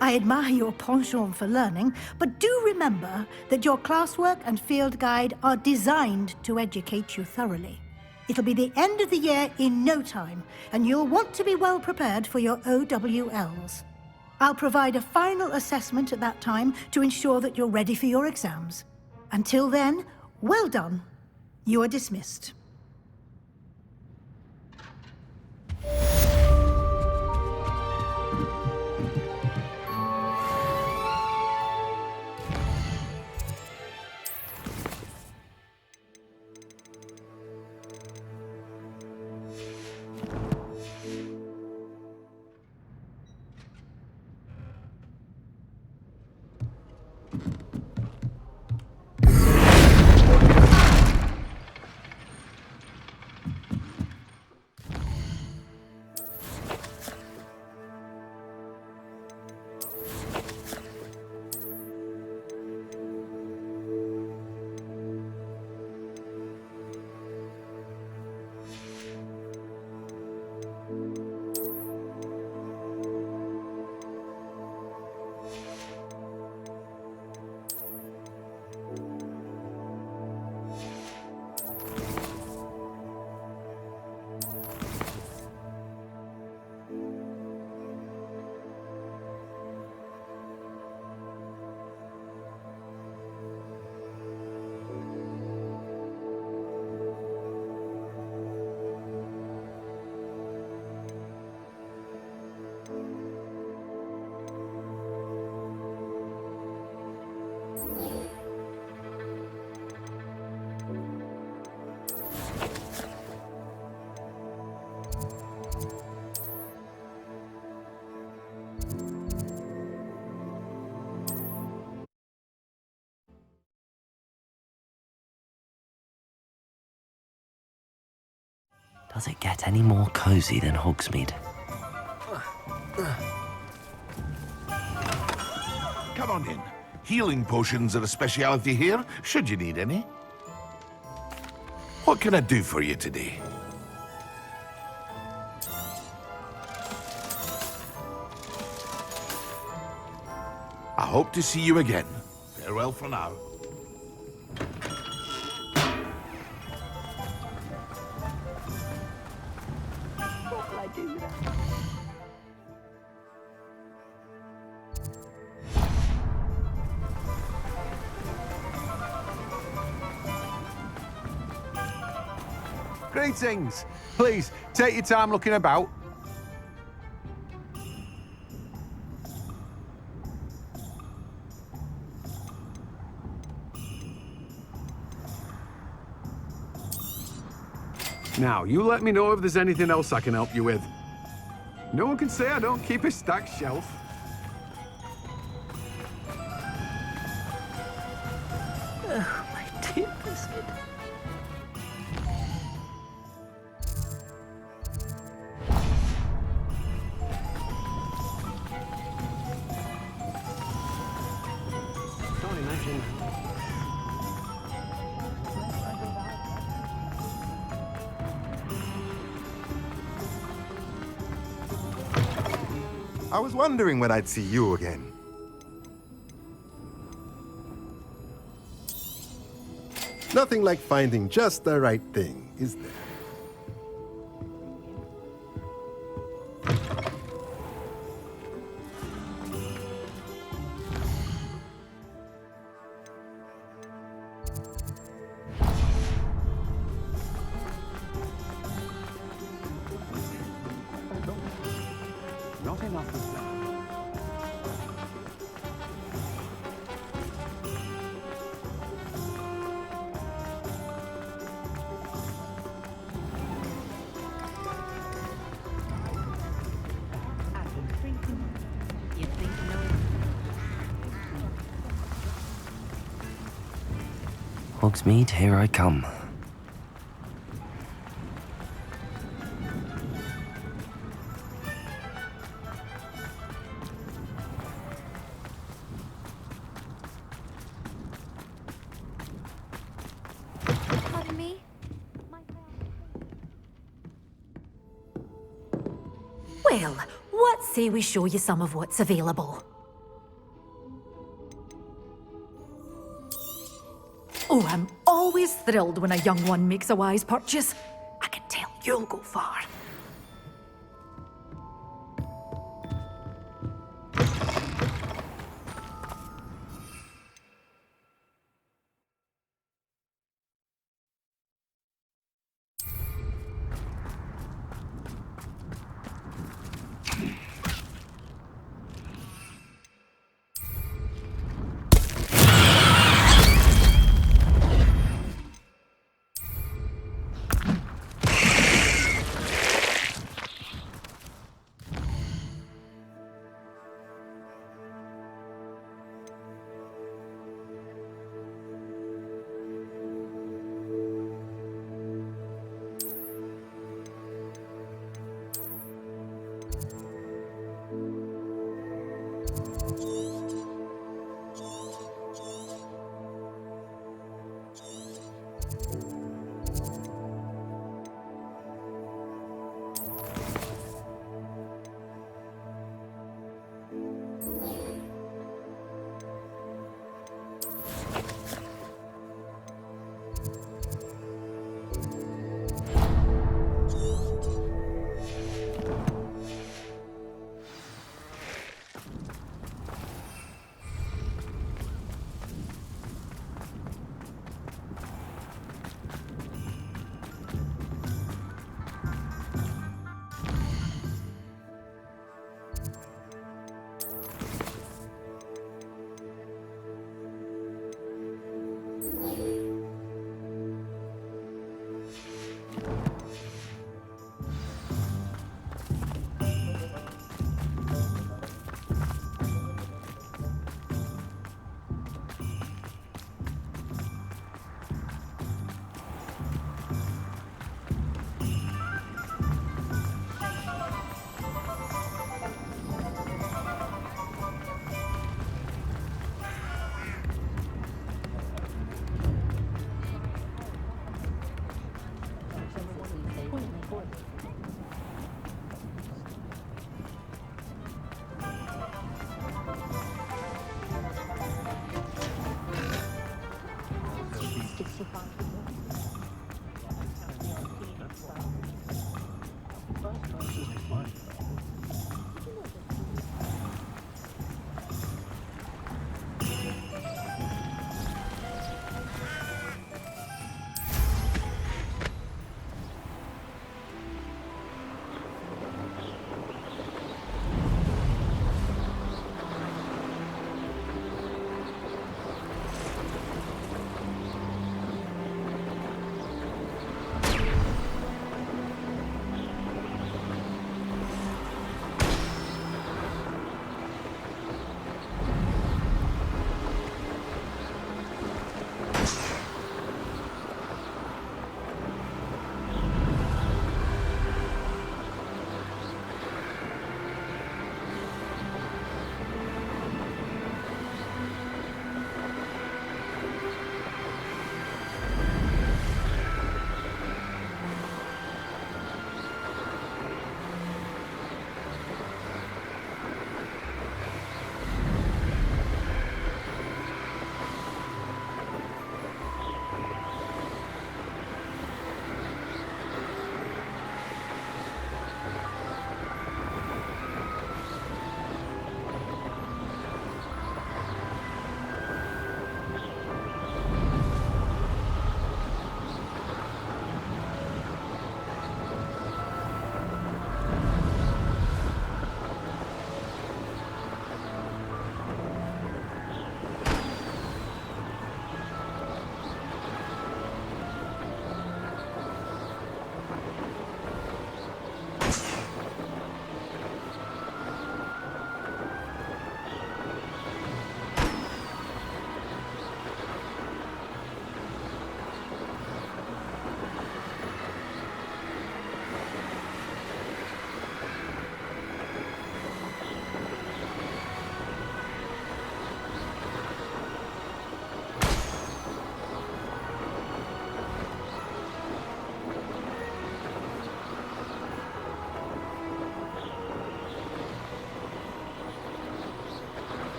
I admire your penchant for learning, but do remember that your classwork and field guide are designed to educate you thoroughly. It'll be the end of the year in no time, and you'll want to be well prepared for your OWLs. I'll provide a final assessment at that time to ensure that you're ready for your exams. Until then, well done. You are dismissed. Does it get any more cozy than Hogsmeade? Come on in. Healing potions are a speciality here, should you need any. What can I do for you today? I hope to see you again. Farewell for now. What will I do now? Greetings! Please, take your time looking about. Now, you let me know if there's anything else I can help you with. No one can say I don't keep a stacked shelf. Oh, my dear biscuit. Can't imagine. I was wondering when I'd see you again. Nothing like finding just the right thing, is there? Not enough of that. Hogsmeade, here I come. Pardon me? Well, what say we show you some of what's available? Oh, I'm always thrilled when a young one makes a wise purchase. I can tell you'll go far.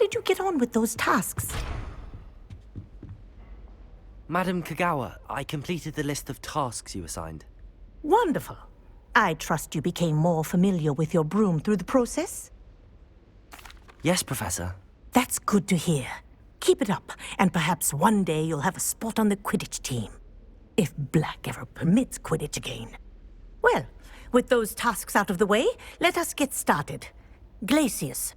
did you get on with those tasks? Madam Kagawa, I completed the list of tasks you assigned. Wonderful. I trust you became more familiar with your broom through the process? Yes, Professor. That's good to hear. Keep it up, and perhaps one day you'll have a spot on the Quidditch team. If Black ever permits Quidditch again. Well, with those tasks out of the way, let us get started. Glacius.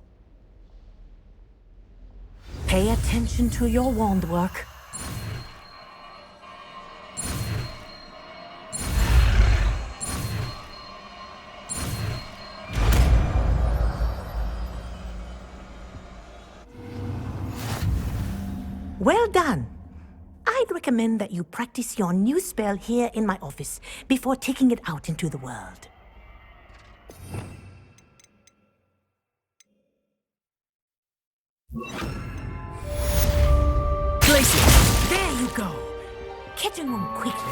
Pay attention to your wand work. Well done. I'd recommend that you practice your new spell here in my office before taking it out into the world. Glacius! There you go. Catching on quickly.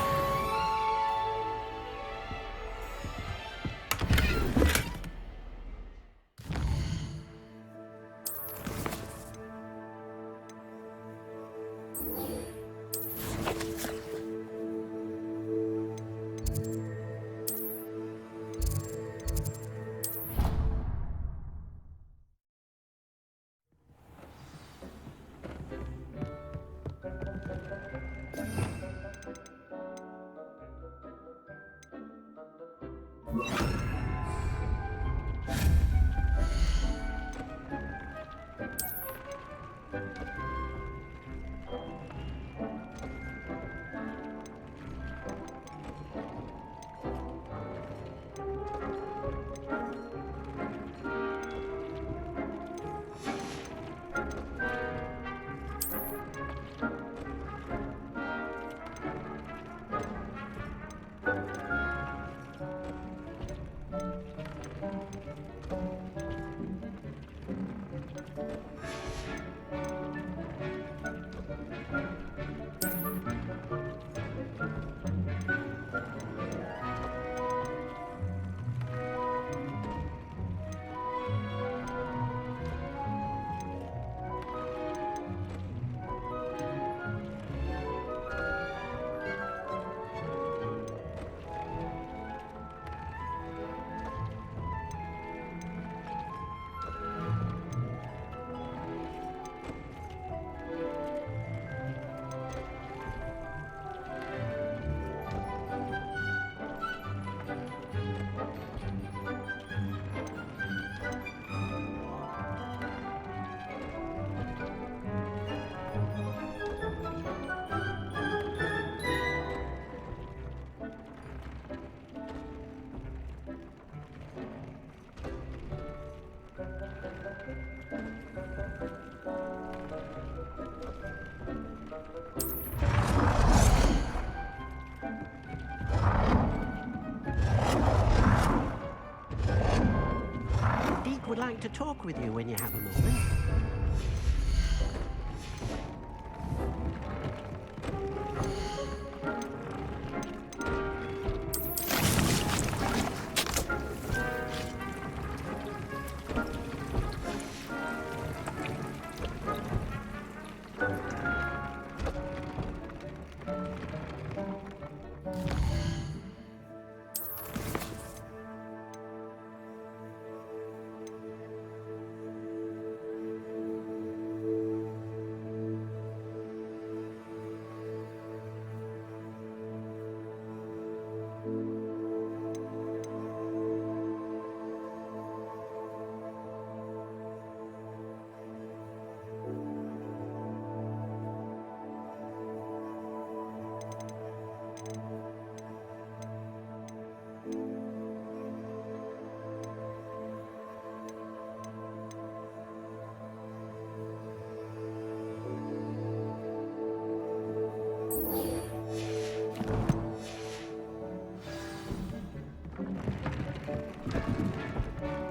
Would like to talk with you when you have a moment.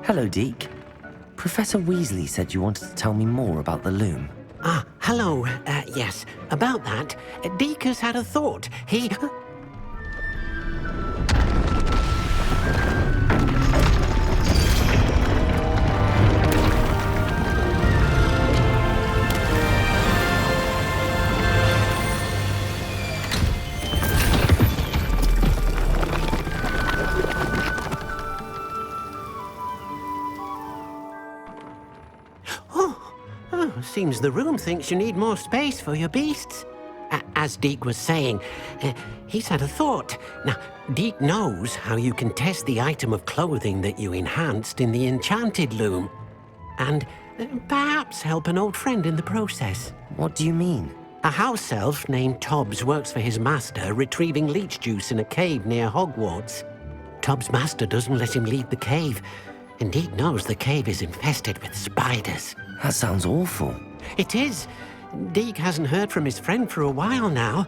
Hello, Deke. Professor Weasley said you wanted to tell me more about the loom. Ah, hello. Yes, about that. Deke has had a thought. He... Seems the room thinks you need more space for your beasts. As Deke was saying, he's had a thought. Now, Deke knows how you can test the item of clothing that you enhanced in the enchanted loom. And perhaps help an old friend in the process. What do you mean? A house elf named Tobbs works for his master, retrieving leech juice in a cave near Hogwarts. Tobbs' master doesn't let him leave the cave, and Deke knows the cave is infested with spiders. That sounds awful. It is. Deke hasn't heard from his friend for a while now.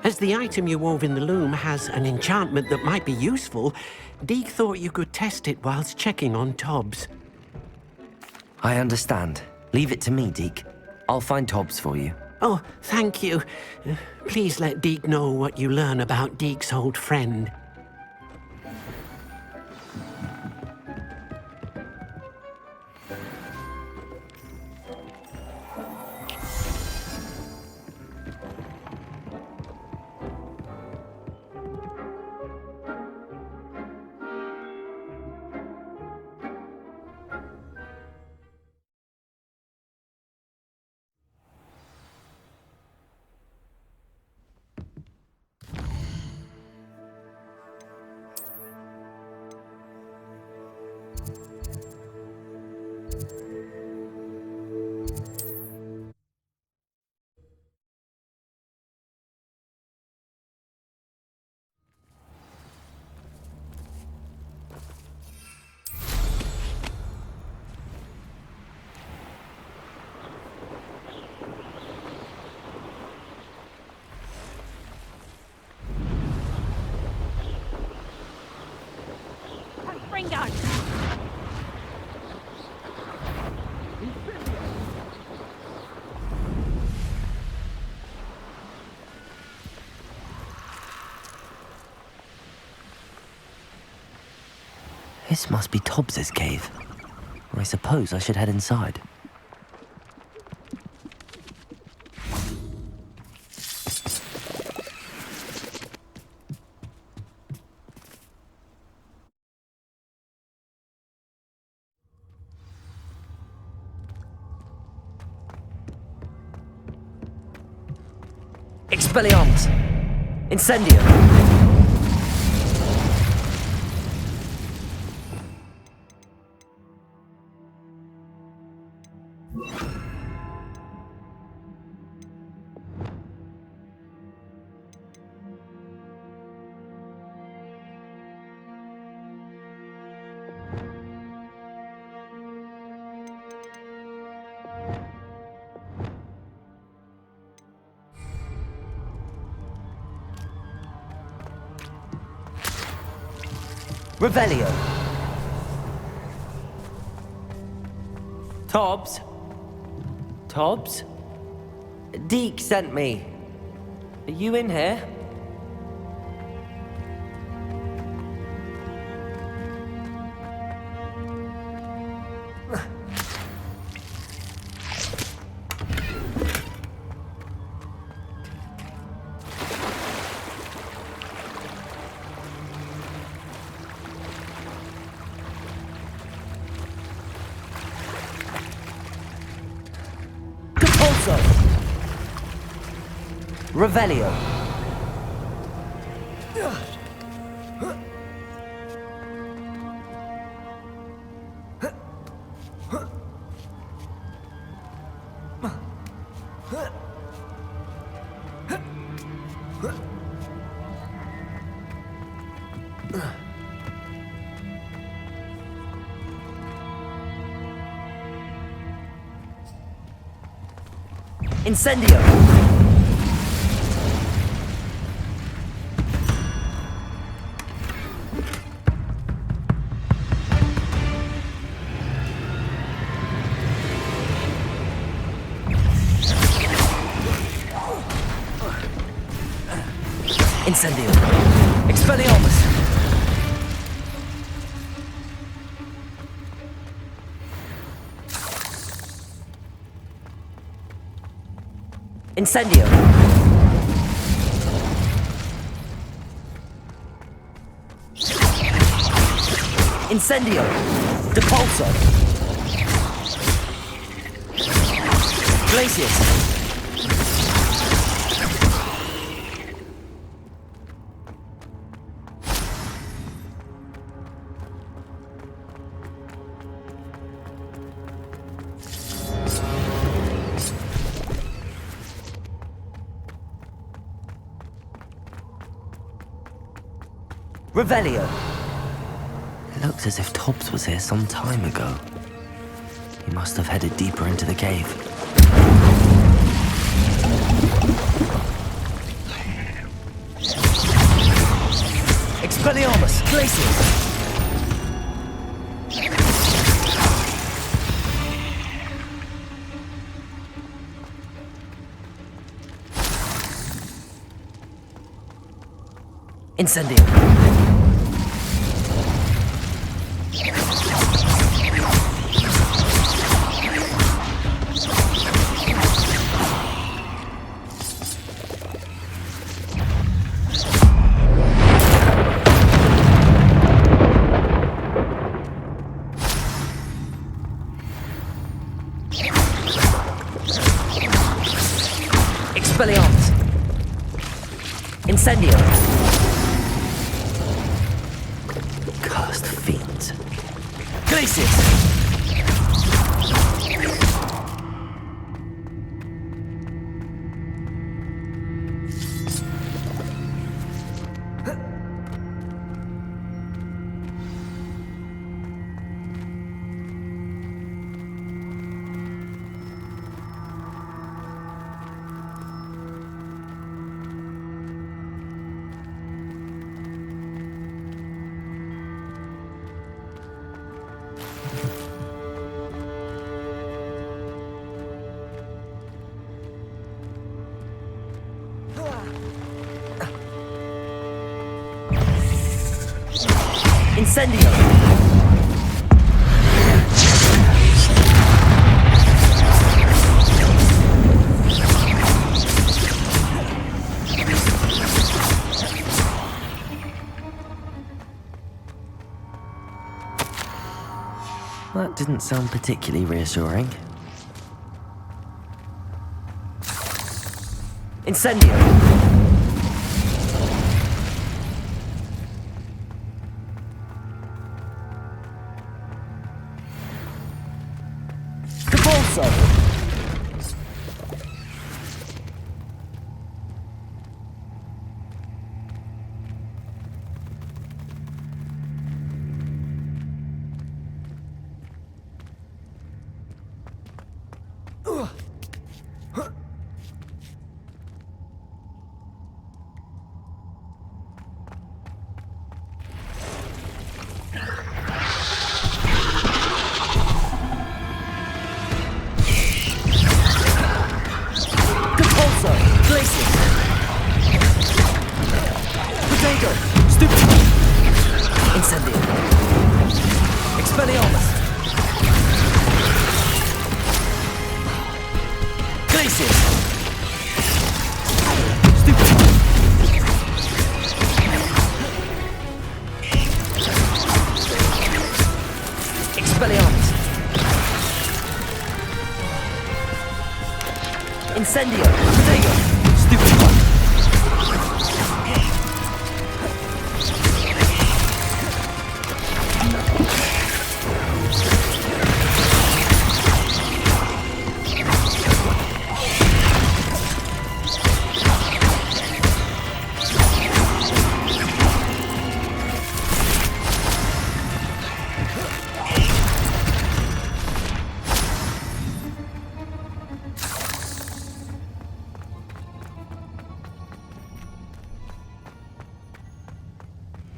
As the item you wove in the loom has an enchantment that might be useful, Deke thought you could test it whilst checking on Tobbs. I understand. Leave it to me, Deke. I'll find Tobbs for you. Oh, thank you. Please let Deke know what you learn about Deke's old friend. This must be Tobbs's cave. I suppose I should head inside. Expelliarmus! Incendio! Revelio. Tobbs? Tobbs? Deke sent me. Are you in here? Revelio. Incendio. Incendio. Expelliarmus. Incendio. Incendio. Depulso. Glacius! Revelio! It looks as if Tobbs was here some time ago. He must have headed deeper into the cave. Expelliarmus! Glacius! Incendio! Expelliarmus! Incendio! Cursed fiends. Glacius! Incendio! That didn't sound particularly reassuring. Incendio! Incendio! Potato! Stupid one!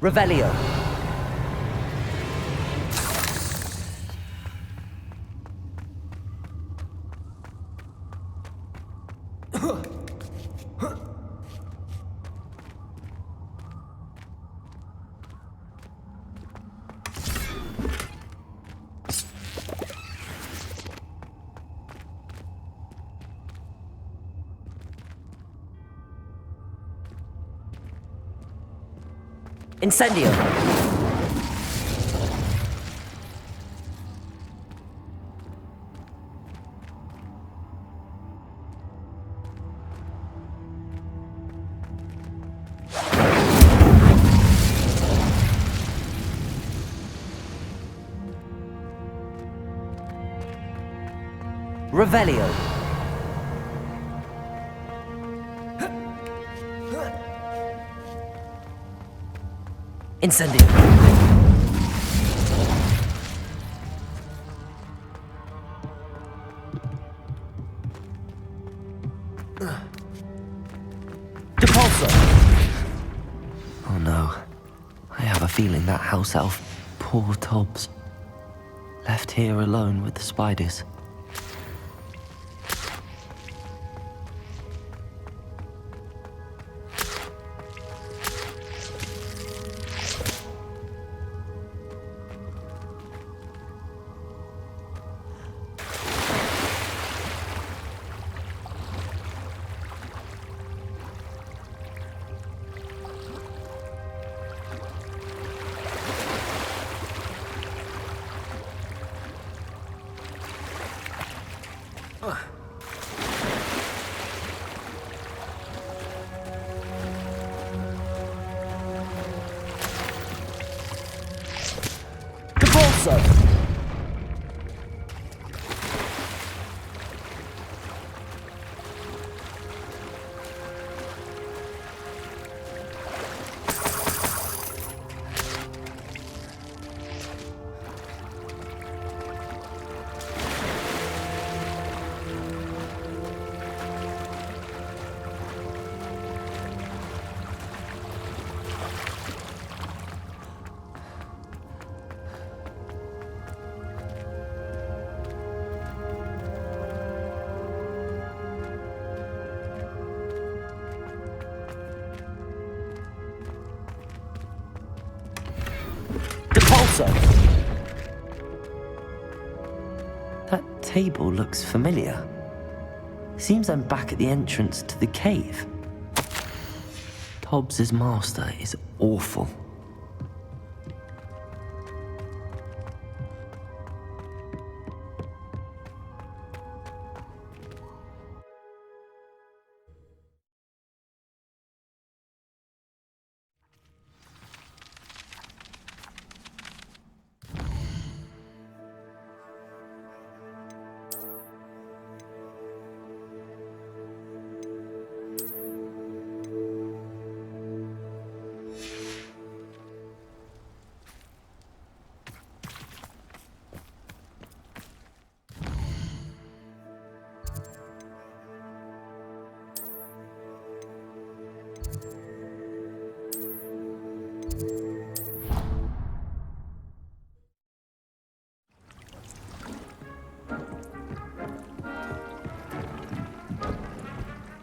Revelio. Incendio! Revelio. Incendio. Depulso. Oh no. I have a feeling that house elf, poor Tobbs, left here alone with the spiders. That table looks familiar. Seems I'm back at the entrance to the cave. Tobbs's master is awful.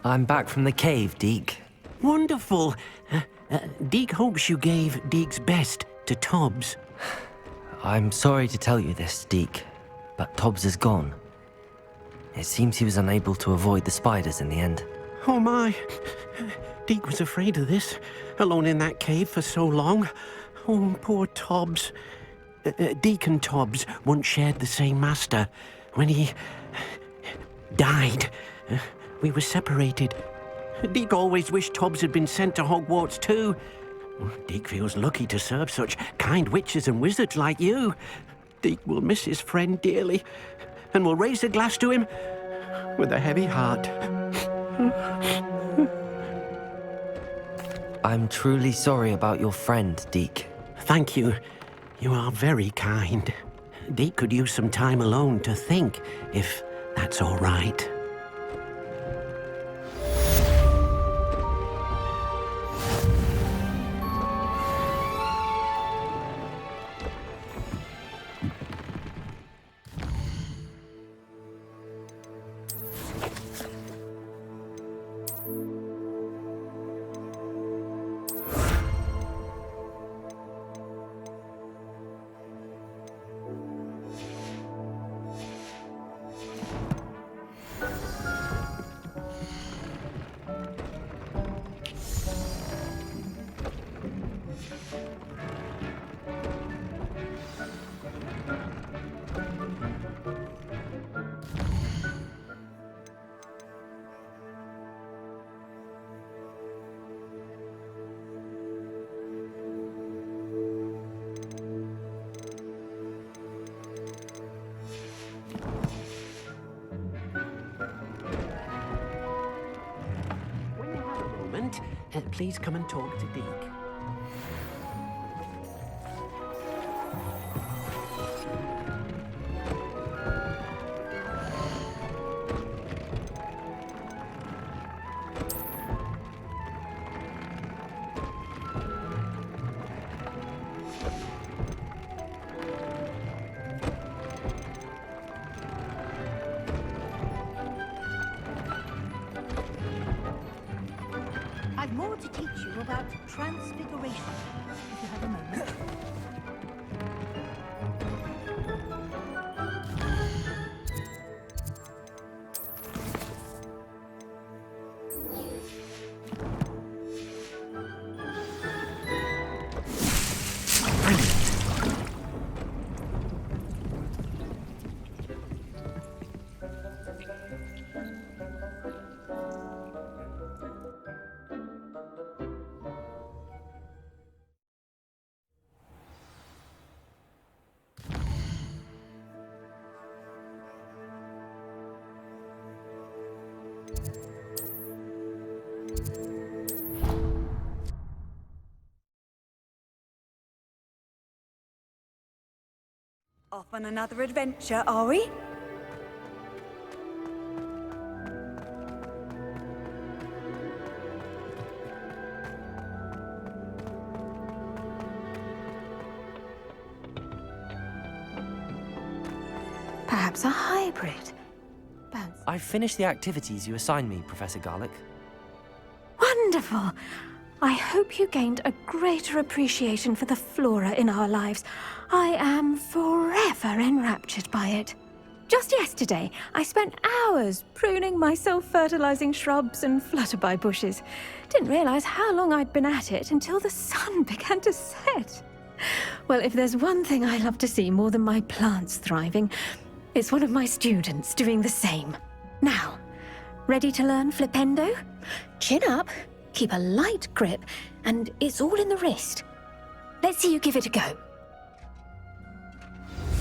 I'm back from the cave, Deke. Wonderful. Deke hopes you gave Deke's best to Tobbs. I'm sorry to tell you this, Deke, but Tobbs is gone. It seems he was unable to avoid the spiders in the end. Oh my. Deke was afraid of this, alone in that cave for so long. Oh, poor Tobbs. Deke and Tobbs once shared the same master. When he died, we were separated. Deke always wished Tobbs had been sent to Hogwarts too. Deke feels lucky to serve such kind witches and wizards like you. Deke will miss his friend dearly, and will raise a glass to him with a heavy heart. I'm truly sorry about your friend, Deke. Thank you. You are very kind. Deke could use some time alone to think, if that's all right. moment. Please come and talk to Deke. I've more to teach you about transfiguration, if you have a moment. Off on another adventure, are we? Perhaps a hybrid. I've finished the activities you assigned me, Professor Garlick. Wonderful! I hope you gained a greater appreciation for the flora in our lives. I am forever enraptured by it. Just yesterday, I spent hours pruning my self-fertilizing shrubs and flutterby bushes. Didn't realize how long I'd been at it until the sun began to set. Well, if there's one thing I love to see more than my plants thriving, it's one of my students doing the same. Now, ready to learn Flipendo? Chin up, keep a light grip, and it's all in the wrist. Let's see you give it a go.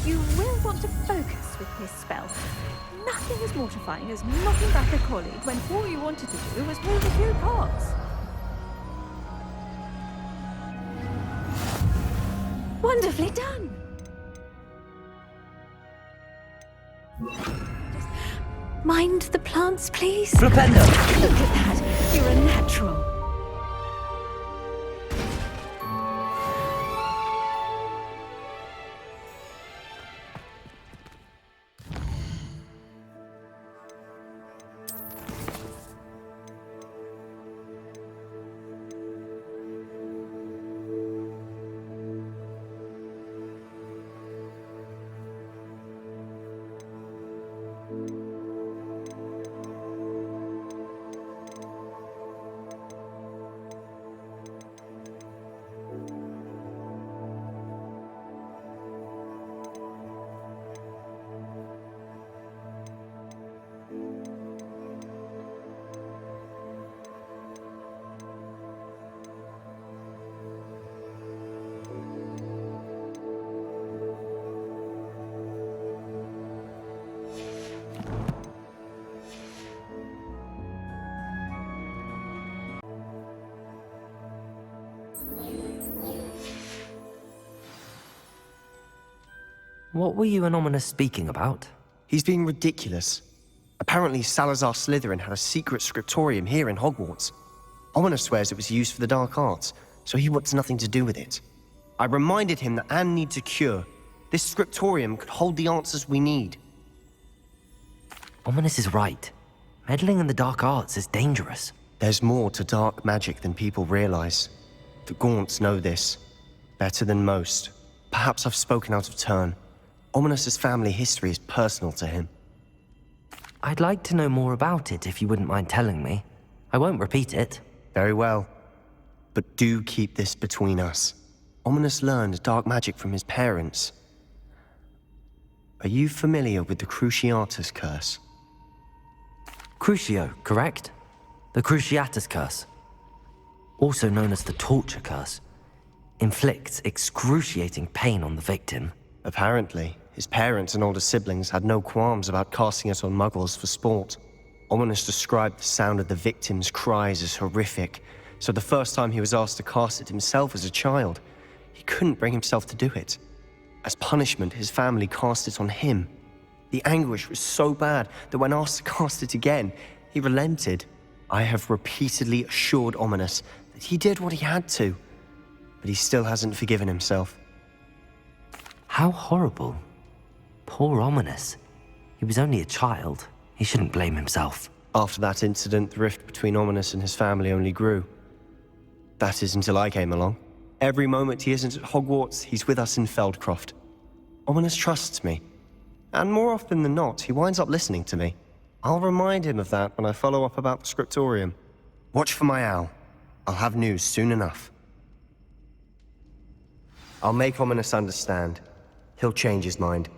You will want to focus with this spell. Nothing as mortifying as knocking back a colleague when all you wanted to do was move a few parts. Wonderfully done. Mind the plants, please. Flipendo! Look at that. You're a natural. What were you and Ominous speaking about? He's being ridiculous. Apparently Salazar Slytherin had a secret scriptorium here in Hogwarts. Ominous swears it was used for the dark arts, so he wants nothing to do with it. I reminded him that Anne needs a cure. This scriptorium could hold the answers we need. Ominous is right. Meddling in the dark arts is dangerous. There's more to dark magic than people realize. The Gaunts know this. Better than most. Perhaps I've spoken out of turn. Ominous's family history is personal to him. I'd like to know more about it if you wouldn't mind telling me. I won't repeat it. Very well. But do keep this between us. Ominous learned dark magic from his parents. Are you familiar with the Cruciatus Curse? Crucio, correct? The Cruciatus Curse. Also known as the Torture Curse. Inflicts excruciating pain on the victim. Apparently, his parents and older siblings had no qualms about casting it on muggles for sport. Ominous described the sound of the victim's cries as horrific, so the first time he was asked to cast it himself as a child, he couldn't bring himself to do it. As punishment, his family cast it on him. The anguish was so bad that when asked to cast it again, he relented. I have repeatedly assured Ominous that he did what he had to, but he still hasn't forgiven himself. How horrible. Poor Ominous. He was only a child. He shouldn't blame himself. After that incident, the rift between Ominous and his family only grew. That is until I came along. Every moment he isn't at Hogwarts, he's with us in Feldcroft. Ominous trusts me. And more often than not, he winds up listening to me. I'll remind him of that when I follow up about the scriptorium. Watch for my owl. I'll have news soon enough. I'll make Ominous understand. He'll change his mind.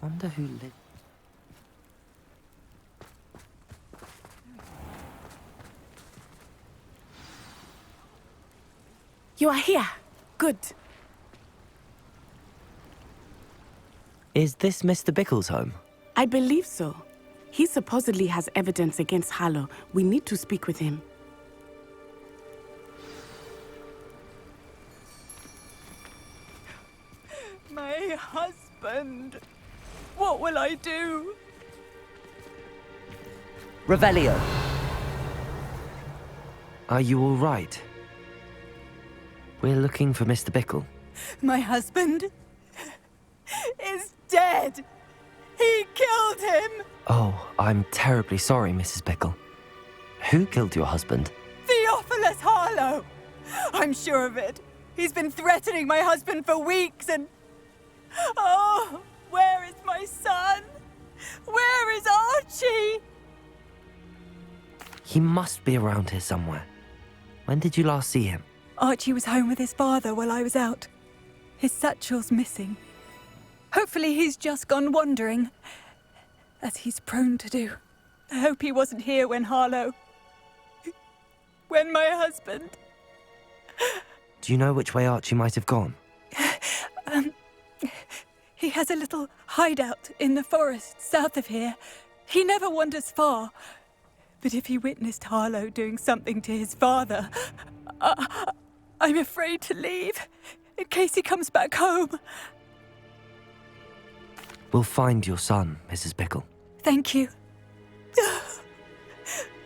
Wonder who lived. You are here. Good. Is this Mr. Bickle's home? I believe so. He supposedly has evidence against Harlow. We need to speak with him. My husband. What will I do? Revelio! Are you all right? We're looking for Mr. Bickle. My husband is dead. He killed him. Oh, I'm terribly sorry, Mrs. Bickle. Who killed your husband? Theophilus Harlow. I'm sure of it. He's been threatening my husband for weeks and... Oh, where is my son? Where is Archie? He must be around here somewhere. When did you last see him? Archie was home with his father while I was out. His satchel's missing. Hopefully he's just gone wandering, as he's prone to do. I hope he wasn't here when Harlow... when my husband... Do you know which way Archie might have gone? He has a little hideout in the forest south of here. He never wanders far. But if he witnessed Harlow doing something to his father, I'm afraid to leave, in case he comes back home. We'll find your son, Mrs. Bickle. Thank you.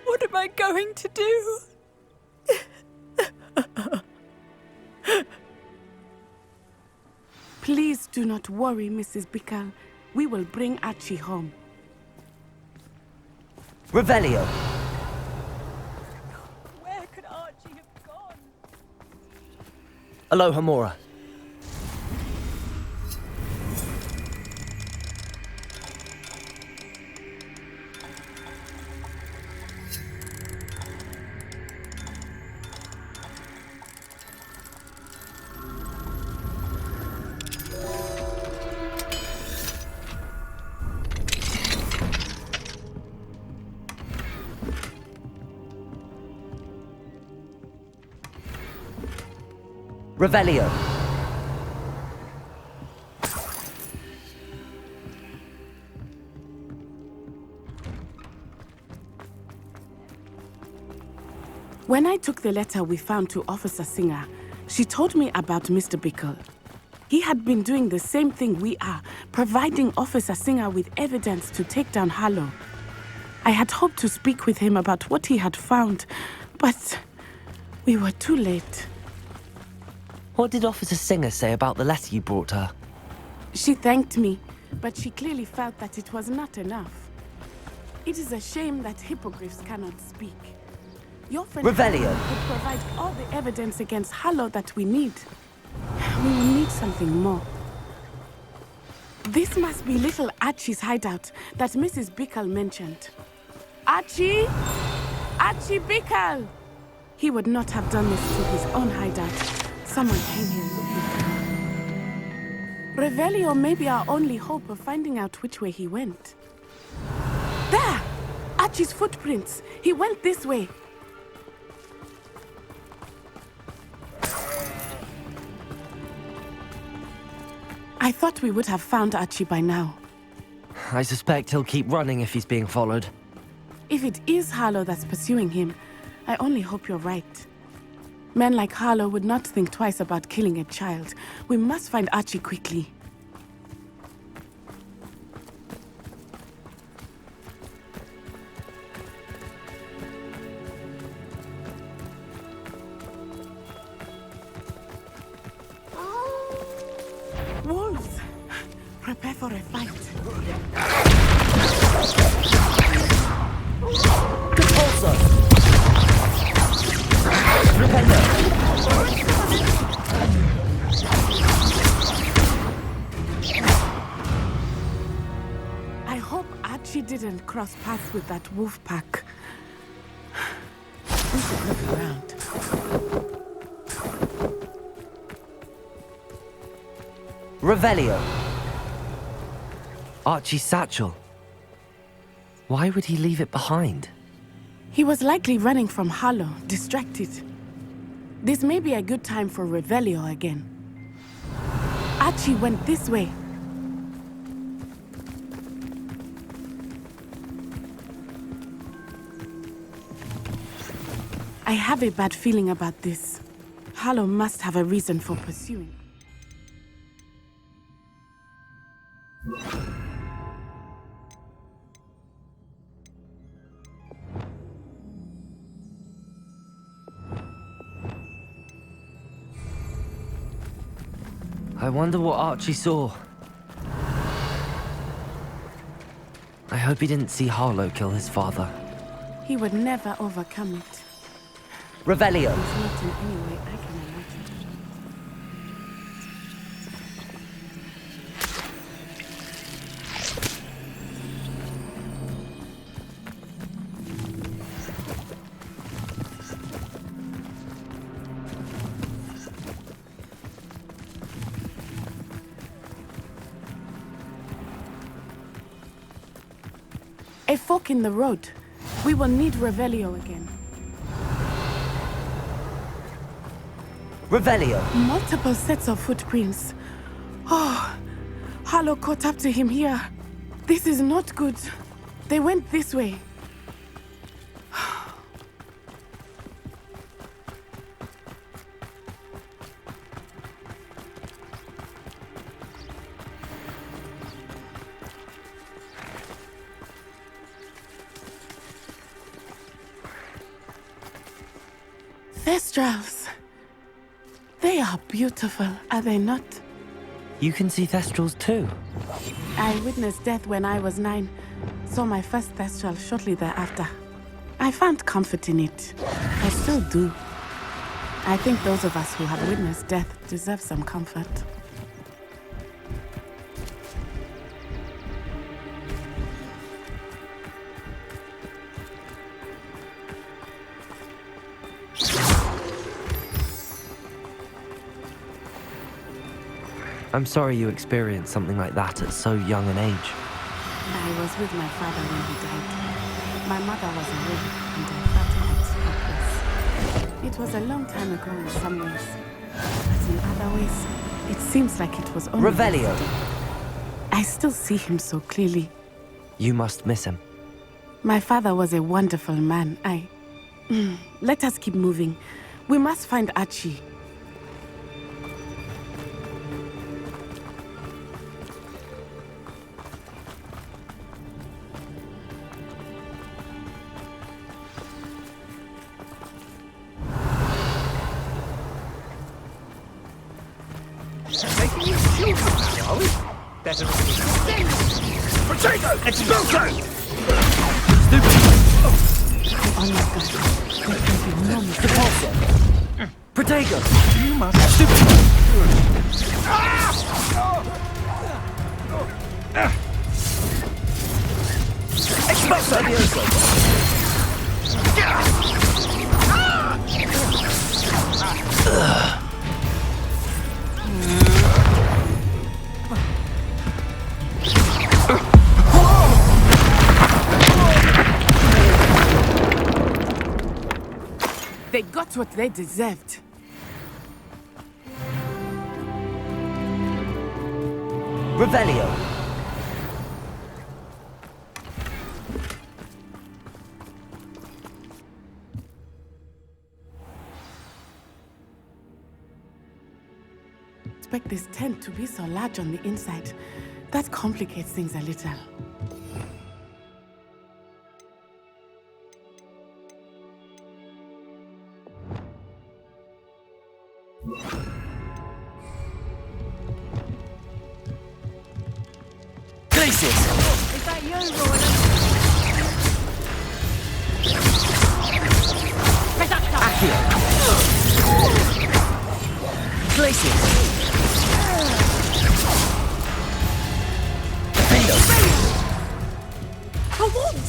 What am I going to do? Please do not worry, Mrs. Bickle. We will bring Archie home. Revelio! Where could Archie have gone? Aloha Mora. Revelio. When I took the letter we found to Officer Singer, she told me about Mr. Bickle. He had been doing the same thing we are, providing Officer Singer with evidence to take down Harlow. I had hoped to speak with him about what he had found, but we were too late. What did Officer Singer say about the letter you brought her? She thanked me, but she clearly felt that it was not enough. It is a shame that hippogriffs cannot speak. Your friend Revelio could provide all the evidence against Harlow that we need. We will need something more. This must be little Archie's hideout that Mrs. Bickle mentioned. Archie? Archie Bickle! He would not have done this to his own hideout. Someone came here looking for him. Revelio may be our only hope of finding out which way he went. There! Archie's footprints. He went this way. I thought we would have found Archie by now. I suspect he'll keep running if he's being followed. If it is Harlow that's pursuing him, I only hope you're right. Men like Harlow would not think twice about killing a child. We must find Archie quickly. Wolves! Prepare for a fight. Repulsor! Repeller! I hope Archie didn't cross paths with that wolf pack. We should look around. Revelio. Archie's satchel. Why would he leave it behind? He was likely running from Harlow, distracted. This may be a good time for Revelio again. Archie went this way. I have a bad feeling about this. Harlow must have a reason for pursuing. I wonder what Archie saw. I hope he didn't see Harlow kill his father. He would never overcome it. Revelio. It's not in any way I can imagine. A fork in the road. We will need Revelio again. Revelio. Multiple sets of footprints. Oh, Harlow caught up to him here. This is not good. They went this way. Thestrals. They are beautiful, are they not? You can see Thestrals too. I witnessed death when I was 9. Saw my first Thestral shortly thereafter. I found comfort in it. I still do. I think those of us who have witnessed death deserve some comfort. I'm sorry you experienced something like that at so young an age. I was with my father when he died. My mother was away, and I felt helpless. It was a long time ago in some ways, but in other ways, it seems like it was only Revelio. yesterday. I still see him so clearly. You must miss him. My father was a wonderful man. Let us keep moving. We must find Archie. Potato! Expulso! Protego! You must... Expulso! They got what they deserved. Revelio. Expect this tent to be so large on the inside. That complicates things a little. Glacius! Is that you, Roland? Accio! Glacius! Defendo! For what?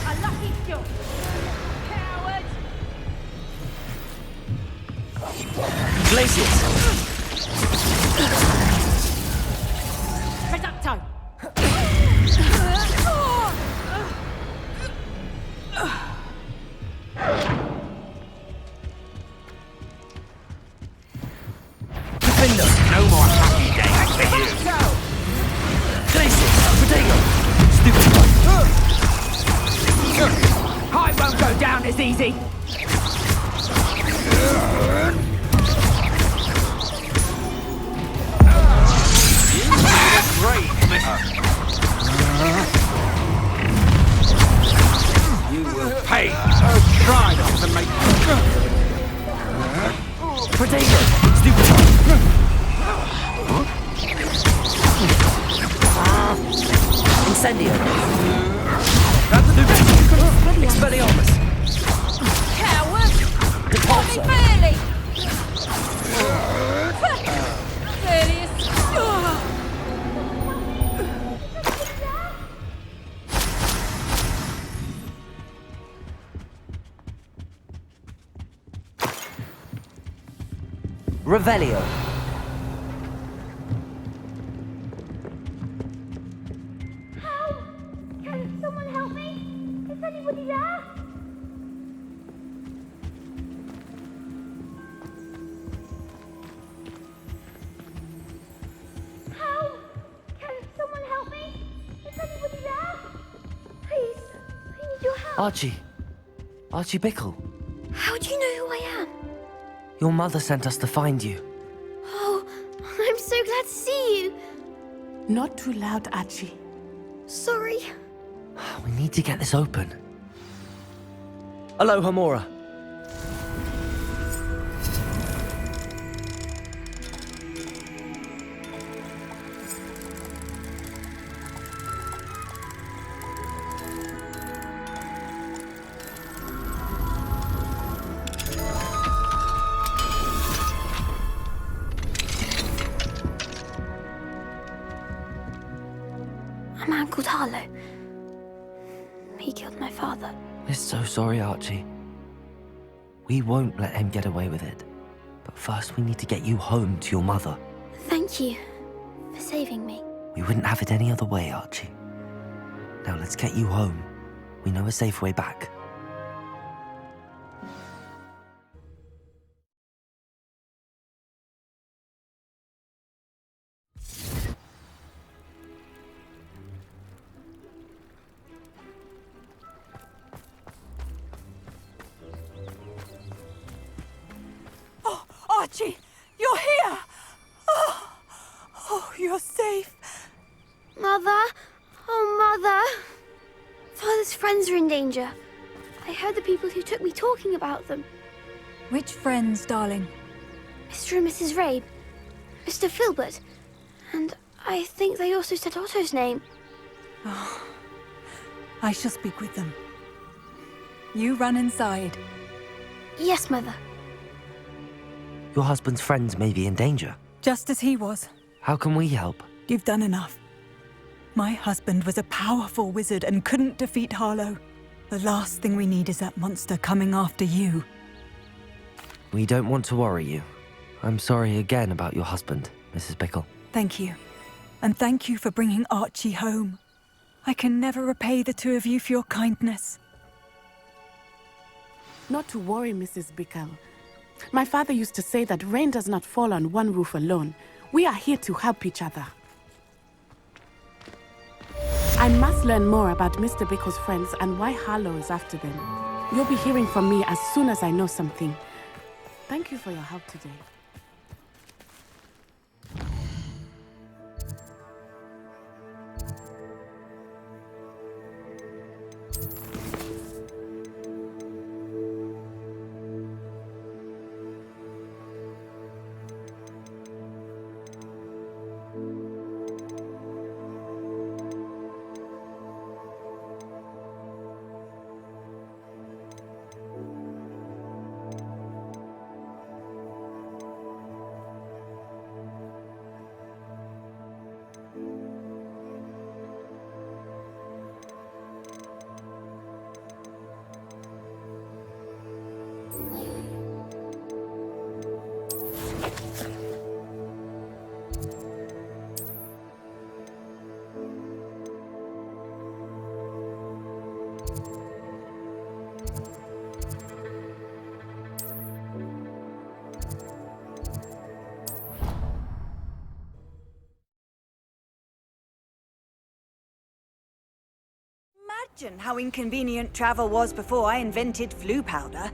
A lucky shot. Coward! Glacius! Reducto! Defendo! No more happy days for you. Glacius! Protego! Stupid one! I won't go down as easy. Great, you will pay. Try not to make... Protego! Stupid one! Incendio! Expelliarmus! Coward! Repulsor! Fairly! Fairly! Revelio! Can someone help me? Is anybody there? Help! Can someone help me? Is anybody there? Please, I need your help. Archie Bickle. How do you know who I am? Your mother sent us to find you. Oh, I'm so glad to see you. Not too loud, Archie. Sorry. We need to get this open. Aloha, Mora. A man called Harlow. He killed my father. We're so sorry, Archie. We won't let him get away with it. But first we need to get you home to your mother. Thank you for saving me. We wouldn't have it any other way, Archie. Now let's get you home. We know a safe way back. Archie, you're here! Oh, you're safe. Mother? Oh, Mother! Father's friends are in danger. I heard the people who took me talking about them. Which friends, darling? Mr. and Mrs. Rabe, Mr. Filbert, and I think they also said Otto's name. Oh, I shall speak with them. You run inside. Yes, Mother. Your husband's friends may be in danger. Just as he was. How can we help? You've done enough. My husband was a powerful wizard and couldn't defeat Harlow. The last thing we need is that monster coming after you. We don't want to worry you. I'm sorry again about your husband, Mrs. Bickle. Thank you. And thank you for bringing Archie home. I can never repay the two of you for your kindness. Not to worry, Mrs. Bickle. My father used to say that rain does not fall on one roof alone. We are here to help each other. I must learn more about Mr. Bickle's friends and why Harlow is after them. You'll be hearing from me as soon as I know something. Thank you for your help today. Imagine how inconvenient travel was before I invented flu powder.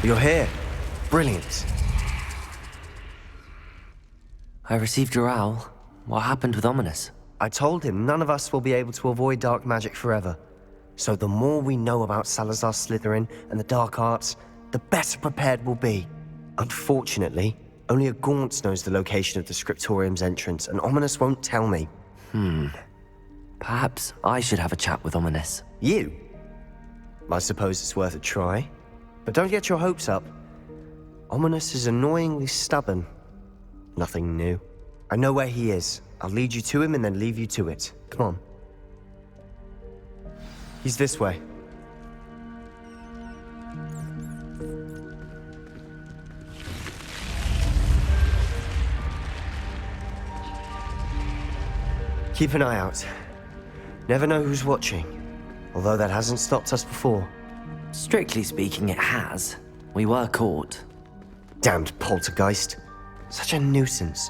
You're here. Brilliant. I received your owl. What happened with Ominous? I told him none of us will be able to avoid dark magic forever. So the more we know about Salazar Slytherin and the dark arts, the better prepared we'll be. Unfortunately, only a Gaunt knows the location of the Scriptorium's entrance, and Ominous won't tell me. Perhaps I should have a chat with Ominous. You? I suppose it's worth a try. But don't get your hopes up. Ominous is annoyingly stubborn. Nothing new. I know where he is. I'll lead you to him and then leave you to it. Come on. He's this way. Keep an eye out. Never know who's watching. Although that hasn't stopped us before. Strictly speaking, it has. We were caught. Damned poltergeist. Such a nuisance.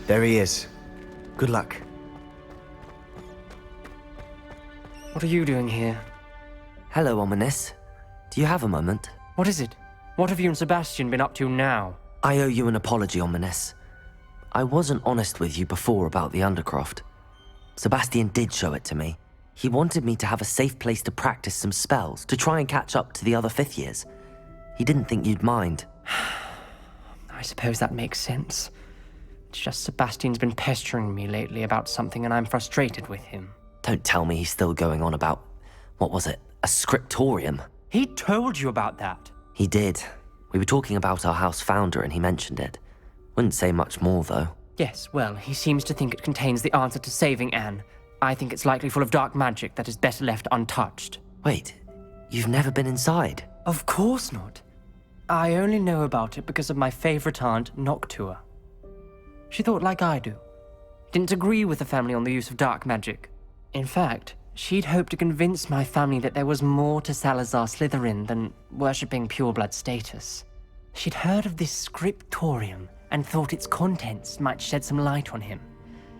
There he is. Good luck. What are you doing here? Hello, Ominous. Do you have a moment? What is it? What have you and Sebastian been up to now? I owe you an apology, Ominous. I wasn't honest with you before about the Undercroft. Sebastian did show it to me. He wanted me to have a safe place to practice some spells, to try and catch up to the other fifth years. He didn't think you'd mind. I suppose that makes sense. It's just Sebastian's been pestering me lately about something and I'm frustrated with him. Don't tell me he's still going on about, what was it, a scriptorium? He told you about that. He did. We were talking about our house founder and he mentioned it. Wouldn't say much more, though. Yes, well, he seems to think it contains the answer to saving Anne. I think it's likely full of dark magic that is better left untouched. Wait, you've never been inside? Of course not. I only know about it because of my favorite aunt, Noctua. She thought like I do. Didn't agree with the family on the use of dark magic. In fact, she'd hoped to convince my family that there was more to Salazar Slytherin than worshipping pureblood status. She'd heard of this scriptorium and thought its contents might shed some light on him.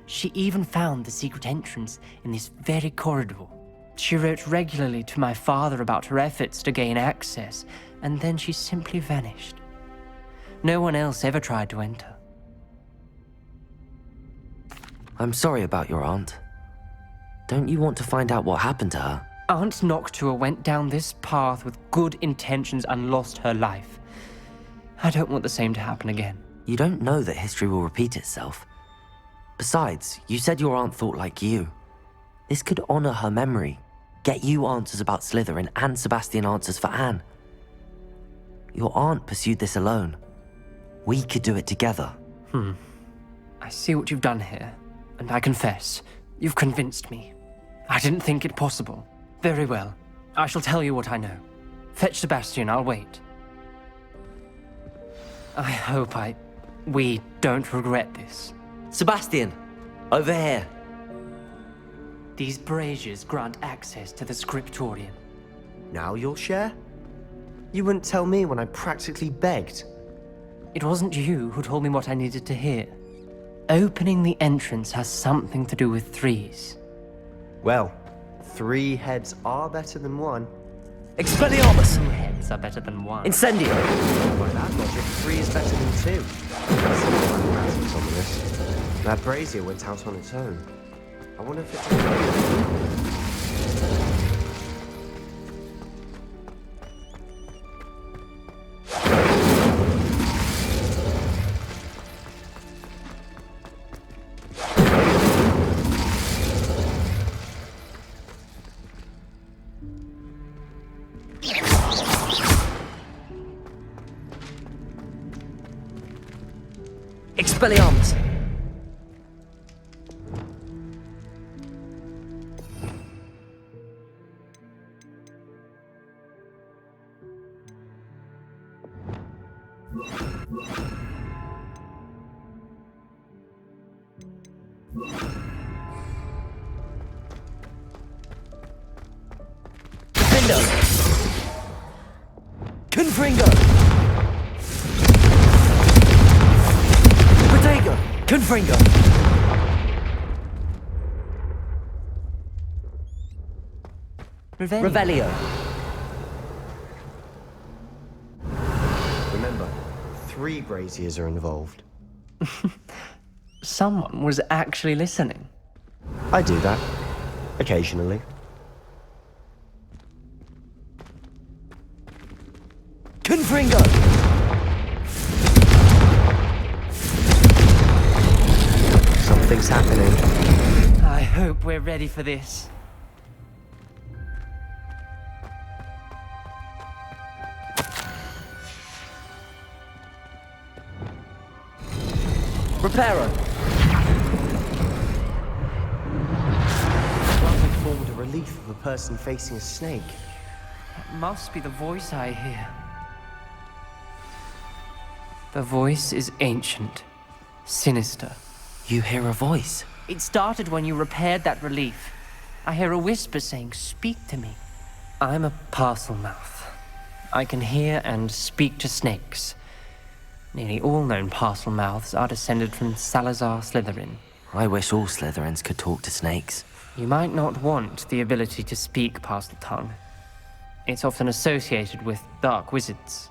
She even found the secret entrance in this very corridor. She wrote regularly to my father about her efforts to gain access, and then she simply vanished. No one else ever tried to enter. I'm sorry about your aunt. Don't you want to find out what happened to her? Aunt Noctua went down this path with good intentions and lost her life. I don't want the same to happen again. You don't know that history will repeat itself. Besides, you said your aunt thought like you. This could honor her memory, get you answers about Slytherin, and Sebastian answers for Anne. Your aunt pursued this alone. We could do it together. I see what you've done here, and I confess, you've convinced me. I didn't think it possible. Very well. I shall tell you what I know. Fetch Sebastian, I'll wait. I hope we don't regret this. Sebastian! Over here! These braziers grant access to the scriptorium. Now you'll share? You wouldn't tell me when I practically begged. It wasn't you who told me what I needed to hear. Opening the entrance has something to do with threes. Well, 3 heads are better than 1. Expelliarmus! 2 heads are better than 1. Incendio! By that logic, 3 is better than 2. Mathematics on this. That brazier went out on its own. I wonder if it's... Expelliarmus! Defender! Confringo! Protego! Confringo! Revelio! Remember, 3 braziers are involved. Someone was actually listening. I do that. Occasionally. Confringo! Something's happening. I hope we're ready for this. Reparo! Nothing formed a relief of a person facing a snake. That must be the voice I hear. The voice is ancient, sinister. You hear a voice? It started when you repaired that relief. I hear a whisper saying, "Speak to me." I'm a parcel mouth. I can hear and speak to snakes. Nearly all known parcel mouths are descended from Salazar Slytherin. I wish all Slytherins could talk to snakes. You might not want the ability to speak parcel tongue. It's often associated with dark wizards.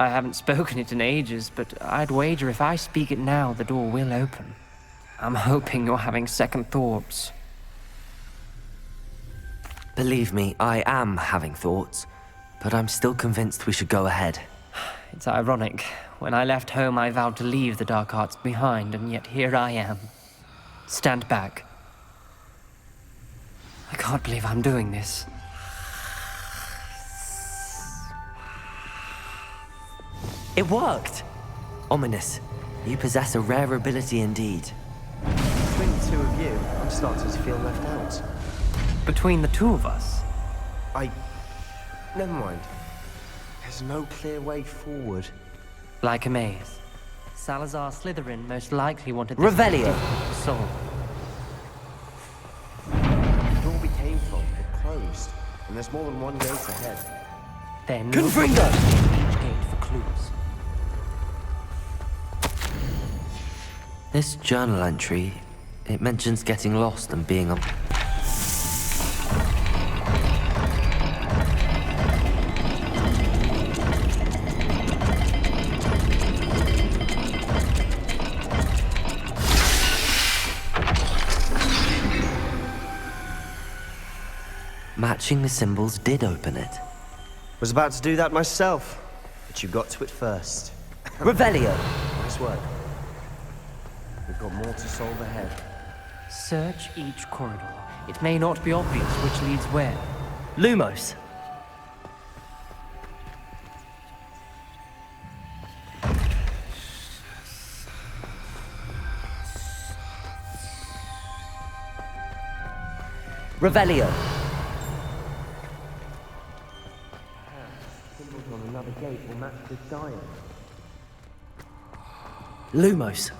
I haven't spoken it in ages, but I'd wager if I speak it now, the door will open. I'm hoping you're having second thoughts. Believe me, I am having thoughts, but I'm still convinced we should go ahead. It's ironic. When I left home, I vowed to leave the dark arts behind, and yet here I am. Stand back. I can't believe I'm doing this. It worked! Ominous. You possess a rare ability indeed. Between the 2 of you, I'm starting to feel left out. Between the 2 of us? Never mind. There's no clear way forward. Like a maze. Salazar Slytherin most likely wanted this Revelio! to solve. The door we came from, it closed, and there's more than one gate ahead. Then Confringo! Each gate for clues. This journal entry, It mentions getting lost and being on... Matching the symbols did open it. Was about to do that myself, but you got to it first. Revelio! Nice work. We've got more to solve ahead. Search each corridor. It may not be obvious which leads where. Lumos! Revelio! Symbols on another gate will match this dial. Lumos!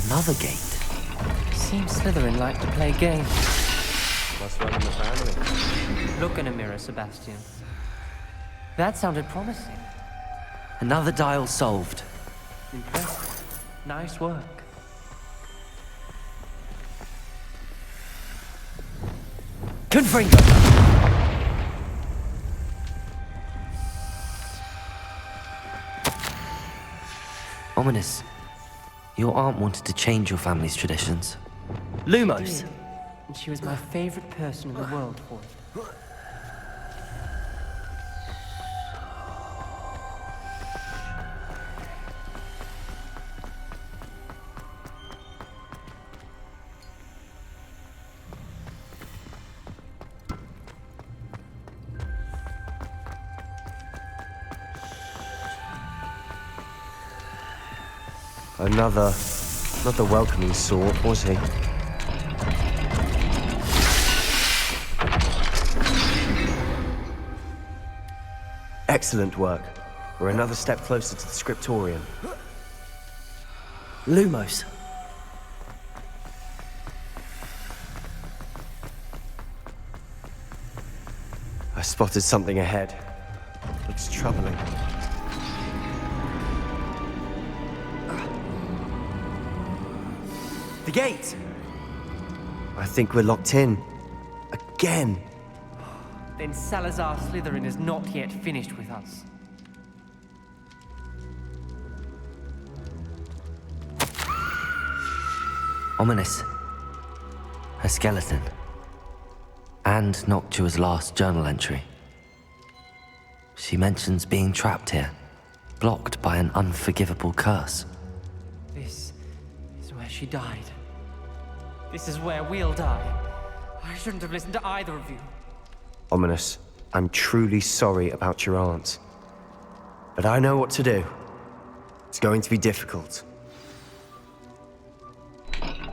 Another gate. Seems Slytherin like to play games. Must run in the family. Look in a mirror, Sebastian. That sounded promising. Another dial solved. Impressive. Nice work. Confringo! Ominous. Your aunt wanted to change your family's traditions. Lumos! And she was my favorite person in the world for it. Not the welcoming sort, was he? Excellent work. We're another step closer to the scriptorium. Lumos. I spotted something ahead. Looks troubling. The gate! I think we're locked in. Again. Then Salazar Slytherin is not yet finished with us. Ominous. Her skeleton. And Noctua's last journal entry. She mentions being trapped here, blocked by an unforgivable curse. This is where she died. This is where we'll die. I shouldn't have listened to either of you. Ominous, I'm truly sorry about your aunt. But I know what to do. It's going to be difficult.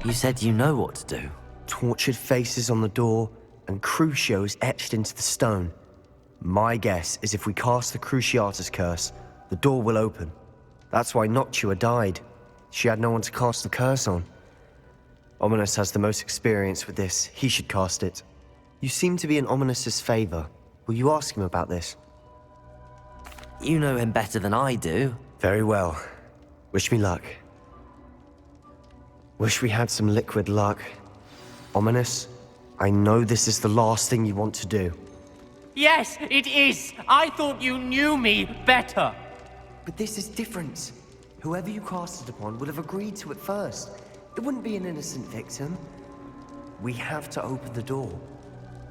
You said you know what to do. Tortured faces on the door, and Crucios etched into the stone. My guess is if we cast the Cruciatus curse, the door will open. That's why Noctua died. She had no one to cast the curse on. Ominous has the most experience with this. He should cast it. You seem to be in Ominous's favor. Will you ask him about this? You know him better than I do. Very well. Wish me luck. Wish we had some liquid luck. Ominous, I know this is the last thing you want to do. Yes, it is! I thought you knew me better! But this is different. Whoever you cast it upon would have agreed to it first. It wouldn't be an innocent victim. We have to open the door.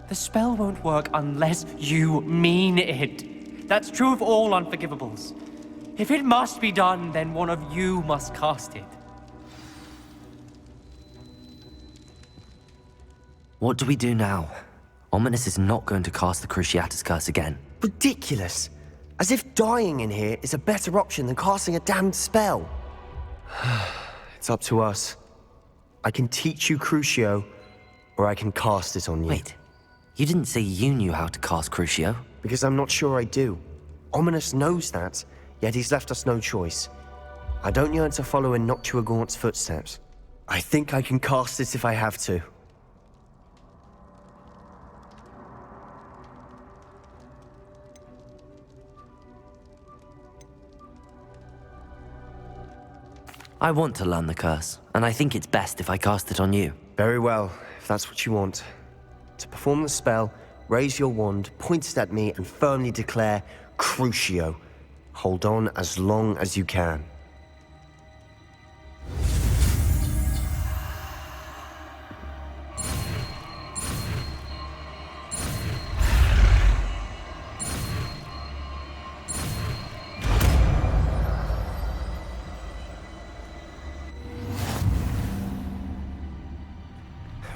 The spell won't work unless you mean it. That's true of all unforgivables. If it must be done, then one of you must cast it. What do we do now? Ominous is not going to cast the Cruciatus curse again. Ridiculous. As if dying in here is a better option than casting a damned spell. It's up to us. I can teach you Crucio, or I can cast it on you. Wait, you didn't say you knew how to cast Crucio? Because I'm not sure I do. Ominous knows that, yet he's left us no choice. I don't yearn to follow in Noctua Gaunt's footsteps. I think I can cast it if I have to. I want to learn the curse, and I think it's best if I cast it on you. Very well, if that's what you want. To perform the spell, raise your wand, point it at me, and firmly declare, Crucio. Hold on as long as you can.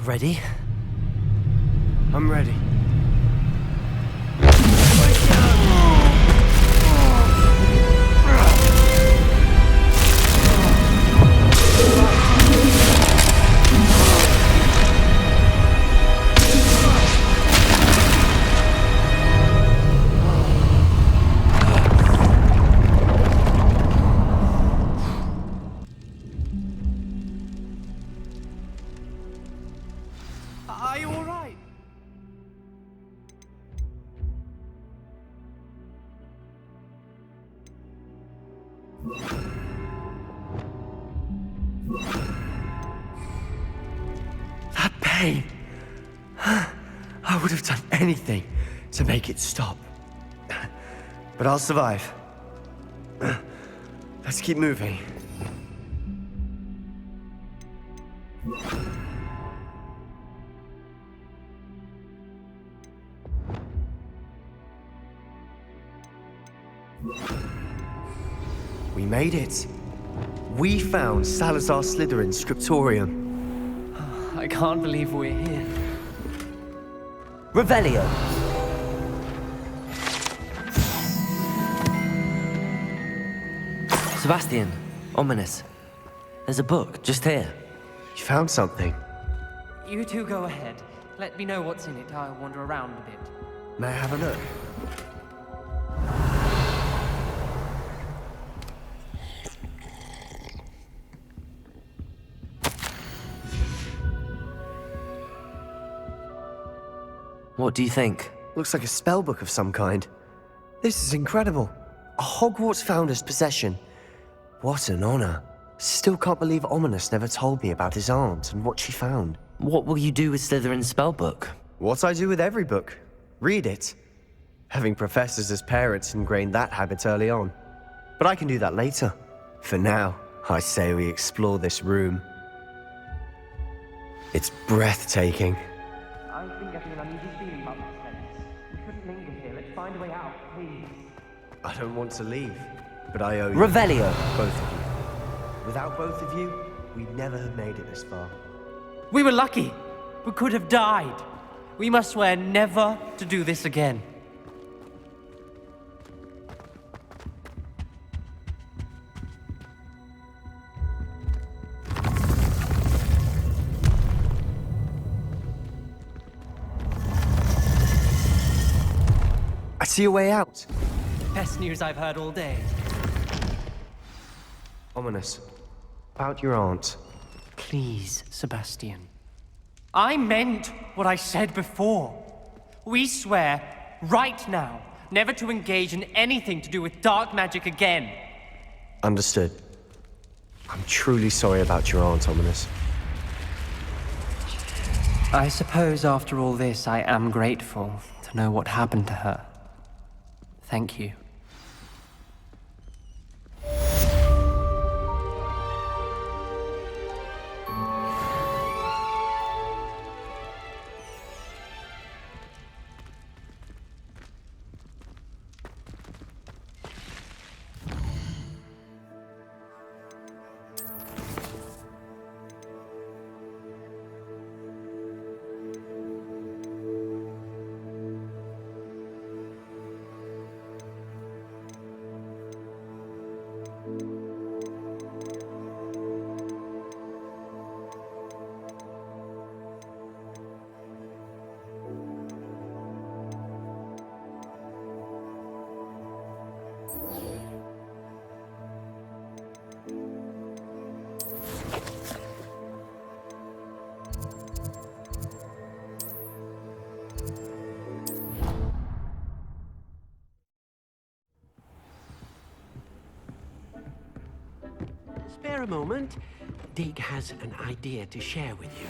Ready? I'm ready. Are you all right? That pain! I would have done anything to make it stop. But I'll survive. Let's keep moving. We made it. We found Salazar Slytherin's scriptorium. I can't believe we're here. Revelio! Sebastian, ominous. There's a book just here. You found something? You two go ahead. Let me know what's in it. I'll wander around a bit. May I have a look? What do you think? Looks like a spellbook of some kind. This is incredible. A Hogwarts founder's possession. What an honor. Still can't believe Ominous never told me about his aunt and what she found. What will you do with Slytherin's spellbook? What I do with every book. Read it. Having professors as parents ingrained that habit early on. But I can do that later. For now, I say we explore this room. It's breathtaking. I've been getting an uneasy feeling about this place. We couldn't linger here. Let's find a way out, please. I don't want to leave, but I owe you. Revelio! Both of you. Without both of you, we'd never have made it this far. We were lucky. We could have died. We must swear never to do this again. I see a way out. Best news I've heard all day. Ominous. About your aunt. Please, Sebastian. I meant what I said before. We swear, right now, never to engage in anything to do with dark magic again. Understood. I'm truly sorry about your aunt, Ominous. I suppose after all this, I am grateful to know what happened to her. Thank you. spare a moment? Deek has an idea to share with you.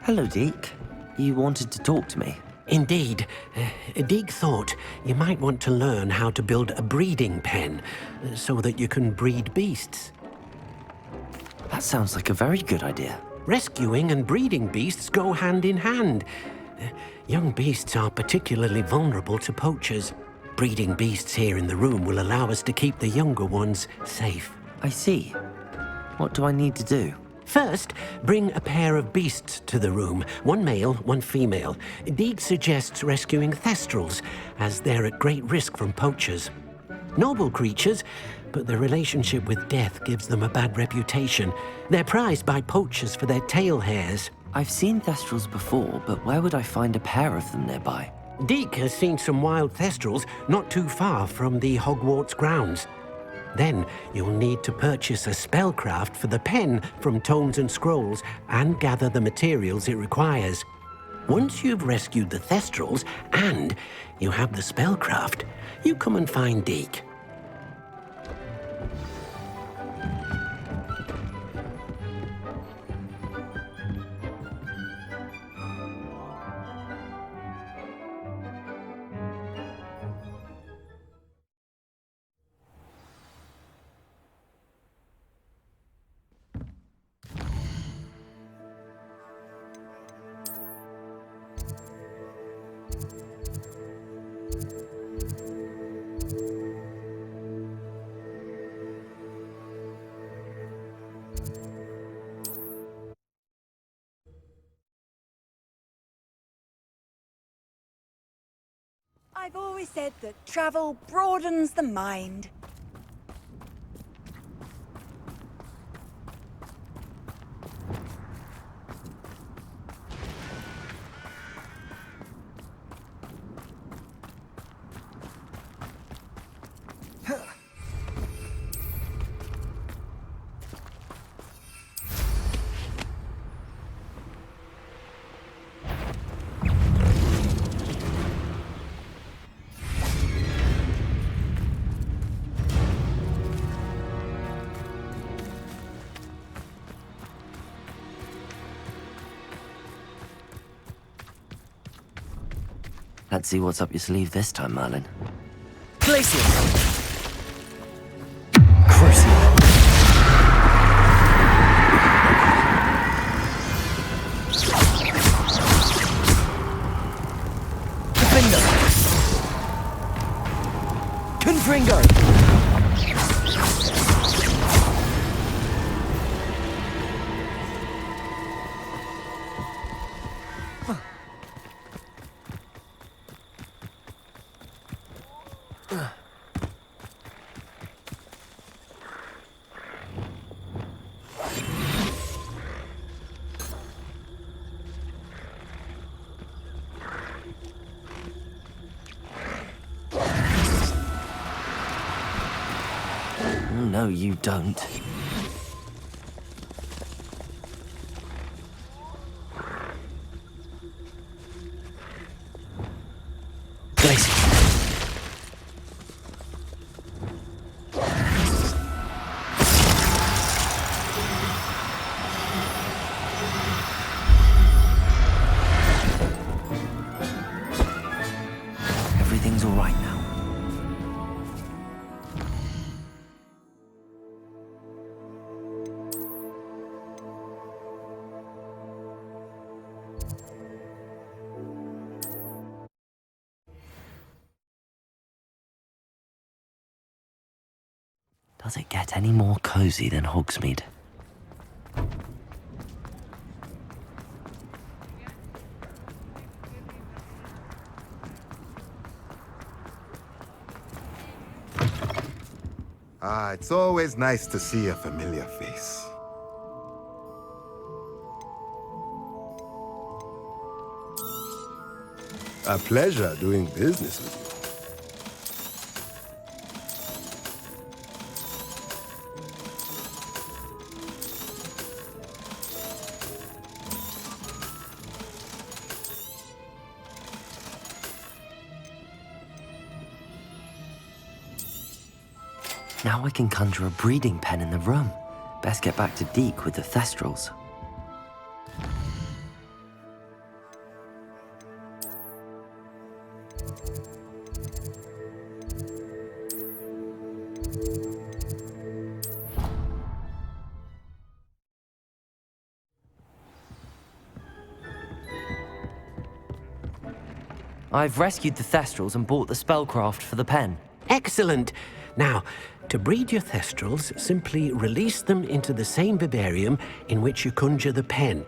Hello, Deek. You wanted to talk to me? Indeed. Deek thought you might want to learn how to build a breeding pen so that you can breed beasts. That sounds like a very good idea. Rescuing and breeding beasts go hand in hand. Young beasts are particularly vulnerable to poachers. Breeding beasts here in the room will allow us to keep the younger ones safe. I see. What do I need to do? First, bring a pair of beasts to the room. One male, one female. Deek suggests rescuing thestrals, as they're at great risk from poachers. Noble creatures, but their relationship with death gives them a bad reputation. They're prized by poachers for their tail hairs. I've seen thestrals before, but where would I find a pair of them nearby? Deek has seen some wild thestrals not too far from the Hogwarts grounds. Then you'll need to purchase a spellcraft for the pen from Tomes and Scrolls and gather the materials it requires. Once you've rescued the thestrals and you have the spellcraft, you come and find Deek. I've always said that travel broadens the mind. Let's see what's up your sleeve this time, Merlin. Glacius! Crucial! Defender! Confringo! No, you don't. Does it get any more cozy than Hogsmeade? Ah, it's always nice to see a familiar face. A pleasure doing business with you. Now I can conjure a breeding pen in the room. Best get back to Deke with the Thestrals. I've rescued the Thestrals and bought the spellcraft for the pen. Excellent! Now, to breed your Thestrals, simply release them into the same vivarium in which you conjure the pen.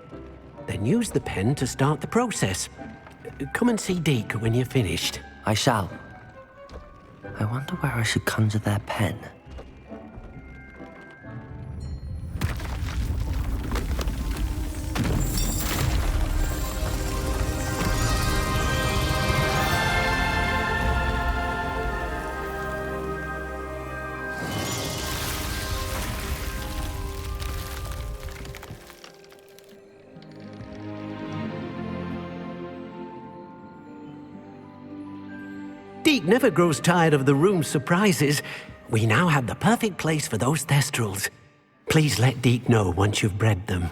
Then use the pen to start the process. Come and see Deke when you're finished. I shall. I wonder where I should conjure their pen. Deke never grows tired of the room's surprises. We now have the perfect place for those Thestrals. Please let Deke know once you've bred them.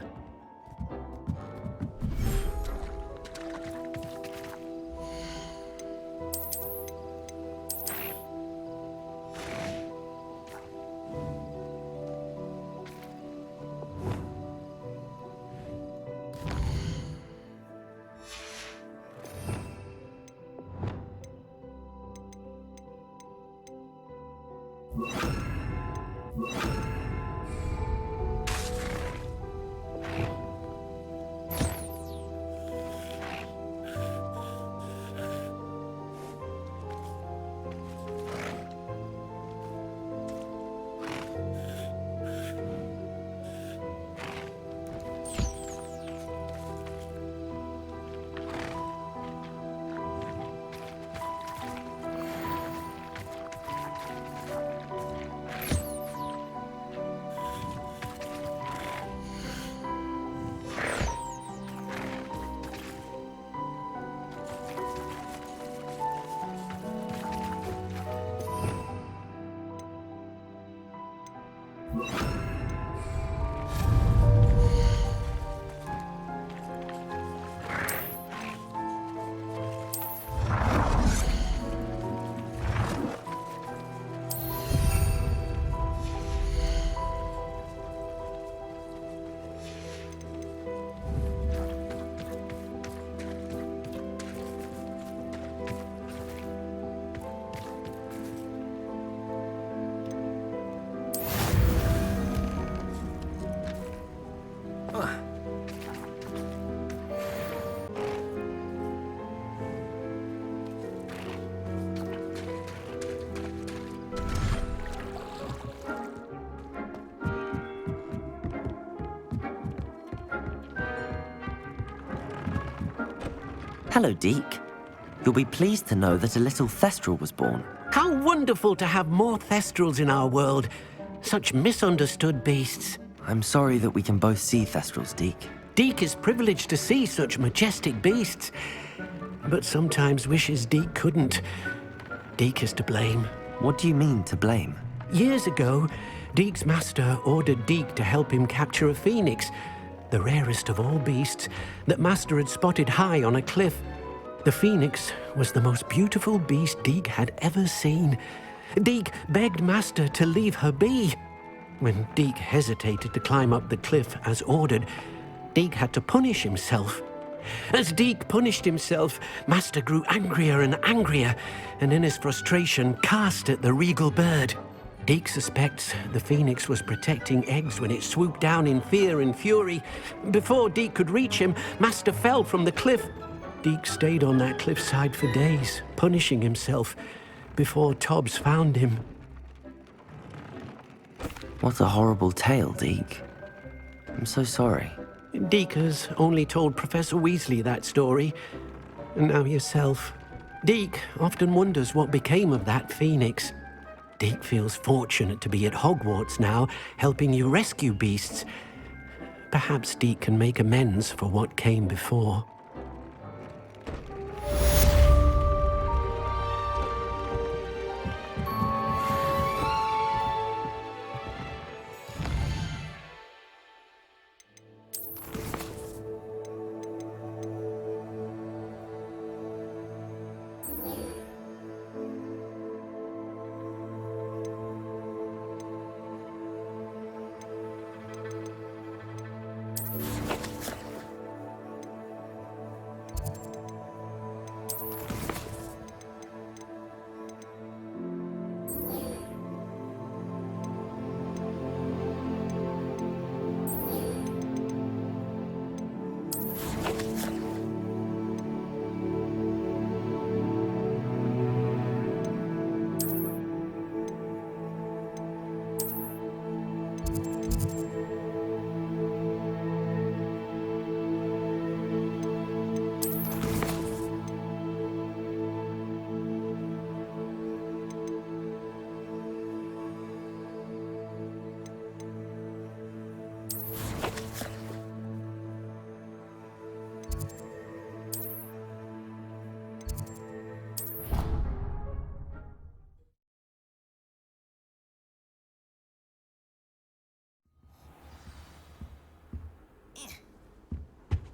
Hello, Deke. You'll be pleased to know that a little Thestral was born. How wonderful to have more Thestrals in our world. Such misunderstood beasts. I'm sorry that we can both see Thestrals, Deke. Deke is privileged to see such majestic beasts, but sometimes wishes Deke couldn't. Deke is to blame. What do you mean, to blame? Years ago, Deke's master ordered Deke to help him capture a phoenix, the rarest of all beasts, that Master had spotted high on a cliff. The phoenix was the most beautiful beast Deke had ever seen. Deke begged Master to leave her be. When Deke hesitated to climb up the cliff as ordered, Deke had to punish himself. As Deke punished himself, Master grew angrier and angrier, and in his frustration cast at the regal bird. Deke suspects the phoenix was protecting eggs when it swooped down in fear and fury. Before Deke could reach him, Master fell from the cliff. Deke stayed on that cliffside for days, punishing himself, before Tobbs found him. What a horrible tale, Deke. I'm so sorry. Deke has only told Professor Weasley that story, and now yourself. Deke often wonders what became of that phoenix. Deke feels fortunate to be at Hogwarts now, helping you rescue beasts. Perhaps Deke can make amends for what came before.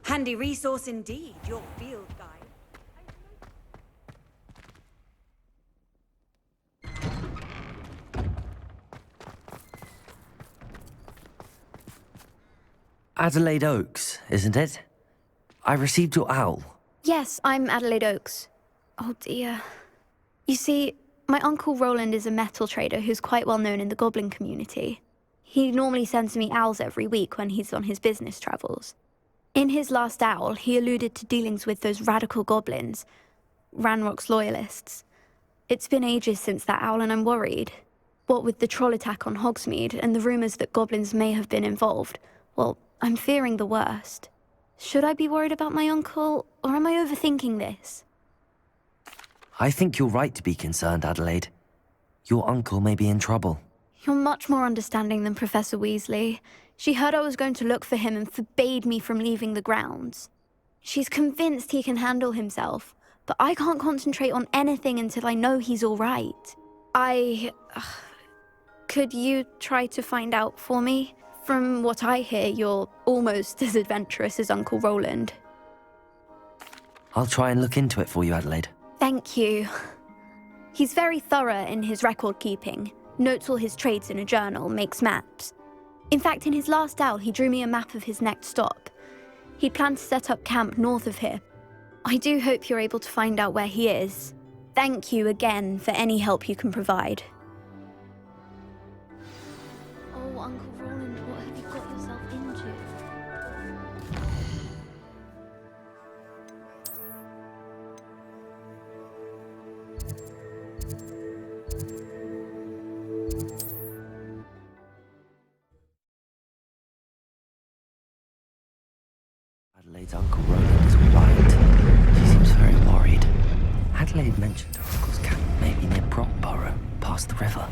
Handy resource indeed, your field guide. Adelaide Oaks, isn't it? I received your owl. Yes, I'm Adelaide Oaks. Oh dear. You see, my Uncle Roland is a metal trader who's quite well known in the goblin community. He normally sends me owls every week when he's on his business travels. In his last owl, he alluded to dealings with those radical goblins, Ranrock's loyalists. It's been ages since that owl and I'm worried. What with the troll attack on Hogsmeade and the rumours that goblins may have been involved, well, I'm fearing the worst. Should I be worried about my uncle, or am I overthinking this? I think you're right to be concerned, Adelaide. Your uncle may be in trouble. You're much more understanding than Professor Weasley. She heard I was going to look for him and forbade me from leaving the grounds. She's convinced he can handle himself, but I can't concentrate on anything until I know he's all right. Could you try to find out for me? From what I hear, you're almost as adventurous as Uncle Roland. I'll try and look into it for you, Adelaide. Thank you. He's very thorough in his record keeping, notes all his trades in a journal, makes maps. In fact, in his last owl, he drew me a map of his next stop. He'd planned to set up camp north of here. I do hope you're able to find out where he is. Thank you again for any help you can provide. Oh, Uncle Roland, what have you got yourself into? Adelaide's Uncle Roland is all right. She seems very worried. Adelaide mentioned her uncle's camp may be near Brockborough, past the river.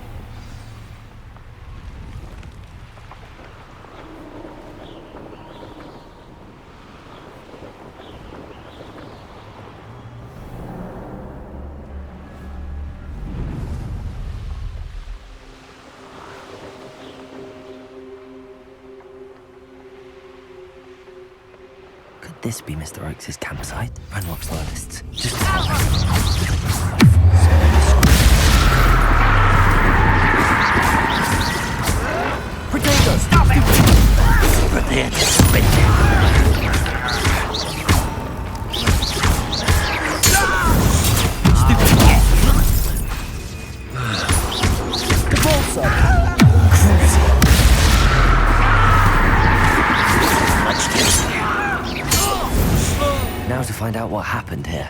Could this be Mr. Oakes' campsite? Ranrock's loyalists. Just Potato, stop it! Prepare to sprint. The ball's Repulsor! Now to find out what happened here.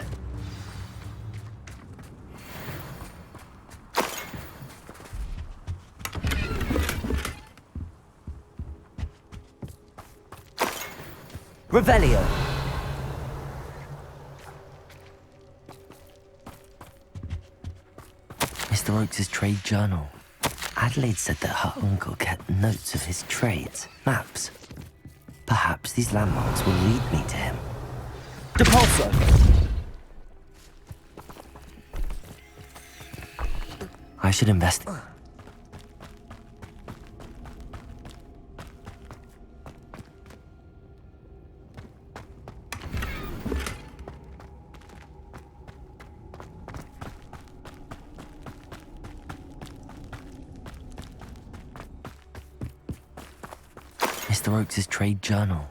Revelio. Mr. Oakes' trade journal. Adelaide said that her uncle kept notes of his trades, maps. Perhaps these landmarks will lead me to him. Depulso! I should invest. Mr. Oakes' trade journal.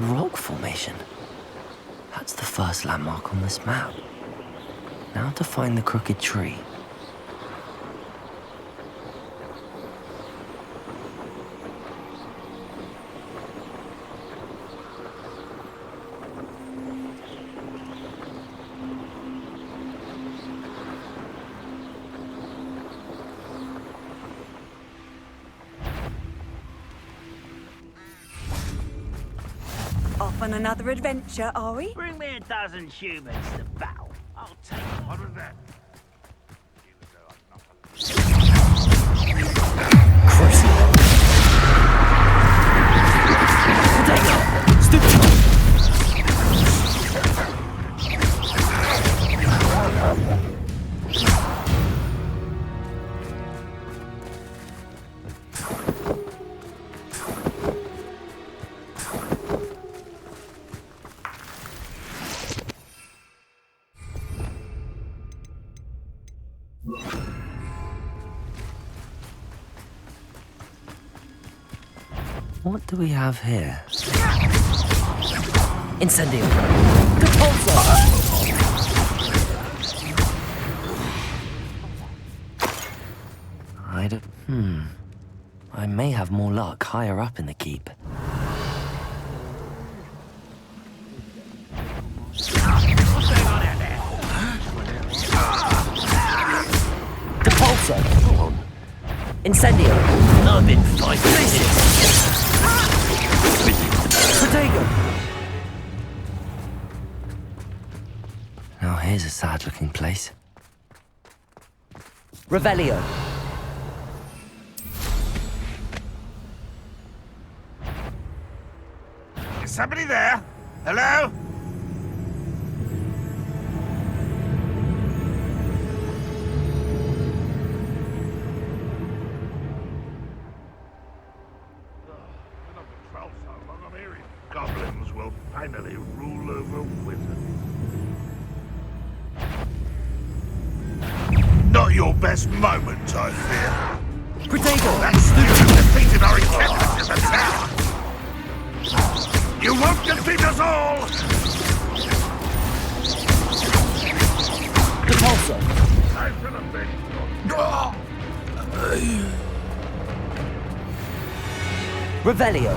Rock formation. That's the first landmark on this map. Now to find the crooked tree. Off on another adventure, are we? Bring me a dozen humans to battle. I'll take one of them. What do we have here? Incendio! Depulso! I may have more luck higher up in the keep. Depulso! Incendio! I've been fighting Protego! Now here's a sad-looking place. Revelio! Is somebody there? Hello? Goblins will finally rule over wizards. Not your best moment, I fear. Protego! That student defeated our encampment in the tower! You won't defeat us all! Depulso! I feel a bit... Revelio!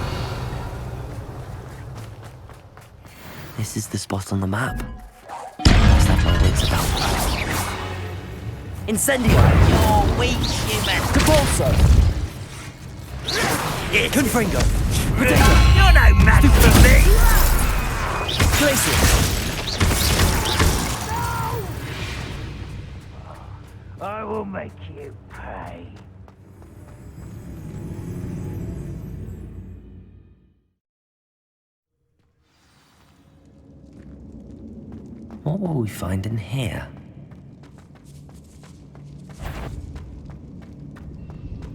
This is the spot on the map. Must have my wits about me. Incendio! You're weak, human. Depulso! Confringo! You're no match for me! Glacier! I will make you pay. What will we find in here?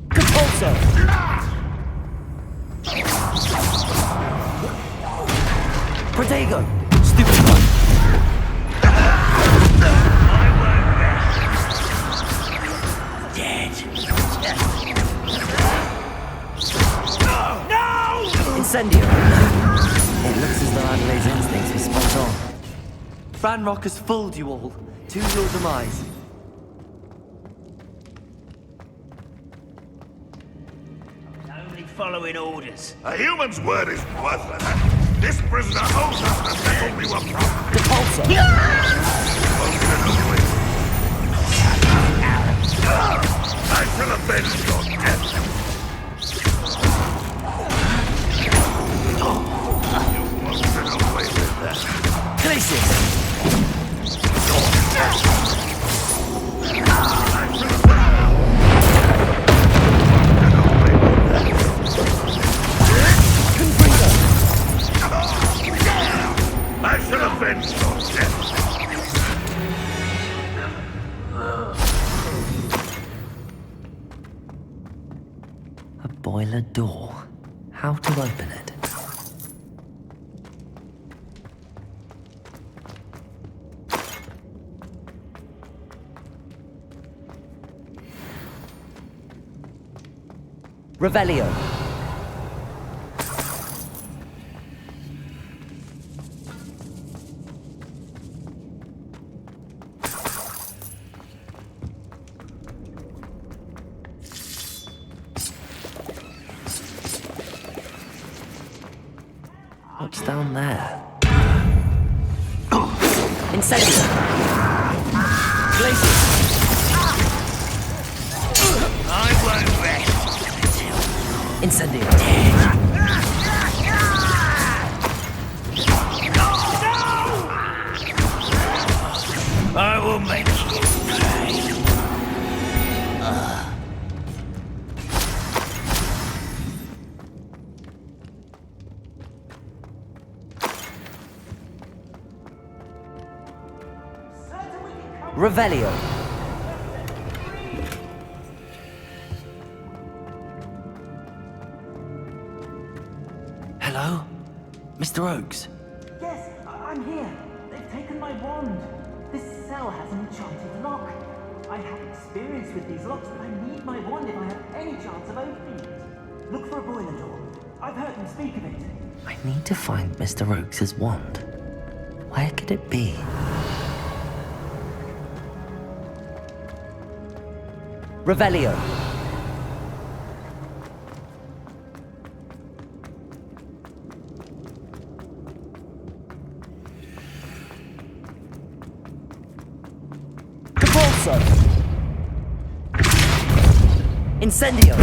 Depulso! Protego! Stupid one! Dead. No! Incendio! It looks as though Adelaide's instincts were spot on. Ranrock has fooled you all, to your demise. Only following orders. A human's word is worthless. This prisoner owes us the metal we were promised. Depulso! I shall avenge your death. You won't get away with that. Glacier! I shall avenge your death. A boiler door. How to open it? Revelio. What's down there? Incendio! Glacier! I won't rest. Incendio! I will make you pay. Revelio. Hello? Mr. Oakes? Yes, I'm here. They've taken my wand. This cell has an enchanted lock. I have experience with these locks, but I need my wand if I have any chance of opening it. Look for a boiler door. I've heard him speak of it. I need to find Mr. Oakes' wand. Where could it be? Revelio. Capulso. Incendio.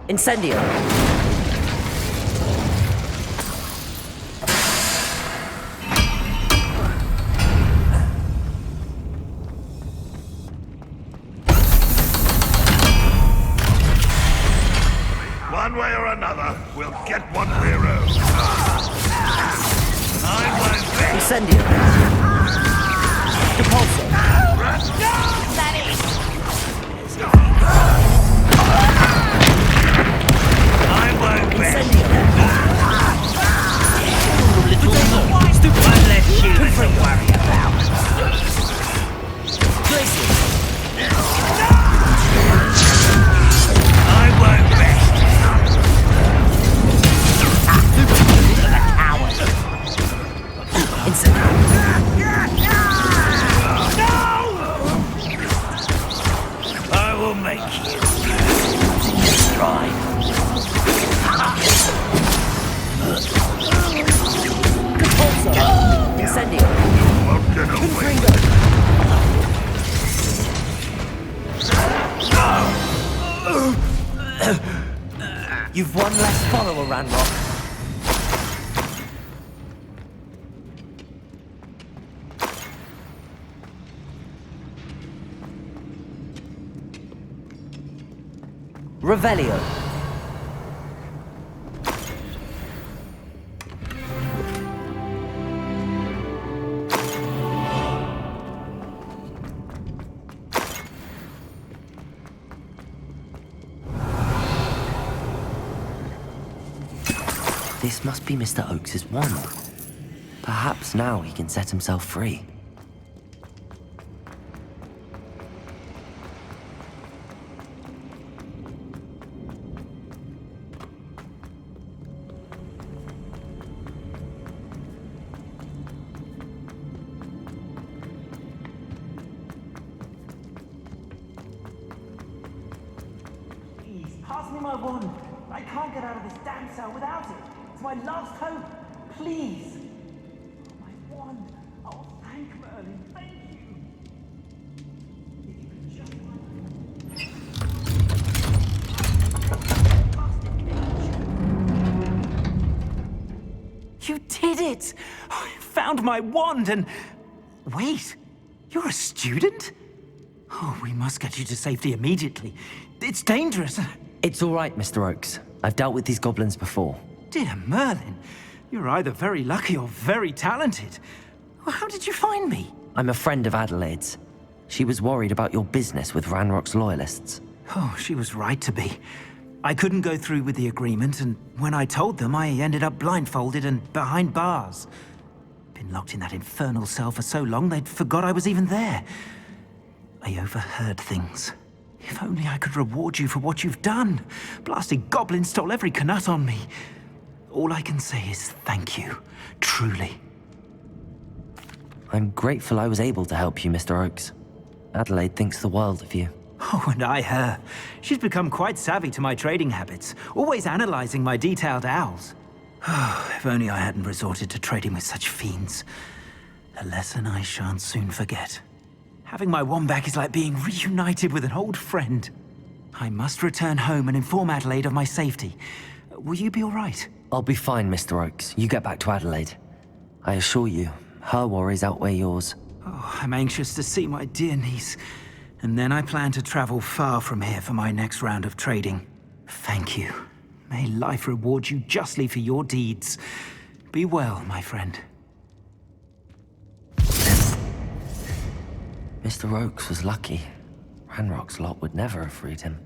Incendio. One way or another, we'll get what we're owed. I won't be. Incendio. Depulso. I won't be. Stupid. One less human to worry about. I won't rest. The coward. I will make you using your stride. Incendio. Won't get away. You've one less follower, Ranrock. Revelio. This must be Mr. Oakes' wand. Perhaps now he can set himself free. Please, pass me my wand. I can't get out of this damn cell without it. It's my last hope. Please. Oh, my wand. Oh, thank Merlin. Thank you. If you could just You did it! I found my wand and... Wait, you're a student? Oh, we must get you to safety immediately. It's dangerous. It's all right, Mr. Oakes. I've dealt with these goblins before. Dear Merlin, you're either very lucky or very talented. Well, how did you find me? I'm a friend of Adelaide's. She was worried about your business with Ranrock's loyalists. Oh, she was right to be. I couldn't go through with the agreement, and when I told them, I ended up blindfolded and behind bars. Been locked in that infernal cell for so long, they'd forgot I was even there. I overheard things. If only I could reward you for what you've done. Blasted goblins stole every Knut on me. All I can say is thank you, truly. I'm grateful I was able to help you, Mr. Oakes. Adelaide thinks the world of you. Oh, and I her. She's become quite savvy to my trading habits, always analyzing my detailed owls. Oh, if only I hadn't resorted to trading with such fiends. A lesson I shan't soon forget. Having my wand back is like being reunited with an old friend. I must return home and inform Adelaide of my safety. Will you be all right? I'll be fine, Mr. Oakes. You get back to Adelaide. I assure you, her worries outweigh yours. Oh, I'm anxious to see my dear niece. And then I plan to travel far from here for my next round of trading. Thank you. May life reward you justly for your deeds. Be well, my friend. Mr. Oakes was lucky. Ranrock's lot would never have freed him.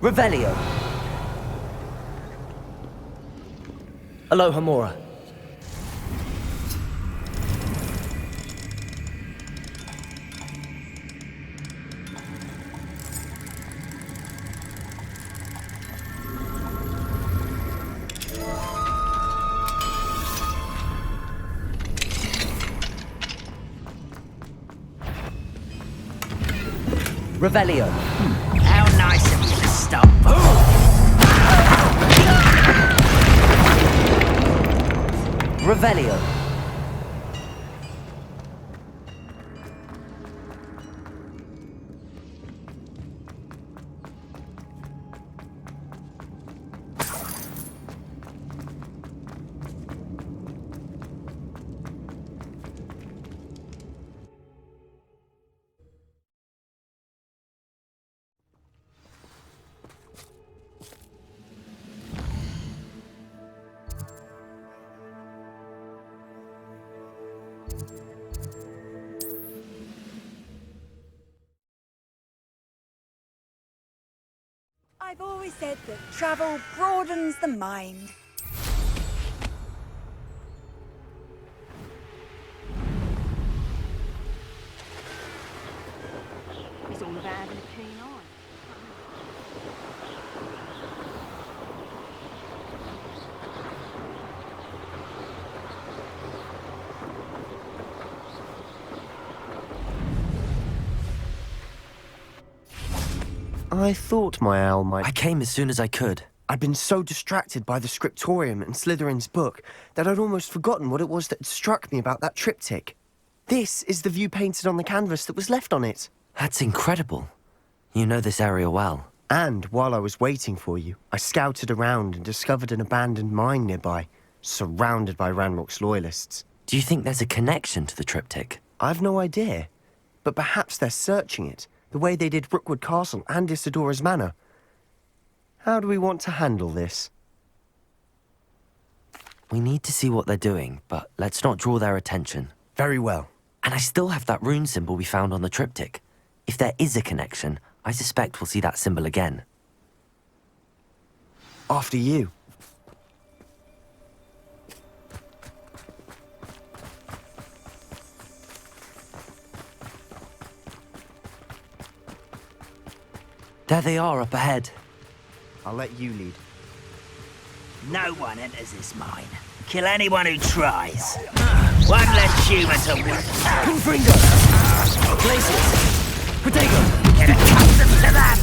Revelio. Aloha Mora. Revelio. How nice of you to stop. Revelio. I've always said that travel broadens the mind. It's all about having a keen eye. I thought my owl might... I came as soon as I could. I'd been so distracted by the scriptorium and Slytherin's book that I'd almost forgotten what it was that had struck me about that triptych. This is the view painted on the canvas that was left on it. That's incredible. You know this area well. And while I was waiting for you, I scouted around and discovered an abandoned mine nearby, surrounded by Ranrock's loyalists. Do you think there's a connection to the triptych? I've no idea, but perhaps they're searching it, the way they did Rookwood Castle and Isidora's Manor. How do we want to handle this? We need to see what they're doing, but let's not draw their attention. Very well. And I still have that rune symbol we found on the triptych. If there is a connection, I suspect we'll see that symbol again. After you. There they are up ahead. I'll let you lead. No one enters this mine. Kill anyone who tries. One less human to work. Confringo! Glacius! Protego! Get accustomed to that!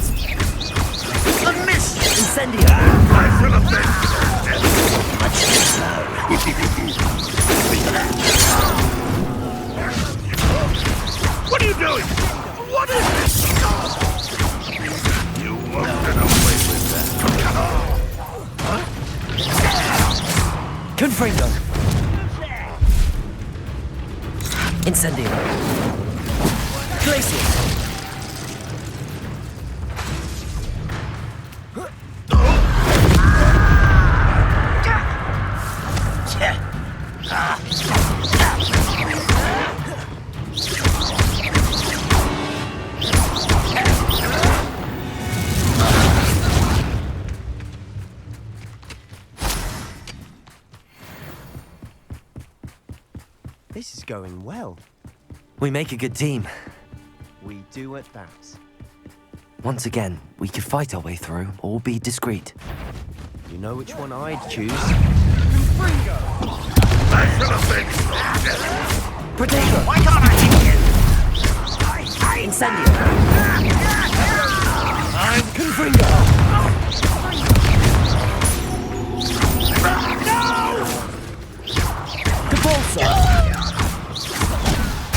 It's a mission! Incendio! I feel a bit. Confringo! Incendio! Glacier! This is going well. We make a good team. We do at that. Once again, we could fight our way through or be discreet. You know which one I'd choose? Protego! Why can't I hit you? Incendio! I'm Confringo! Capulso!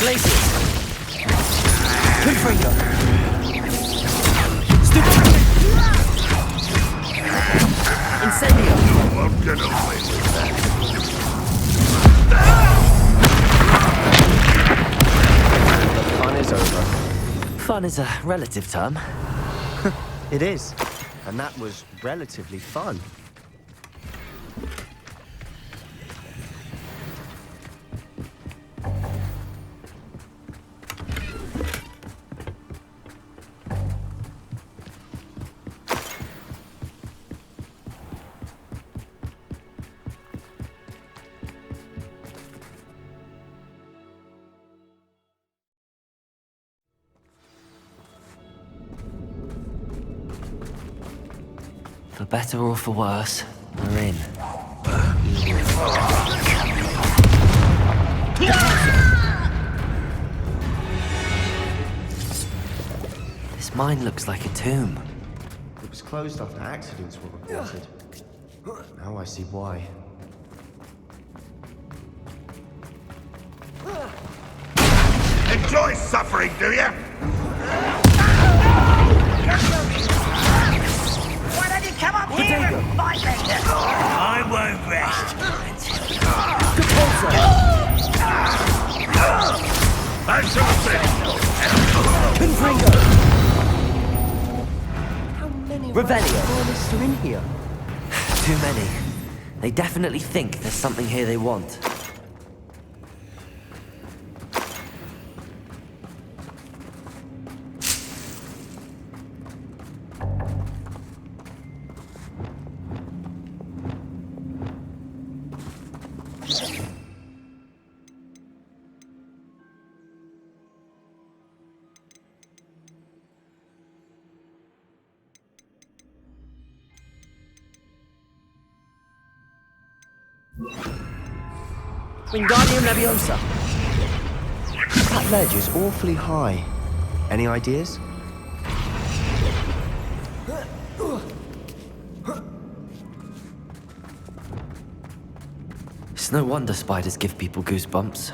Glacier! Confringo! Stupid! Incendio! I'm gonna win with that. The fun is over. Fun is a relative term. It is. And that was relatively fun. For better or for worse, we're in. This mine looks like a tomb. It was closed after accidents were reported. Now I see why. Enjoy suffering, do you? Why don't you come up here and fight me? I won't rest. I shall see. Confringo! How many Revelio. artists are in here? Too many. They definitely think there's something here they want. Wingardium Leviosa! That ledge is awfully high. Any ideas? It's no wonder spiders give people goosebumps.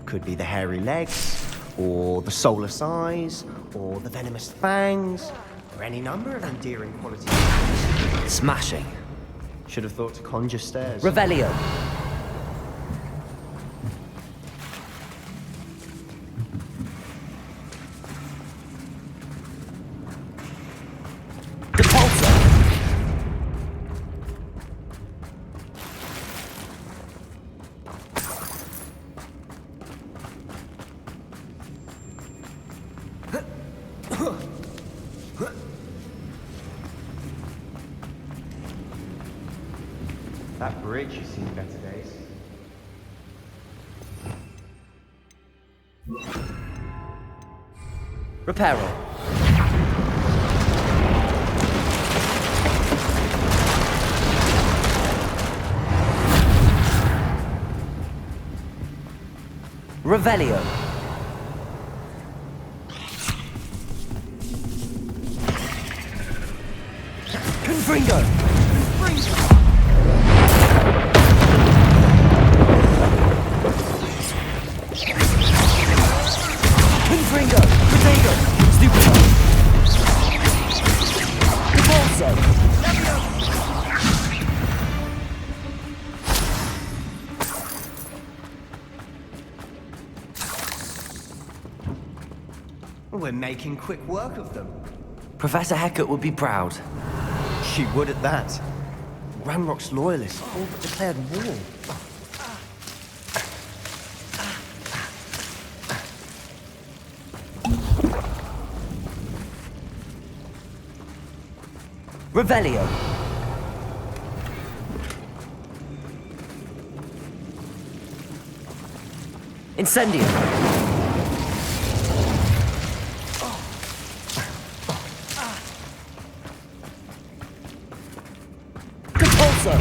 Could be the hairy legs, or the soulless eyes, or the venomous fangs, or any number of endearing qualities. Smashing. Should have thought to conjure stairs. Revelio. That bridge has seen better days. Reparo. Revelio. Confringo. Confringo. Potato. Stupido. Capulso. We're making quick work of them. Professor Hecat would be proud. She would at that. Ranrock's loyalists all but declared war. Revelio. Incendio. Compulso.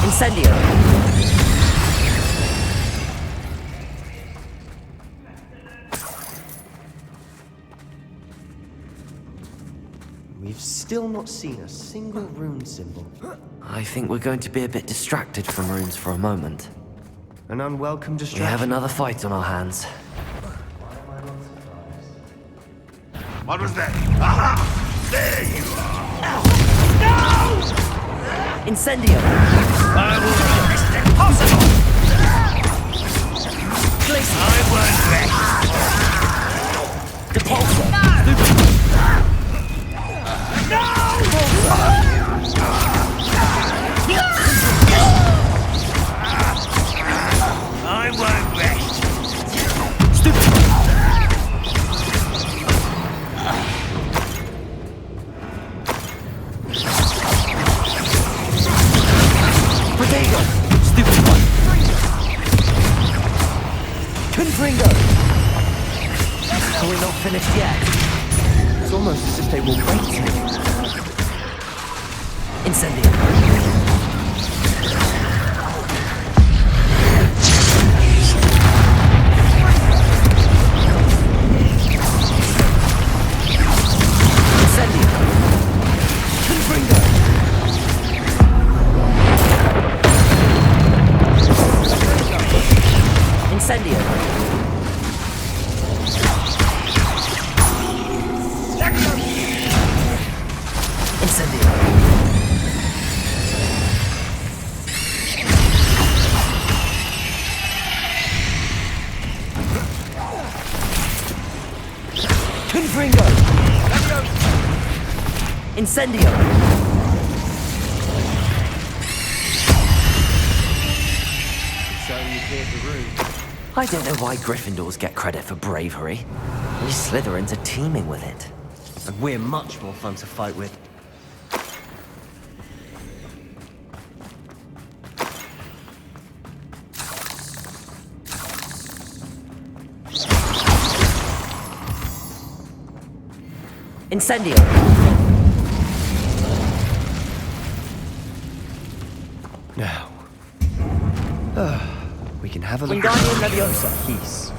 Incendio. We've still not seen a single rune symbol. I think we're going to be a bit distracted from runes for a moment. An unwelcome distraction. We have another fight on our hands. What was that? Aha! There you are! No! Incendio! I will rest. Impossible! Glacier! I won't rest. Depulso! I won't rest. Stupid! Protego! Stupid one! Confringo! Are we not finished yet? It's almost as if they were waiting. Incendio. Incendio. Incendio. Confringo. Incendio. Certainly cleared the room. I don't know why Gryffindors get credit for bravery. We Slytherins are teeming with it. And we're much more fun to fight with. Incendio. Now. We can have a look. Wingardium Leviosa. Peace.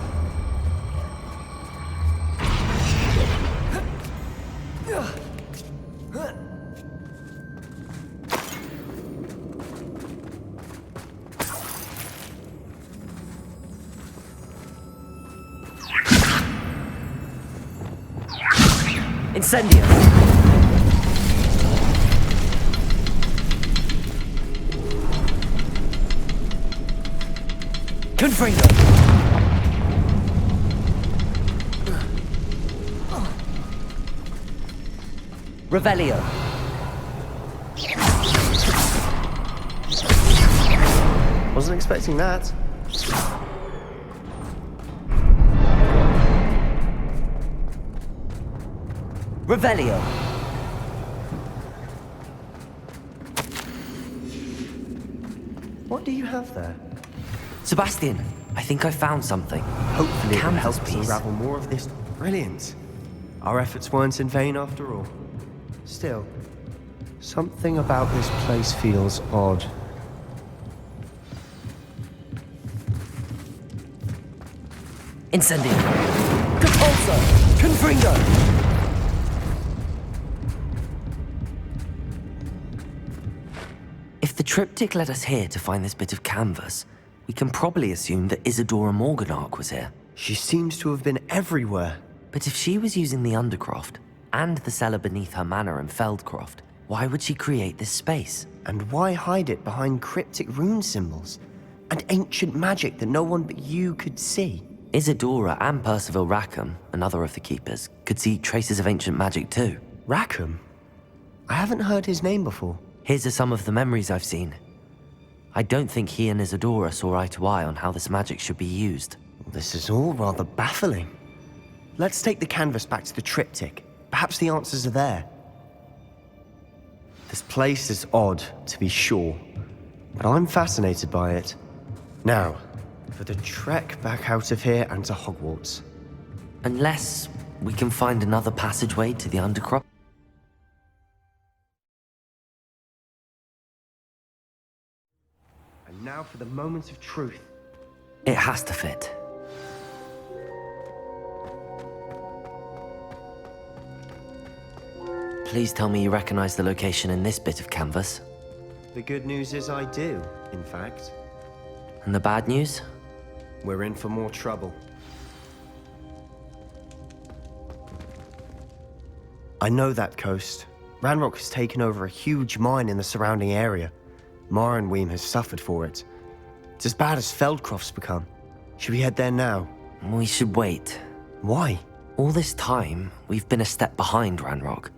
Incendio. Confringo. Revelio. Wasn't expecting that. Revelio. What do you have there? Sebastian, I think I found something. Hopefully it will help us piece. unravel more of this. Brilliant. Our efforts weren't in vain after all. Still, something about this place feels odd. Incendio. Compulso. Confringo. If the triptych led us here to find this bit of canvas, we can probably assume that Isadora Morganach was here. She seems to have been everywhere. But if she was using the Undercroft, and the cellar beneath her manor in Feldcroft. Why would she create this space? And why hide it behind cryptic rune symbols and ancient magic that no one but you could see? Isadora and Percival Rackham, another of the keepers, could see traces of ancient magic too. Rackham? I haven't heard his name before. Here's are some of the memories I've seen. I don't think he and Isadora saw eye to eye on how this magic should be used. This is all rather baffling. Let's take the canvas back to the triptych. Perhaps the answers are there. This place is odd, to be sure, but I'm fascinated by it. Now, for the trek back out of here and to Hogwarts. Unless we can find another passageway to the Undercroft. And now for the moment of truth. It has to fit. Please tell me you recognize the location in this bit of canvas. The good news is I do, in fact. And the bad news? We're in for more trouble. I know that coast. Ranrock has taken over a huge mine in the surrounding area. Mornweem has suffered for it. It's as bad as Feldcroft's become. Should we head there now? We should wait. Why? All this time, we've been a step behind Ranrock.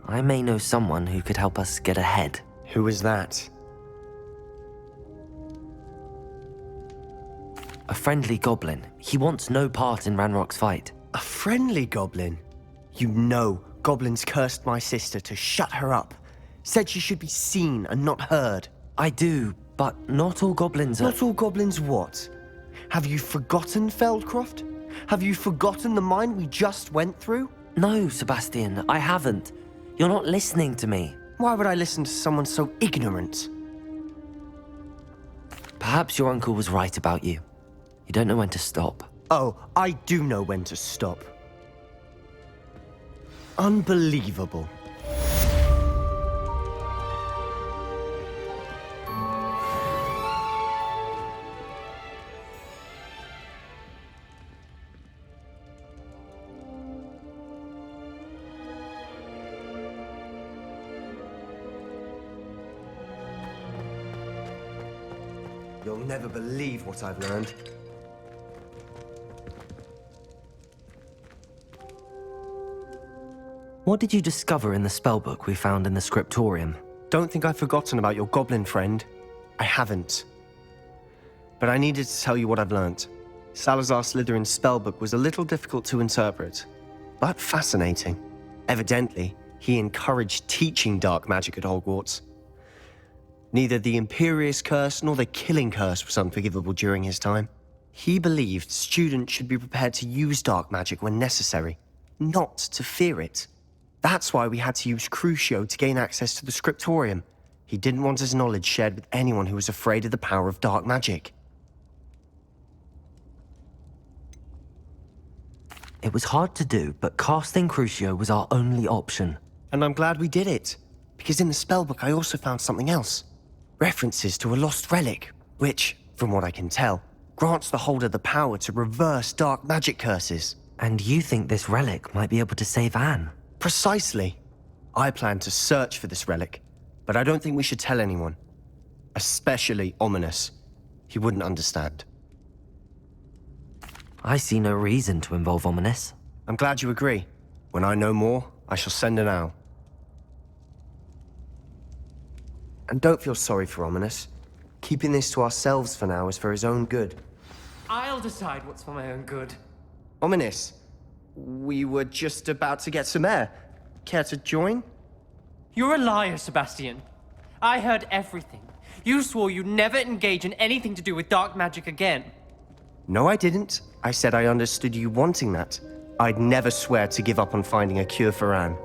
I may know someone who could help us get ahead. Who is that? A friendly goblin. He wants no part in Ranrock's fight. A friendly goblin? You know goblins cursed my sister to shut her up. Said she should be seen and not heard. I do, but not all goblins are... Not all goblins what? Have you forgotten Feldcroft? Have you forgotten the mine we just went through? No, Sebastian, I haven't. You're not listening to me. Why would I listen to someone so ignorant? Perhaps your uncle was right about you. You don't know when to stop. Oh, I do know when to stop. Unbelievable. You'll never believe what I've learned. What did you discover in the spellbook we found in the scriptorium? Don't think I've forgotten about your goblin friend. I haven't. But I needed to tell you what I've learnt. Salazar Slytherin's spellbook was a little difficult to interpret, but fascinating. Evidently, he encouraged teaching dark magic at Hogwarts. Neither the Imperious Curse nor the Killing Curse was unforgivable during his time. He believed students should be prepared to use dark magic when necessary, not to fear it. That's why we had to use Crucio to gain access to the scriptorium. He didn't want his knowledge shared with anyone who was afraid of the power of dark magic. It was hard to do, but casting Crucio was our only option. And I'm glad we did it, because in the spellbook I also found something else. References to a lost relic, which, from what I can tell, grants the holder the power to reverse dark magic curses. And you think this relic might be able to save Anne? Precisely. I plan to search for this relic, but I don't think we should tell anyone. Especially Ominous. He wouldn't understand. I see no reason to involve Ominous. I'm glad you agree. When I know more, I shall send an owl. And don't feel sorry for Ominous. Keeping this to ourselves for now is for his own good. I'll decide what's for my own good. Ominous, we were just about to get some air. Care to join? You're a liar, Sebastian. I heard everything. You swore you'd never engage in anything to do with dark magic again. No, I didn't. I said I understood you wanting that. I'd never swear to give up on finding a cure for Anne.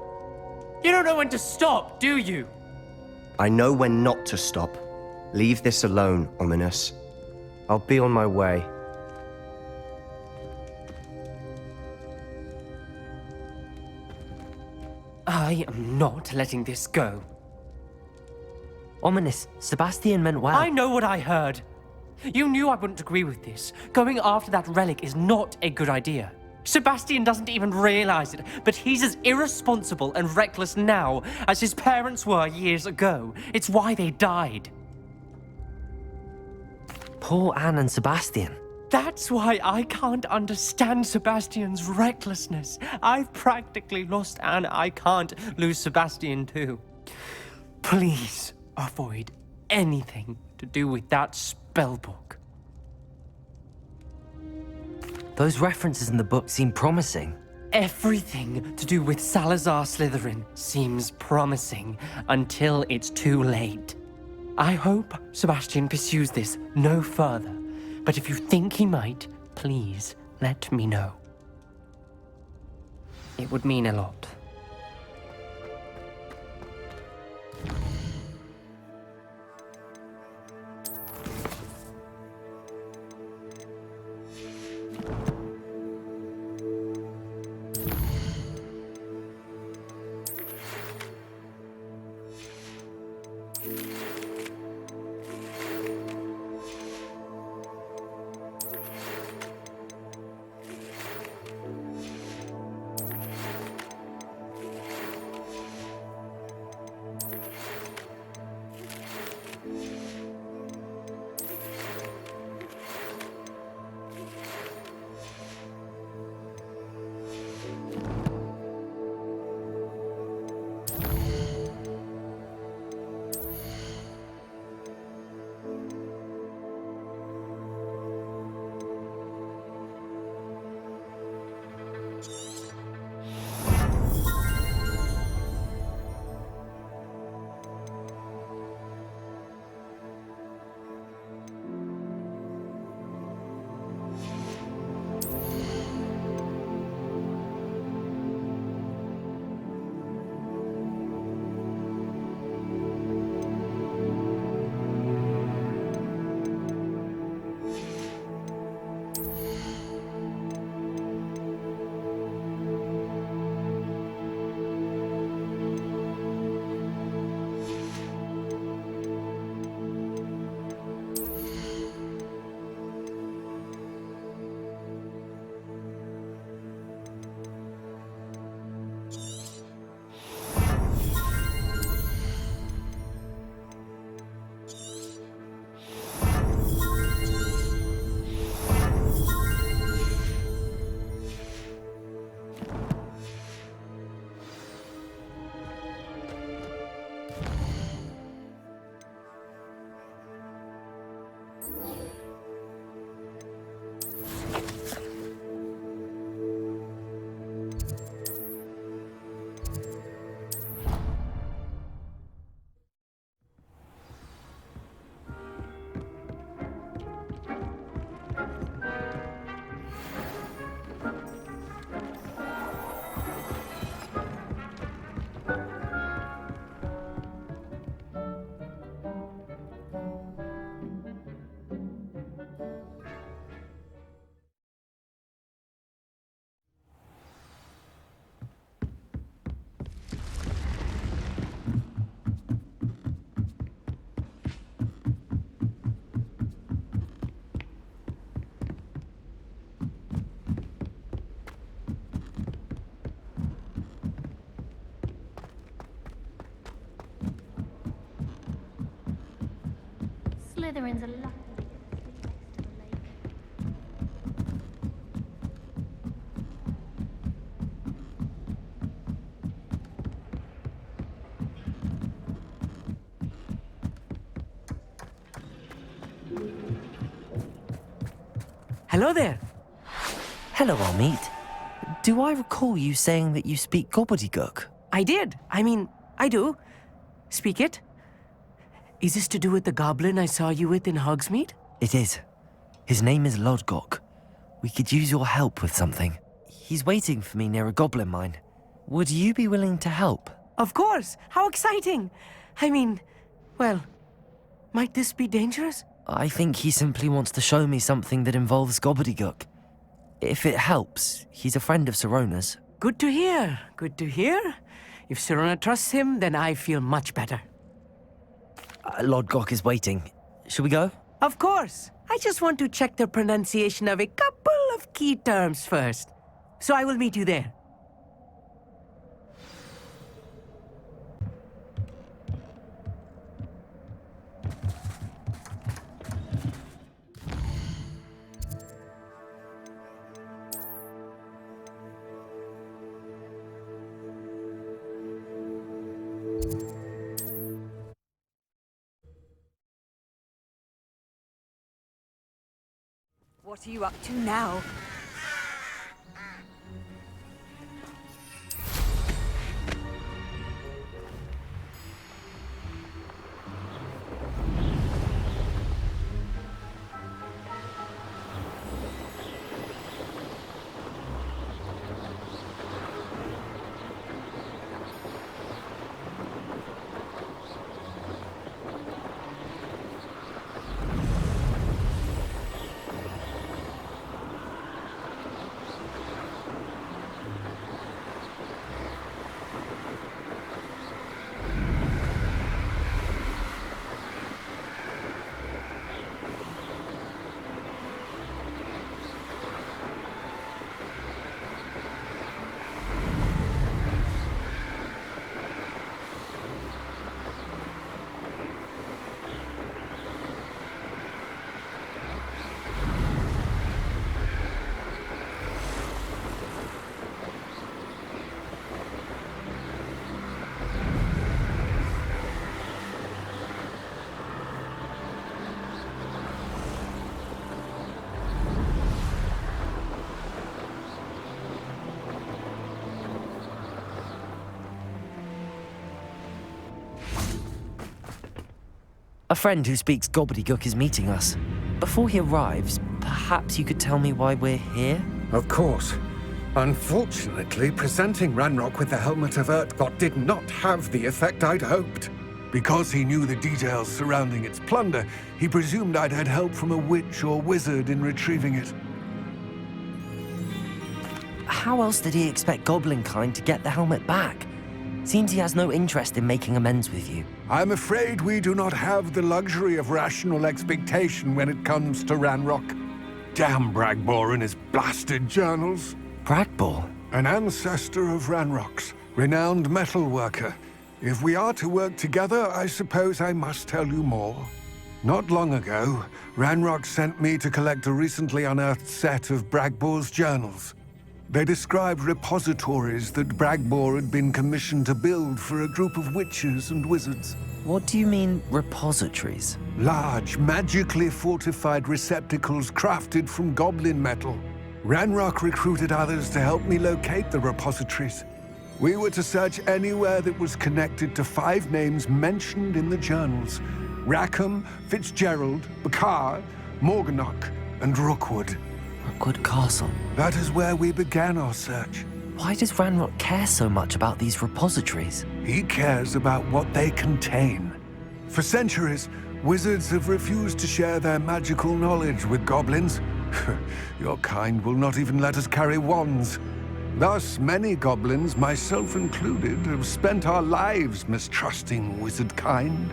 You don't know when to stop, do you? I know when not to stop. Leave this alone, Ominous. I'll be on my way. I am not letting this go. Ominous, Sebastian meant well. I know what I heard. You knew I wouldn't agree with this. Going after that relic is not a good idea. Sebastian doesn't even realize it, but he's as irresponsible and reckless now as his parents were years ago. It's why they died. Poor Anne and Sebastian. That's why I can't understand Sebastian's recklessness. I've practically lost Anne. I can't lose Sebastian too. Please avoid anything to do with that spellbook. Those references in the book seem promising. Everything to do with Salazar Slytherin seems promising until it's too late. I hope Sebastian pursues this no further, but if you think he might, please let me know. It would mean a lot. Slytherin's a lucky next to the lake. Hello there. Hello, Almeet. Do I recall you saying that you speak gobbledygook? I did. I do. Speak it. Is this to do with the goblin I saw you with in Hogsmeade? It is. His name is Lodgok. We could use your help with something. He's waiting for me near a goblin mine. Would you be willing to help? Of course. How exciting. Well, might this be dangerous? I think he simply wants to show me something that involves gobbledygook. If it helps, he's a friend of Sirona's. Good to hear. Good to hear. If Sirona trusts him, then I feel much better. Lodgok is waiting. Shall we go? Of course. I just want to check the pronunciation of a couple of key terms first. so I will meet you there. What are you up to now? A friend who speaks gobbledygook is meeting us. Before he arrives, perhaps you could tell me why we're here? Of course. Unfortunately, presenting Ranrock with the Helmet of Urtkot did not have the effect I'd hoped. Because he knew the details surrounding its plunder, he presumed I'd had help from a witch or wizard in retrieving it. How else did he expect Goblinkind to get the helmet back? Seems he has no interest in making amends with you. I'm afraid we do not have the luxury of rational expectation when it comes to Ranrock. Damn Bragbor and his blasted journals. Bragbor? An ancestor of Ranrock's, renowned metalworker. If we are to work together, I suppose I must tell you more. Not long ago, Ranrock sent me to collect a recently unearthed set of Bragbor's journals. They described repositories that Bragbor had been commissioned to build for a group of witches and wizards. What do you mean, repositories? Large, magically fortified receptacles crafted from goblin metal. Ranrock recruited others to help me locate the repositories. We were to search anywhere that was connected to 5 names mentioned in the journals: Rackham, Fitzgerald, Bakar, Morganach, and Rookwood. Rookwood Castle. That is where we began our search. Why does Ranrock care so much about these repositories? He cares about what they contain. For centuries, wizards have refused to share their magical knowledge with goblins. Your kind will not even let us carry wands. Thus, many goblins, myself included, have spent our lives mistrusting wizard kind.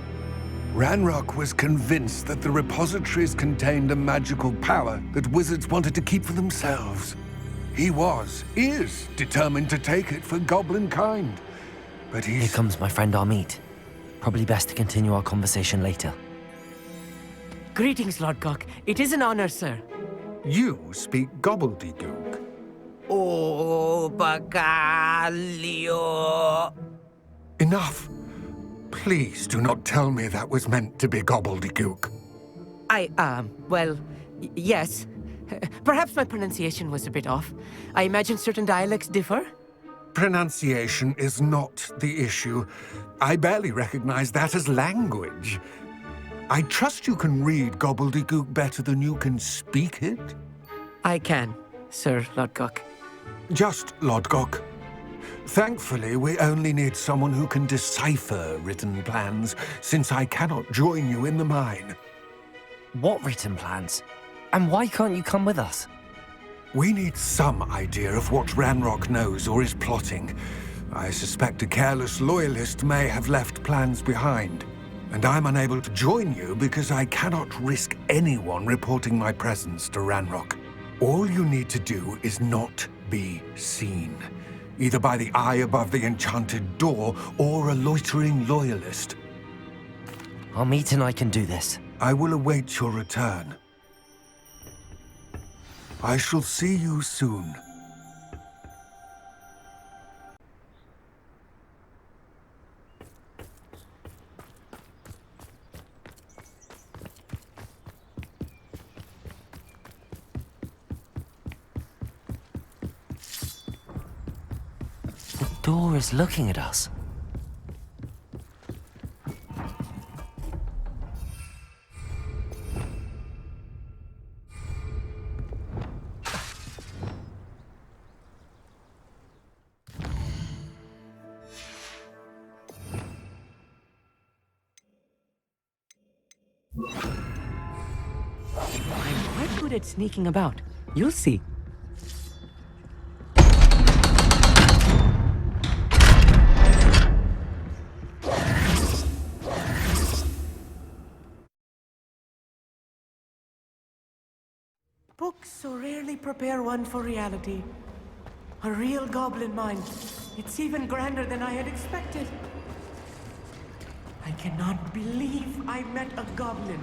Ranrock was convinced that the repositories contained a magical power that wizards wanted to keep for themselves. He is determined to take it for goblin kind. But Here comes my friend Amit. Probably best to continue our conversation later. Greetings, Lord Cock. It is an honor, sir. You speak gobbledygook. Oh, Bacalio. Enough. Please do not tell me that was meant to be gobbledygook. Yes. Perhaps my pronunciation was a bit off. I imagine certain dialects differ? Pronunciation is not the issue. I barely recognize that as language. I trust you can read gobbledygook better than you can speak it? I can, Sir Lodgok. Just Lodgok. Thankfully, we only need someone who can decipher written plans, since I cannot join you in the mine. What written plans? And why can't you come with us? We need some idea of what Ranrock knows or is plotting. I suspect a careless loyalist may have left plans behind. And I'm unable to join you because I cannot risk anyone reporting my presence to Ranrock. All you need to do is not be seen, either by the eye above the enchanted door or a loitering loyalist. Amit and I can do this. I will await your return. I shall see you soon. The door is looking at us. I'm quite good at sneaking about. You'll see. Books so rarely prepare one for reality. A real goblin mind. It's even grander than I had expected. I cannot believe I met a goblin.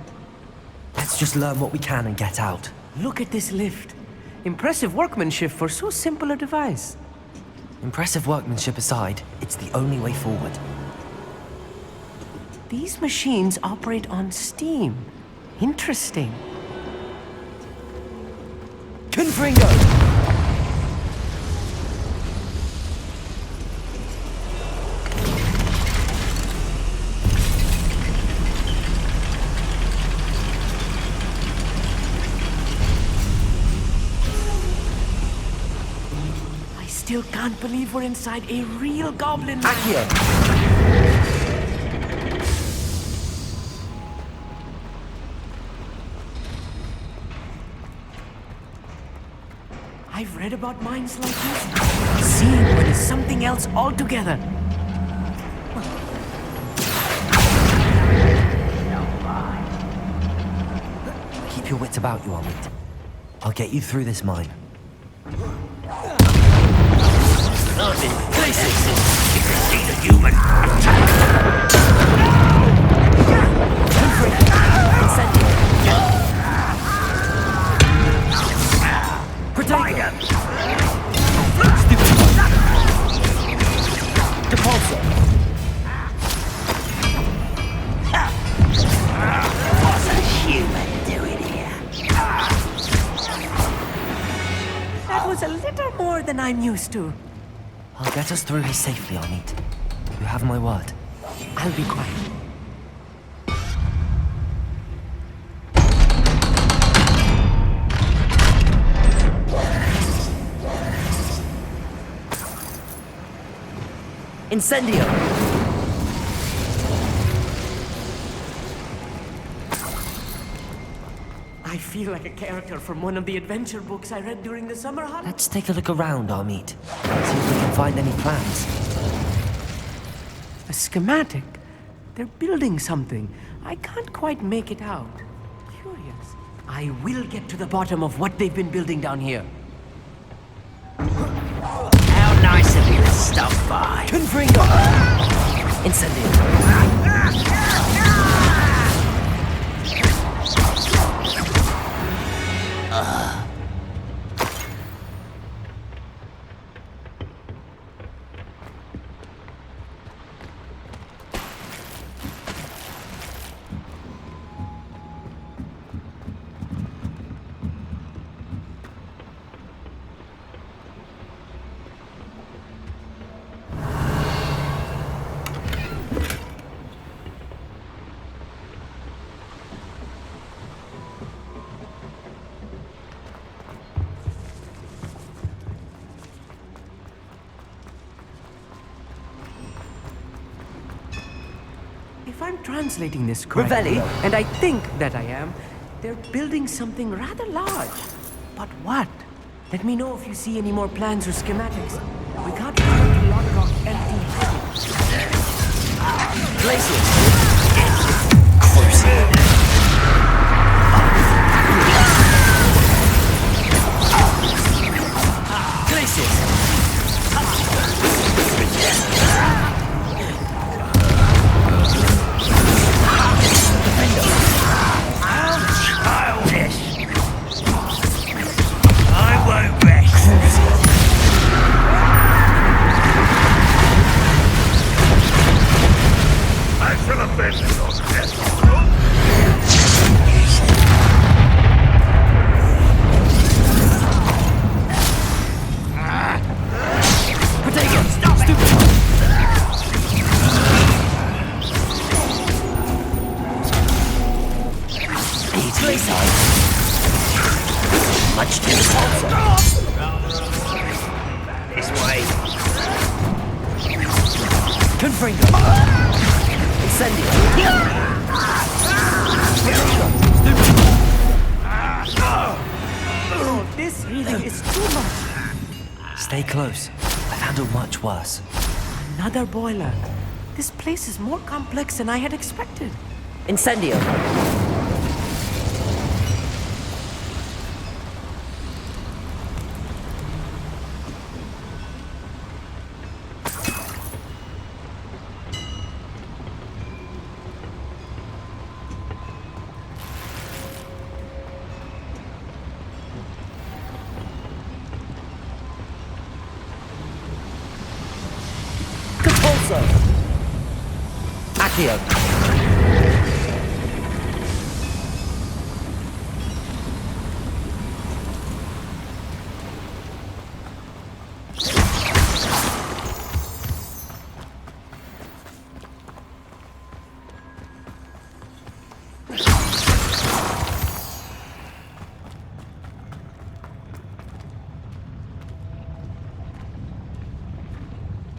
Let's just learn what we can and get out. Look at this lift. Impressive workmanship for so simple a device. Impressive workmanship aside, it's the only way forward. These machines operate on steam. Interesting. Confringo! I still can't believe we're inside a real goblin. Accio! I've read about minds like this. Seeing one is something else altogether. Keep your wits about you, Amit. I'll get you through this mine. Not in places. You can see the human attack. Protagonist. What's a human doing here? That was a little more than I'm used to. I'll get us through here safely, Amit. You have my word. I'll be quiet. Incendio! I feel like a character from one of the adventure books I read during the summer holiday. Let's take a look around, Amit. See if we can find any plans. A schematic? They're building something. I can't quite make it out. Curious. I will get to the bottom of what they've been building down here. How nice of you to stop by. Confringo! Incendio! If I'm translating this correctly, and I think that I am, they're building something rather large. But what? Let me know if you see any more plans or schematics. We can't afford to lot rock empty-handed. Places. Close. Places. This way. Confringo. Incendio. Oh, this healing is too much. Stay close. I've handled much worse. Another boiler. This place is more complex than I had expected. Incendio. Accio.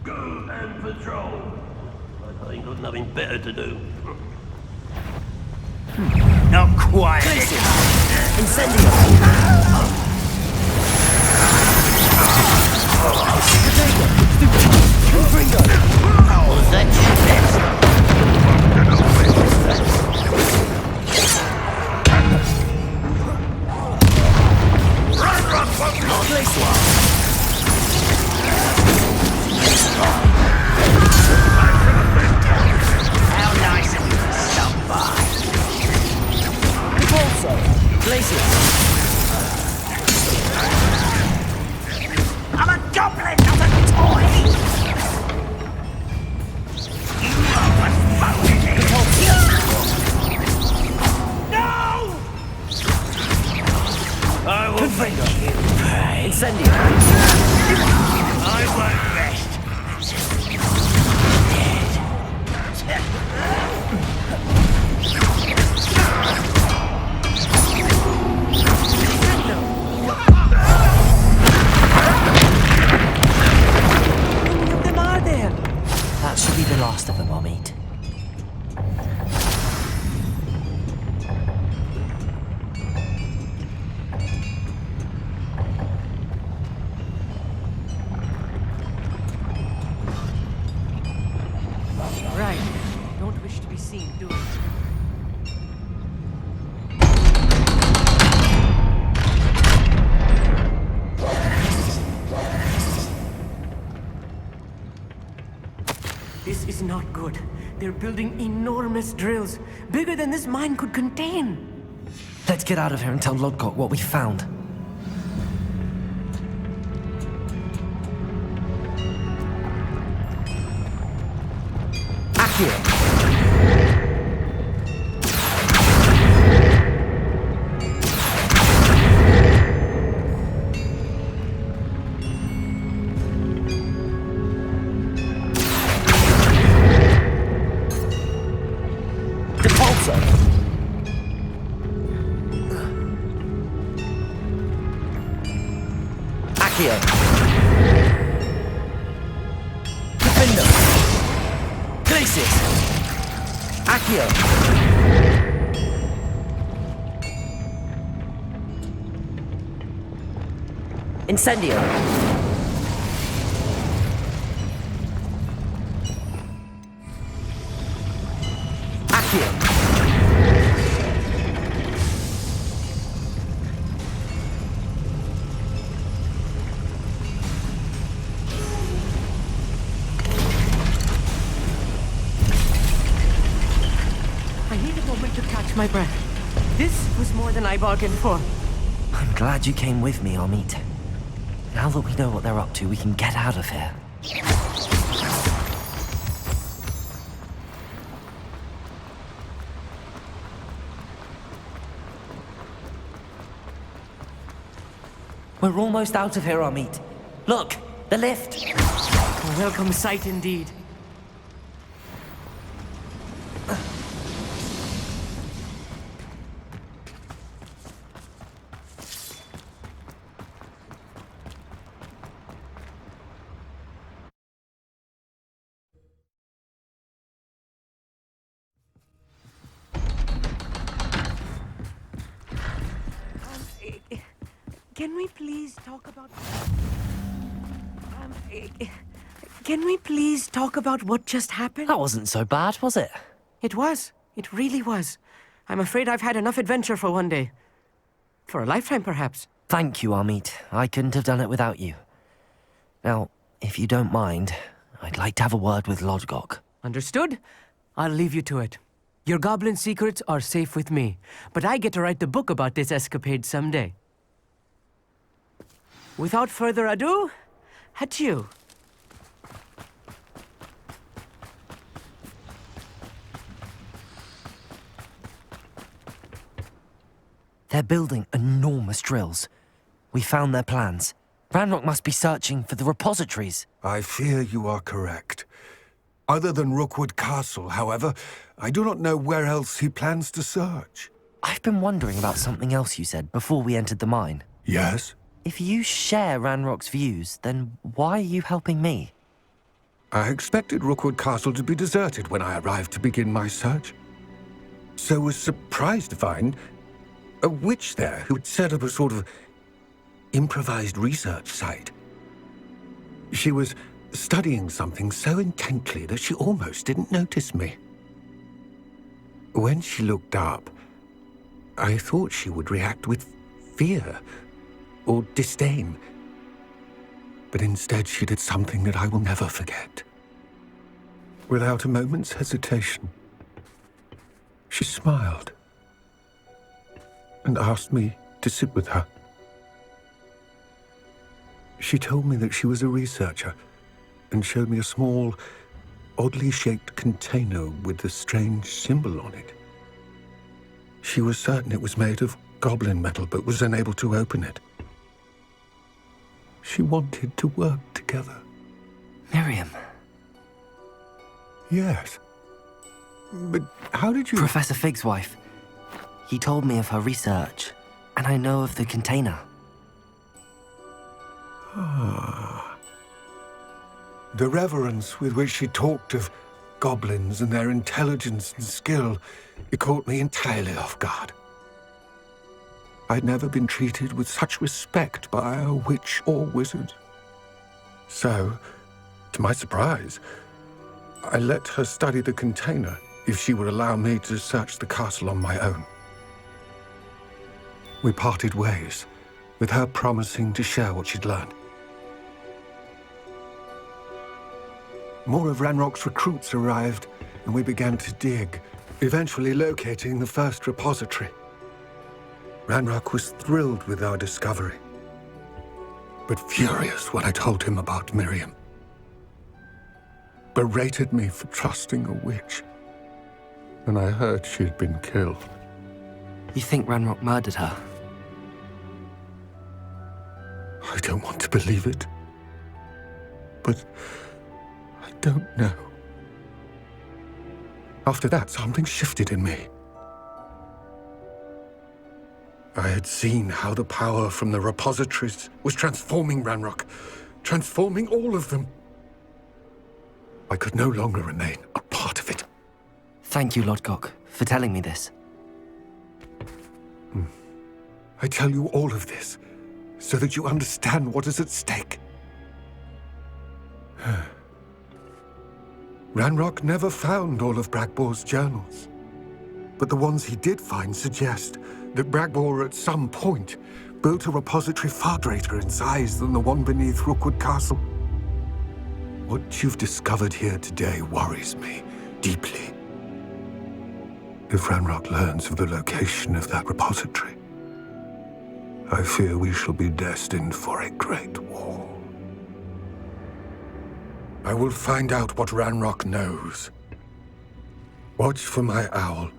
Go and patrol. I ain't got nothing better to do. Not quiet. Incendio. Confringo. Was that you, Bess? How nice of you to stop by. I'm a goblin, not a toy! You are what's phoning me! No! I will make you pay. Incendio. I won't rest. That should be the last of them I'll meet. Right. Don't wish to be seen, do it. This is not good. They're building enormous drills, bigger than this mine could contain. Let's get out of here and tell Lodgok what we found. Accio. Accio. Defender. Glacis. Accio. Incendio. Accio. My breath. This was more than I bargained for. I'm glad you came with me, Amit. Now that we know what they're up to, we can get out of here. We're almost out of here, Amit. Look, the lift. A welcome sight indeed. Can we please talk about... Can we please talk about what just happened? That wasn't so bad, was it? It was. It really was. I'm afraid I've had enough adventure for one day. For a lifetime, perhaps. Thank you, Amit. I couldn't have done it without you. Now, if you don't mind, I'd like to have a word with Lodgok. Understood? I'll leave you to it. Your goblin secrets are safe with me, but I get to write the book about this escapade someday. Without further ado, adieu. They're building enormous drills. We found their plans. Ranrock must be searching for the repositories. I fear you are correct. Other than Rookwood Castle, however, I do not know where else he plans to search. I've been wondering about something else you said before we entered the mine. Yes? If you share Ranrock's views, then why are you helping me? I expected Rookwood Castle to be deserted when I arrived to begin my search. So was surprised to find a witch there who had set up a sort of improvised research site. She was studying something so intently that she almost didn't notice me. When she looked up, I thought she would react with fear or disdain. But instead she did something that I will never forget. Without a moment's hesitation, she smiled and asked me to sit with her. She told me that she was a researcher and showed me a small, oddly shaped container with a strange symbol on it. She was certain it was made of goblin metal, but was unable to open it. She wanted to work together. Miriam. Yes. But how did you... Professor Fig's wife. He told me of her research, and I know of the container. Ah. The reverence with which she talked of goblins and their intelligence and skill, it caught me entirely off guard. I'd never been treated with such respect by a witch or wizard. So, to my surprise, I let her study the container if she would allow me to search the castle on my own. We parted ways, with her promising to share what she'd learned. More of Ranrock's recruits arrived, and we began to dig, eventually locating the first repository. Ranrock was thrilled with our discovery, but furious when I told him about Miriam. Berated me for trusting a witch, and I heard she had been killed. You think Ranrock murdered her? I don't want to believe it, but I don't know. After that, something shifted in me. I had seen how the power from the repositories was transforming Ranrock, transforming all of them. I could no longer remain a part of it. Thank you, Lodgok, for telling me this. I tell you all of this so that you understand what is at stake. Ranrock never found all of Bragbor's journals, but the ones he did find suggest that Bragbor at some point built a repository far greater in size than the one beneath Rookwood Castle. What you've discovered here today worries me deeply. If Ranrock learns of the location of that repository, I fear we shall be destined for a great war. I will find out what Ranrock knows. Watch for my owl.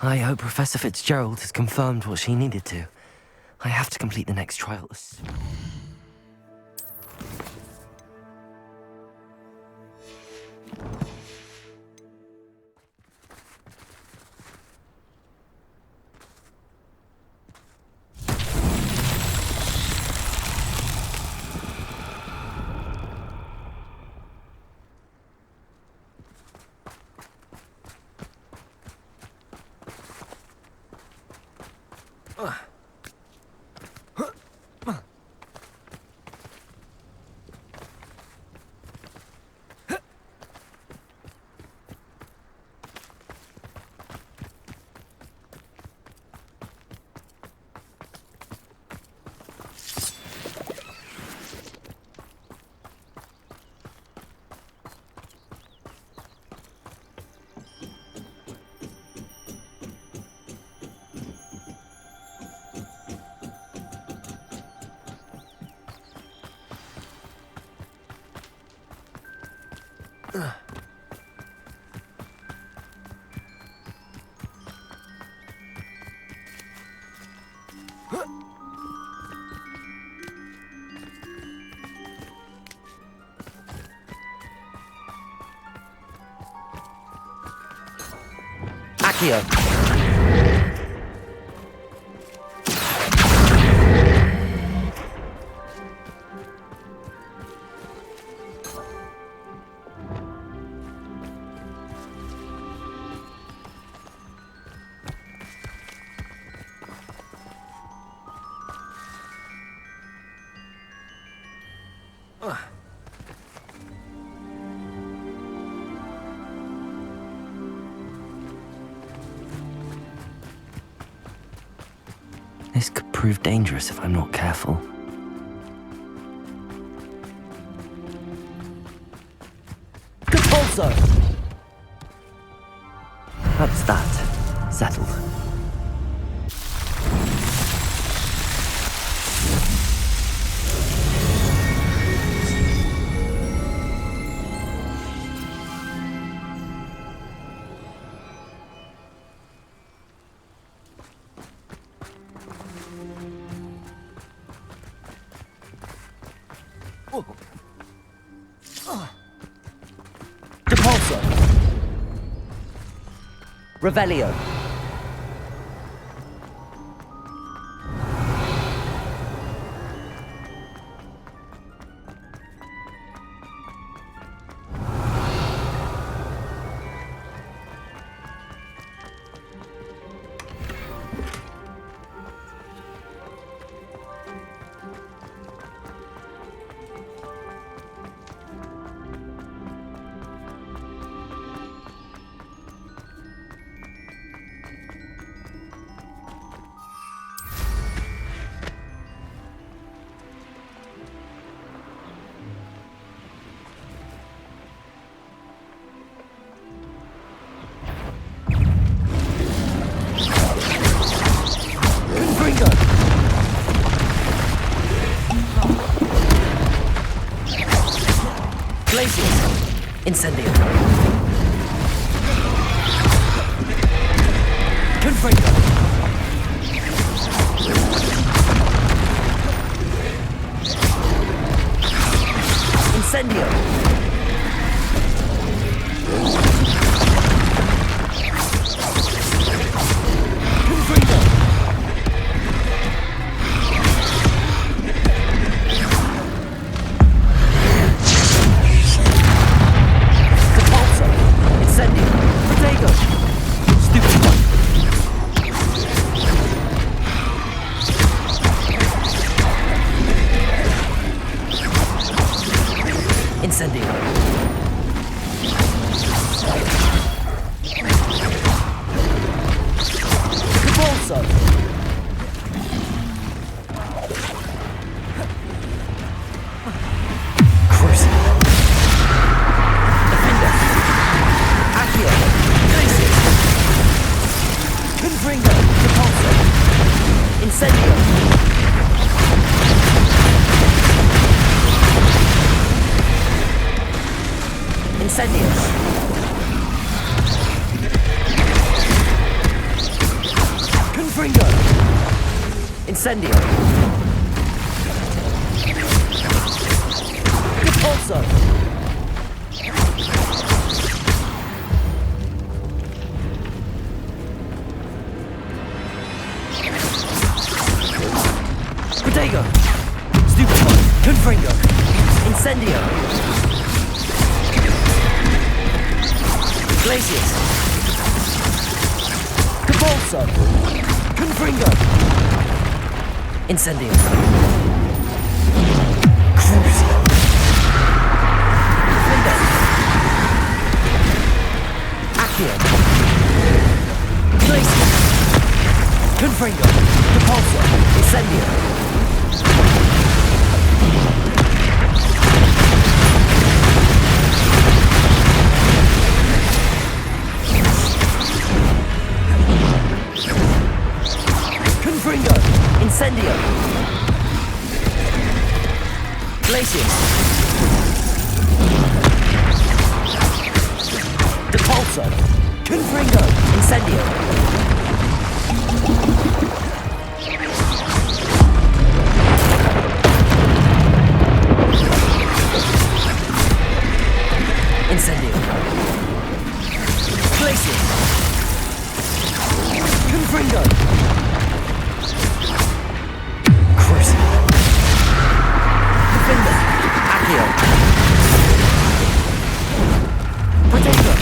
I hope Professor Fitzgerald has confirmed what she needed to. I have to complete the next trials. Accio. This could prove dangerous if I'm not careful. Compulso! That's that. Settled. Depulso. Revelio. Incendio. Confringo. Incendio. Confringo. Confringo! Incendio! Repulso! Protego! Stupido! Confringo! Incendio! Glacius! Capulso! Confringo! Incendio! Crucio! Defender! Accio! Glacius! Confringo! Capulso! Incendio! Confringo! Incendio! Glacius! Depulso! Confringo! Incendio! Incendio! Glacius! Confringo! Crucio! Defender! Accio! Protego!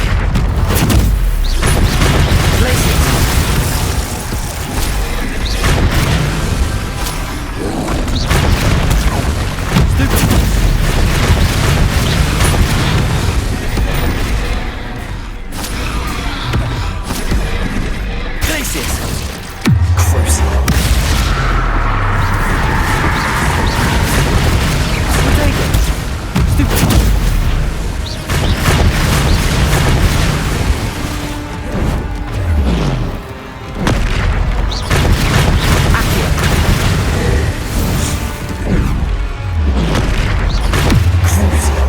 Glacius! Stupid! Glacius! Crucio! Protego! Stupid! Accio! Crucio!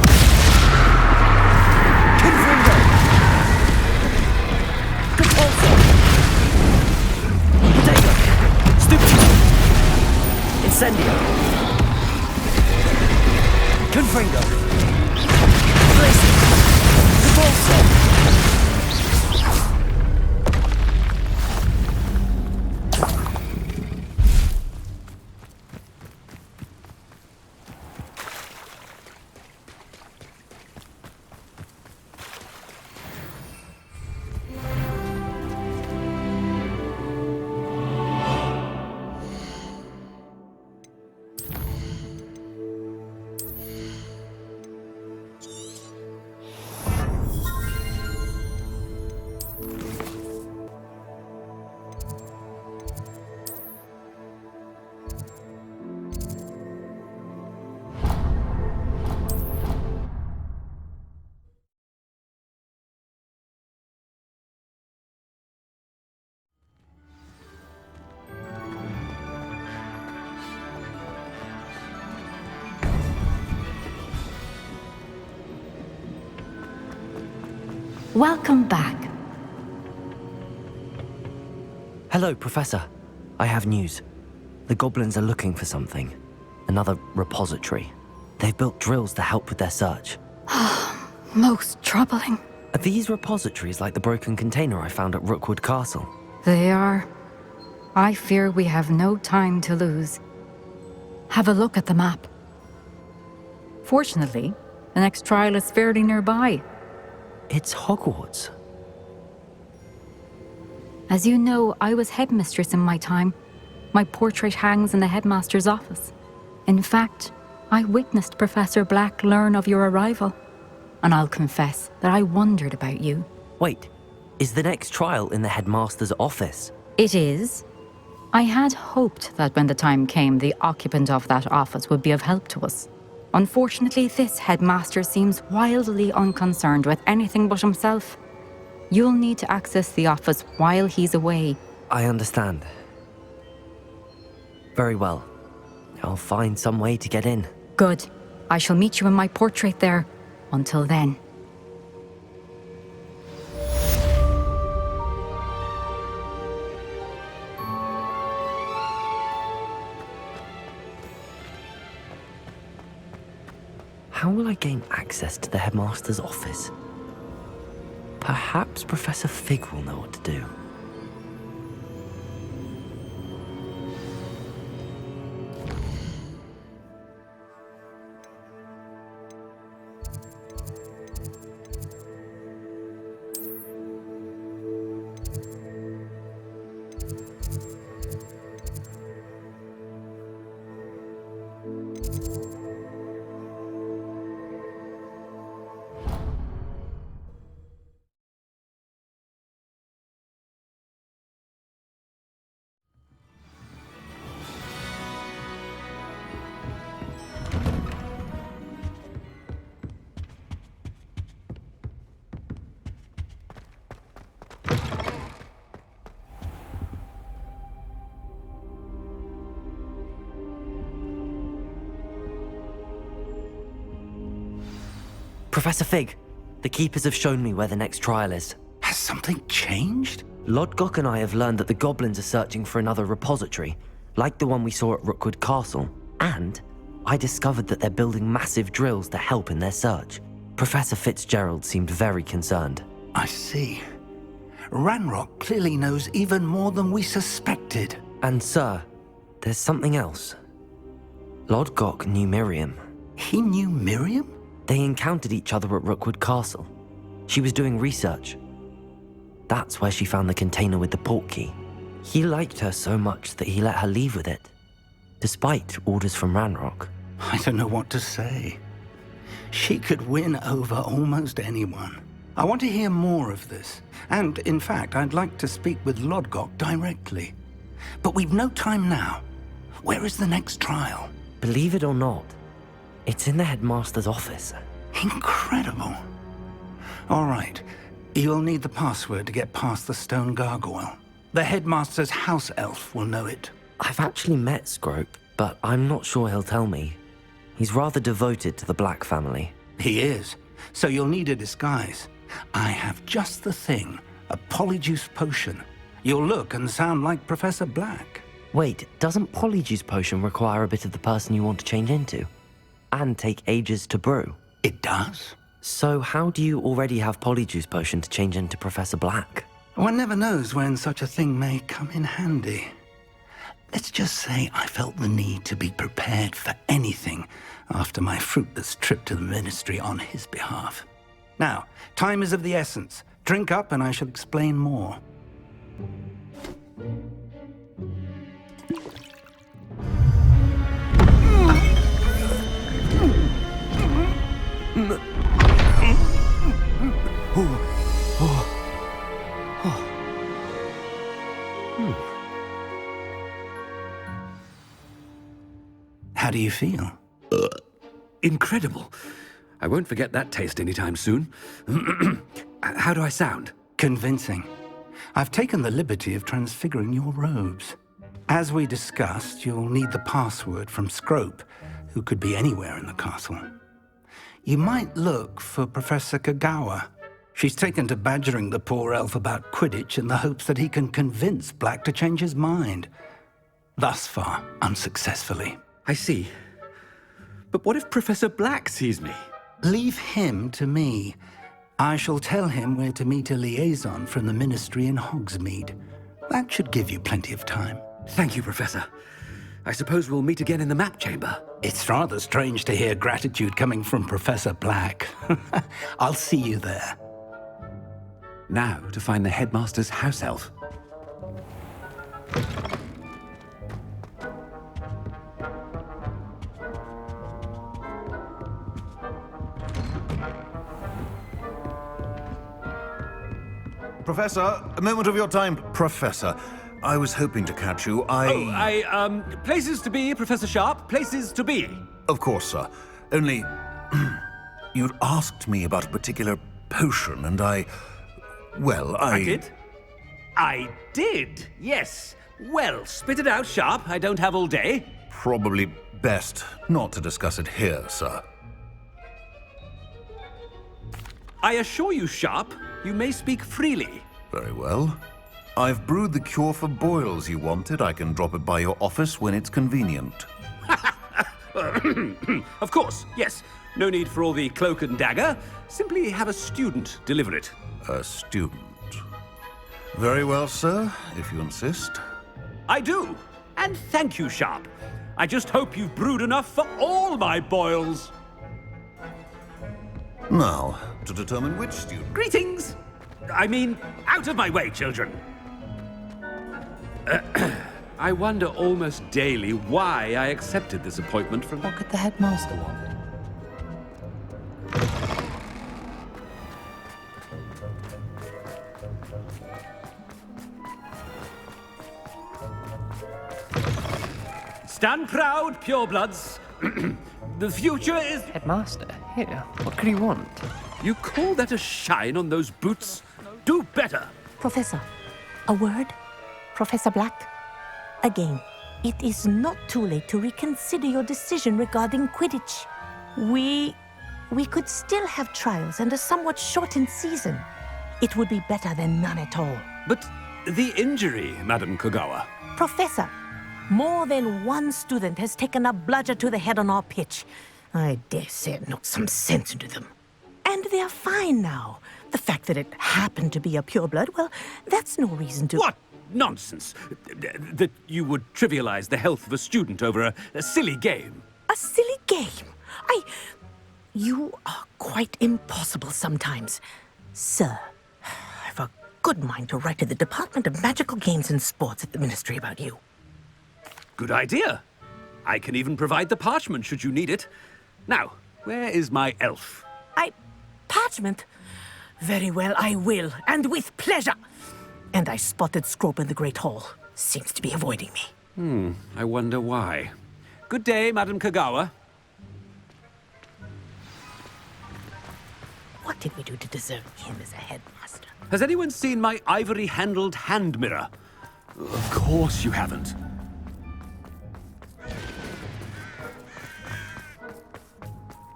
Confringo! Capulso! Protego! Stupid! Incendio! Confringo! Glacius! Capulso! Welcome back. Hello, Professor. I have news. The goblins are looking for something. Another repository. They've built drills to help with their search. Most troubling. Are these repositories like the broken container I found at Rookwood Castle? They are. I fear we have no time to lose. Have a look at the map. Fortunately, the next trial is fairly nearby. It's Hogwarts. As you know, I was headmistress in my time. My portrait hangs in the headmaster's office. In fact, I witnessed Professor Black learn of your arrival. And I'll confess that I wondered about you. Wait, is the next trial in the headmaster's office? It is. I had hoped that when the time came, the occupant of that office would be of help to us. Unfortunately, this headmaster seems wildly unconcerned with anything but himself. You'll need to access the office while he's away. I understand. Very well. I'll find some way to get in. Good. I shall meet you in my portrait there. Until then. How will I gain access to the headmaster's office? Perhaps Professor Fig will know what to do. Professor Fig, the Keepers have shown me where the next trial is. Has something changed? Lodgok and I have learned that the goblins are searching for another repository, like the one we saw at Rookwood Castle. And I discovered that they're building massive drills to help in their search. Professor Fitzgerald seemed very concerned. I see. Ranrock clearly knows even more than we suspected. And sir, there's something else. Lodgok knew Miriam. He knew Miriam? They encountered each other at Rookwood Castle. She was doing research. That's where she found the container with the portkey. He liked her so much that he let her leave with it, despite orders from Ranrock. I don't know what to say. She could win over almost anyone. I want to hear more of this. And, in fact, I'd like to speak with Lodgok directly. But we've no time now. Where is the next trial? Believe it or not, it's in the headmaster's office. Incredible. All right. You'll need the password to get past the stone gargoyle. The headmaster's house elf will know it. I've actually met Scrope, but I'm not sure he'll tell me. He's rather devoted to the Black family. He is. So you'll need a disguise. I have just the thing. A polyjuice potion. You'll look and sound like Professor Black. Wait, doesn't Polyjuice Potion require a bit of the person you want to change into? And take ages to brew? It does. So how do you already have Polyjuice Potion to change into Professor Black? One never knows when such a thing may come in handy. Let's just say I felt the need to be prepared for anything after my fruitless trip to the Ministry on his behalf. Now, time is of the essence. Drink up and I shall explain more. How do you feel? Incredible. I won't forget that taste anytime soon. How do I sound? Convincing. I've taken the liberty of transfiguring your robes. As we discussed, you'll need the password from Scrope, who could be anywhere in the castle. You might look for Professor Kagawa. She's taken to badgering the poor elf about Quidditch in the hopes that he can convince Black to change his mind. Thus far, unsuccessfully. I see. But what if Professor Black sees me? Leave him to me. I shall tell him where to meet a liaison from the Ministry in Hogsmeade. That should give you plenty of time. Thank you, Professor. I suppose we'll meet again in the map chamber. It's rather strange to hear gratitude coming from Professor Black. I'll see you there. Now to find the headmaster's house elf. Professor, a moment of your time. Professor, I was hoping to catch you. Places to be, Professor Sharp. Places to be. Of course, sir. Only, you'd asked me about a particular potion, and I did? I did, yes. Well, spit it out, Sharp. I don't have all day. Probably best not to discuss it here, sir. I assure you, Sharp, you may speak freely. Very well. I've brewed the cure for boils you wanted. I can drop it by your office when it's convenient. Of course, yes. No need for all the cloak and dagger. Simply have a student deliver it. A student. Very well, sir, if you insist. I do. And thank you, Sharp. I just hope you've brewed enough for all my boils. Now, to determine which student... Greetings! I mean, out of my way, children. I wonder almost daily why I accepted this appointment from... What could the headmaster want? Stand proud, purebloods. The future is... Headmaster, here. What could he want? You call that a shine on those boots? Do better. Professor, a word? Professor Black? Again, it is not too late to reconsider your decision regarding Quidditch. We could still have trials and a somewhat shortened season. It would be better than none at all. But the injury, Madam Kogawa. Professor, more than one student has taken a bludger to the head on our pitch. I dare say it knocked some sense into them. And they're fine now. The fact that it happened to be a pureblood, well, that's no reason to... What nonsense! That you would trivialize the health of a student over a silly game. A silly game? You are quite impossible sometimes. Sir, I've a good mind to write to the Department of Magical Games and Sports at the Ministry about you. Good idea. I can even provide the parchment should you need it. Now, where is my elf? Parchment? Very well, I will, and with pleasure. And I spotted Scrope in the Great Hall. Seems to be avoiding me. I wonder why. Good day, Madam Kogawa. What did we do to deserve him as a headmaster? Has anyone seen my ivory-handled hand mirror? Of course you haven't.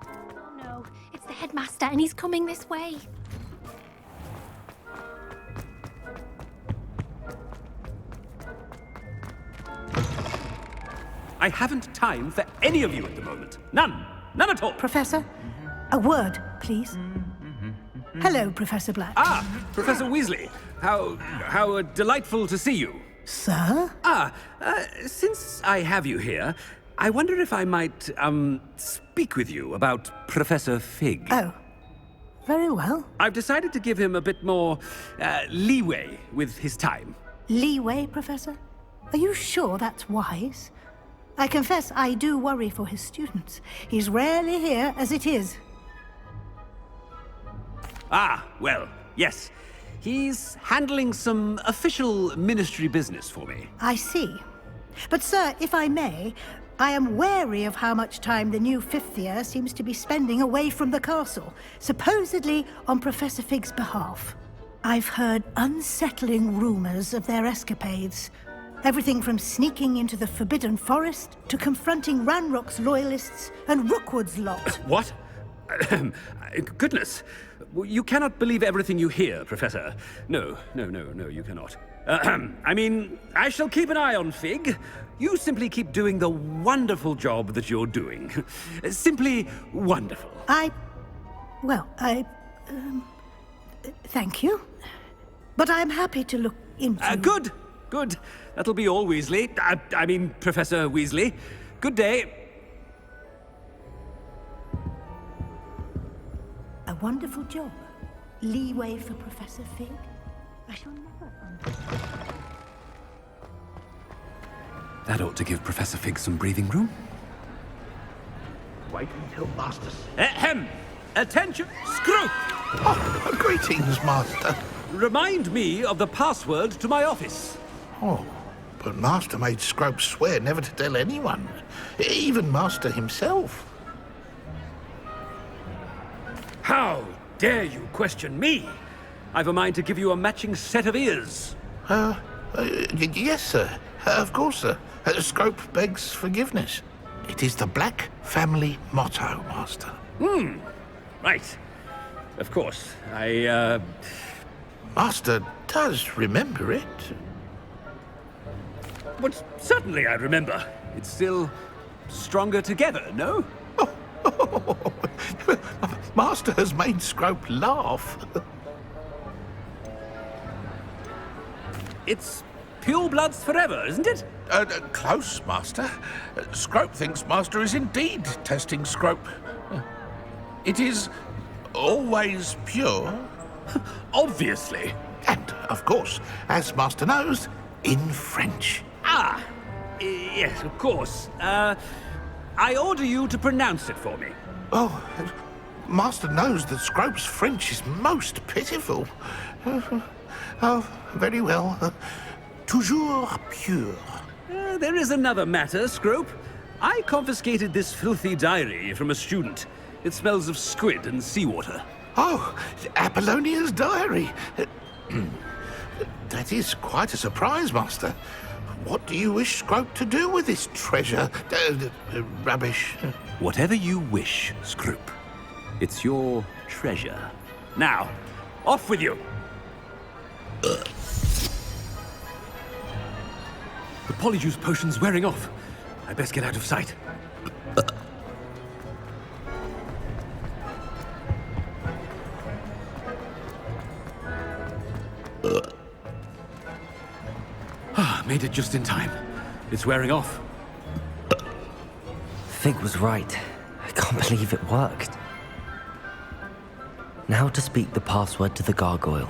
Oh no, it's the headmaster and he's coming this way. I haven't time for any of you at the moment. None. None at all. Professor, a word, please. Hello, Professor Black. Ah, Professor Weasley. How delightful to see you. Sir? Since I have you here, I wonder if I might, speak with you about Professor Fig. Oh, very well. I've decided to give him a bit more, leeway with his time. Leeway, Professor? Are you sure that's wise? I confess I do worry for his students. He's rarely here as it is. Ah, well, yes. He's handling some official ministry business for me. I see. But, sir, if I may, I am wary of how much time the new fifth year seems to be spending away from the castle, supposedly on Professor Fig's behalf. I've heard unsettling rumors of their escapades. Everything from sneaking into the Forbidden Forest to confronting Ranrock's loyalists and Rookwood's lot. What? Goodness. You cannot believe everything you hear, Professor. No, you cannot. I mean, I shall keep an eye on Fig. You simply keep doing the wonderful job that you're doing. Simply wonderful. Thank you. But I'm happy to look into... Good. That'll be all, Weasley. I mean, Professor Weasley. Good day. A wonderful job. Leeway for Professor Fig? I shall never understand. That ought to give Professor Fig some breathing room. Wait until Master... Ahem! Attention, Scrope! Oh, greetings, Master. Remind me of the password to my office. Oh, but Master made Scrope swear never to tell anyone, even Master himself. How dare you question me? I've a mind to give you a matching set of ears. Yes, sir. Of course, sir. Scrope begs forgiveness. It is the Black family motto, Master. Right. Of course. Master does remember it. But certainly I remember. It's still stronger together, no? Master has made Scrope laugh. It's pure bloods forever, isn't it? Close, Master. Scrope thinks Master is indeed testing Scrope. It is always pure. Obviously. And, of course, as Master knows, in French. Ah, yes, of course. I order you to pronounce it for me. Oh, Master knows that Scrope's French is most pitiful. Oh, very well. Toujours pure. There is another matter, Scrope. I confiscated this filthy diary from a student. It smells of squid and seawater. Oh, Apollonia's diary. That is quite a surprise, Master. What do you wish Scrope to do with this treasure? Rubbish. Whatever you wish, Scrope. It's your treasure. Now, off with you. The Polyjuice potion's wearing off. I best get out of sight. Made it just in time. It's wearing off. Fig was right. I can't believe it worked. Now to speak the password to the gargoyle.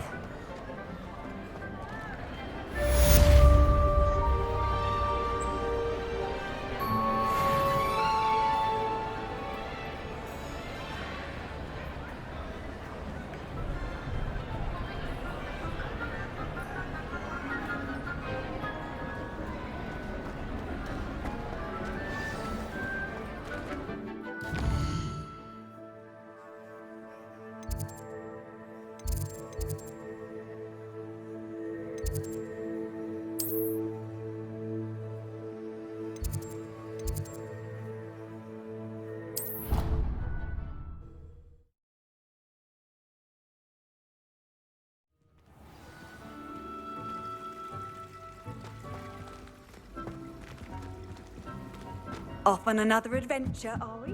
Off on another adventure, are we?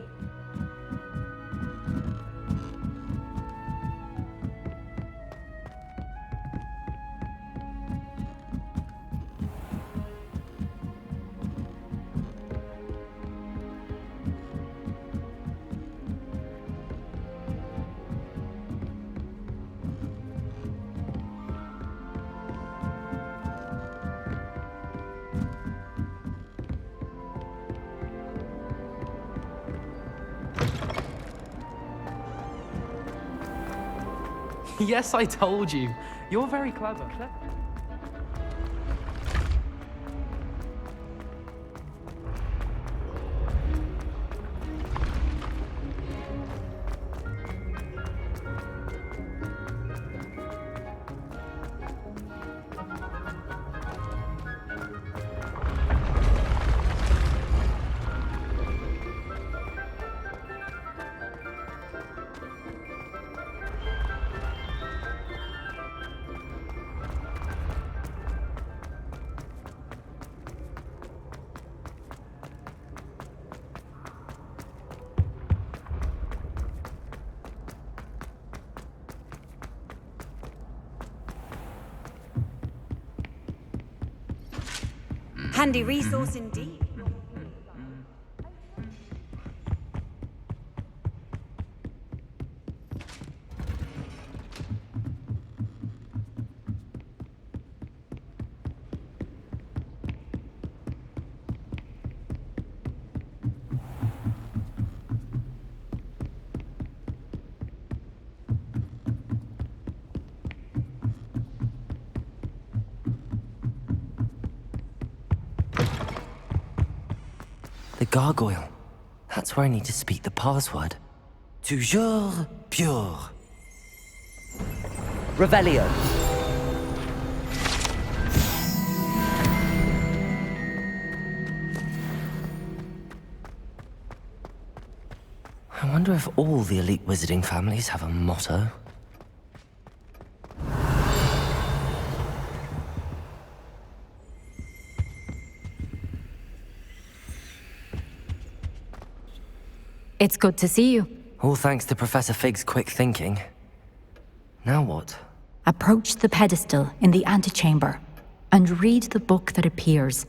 Yes, I told you. You're very clever. Handy resource indeed. The gargoyle. That's where I need to speak the password. Toujours pure. Revelio. I wonder if all the elite wizarding families have a motto. It's good to see you. All thanks to Professor Fig's quick thinking. Now what? Approach the pedestal in the antechamber and read the book that appears.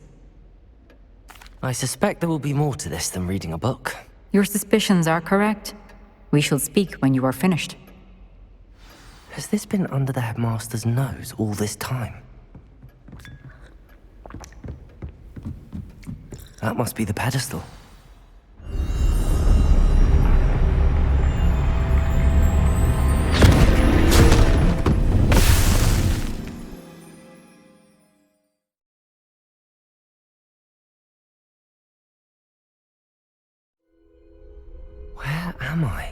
I suspect there will be more to this than reading a book. Your suspicions are correct. We shall speak when you are finished. Has this been under the headmaster's nose all this time? That must be the pedestal. Where am I?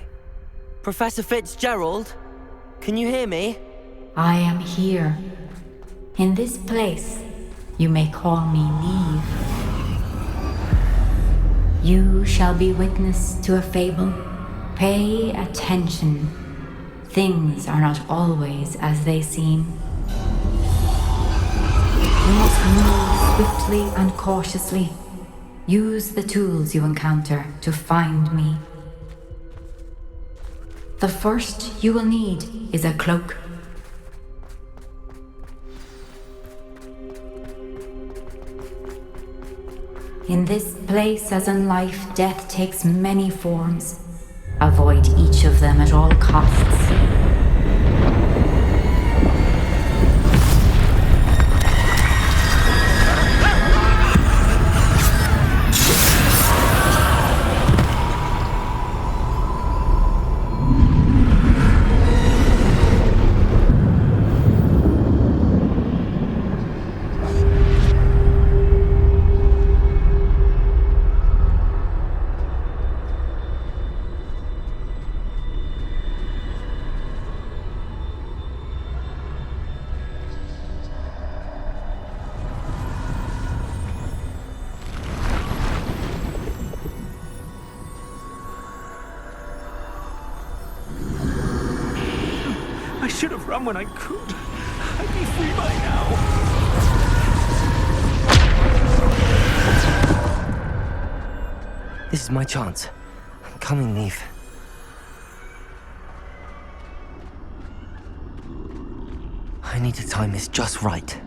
Professor Fitzgerald? Can you hear me? I am here. In this place, you may call me Neve. You shall be witness to a fable. Pay attention. Things are not always as they seem. You must move swiftly and cautiously. Use the tools you encounter to find me. The first you will need is a cloak. In this place, as in life, death takes many forms. Avoid each of them at all costs. I should have run when I could. I'd be free by now. This is my chance. I'm coming, Neve. I need to time this just right.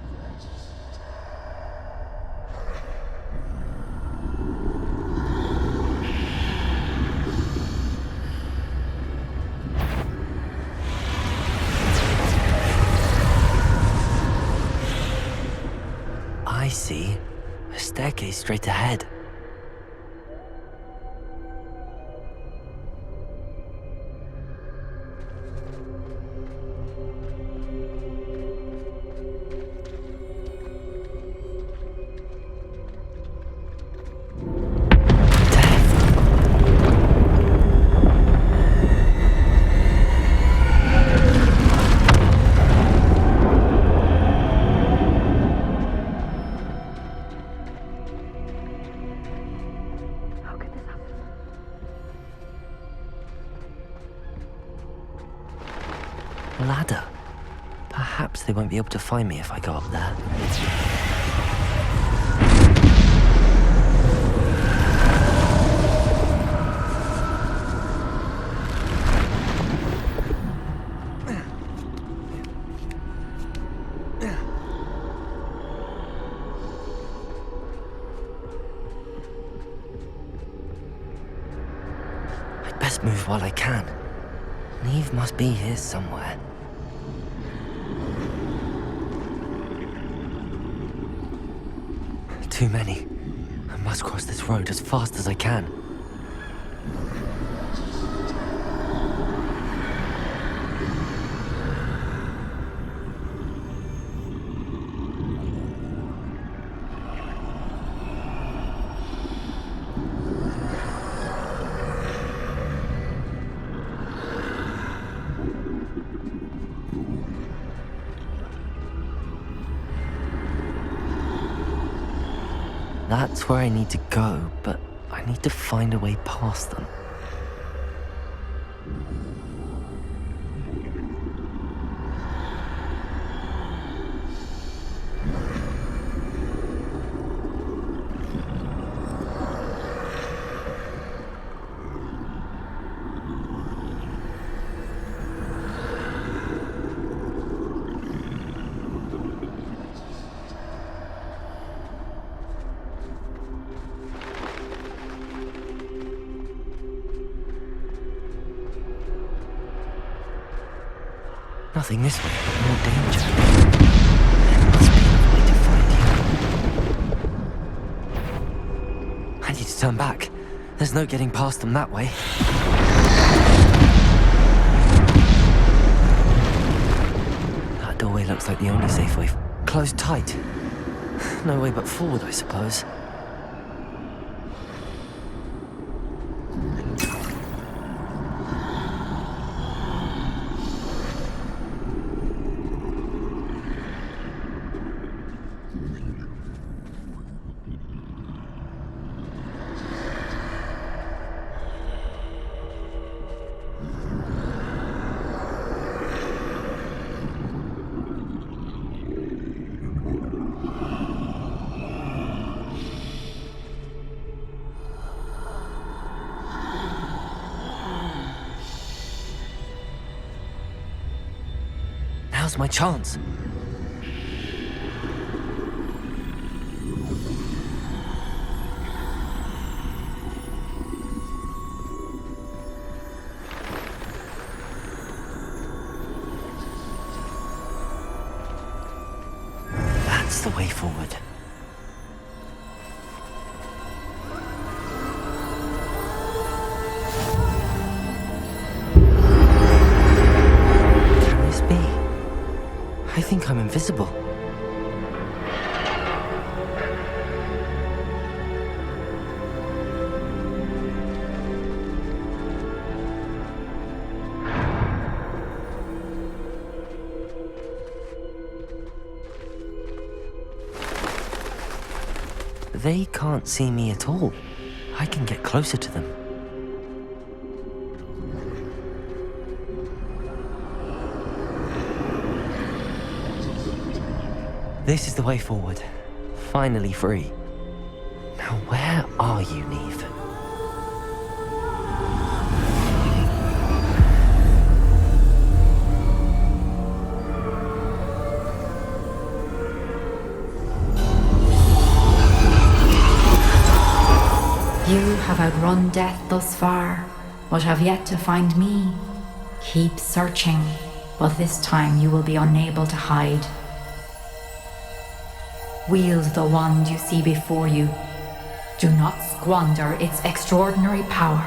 I see a staircase straight ahead. Ladder. Perhaps they won't be able to find me if I go up there. I'd best move while I can. Neve must be here somewhere. Too many. I must cross this road as fast as I can. That's where I need to go, but I need to find a way past them. Nothing this way, but more danger. There must be another way to find you. I need to turn back. There's no getting past them that way. That doorway looks like the only safe way. Closed tight. No way but forward, I suppose. Now's my chance. That's the way forward. Can this be? I think I'm invisible. They can't see me at all. I can get closer to them. This is the way forward. Finally free. Now where are you, Neve? You have outrun death thus far, but have yet to find me. Keep searching, but this time you will be unable to hide. Wield the wand you see before you. Do not squander its extraordinary power.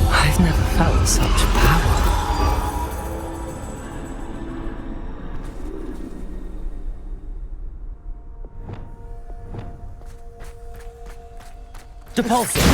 I've never felt such power. Depulsing!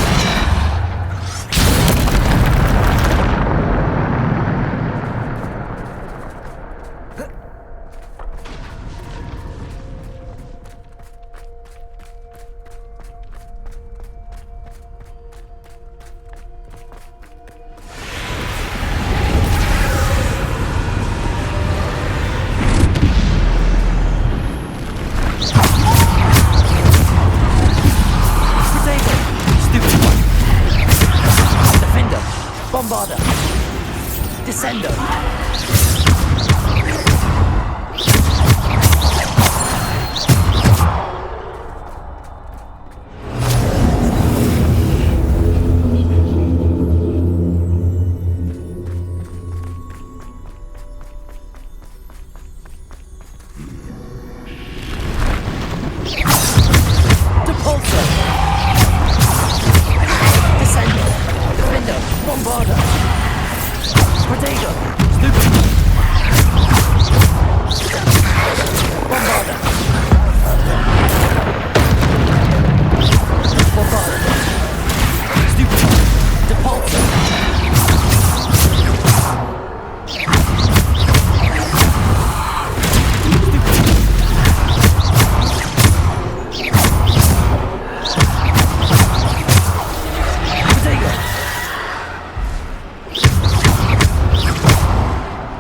Bombarder! Descendo!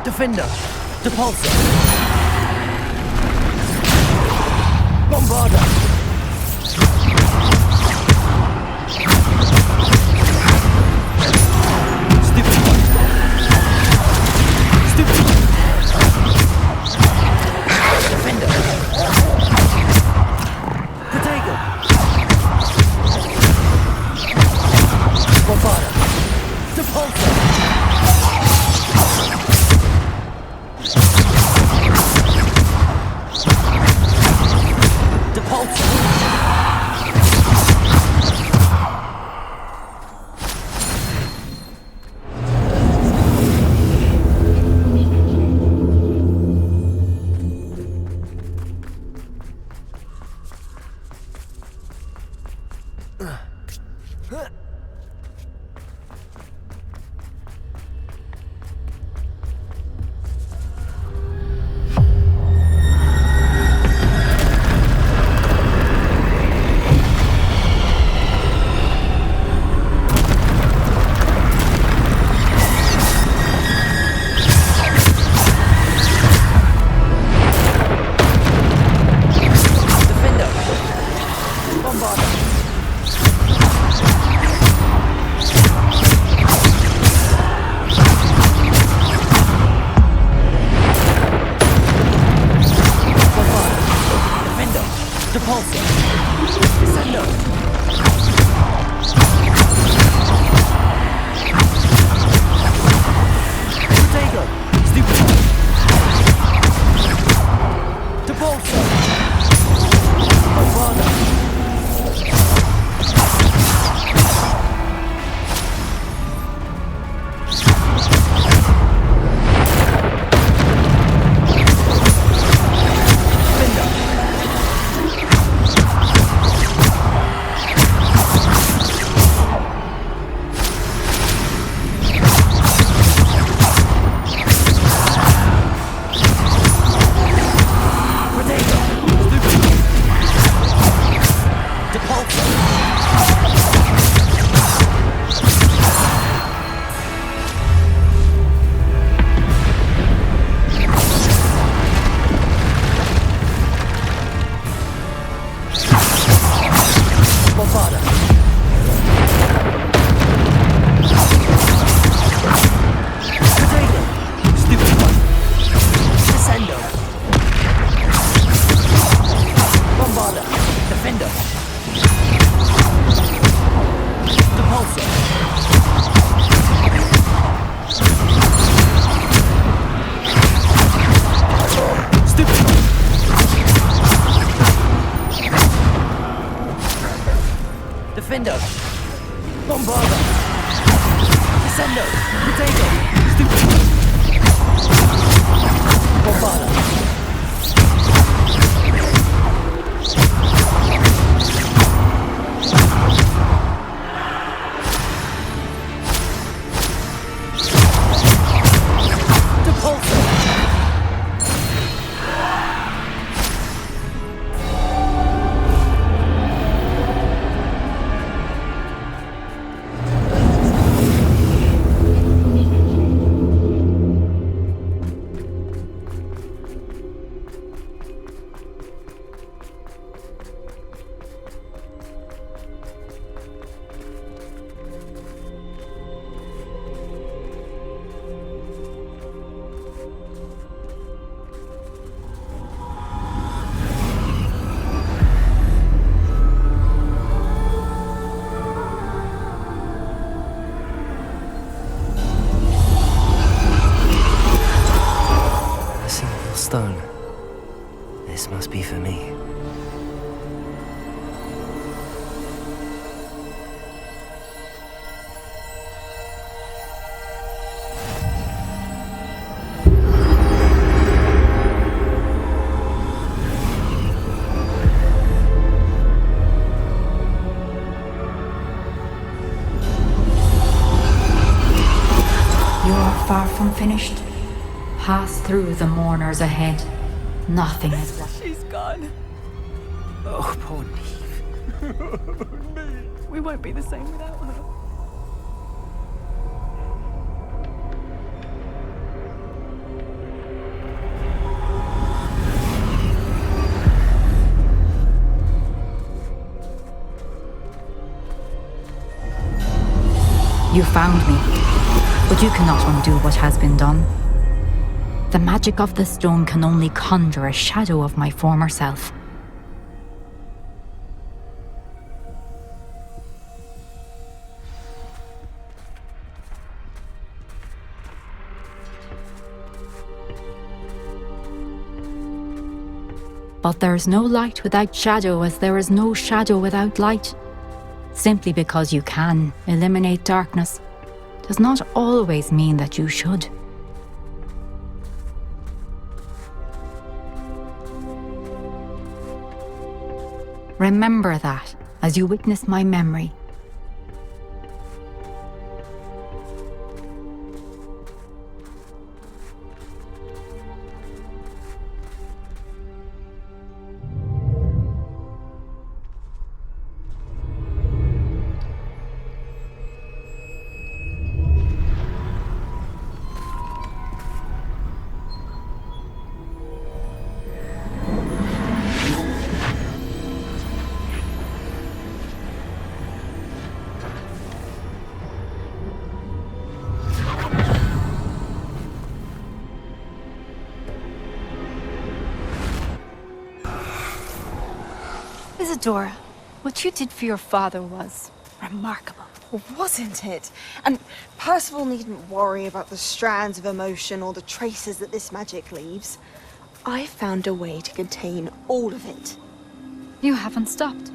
Defender! Depulsing! Bombarder! Stupid one! Defender! Bombarda! Descendo! Potato! Stupid! Bombarda! Stone. This must be for me. You are far from finished. Pass through the mourners ahead. Nothing is left. She's gone. Oh, poor Neve. We won't be the same without her. You found me, but you cannot undo what has been done. The magic of the stone can only conjure a shadow of my former self. But there is no light without shadow, as there is no shadow without light. Simply because you can eliminate darkness does not always mean that you should. Remember that, as you witness my memory. Isadora, what you did for your father was remarkable. Wasn't it? And Percival needn't worry about the strands of emotion or the traces that this magic leaves. I found a way to contain all of it. You haven't stopped.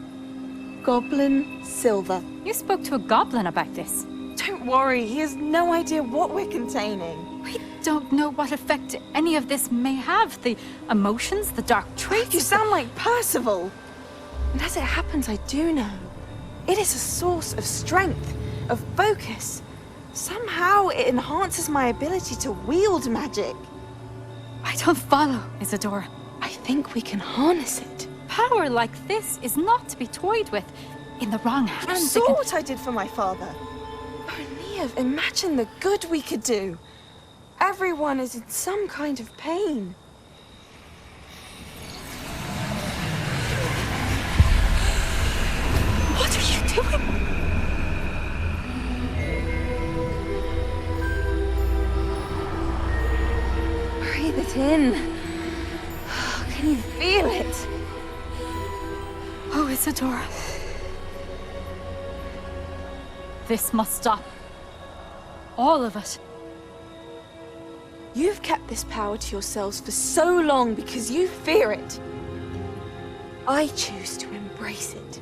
Goblin silver. You spoke to a goblin about this. Don't worry, he has no idea what we're containing. We don't know what effect any of this may have. The emotions, the dark traits. You sound like Percival. And as it happens, I do know. It is a source of strength, of focus. Somehow it enhances my ability to wield magic. I don't follow, Isadora. I think we can harness it. Power like this is not to be toyed with. In the wrong You hands, saw what I did for my father. Oh, Neve, imagine the good we could do. Everyone is in some kind of pain. What are you doing? Breathe it in. Can you feel it? Oh, Isadora. This must stop. All of it. You've kept this power to yourselves for so long because you fear it. I choose to embrace it.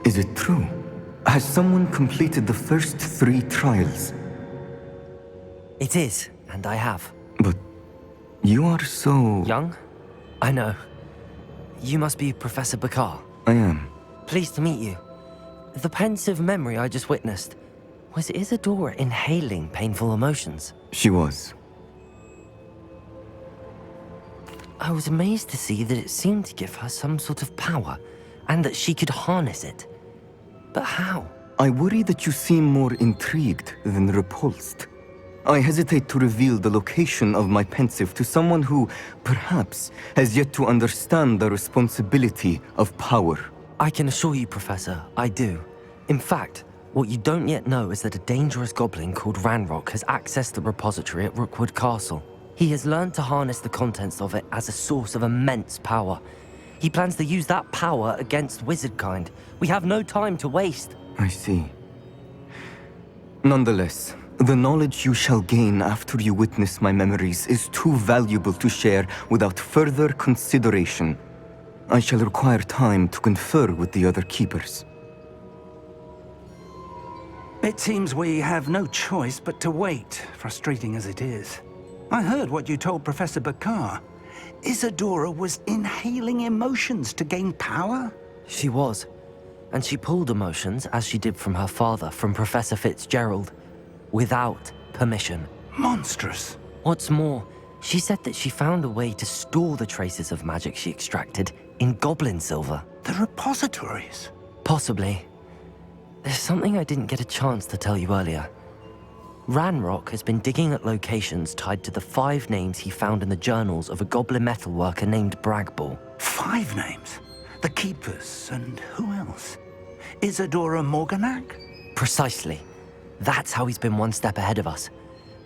Is it true? Has someone completed the first 3 trials? It is, and I have. But you are so... Young? I know. You must be Professor Bakar. I am. Pleased to meet you. The pensive memory I just witnessed, was Isadora inhaling painful emotions? She was. I was amazed to see that it seemed to give her some sort of power, and that she could harness it. But how? I worry that you seem more intrigued than repulsed. I hesitate to reveal the location of my pensive to someone who, perhaps, has yet to understand the responsibility of power. I can assure you, Professor, I do. In fact, what you don't yet know is that a dangerous goblin called Ranrock has accessed the repository at Rookwood Castle. He has learned to harness the contents of it as a source of immense power. He plans to use that power against wizardkind. We have no time to waste. I see. Nonetheless, the knowledge you shall gain after you witness my memories is too valuable to share without further consideration. I shall require time to confer with the other keepers. It seems we have no choice but to wait, frustrating as it is. I heard what you told Professor Bakar. Isadora was inhaling emotions to gain power? She was. And she pulled emotions, as she did from her father, from Professor Fitzgerald, without permission. Monstrous. What's more, she said that she found a way to store the traces of magic she extracted in goblin silver. The repositories? Possibly. There's something I didn't get a chance to tell you earlier. Ranrock has been digging at locations tied to the 5 names he found in the journals of a goblin metalworker named Bragball. 5 names? The Keepers, and who else? Isadora Morganac? Precisely. That's how he's been one step ahead of us.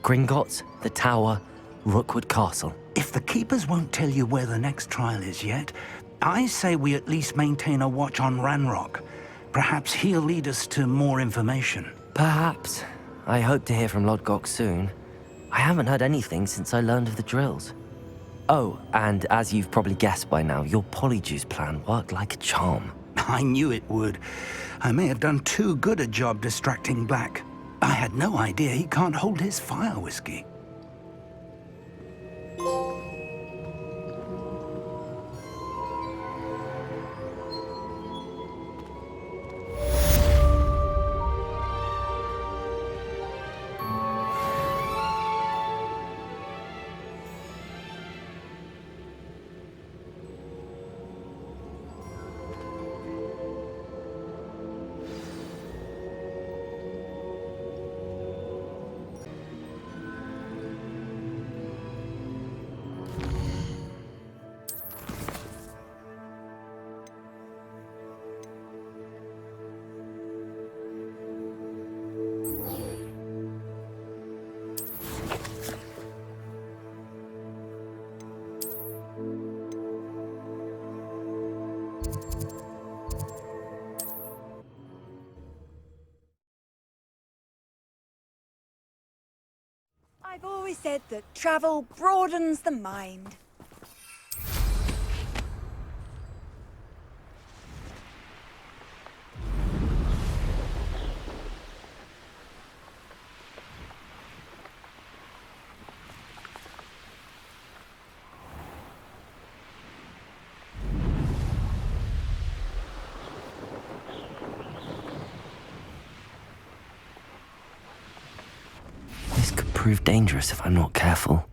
Gringotts, the Tower, Rookwood Castle. If the Keepers won't tell you where the next trial is yet, I say we at least maintain a watch on Ranrock. Perhaps he'll lead us to more information. Perhaps. I hope to hear from Lodgok soon. I haven't heard anything since I learned of the drills. Oh, and as you've probably guessed by now, your Polyjuice plan worked like a charm. I knew it would. I may have done too good a job distracting Black. I had no idea he can't hold his fire whiskey. I've always said that travel broadens the mind. This could prove dangerous if I'm not careful.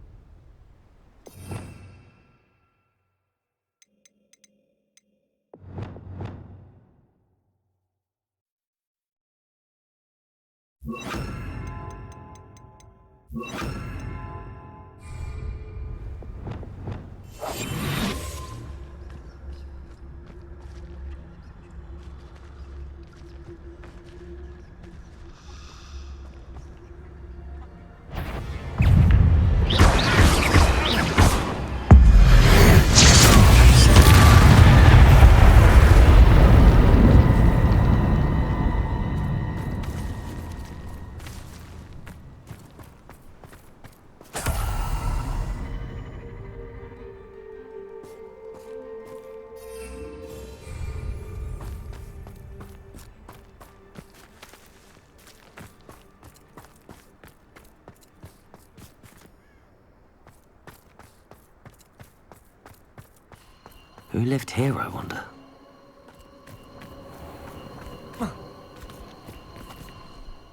Who lived here, I wonder?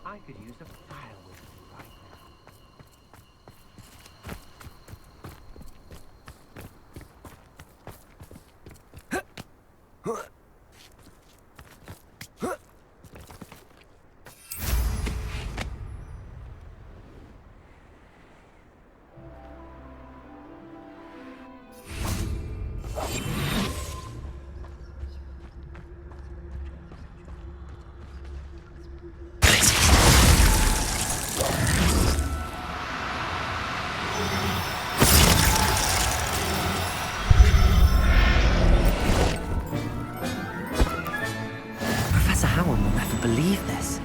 I could use a fire whiskey right Professor Howard will never believe this.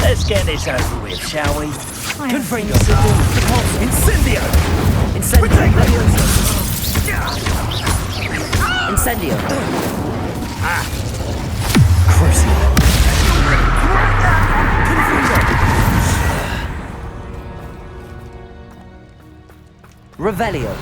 Let's get this over with, shall we? Confront yourself. Incendio! Incendio! Incendio! Crucible! Revelio!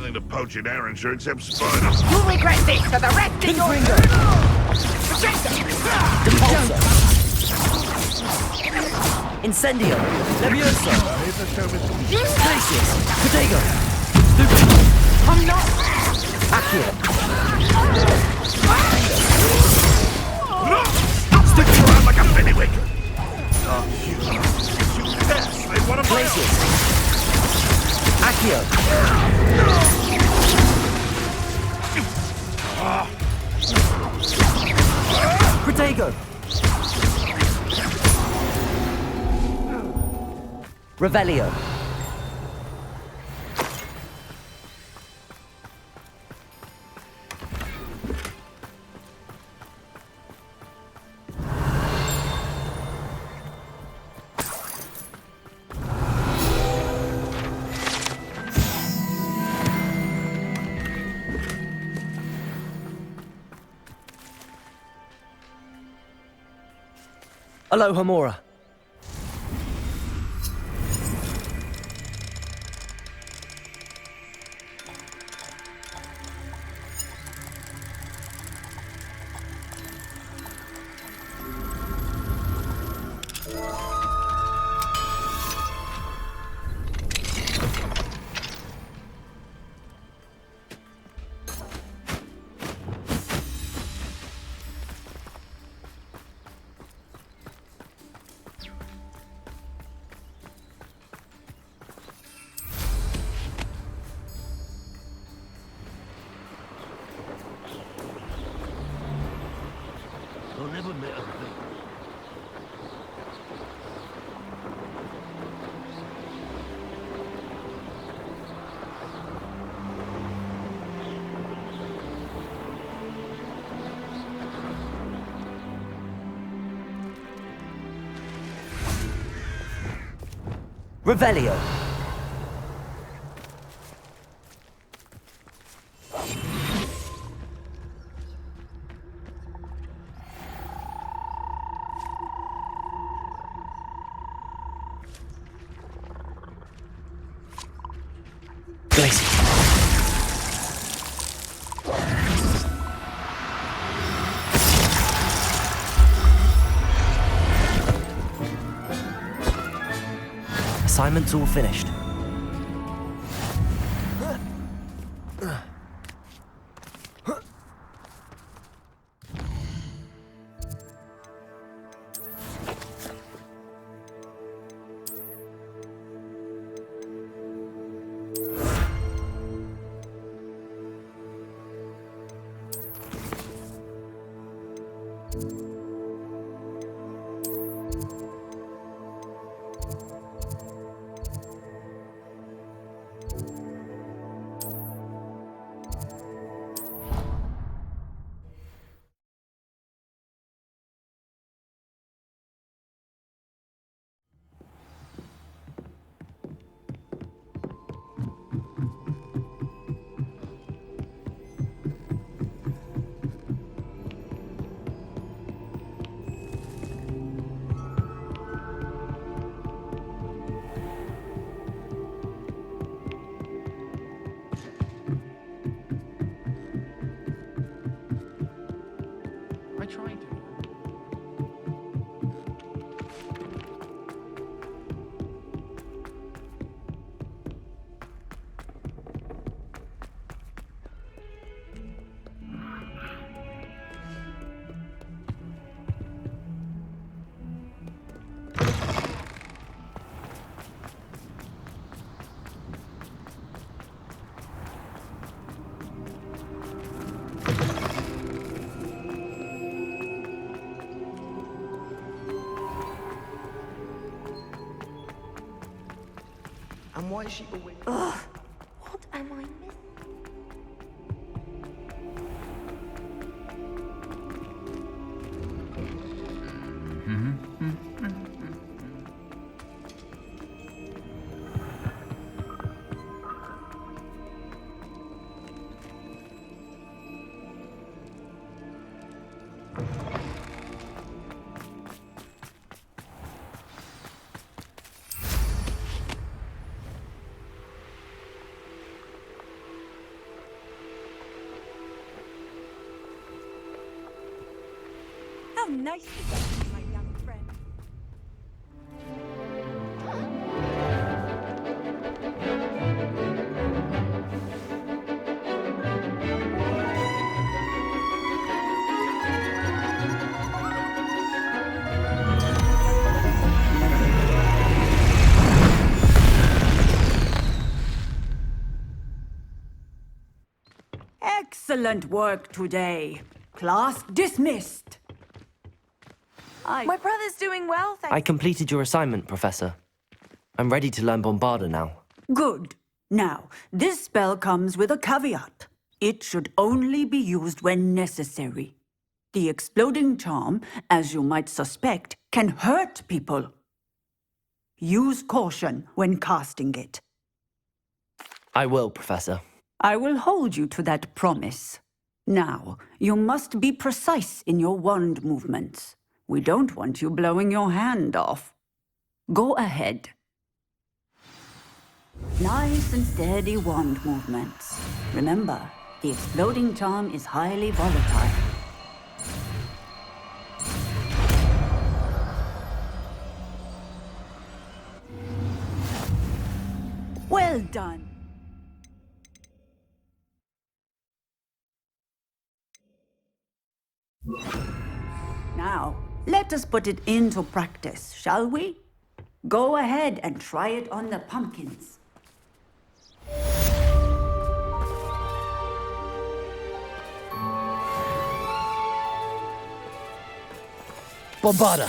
nothing to poach in Errinshire except spiders. You'll regret this for the rest of your life! Incendio! Levioso! Glacius! Protego! I'm not... Accio! Stick around like a bennywig! Shoot test! They want to Glacius! Accio! Protego! Revelio! Aloha Mora. Never met a thing. Revelio! Assignment's all finished. And why is she always... Ugh, what am I missing? nicely done, my young friend. Excellent work today. Class dismissed. My brother's doing well, thanks. I completed your assignment, Professor. I'm ready to learn Bombarda now. Good. Now, this spell comes with a caveat. It should only be used when necessary. The exploding charm, as you might suspect, can hurt people. Use caution when casting it. I will, Professor. I will hold you to that promise. Now, you must be precise in your wand movements. We don't want you blowing your hand off. Go ahead. Nice and steady wand movements. Remember, the exploding charm is highly volatile. Well done. Now, let us put it into practice, shall we? Go ahead and try it on the pumpkins. Bombarda!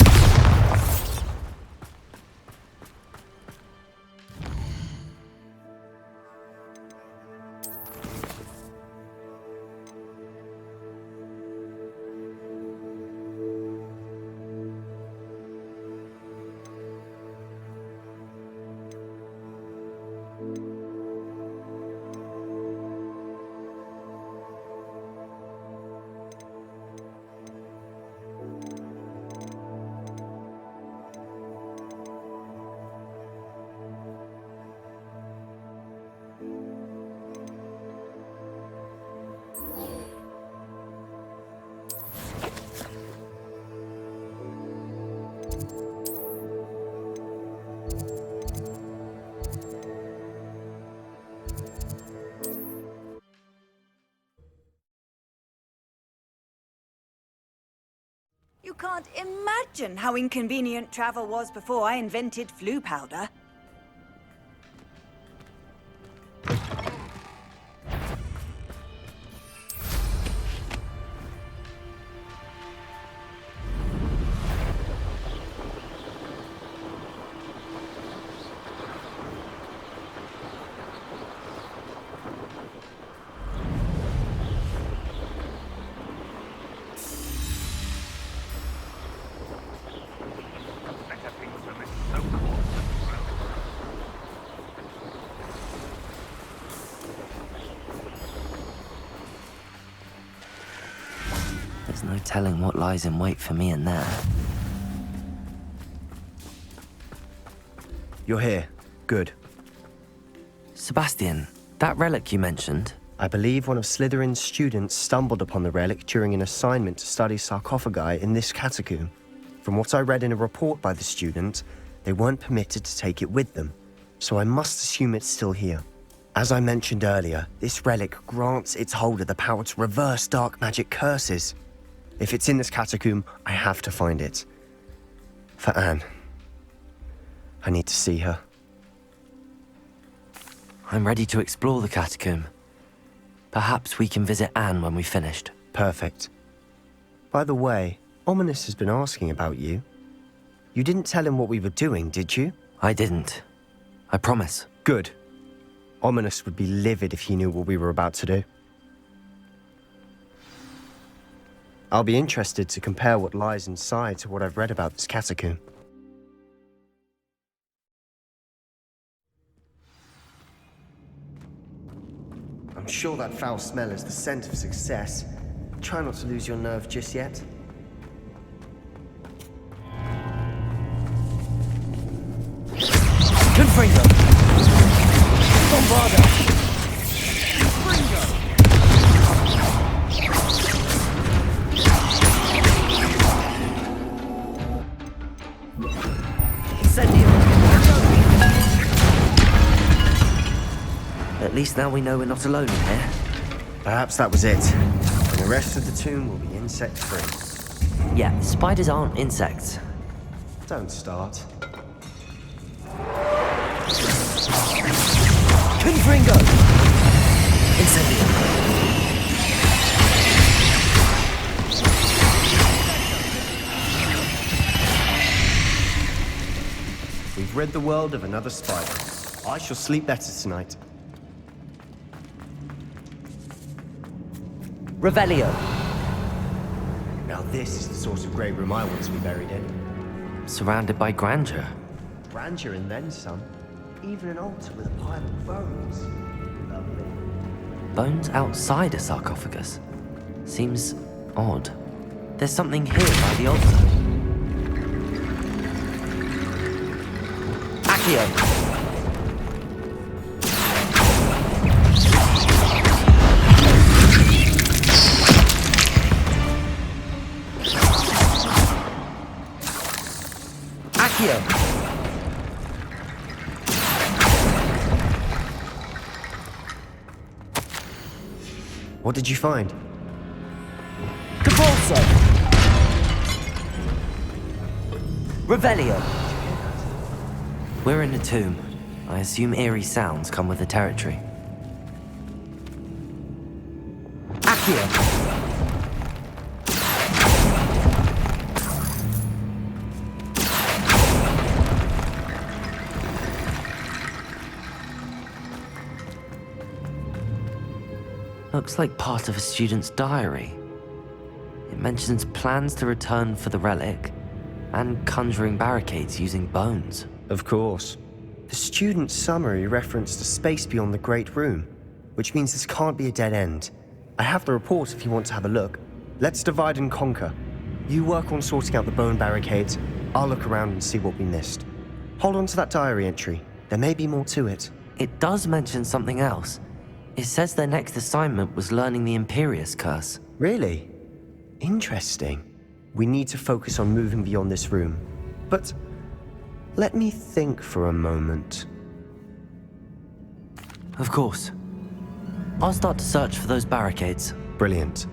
You can't imagine how inconvenient travel was before I invented flu powder. There's no telling what lies in wait for me in there. You're here. Good. Sebastian, that relic you mentioned... I believe one of Slytherin's students stumbled upon the relic during an assignment to study sarcophagi in this catacomb. From what I read in a report by the student, they weren't permitted to take it with them, so I must assume it's still here. As I mentioned earlier, this relic grants its holder the power to reverse dark magic curses. If it's in this catacomb, I have to find it. For Anne. I need to see her. I'm ready to explore the catacomb. Perhaps we can visit Anne when we've finished. Perfect. By the way, Ominous has been asking about you. You didn't tell him what we were doing, did you? I didn't. I promise. Good. Ominous would be livid if he knew what we were about to do. I'll be interested to compare what lies inside to what I've read about this catacomb. I'm sure that foul smell is the scent of success. Try not to lose your nerve just yet. Confringo! Bombarda! Confringo! At least now we know we're not alone in here. Perhaps that was it. And the rest of the tomb will be insect-free. Yeah, spiders aren't insects. Don't start. Confringo! Incendio! We've rid the world of another spider. I shall sleep better tonight. Revelio! Now this is the sort of grey room I want to be buried in. Surrounded by grandeur. Grandeur and then some. Even an altar with a pile of bones. Lovely. Bones outside a sarcophagus. Seems odd. There's something here by the altar. Accio! Accio! What did you find? Capulso! Revelio! We're in a tomb. I assume eerie sounds come with the territory. Accio! Looks like part of a student's diary. It mentions plans to return for the relic and conjuring barricades using bones. Of course. The student's summary referenced a space beyond the Great Room, which means this can't be a dead end. I have the report if you want to have a look. Let's divide and conquer. You work on sorting out the bone barricades. I'll look around and see what we missed. Hold on to that diary entry. There may be more to it. It does mention something else. It says their next assignment was learning the Imperius Curse. Really? Interesting. We need to focus on moving beyond this room. But let me think for a moment. Of course. I'll start to search for those barricades. Brilliant.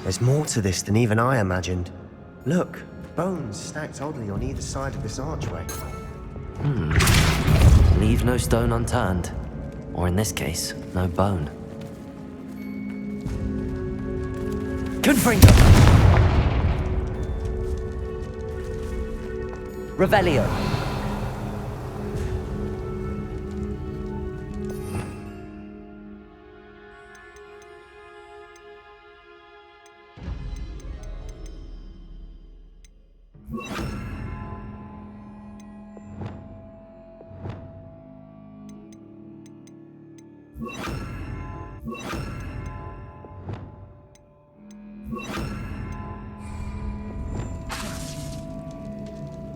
There's more to this than even I imagined. Look, bones stacked oddly on either side of this archway. Leave no stone unturned. Or in this case, no bone. Confringo! Revelio!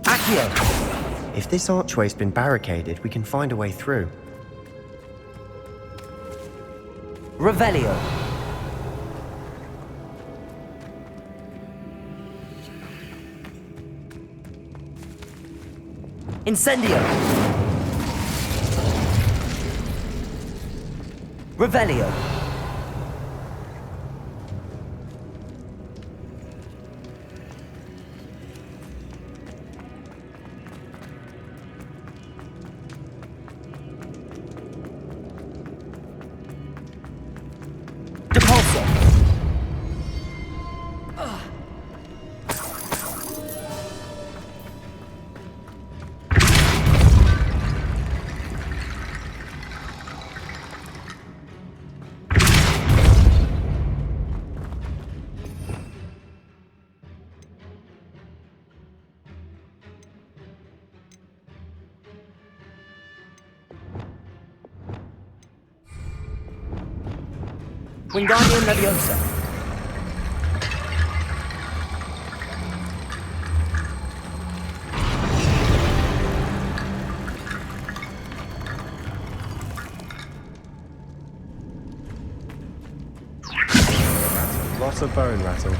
Accio! If this archway's been barricaded, we can find a way through. Revelio! Incendio! Revelio! Wingardium Leviosa. Lots of bone rattle.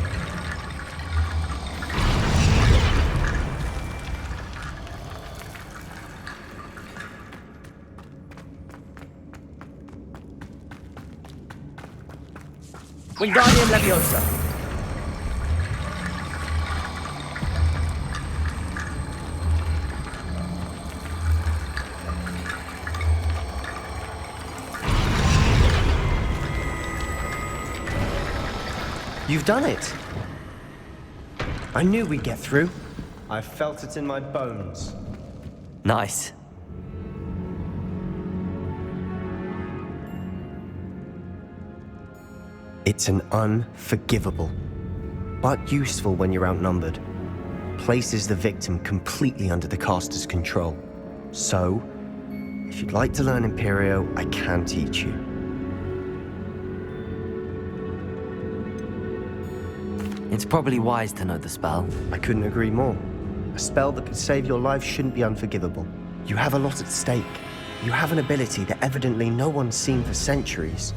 Wingardium Leviosa. You've done it. I knew we'd get through. I felt it in my bones. Nice. It's an unforgivable, but useful when you're outnumbered. Places the victim completely under the caster's control. So, if you'd like to learn Imperio, I can teach you. It's probably wise to know the spell. I couldn't agree more. A spell that could save your life shouldn't be unforgivable. You have a lot at stake. You have an ability that evidently no one's seen for centuries.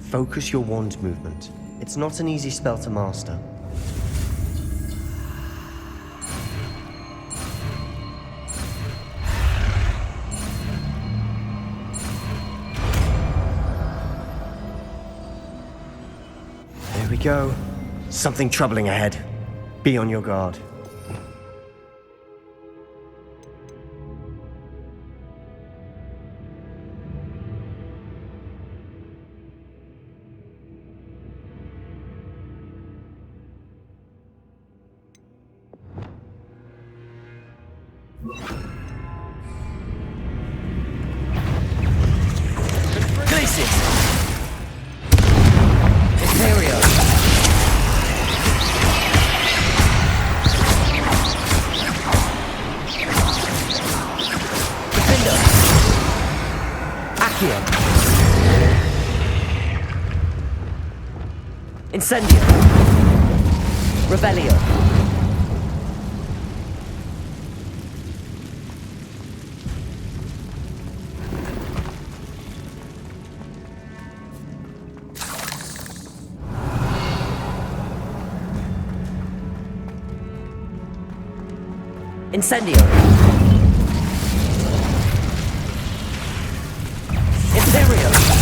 Focus your wand movement. It's not an easy spell to master. There we go. Something troubling ahead. Be on your guard. Incendio. Revelio. Incendio. Imperio.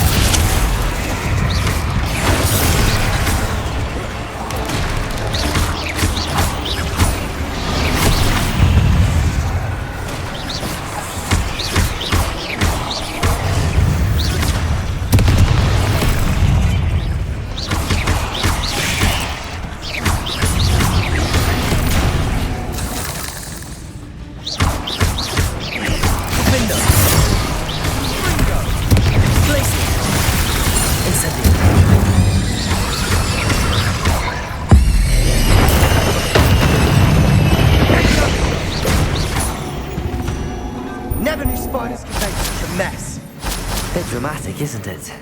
Isn't it?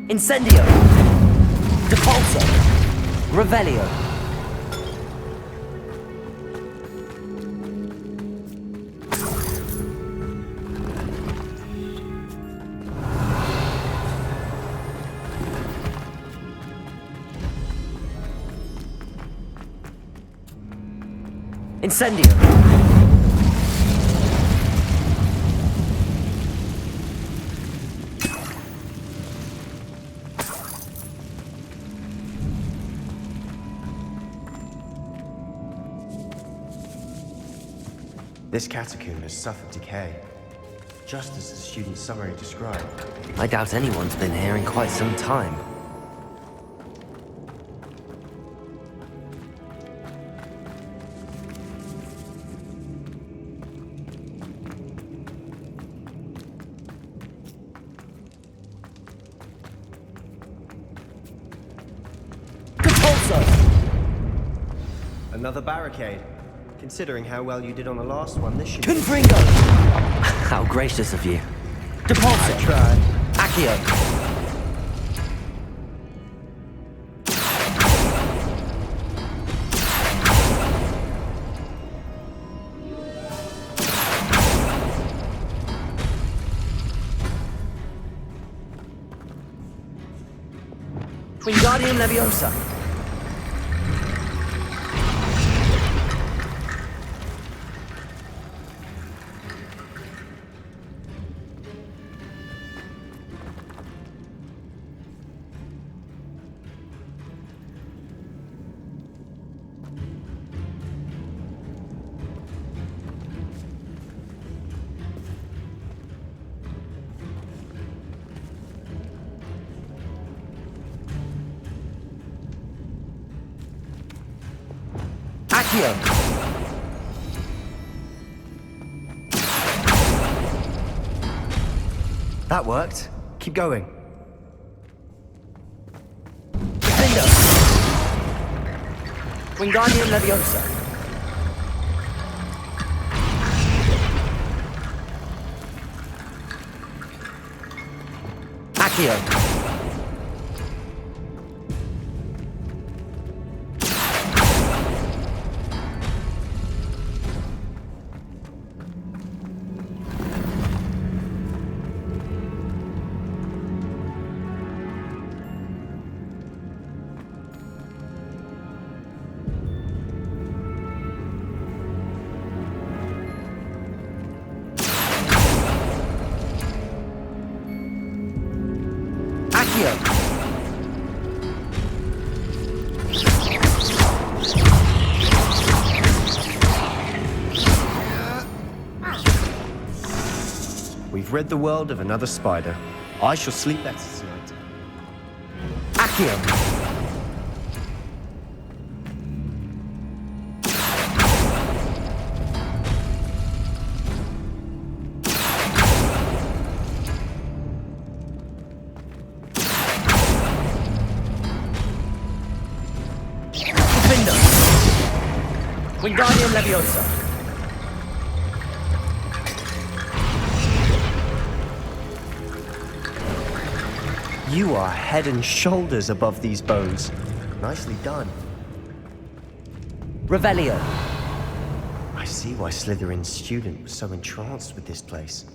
Incendio! Depulso! Revelio! Incendio! This catacomb has suffered decay, just as the student's summary described. I doubt anyone's been here in quite some time. Another barricade. Considering how well you did on the last one, this should... Confringo! How gracious of you. Depulso! I tried. Accio! Wingardium Leviosa! Accio! That worked. Keep going. Defender! Wingardium Leviosa! Accio! We've rid the world of another spider. I shall sleep better tonight. Accio! Wingardium Leviosa! You are head and shoulders above these bones. Nicely done. Revelio! I see why Slytherin's student was so entranced with this place.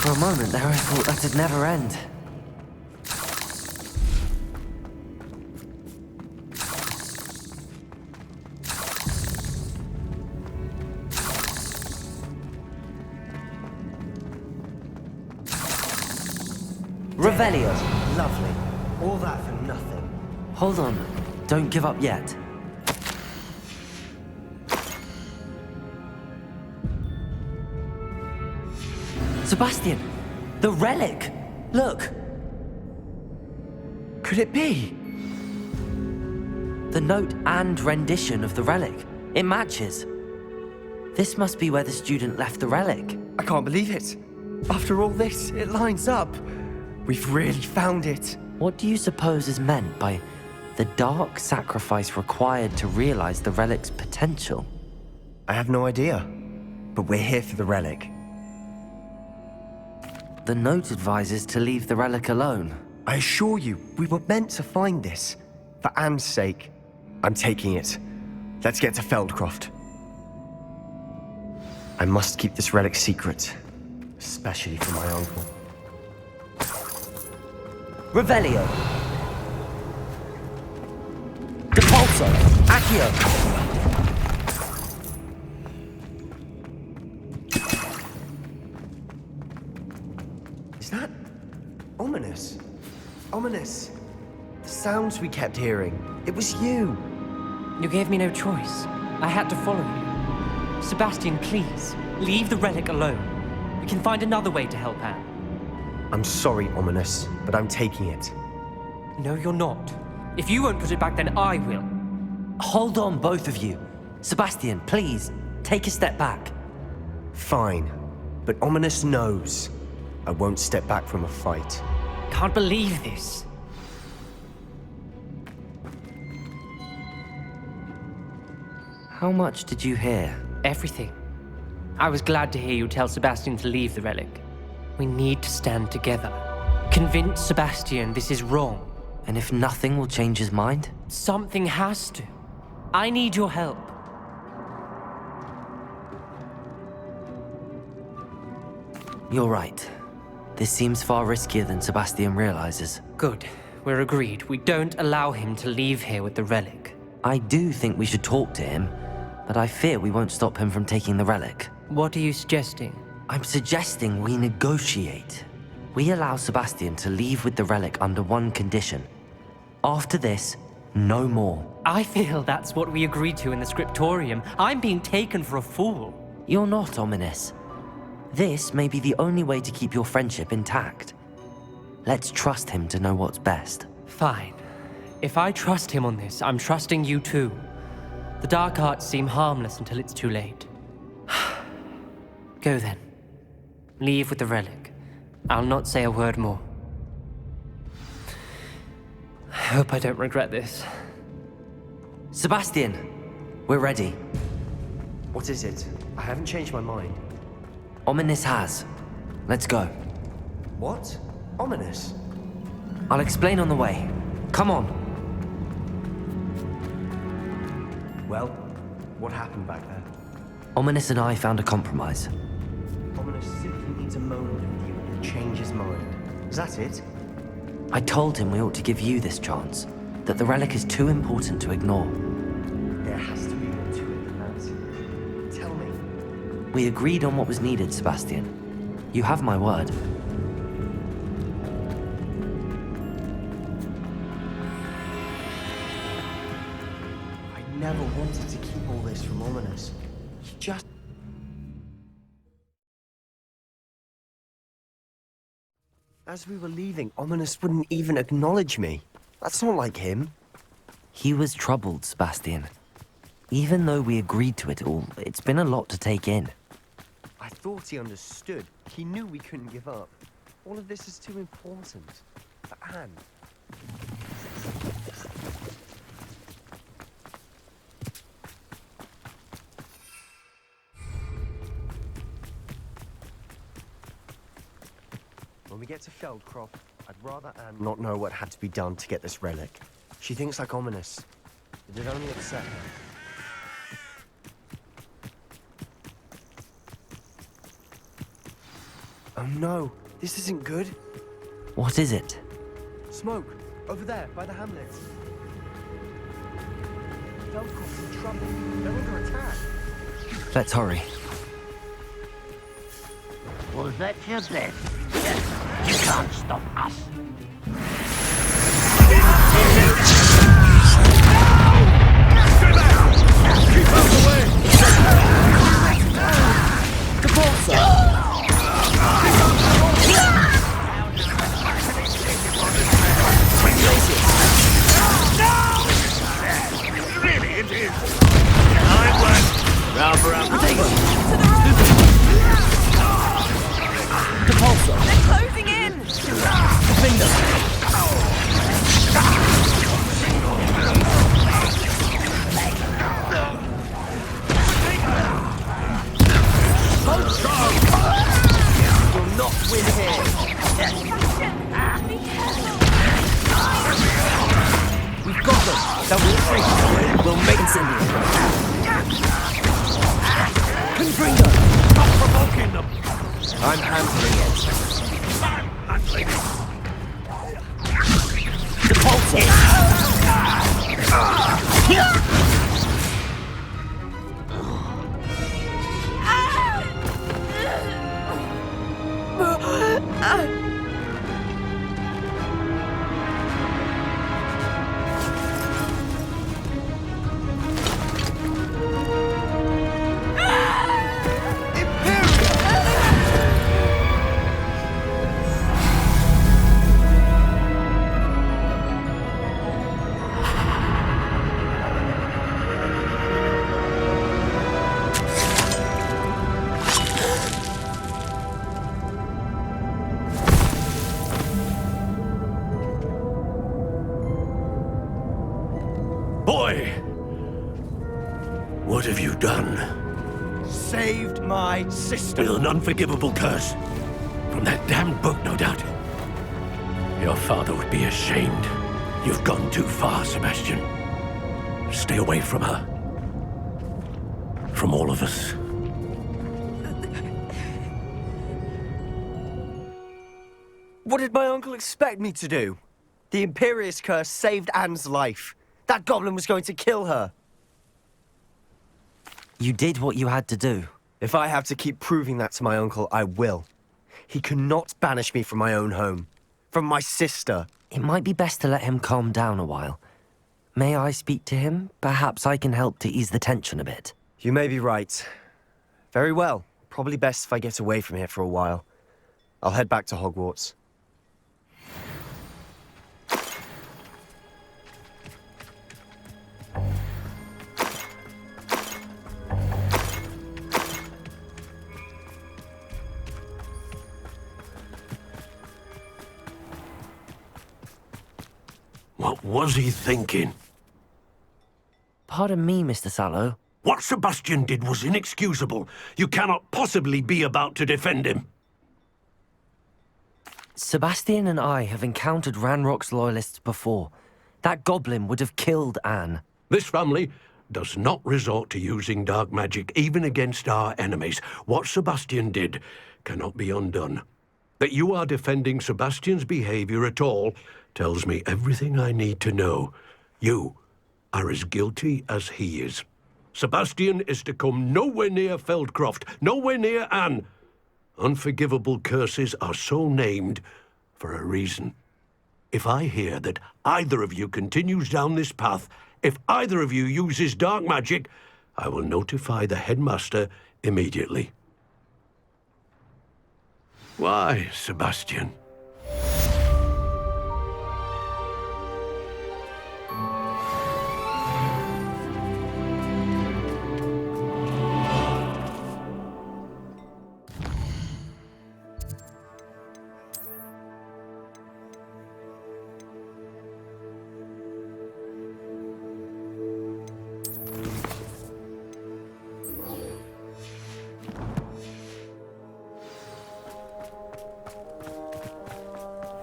For a moment there, I thought that'd never end. Revelio! Lovely. All that for nothing. Hold on. Don't give up yet. Sebastian! The relic! Look! Could it be? The note and rendition of the relic. It matches. This must be where the student left the relic. I can't believe it. After all this, it lines up. We've really found it. What do you suppose is meant by the dark sacrifice required to realize the relic's potential? I have no idea. But we're here for the relic. The note advises to leave the relic alone. I assure you, we were meant to find this. For Anne's sake, I'm taking it. Let's get to Feldcroft. I must keep this relic secret, especially from my uncle. Revelio. Depulso. Accio. Is that ominous? Ominous. The sounds we kept hearing. It was you. You gave me no choice. I had to follow you. Sebastian, please, leave the relic alone. We can find another way to help Anne. I'm sorry, Ominous, but I'm taking it. No, you're not. If you won't put it back, then I will. Hold on, both of you. Sebastian, please, take a step back. Fine, but Ominous knows I won't step back from a fight. Can't believe this. How much did you hear? Everything. I was glad to hear you tell Sebastian to leave the relic. We need to stand together. Convince Sebastian this is wrong. And if nothing will change his mind? Something has to. I need your help. You're right. This seems far riskier than Sebastian realizes. Good. We're agreed. We don't allow him to leave here with the relic. I do think we should talk to him, but I fear we won't stop him from taking the relic. What are you suggesting? I'm suggesting we negotiate. We allow Sebastian to leave with the relic under one condition. After this, no more. I feel that's what we agreed to in the scriptorium. I'm being taken for a fool. You're not, Ominous. This may be the only way to keep your friendship intact. Let's trust him to know what's best. Fine. If I trust him on this, I'm trusting you too. The dark arts seem harmless until it's too late. Go then. Leave with the relic. I'll not say a word more. I hope I don't regret this. Sebastian, we're ready. What is it? I haven't changed my mind. Ominous has. Let's go. What? Ominous? I'll explain on the way. Come on. Well, what happened back there? Ominous and I found a compromise. Ominous simply needs a moment with you and change his mind. Is that it? I told him we ought to give you this chance, that the relic is too important to ignore. There has to be more to it than that. Tell me. We agreed on what was needed, Sebastian. You have my word. I never wanted to keep all this from Ominous. He just... As we were leaving, Ominous wouldn't even acknowledge me. That's not like him. He was troubled, Sebastian. Even though we agreed to it all, it's been a lot to take in. I thought he understood. He knew we couldn't give up. All of this is too important. For Anne. When we get to Feldcroft, I'd rather Anne not know what had to be done to get this relic. She thinks like Ominous. It'd only upset her. Oh no, this isn't good. What is it? Smoke, over there, by the hamlet. Feldcroft's in trouble. They're under attack. Let's hurry. Was that your best? You can't stop us. Keep out of the way! Really, it is. How it works. Round for round. Depulso! They're closing in! Finger! You'll not win here. We've got them. They'll retreat. We'll make incendiary. Confringo! Stop provoking them. I'm handling it. I'm handling it. Boy! What have you done? Saved my sister. With an unforgivable curse. From that damned book, no doubt. Your father would be ashamed. You've gone too far, Sebastian. Stay away from her. From all of us. What did my uncle expect me to do? The Imperious curse saved Anne's life. That goblin was going to kill her. You did what you had to do. If I have to keep proving that to my uncle, I will. He cannot banish me from my own home. From my sister. It might be best to let him calm down a while. May I speak to him? Perhaps I can help to ease the tension a bit. You may be right. Very well. Probably best if I get away from here for a while. I'll head back to Hogwarts. What was he thinking? Pardon me, Mr. Sallow. What Sebastian did was inexcusable. You cannot possibly be about to defend him. Sebastian and I have encountered Ranrock's loyalists before. That goblin would have killed Anne. This family does not resort to using dark magic even against our enemies. What Sebastian did cannot be undone. That you are defending Sebastian's behavior at all tells me everything I need to know. You are as guilty as he is. Sebastian is to come nowhere near Feldcroft, nowhere near Anne. Unforgivable curses are so named for a reason. If I hear that either of you continues down this path, if either of you uses dark magic, I will notify the headmaster immediately. Why, Sebastian?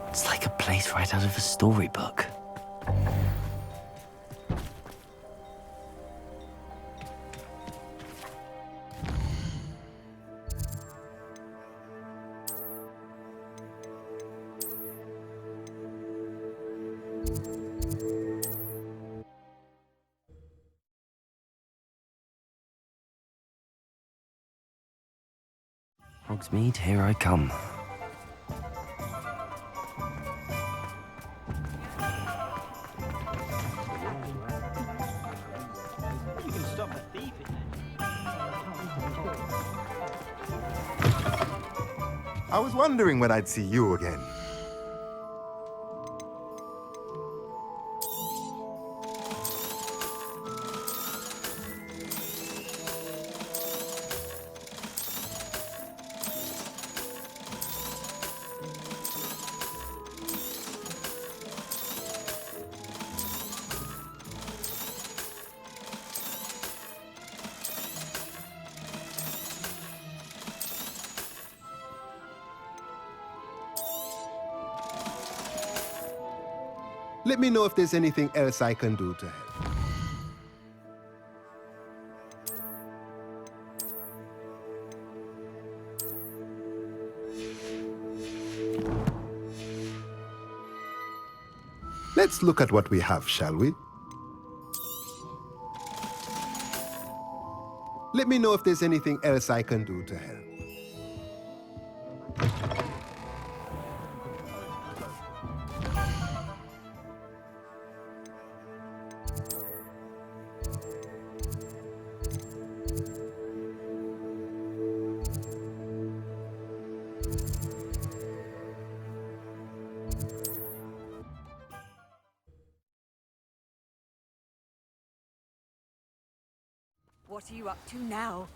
It's like a place right out of a storybook. Hogsmeade, here I come. I was wondering when I'd see you again. Let me know if there's anything else I can do to help. Let's look at what we have, shall we? Let me know if there's anything else I can do to help. What are you up to now?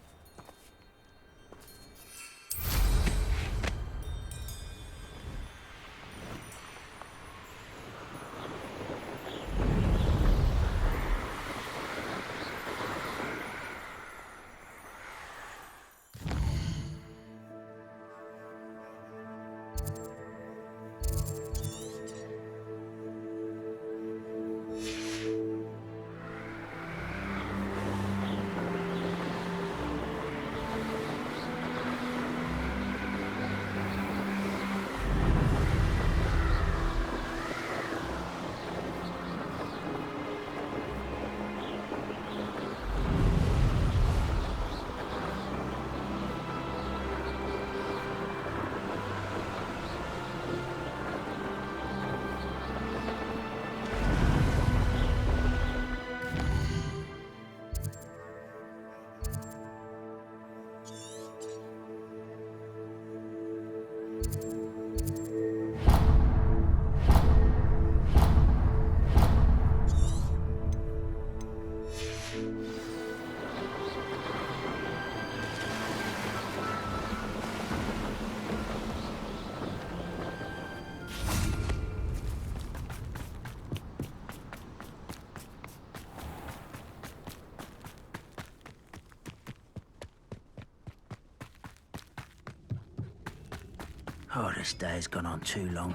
Oh, this day's gone on too long.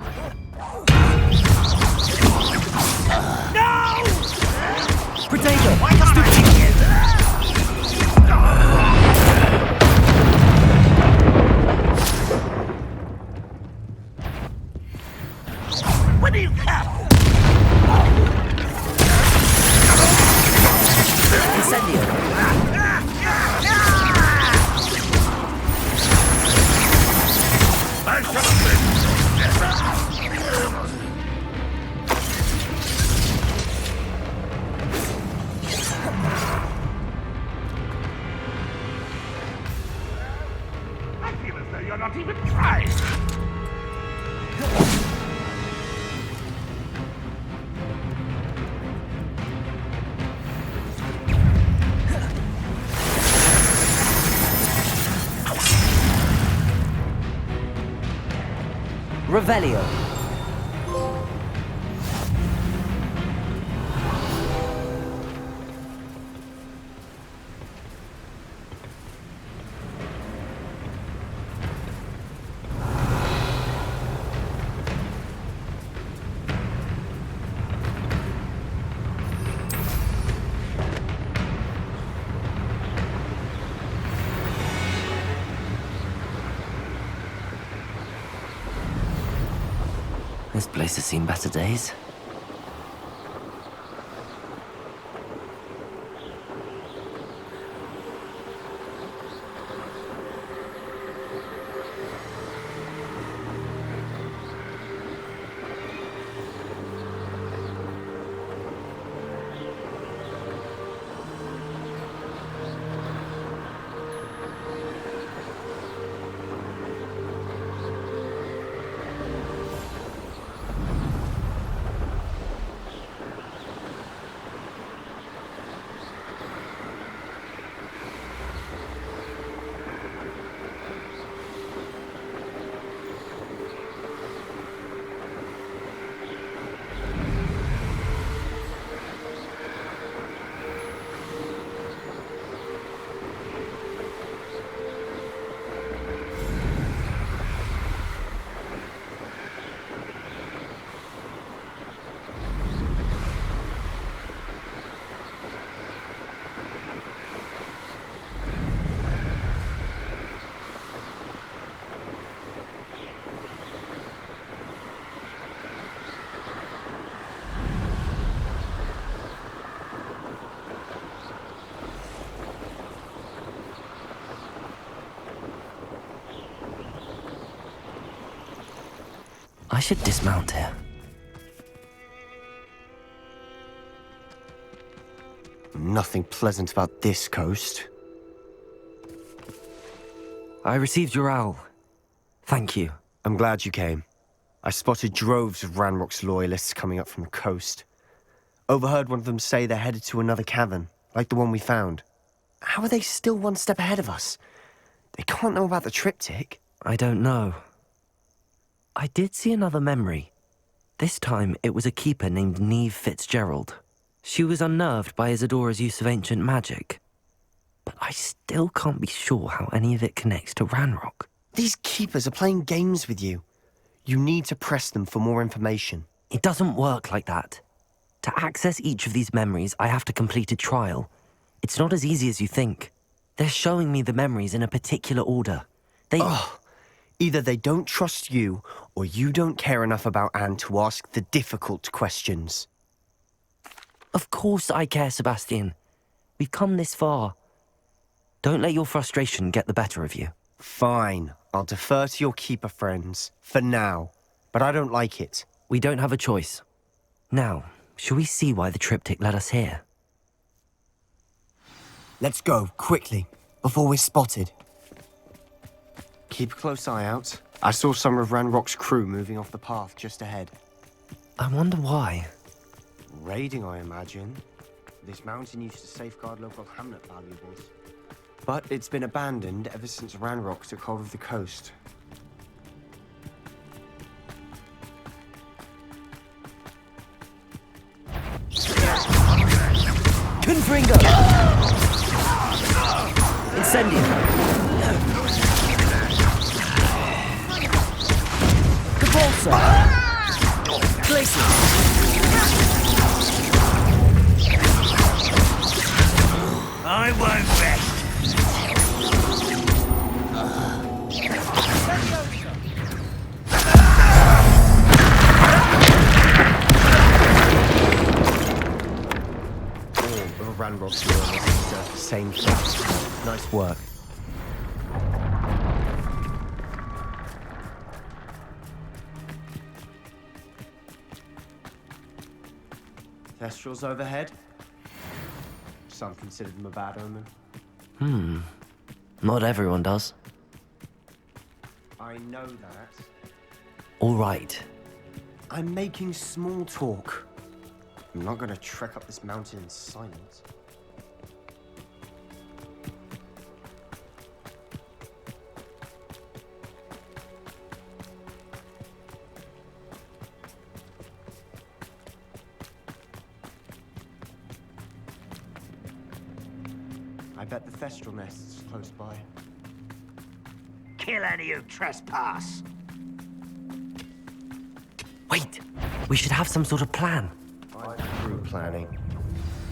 No! Potato! Why can't I hit you? When do you come? Incendio. I should have been. I feel as though you're not even trying. Revelio. This place has seen better days. I should dismount here. Nothing pleasant about this coast. I received your owl. Thank you. I'm glad you came. I spotted droves of Ranrock's loyalists coming up from the coast. Overheard one of them say they're headed to another cavern, like the one we found. How are they still one step ahead of us? They can't know about the triptych. I don't know. I did see another memory. This time, it was a keeper named Neve Fitzgerald. She was unnerved by Isadora's use of ancient magic. But I still can't be sure how any of it connects to Ranrock. These keepers are playing games with you. You need to press them for more information. It doesn't work like that. To access each of these memories, I have to complete a trial. It's not as easy as you think. They're showing me the memories in a particular order. Either they don't trust you, or you don't care enough about Anne to ask the difficult questions. Of course I care, Sebastian. We've come this far. Don't let your frustration get the better of you. Fine. I'll defer to your keeper friends, for now. But I don't like it. We don't have a choice. Now, shall we see why the triptych led us here? Let's go, quickly, before we're spotted. Keep a close eye out. I saw some of Ranrock's crew moving off the path just ahead. I wonder why. Raiding, I imagine. This mountain used to safeguard local hamlet valuables. But it's been abandoned ever since Ranrock took hold of the coast. Confringo! Incendio! Capulso! Glacier! I won't rest. Ranrock's loyalists deserve the same thing. Nice work. Thestrals overhead. Some consider them a bad omen. Not everyone does. I know that. All right. I'm making small talk. I'm not going to trek up this mountain in silence. I bet the Thestral nest's close by. Kill any who trespass. Wait! We should have some sort of plan. I'm through planning.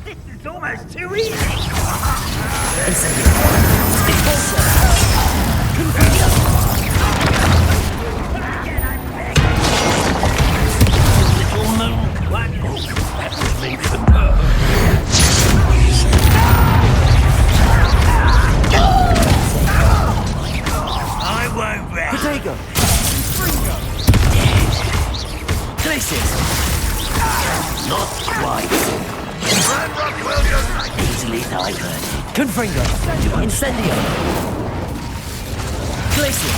This is almost too easy. Little gnome. That was meant for her. I won't rest. Protego! Glaciers! Not quite. Ranrock will Easily diverted. Confringo! Incendio! Glacier!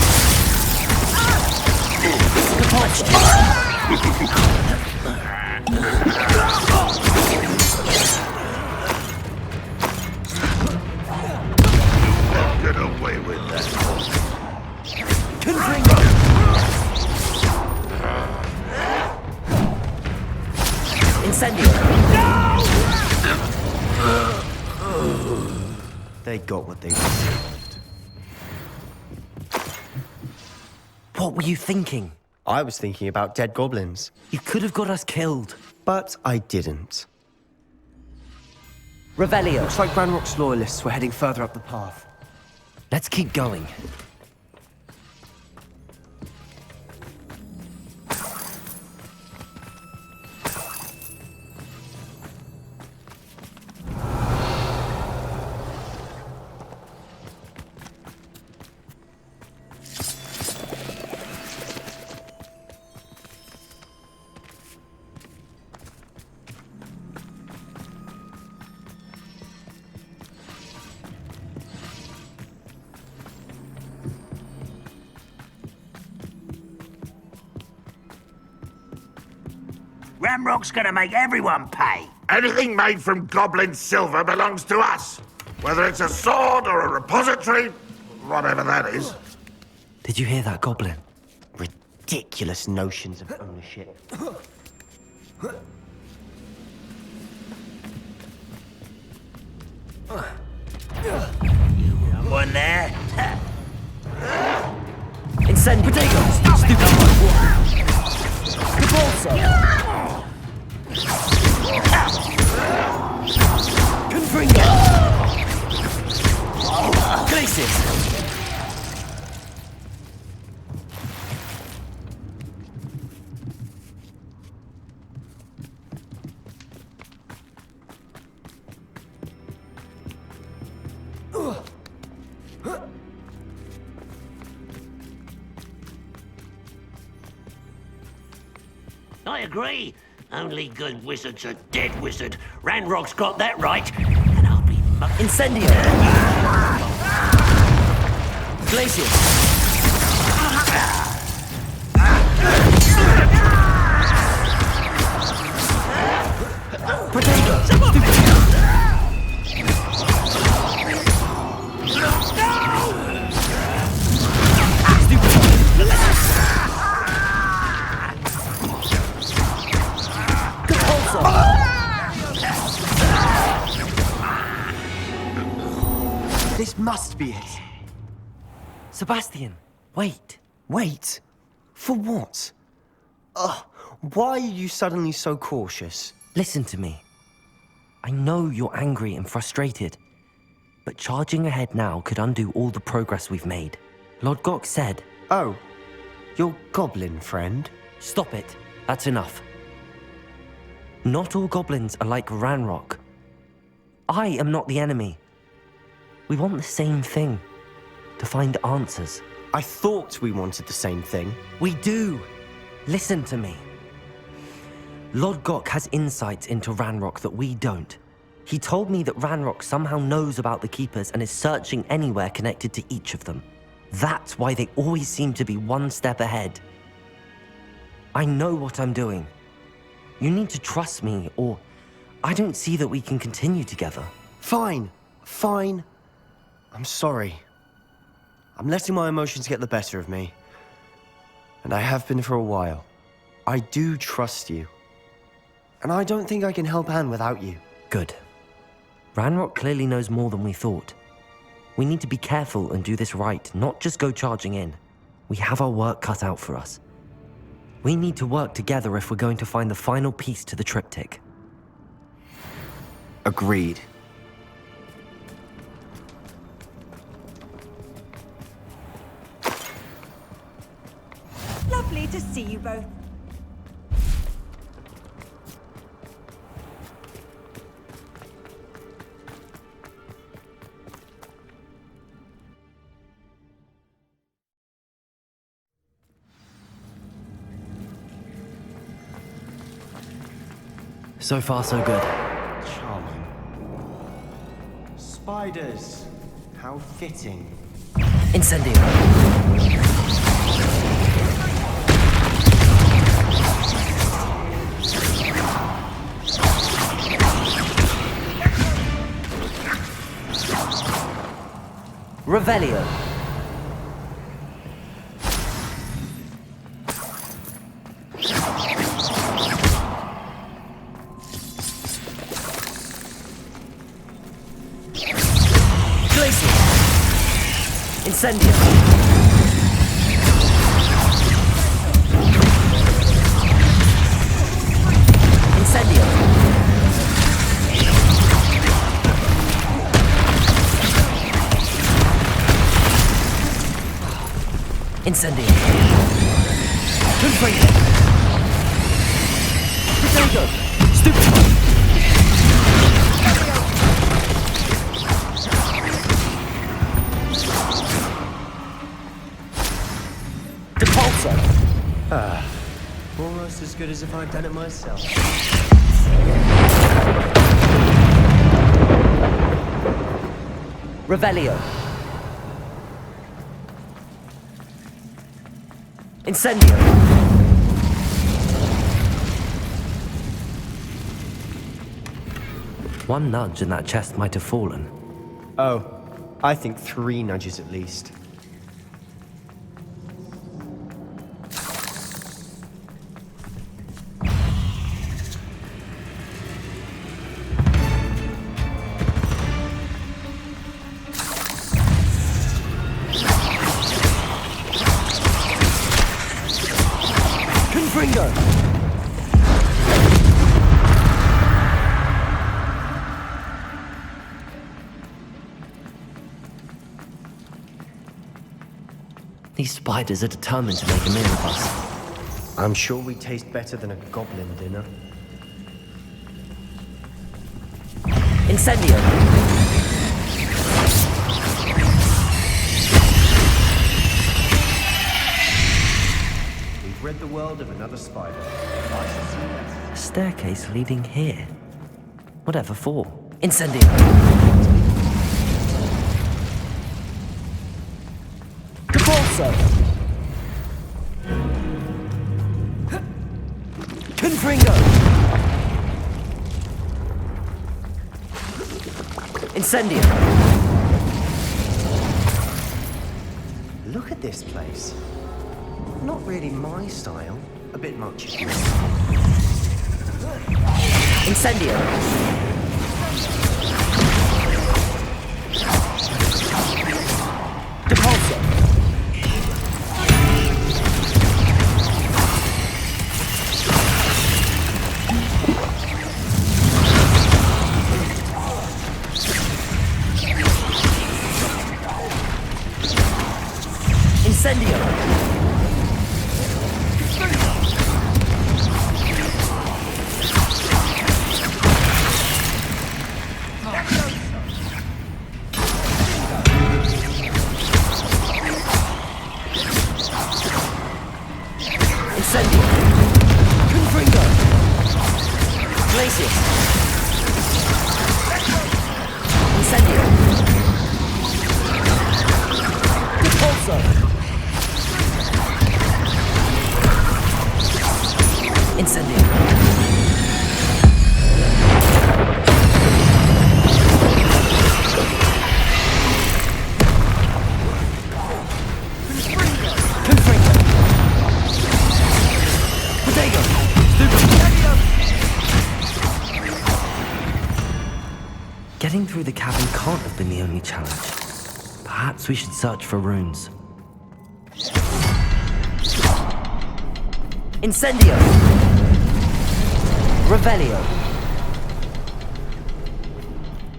get away with that. Confringo! Incendio! They got what they deserved. What were you thinking? I was thinking about dead goblins. You could have got us killed. But I didn't. Revelio. Looks like Ranrock's loyalists were heading further up the path. Let's keep going. Ramrock's gonna make everyone pay. Anything made from goblin silver belongs to us. Whether it's a sword or a repository, whatever that is. Did you hear that, Goblin? Ridiculous notions of ownership. One there. Incendio! Stop it! Confringo! Glacius! I agree. Only good wizard's a dead wizard. Ranrock's got that right. And I'll be Incendio! Glacius! This must be it. Sebastian, wait. Wait? For what? Ugh, why are you suddenly so cautious? Listen to me. I know you're angry and frustrated, but charging ahead now could undo all the progress we've made. Lord Gok said... Oh, your goblin friend? Stop it. That's enough. Not all goblins are like Ranrock. I am not the enemy. We want the same thing. To find answers. I thought we wanted the same thing. We do. Listen to me. Lord Gok has insights into Ranrock that we don't. He told me that Ranrock somehow knows about the Keepers and is searching anywhere connected to each of them. That's why they always seem to be one step ahead. I know what I'm doing. You need to trust me, or I don't see that we can continue together. Fine. Fine. I'm sorry. I'm letting my emotions get the better of me. And I have been for a while. I do trust you. And I don't think I can help Anne without you. Good. Ranrock clearly knows more than we thought. We need to be careful and do this right, not just go charging in. We have our work cut out for us. We need to work together if we're going to find the final piece to the triptych. Agreed. Lovely to see you both. So far, so good. Charming. Spiders. How fitting. Incendio. Revelio. Incendio. Incendio. Incendio. Confringo. Potato. Stupid. Almost as good as if I'd done it myself. Revelio. Incendio. One nudge and that chest might have fallen. Oh, I think 3 nudges at least. These spiders are determined to make a meal of us. I'm sure we taste better than a goblin dinner. Incendio! We've rid the world of another spider. I shall see that. A staircase leading here. Whatever for? Incendio! Capolso! Confringo! Incendio! Look at this place. Not really my style. A bit much. Incendio! Depulso! Incendio! Incendio! Confringo! Glacius! Incendio! Depulso! Incendio! Confringo! Protego! Getting through the cavern can't have been the only challenge. Perhaps we should search for runes. Incendio! Revelio!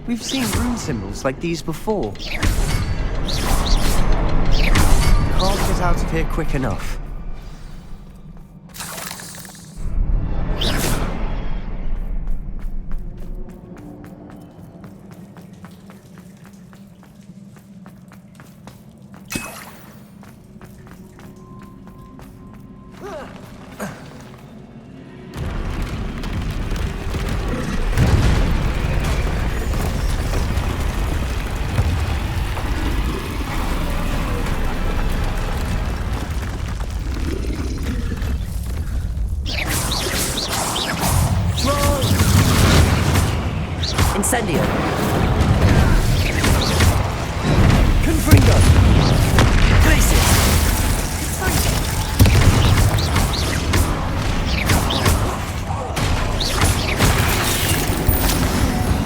We've seen rune symbols like these before. Can't get out of here quick enough. Incendio! Confringo! Glacius!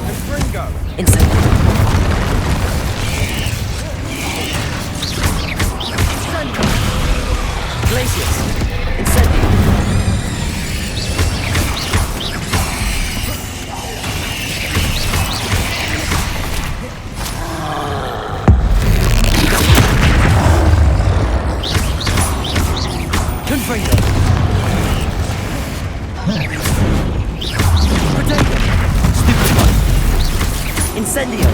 Confringo! Incendio! Glacius! Incendio! Confringo! Protego! Stupefy! Incendio!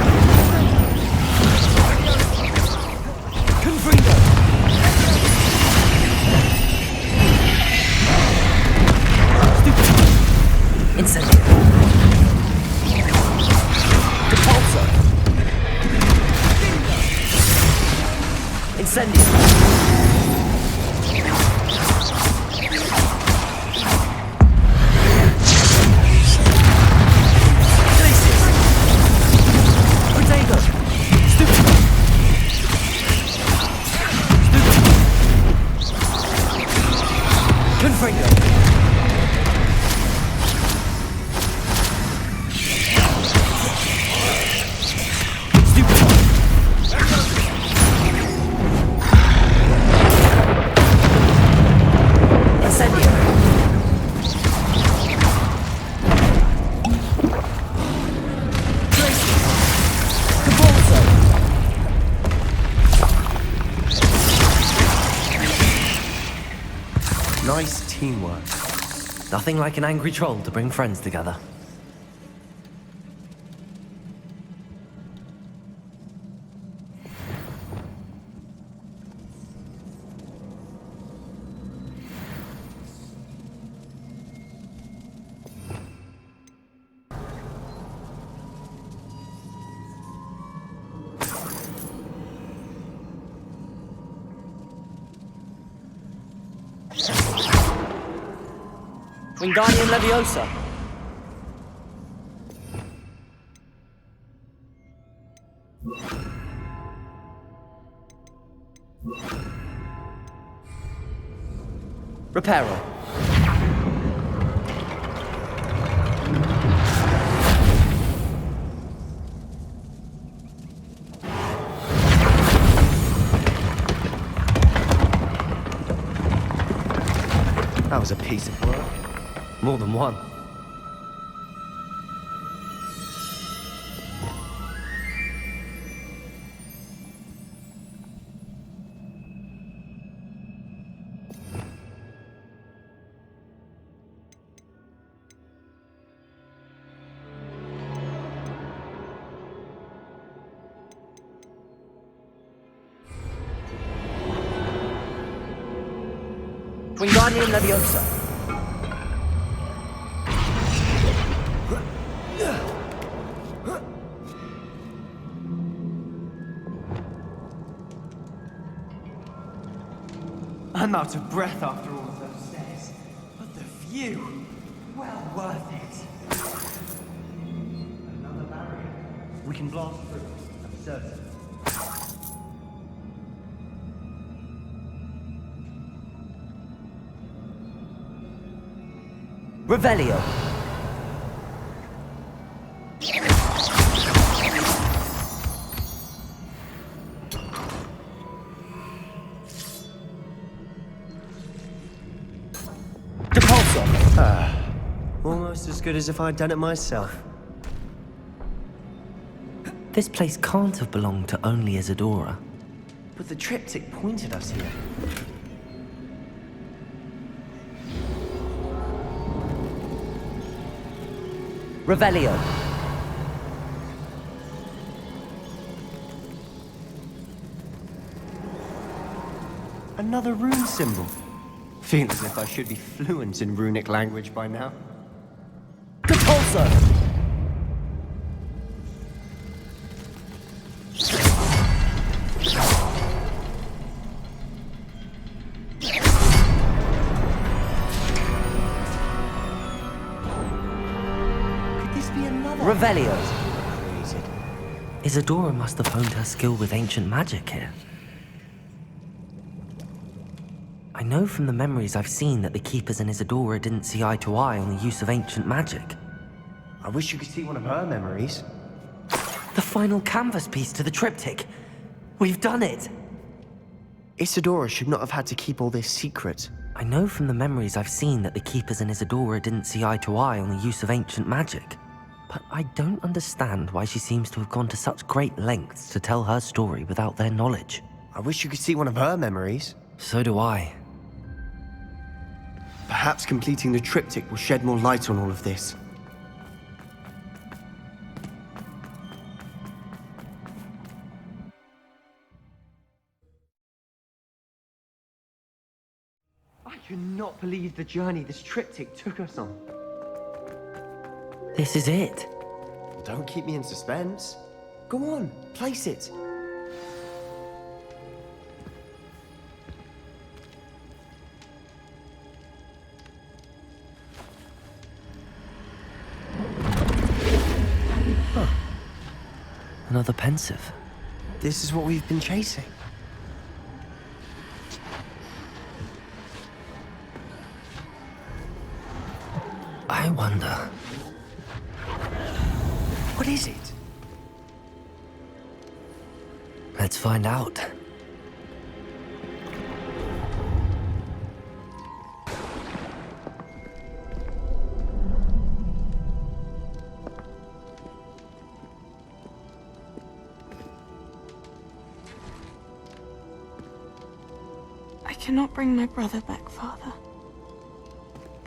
Confringo! Stupefy! Incendio! Depulso! Incendio! Glacius! teamwork. Nothing like an angry troll to bring friends together. Wingardium Leviosa. Reparo. That was a piece of work. More than one. Wingardium Leviosa. I'm out of breath after all of those stairs, but the view, well worth it. Another barrier. We can blast through, I'm certain. Revelio. Almost as good as if I'd done it myself. This place can't have belonged to only Isadora. But the triptych pointed us here. Revelio. Another rune symbol. Feels as if I should be fluent in runic language by now. Compulso! Could this be another? Revelio. Created. Isadora must have honed her skill with ancient magic here. I know from the memories I've seen that the Keepers and Isadora didn't see eye to eye on the use of ancient magic. I wish you could see one of her memories. The final canvas piece to the triptych. We've done it! Isadora should not have had to keep all this secret. I know from the memories I've seen that the Keepers and Isadora didn't see eye to eye on the use of ancient magic. But I don't understand why she seems to have gone to such great lengths to tell her story without their knowledge. I wish you could see one of her memories. So do I. Perhaps completing the triptych will shed more light on all of this. I cannot believe the journey this triptych took us on. This is it. Don't keep me in suspense. Go on, place it. Another pensive. This is what we've been chasing. I wonder. What is it? Let's find out. I cannot bring my brother back, Father.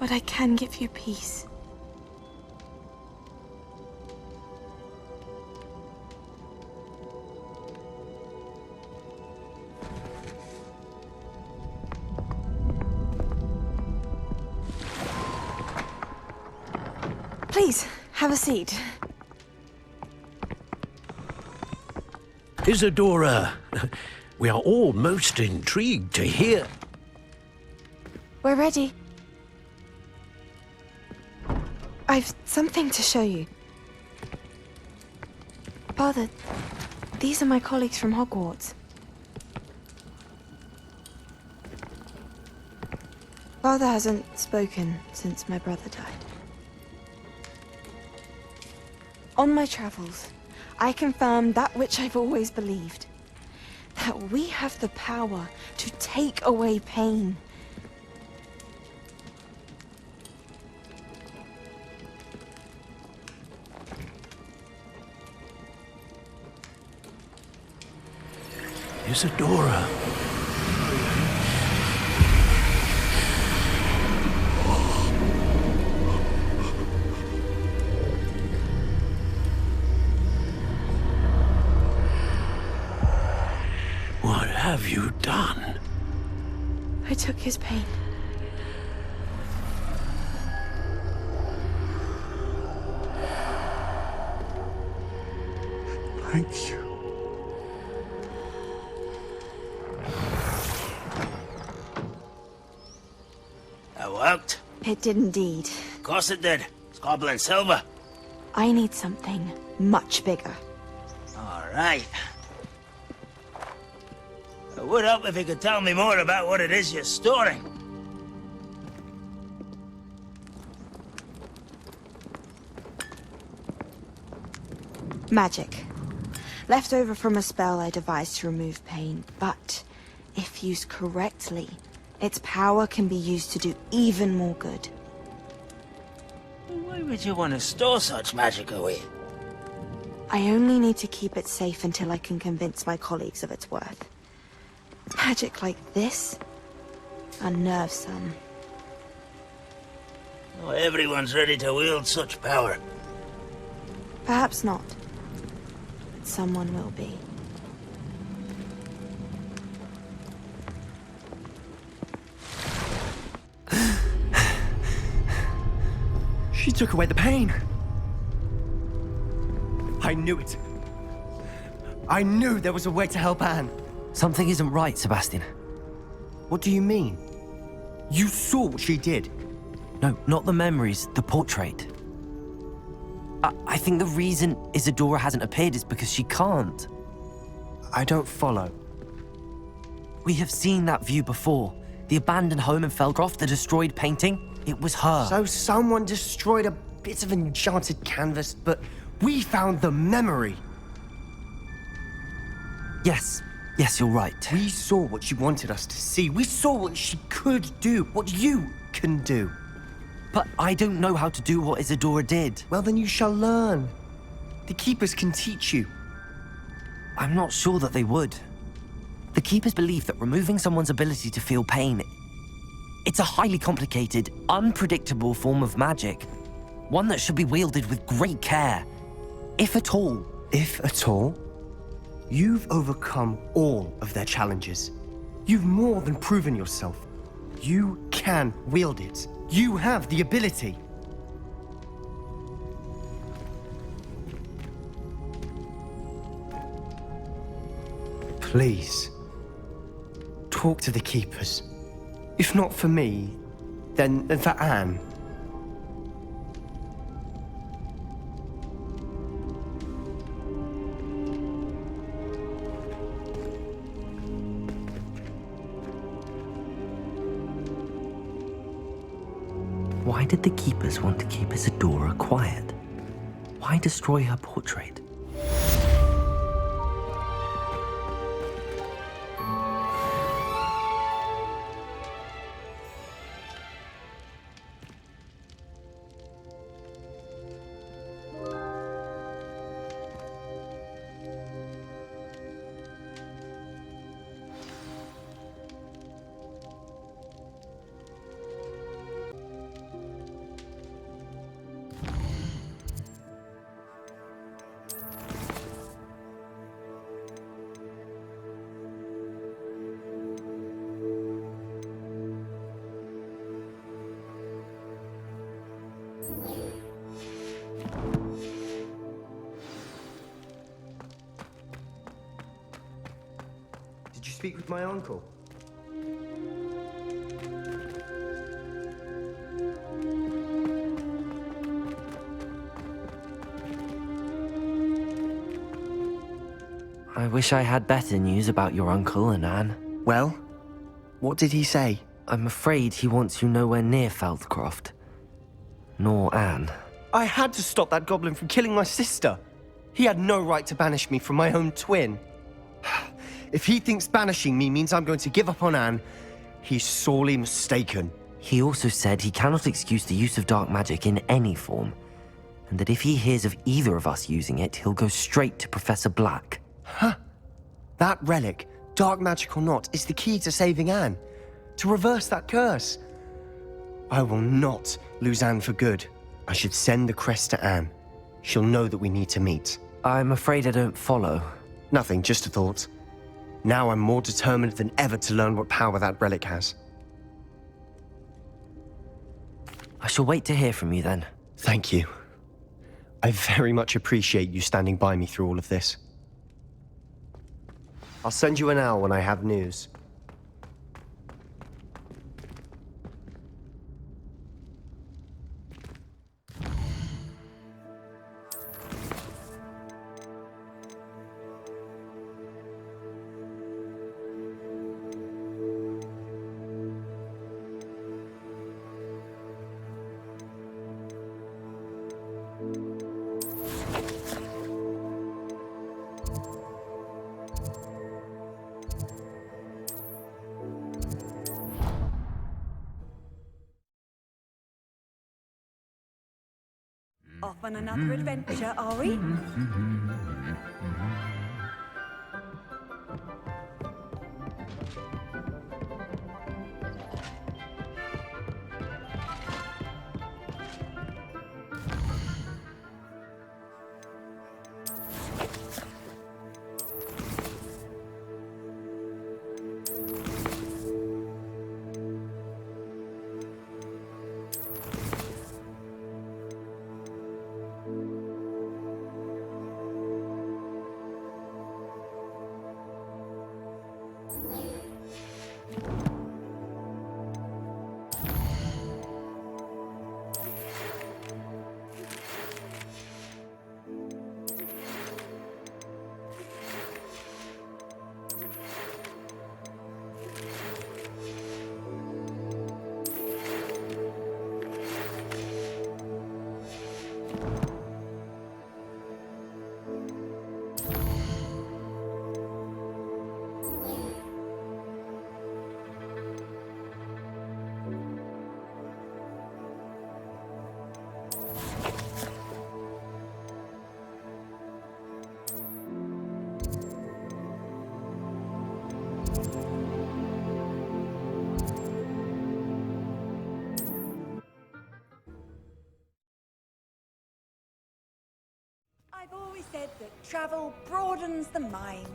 but I can give you peace. Please, have a seat. Isadora, we are all most intrigued to hear. We're ready. I've something to show you. Father, these are my colleagues from Hogwarts. Father hasn't spoken since my brother died. On my travels, I confirmed that which I've always believed. That we have the power to take away pain. Isadora. What have you done? I took his pain. Thank you. That worked. It did indeed. Of course it did. It's goblin silver. I need something much bigger. All right. I would help if you could tell me more about what it is you're storing. Magic. Left over from a spell I devised to remove pain, but if used correctly, its power can be used to do even more good. Why would you want to store such magic away? I only need to keep it safe until I can convince my colleagues of its worth. Magic like this unnerves some. Not everyone's ready to wield such power. Perhaps not. But someone will be. She took away the pain. I knew it. I knew there was a way to help Anne. Something isn't right, Sebastian. What do you mean? You saw what she did. No, not the memories, the portrait. I think the reason Isadora hasn't appeared is because she can't. I don't follow. We have seen that view before. The abandoned home in Felcroft, the destroyed painting. It was her. So someone destroyed a bit of enchanted canvas, but we found the memory. Yes, you're right. We saw what she wanted us to see. We saw what she could do, what you can do. But I don't know how to do what Isadora did. Well, then you shall learn. The Keepers can teach you. I'm not sure that they would. The Keepers believe that removing someone's ability to feel pain, it's a highly complicated, unpredictable form of magic. One that should be wielded with great care. If at all. If at all? You've overcome all of their challenges. You've more than proven yourself. You can wield it. You have the ability. Please, talk to the Keepers. If not for me, then for Anne. Why did the Keepers want to keep Isadora quiet? Why destroy her portrait? speak with my uncle. I wish I had better news about your uncle and Anne. Well, what did he say? I'm afraid he wants you nowhere near Feldcroft. Nor Anne. I had to stop that goblin from killing my sister. He had no right to banish me from my own twin. If he thinks banishing me means I'm going to give up on Anne, he's sorely mistaken. He also said he cannot excuse the use of dark magic in any form, and that if he hears of either of us using it, he'll go straight to Professor Black. Huh. That relic, dark magic or not, is the key to saving Anne. To reverse that curse. I will not lose Anne for good. I should send the crest to Anne. She'll know that we need to meet. I'm afraid I don't follow. Nothing, just a thought. Now I'm more determined than ever to learn what power that relic has. I shall wait to hear from you then. Thank you. I very much appreciate you standing by me through all of this. I'll send you an owl when I have news. Off on another adventure, are we? I've always said that travel broadens the mind.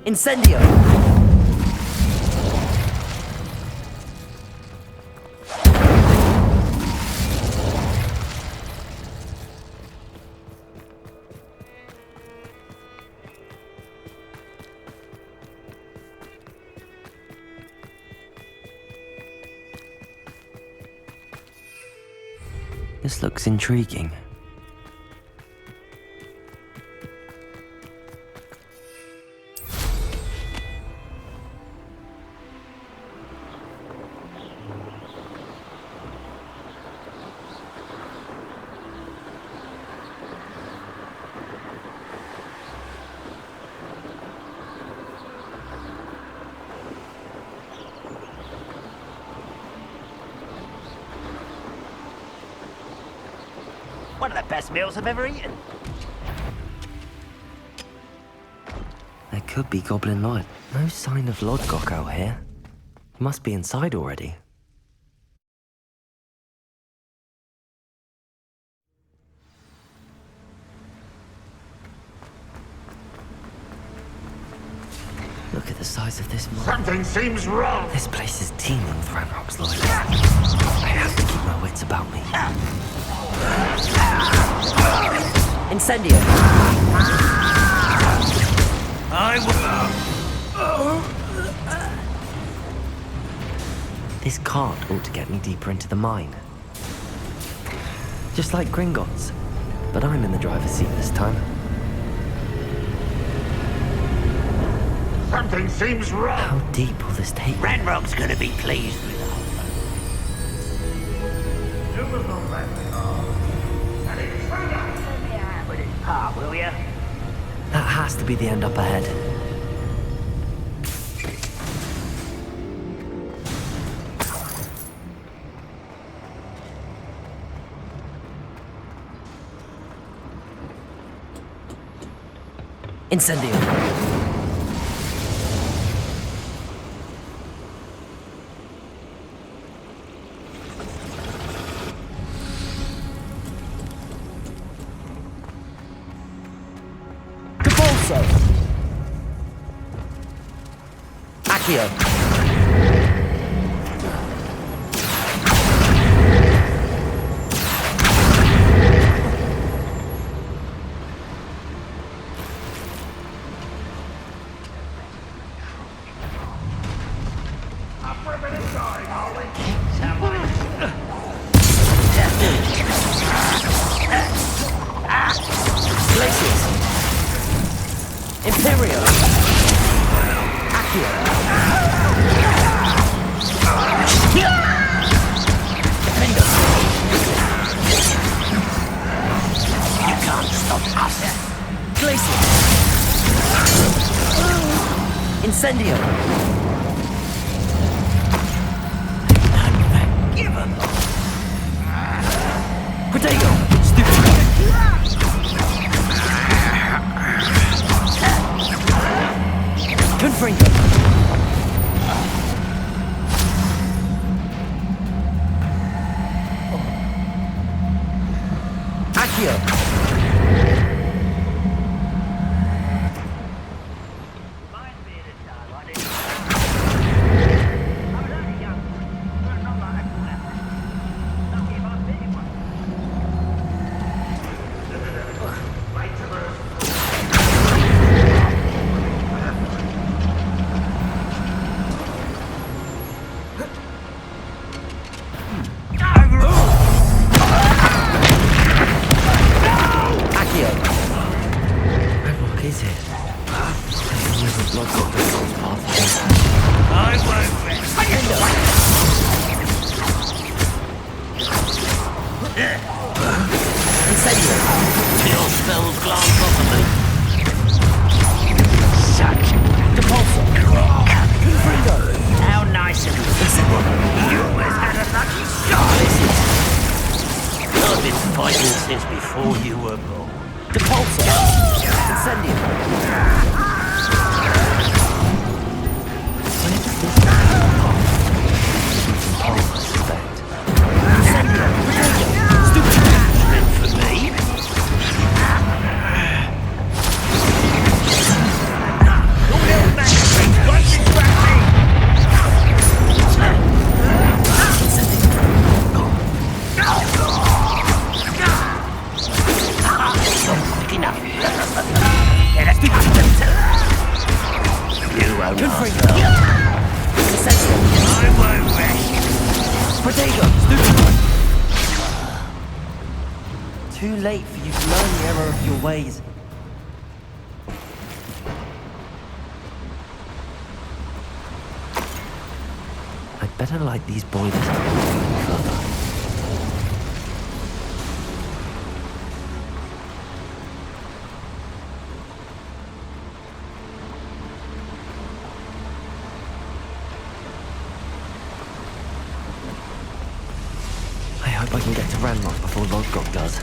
Incendio! This looks intriguing. One of the best meals I've ever eaten. There could be goblin light. No sign of Lodgok out here. Must be inside already. Look at the size of this mine. Something seems wrong. This place is teeming with Ranrock's loyalists. I have to keep my wits about me. Incendio! I will. This cart ought to get me deeper into the mine. Just like Gringotts. But I'm in the driver's seat this time. Something seems wrong. How deep will this take? Ranrock's gonna be pleased with us. With his part, will ya? That has to be the end up ahead. Incendio! Accio. Imperial. Accio. You can't stop us. Glacier. Incendio. Unforgivable. Protego. Stupid. Confringo. Accio. Your spells glance off of me. Such Depulso. how nice of you. You almost had a lucky shot. I've been fighting since before you were born. Depulso. Incendio. Too late for you to learn the error of your ways. I'd better light these boilers further. I hope I can get to Ranrock before Lodgok does.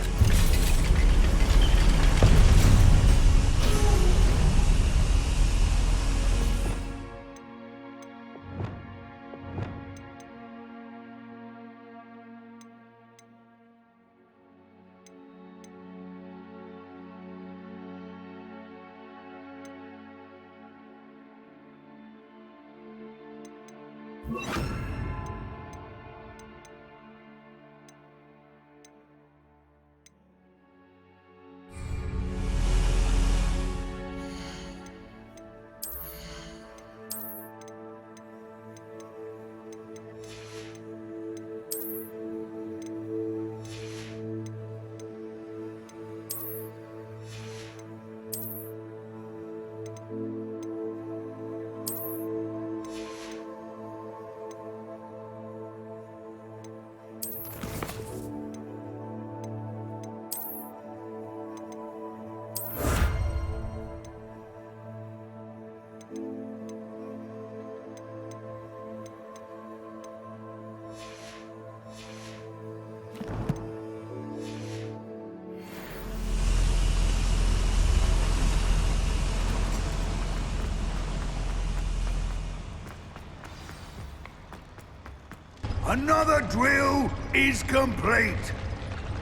Another drill is complete.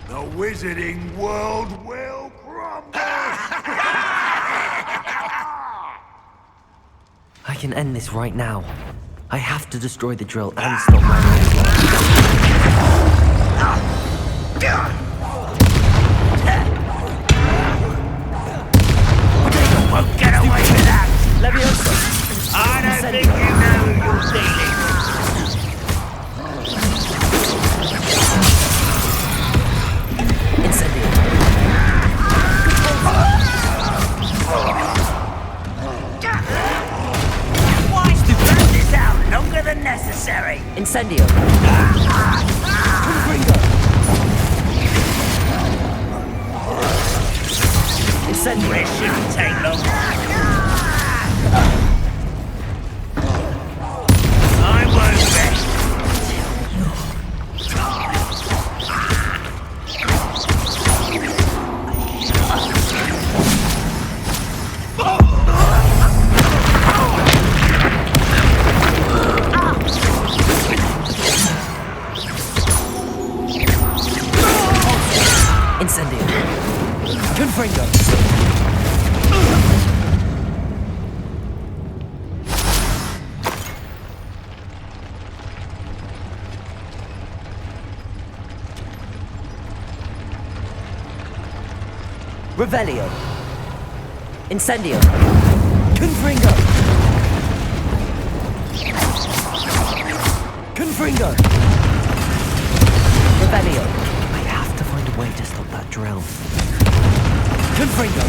The wizarding world will crumble. I can end this right now. I have to destroy the drill and stop Ranrock's Won't get away with that! Leviosa! I don't think you know who you're dealing with. Incendio. Why spread this out longer than necessary? Incendio. Incendio. It shouldn't take long. I won't rest. Incendio. Confringo. Revelio. Incendio. Confringo. Confringo. Revelio. I have to find a way to stop that drill. Confringo.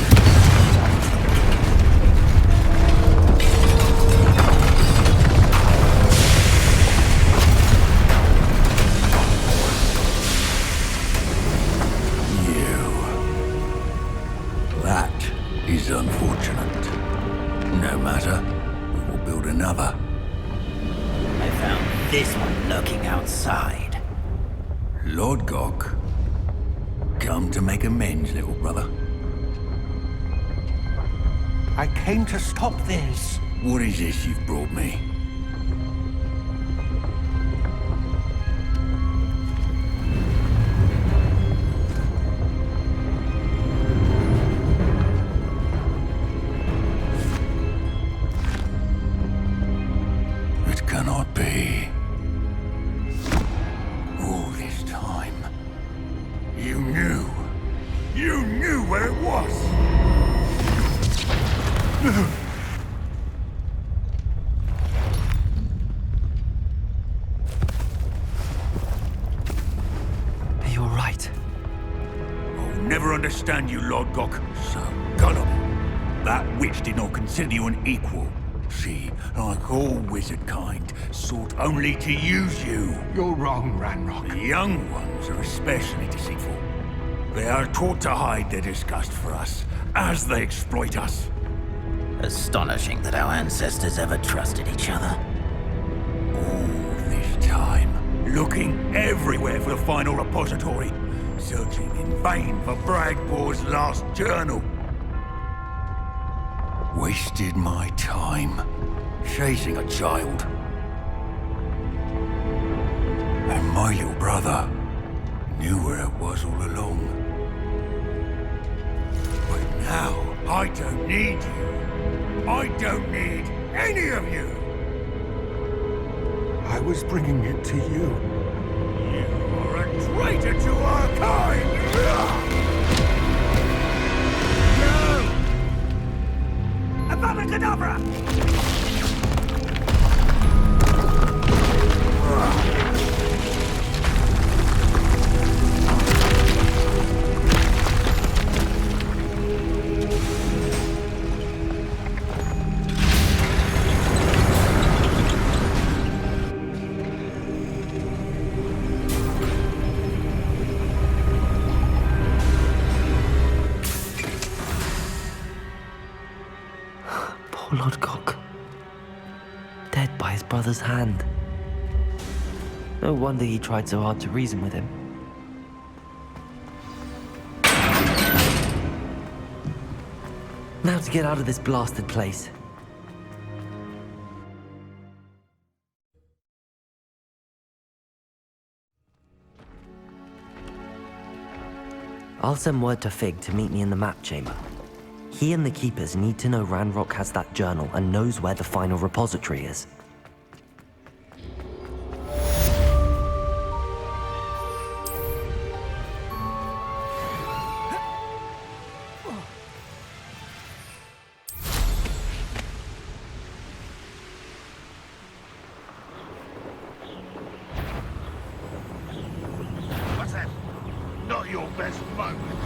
That is unfortunate. No matter. We will build another. I found this one lurking outside. Lord Gok, come to make amends, little brother. I came to stop this. What is this you've brought me? It cannot be. All this time, you knew where it was. You're right. I'll never understand you, Lord Gok. So gullible. That witch did not consider you an equal. She, like all wizard kind, sought only to use you. You're wrong, Ranrock. The young ones are especially deceitful. They are taught to hide their disgust for us, as they exploit us. Astonishing that our ancestors ever trusted each other. All this time, looking everywhere for the final repository, searching in vain for Bragpor's last journal. Wasted my time, chasing a child. And my little brother knew where it was all along. But now, I don't need you. I don't need any of you. I I was bringing it to you. You are a traitor to our kind! No! Abracadabra! Poor Lodgok. Dead by his brother's hand. No wonder he tried so hard to reason with him. Now to get out of this blasted place. I'll send word to Fig to meet me in the map chamber. He and the Keepers need to know Ranrock has that journal and knows where the final repository is. What's that? Not your best moment,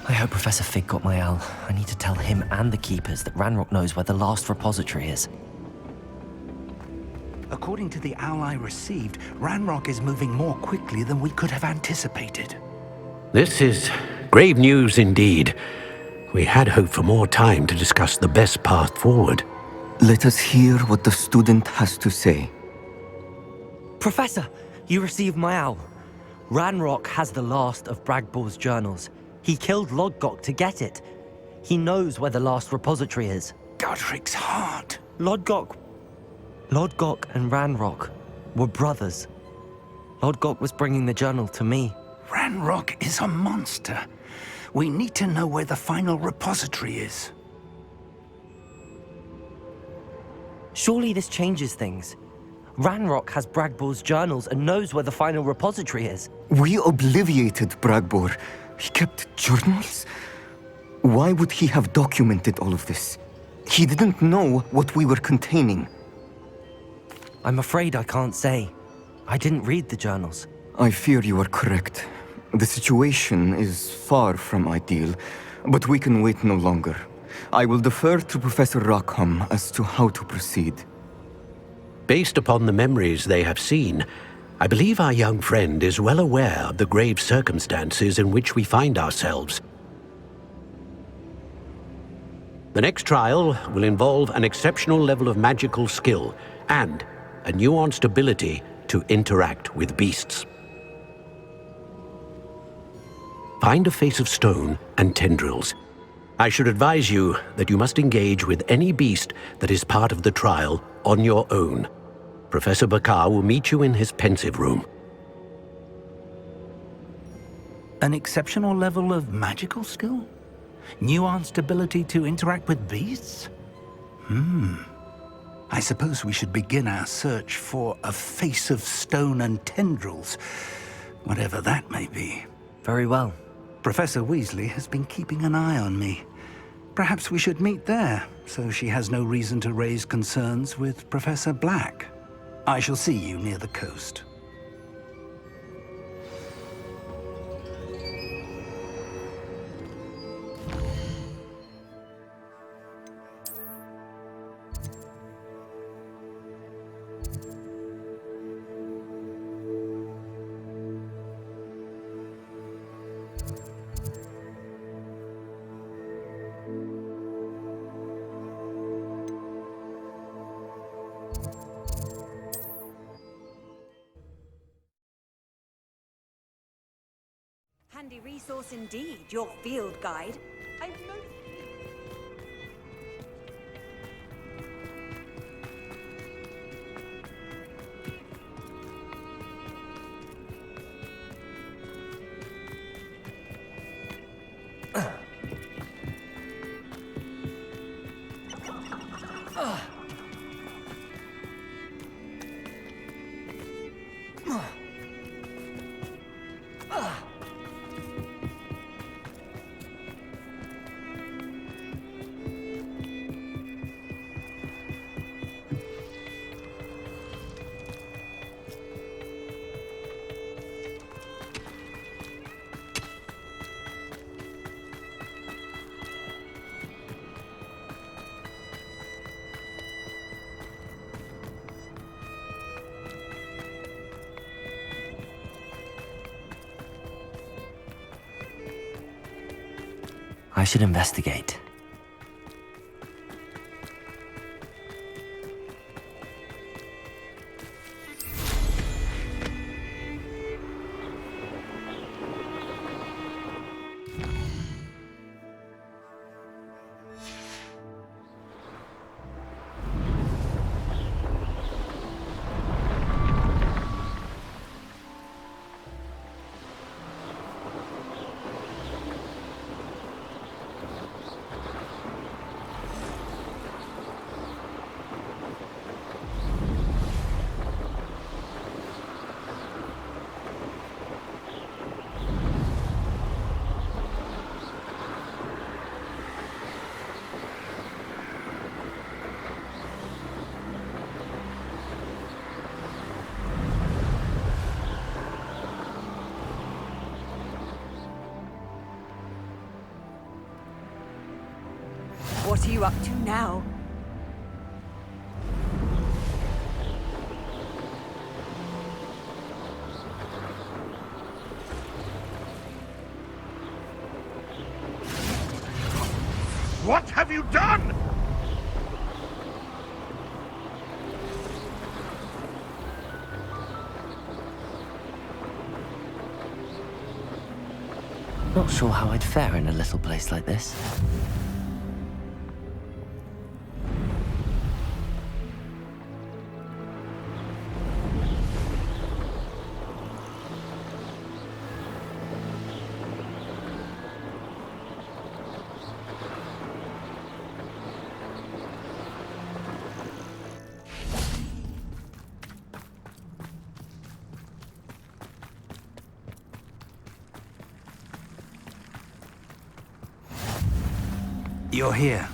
I hope Professor Fig got my owl. I need to tell him and the Keepers that Ranrock knows where the last repository is. According to the owl I received, Ranrock is moving more quickly than we could have anticipated. This is grave news indeed. We had hoped for more time to discuss the best path forward. Let us hear what the student has to say. Professor, you received my owl. Ranrock has the last of Bragbor's journals. He killed Lodgok to get it. He knows where the last repository is. Godric's heart. Lodgok and Ranrock were brothers. Lodgok was bringing the journal to me. Ranrock is a monster. We need to know where the final repository is. Surely this changes things. Ranrock has Bragbor's journals and knows where the final repository is. We obliviated Bragbor. He kept journals? Why would he have documented all of this? He didn't know what we were containing. I'm afraid I can't say. I didn't read the journals. I fear you are correct. The situation is far from ideal, but we can wait no longer. I will defer to Professor Rackham as to how to proceed. Based upon the memories they have seen, I believe our young friend is well aware of the grave circumstances in which we find ourselves. The next trial will involve an exceptional level of magical skill and a nuanced ability to interact with beasts. Find a face of stone and tendrils. I should advise you that you must engage with any beast that is part of the trial on your own. Professor Bakar will meet you in his pensive room. An exceptional level of magical skill? Nuanced ability to interact with beasts? I suppose we should begin our search for a face of stone and tendrils, whatever that may be. Very well. Professor Weasley has been keeping an eye on me. Perhaps we should meet there, so she has no reason to raise concerns with Professor Black. I shall see you near the coast. Handy resource indeed, your field guide. I'm most I should investigate. What are you up to now? What have you done? Not sure how I'd fare in a little place like this. You're here.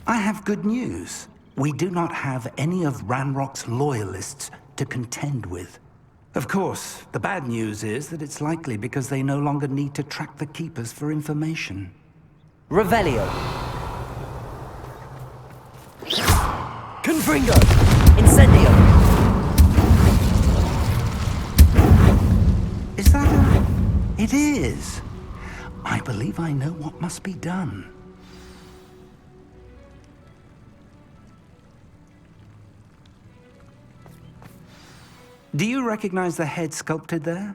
I have good news. We do not have any of Ranrock's loyalists to contend with. Of course, the bad news is that it's likely because they no longer need to track the Keepers for information. Revelio. Confringo. Incendio. Is that a... It is. I believe I know what must be done. Do you recognize the head sculpted there?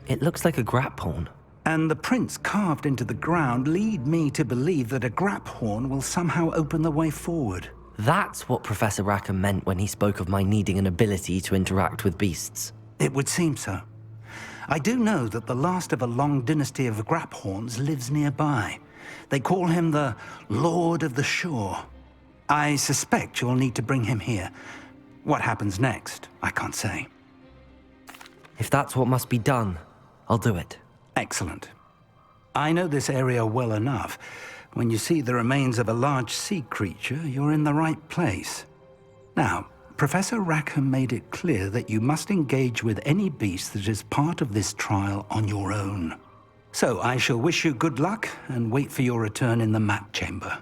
It looks like a grap horn. And the prints carved into the ground lead me to believe that a grap horn will somehow open the way forward. That's what Professor Rackham meant when he spoke of my needing an ability to interact with beasts. It would seem so. I do know that the last of a long dynasty of Graphorns lives nearby. They call him the Lord of the Shore. I suspect you'll need to bring him here. What happens next, I can't say. If that's what must be done, I'll do it. Excellent. I know this area well enough. When you see the remains of a large sea creature, you're in the right place. Now, Professor Rackham made it clear that you must engage with any beast that is part of this trial on your own. So I shall wish you good luck and wait for your return in the map chamber.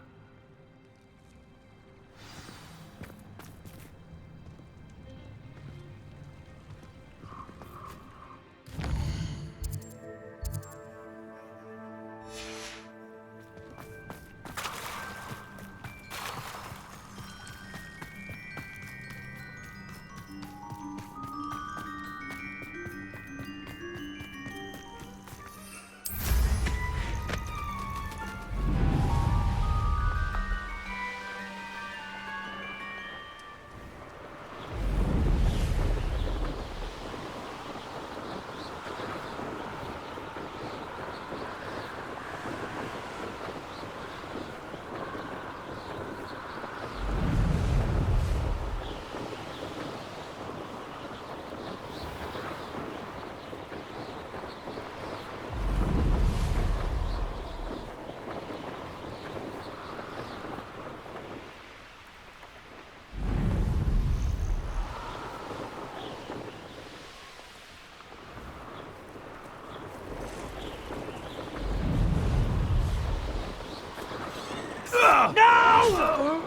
No!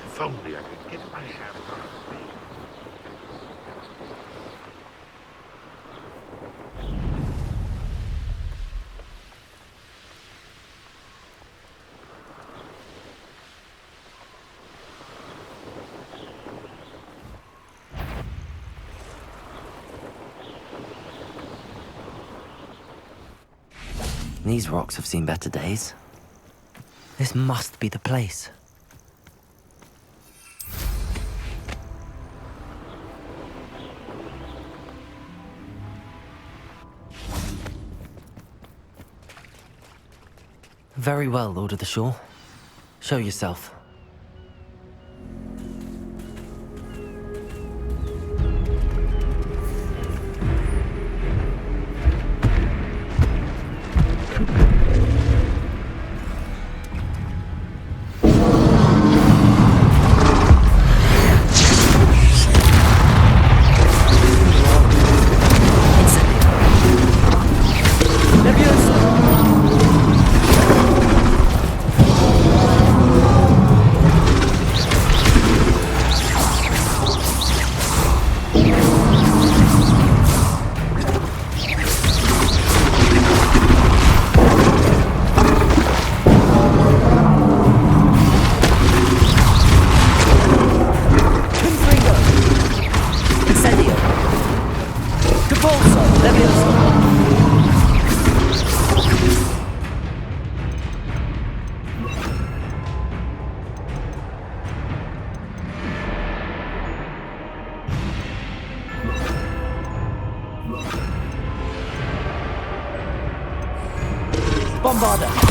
If only I could get my hands on it. These rocks have seen better days. This must be the place. Very well, Lord of the Shore. Show yourself. Bombarder!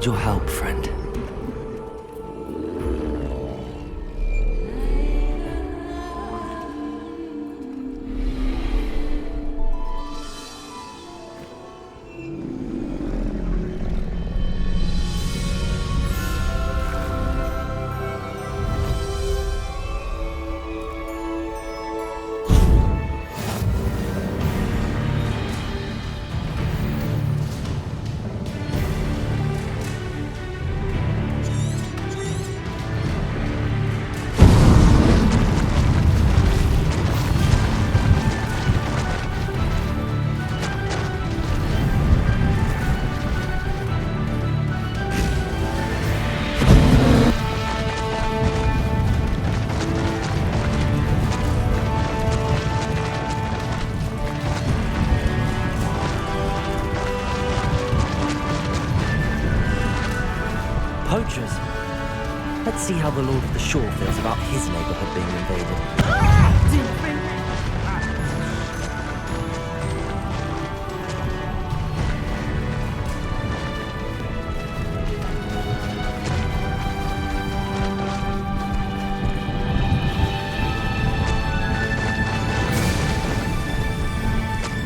need your help, friend. Poachers. Let's see how the Lord of the Shore feels about his neighborhood being invaded.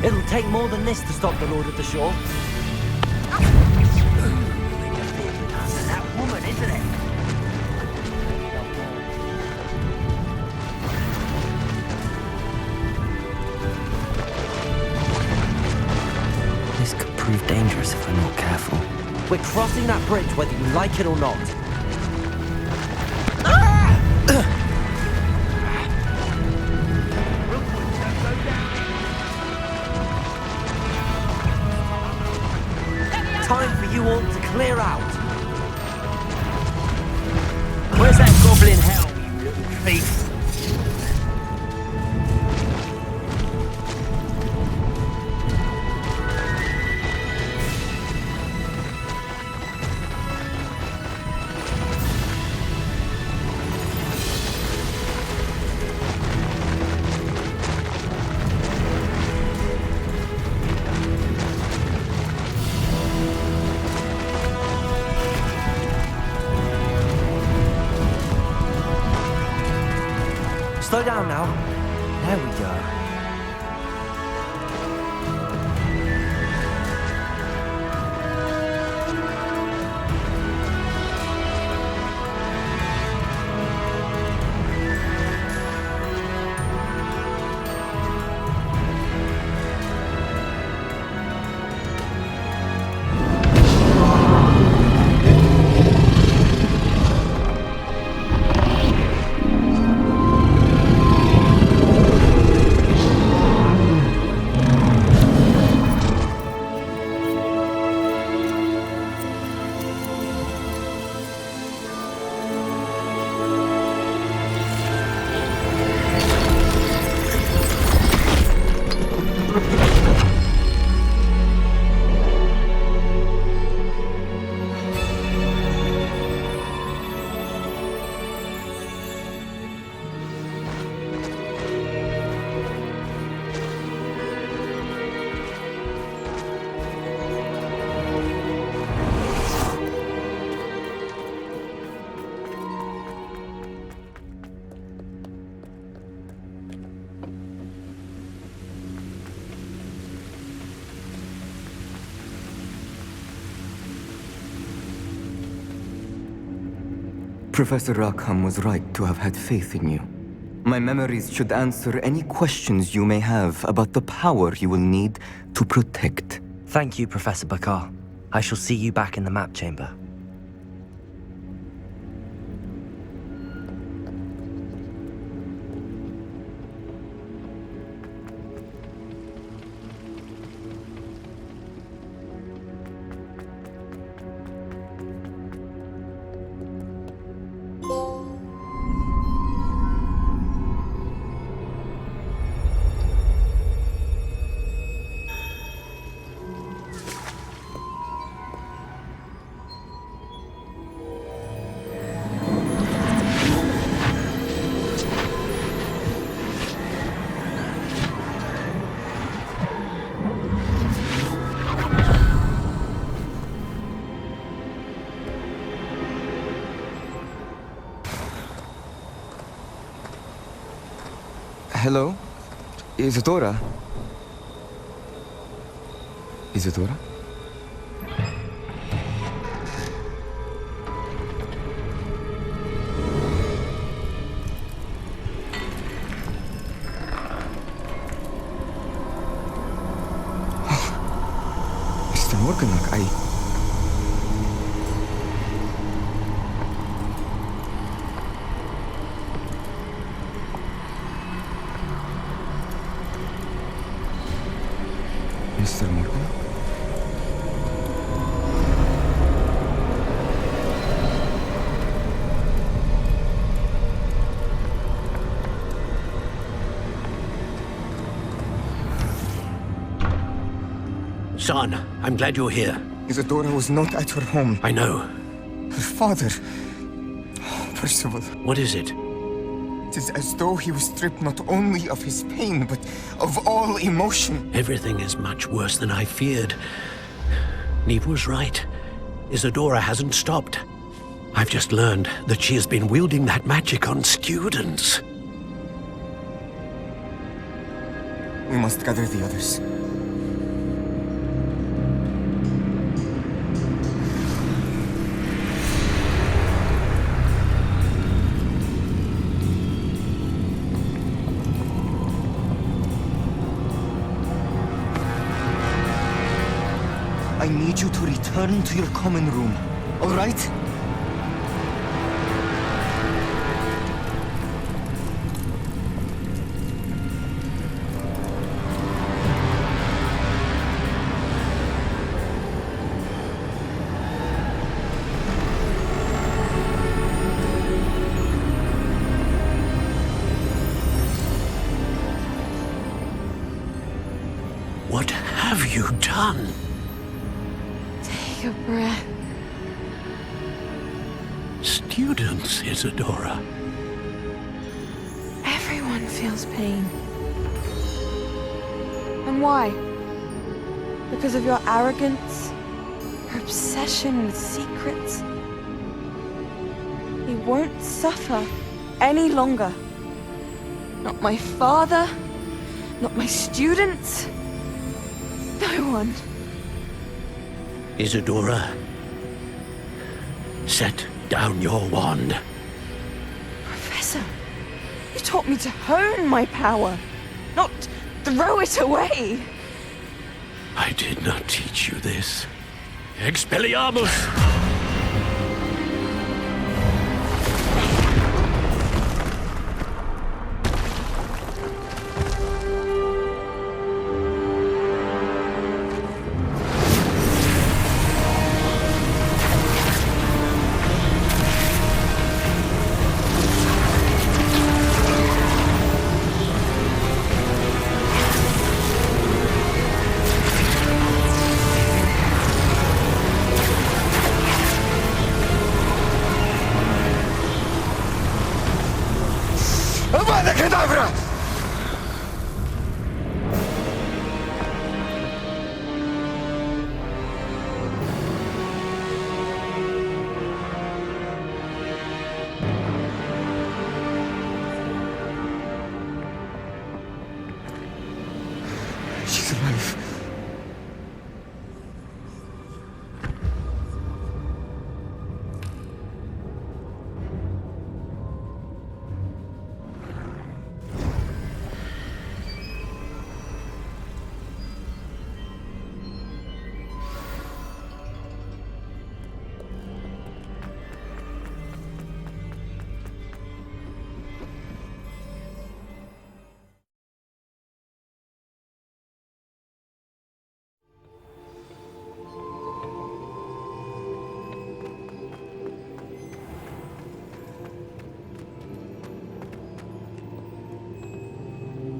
It'll take more than this to stop the Lord of the Shore. That woman, isn't it? This could prove dangerous if we're not careful. We're crossing that bridge whether you like it or not. Time for you all to clear out. Where's that goblin hell, you little thief? Slow down now. There we go. Professor Rackham was right to have had faith in you. My memories should answer any questions you may have about the power you will need to protect. Thank you, Professor Bakar. I shall see you back in the map chamber. Hello? Isadora? Isadora? Mr. Morganach, Mr. Morgan? Son, I'm glad you're here. Isadora was not at her home. I know. Her father... Percival. What is it? It is as though he was stripped not only of his pain, but of all emotion. Everything is much worse than I feared. Neve was right. Isadora hasn't stopped. I've just learned that she has been wielding that magic on students. We must gather the others. I need you to return to your common room, all right? What have you done? Take a breath. Students, Isadora. Everyone feels pain. And why? Because of your arrogance? Your obsession with secrets? He won't suffer any longer. Not my father, not my students, no one. Isadora, set down your wand. Professor, you taught me to hone my power, not throw it away. I did not teach you this. Expelliarmus! Avada Kedavra! She's alive.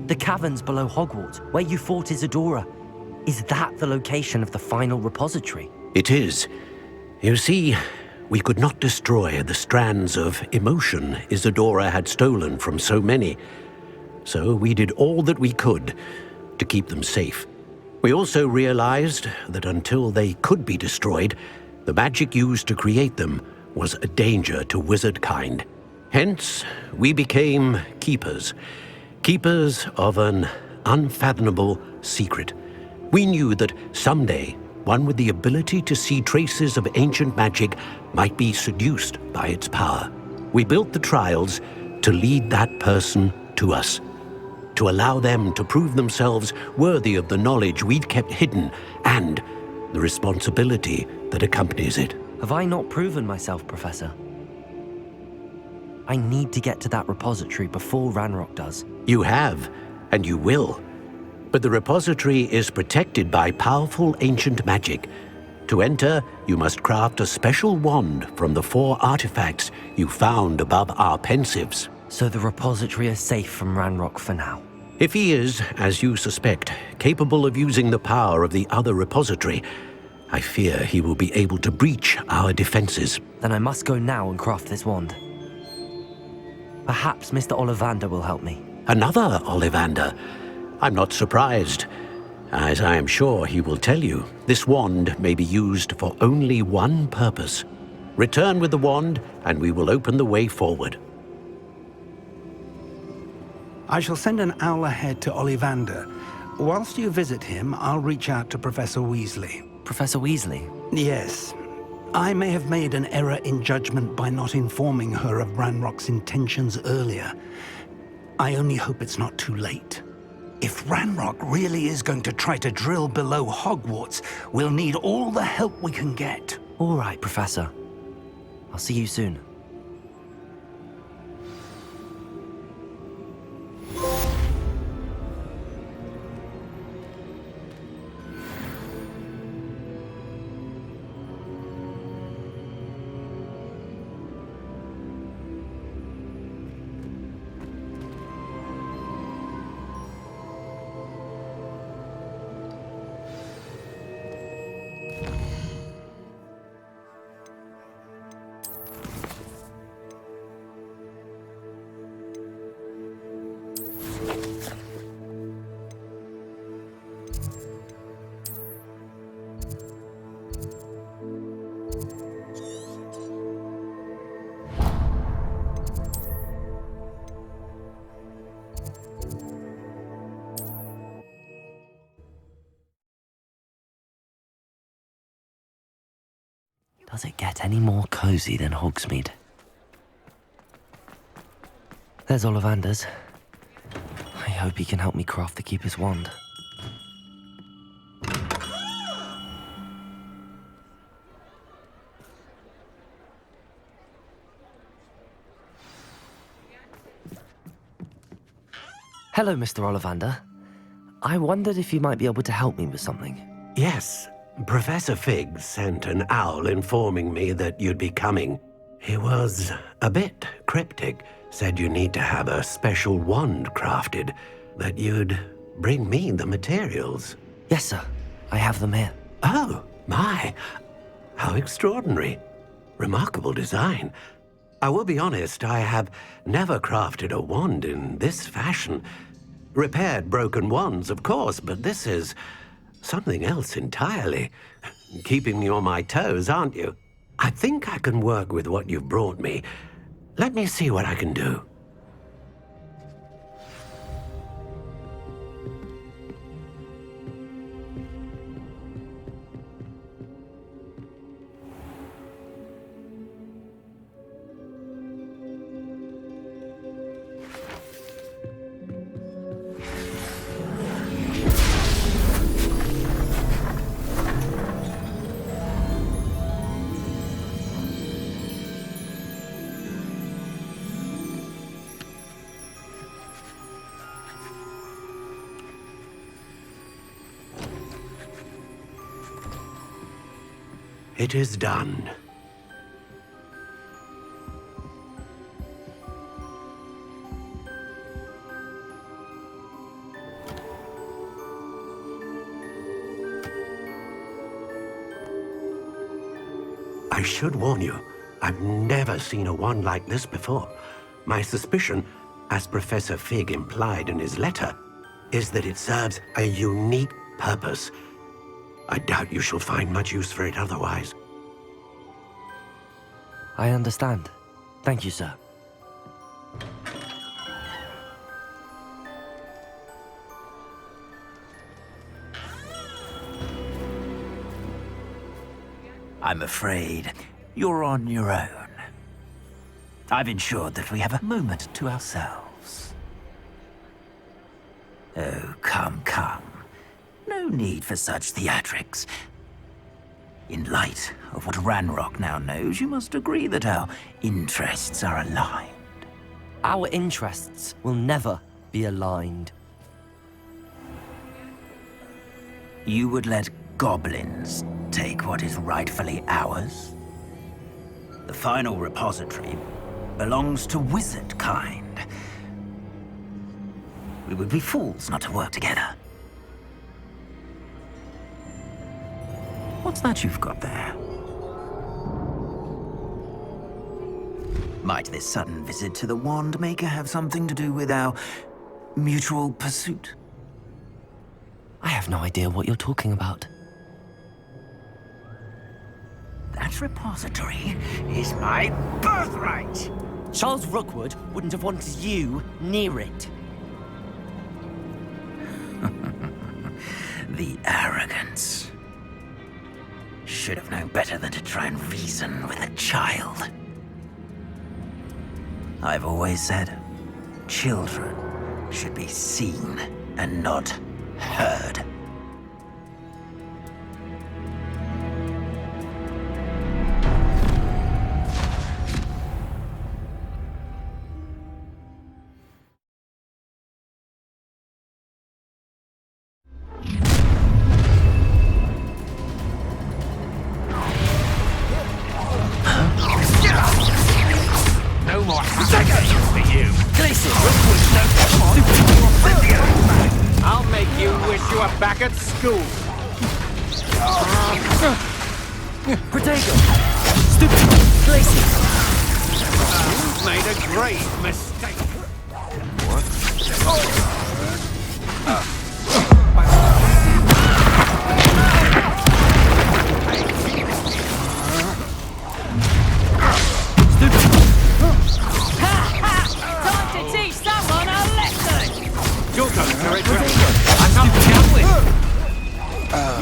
The caverns below Hogwarts, where you fought Isadora. Is that the location of the final repository? It is. You see, we could not destroy the strands of emotion Isadora had stolen from so many. So we did all that we could to keep them safe. We also realized that until they could be destroyed, the magic used to create them was a danger to wizard kind. Hence, we became keepers, Keepers of an unfathomable secret. We knew that someday, one with the ability to see traces of ancient magic might be seduced by its power. We built the trials to lead that person to us, to allow them to prove themselves worthy of the knowledge we'd kept hidden and the responsibility that accompanies it. Have I not proven myself, Professor? I need to get to that repository before Ranrock does. You have, and you will. But the repository is protected by powerful ancient magic. To enter, you must craft a special wand from the 4 artifacts you found above our pensives. So the repository is safe from Ranrock for now? If he is, as you suspect, capable of using the power of the other repository, I fear he will be able to breach our defenses. Then I must go now and craft this wand. Perhaps Mr. Ollivander will help me. Another Ollivander? I'm not surprised. As I am sure he will tell you, this wand may be used for only one purpose. Return with the wand, and we will open the way forward. I shall send an owl ahead to Ollivander. Whilst you visit him, I'll reach out to Professor Weasley. Professor Weasley? Yes. I may have made an error in judgment by not informing her of Ranrock's intentions earlier. I only hope it's not too late. If Ranrock really is going to try to drill below Hogwarts, we'll need all the help we can get. All right, Professor. I'll see you soon. Does it get any more cozy than Hogsmeade? There's Ollivander's. I hope he can help me craft the Keeper's wand. Hello, Mr. Ollivander. I wondered if you might be able to help me with something. Yes. Professor Fig sent an owl informing me that you'd be coming. He was a bit cryptic, said you need to have a special wand crafted, that you'd bring me the materials. Yes, sir. I have them here. Oh, my. How extraordinary. Remarkable design. I will be honest, I have never crafted a wand in this fashion. Repaired broken wands, of course, but this is something else entirely. Keeping me on my toes, aren't you? I think I can work with what you've brought me. Let me see what I can do. It is done. I should warn you, I've never seen a wand like this before. My suspicion, as Professor Fig implied in his letter, is that it serves a unique purpose. I doubt you shall find much use for it otherwise. I understand. Thank you, sir. I'm afraid you're on your own. I've ensured that we have a moment to ourselves. Oh, come, come. No need for such theatrics. In light of what Ranrock now knows, you must agree that our interests are aligned. Our interests will never be aligned. You would let goblins take what is rightfully ours? The final repository belongs to wizard kind. We would be fools not to work together. What's that you've got there? Might this sudden visit to the Wand Maker have something to do with our mutual pursuit? I have no idea what you're talking about. That repository is my birthright! Charles Rookwood wouldn't have wanted you near it. The arrogance. Should have known better than to try and reason with a child. I've always said, children should be seen and not heard. No more happiness for you. Glacier! I'll make you wish you were back at school. Protego! Stupid! Glacier! You've made a grave mistake. Time to teach someone a lesson! You're going to regret it. I'm not done with.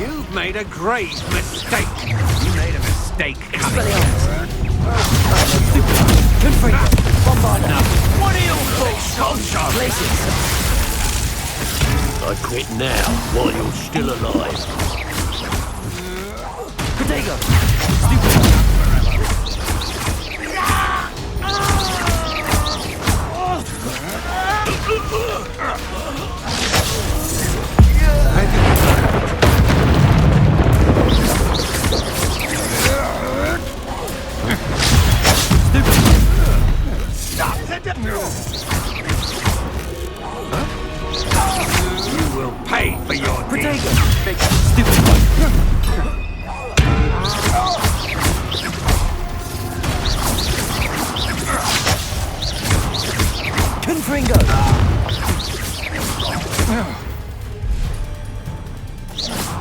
You've made a grave mistake. You made a mistake coming here. Confringo! Bombarda! What are you fools? Glaciers! I quit now, while you're still alive. Protego! Stop it! You will pay for your Protego! deeds. Stupid one! Confringo!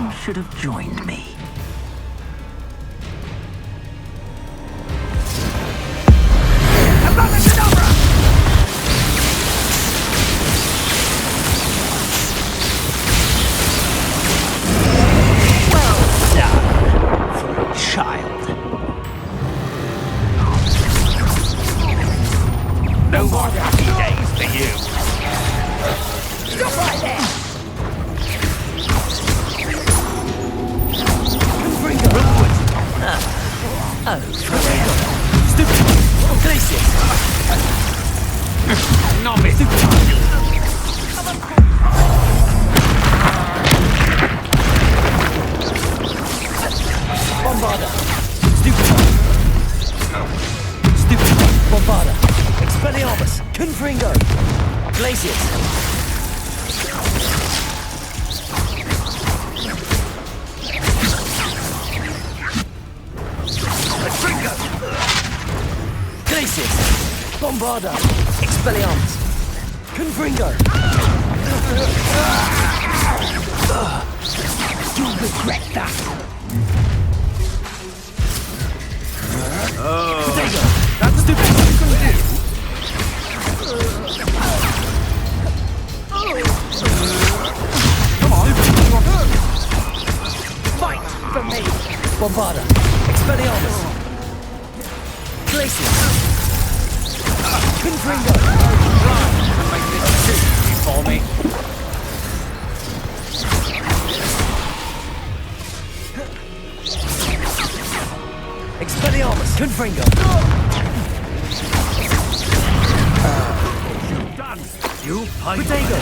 You should have joined me. Well done for a child. No more happy days for you. Stop right there! Confringo! Oh, Protego! Stupid! Glacier! Novice. Bombarda! Stupid! Stupid! Bombarda! Expelliarmus! Confringo! Glaciers! Glaciers! Bombarda! Expelliarmus! Confringo! You'll regret that! Protego! That's the best you can do! Come on! Fight for me! Bombarda! Expelliarmus! Glacius! Confringo! Make this easy for me. Expelliarmus! Confringo! You've done. You paid. Protego!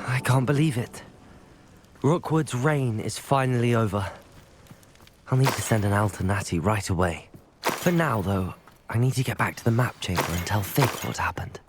I can't believe it. Rookwood's reign is finally over. I'll need to send an Alternati right away. For now, though, I need to get back to the map chamber and tell Fig what happened.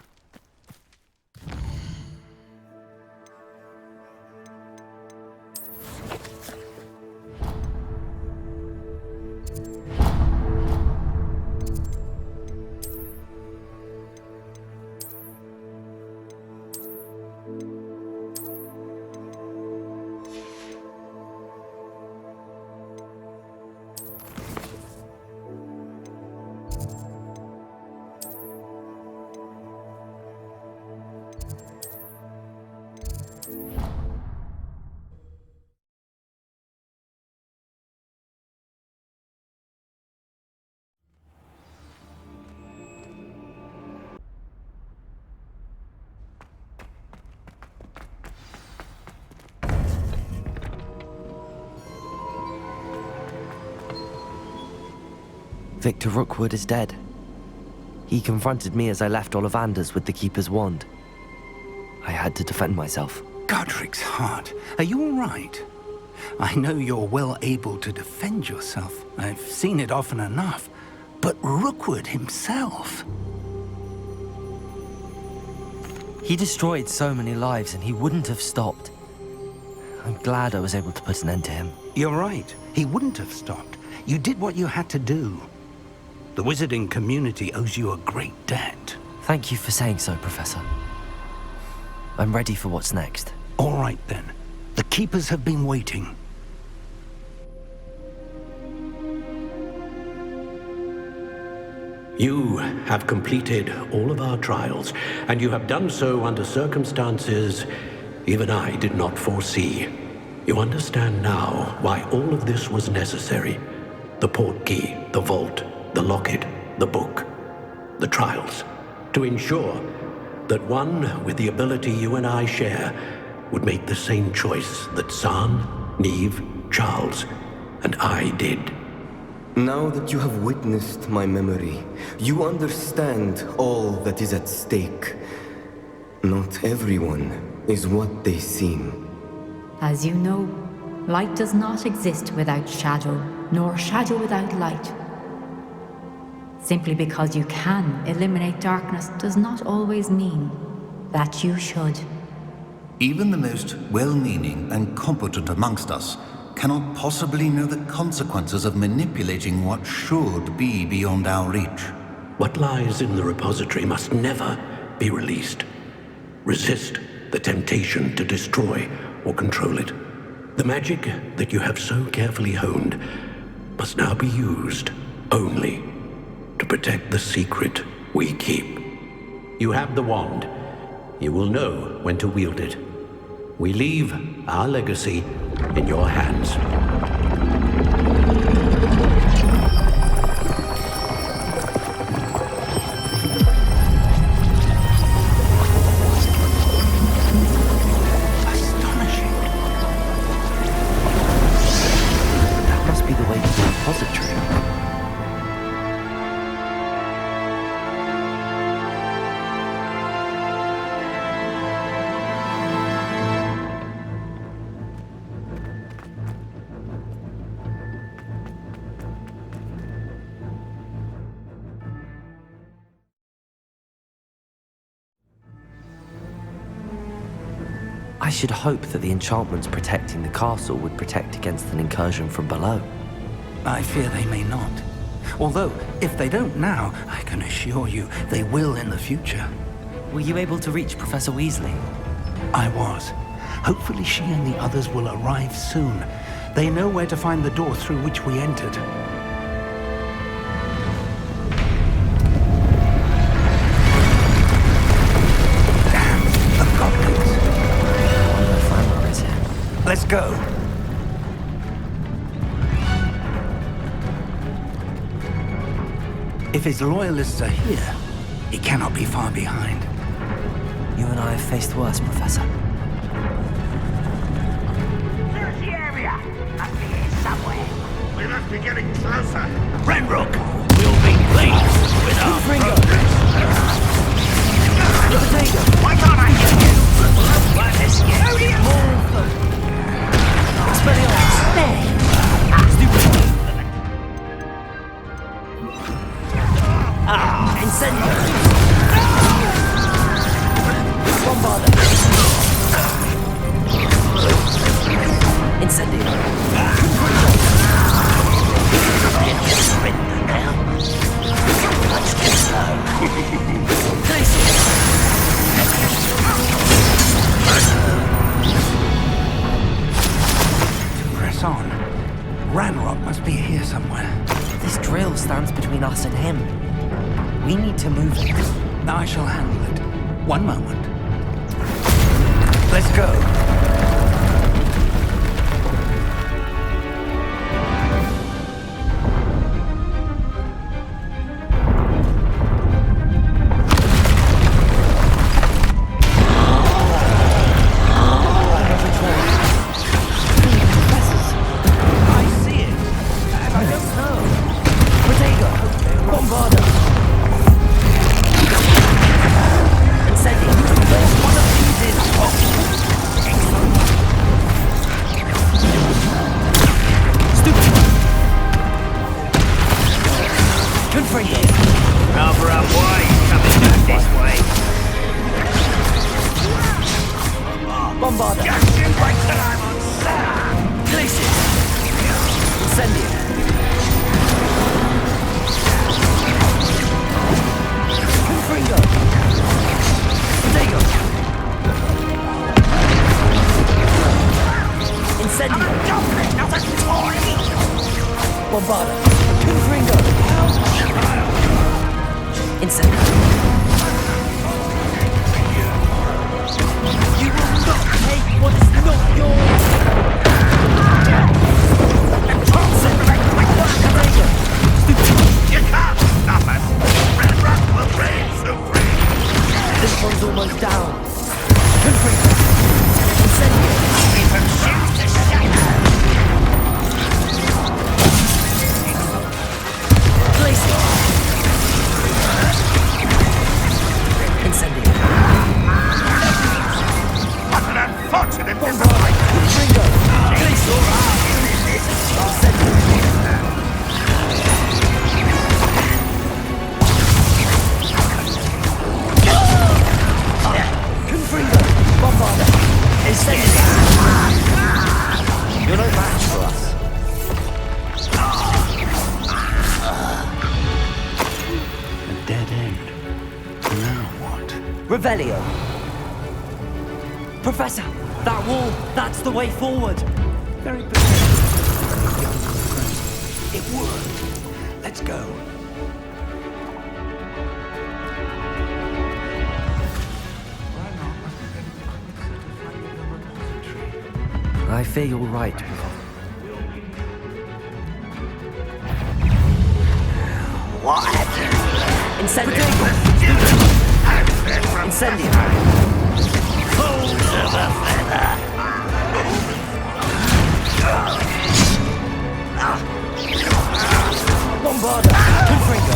Victor Rookwood is dead. He confronted me as I left Ollivander's with the Keeper's wand. I had to defend myself. Godric's heart. Are you all right? I know you're well able to defend yourself. I've seen it often enough. But Rookwood himself... He destroyed so many lives and he wouldn't have stopped. I'm glad I was able to put an end to him. You're right. He wouldn't have stopped. You did what you had to do. The wizarding community owes you a great debt. Thank you for saying so, Professor. I'm ready for what's next. All right, then. The Keepers have been waiting. You have completed all of our trials, and you have done so under circumstances even I did not foresee. You understand now why all of this was necessary. The portkey, the vault, the locket, the book, the trials, to ensure that one with the ability you and I share would make the same choice that San, Neve, Charles, and I did. Now that you have witnessed my memory, you understand all that is at stake. Not everyone is what they seem. As you know, light does not exist without shadow, nor shadow without light. Simply because you can eliminate darkness does not always mean that you should. Even the most well-meaning and competent amongst us cannot possibly know the consequences of manipulating what should be beyond our reach. What lies in the repository must never be released. Resist the temptation to destroy or control it. The magic that you have so carefully honed must now be used only to protect the secret we keep. You have the wand. You will know when to wield it. We leave our legacy in your hands. That must be the way to the repository. I should hope that the enchantments protecting the castle would protect against an incursion from below. I fear they may not. Although, if they don't now, I can assure you they will in the future. Were you able to reach Professor Weasley? I was. Hopefully she and the others will arrive soon. They know where to find the door through which we entered. Damn, the goblins. Let's go. If his loyalists are here, he cannot be far behind. You and I have faced worse, Professor. There's the area. Must be here somewhere. We must be getting closer. Renrook will be pleased with our progress. Why can't I get you? What is it? More of them. Expelliarmus. There. Stupid. Incendio. Bombarda. Incendio. Let's get slow. Press on. Ranrock must be here somewhere. This drill stands between us and him. We need to move it. I shall handle it. One moment. Let's go. Revelio. Professor, that wall, that's the way forward. Very good. It worked. Let's go. I fear you're right, Professor. What happened? Incendio. Incendio. Fools of a feather. Bombarda. Confringo.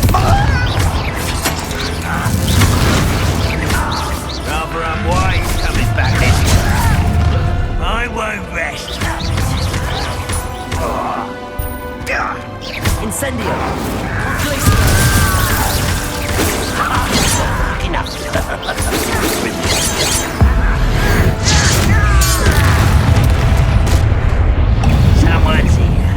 Rather unwise coming back in. I won't rest. Incendio. Enough. Someone's here.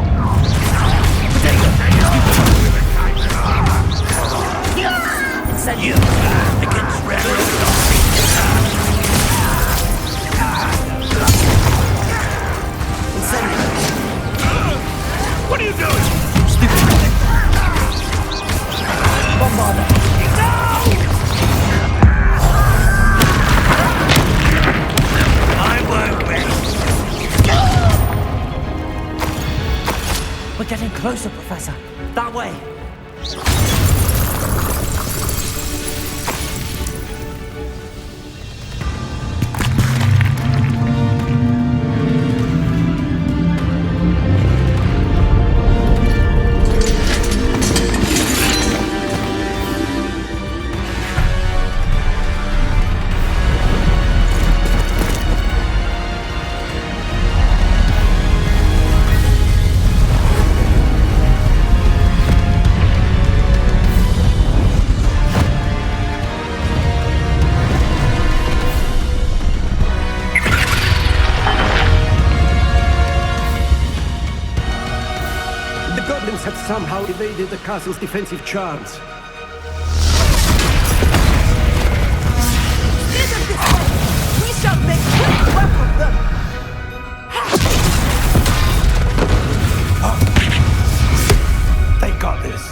Closer, Professor. That way. Have somehow evaded the castle's defensive charms. We shall make quick work of them! They got this.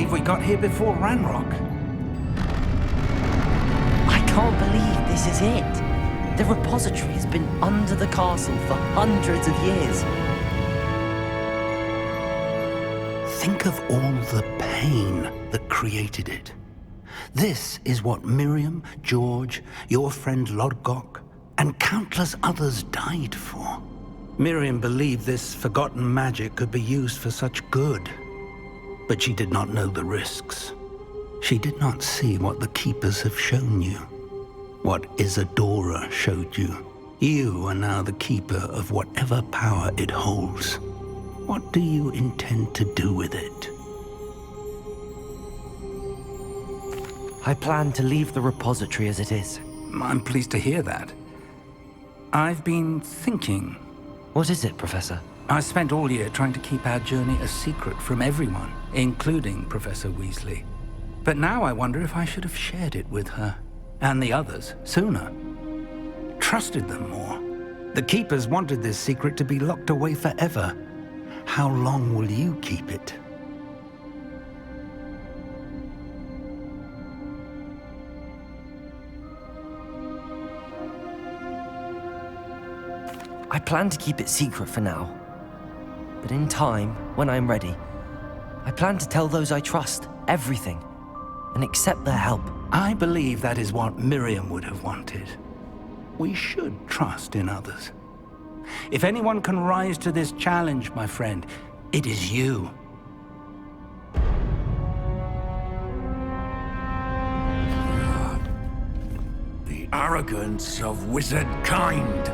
believe we got here before Ranrock. I can't believe this is it. The repository has been under the castle for hundreds of years. Think of all the pain that created it. This is what Miriam, George, your friend Lodgok, and countless others died for. Miriam believed this forgotten magic could be used for such good, but she did not know the risks. She did not see what the Keepers have shown you, what Isadora showed you. You are now the Keeper of whatever power it holds. What do you intend to do with it? I plan to leave the repository as it is. I'm pleased to hear that. I've been thinking. What is it, Professor? I spent all year trying to keep our journey a secret from everyone, including Professor Weasley. But now I wonder if I should have shared it with her, and the others, sooner. Trusted them more. The Keepers wanted this secret to be locked away forever. How long will you keep it? I plan to keep it secret for now. But in time, when I'm ready, I plan to tell those I trust everything and accept their help. I believe that is what Miriam would have wanted. We should trust in others. If anyone can rise to this challenge, my friend, it is you. The arrogance of wizard kind.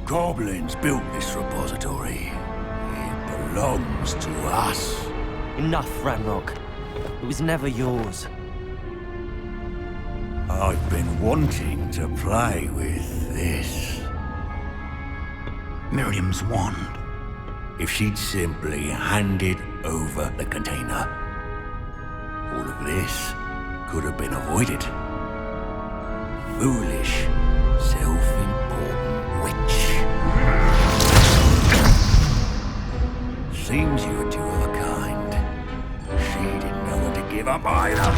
Goblins built this repository. It belongs to us. Enough, Ranrock. It was never yours. I've been wanting to play with this. Miriam's wand. If she'd simply handed over the container, all of this could have been avoided. Foolish, self-important witch. Seems you were two of a kind. She didn't know when to give up either.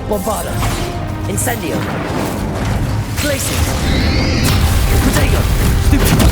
Bombarda. Incendio. Glacier. Protego. Stupid.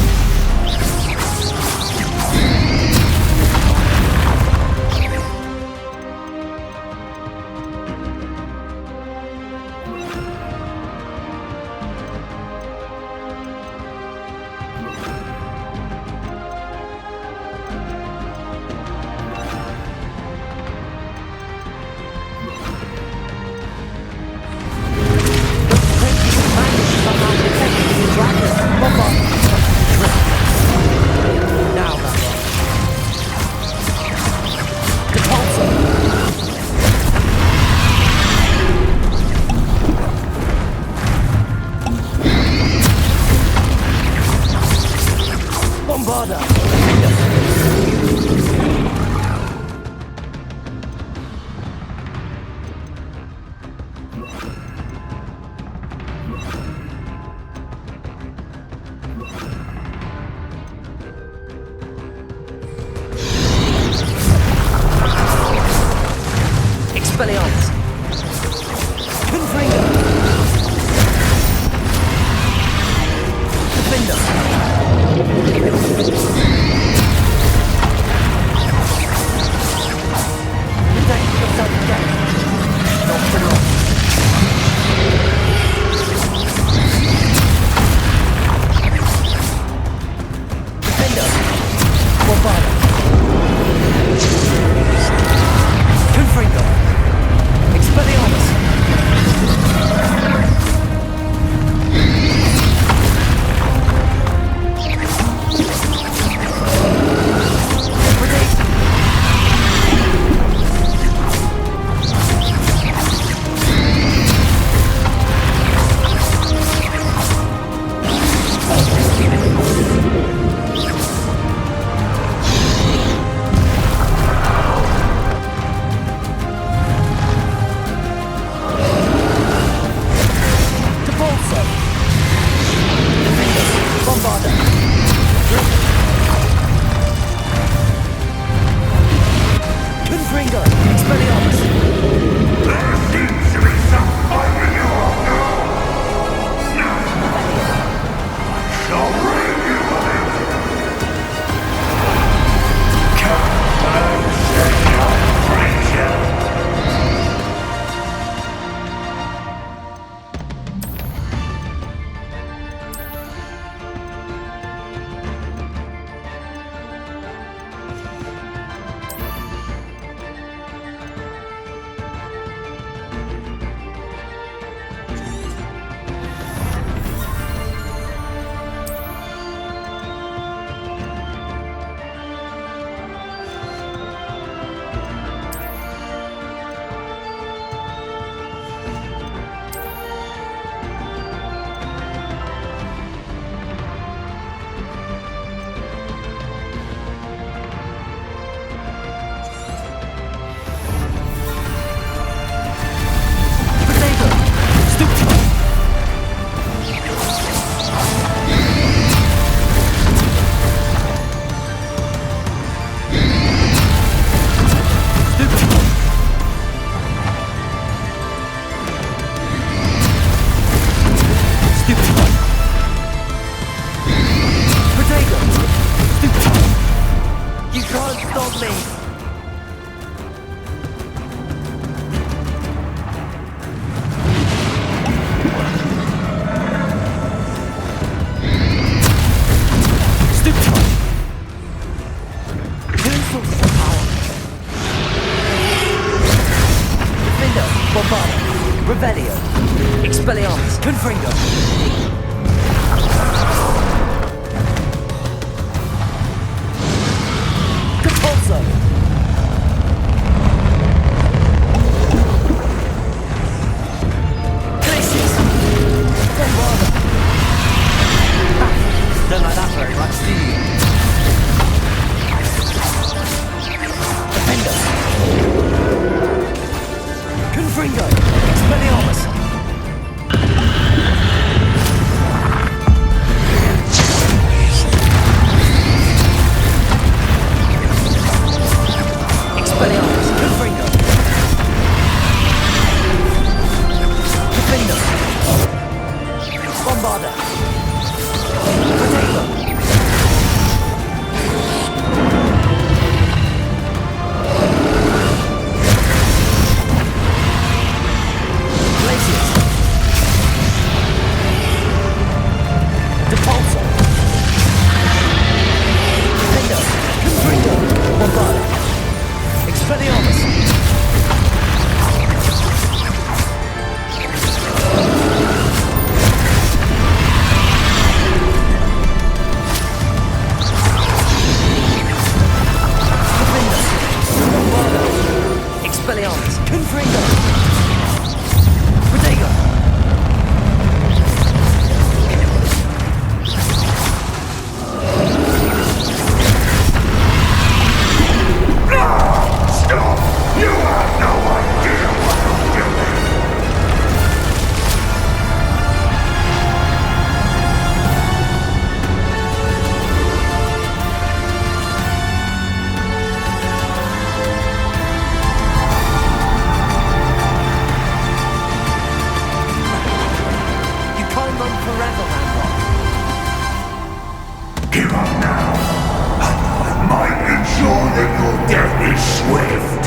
Swift!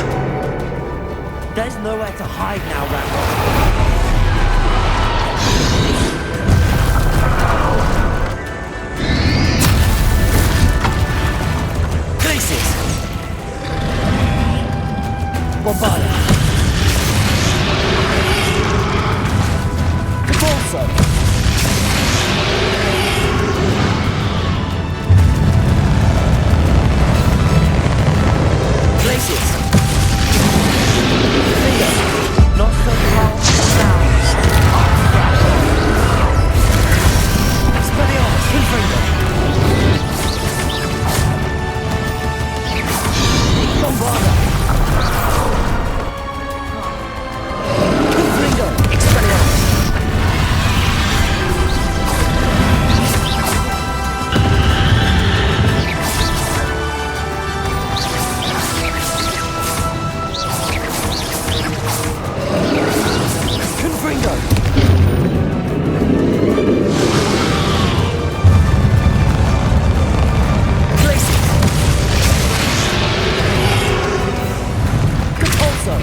There's nowhere to hide now, Ranrock. Glaciers! Bombarda! Convulso! Glaciers! Not so powerful now. Expelliarmus, Confringo! Bombarda! Confringo! Expelliarmus! Confringo! Glaciers! Compulso!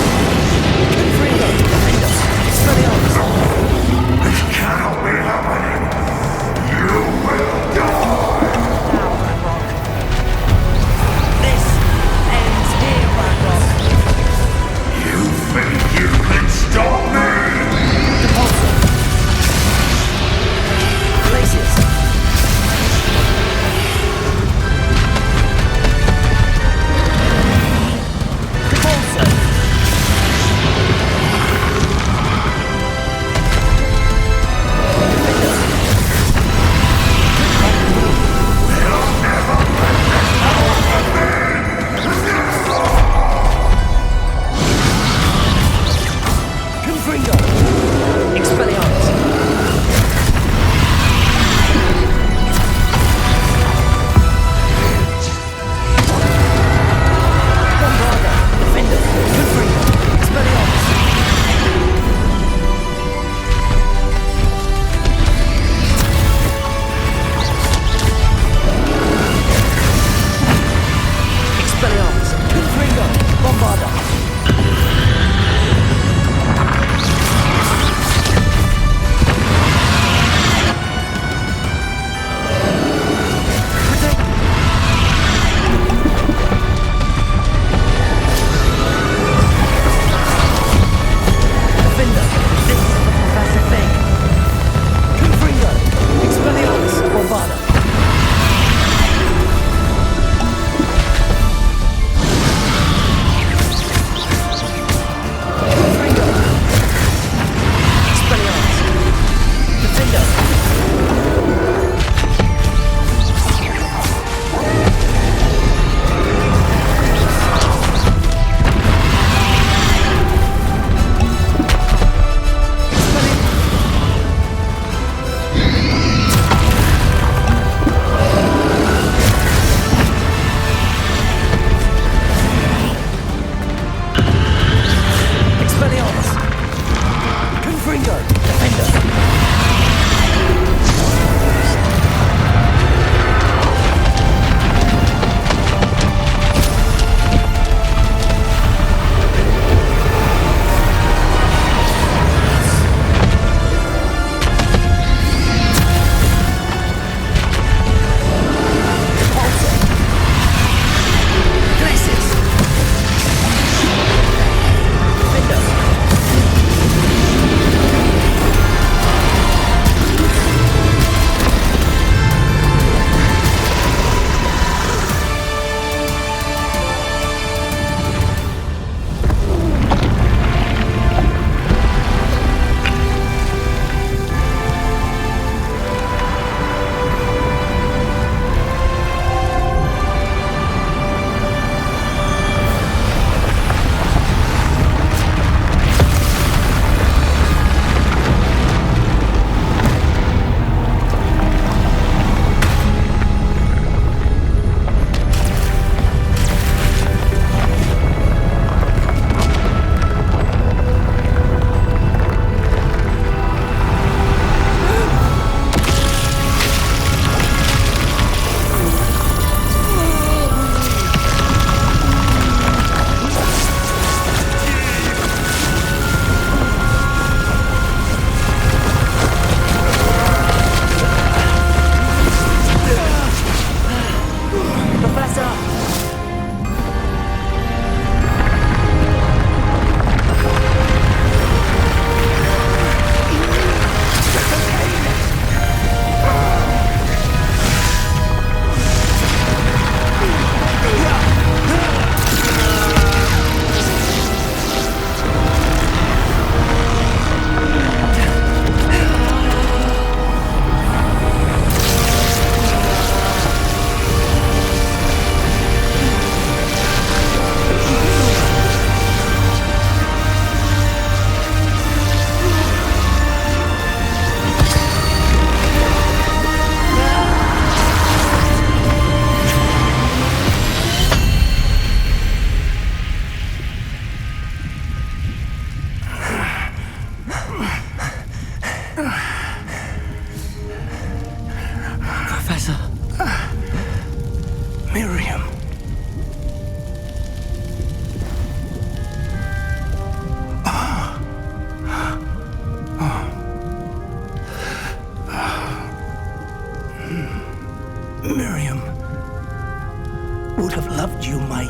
Confringo! Defender! Expelliarmus! This cannot be happening! You will die! Now, Ranrock. This ends here, Ranrock. You think you can stop me? Compulso! Glaciers! Compulso! Confringo! Expelliarmus! Bombarda! Defender! Confringo! Expelliarmus! Expelliarmus! Confringo! Bombarda! Defender! This is the Professor thing! Confringo! Expelliarmus! Bombarda!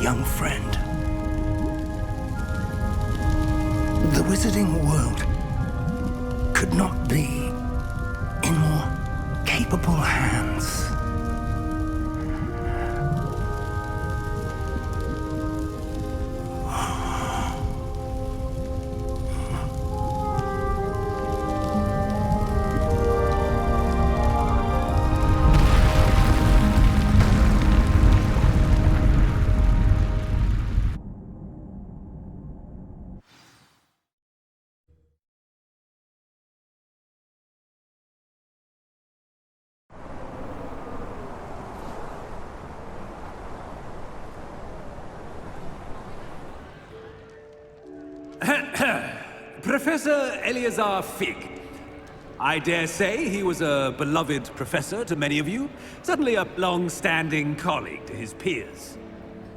young friend. The wizarding world could not be in more capable hands. Professor Eleazar Fig. I dare say he was a beloved professor to many of you, certainly a long-standing colleague to his peers.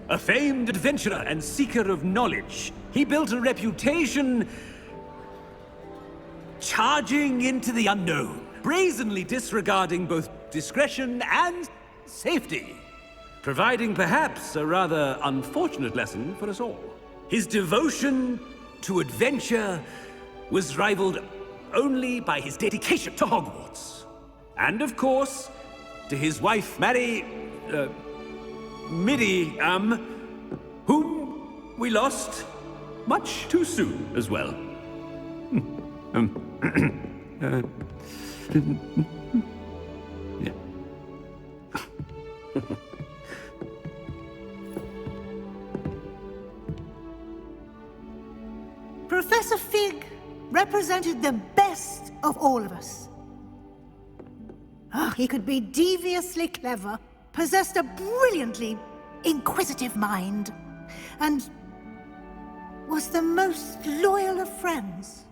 A famed adventurer and seeker of knowledge, he built a reputation charging into the unknown, brazenly disregarding both discretion and safety, providing perhaps a rather unfortunate lesson for us all. His devotion to adventure was rivaled only by his dedication to Hogwarts. And of course, to his wife, Middy, whom we lost much too soon as well. Yeah. Professor Fig represented the best of all of us. He could be deviously clever, possessed a brilliantly inquisitive mind, and was the most loyal of friends.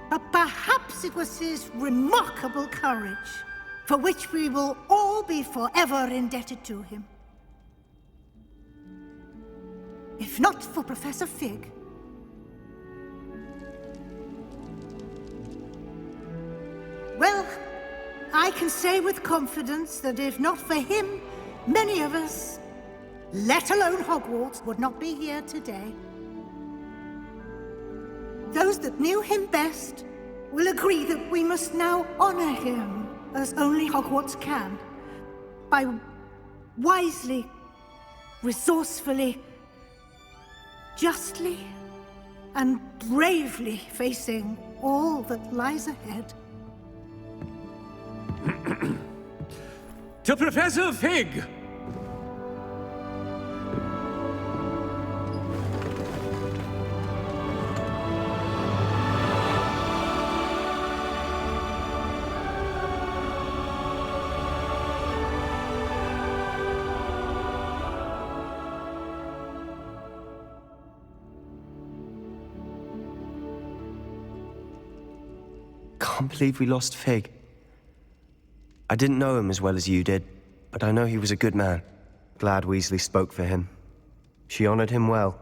But perhaps it was his remarkable courage, for which we will all be forever indebted to him. If not for Professor Fig, well, I can say with confidence that if not for him, many of us, let alone Hogwarts, would not be here today. Those that knew him best will agree that we must now honor him as only Hogwarts can, by wisely, resourcefully, justly and bravely facing all that lies ahead. To Professor Fig! Can't believe we lost Fig. I didn't know him as well as you did, but I know he was a good man. Glad Weasley spoke for him. She honored him well.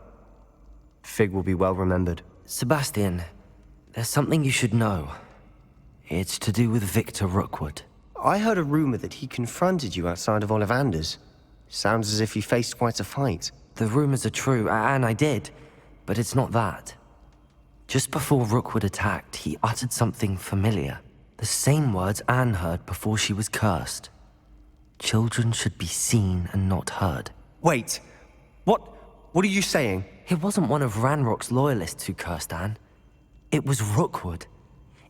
Fig will be well remembered. Sebastian, there's something you should know. It's to do with Victor Rookwood. I heard a rumor that he confronted you outside of Ollivander's. Sounds as if you faced quite a fight. The rumors are true, and I did, but it's not that. Just before Rookwood attacked, he uttered something familiar. The same words Anne heard before she was cursed. Children should be seen and not heard. Wait, what are you saying? It wasn't one of Ranrock's loyalists who cursed Anne. It was Rookwood.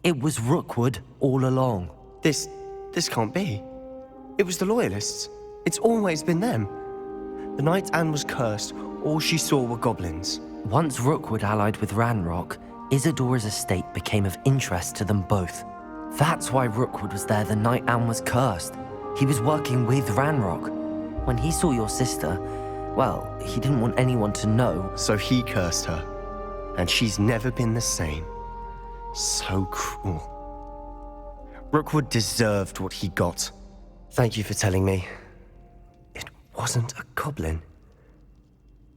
It was Rookwood all along. This can't be. It was the loyalists. It's always been them. The night Anne was cursed, all she saw were goblins. Once Rookwood allied with Ranrock, Isadora's estate became of interest to them both. That's why Rookwood was there the night Anne was cursed. He was working with Ranrock. When he saw your sister, well, he didn't want anyone to know. So he cursed her. And she's never been the same. So cruel. Rookwood deserved what he got. Thank you for telling me. It wasn't a goblin.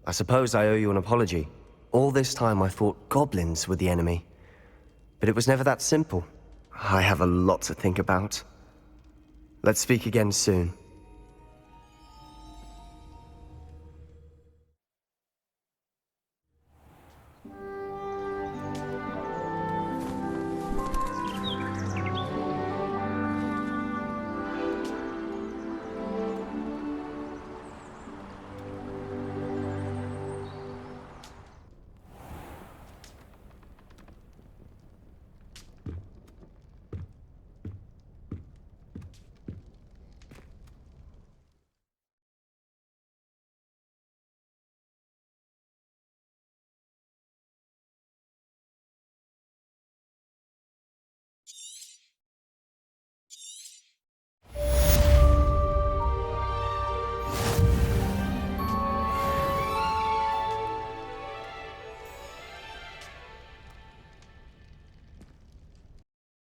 I suppose I owe you an apology. All this time I thought goblins were the enemy. But it was never that simple. I have a lot to think about. Let's speak again soon.